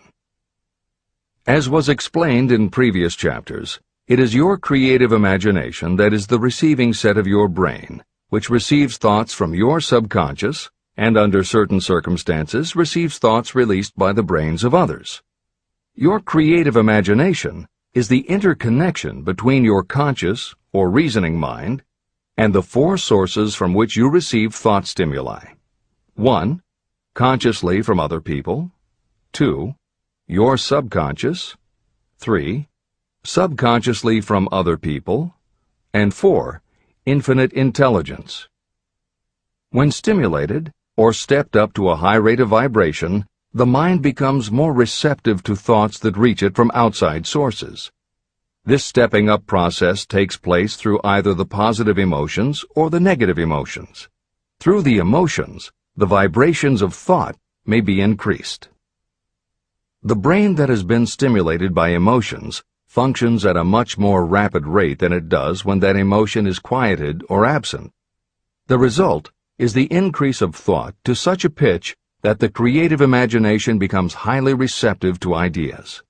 As was explained in previous chapters, it is your creative imagination that is the receiving set of your brain, which receives thoughts from your subconscious and, under certain circumstances, receives thoughts released by the brains of others. Your creative imagination is the interconnection between your conscious or reasoning mind and the four sources from which you receive thought stimuli. 1. Consciously from other people. 2. Your subconscious. 3. Subconsciously from other people. And 4. Infinite intelligence. When stimulated, or stepped up to a high rate of vibration, the mind becomes more receptive to thoughts that reach it from outside sources. This stepping up process takes place through either the positive emotions or the negative emotions. Through the emotions, the vibrations of thought may be increased. The brain that has been stimulated by emotions functions at a much more rapid rate than it does when that emotion is quieted or absent. The result is the increase of thought to such a pitch that the creative imagination becomes highly receptive to ideas.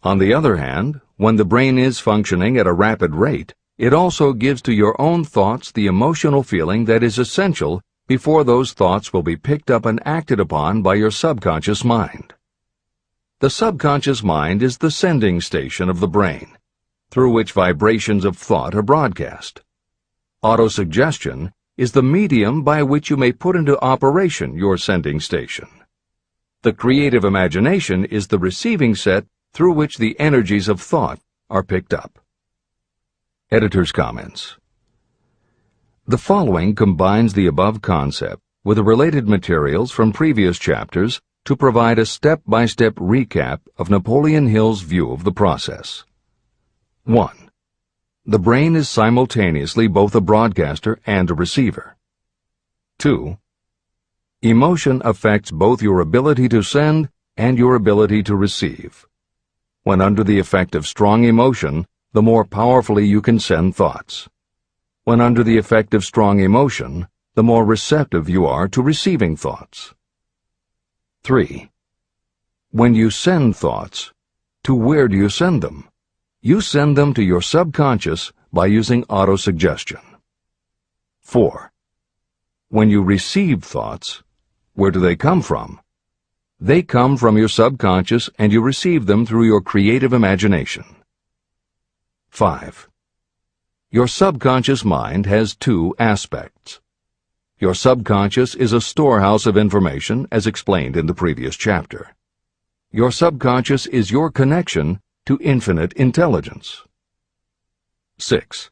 On the other hand, when the brain is functioning at a rapid rate, it also gives to your own thoughts the emotional feeling that is essential before those thoughts will be picked up and acted upon by your subconscious mind. The subconscious mind is the sending station of the brain, through which vibrations of thought are broadcast. Autosuggestion is the medium by which you may put into operation your sending station. The creative imagination is the receiving set through which the energies of thought are picked up. Editor's comments. The following combines the above concept with the related materials from previous chapters to provide a step-by-step recap of Napoleon Hill's view of the process. 1. The brain is simultaneously both a broadcaster and a receiver. 2. Emotion affects both your ability to send and your ability to receive. When under the effect of strong emotion, the more powerfully you can send thoughts. When under the effect of strong emotion, the more receptive you are to receiving thoughts. 3. When you send thoughts, to where do you send them? You send them to your subconscious by using autosuggestion. 4. When you receive thoughts, where do they come from? They come from your subconscious and you receive them through your creative imagination. 5. Your subconscious mind has two aspects. Your subconscious is a storehouse of information, as explained in the previous chapter. Your subconscious is your connection to infinite intelligence. 6.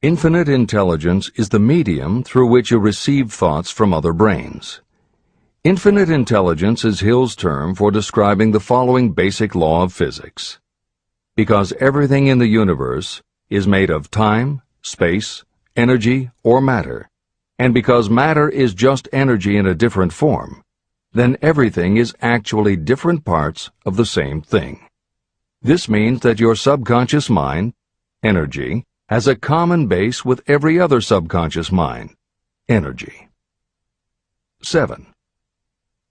Infinite intelligence is the medium through which you receive thoughts from other brains. Infinite intelligence is Hill's term for describing the following basic law of physics. Because everything in the universe is made of time, space, energy, or matter, and because matter is just energy in a different form, then everything is actually different parts of the same thing. This means that your subconscious mind, energy, has a common base with every other subconscious mind, energy. 7.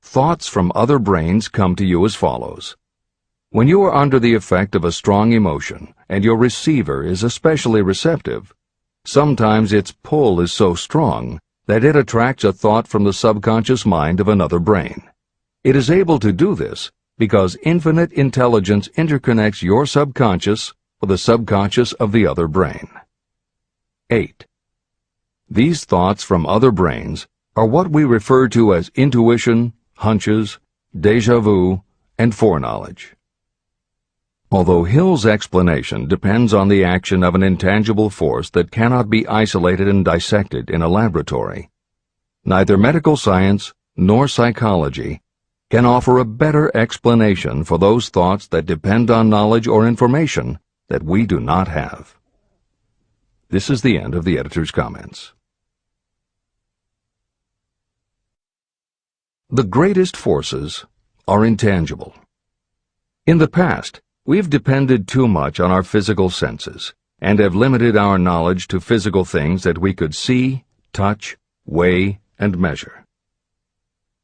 Thoughts from other brains come to you as follows. When you are under the effect of a strong emotion and your receiver is especially receptive, sometimes its pull is so strong that it attracts a thought from the subconscious mind of another brain. It is able to do this because infinite intelligence interconnects your subconscious with the subconscious of the other brain. 8. These thoughts from other brains are what we refer to as intuition, hunches, déjà vu, and foreknowledge. Although Hill's explanation depends on the action of an intangible force that cannot be isolated and dissected in a laboratory, neither medical science nor psychology can offer a better explanation for those thoughts that depend on knowledge or information that we do not have. This is the end of the editor's comments. The greatest forces are intangible. In the past, we've depended too much on our physical senses and have limited our knowledge to physical things that we could see, touch, weigh, and measure.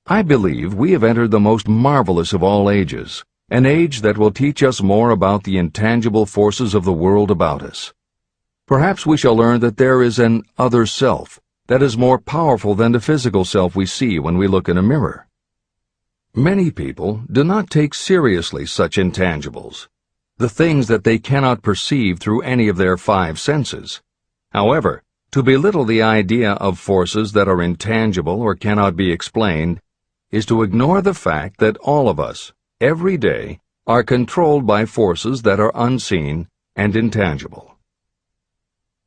I believe we have entered the most marvelous of all ages, an age that will teach us more about the intangible forces of the world about us. Perhaps we shall learn that there is an other self that is more powerful than the physical self we see when we look in a mirror. Many people do not take seriously such intangibles, the things that they cannot perceive through any of their five senses. However, to belittle the idea of forces that are intangible or cannot be explained is to ignore the fact that all of us, every day, are controlled by forces that are unseen and intangible.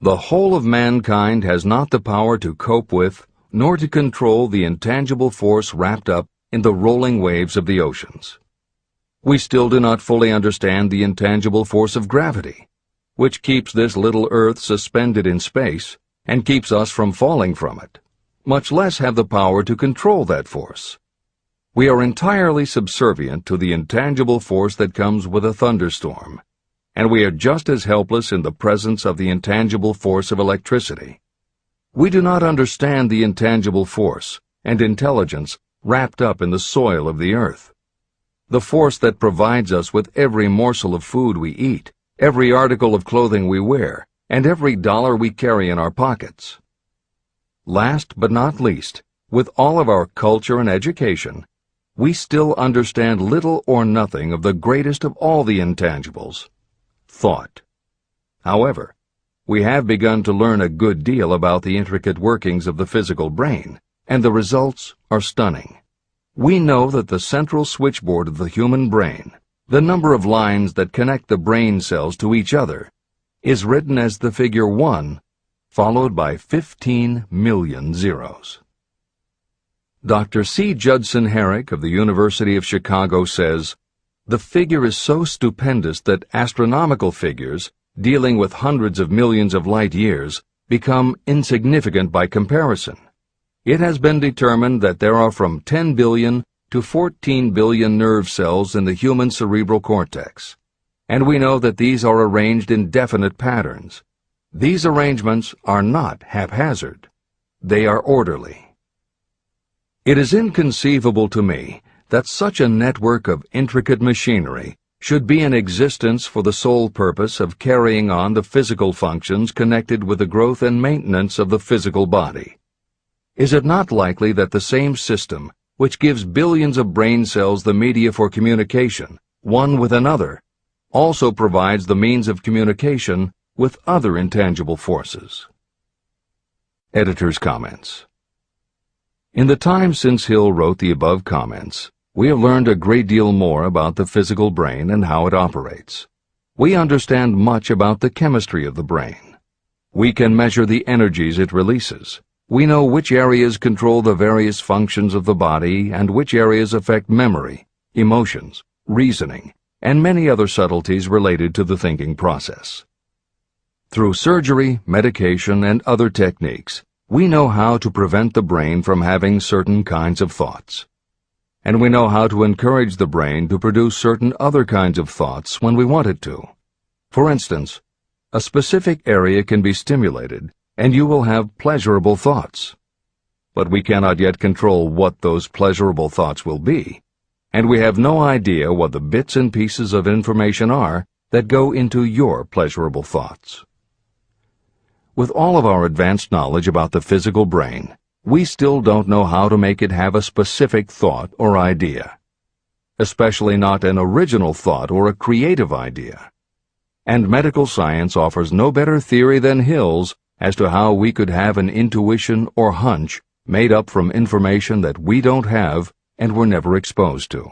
The whole of mankind has not the power to cope with nor to control the intangible force wrapped up in the rolling waves of the oceans. We still do not fully understand the intangible force of gravity, which keeps this little Earth suspended in space and keeps us from falling from it, much less have the power to control that force. We are entirely subservient to the intangible force that comes with a thunderstorm, and we are just as helpless in the presence of the intangible force of electricity. We do not understand the intangible force and intelligence wrapped up in the soil of the earth, the force that provides us with every morsel of food we eat, every article of clothing we wear, and every dollar we carry in our pockets. Last but not least, with all of our culture and education, we still understand little or nothing of the greatest of all the intangibles, thought. However, we have begun to learn a good deal about the intricate workings of the physical brain, and the results are stunning. We know that the central switchboard of the human brain, the number of lines that connect the brain cells to each other, is written as the figure 1, followed by 15 million zeros. Dr. C. Judson Herrick of the University of Chicago says, "The figure is so stupendous that astronomical figures, dealing with hundreds of millions of light years, become insignificant by comparison. It has been determined that there are from 10 billion to 14 billion nerve cells in the human cerebral cortex, and we know that these are arranged in definite patterns. These arrangements are not haphazard. They are orderly. It is inconceivable to me that such a network of intricate machinery should be in existence for the sole purpose of carrying on the physical functions connected with the growth and maintenance of the physical body. Is it not likely that the same system, which gives billions of brain cells the media for communication, one with another, also provides the means of communication with other intangible forces?" Editor's comments. In the time since Hill wrote the above comments, we have learned a great deal more about the physical brain and how it operates. We understand much about the chemistry of the brain. We can measure the energies it releases. We know which areas control the various functions of the body and which areas affect memory, emotions, reasoning, and many other subtleties related to the thinking process. Through surgery, medication, and other techniques, we know how to prevent the brain from having certain kinds of thoughts. And we know how to encourage the brain to produce certain other kinds of thoughts when we want it to. For instance, a specific area can be stimulated, and you will have pleasurable thoughts. But we cannot yet control what those pleasurable thoughts will be, and we have no idea what the bits and pieces of information are that go into your pleasurable thoughts. With all of our advanced knowledge about the physical brain, we still don't know how to make it have a specific thought or idea, especially not an original thought or a creative idea. And medical science offers no better theory than Hill's as to how we could have an intuition or hunch made up from information that we don't have and were never exposed to.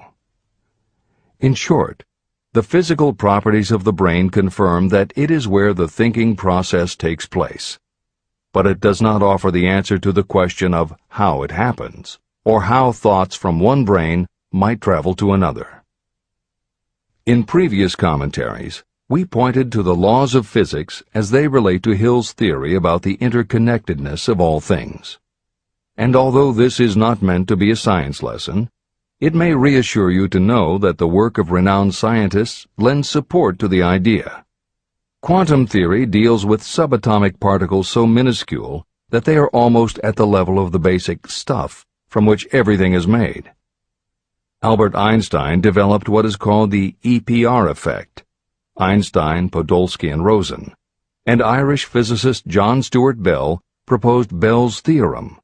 In short, the physical properties of the brain confirm that it is where the thinking process takes place. But it does not offer the answer to the question of how it happens, or how thoughts from one brain might travel to another. In previous commentaries, we pointed to the laws of physics as they relate to Hill's theory about the interconnectedness of all things. And although this is not meant to be a science lesson, it may reassure you to know that the work of renowned scientists lends support to the idea. Quantum theory deals with subatomic particles so minuscule that they are almost at the level of the basic stuff from which everything is made. Albert Einstein developed what is called the EPR effect. Einstein, Podolsky, and Rosen, and Irish physicist John Stuart Bell proposed Bell's theorem,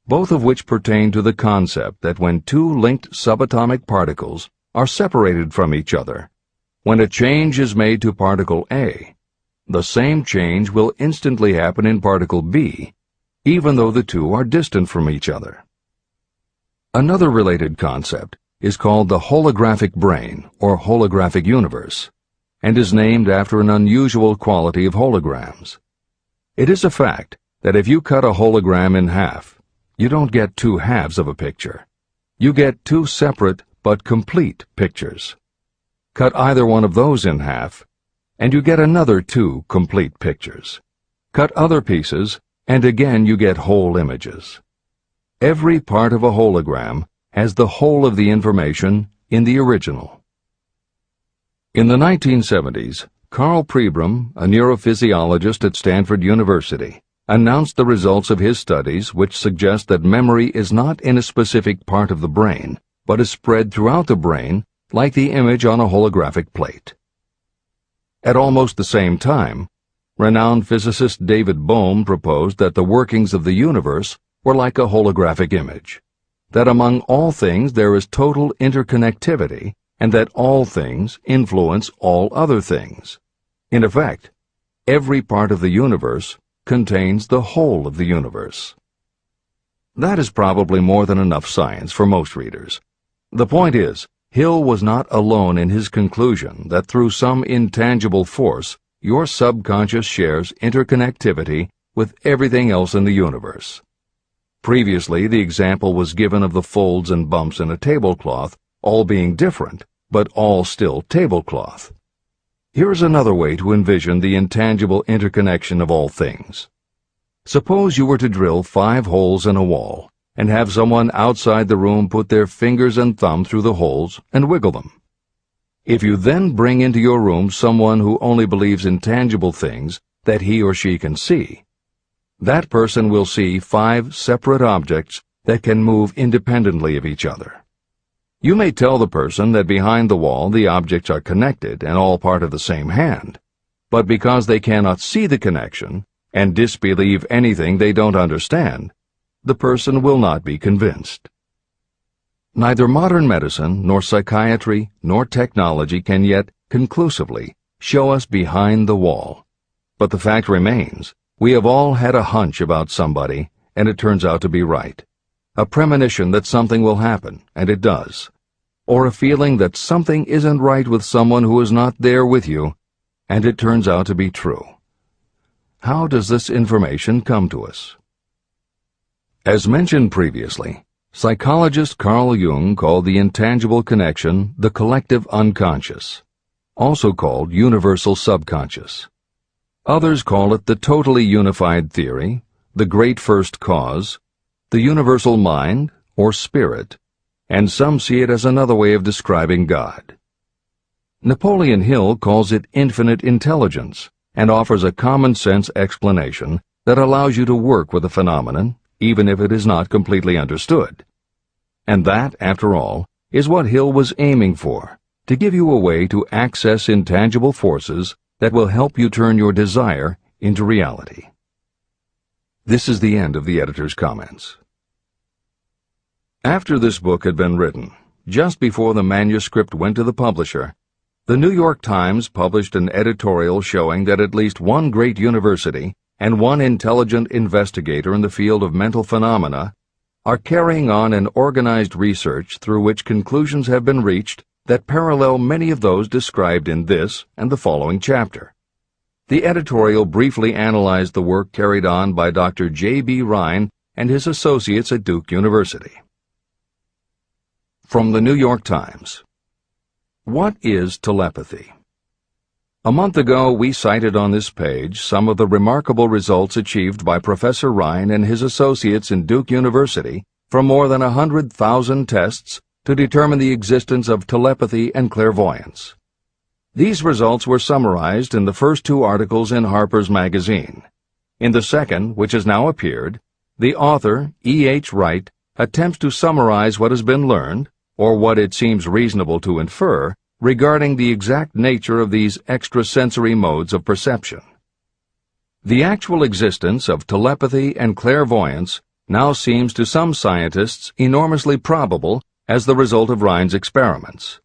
both of which pertain to the concept that when two linked subatomic particles are separated from each other, when a change is made to particle A, the same change will instantly happen in particle B, even though the two are distant from each other. Another related concept is called the holographic brain or holographic universe, and is named after an unusual quality of holograms. It is a fact that if you cut a hologram in half, you don't get two halves of a picture. You get two separate but complete pictures. Cut either one of those in half, and you get another two complete pictures. Cut other pieces, and again you get whole images. Every part of a hologram has the whole of the information in the original. In the 1970s, Carl Pribram, a neurophysiologist at Stanford University, announced the results of his studies which suggest that memory is not in a specific part of the brain, but is spread throughout the brain like the image on a holographic plate. At almost the same time, renowned physicist David Bohm proposed that the workings of the universe were like a holographic image, that among all things there is total interconnectivity, and that all things influence all other things. In effect, every part of the universe contains the whole of the universe. That is probably more than enough science for most readers. The point is, Hill was not alone in his conclusion that through some intangible force, your subconscious shares interconnectivity with everything else in the universe. Previously, the example was given of the folds and bumps in a tablecloth, all being different, but all still tablecloth. Here is another way to envision the intangible interconnection of all things. Suppose you were to drill 5 holes in a wall, and have someone outside the room put their fingers and thumb through the holes and wiggle them. If you then bring into your room someone who only believes in tangible things that he or she can see, that person will see 5 separate objects that can move independently of each other. You may tell the person that behind the wall the objects are connected and all part of the same hand, but because they cannot see the connection and disbelieve anything they don't understand, the person will not be convinced. Neither modern medicine, nor psychiatry, nor technology can yet conclusively show us behind the wall. But the fact remains, we have all had a hunch about somebody, and it turns out to be right. A premonition that something will happen, and it does. Or a feeling that something isn't right with someone who is not there with you, and it turns out to be true. How does this information come to us? As mentioned previously, psychologist Carl Jung called the intangible connection the collective unconscious, also called universal subconscious. Others call it the totally unified theory, the great first cause, the universal mind, or spirit, and some see it as another way of describing God. Napoleon Hill calls it infinite intelligence and offers a common-sense explanation that allows you to work with a phenomenon, even if it is not completely understood. And that, after all, is what Hill was aiming for, to give you a way to access intangible forces that will help you turn your desire into reality. This is the end of the editor's comments. After this book had been written, just before the manuscript went to the publisher, the New York Times published an editorial showing that at least one great university and one intelligent investigator in the field of mental phenomena are carrying on an organized research through which conclusions have been reached that parallel many of those described in this and the following chapter. The editorial briefly analyzed the work carried on by Dr. J.B. Rhine and his associates at Duke University. From the New York Times. What is telepathy? A month ago, we cited on this page some of the remarkable results achieved by Professor Rhine and his associates in Duke University from more than 100,000 tests to determine the existence of telepathy and clairvoyance. These results were summarized in the first 2 articles in Harper's Magazine. In the second, which has now appeared, the author, E.H. Wright, attempts to summarize what has been learned, or what it seems reasonable to infer, regarding the exact nature of these extrasensory modes of perception. The actual existence of telepathy and clairvoyance now seems to some scientists enormously probable as the result of Rhine's experiments.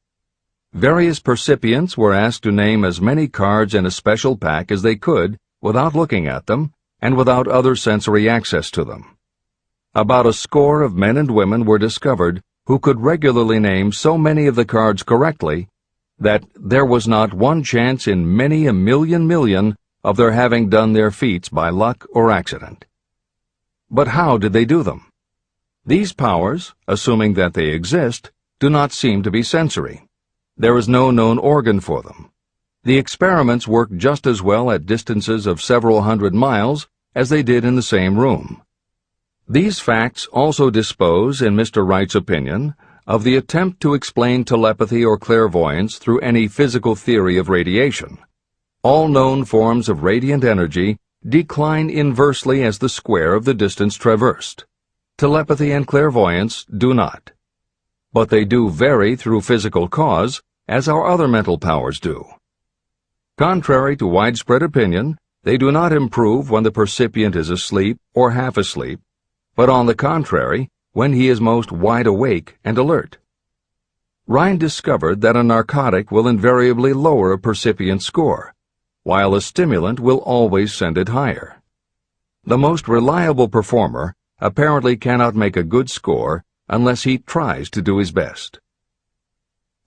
Various percipients were asked to name as many cards in a special pack as they could without looking at them and without other sensory access to them. About a score of men and women were discovered who could regularly name so many of the cards correctly that there was not one chance in many a million of their having done their feats by luck or accident. But how did they do them? These powers, assuming that they exist, do not seem to be sensory. There is no known organ for them. The experiments work just as well at distances of several hundred miles as they did in the same room. These facts also dispose, in Mr. Wright's opinion, of the attempt to explain telepathy or clairvoyance through any physical theory of radiation. All known forms of radiant energy decline inversely as the square of the distance traversed. Telepathy and clairvoyance do not. But they do vary through physical cause, as our other mental powers do. Contrary to widespread opinion, they do not improve when the percipient is asleep or half asleep, but on the contrary, when he is most wide awake and alert. Rhine discovered that a narcotic will invariably lower a percipient score, while a stimulant will always send it higher. The most reliable performer apparently cannot make a good score unless he tries to do his best.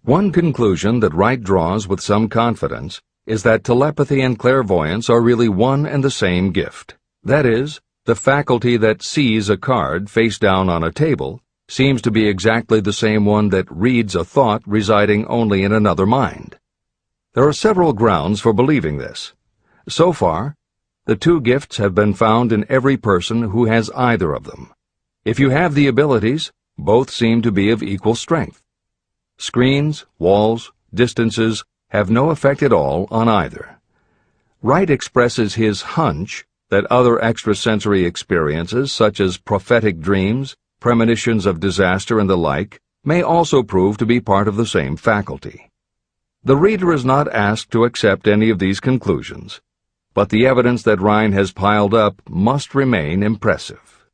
One conclusion that Wright draws with some confidence is that telepathy and clairvoyance are really one and the same gift. That is, the faculty that sees a card face down on a table seems to be exactly the same one that reads a thought residing only in another mind. There are several grounds for believing this. So far, the two gifts have been found in every person who has either of them. If you have the abilities, both seem to be of equal strength. Screens, walls, distances have no effect at all on either. Wright expresses his hunch that other extrasensory experiences, such as prophetic dreams, premonitions of disaster, and the like, may also prove to be part of the same faculty. The reader is not asked to accept any of these conclusions, but the evidence that Rhine has piled up must remain impressive.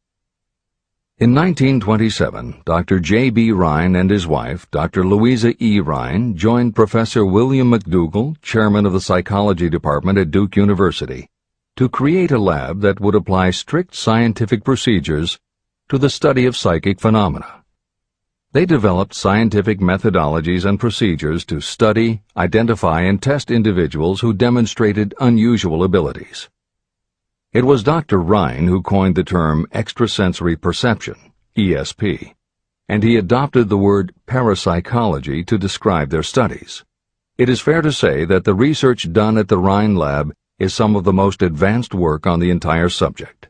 In 1927, Dr. J.B. Rhine and his wife, Dr. Louisa E. Rhine, joined Professor William McDougall, chairman of the psychology department at Duke University, to create a lab that would apply strict scientific procedures to the study of psychic phenomena. They developed scientific methodologies and procedures to study, identify, and test individuals who demonstrated unusual abilities. It was Dr. Rhine who coined the term extrasensory perception, ESP, and he adopted the word parapsychology to describe their studies. It is fair to say that the research done at the Rhine lab is some of the most advanced work on the entire subject.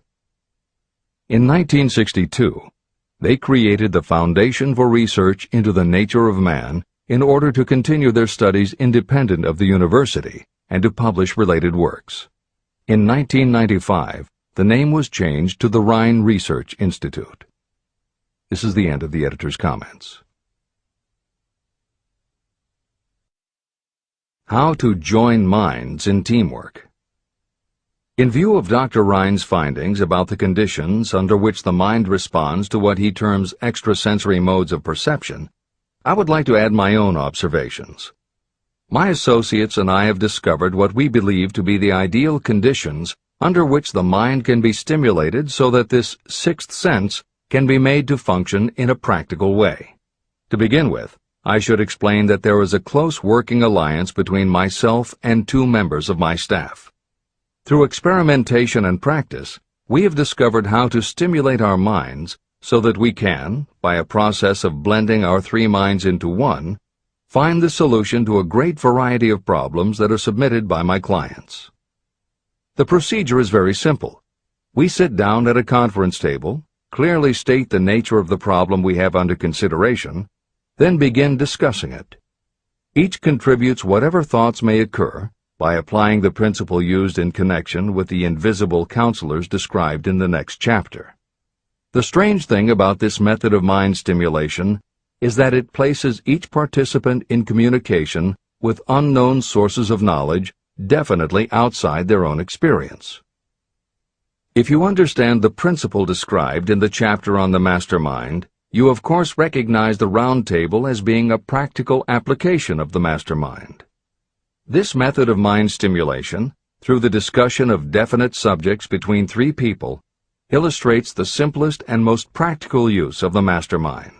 In 1962, they created the Foundation for Research into the Nature of Man in order to continue their studies independent of the university and to publish related works. In 1995, the name was changed to the Rhine Research Institute. This is the end of the editor's comments. How to join minds in teamwork. In view of Dr. Rhine's findings about the conditions under which the mind responds to what he terms extrasensory modes of perception, I would like to add my own observations. My associates and I have discovered what we believe to be the ideal conditions under which the mind can be stimulated so that this sixth sense can be made to function in a practical way. To begin with, I should explain that there is a close working alliance between myself and two members of my staff. Through experimentation and practice, we have discovered how to stimulate our minds so that we can, by a process of blending our three minds into one, find the solution to a great variety of problems that are submitted by my clients. The procedure is very simple. We sit down at a conference table, clearly state the nature of the problem we have under consideration, then begin discussing it. Each contributes whatever thoughts may occur by applying the principle used in connection with the invisible counselors described in the next chapter. The strange thing about this method of mind stimulation is that it places each participant in communication with unknown sources of knowledge definitely outside their own experience. If you understand the principle described in the chapter on the mastermind, you of course recognize the round table as being a practical application of the mastermind. This method of mind stimulation, through the discussion of definite subjects between three people, illustrates the simplest and most practical use of the mastermind.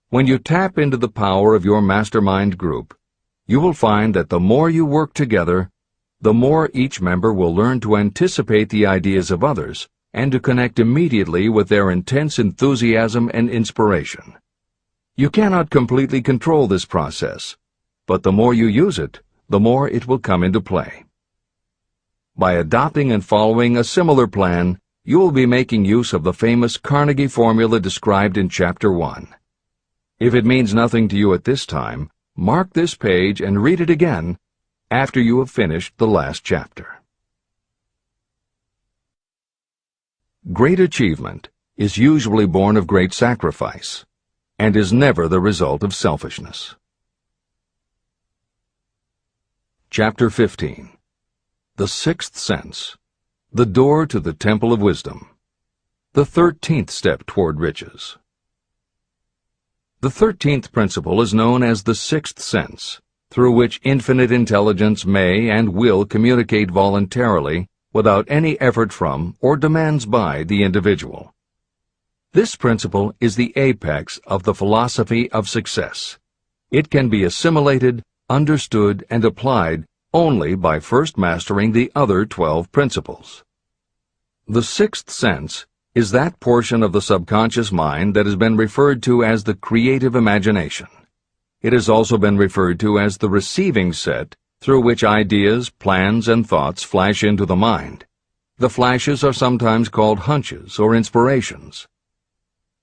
When you tap into the power of your mastermind group, you will find that the more you work together, the more each member will learn to anticipate the ideas of others and to connect immediately with their intense enthusiasm and inspiration. You cannot completely control this process, but the more you use it, the more it will come into play. By adopting and following a similar plan, you will be making use of the famous Carnegie formula described in Chapter 1. If it means nothing to you at this time, mark this page and read it again after you have finished the last chapter. Great achievement is usually born of great sacrifice and is never the result of selfishness. Chapter 15. The Sixth Sense. The Door to the Temple of Wisdom. The 13th Step Toward Riches. The 13th principle is known as the Sixth Sense, through which infinite intelligence may and will communicate voluntarily without any effort from or demands by the individual. This principle is the apex of the philosophy of success. It can be assimilated, understood, and applied only by first mastering the other 12 principles. The sixth sense is that portion of the subconscious mind that has been referred to as the creative imagination. It has also been referred to as the receiving set through which ideas, plans, and thoughts flash into the mind. The flashes are sometimes called hunches or inspirations.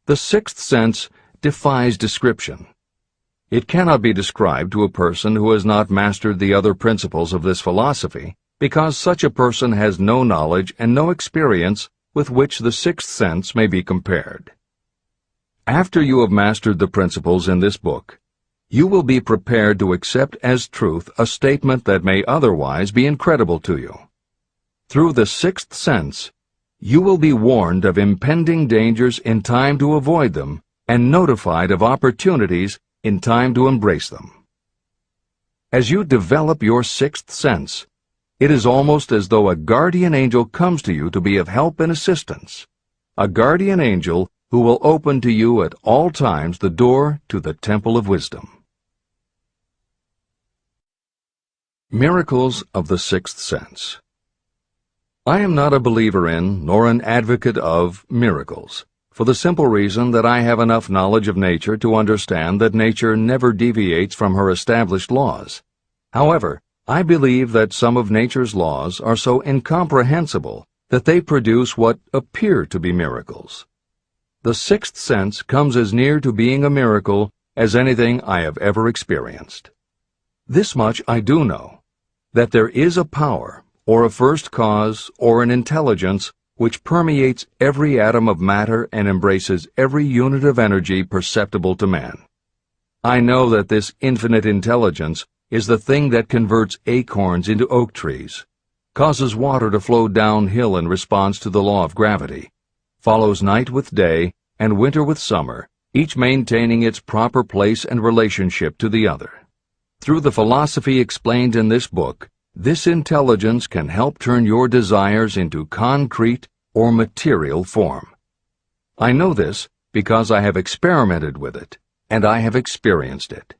The sixth sense defies description. It cannot be described to a person who has not mastered the other principles of this philosophy, because such a person has no knowledge and no experience with which the sixth sense may be compared. After you have mastered the principles in this book, you will be prepared to accept as truth a statement that may otherwise be incredible to you. Through the sixth sense, you will be warned of impending dangers in time to avoid them and notified of opportunities in time to embrace them. As you develop your sixth sense, it is almost as though a guardian angel comes to you to be of help and assistance, a guardian angel who will open to you at all times the door to the temple of wisdom. Miracles of the Sixth Sense. I am not a believer in, nor an advocate of, miracles, for the simple reason that I have enough knowledge of nature to understand that nature never deviates from her established laws. However, I believe that some of nature's laws are so incomprehensible that they produce what appear to be miracles. The sixth sense comes as near to being a miracle as anything I have ever experienced. This much I do know, that there is a power, or a first cause, or an intelligence which permeates every atom of matter and embraces every unit of energy perceptible to man. I know that this infinite intelligence is the thing that converts acorns into oak trees, causes water to flow downhill in response to the law of gravity, follows night with day and winter with summer, each maintaining its proper place and relationship to the other. Through the philosophy explained in this book, this intelligence can help turn your desires into concrete or material form. I know this because I have experimented with it, and I have experienced it.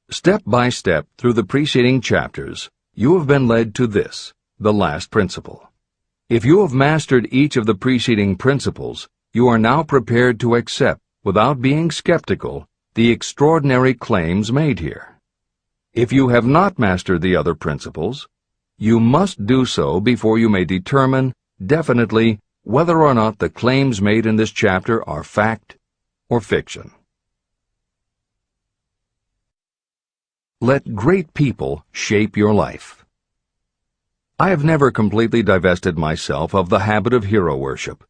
Step by step through the preceding chapters, you have been led to this, the last principle. If you have mastered each of the preceding principles, you are now prepared to accept, without being skeptical, the extraordinary claims made here. If you have not mastered the other principles, you must do so before you may determine definitely whether or not the claims made in this chapter are fact or fiction. Let great people shape your life. I have never completely divested myself of the habit of hero worship.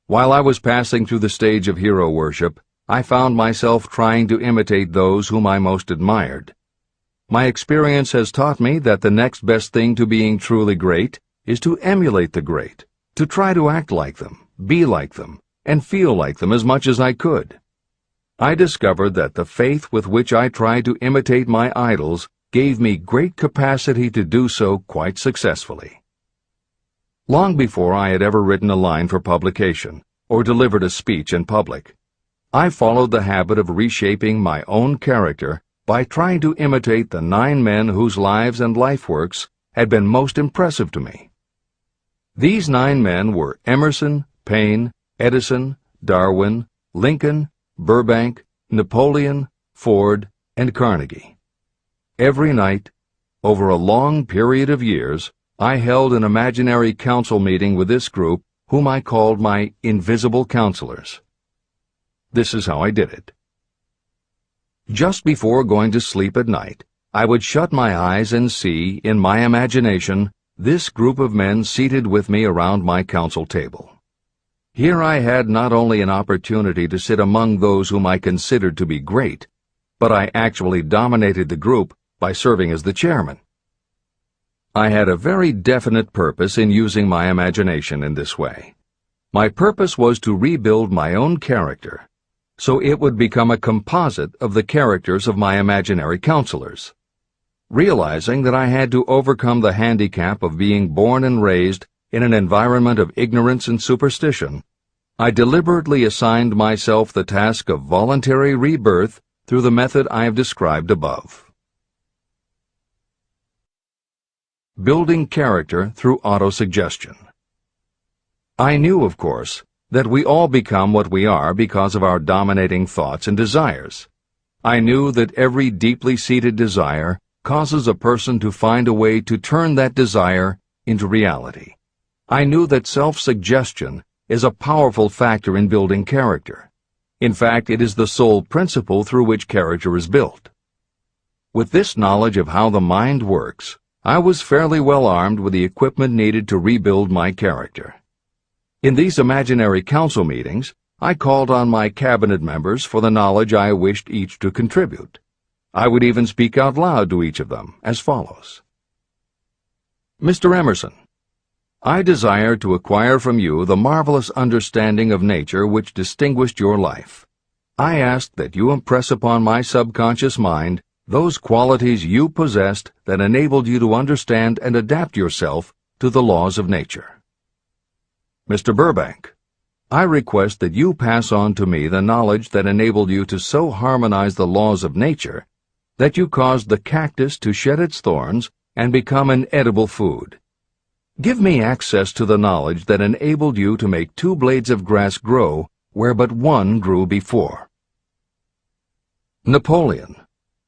While I was passing through the stage of hero worship, I found myself trying to imitate those whom I most admired. My experience has taught me that the next best thing to being truly great is to emulate the great, to try to act like them, be like them, and feel like them as much as I could. I discovered that the faith with which I tried to imitate my idols gave me great capacity to do so quite successfully. Long before I had ever written a line for publication or delivered a speech in public, I followed the habit of reshaping my own character by trying to imitate the 9 men whose lives and life works had been most impressive to me. These 9 men were Emerson, Paine, Edison, Darwin, Lincoln, Burbank, Napoleon, Ford, and Carnegie. Every night, over a long period of years, I held an imaginary council meeting with this group, whom I called my invisible counselors. This is how I did it. Just before going to sleep at night, I would shut my eyes and see, in my imagination, this group of men seated with me around my council table. Here I had not only an opportunity to sit among those whom I considered to be great, but I actually dominated the group by serving as the chairman. I had a very definite purpose in using my imagination in this way. My purpose was to rebuild my own character, so it would become a composite of the characters of my imaginary counselors. Realizing that I had to overcome the handicap of being born and raised in an environment of ignorance and superstition, I deliberately assigned myself the task of voluntary rebirth through the method I have described above. Building character through autosuggestion. I knew, of course, that we all become what we are because of our dominating thoughts and desires. I knew that every deeply seated desire causes a person to find a way to turn that desire into reality. I knew that self-suggestion is a powerful factor in building character. In fact, it is the sole principle through which character is built. With this knowledge of how the mind works, I was fairly well armed with the equipment needed to rebuild my character. In these imaginary council meetings, I called on my cabinet members for the knowledge I wished each to contribute. I would even speak out loud to each of them as follows. Mr. Emerson, I desire to acquire from you the marvelous understanding of nature which distinguished your life. I ask that you impress upon my subconscious mind those qualities you possessed that enabled you to understand and adapt yourself to the laws of nature. Mr. Burbank, I request that you pass on to me the knowledge that enabled you to so harmonize the laws of nature that you caused the cactus to shed its thorns and become an edible food. Give me access to the knowledge that enabled you to make 2 blades of grass grow where but 1 grew before. Napoleon,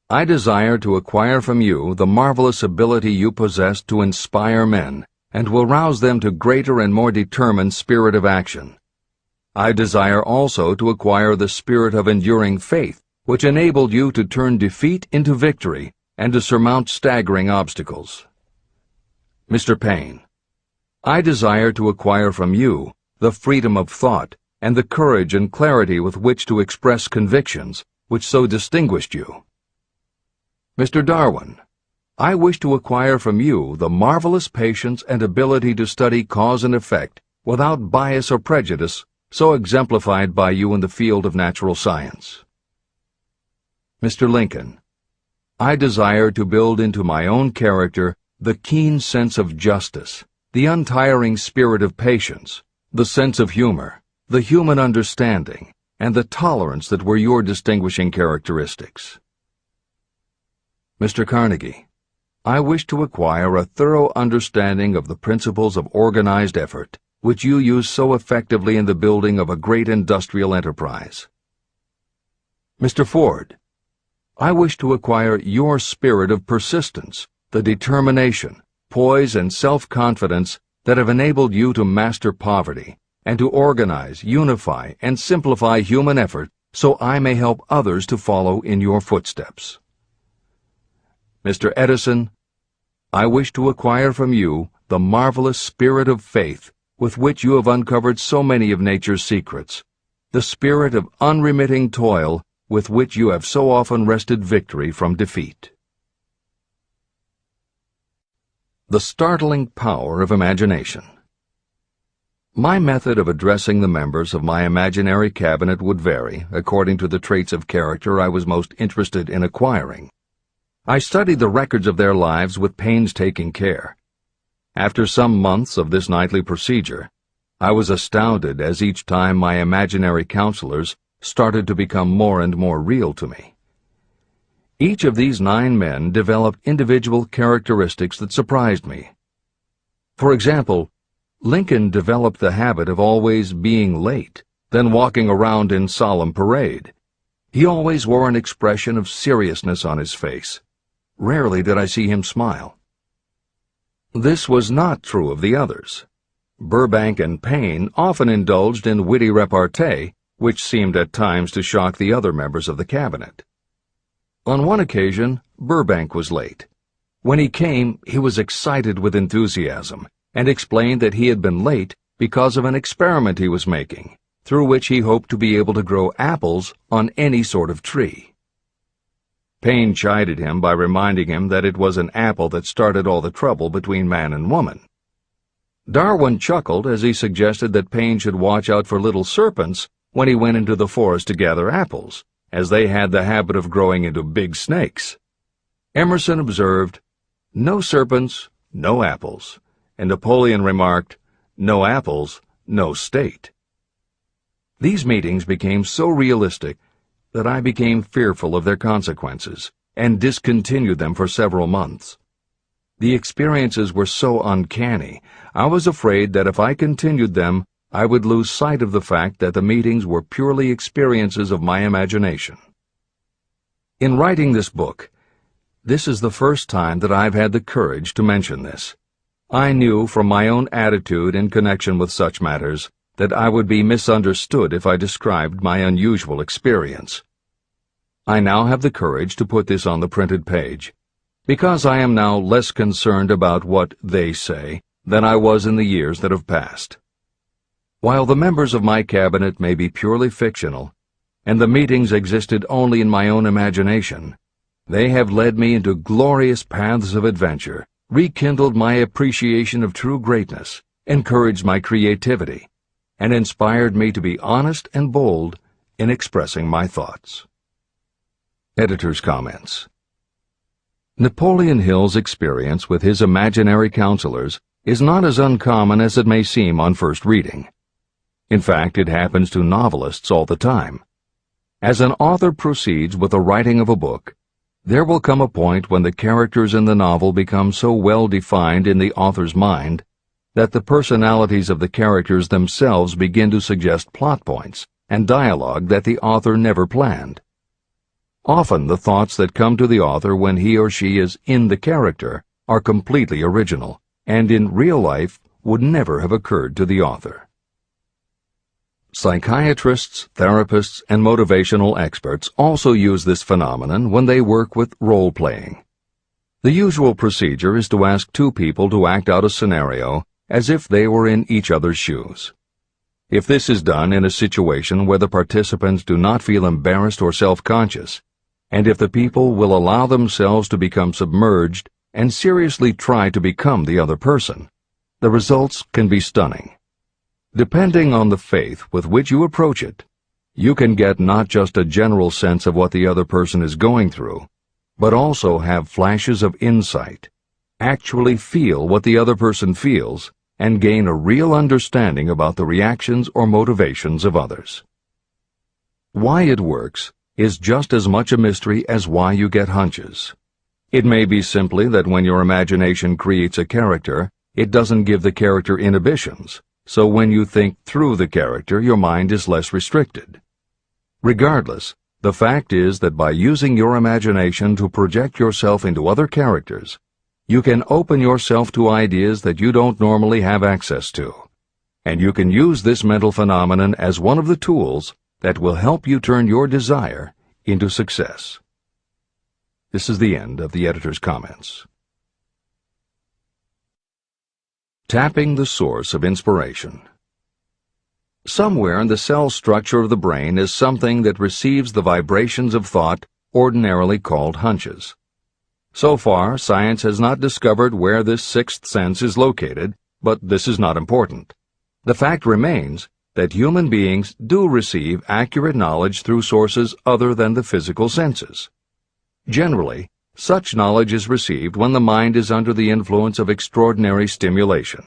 I desire to acquire from you the marvelous ability you possess to inspire men and will rouse them to greater and more determined spirit of action. I desire also to acquire the spirit of enduring faith, which enabled you to turn defeat into victory and to surmount staggering obstacles. Mr. Paine, I desire to acquire from you the freedom of thought and the courage and clarity with which to express convictions which so distinguished you. Mr. Darwin, I wish to acquire from you the marvelous patience and ability to study cause and effect without bias or prejudice, so exemplified by you in the field of natural science. Mr. Lincoln, I desire to build into my own character the keen sense of justice, the untiring spirit of patience, the sense of humor, the human understanding, and the tolerance that were your distinguishing characteristics. Mr. Carnegie, I wish to acquire a thorough understanding of the principles of organized effort, which you use so effectively in the building of a great industrial enterprise. Mr. Ford, I wish to acquire your spirit of persistence, the determination, poise, and self-confidence that have enabled you to master poverty and to organize, unify, and simplify human effort so I may help others to follow in your footsteps. Mr. Edison, I wish to acquire from you the marvelous spirit of faith with which you have uncovered so many of nature's secrets, the spirit of unremitting toil with which you have so often wrested victory from defeat. The startling power of imagination. My method of addressing the members of my imaginary cabinet would vary according to the traits of character I was most interested in acquiring. I studied the records of their lives with painstaking care. After some months of this nightly procedure, I was astounded as each time my imaginary counselors started to become more and more real to me. Each of these 9 men developed individual characteristics that surprised me. For example, Lincoln developed the habit of always being late, then walking around in solemn parade. He always wore an expression of seriousness on his face. Rarely did I see him smile. This was not true of the others. Burbank and Payne often indulged in witty repartee, which seemed at times to shock the other members of the cabinet. On one occasion, Burbank was late. When he came, he was excited with enthusiasm, and explained that he had been late because of an experiment he was making, through which he hoped to be able to grow apples on any sort of tree. Payne chided him by reminding him that it was an apple that started all the trouble between man and woman. Darwin chuckled as he suggested that Payne should watch out for little serpents when he went into the forest to gather apples, as they had the habit of growing into big snakes. Emerson observed, "No serpents, no apples," and Napoleon remarked, "No apples, no state." These meetings became so realistic that I became fearful of their consequences and discontinued them for several months. The experiences were so uncanny, I was afraid that if I continued them, I would lose sight of the fact that the meetings were purely experiences of my imagination. In writing this book, this is the first time that I've had the courage to mention this. I knew from my own attitude in connection with such matters that I would be misunderstood if I described my unusual experience. I now have the courage to put this on the printed page, because I am now less concerned about what they say than I was in the years that have passed. While the members of my cabinet may be purely fictional, and the meetings existed only in my own imagination, they have led me into glorious paths of adventure, rekindled my appreciation of true greatness, encouraged my creativity, and inspired me to be honest and bold in expressing my thoughts. Editor's comments. Napoleon Hill's experience with his imaginary counselors is not as uncommon as it may seem on first reading. In fact, it happens to novelists all the time. As an author proceeds with the writing of a book, there will come a point when the characters in the novel become so well defined in the author's mind that the personalities of the characters themselves begin to suggest plot points and dialogue that the author never planned. Often the thoughts that come to the author when he or she is in the character are completely original, and in real life would never have occurred to the author. Psychiatrists, therapists, and motivational experts also use this phenomenon when they work with role-playing. The usual procedure is to ask 2 people to act out a scenario as if they were in each other's shoes. If this is done in a situation where the participants do not feel embarrassed or self-conscious, and if the people will allow themselves to become submerged and seriously try to become the other person, the results can be stunning. Depending on the faith with which you approach it, you can get not just a general sense of what the other person is going through, but also have flashes of insight, actually feel what the other person feels, and gain a real understanding about the reactions or motivations of others. Why it works is just as much a mystery as why you get hunches. It may be simply that when your imagination creates a character, it doesn't give the character inhibitions. So when you think through the character, your mind is less restricted. Regardless, the fact is that by using your imagination to project yourself into other characters, you can open yourself to ideas that you don't normally have access to, and you can use this mental phenomenon as one of the tools that will help you turn your desire into success. This is the end of the editor's comments. Tapping the source of inspiration. Somewhere in the cell structure of the brain is something that receives the vibrations of thought ordinarily called hunches. So far, science has not discovered where this sixth sense is located, but this is not important. The fact remains that human beings do receive accurate knowledge through sources other than the physical senses. Generally, such knowledge is received when the mind is under the influence of extraordinary stimulation.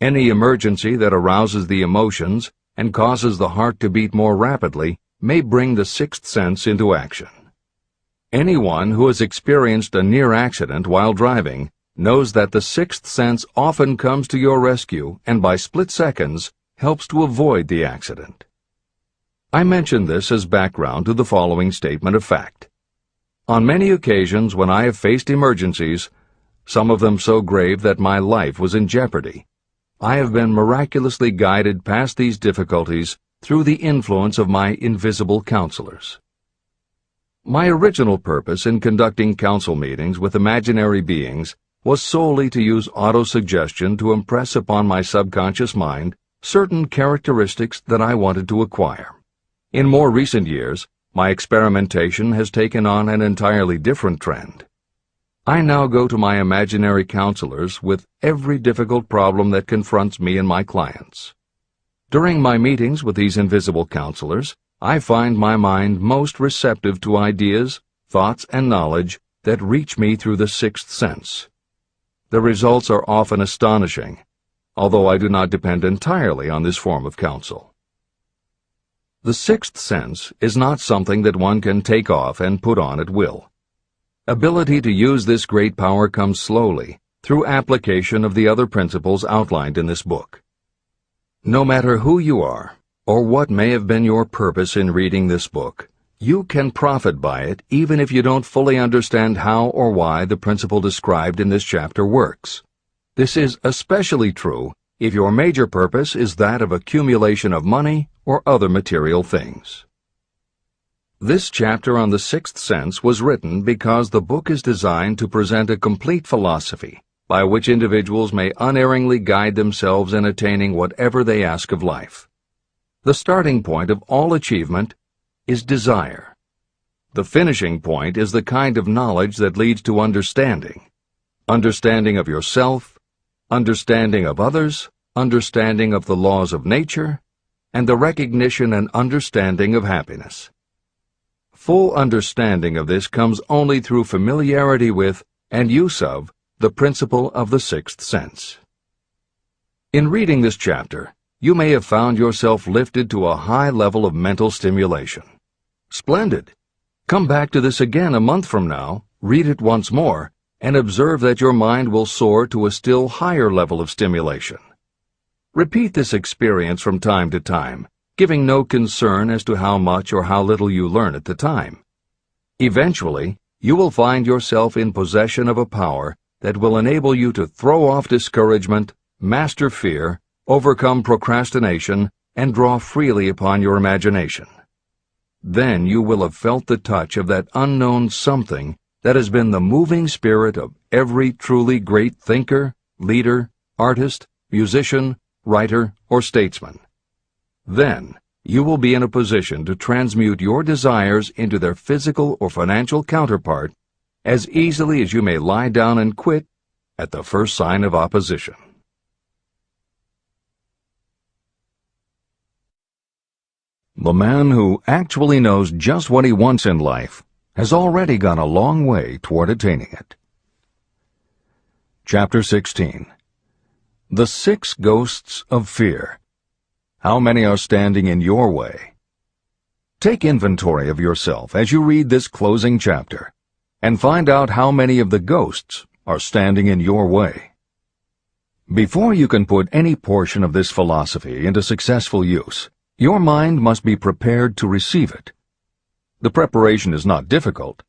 Any emergency that arouses the emotions and causes the heart to beat more rapidly may bring the sixth sense into action. Anyone who has experienced a near accident while driving knows that the sixth sense often comes to your rescue and by split seconds helps to avoid the accident. I mention this as background to the following statement of fact. On many occasions when I have faced emergencies, some of them so grave that my life was in jeopardy, I have been miraculously guided past these difficulties through the influence of my invisible counselors. My original purpose in conducting council meetings with imaginary beings was solely to use autosuggestion to impress upon my subconscious mind certain characteristics that I wanted to acquire. In more recent years, my experimentation has taken on an entirely different trend. I now go to my imaginary counselors with every difficult problem that confronts me and my clients. During my meetings with these invisible counselors, I find my mind most receptive to ideas, thoughts, and knowledge that reach me through the sixth sense. The results are often astonishing, although I do not depend entirely on this form of counsel. The sixth sense is not something that one can take off and put on at will. Ability to use this great power comes slowly, through application of the other principles outlined in this book. No matter who you are, or what may have been your purpose in reading this book, you can profit by it even if you don't fully understand how or why the principle described in this chapter works. This is especially true if your major purpose is that of accumulation of money or other material things. This chapter on the sixth sense was written because the book is designed to present a complete philosophy by which individuals may unerringly guide themselves in attaining whatever they ask of life. The starting point of all achievement is desire. The finishing point is the kind of knowledge that leads to understanding. Understanding of yourself, understanding of others, understanding of the laws of nature, and the recognition and understanding of happiness. Full understanding of this comes only through familiarity with and use of the principle of the sixth sense. In reading this chapter, you may have found yourself lifted to a high level of mental stimulation. Splendid! Come back to this again a month from now, read it once more, and observe that your mind will soar to a still higher level of stimulation. Repeat this experience from time to time, giving no concern as to how much or how little you learn at the time. Eventually, you will find yourself in possession of a power that will enable you to throw off discouragement, master fear, overcome procrastination, and draw freely upon your imagination. Then you will have felt the touch of that unknown something that has been the moving spirit of every truly great thinker, leader, artist, musician, writer, or statesman. Then you will be in a position to transmute your desires into their physical or financial counterpart as easily as you may lie down and quit at the first sign of opposition. The man who actually knows just what he wants in life has already gone a long way toward attaining it. Chapter 16. The Six Ghosts of Fear. How many are standing in your way? Take inventory of yourself as you read this closing chapter, and find out how many of the ghosts are standing in your way. Before you can put any portion of this philosophy into successful use, your mind must be prepared to receive it. The preparation is not difficult.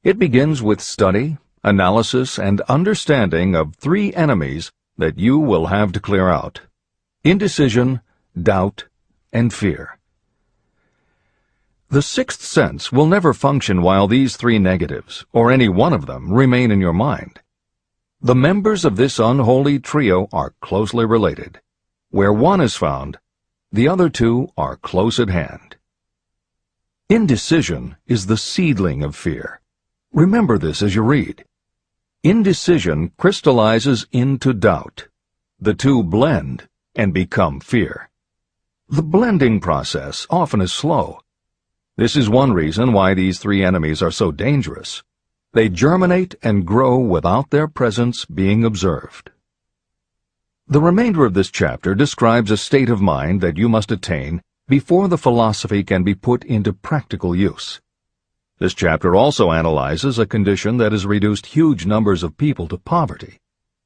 It begins with study, analysis, and understanding of three enemies that you will have to clear out: indecision, doubt, and fear. The sixth sense will never function while these three negatives, or any one of them, remain in your mind. The members of this unholy trio are closely related. Where one is found, the other two are close at hand. Indecision is the seedling of fear. Remember this as you read. Indecision crystallizes into doubt. The two blend and become fear. The blending process often is slow. This is one reason why these three enemies are so dangerous. They germinate and grow without their presence being observed. The remainder of this chapter describes a state of mind that you must attain before the philosophy can be put into practical use. This chapter also analyzes a condition that has reduced huge numbers of people to poverty,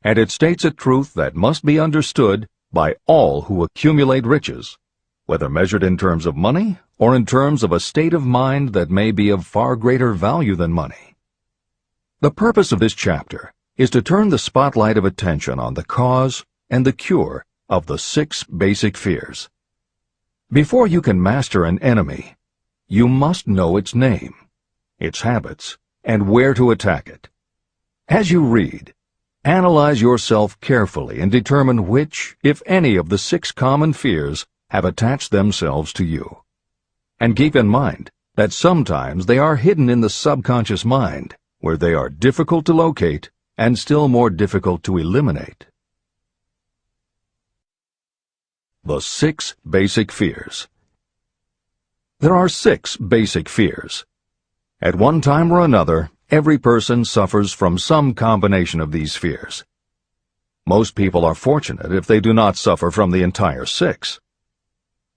and it states a truth that must be understood by all who accumulate riches, whether measured in terms of money or in terms of a state of mind that may be of far greater value than money. The purpose of this chapter is to turn the spotlight of attention on the cause and the cure of the 6 basic fears. Before you can master an enemy, you must know its name, its habits, and where to attack it. As you read, analyze yourself carefully and determine which, if any, of the 6 common fears have attached themselves to you. And keep in mind that sometimes they are hidden in the subconscious mind, where they are difficult to locate and still more difficult to eliminate. The 6 basic fears. There are 6 basic fears. At one time or another, every person suffers from some combination of these fears. Most people are fortunate if they do not suffer from the entire 6.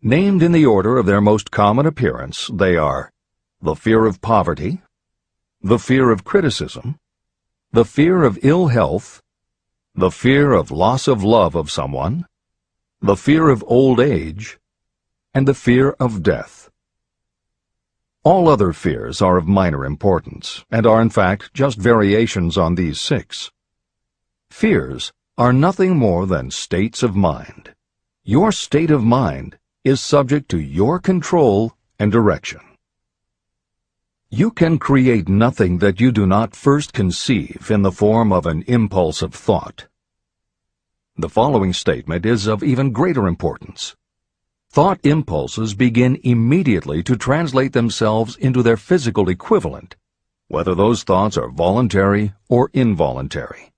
Named in the order of their most common appearance, they are the fear of poverty, the fear of criticism, the fear of ill health, the fear of loss of love of someone, the fear of old age, and the fear of death. All other fears are of minor importance, and are in fact just variations on these 6. Fears are nothing more than states of mind. Your state of mind is subject to your control and direction. You can create nothing that you do not first conceive in the form of an impulse of thought. The following statement is of even greater importance. Thought impulses begin immediately to translate themselves into their physical equivalent, whether those thoughts are voluntary or involuntary.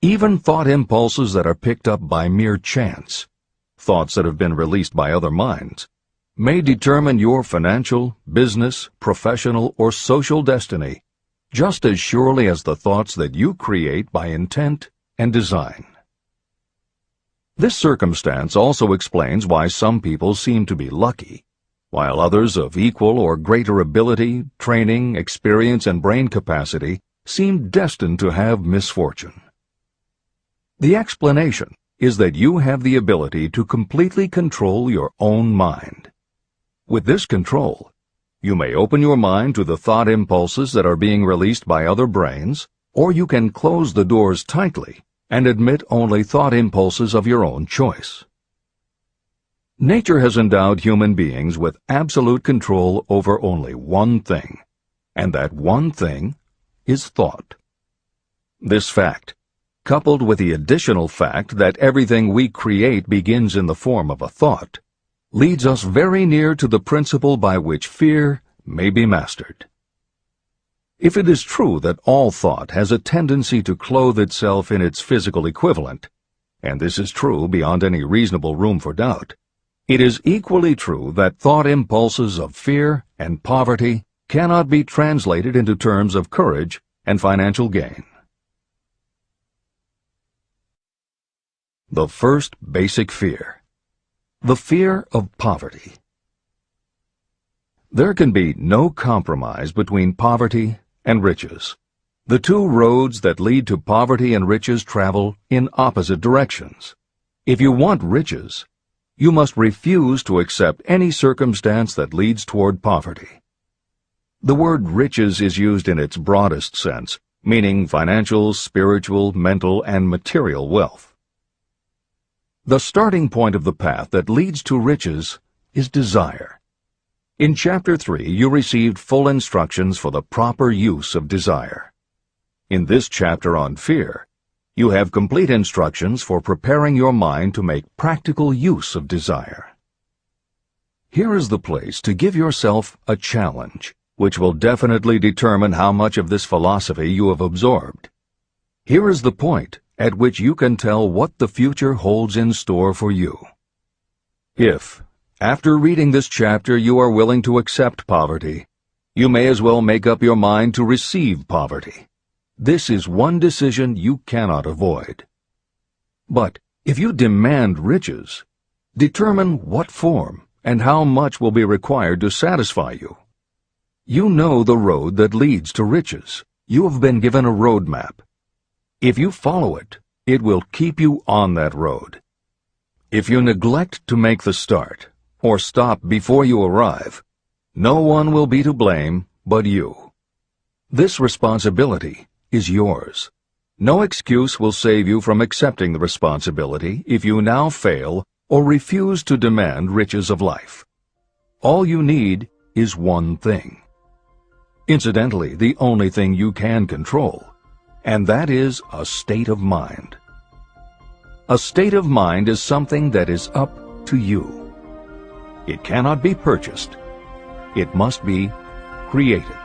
Even thought impulses that are picked up by mere chance, thoughts that have been released by other minds, may determine your financial, business, professional, or social destiny just as surely as the thoughts that you create by intent and design. This circumstance also explains why some people seem to be lucky, while others of equal or greater ability, training, experience, and brain capacity seem destined to have misfortune. The explanation is that you have the ability to completely control your own mind. With this control, you may open your mind to the thought impulses that are being released by other brains, or you can close the doors tightly and admit only thought impulses of your own choice. Nature has endowed human beings with absolute control over only one thing, and that one thing is thought. This fact, coupled with the additional fact that everything we create begins in the form of a thought, leads us very near to the principle by which fear may be mastered. If it is true that all thought has a tendency to clothe itself in its physical equivalent, and this is true beyond any reasonable room for doubt, it is equally true that thought impulses of fear and poverty cannot be translated into terms of courage and financial gain. The first basic fear. The fear of poverty. There can be no compromise between poverty and riches. The two roads that lead to poverty and riches travel in opposite directions. If you want riches, you must refuse to accept any circumstance that leads toward poverty. The word riches is used in its broadest sense, meaning financial, spiritual, mental, and material wealth. The starting point of the path that leads to riches is desire. In Chapter 3, you received full instructions for the proper use of desire. In this chapter on fear, You have complete instructions for preparing your mind to make practical use of desire. Here is the place to give yourself a challenge, which will definitely determine how much of this philosophy you have absorbed. Here is the point at which you can tell what the future holds in store for you. If, after reading this chapter, you are willing to accept poverty, you may as well make up your mind to receive poverty. This is one decision you cannot avoid. But if you demand riches, determine what form and how much will be required to satisfy you. You know the road that leads to riches. You have been given a roadmap. If you follow it, it will keep you on that road. If you neglect to make the start, or stop before you arrive, no one will be to blame but you. This responsibility is yours. No excuse will save you from accepting the responsibility if you now fail or refuse to demand riches of life. All you need is one thing. Incidentally, the only thing you can control, and that is a state of mind. A state of mind is something that is up to you. It cannot be purchased. It must be created.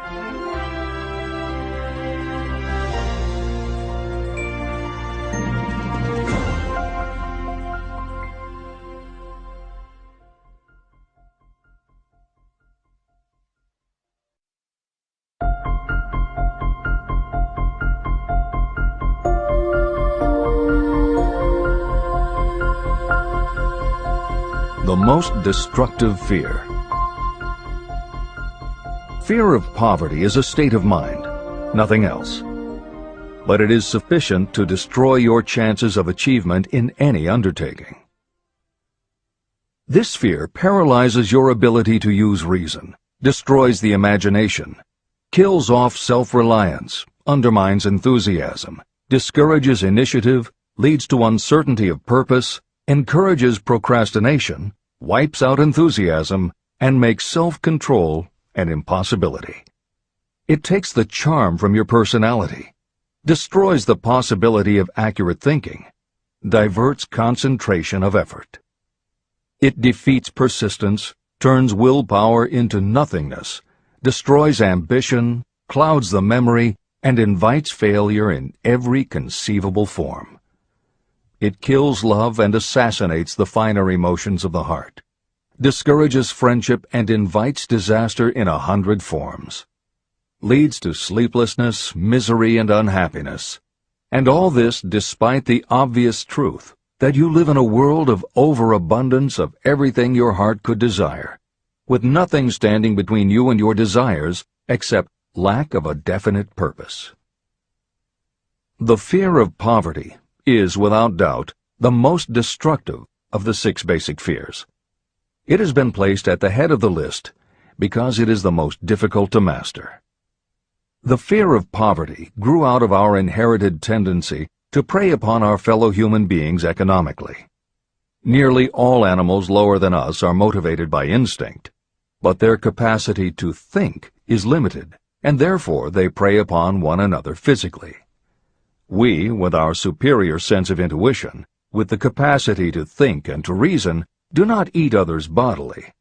The most destructive fear. Fear of poverty is a state of mind, nothing else. But it is sufficient to destroy your chances of achievement in any undertaking. This fear paralyzes your ability to use reason, destroys the imagination, kills off self-reliance, undermines enthusiasm, discourages initiative, leads to uncertainty of purpose, encourages procrastination, wipes out enthusiasm, and makes self-control an impossibility. It takes the charm from your personality, destroys the possibility of accurate thinking, diverts concentration of effort. It defeats persistence, turns willpower into nothingness, destroys ambition, clouds the memory, and invites failure in every conceivable form. It kills love and assassinates the finer emotions of the heart, discourages friendship and invites disaster in 100 forms, leads to sleeplessness, misery, and unhappiness, and all this despite the obvious truth that you live in a world of overabundance of everything your heart could desire, with nothing standing between you and your desires except lack of a definite purpose. The fear of poverty is, without doubt, the most destructive of the 6 basic fears. It has been placed at the head of the list because it is the most difficult to master. The fear of poverty grew out of our inherited tendency to prey upon our fellow human beings economically. Nearly all animals lower than us are motivated by instinct, but their capacity to think is limited, and therefore they prey upon one another physically. We, with our superior sense of intuition, with the capacity to think and to reason, do not eat others bodily.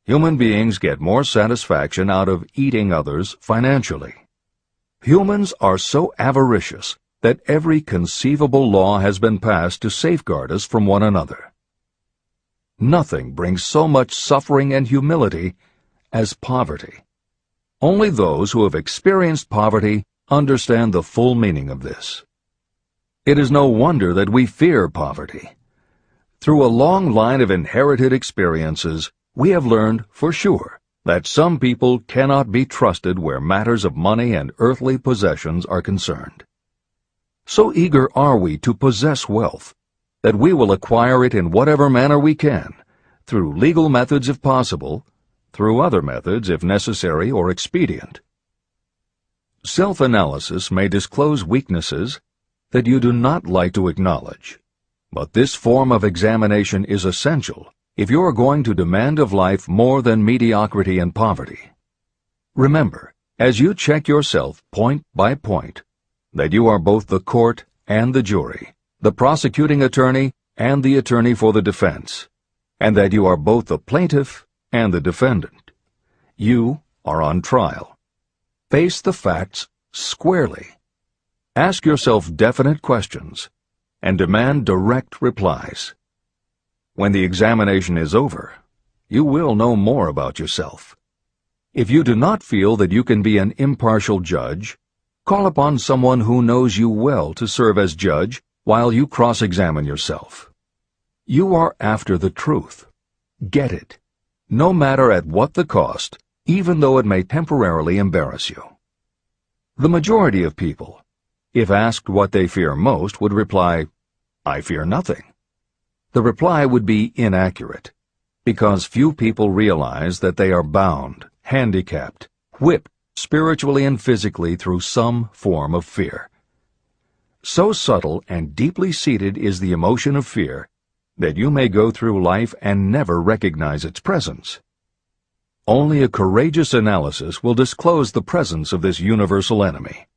Human beings get more satisfaction out of eating others financially. Humans are so avaricious that every conceivable law has been passed to safeguard us from one another. Nothing brings so much suffering and humility as poverty. Only those who have experienced poverty understand the full meaning of this. It is no wonder that we fear poverty. Through a long line of inherited experiences, we have learned for sure that some people cannot be trusted where matters of money and earthly possessions are concerned. So eager are we to possess wealth that we will acquire it in whatever manner we can, through legal methods if possible, through other methods if necessary or expedient. Self-analysis may disclose weaknesses that you do not like to acknowledge, but this form of examination is essential if you are going to demand of life more than mediocrity and poverty. Remember, as you check yourself point by point, that you are both the court and the jury, the prosecuting attorney and the attorney for the defense, and that you are both the plaintiff and the defendant. You are on trial. Face the facts squarely. Ask yourself definite questions and demand direct replies. When the examination is over, you will know more about yourself. If you do not feel that you can be an impartial judge, call upon someone who knows you well to serve as judge while you cross-examine yourself. You are after the truth. Get it, no matter at what the cost, even though it may temporarily embarrass you. The majority of people, if asked what they fear most, would reply, "I fear nothing." The reply would be inaccurate, because few people realize that they are bound, handicapped, whipped spiritually and physically through some form of fear. So subtle and deeply seated is the emotion of fear that you may go through life and never recognize its presence. Only a courageous analysis will disclose the presence of this universal enemy.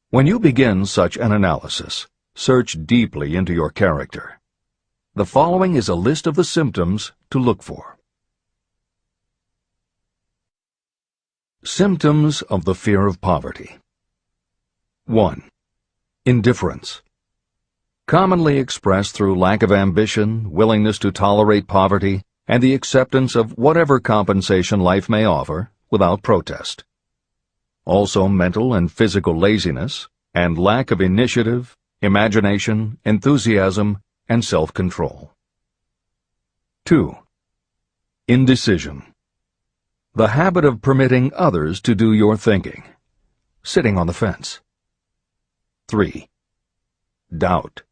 When you begin such an analysis, search deeply into your character. The following is a list of the symptoms to look for. Symptoms of the fear of poverty. 1. Indifference. Commonly expressed through lack of ambition, willingness to tolerate poverty, and the acceptance of whatever compensation life may offer without protest. Also mental and physical laziness, and lack of initiative, imagination, enthusiasm, and self-control. 2. Indecision. The habit of permitting others to do your thinking. Sitting on the fence. 3. Doubt.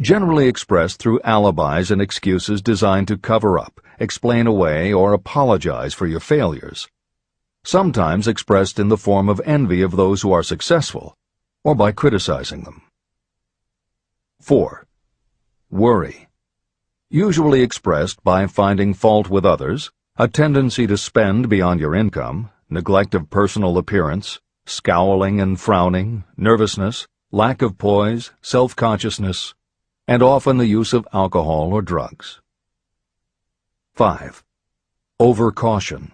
Generally expressed through alibis and excuses designed to cover up, explain away, or apologize for your failures. Sometimes expressed in the form of envy of those who are successful, or by criticizing them. 4. Worry. Usually expressed by finding fault with others, a tendency to spend beyond your income, neglect of personal appearance, scowling and frowning, nervousness, lack of poise, self-consciousness, and often the use of alcohol or drugs. 5. Overcaution.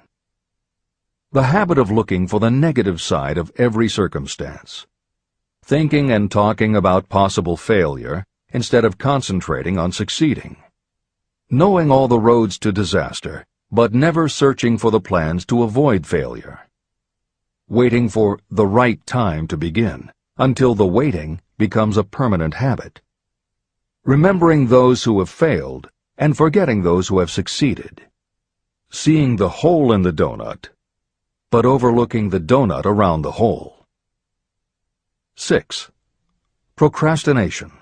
The habit of looking for the negative side of every circumstance. Thinking and talking about possible failure instead of concentrating on succeeding. Knowing all the roads to disaster, but never searching for the plans to avoid failure. Waiting for the right time to begin, until the waiting becomes a permanent habit. Remembering those who have failed and forgetting those who have succeeded. Seeing the hole in the donut, but overlooking the donut around the hole. 6. Procrastination.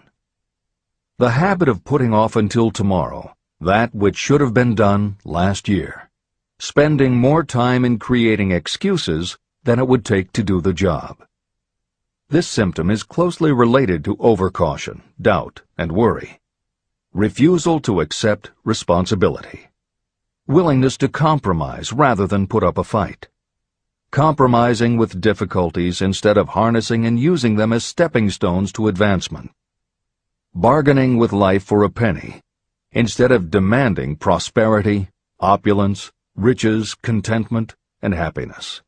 The habit of putting off until tomorrow that which should have been done last year, spending more time in creating excuses than it would take to do the job. This symptom is closely related to overcaution, doubt, and worry. Refusal to accept responsibility. Willingness to compromise rather than put up a fight. Compromising with difficulties instead of harnessing and using them as stepping stones to advancement. Bargaining with life for a penny instead of demanding prosperity, opulence, riches, contentment, and happiness.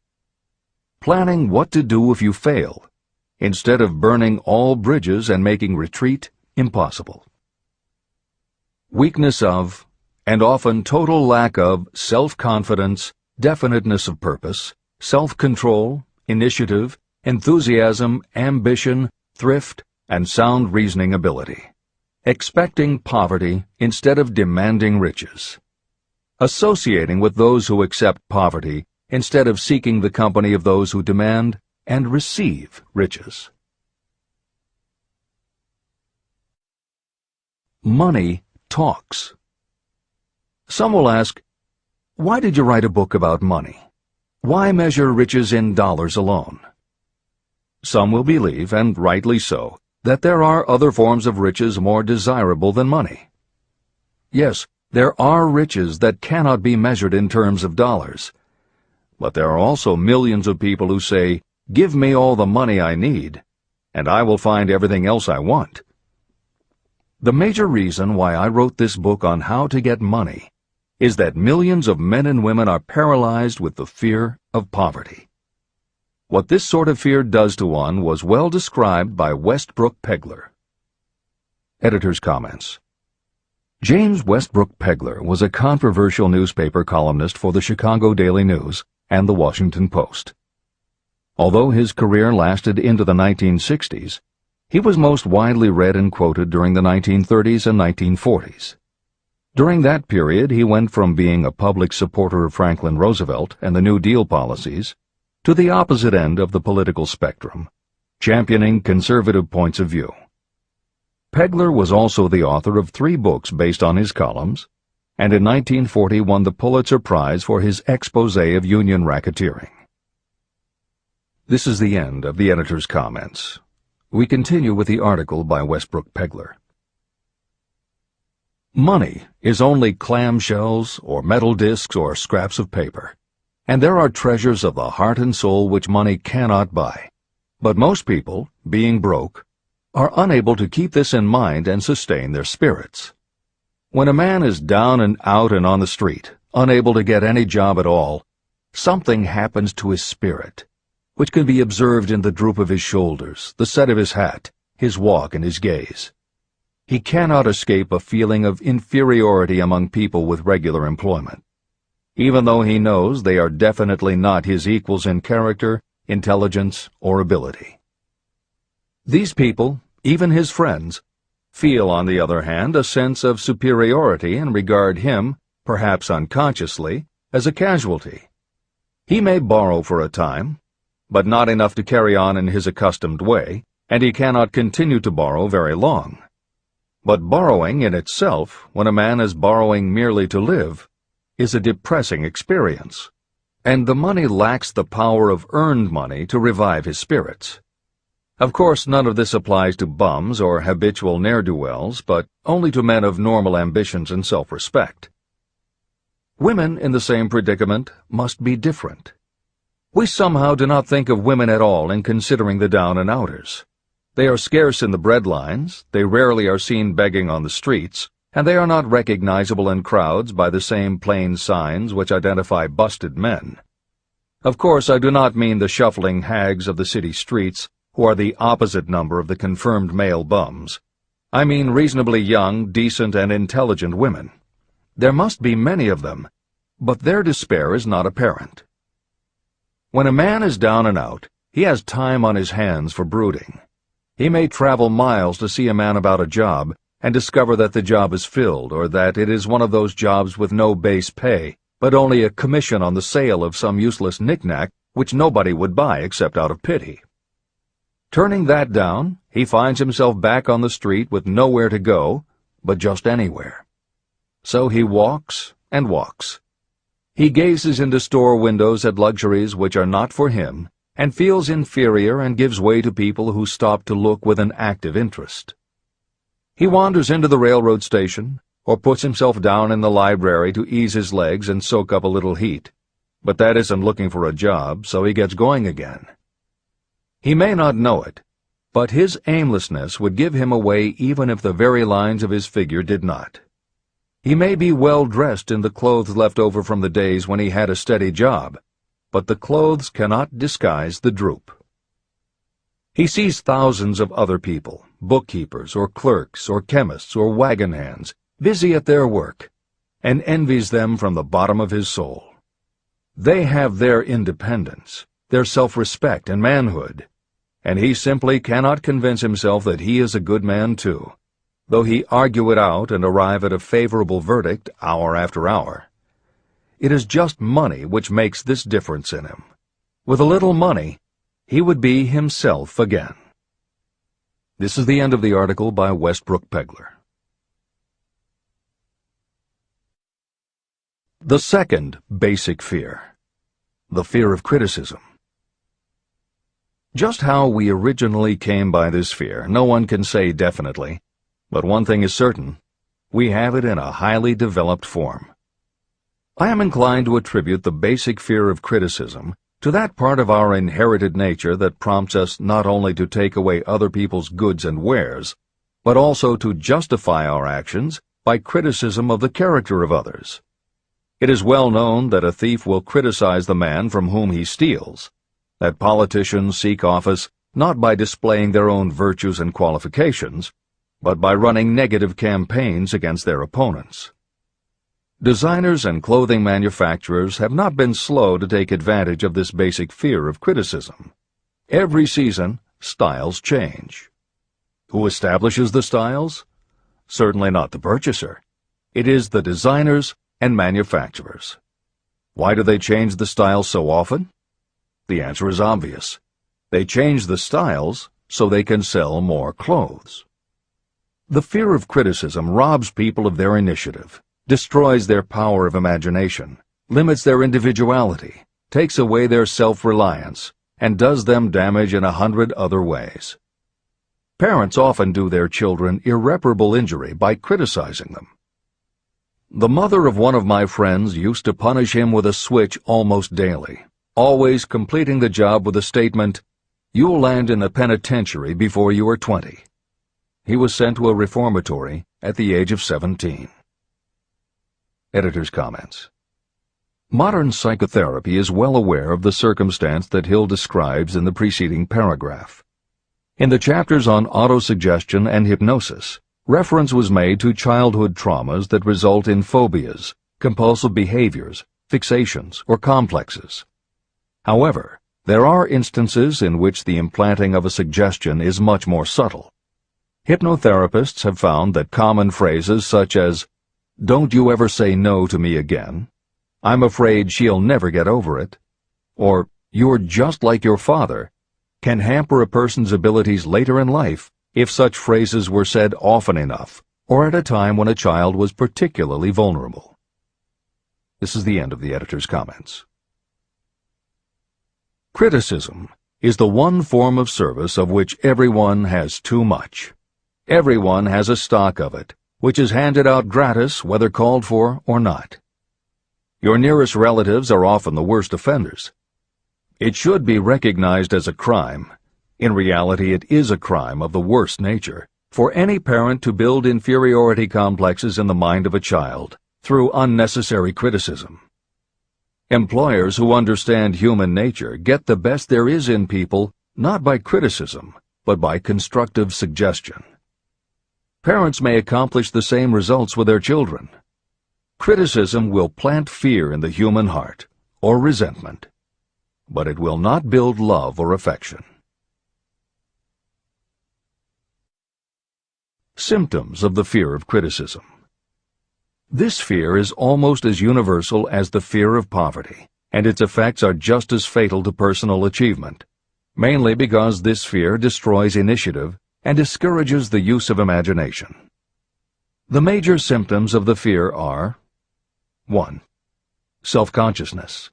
Planning what to do if you fail, instead of burning all bridges and making retreat impossible. Weakness of, and often total lack of, self-confidence, definiteness of purpose, self-control, initiative, enthusiasm, ambition, thrift, and sound reasoning ability. Expecting poverty instead of demanding riches. Associating with those who accept poverty instead of seeking the company of those who demand and receive riches. Money talks. Some will ask, why did you write a book about money? Why measure riches in dollars alone? Some will believe, and rightly so, that there are other forms of riches more desirable than money. Yes, there are riches that cannot be measured in terms of dollars. But there are also millions of people who say, "Give me all the money I need," and I will find everything else I want. The major reason why I wrote this book on how to get money is that millions of men and women are paralyzed with the fear of poverty. What this sort of fear does to one was well described by Westbrook Pegler. Editor's comments. James Westbrook Pegler was a controversial newspaper columnist for the Chicago Daily News and the Washington Post. Although his career lasted into the 1960s, he was most widely read and quoted during the 1930s and 1940s. During that period, he went from being a public supporter of Franklin Roosevelt and the New Deal policies to the opposite end of the political spectrum, championing conservative points of view. Pegler was also the author of 3 books based on his columns, and in 1940 won the Pulitzer Prize for his exposé of union racketeering. This is the end of the editor's comments. We continue with the article by Westbrook Pegler. Money is only clamshells or metal discs or scraps of paper, and there are treasures of the heart and soul which money cannot buy. But most people, being broke, are unable to keep this in mind and sustain their spirits. When a man is down and out and on the street, unable to get any job at all, something happens to his spirit, which can be observed in the droop of his shoulders, the set of his hat, his walk, and his gaze. He cannot escape a feeling of inferiority among people with regular employment, even though he knows they are definitely not his equals in character, intelligence, or ability. These people, even his friends, feel, on the other hand, a sense of superiority and regard him, perhaps unconsciously, as a casualty. He may borrow for a time, but not enough to carry on in his accustomed way, and he cannot continue to borrow very long. But borrowing in itself, when a man is borrowing merely to live, is a depressing experience, and the money lacks the power of earned money to revive his spirits. Of course, none of this applies to bums or habitual ne'er-do-wells, but only to men of normal ambitions and self-respect. Women in the same predicament must be different. We somehow do not think of women at all in considering the down-and-outers. They are scarce in the breadlines, they rarely are seen begging on the streets, and they are not recognizable in crowds by the same plain signs which identify busted men. Of course, I do not mean the shuffling hags of the city streets, who are the opposite number of the confirmed male bums. I mean reasonably young, decent, and intelligent women. There must be many of them, but their despair is not apparent. When a man is down and out, he has time on his hands for brooding. He may travel miles to see a man about a job and discover that the job is filled, or that it is one of those jobs with no base pay, but only a commission on the sale of some useless knick-knack which nobody would buy except out of pity. Turning that down, he finds himself back on the street with nowhere to go, but just anywhere. So he walks and walks. He gazes into store windows at luxuries which are not for him, and feels inferior and gives way to people who stop to look with an active interest. He wanders into the railroad station, or puts himself down in the library to ease his legs and soak up a little heat, but that isn't looking for a job, so he gets going again. He may not know it, but his aimlessness would give him away even if the very lines of his figure did not. He may be well dressed in the clothes left over from the days when he had a steady job, but the clothes cannot disguise the droop. He sees thousands of other people, bookkeepers or clerks or chemists or wagon hands, busy at their work, and envies them from the bottom of his soul. They have their independence, their self-respect and manhood, and he simply cannot convince himself that he is a good man too, though he argue it out and arrive at a favorable verdict hour after hour. It is just money which makes this difference in him. With a little money, he would be himself again. This is the end of the article by Westbrook Pegler. The second basic fear, the fear of criticism. Just how we originally came by this fear, no one can say definitely, but one thing is certain: we have it in a highly developed form. I am inclined to attribute the basic fear of criticism to that part of our inherited nature that prompts us not only to take away other people's goods and wares, but also to justify our actions by criticism of the character of others. It is well known that a thief will criticize the man from whom he steals, that politicians seek office not by displaying their own virtues and qualifications, but by running negative campaigns against their opponents. Designers and clothing manufacturers have not been slow to take advantage of this basic fear of criticism. Every season, styles change. Who establishes the styles? Certainly not the purchaser. It is the designers and manufacturers. Why do they change the styles so often? The answer is obvious. They change the styles so they can sell more clothes. The fear of criticism robs people of their initiative, destroys their power of imagination, limits their individuality, takes away their self-reliance, and does them damage in 100 other ways. Parents often do their children irreparable injury by criticizing them. The mother of one of my friends used to punish him with a switch almost daily, always completing the job with the statement, "You'll land in the penitentiary before you are 20. He was sent to a reformatory at the age of 17. Editor's comments. Modern psychotherapy is well aware of the circumstance that Hill describes in the preceding paragraph. In the chapters on autosuggestion and hypnosis, reference was made to childhood traumas that result in phobias, compulsive behaviors, fixations, or complexes. However, there are instances in which the implanting of a suggestion is much more subtle. Hypnotherapists have found that common phrases such as, "Don't you ever say no to me again," "I'm afraid she'll never get over it," or "You're just like your father," can hamper a person's abilities later in life if such phrases were said often enough, or at a time when a child was particularly vulnerable. This is the end of the editor's comments. Criticism is the one form of service of which everyone has too much. Everyone has a stock of it, which is handed out gratis whether called for or not. Your nearest relatives are often the worst offenders. It should be recognized as a crime. In reality, it is a crime of the worst nature for any parent to build inferiority complexes in the mind of a child through unnecessary criticism. Employers who understand human nature get the best there is in people not by criticism, but by constructive suggestion. Parents may accomplish the same results with their children. Criticism will plant fear in the human heart, or resentment, but it will not build love or affection. Symptoms of the fear of criticism. This fear is almost as universal as the fear of poverty, and its effects are just as fatal to personal achievement, mainly because this fear destroys initiative and discourages the use of imagination. The major symptoms of the fear are 1. Self-consciousness,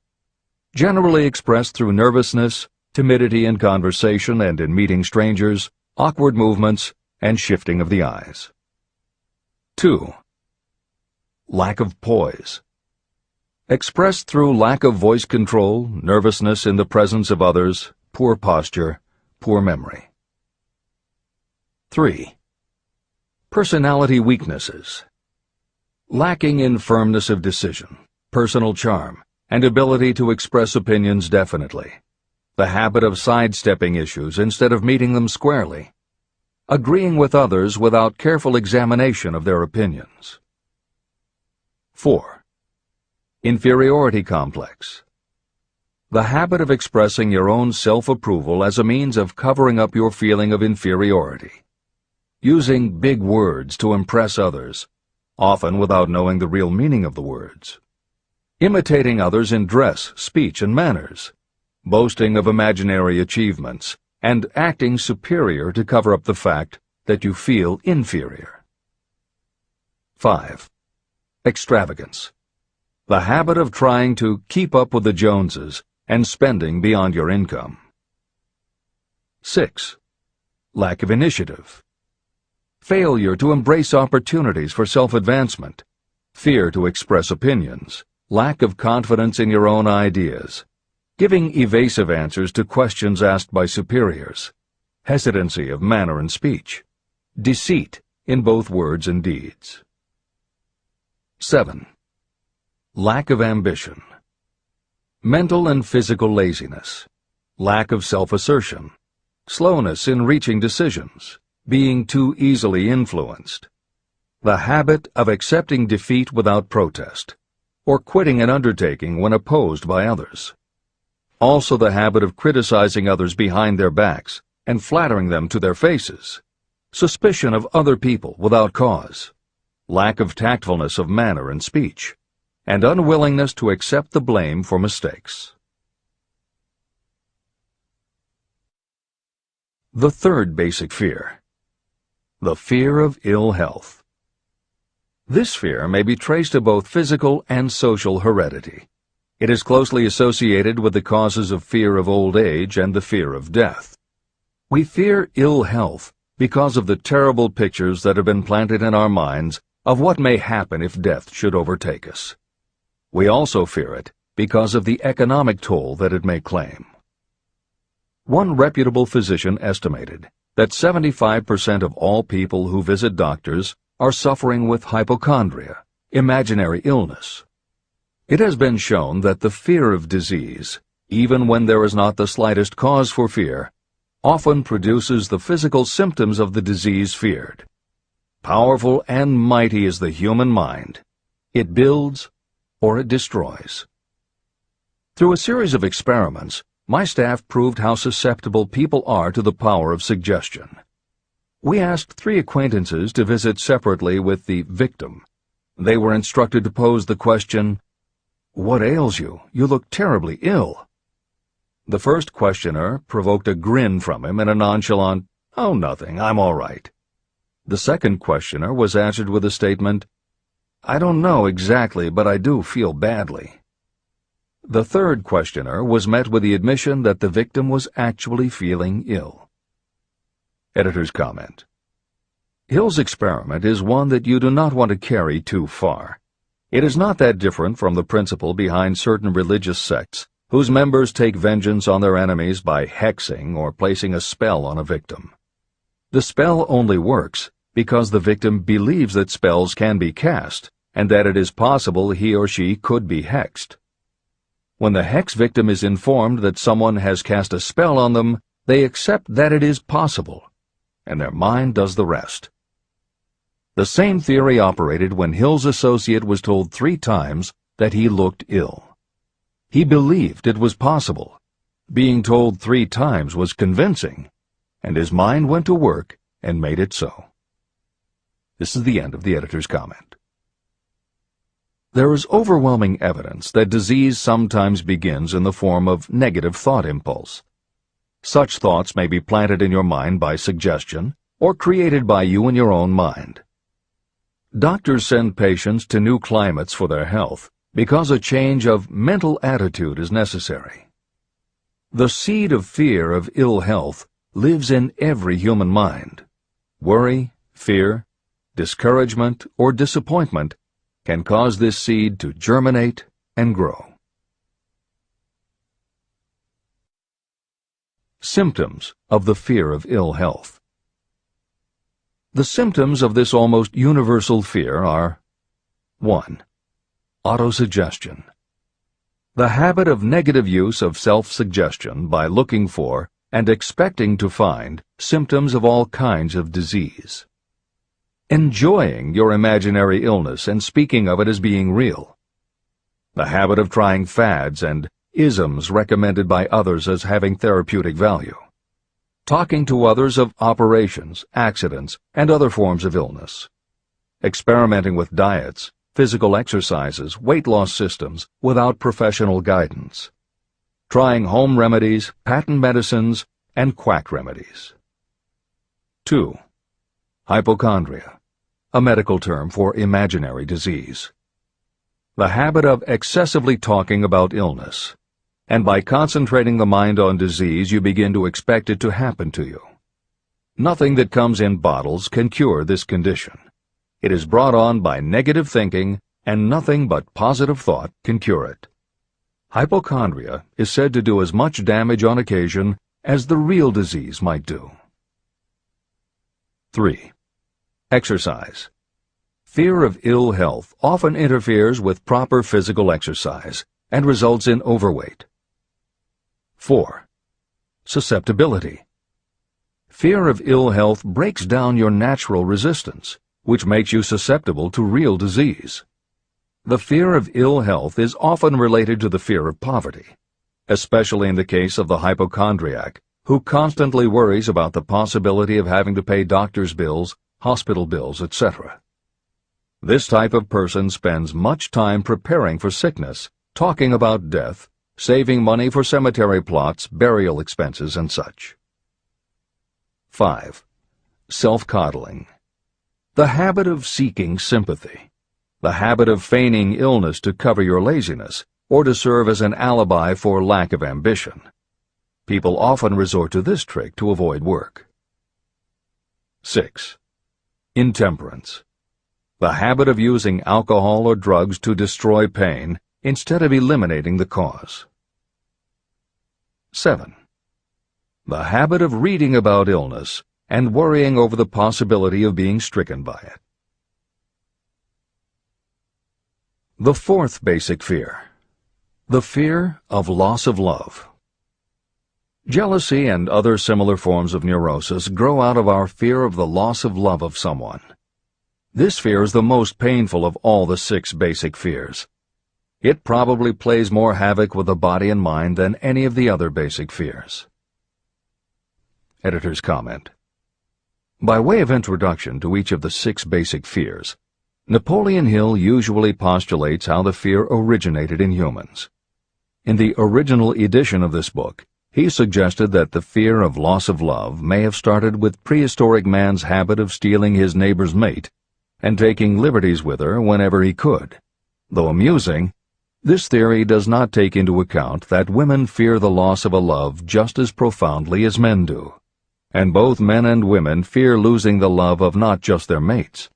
generally expressed through nervousness, timidity in conversation and in meeting strangers, awkward movements, and shifting of the eyes. 2. Lack of poise, expressed through lack of voice control, nervousness in the presence of others, poor posture, poor memory. 3. Personality weaknesses, lacking in firmness of decision, personal charm, and ability to express opinions definitely, the habit of sidestepping issues instead of meeting them squarely, agreeing with others without careful examination of their opinions. 4. Inferiority complex, the habit of expressing your own self-approval as a means of covering up your feeling of inferiority, using big words to impress others, often without knowing the real meaning of the words, imitating others in dress, speech, and manners, boasting of imaginary achievements, and acting superior to cover up the fact that you feel inferior. 5. Extravagance, the habit of trying to keep up with the Joneses and spending beyond your income. 6. Lack of initiative, failure to embrace opportunities for self-advancement, fear to express opinions, lack of confidence in your own ideas, giving evasive answers to questions asked by superiors, hesitancy of manner and speech, deceit in both words and deeds. 7. Lack of ambition. Mental and physical laziness, lack of self-assertion, slowness in reaching decisions, being too easily influenced, the habit of accepting defeat without protest, or quitting an undertaking when opposed by others. Also the habit of criticizing others behind their backs and flattering them to their faces, suspicion of other people without cause, lack of tactfulness of manner and speech, and unwillingness to accept the blame for mistakes. The third basic fear, the fear of ill health. This fear may be traced to both physical and social heredity. It is closely associated with the causes of fear of old age and the fear of death. We fear ill health because of the terrible pictures that have been planted in our minds of what may happen if death should overtake us. We also fear it because of the economic toll that it may claim. One reputable physician estimated that 75% of all people who visit doctors are suffering with hypochondria, imaginary illness. It has been shown that the fear of disease, even when there is not the slightest cause for fear, often produces the physical symptoms of the disease feared. Powerful and mighty is the human mind. It builds or it destroys. Through a series of experiments, my staff proved how susceptible people are to the power of suggestion. We asked 3 acquaintances to visit separately with the victim. They were instructed to pose the question, "What ails you? You look terribly ill." The first questioner provoked a grin from him and a nonchalant, "Oh, nothing, I'm all right." The second questioner was answered with a statement, "I don't know exactly, but I do feel badly." The third questioner was met with the admission that the victim was actually feeling ill. Editor's comment. Hill's experiment is one that you do not want to carry too far. It is not that different from the principle behind certain religious sects whose members take vengeance on their enemies by hexing or placing a spell on a victim. The spell only works because the victim believes that spells can be cast and that it is possible he or she could be hexed. When the hex victim is informed that someone has cast a spell on them, they accept that it is possible, and their mind does the rest. The same theory operated when Hill's associate was told 3 times that he looked ill. He believed it was possible. Being told 3 times was convincing, and his mind went to work and made it so. This is the end of the editor's comment. There is overwhelming evidence that disease sometimes begins in the form of negative thought impulse. Such thoughts may be planted in your mind by suggestion or created by you in your own mind. Doctors send patients to new climates for their health because a change of mental attitude is necessary. The seed of fear of ill health lives in every human mind. Worry, fear, discouragement, or disappointment can cause this seed to germinate and grow. Symptoms of the fear of ill health. The symptoms of this almost universal fear are 1. Autosuggestion. The habit of negative use of self-suggestion by looking for and expecting to find symptoms of all kinds of disease. Enjoying your imaginary illness and speaking of it as being real. The habit of trying fads and isms recommended by others as having therapeutic value. Talking to others of operations, accidents, and other forms of illness. Experimenting with diets, physical exercises, weight loss systems without professional guidance. Trying home remedies, patent medicines, and quack remedies. 2. Hypochondria, a medical term for imaginary disease. The habit of excessively talking about illness, and by concentrating the mind on disease you begin to expect it to happen to you. Nothing that comes in bottles can cure this condition. It is brought on by negative thinking, and nothing but positive thought can cure it. Hypochondria is said to do as much damage on occasion as the real disease might do. 3. Exercise. Fear of ill health often interferes with proper physical exercise and results in overweight. 4. Susceptibility. Fear of ill health breaks down your natural resistance, which makes you susceptible to real disease. The fear of ill health is often related to the fear of poverty, especially in the case of the hypochondriac, who constantly worries about the possibility of having to pay doctor's bills, hospital bills, etc. This type of person spends much time preparing for sickness, talking about death, saving money for cemetery plots, burial expenses, and such. 5. Self-coddling. The habit of seeking sympathy. The habit of feigning illness to cover your laziness or to serve as an alibi for lack of ambition. People often resort to this trick to avoid work. 6. Intemperance. The habit of using alcohol or drugs to destroy pain instead of eliminating the cause. 7. The habit of reading about illness and worrying over the possibility of being stricken by it. The fourth basic fear. The fear of loss of love. Jealousy and other similar forms of neurosis grow out of our fear of the loss of love of someone. This fear is the most painful of all the 6 basic fears. It probably plays more havoc with the body and mind than any of the other basic fears. Editor's comment. By way of introduction to each of the 6 basic fears, Napoleon Hill usually postulates how the fear originated in humans. In the original edition of this book, he suggested that the fear of loss of love may have started with prehistoric man's habit of stealing his neighbor's mate and taking liberties with her whenever he could. Though amusing, this theory does not take into account that women fear the loss of a love just as profoundly as men do, and both men and women fear losing the love of not just their mates,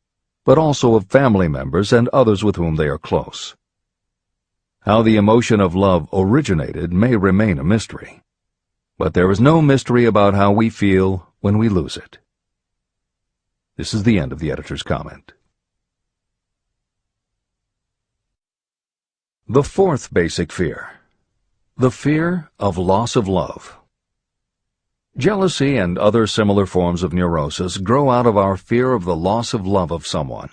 but also of family members and others with whom they are close. How the emotion of love originated may remain a mystery, but there is no mystery about how we feel when we lose it. This is the end of the editor's comment. The fourth basic fear. The fear of loss of love. Jealousy and other similar forms of neurosis grow out of our fear of the loss of love of someone.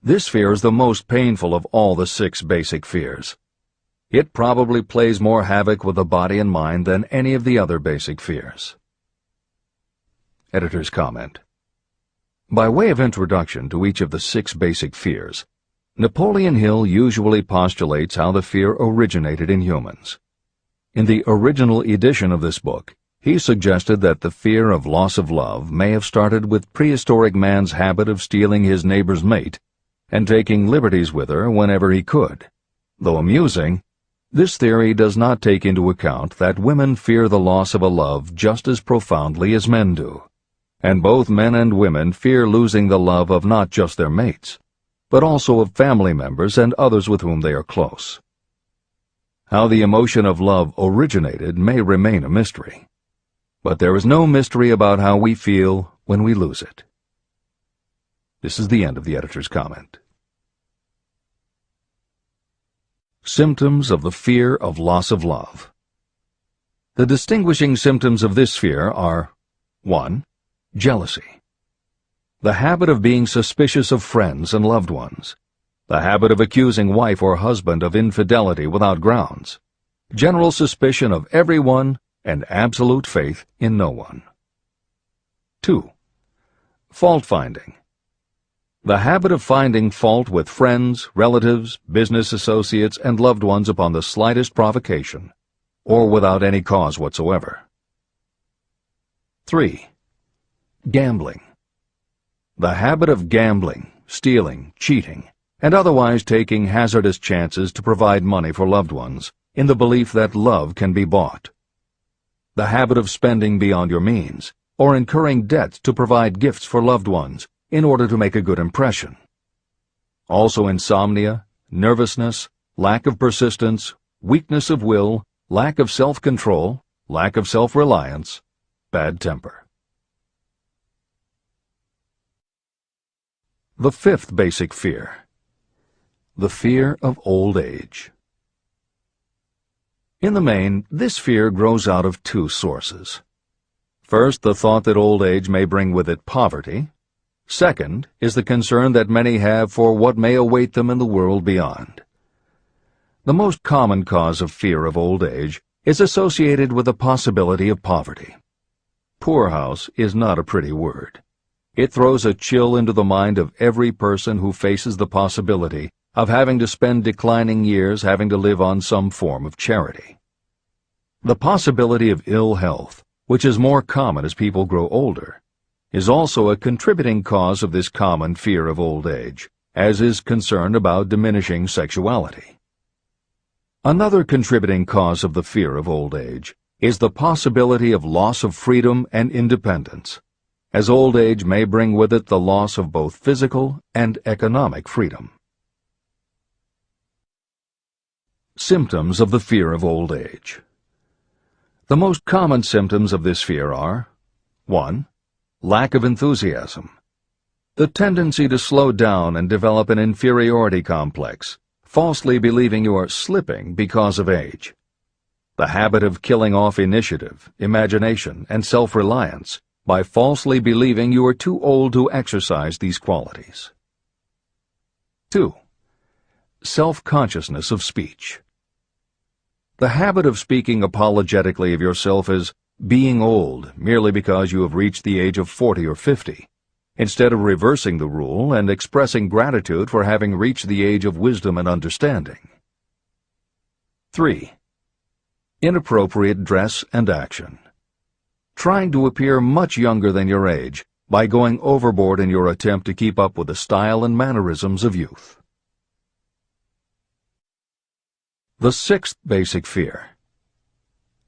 This fear is the most painful of all the 6 basic fears. It probably plays more havoc with the body and mind than any of the other basic fears. Editor's comment. By way of introduction to each of the 6 basic fears, Napoleon Hill usually postulates how the fear originated in humans. In the original edition of this book, he suggested that the fear of loss of love may have started with prehistoric man's habit of stealing his neighbor's mate and taking liberties with her whenever he could. Though amusing, this theory does not take into account that women fear the loss of a love just as profoundly as men do, and both men and women fear losing the love of not just their mates, but also of family members and others with whom they are close. How the emotion of love originated may remain a mystery, but there is no mystery about how we feel when we lose it. This is the end of the editor's comment. Symptoms of the fear of loss of love. The distinguishing symptoms of this fear are 1. Jealousy. The habit of being suspicious of friends and loved ones. The habit of accusing wife or husband of infidelity without grounds. General suspicion of everyone and absolute faith in no one. 2. Fault-finding. The habit of finding fault with friends, relatives, business associates, and loved ones upon the slightest provocation, or without any cause whatsoever. 3. Gambling. The habit of gambling, stealing, cheating, and otherwise taking hazardous chances to provide money for loved ones, in the belief that love can be bought. The habit of spending beyond your means, or incurring debts to provide gifts for loved ones, in order to make a good impression. Also insomnia, nervousness, lack of persistence, weakness of will, lack of self-control, lack of self-reliance, bad temper. The fifth basic fear: the fear of old age. In the main, this fear grows out of two sources. First, the thought that old age may bring with it poverty. Second is the concern that many have for what may await them in the world beyond. The most common cause of fear of old age is associated with the possibility of poverty. Poorhouse is not a pretty word. It throws a chill into the mind of every person who faces the possibility of having to spend declining years having to live on some form of charity. The possibility of ill health, which is more common as people grow older, is also a contributing cause of this common fear of old age, as is concern about diminishing sexuality. Another contributing cause of the fear of old age is the possibility of loss of freedom and independence, as old age may bring with it the loss of both physical and economic freedom. Symptoms of the fear of old age. The most common symptoms of this fear are: 1. Lack of enthusiasm. The tendency to slow down and develop an inferiority complex, falsely believing you are slipping because of age. The habit of killing off initiative, imagination, and self-reliance by falsely believing you are too old to exercise these qualities. 2. Self-consciousness of speech. The habit of speaking apologetically of yourself as being old merely because you have reached the age of 40 or 50, instead of reversing the rule and expressing gratitude for having reached the age of wisdom and understanding. 3. Inappropriate dress and action. Trying to appear much younger than your age by going overboard in your attempt to keep up with the style and mannerisms of youth. The sixth basic fear: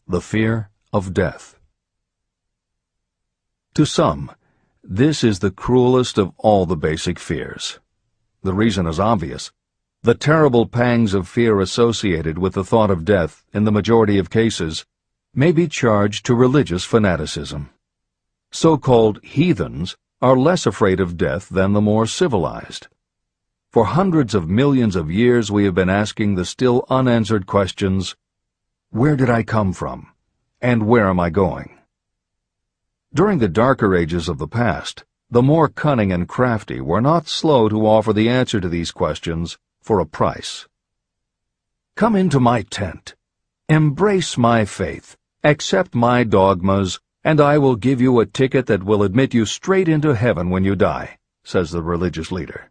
the fear of death. To some, this is the cruelest of all the basic fears. The reason is obvious. The terrible pangs of fear associated with the thought of death, in the majority of cases, may be charged to religious fanaticism. So-called heathens are less afraid of death than the more civilized. For hundreds of millions of years we have been asking the still unanswered questions: where did I come from? And where am I going? During the darker ages of the past, the more cunning and crafty were not slow to offer the answer to these questions for a price. Come into my tent, embrace my faith, accept my dogmas, and I will give you a ticket that will admit you straight into heaven when you die, says the religious leader.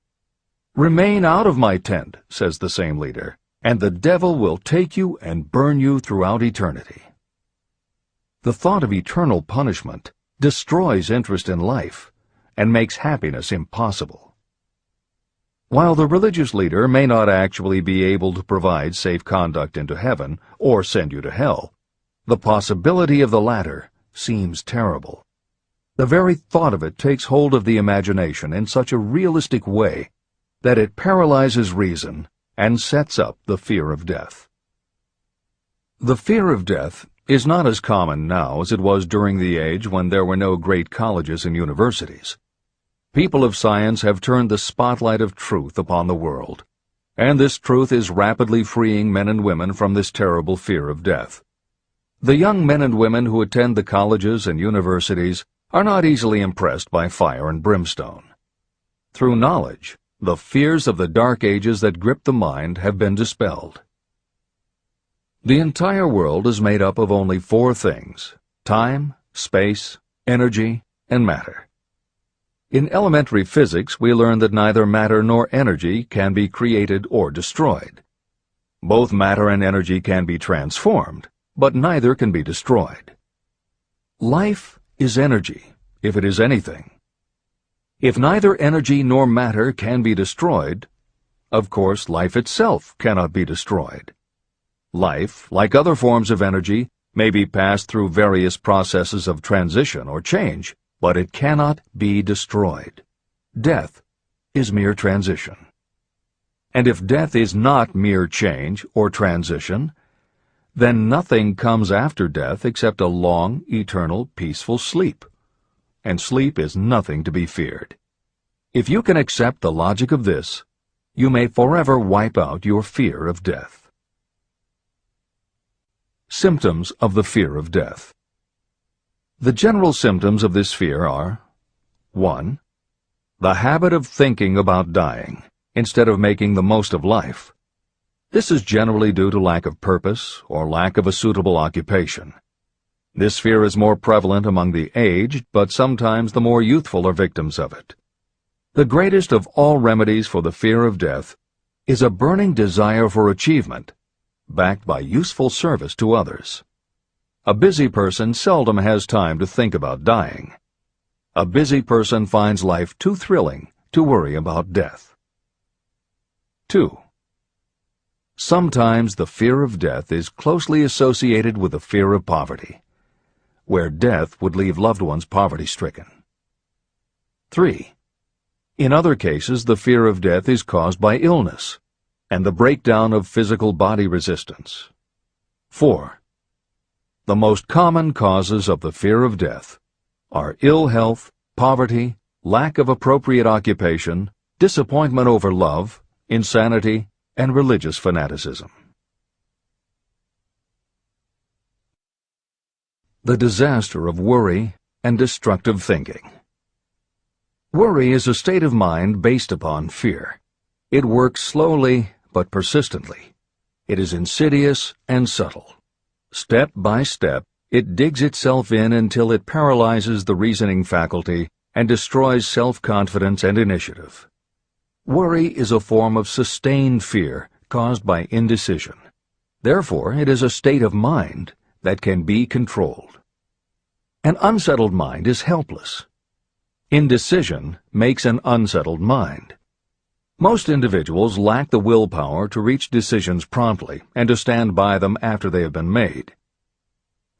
Remain out of my tent, says the same leader, and the devil will take you and burn you throughout eternity. The thought of eternal punishment destroys interest in life and makes happiness impossible. While the religious leader may not actually be able to provide safe conduct into heaven or send you to hell, the possibility of the latter seems terrible. The very thought of it takes hold of the imagination in such a realistic way that it paralyzes reason and sets up the fear of death. The fear of death is not as common now as it was during the age when there were no great colleges and universities. People of science have turned the spotlight of truth upon the world, and this truth is rapidly freeing men and women from this terrible fear of death. The young men and women who attend the colleges and universities are not easily impressed by fire and brimstone. Through knowledge, the fears of the dark ages that grip the mind have been dispelled. The entire world is made up of only four things: time, space, energy, and matter. In elementary physics, we learn that neither matter nor energy can be created or destroyed. Both matter and energy can be transformed, but neither can be destroyed. Life is energy, if it is anything. If neither energy nor matter can be destroyed, of course life itself cannot be destroyed. Life, like other forms of energy, may be passed through various processes of transition or change, but it cannot be destroyed. Death is mere transition. And if death is not mere change or transition, then nothing comes after death except a long, eternal, peaceful sleep. And sleep is nothing to be feared. If you can accept the logic of this, you may forever wipe out your fear of death. Symptoms of the fear of death. The general symptoms of this fear are: 1. The habit of thinking about dying, instead of making the most of life. This is generally due to lack of purpose or lack of a suitable occupation. This fear is more prevalent among the aged, but sometimes the more youthful are victims of it. The greatest of all remedies for the fear of death is a burning desire for achievement, backed by useful service to others. A busy person seldom has time to think about dying. A busy person finds life too thrilling to worry about death. 2. Sometimes the fear of death is closely associated with the fear of poverty, where death would leave loved ones poverty-stricken. 3. In other cases, the fear of death is caused by illness and the breakdown of physical body resistance. 4. The most common causes of the fear of death are ill health, poverty, lack of appropriate occupation, disappointment over love, insanity, and religious fanaticism. The disaster of worry and destructive thinking. Worry is a state of mind based upon fear. It works slowly but persistently. It is insidious and subtle. Step by step, it digs itself in until it paralyzes the reasoning faculty and destroys self-confidence and initiative. Worry is a form of sustained fear caused by indecision. Therefore, it is a state of mind that can be controlled. An unsettled mind is helpless. Indecision makes an unsettled mind. Most individuals lack the willpower to reach decisions promptly and to stand by them after they have been made.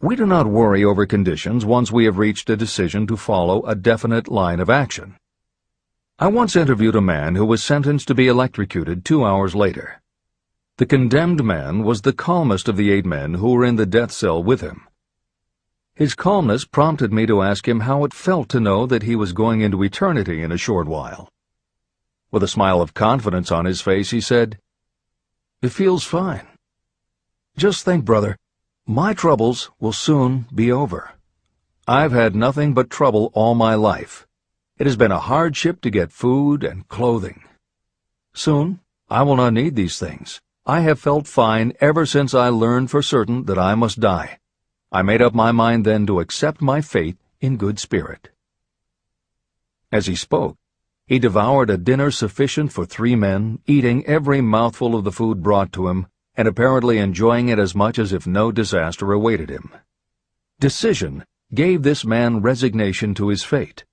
We do not worry over conditions once we have reached a decision to follow a definite line of action. I once interviewed a man who was sentenced to be electrocuted 2 hours later. The condemned man was the calmest of the 8 men who were in the death cell with him. His calmness prompted me to ask him how it felt to know that he was going into eternity in a short while. With a smile of confidence on his face, he said, "It feels fine. Just think, brother, my troubles will soon be over. I've had nothing but trouble all my life. It has been a hardship to get food and clothing. Soon, I will not need these things. I have felt fine ever since I learned for certain that I must die. I made up my mind then to accept my fate in good spirit." As he spoke, he devoured a dinner sufficient for 3 men, eating every mouthful of the food brought to him, and apparently enjoying it as much as if no disaster awaited him. Decision gave this man resignation to his fate.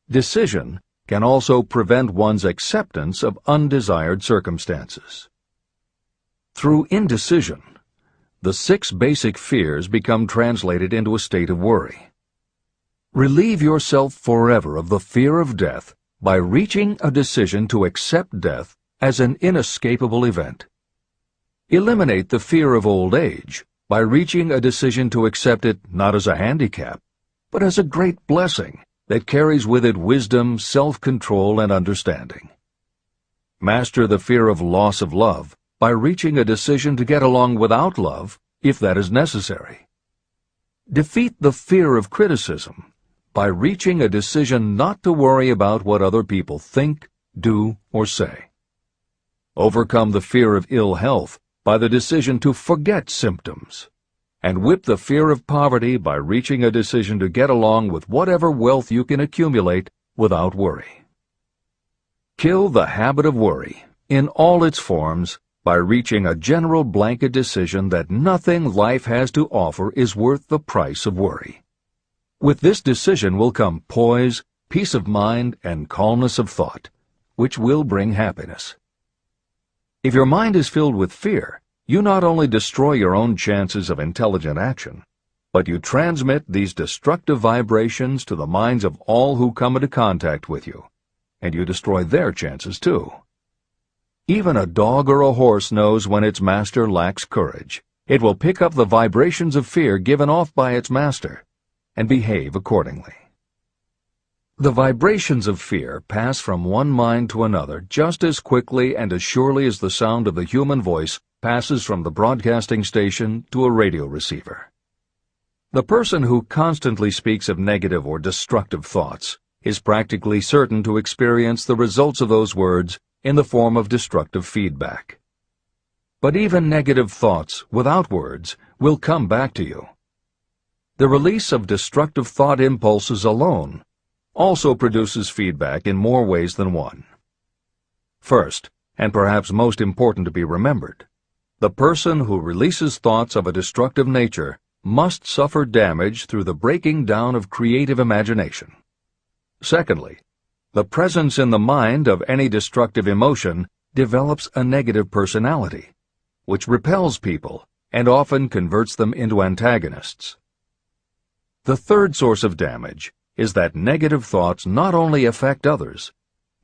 Decision can also prevent one's acceptance of undesired circumstances. Through indecision, the 6 basic fears become translated into a state of worry. Relieve yourself forever of the fear of death by reaching a decision to accept death as an inescapable event. Eliminate the fear of old age by reaching a decision to accept it not as a handicap, but as a great blessing that carries with it wisdom, self-control, and understanding. Master the fear of loss of love by reaching a decision to get along without love, if that is necessary. Defeat the fear of criticism by reaching a decision not to worry about what other people think, do, or say. Overcome the fear of ill health by the decision to forget symptoms, and whip the fear of poverty by reaching a decision to get along with whatever wealth you can accumulate without worry. Kill the habit of worry in all its forms by reaching a general blanket decision that nothing life has to offer is worth the price of worry. With this decision will come poise, peace of mind, and calmness of thought, which will bring happiness. If your mind is filled with fear, you not only destroy your own chances of intelligent action, but you transmit these destructive vibrations to the minds of all who come into contact with you, and you destroy their chances too. Even a dog or a horse knows when its master lacks courage, It will pick up the vibrations of fear given off by its master and behave accordingly. The vibrations of fear pass from one mind to another just as quickly and as surely as the sound of the human voice passes from the broadcasting station to a radio receiver. The person who constantly speaks of negative or destructive thoughts is practically certain to experience the results of those words in the form of destructive feedback. But even negative thoughts without words will come back to you. The release of destructive thought impulses alone also produces feedback in more ways than one. First, and perhaps most important to be remembered, the person who releases thoughts of a destructive nature must suffer damage through the breaking down of creative imagination. Secondly, the presence in the mind of any destructive emotion develops a negative personality, which repels people and often converts them into antagonists. The third source of damage is that negative thoughts not only affect others,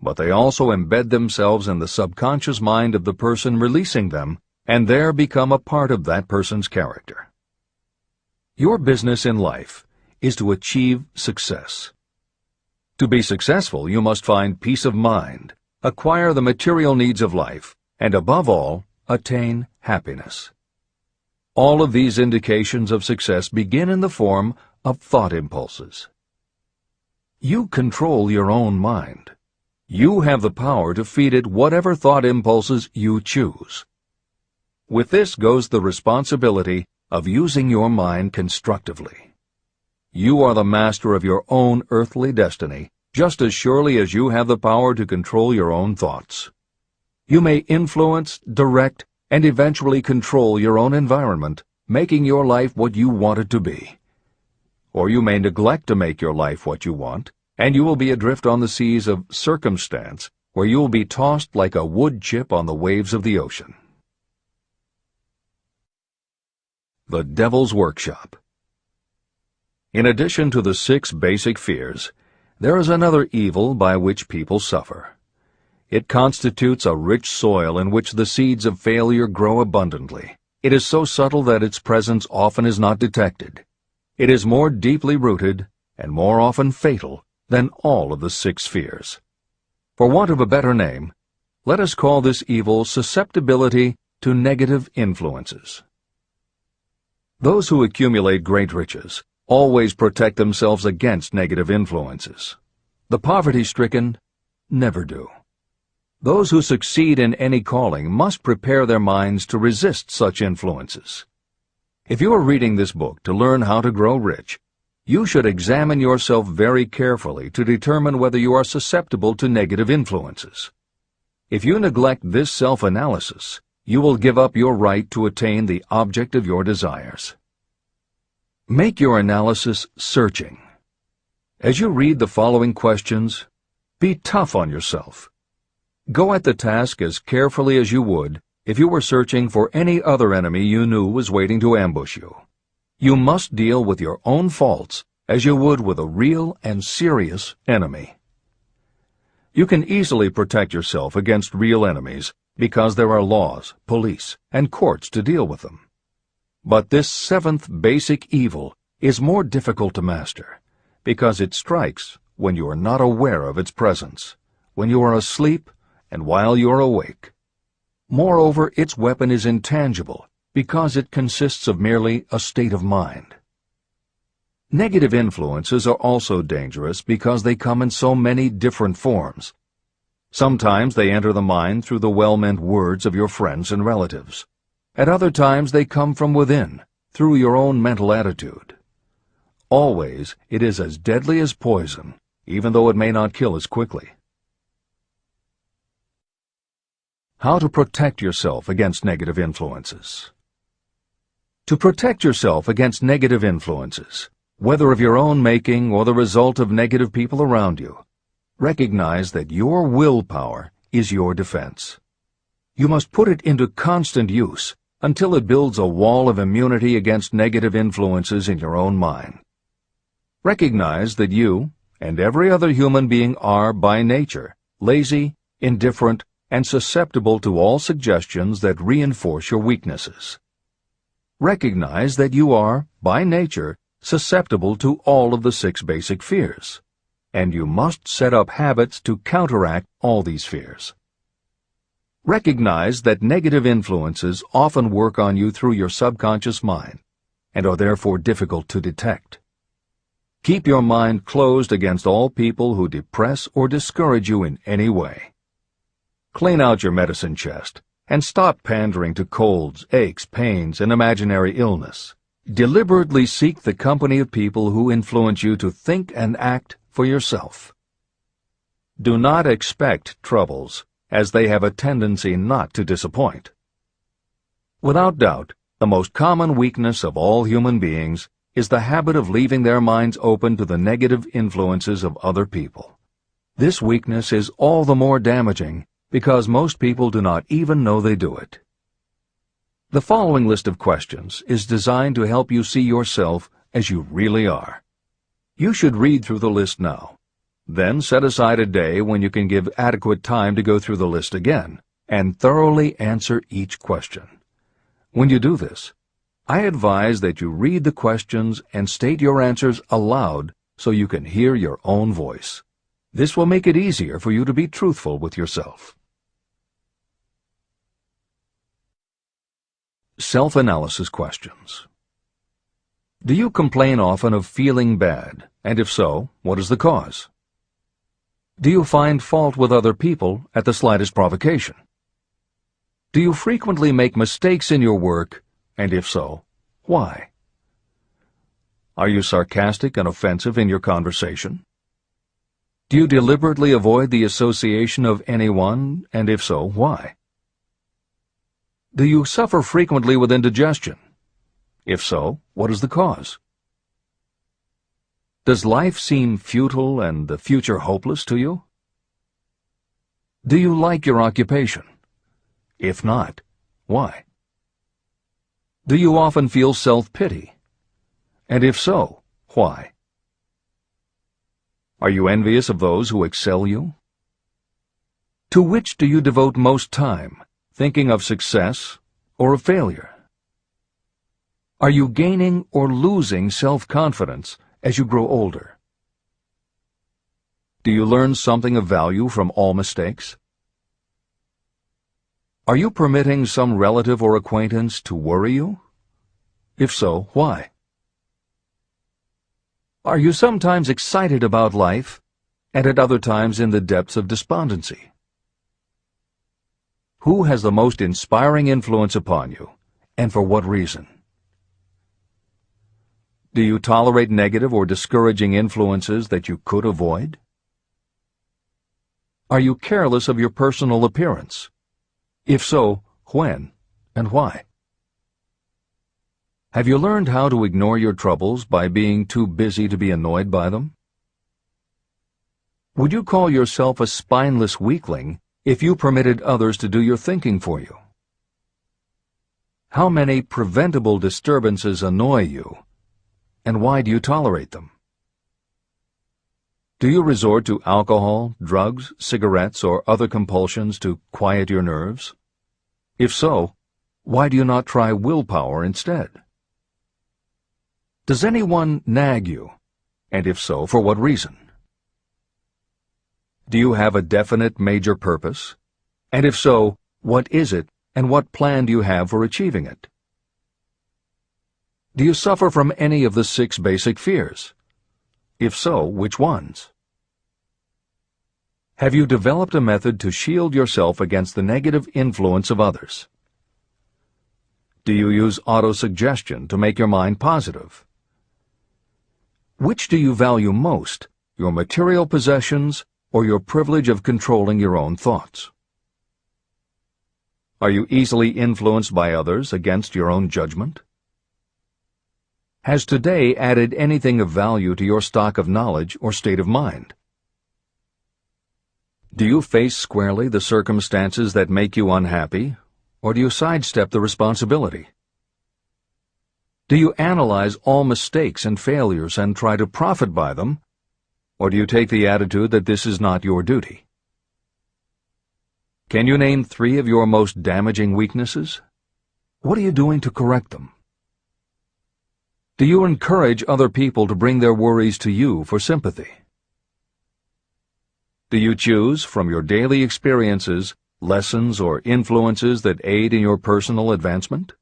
but they also embed themselves in the subconscious mind of the person releasing them and there become a part of that person's character. Your business in life is to achieve success. To be successful, you must find peace of mind, acquire the material needs of life, and above all, attain happiness. All of these indications of success begin in the form of thought impulses. You control your own mind. You have the power to feed it whatever thought impulses you choose. With this goes the responsibility of using your mind constructively. You are the master of your own earthly destiny, just as surely as you have the power to control your own thoughts. You may influence, direct, and eventually control your own environment, making your life what you want it to be. Or you may neglect to make your life what you want, and you will be adrift on the seas of circumstance, where you will be tossed like a wood chip on the waves of the ocean. The Devil's Workshop. In addition to the 6 basic fears, there is another evil by which people suffer. It constitutes a rich soil in which the seeds of failure grow abundantly. It is so subtle that its presence often is not detected. It is more deeply rooted and more often fatal than all of the 6 fears. For want of a better name, let us call this evil susceptibility to negative influences. Those who accumulate great riches always protect themselves against negative influences. The poverty-stricken never do. Those who succeed in any calling must prepare their minds to resist such influences. If you are reading this book to learn how to grow rich, you should examine yourself very carefully to determine whether you are susceptible to negative influences. If you neglect this self-analysis, you will give up your right to attain the object of your desires. Make your analysis searching. As you read the following questions, be tough on yourself. Go at the task as carefully as you would if you were searching for any other enemy you knew was waiting to ambush you. You must deal with your own faults as you would with a real and serious enemy. You can easily protect yourself against real enemies because there are laws, police, and courts to deal with them. But this 7th basic evil is more difficult to master because it strikes when you are not aware of its presence, when you are asleep and while you are awake. Moreover, its weapon is intangible because it consists of merely a state of mind. Negative influences are also dangerous because they come in so many different forms. Sometimes they enter the mind through the well-meant words of your friends and relatives. At other times they come from within, through your own mental attitude. Always it is as deadly as poison, even though it may not kill as quickly. How to protect yourself against negative influences. To protect yourself against negative influences, whether of your own making or the result of negative people around you, recognize that your willpower is your defense. You must put it into constant use until it builds a wall of immunity against negative influences in your own mind. Recognize that you and every other human being are, by nature, lazy, indifferent, and susceptible to all suggestions that reinforce your weaknesses. Recognize that you are, by nature, susceptible to all of the 6 basic fears, and you must set up habits to counteract all these fears. Recognize that negative influences often work on you through your subconscious mind and are therefore difficult to detect. Keep your mind closed against all people who depress or discourage you in any way. Clean out your medicine chest and stop pandering to colds, aches, pains, and imaginary illness. Deliberately seek the company of people who influence you to think and act for yourself. Do not expect troubles, as they have a tendency not to disappoint. Without doubt, the most common weakness of all human beings is the habit of leaving their minds open to the negative influences of other people. This weakness is all the more damaging because most people do not even know they do it. The following list of questions is designed to help you see yourself as you really are. You should read through the list now. Then set aside a day when you can give adequate time to go through the list again and thoroughly answer each question. When you do this, I advise that you read the questions and state your answers aloud so you can hear your own voice. This will make it easier for you to be truthful with yourself. Self-analysis questions. Do you complain often of feeling bad, and if so, what is the cause? Do you find fault with other people at the slightest provocation? Do you frequently make mistakes in your work, and if so, why? Are you sarcastic and offensive in your conversation? Do you deliberately avoid the association of anyone, and if so, why? Do you suffer frequently with indigestion? If so, what is the cause? Does life seem futile and the future hopeless to you? Do you like your occupation? If not, why? Do you often feel self-pity? And if so, why? Are you envious of those who excel you? To which do you devote most time, thinking of success or of failure? Are you gaining or losing self-confidence as you grow older? Do you learn something of value from all mistakes? Are you permitting some relative or acquaintance to worry you? If so, why? Are you sometimes excited about life, and at other times in the depths of despondency? Who has the most inspiring influence upon you, and for what reason? Do you tolerate negative or discouraging influences that you could avoid? Are you careless of your personal appearance? If so, when and why? Have you learned how to ignore your troubles by being too busy to be annoyed by them? Would you call yourself a spineless weakling if you permitted others to do your thinking for you? How many preventable disturbances annoy you, and why do you tolerate them? Do you resort to alcohol, drugs, cigarettes, or other compulsions to quiet your nerves? If so, why do you not try willpower instead? Does anyone nag you, and if so, for what reason? Do you have a definite major purpose? And if so, what is it, and what plan do you have for achieving it? Do you suffer from any of the 6 basic fears? If so, which ones? Have you developed a method to shield yourself against the negative influence of others? Do you use autosuggestion to make your mind positive? Which do you value most, your material possessions or your privilege of controlling your own thoughts? Are you easily influenced by others against your own judgment? Has today added anything of value to your stock of knowledge or state of mind? Do you face squarely the circumstances that make you unhappy, or do you sidestep the responsibility? Do you analyze all mistakes and failures and try to profit by them, or do you take the attitude that this is not your duty? Can you name 3 of your most damaging weaknesses? What are you doing to correct them? Do you encourage other people to bring their worries to you for sympathy? Do you choose from your daily experiences lessons or influences that aid in your personal advancement?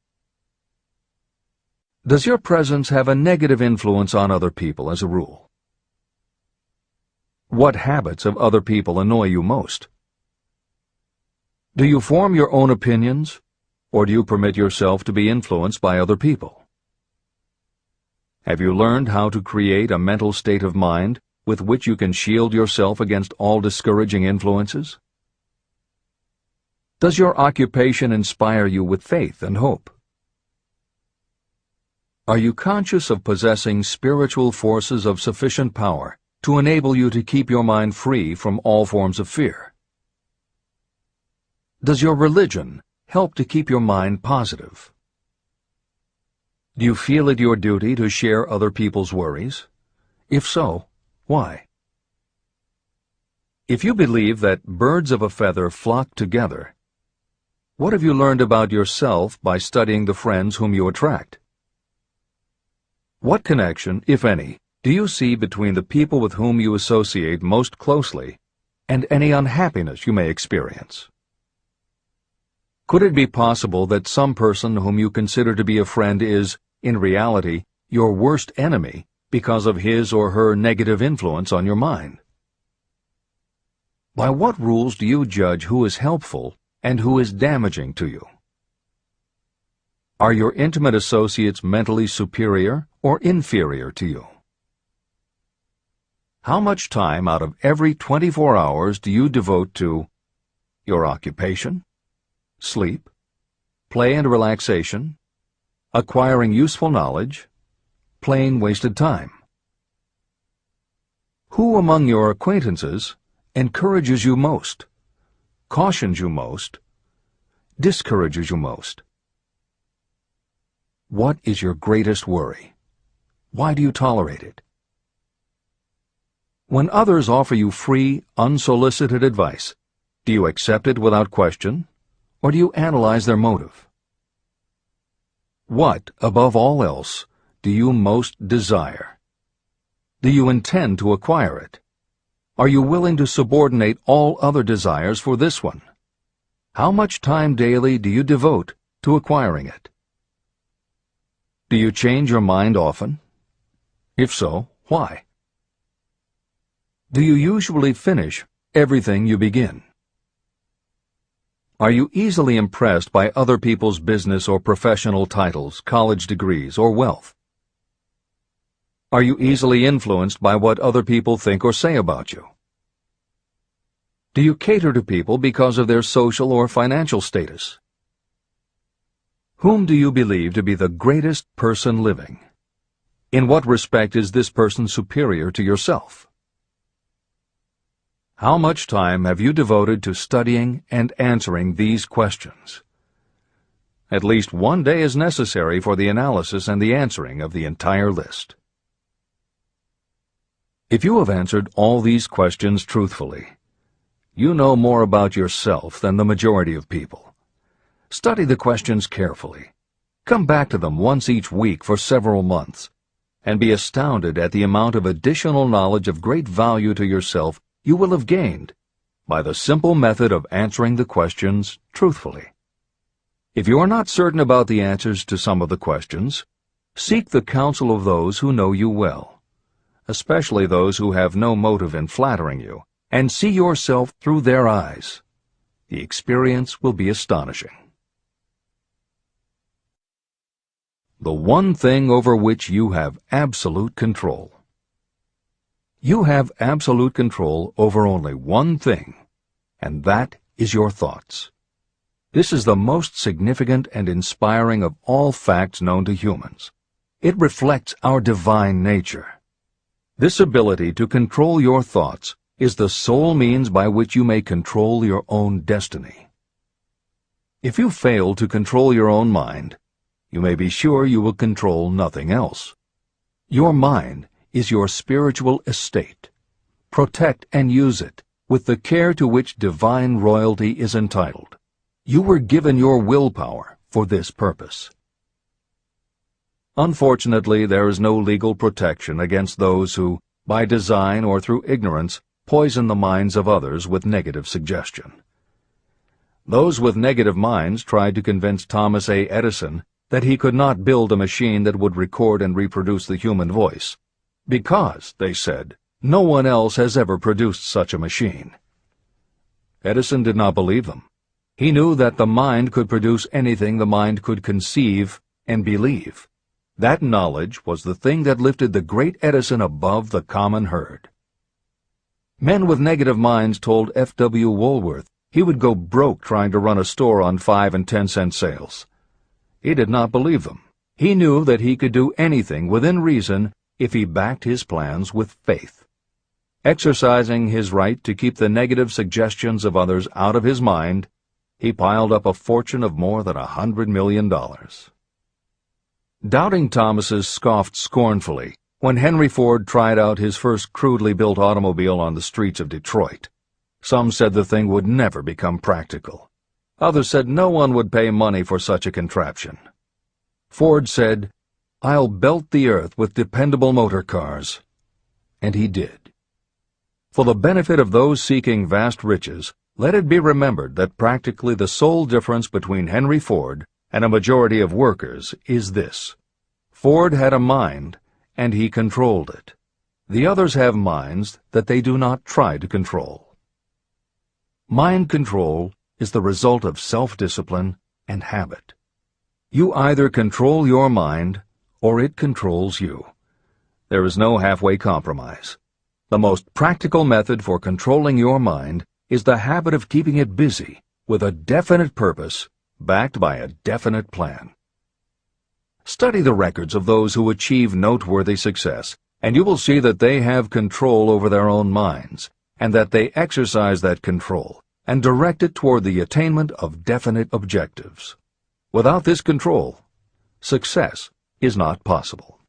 Does your presence have a negative influence on other people as a rule? What habits of other people annoy you most? Do you form your own opinions, or do you permit yourself to be influenced by other people? Have you learned how to create a mental state of mind with which you can shield yourself against all discouraging influences? Does your occupation inspire you with faith and hope? Are you conscious of possessing spiritual forces of sufficient power to enable you to keep your mind free from all forms of fear? Does your religion help to keep your mind positive? Do you feel it your duty to share other people's worries? If so, why? If you believe that birds of a feather flock together, what have you learned about yourself by studying the friends whom you attract? What connection, if any, do you see between the people with whom you associate most closely and any unhappiness you may experience? Could it be possible that some person whom you consider to be a friend is, in reality, your worst enemy because of his or her negative influence on your mind? By what rules do you judge who is helpful and who is damaging to you? Are your intimate associates mentally superior or inferior to you? How much time out of every 24 hours do you devote to your occupation, sleep, play and relaxation, acquiring useful knowledge, plain wasted time? Who among your acquaintances encourages you most, cautions you most, discourages you most? What is your greatest worry? Why do you tolerate it? When others offer you free, unsolicited advice, do you accept it without question, or do you analyze their motive? What, above all else, do you most desire? Do you intend to acquire it? Are you willing to subordinate all other desires for this one? How much time daily do you devote to acquiring it? Do you change your mind often? If so, why? Do you usually finish everything you begin? Are you easily impressed by other people's business or professional titles, college degrees, or wealth? Are you easily influenced by what other people think or say about you? Do you cater to people because of their social or financial status? Whom do you believe to be the greatest person living? In what respect is this person superior to yourself? How much time have you devoted to studying and answering these questions? At least one day is necessary for the analysis and the answering of the entire list. If you have answered all these questions truthfully, you know more about yourself than the majority of people. Study the questions carefully. Come back to them once each week for several months, and be astounded at the amount of additional knowledge of great value to yourself you will have gained by the simple method of answering the questions truthfully. If you are not certain about the answers to some of the questions, seek the counsel of those who know you well, especially those who have no motive in flattering you, and see yourself through their eyes. The experience will be astonishing. The one thing over which you have absolute control. You have absolute control over only one thing, and that is your thoughts. This is the most significant and inspiring of all facts known to humans. It reflects our divine nature. This ability to control your thoughts is the sole means by which you may control your own destiny. If you fail to control your own mind, you may be sure you will control nothing else. Your mind is your spiritual estate. Protect and use it with the care to which divine royalty is entitled. You were given your willpower for this purpose. Unfortunately, there is no legal protection against those who, by design or through ignorance, poison the minds of others with negative suggestion. Those with negative minds tried to convince Thomas A. Edison that he could not build a machine that would record and reproduce the human voice, because, they said, no one else has ever produced such a machine. Edison did not believe them. He knew that the mind could produce anything the mind could conceive and believe. That knowledge was the thing that lifted the great Edison above the common herd. Men with negative minds told F.W. Woolworth he would go broke trying to run a store on 5 and 10-cent sales. He did not believe them. He knew that he could do anything within reason if he backed his plans with faith. Exercising his right to keep the negative suggestions of others out of his mind, he piled up a fortune of more than $100 million. Doubting Thomases scoffed scornfully when Henry Ford tried out his first crudely built automobile on the streets of Detroit. Some said the thing would never become practical. Others said no one would pay money for such a contraption. Ford said, "I'll belt the earth with dependable motor cars." And he did. For the benefit of those seeking vast riches, let it be remembered that practically the sole difference between Henry Ford and a majority of workers is this: Ford had a mind, and he controlled it. The others have minds that they do not try to control. Mind control is the result of self-discipline and habit. You either control your mind, or it controls you. There is no halfway compromise. The most practical method for controlling your mind is the habit of keeping it busy with a definite purpose, backed by a definite plan. Study the records of those who achieve noteworthy success, and you will see that they have control over their own minds, and that they exercise that control and direct it toward the attainment of definite objectives. Without this control, success is not possible.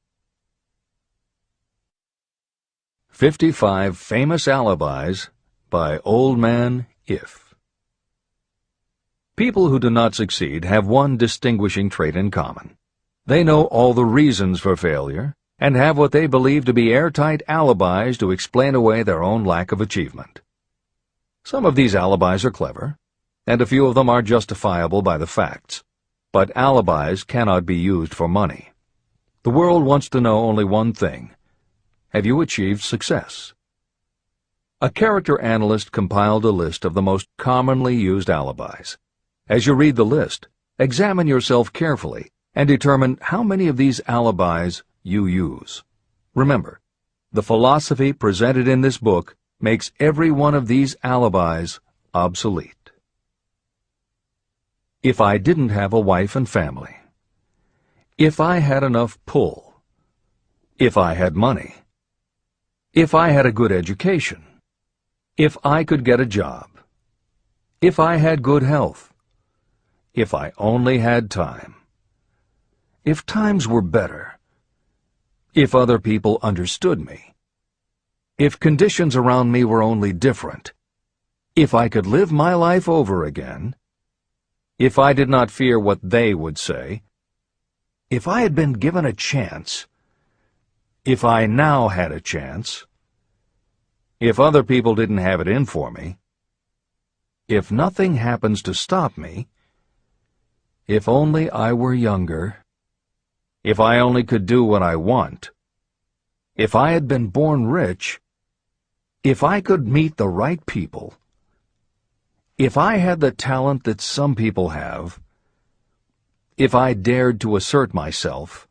55 Famous Alibis by Old Man If. People who do not succeed have one distinguishing trait in common. They know all the reasons for failure and have what they believe to be airtight alibis to explain away their own lack of achievement. Some of these alibis are clever, and a few of them are justifiable by the facts, but alibis cannot be used for money. The world wants to know only one thing: have you achieved success? A character analyst compiled a list of the most commonly used alibis. As you read the list, examine yourself carefully and determine how many of these alibis you use. Remember, the philosophy presented in this book makes every one of these alibis obsolete. If I didn't have a wife and family. If I had enough pull. If I had money. If I had a good education. If I could get a job. If I had good health. If I only had time. If times were better. If other people understood me. If conditions around me were only different. If I could live my life over again. If I did not fear what they would say. If I had been given a chance. If I now had a chance. If other people didn't have it in for me. If nothing happens to stop me. If only I were younger. If I only could do what I want. If I had been born rich. If I could meet the right people. If I had the talent that some people have. If I dared to assert myself.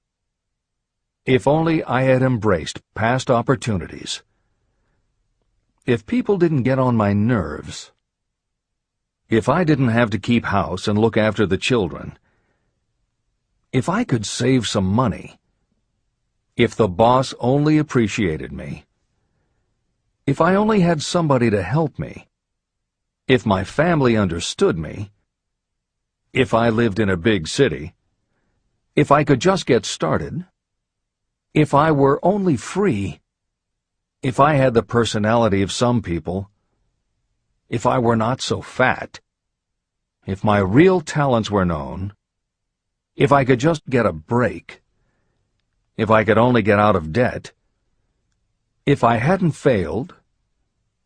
If only I had embraced past opportunities. If people didn't get on my nerves. If I didn't have to keep house and look after the children. If I could save some money. If the boss only appreciated me. If I only had somebody to help me. If my family understood me. If I lived in a big city. If I could just get started. If I were only free. If I had the personality of some people. If I were not so fat. If my real talents were known. If I could just get a break. if I could only get out of debt, if I hadn't failed,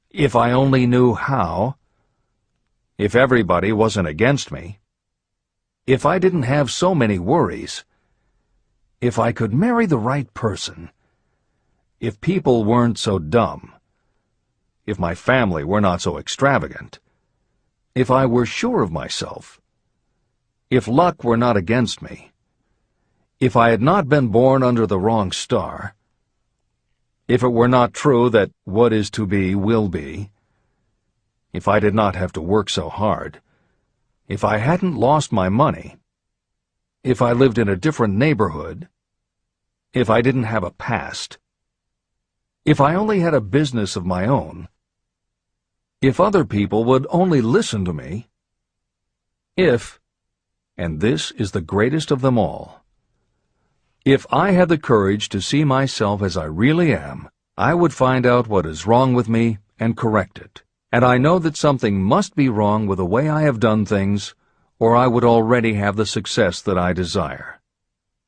if I only knew how, if everybody wasn't against me, if I didn't have so many worries, if I could marry the right person, if people weren't so dumb, if my family were not so extravagant, if I were sure of myself, if luck were not against me, if I had not been born under the wrong star, if it were not true that what is to be will be, if I did not have to work so hard, if I hadn't lost my money, if I lived in a different neighborhood, if I didn't have a past, if I only had a business of my own, if other people would only listen to me, if, and this is the greatest of them all, if I had the courage to see myself as I really am, I would find out what is wrong with me and correct it. And I know that something must be wrong with the way I have done things, or I would already have the success that I desire.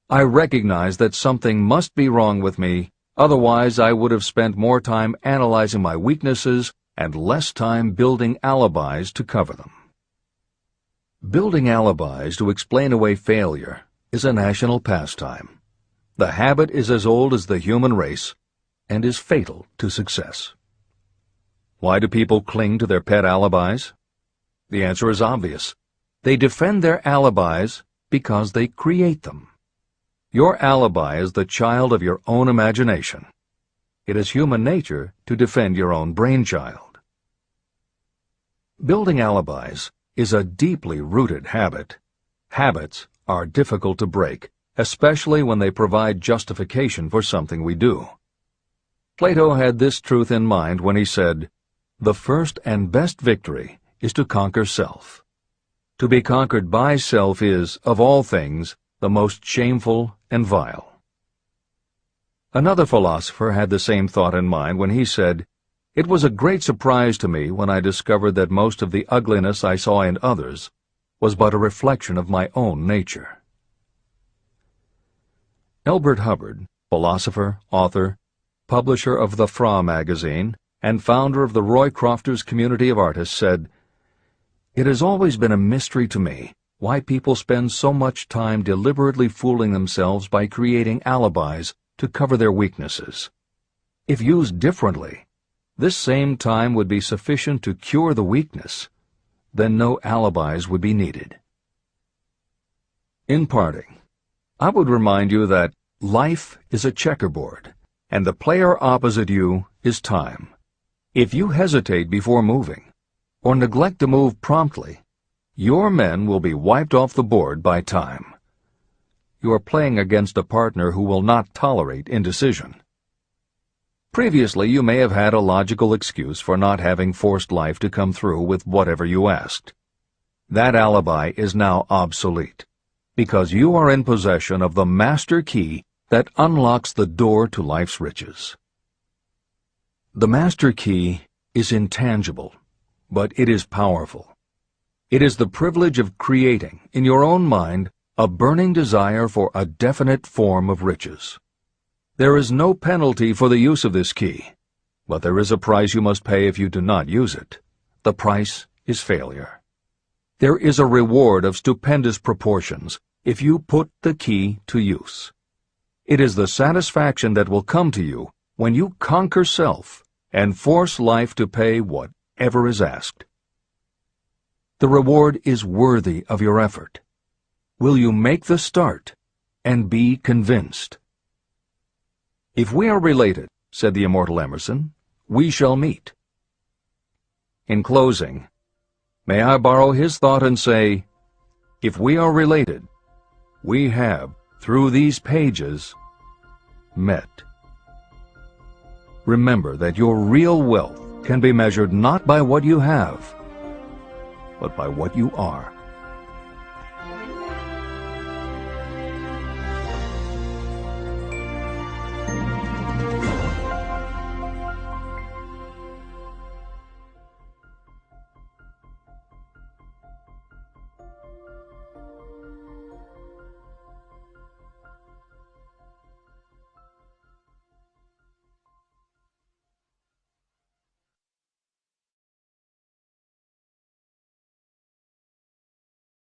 I recognize that something must be wrong with me, otherwise I would have spent more time analyzing my weaknesses and less time building alibis to cover them. Building alibis to explain away failure is a national pastime. The habit is as old as the human race and is fatal to success. Why do people cling to their pet alibis? The answer is obvious. They defend their alibis because they create them. Your alibi is the child of your own imagination. It is human nature to defend your own brainchild. Building alibis is a deeply rooted habit. Habits are difficult to break, especially when they provide justification for something we do. Plato had this truth in mind when he said, "The first and best victory is to conquer self. To be conquered by self is, of all things, the most shameful and vile." Another philosopher had the same thought in mind when he said, "It was a great surprise to me when I discovered that most of the ugliness I saw in others was but a reflection of my own nature." Elbert Hubbard, philosopher, author, publisher of the Fra magazine, and founder of the Roycrofters community of artists, said, "It has always been a mystery to me why people spend so much time deliberately fooling themselves by creating alibis to cover their weaknesses. If used differently, this same time would be sufficient to cure the weakness. Then no alibis would be needed." In parting, I would remind you that life is a checkerboard, and the player opposite you is time. If you hesitate before moving, or neglect to move promptly, your men will be wiped off the board by time. You are playing against a partner who will not tolerate indecision. Previously, you may have had a logical excuse for not having forced life to come through with whatever you asked. That alibi is now obsolete, because you are in possession of the master key that unlocks the door to life's riches. The master key is intangible, but it is powerful. It is the privilege of creating, in your own mind, a burning desire for a definite form of riches. There is no penalty for the use of this key, but there is a price you must pay if you do not use it. The price is failure. There is a reward of stupendous proportions if you put the key to use. It is the satisfaction that will come to you when you conquer self and force life to pay whatever is asked. The reward is worthy of your effort. Will you make the start and be convinced? "If we are related," said the immortal Emerson, "we shall meet." In closing, may I borrow his thought and say, if we are related, we have, through these pages, met. Remember that your real wealth can be measured not by what you have, but by what you are.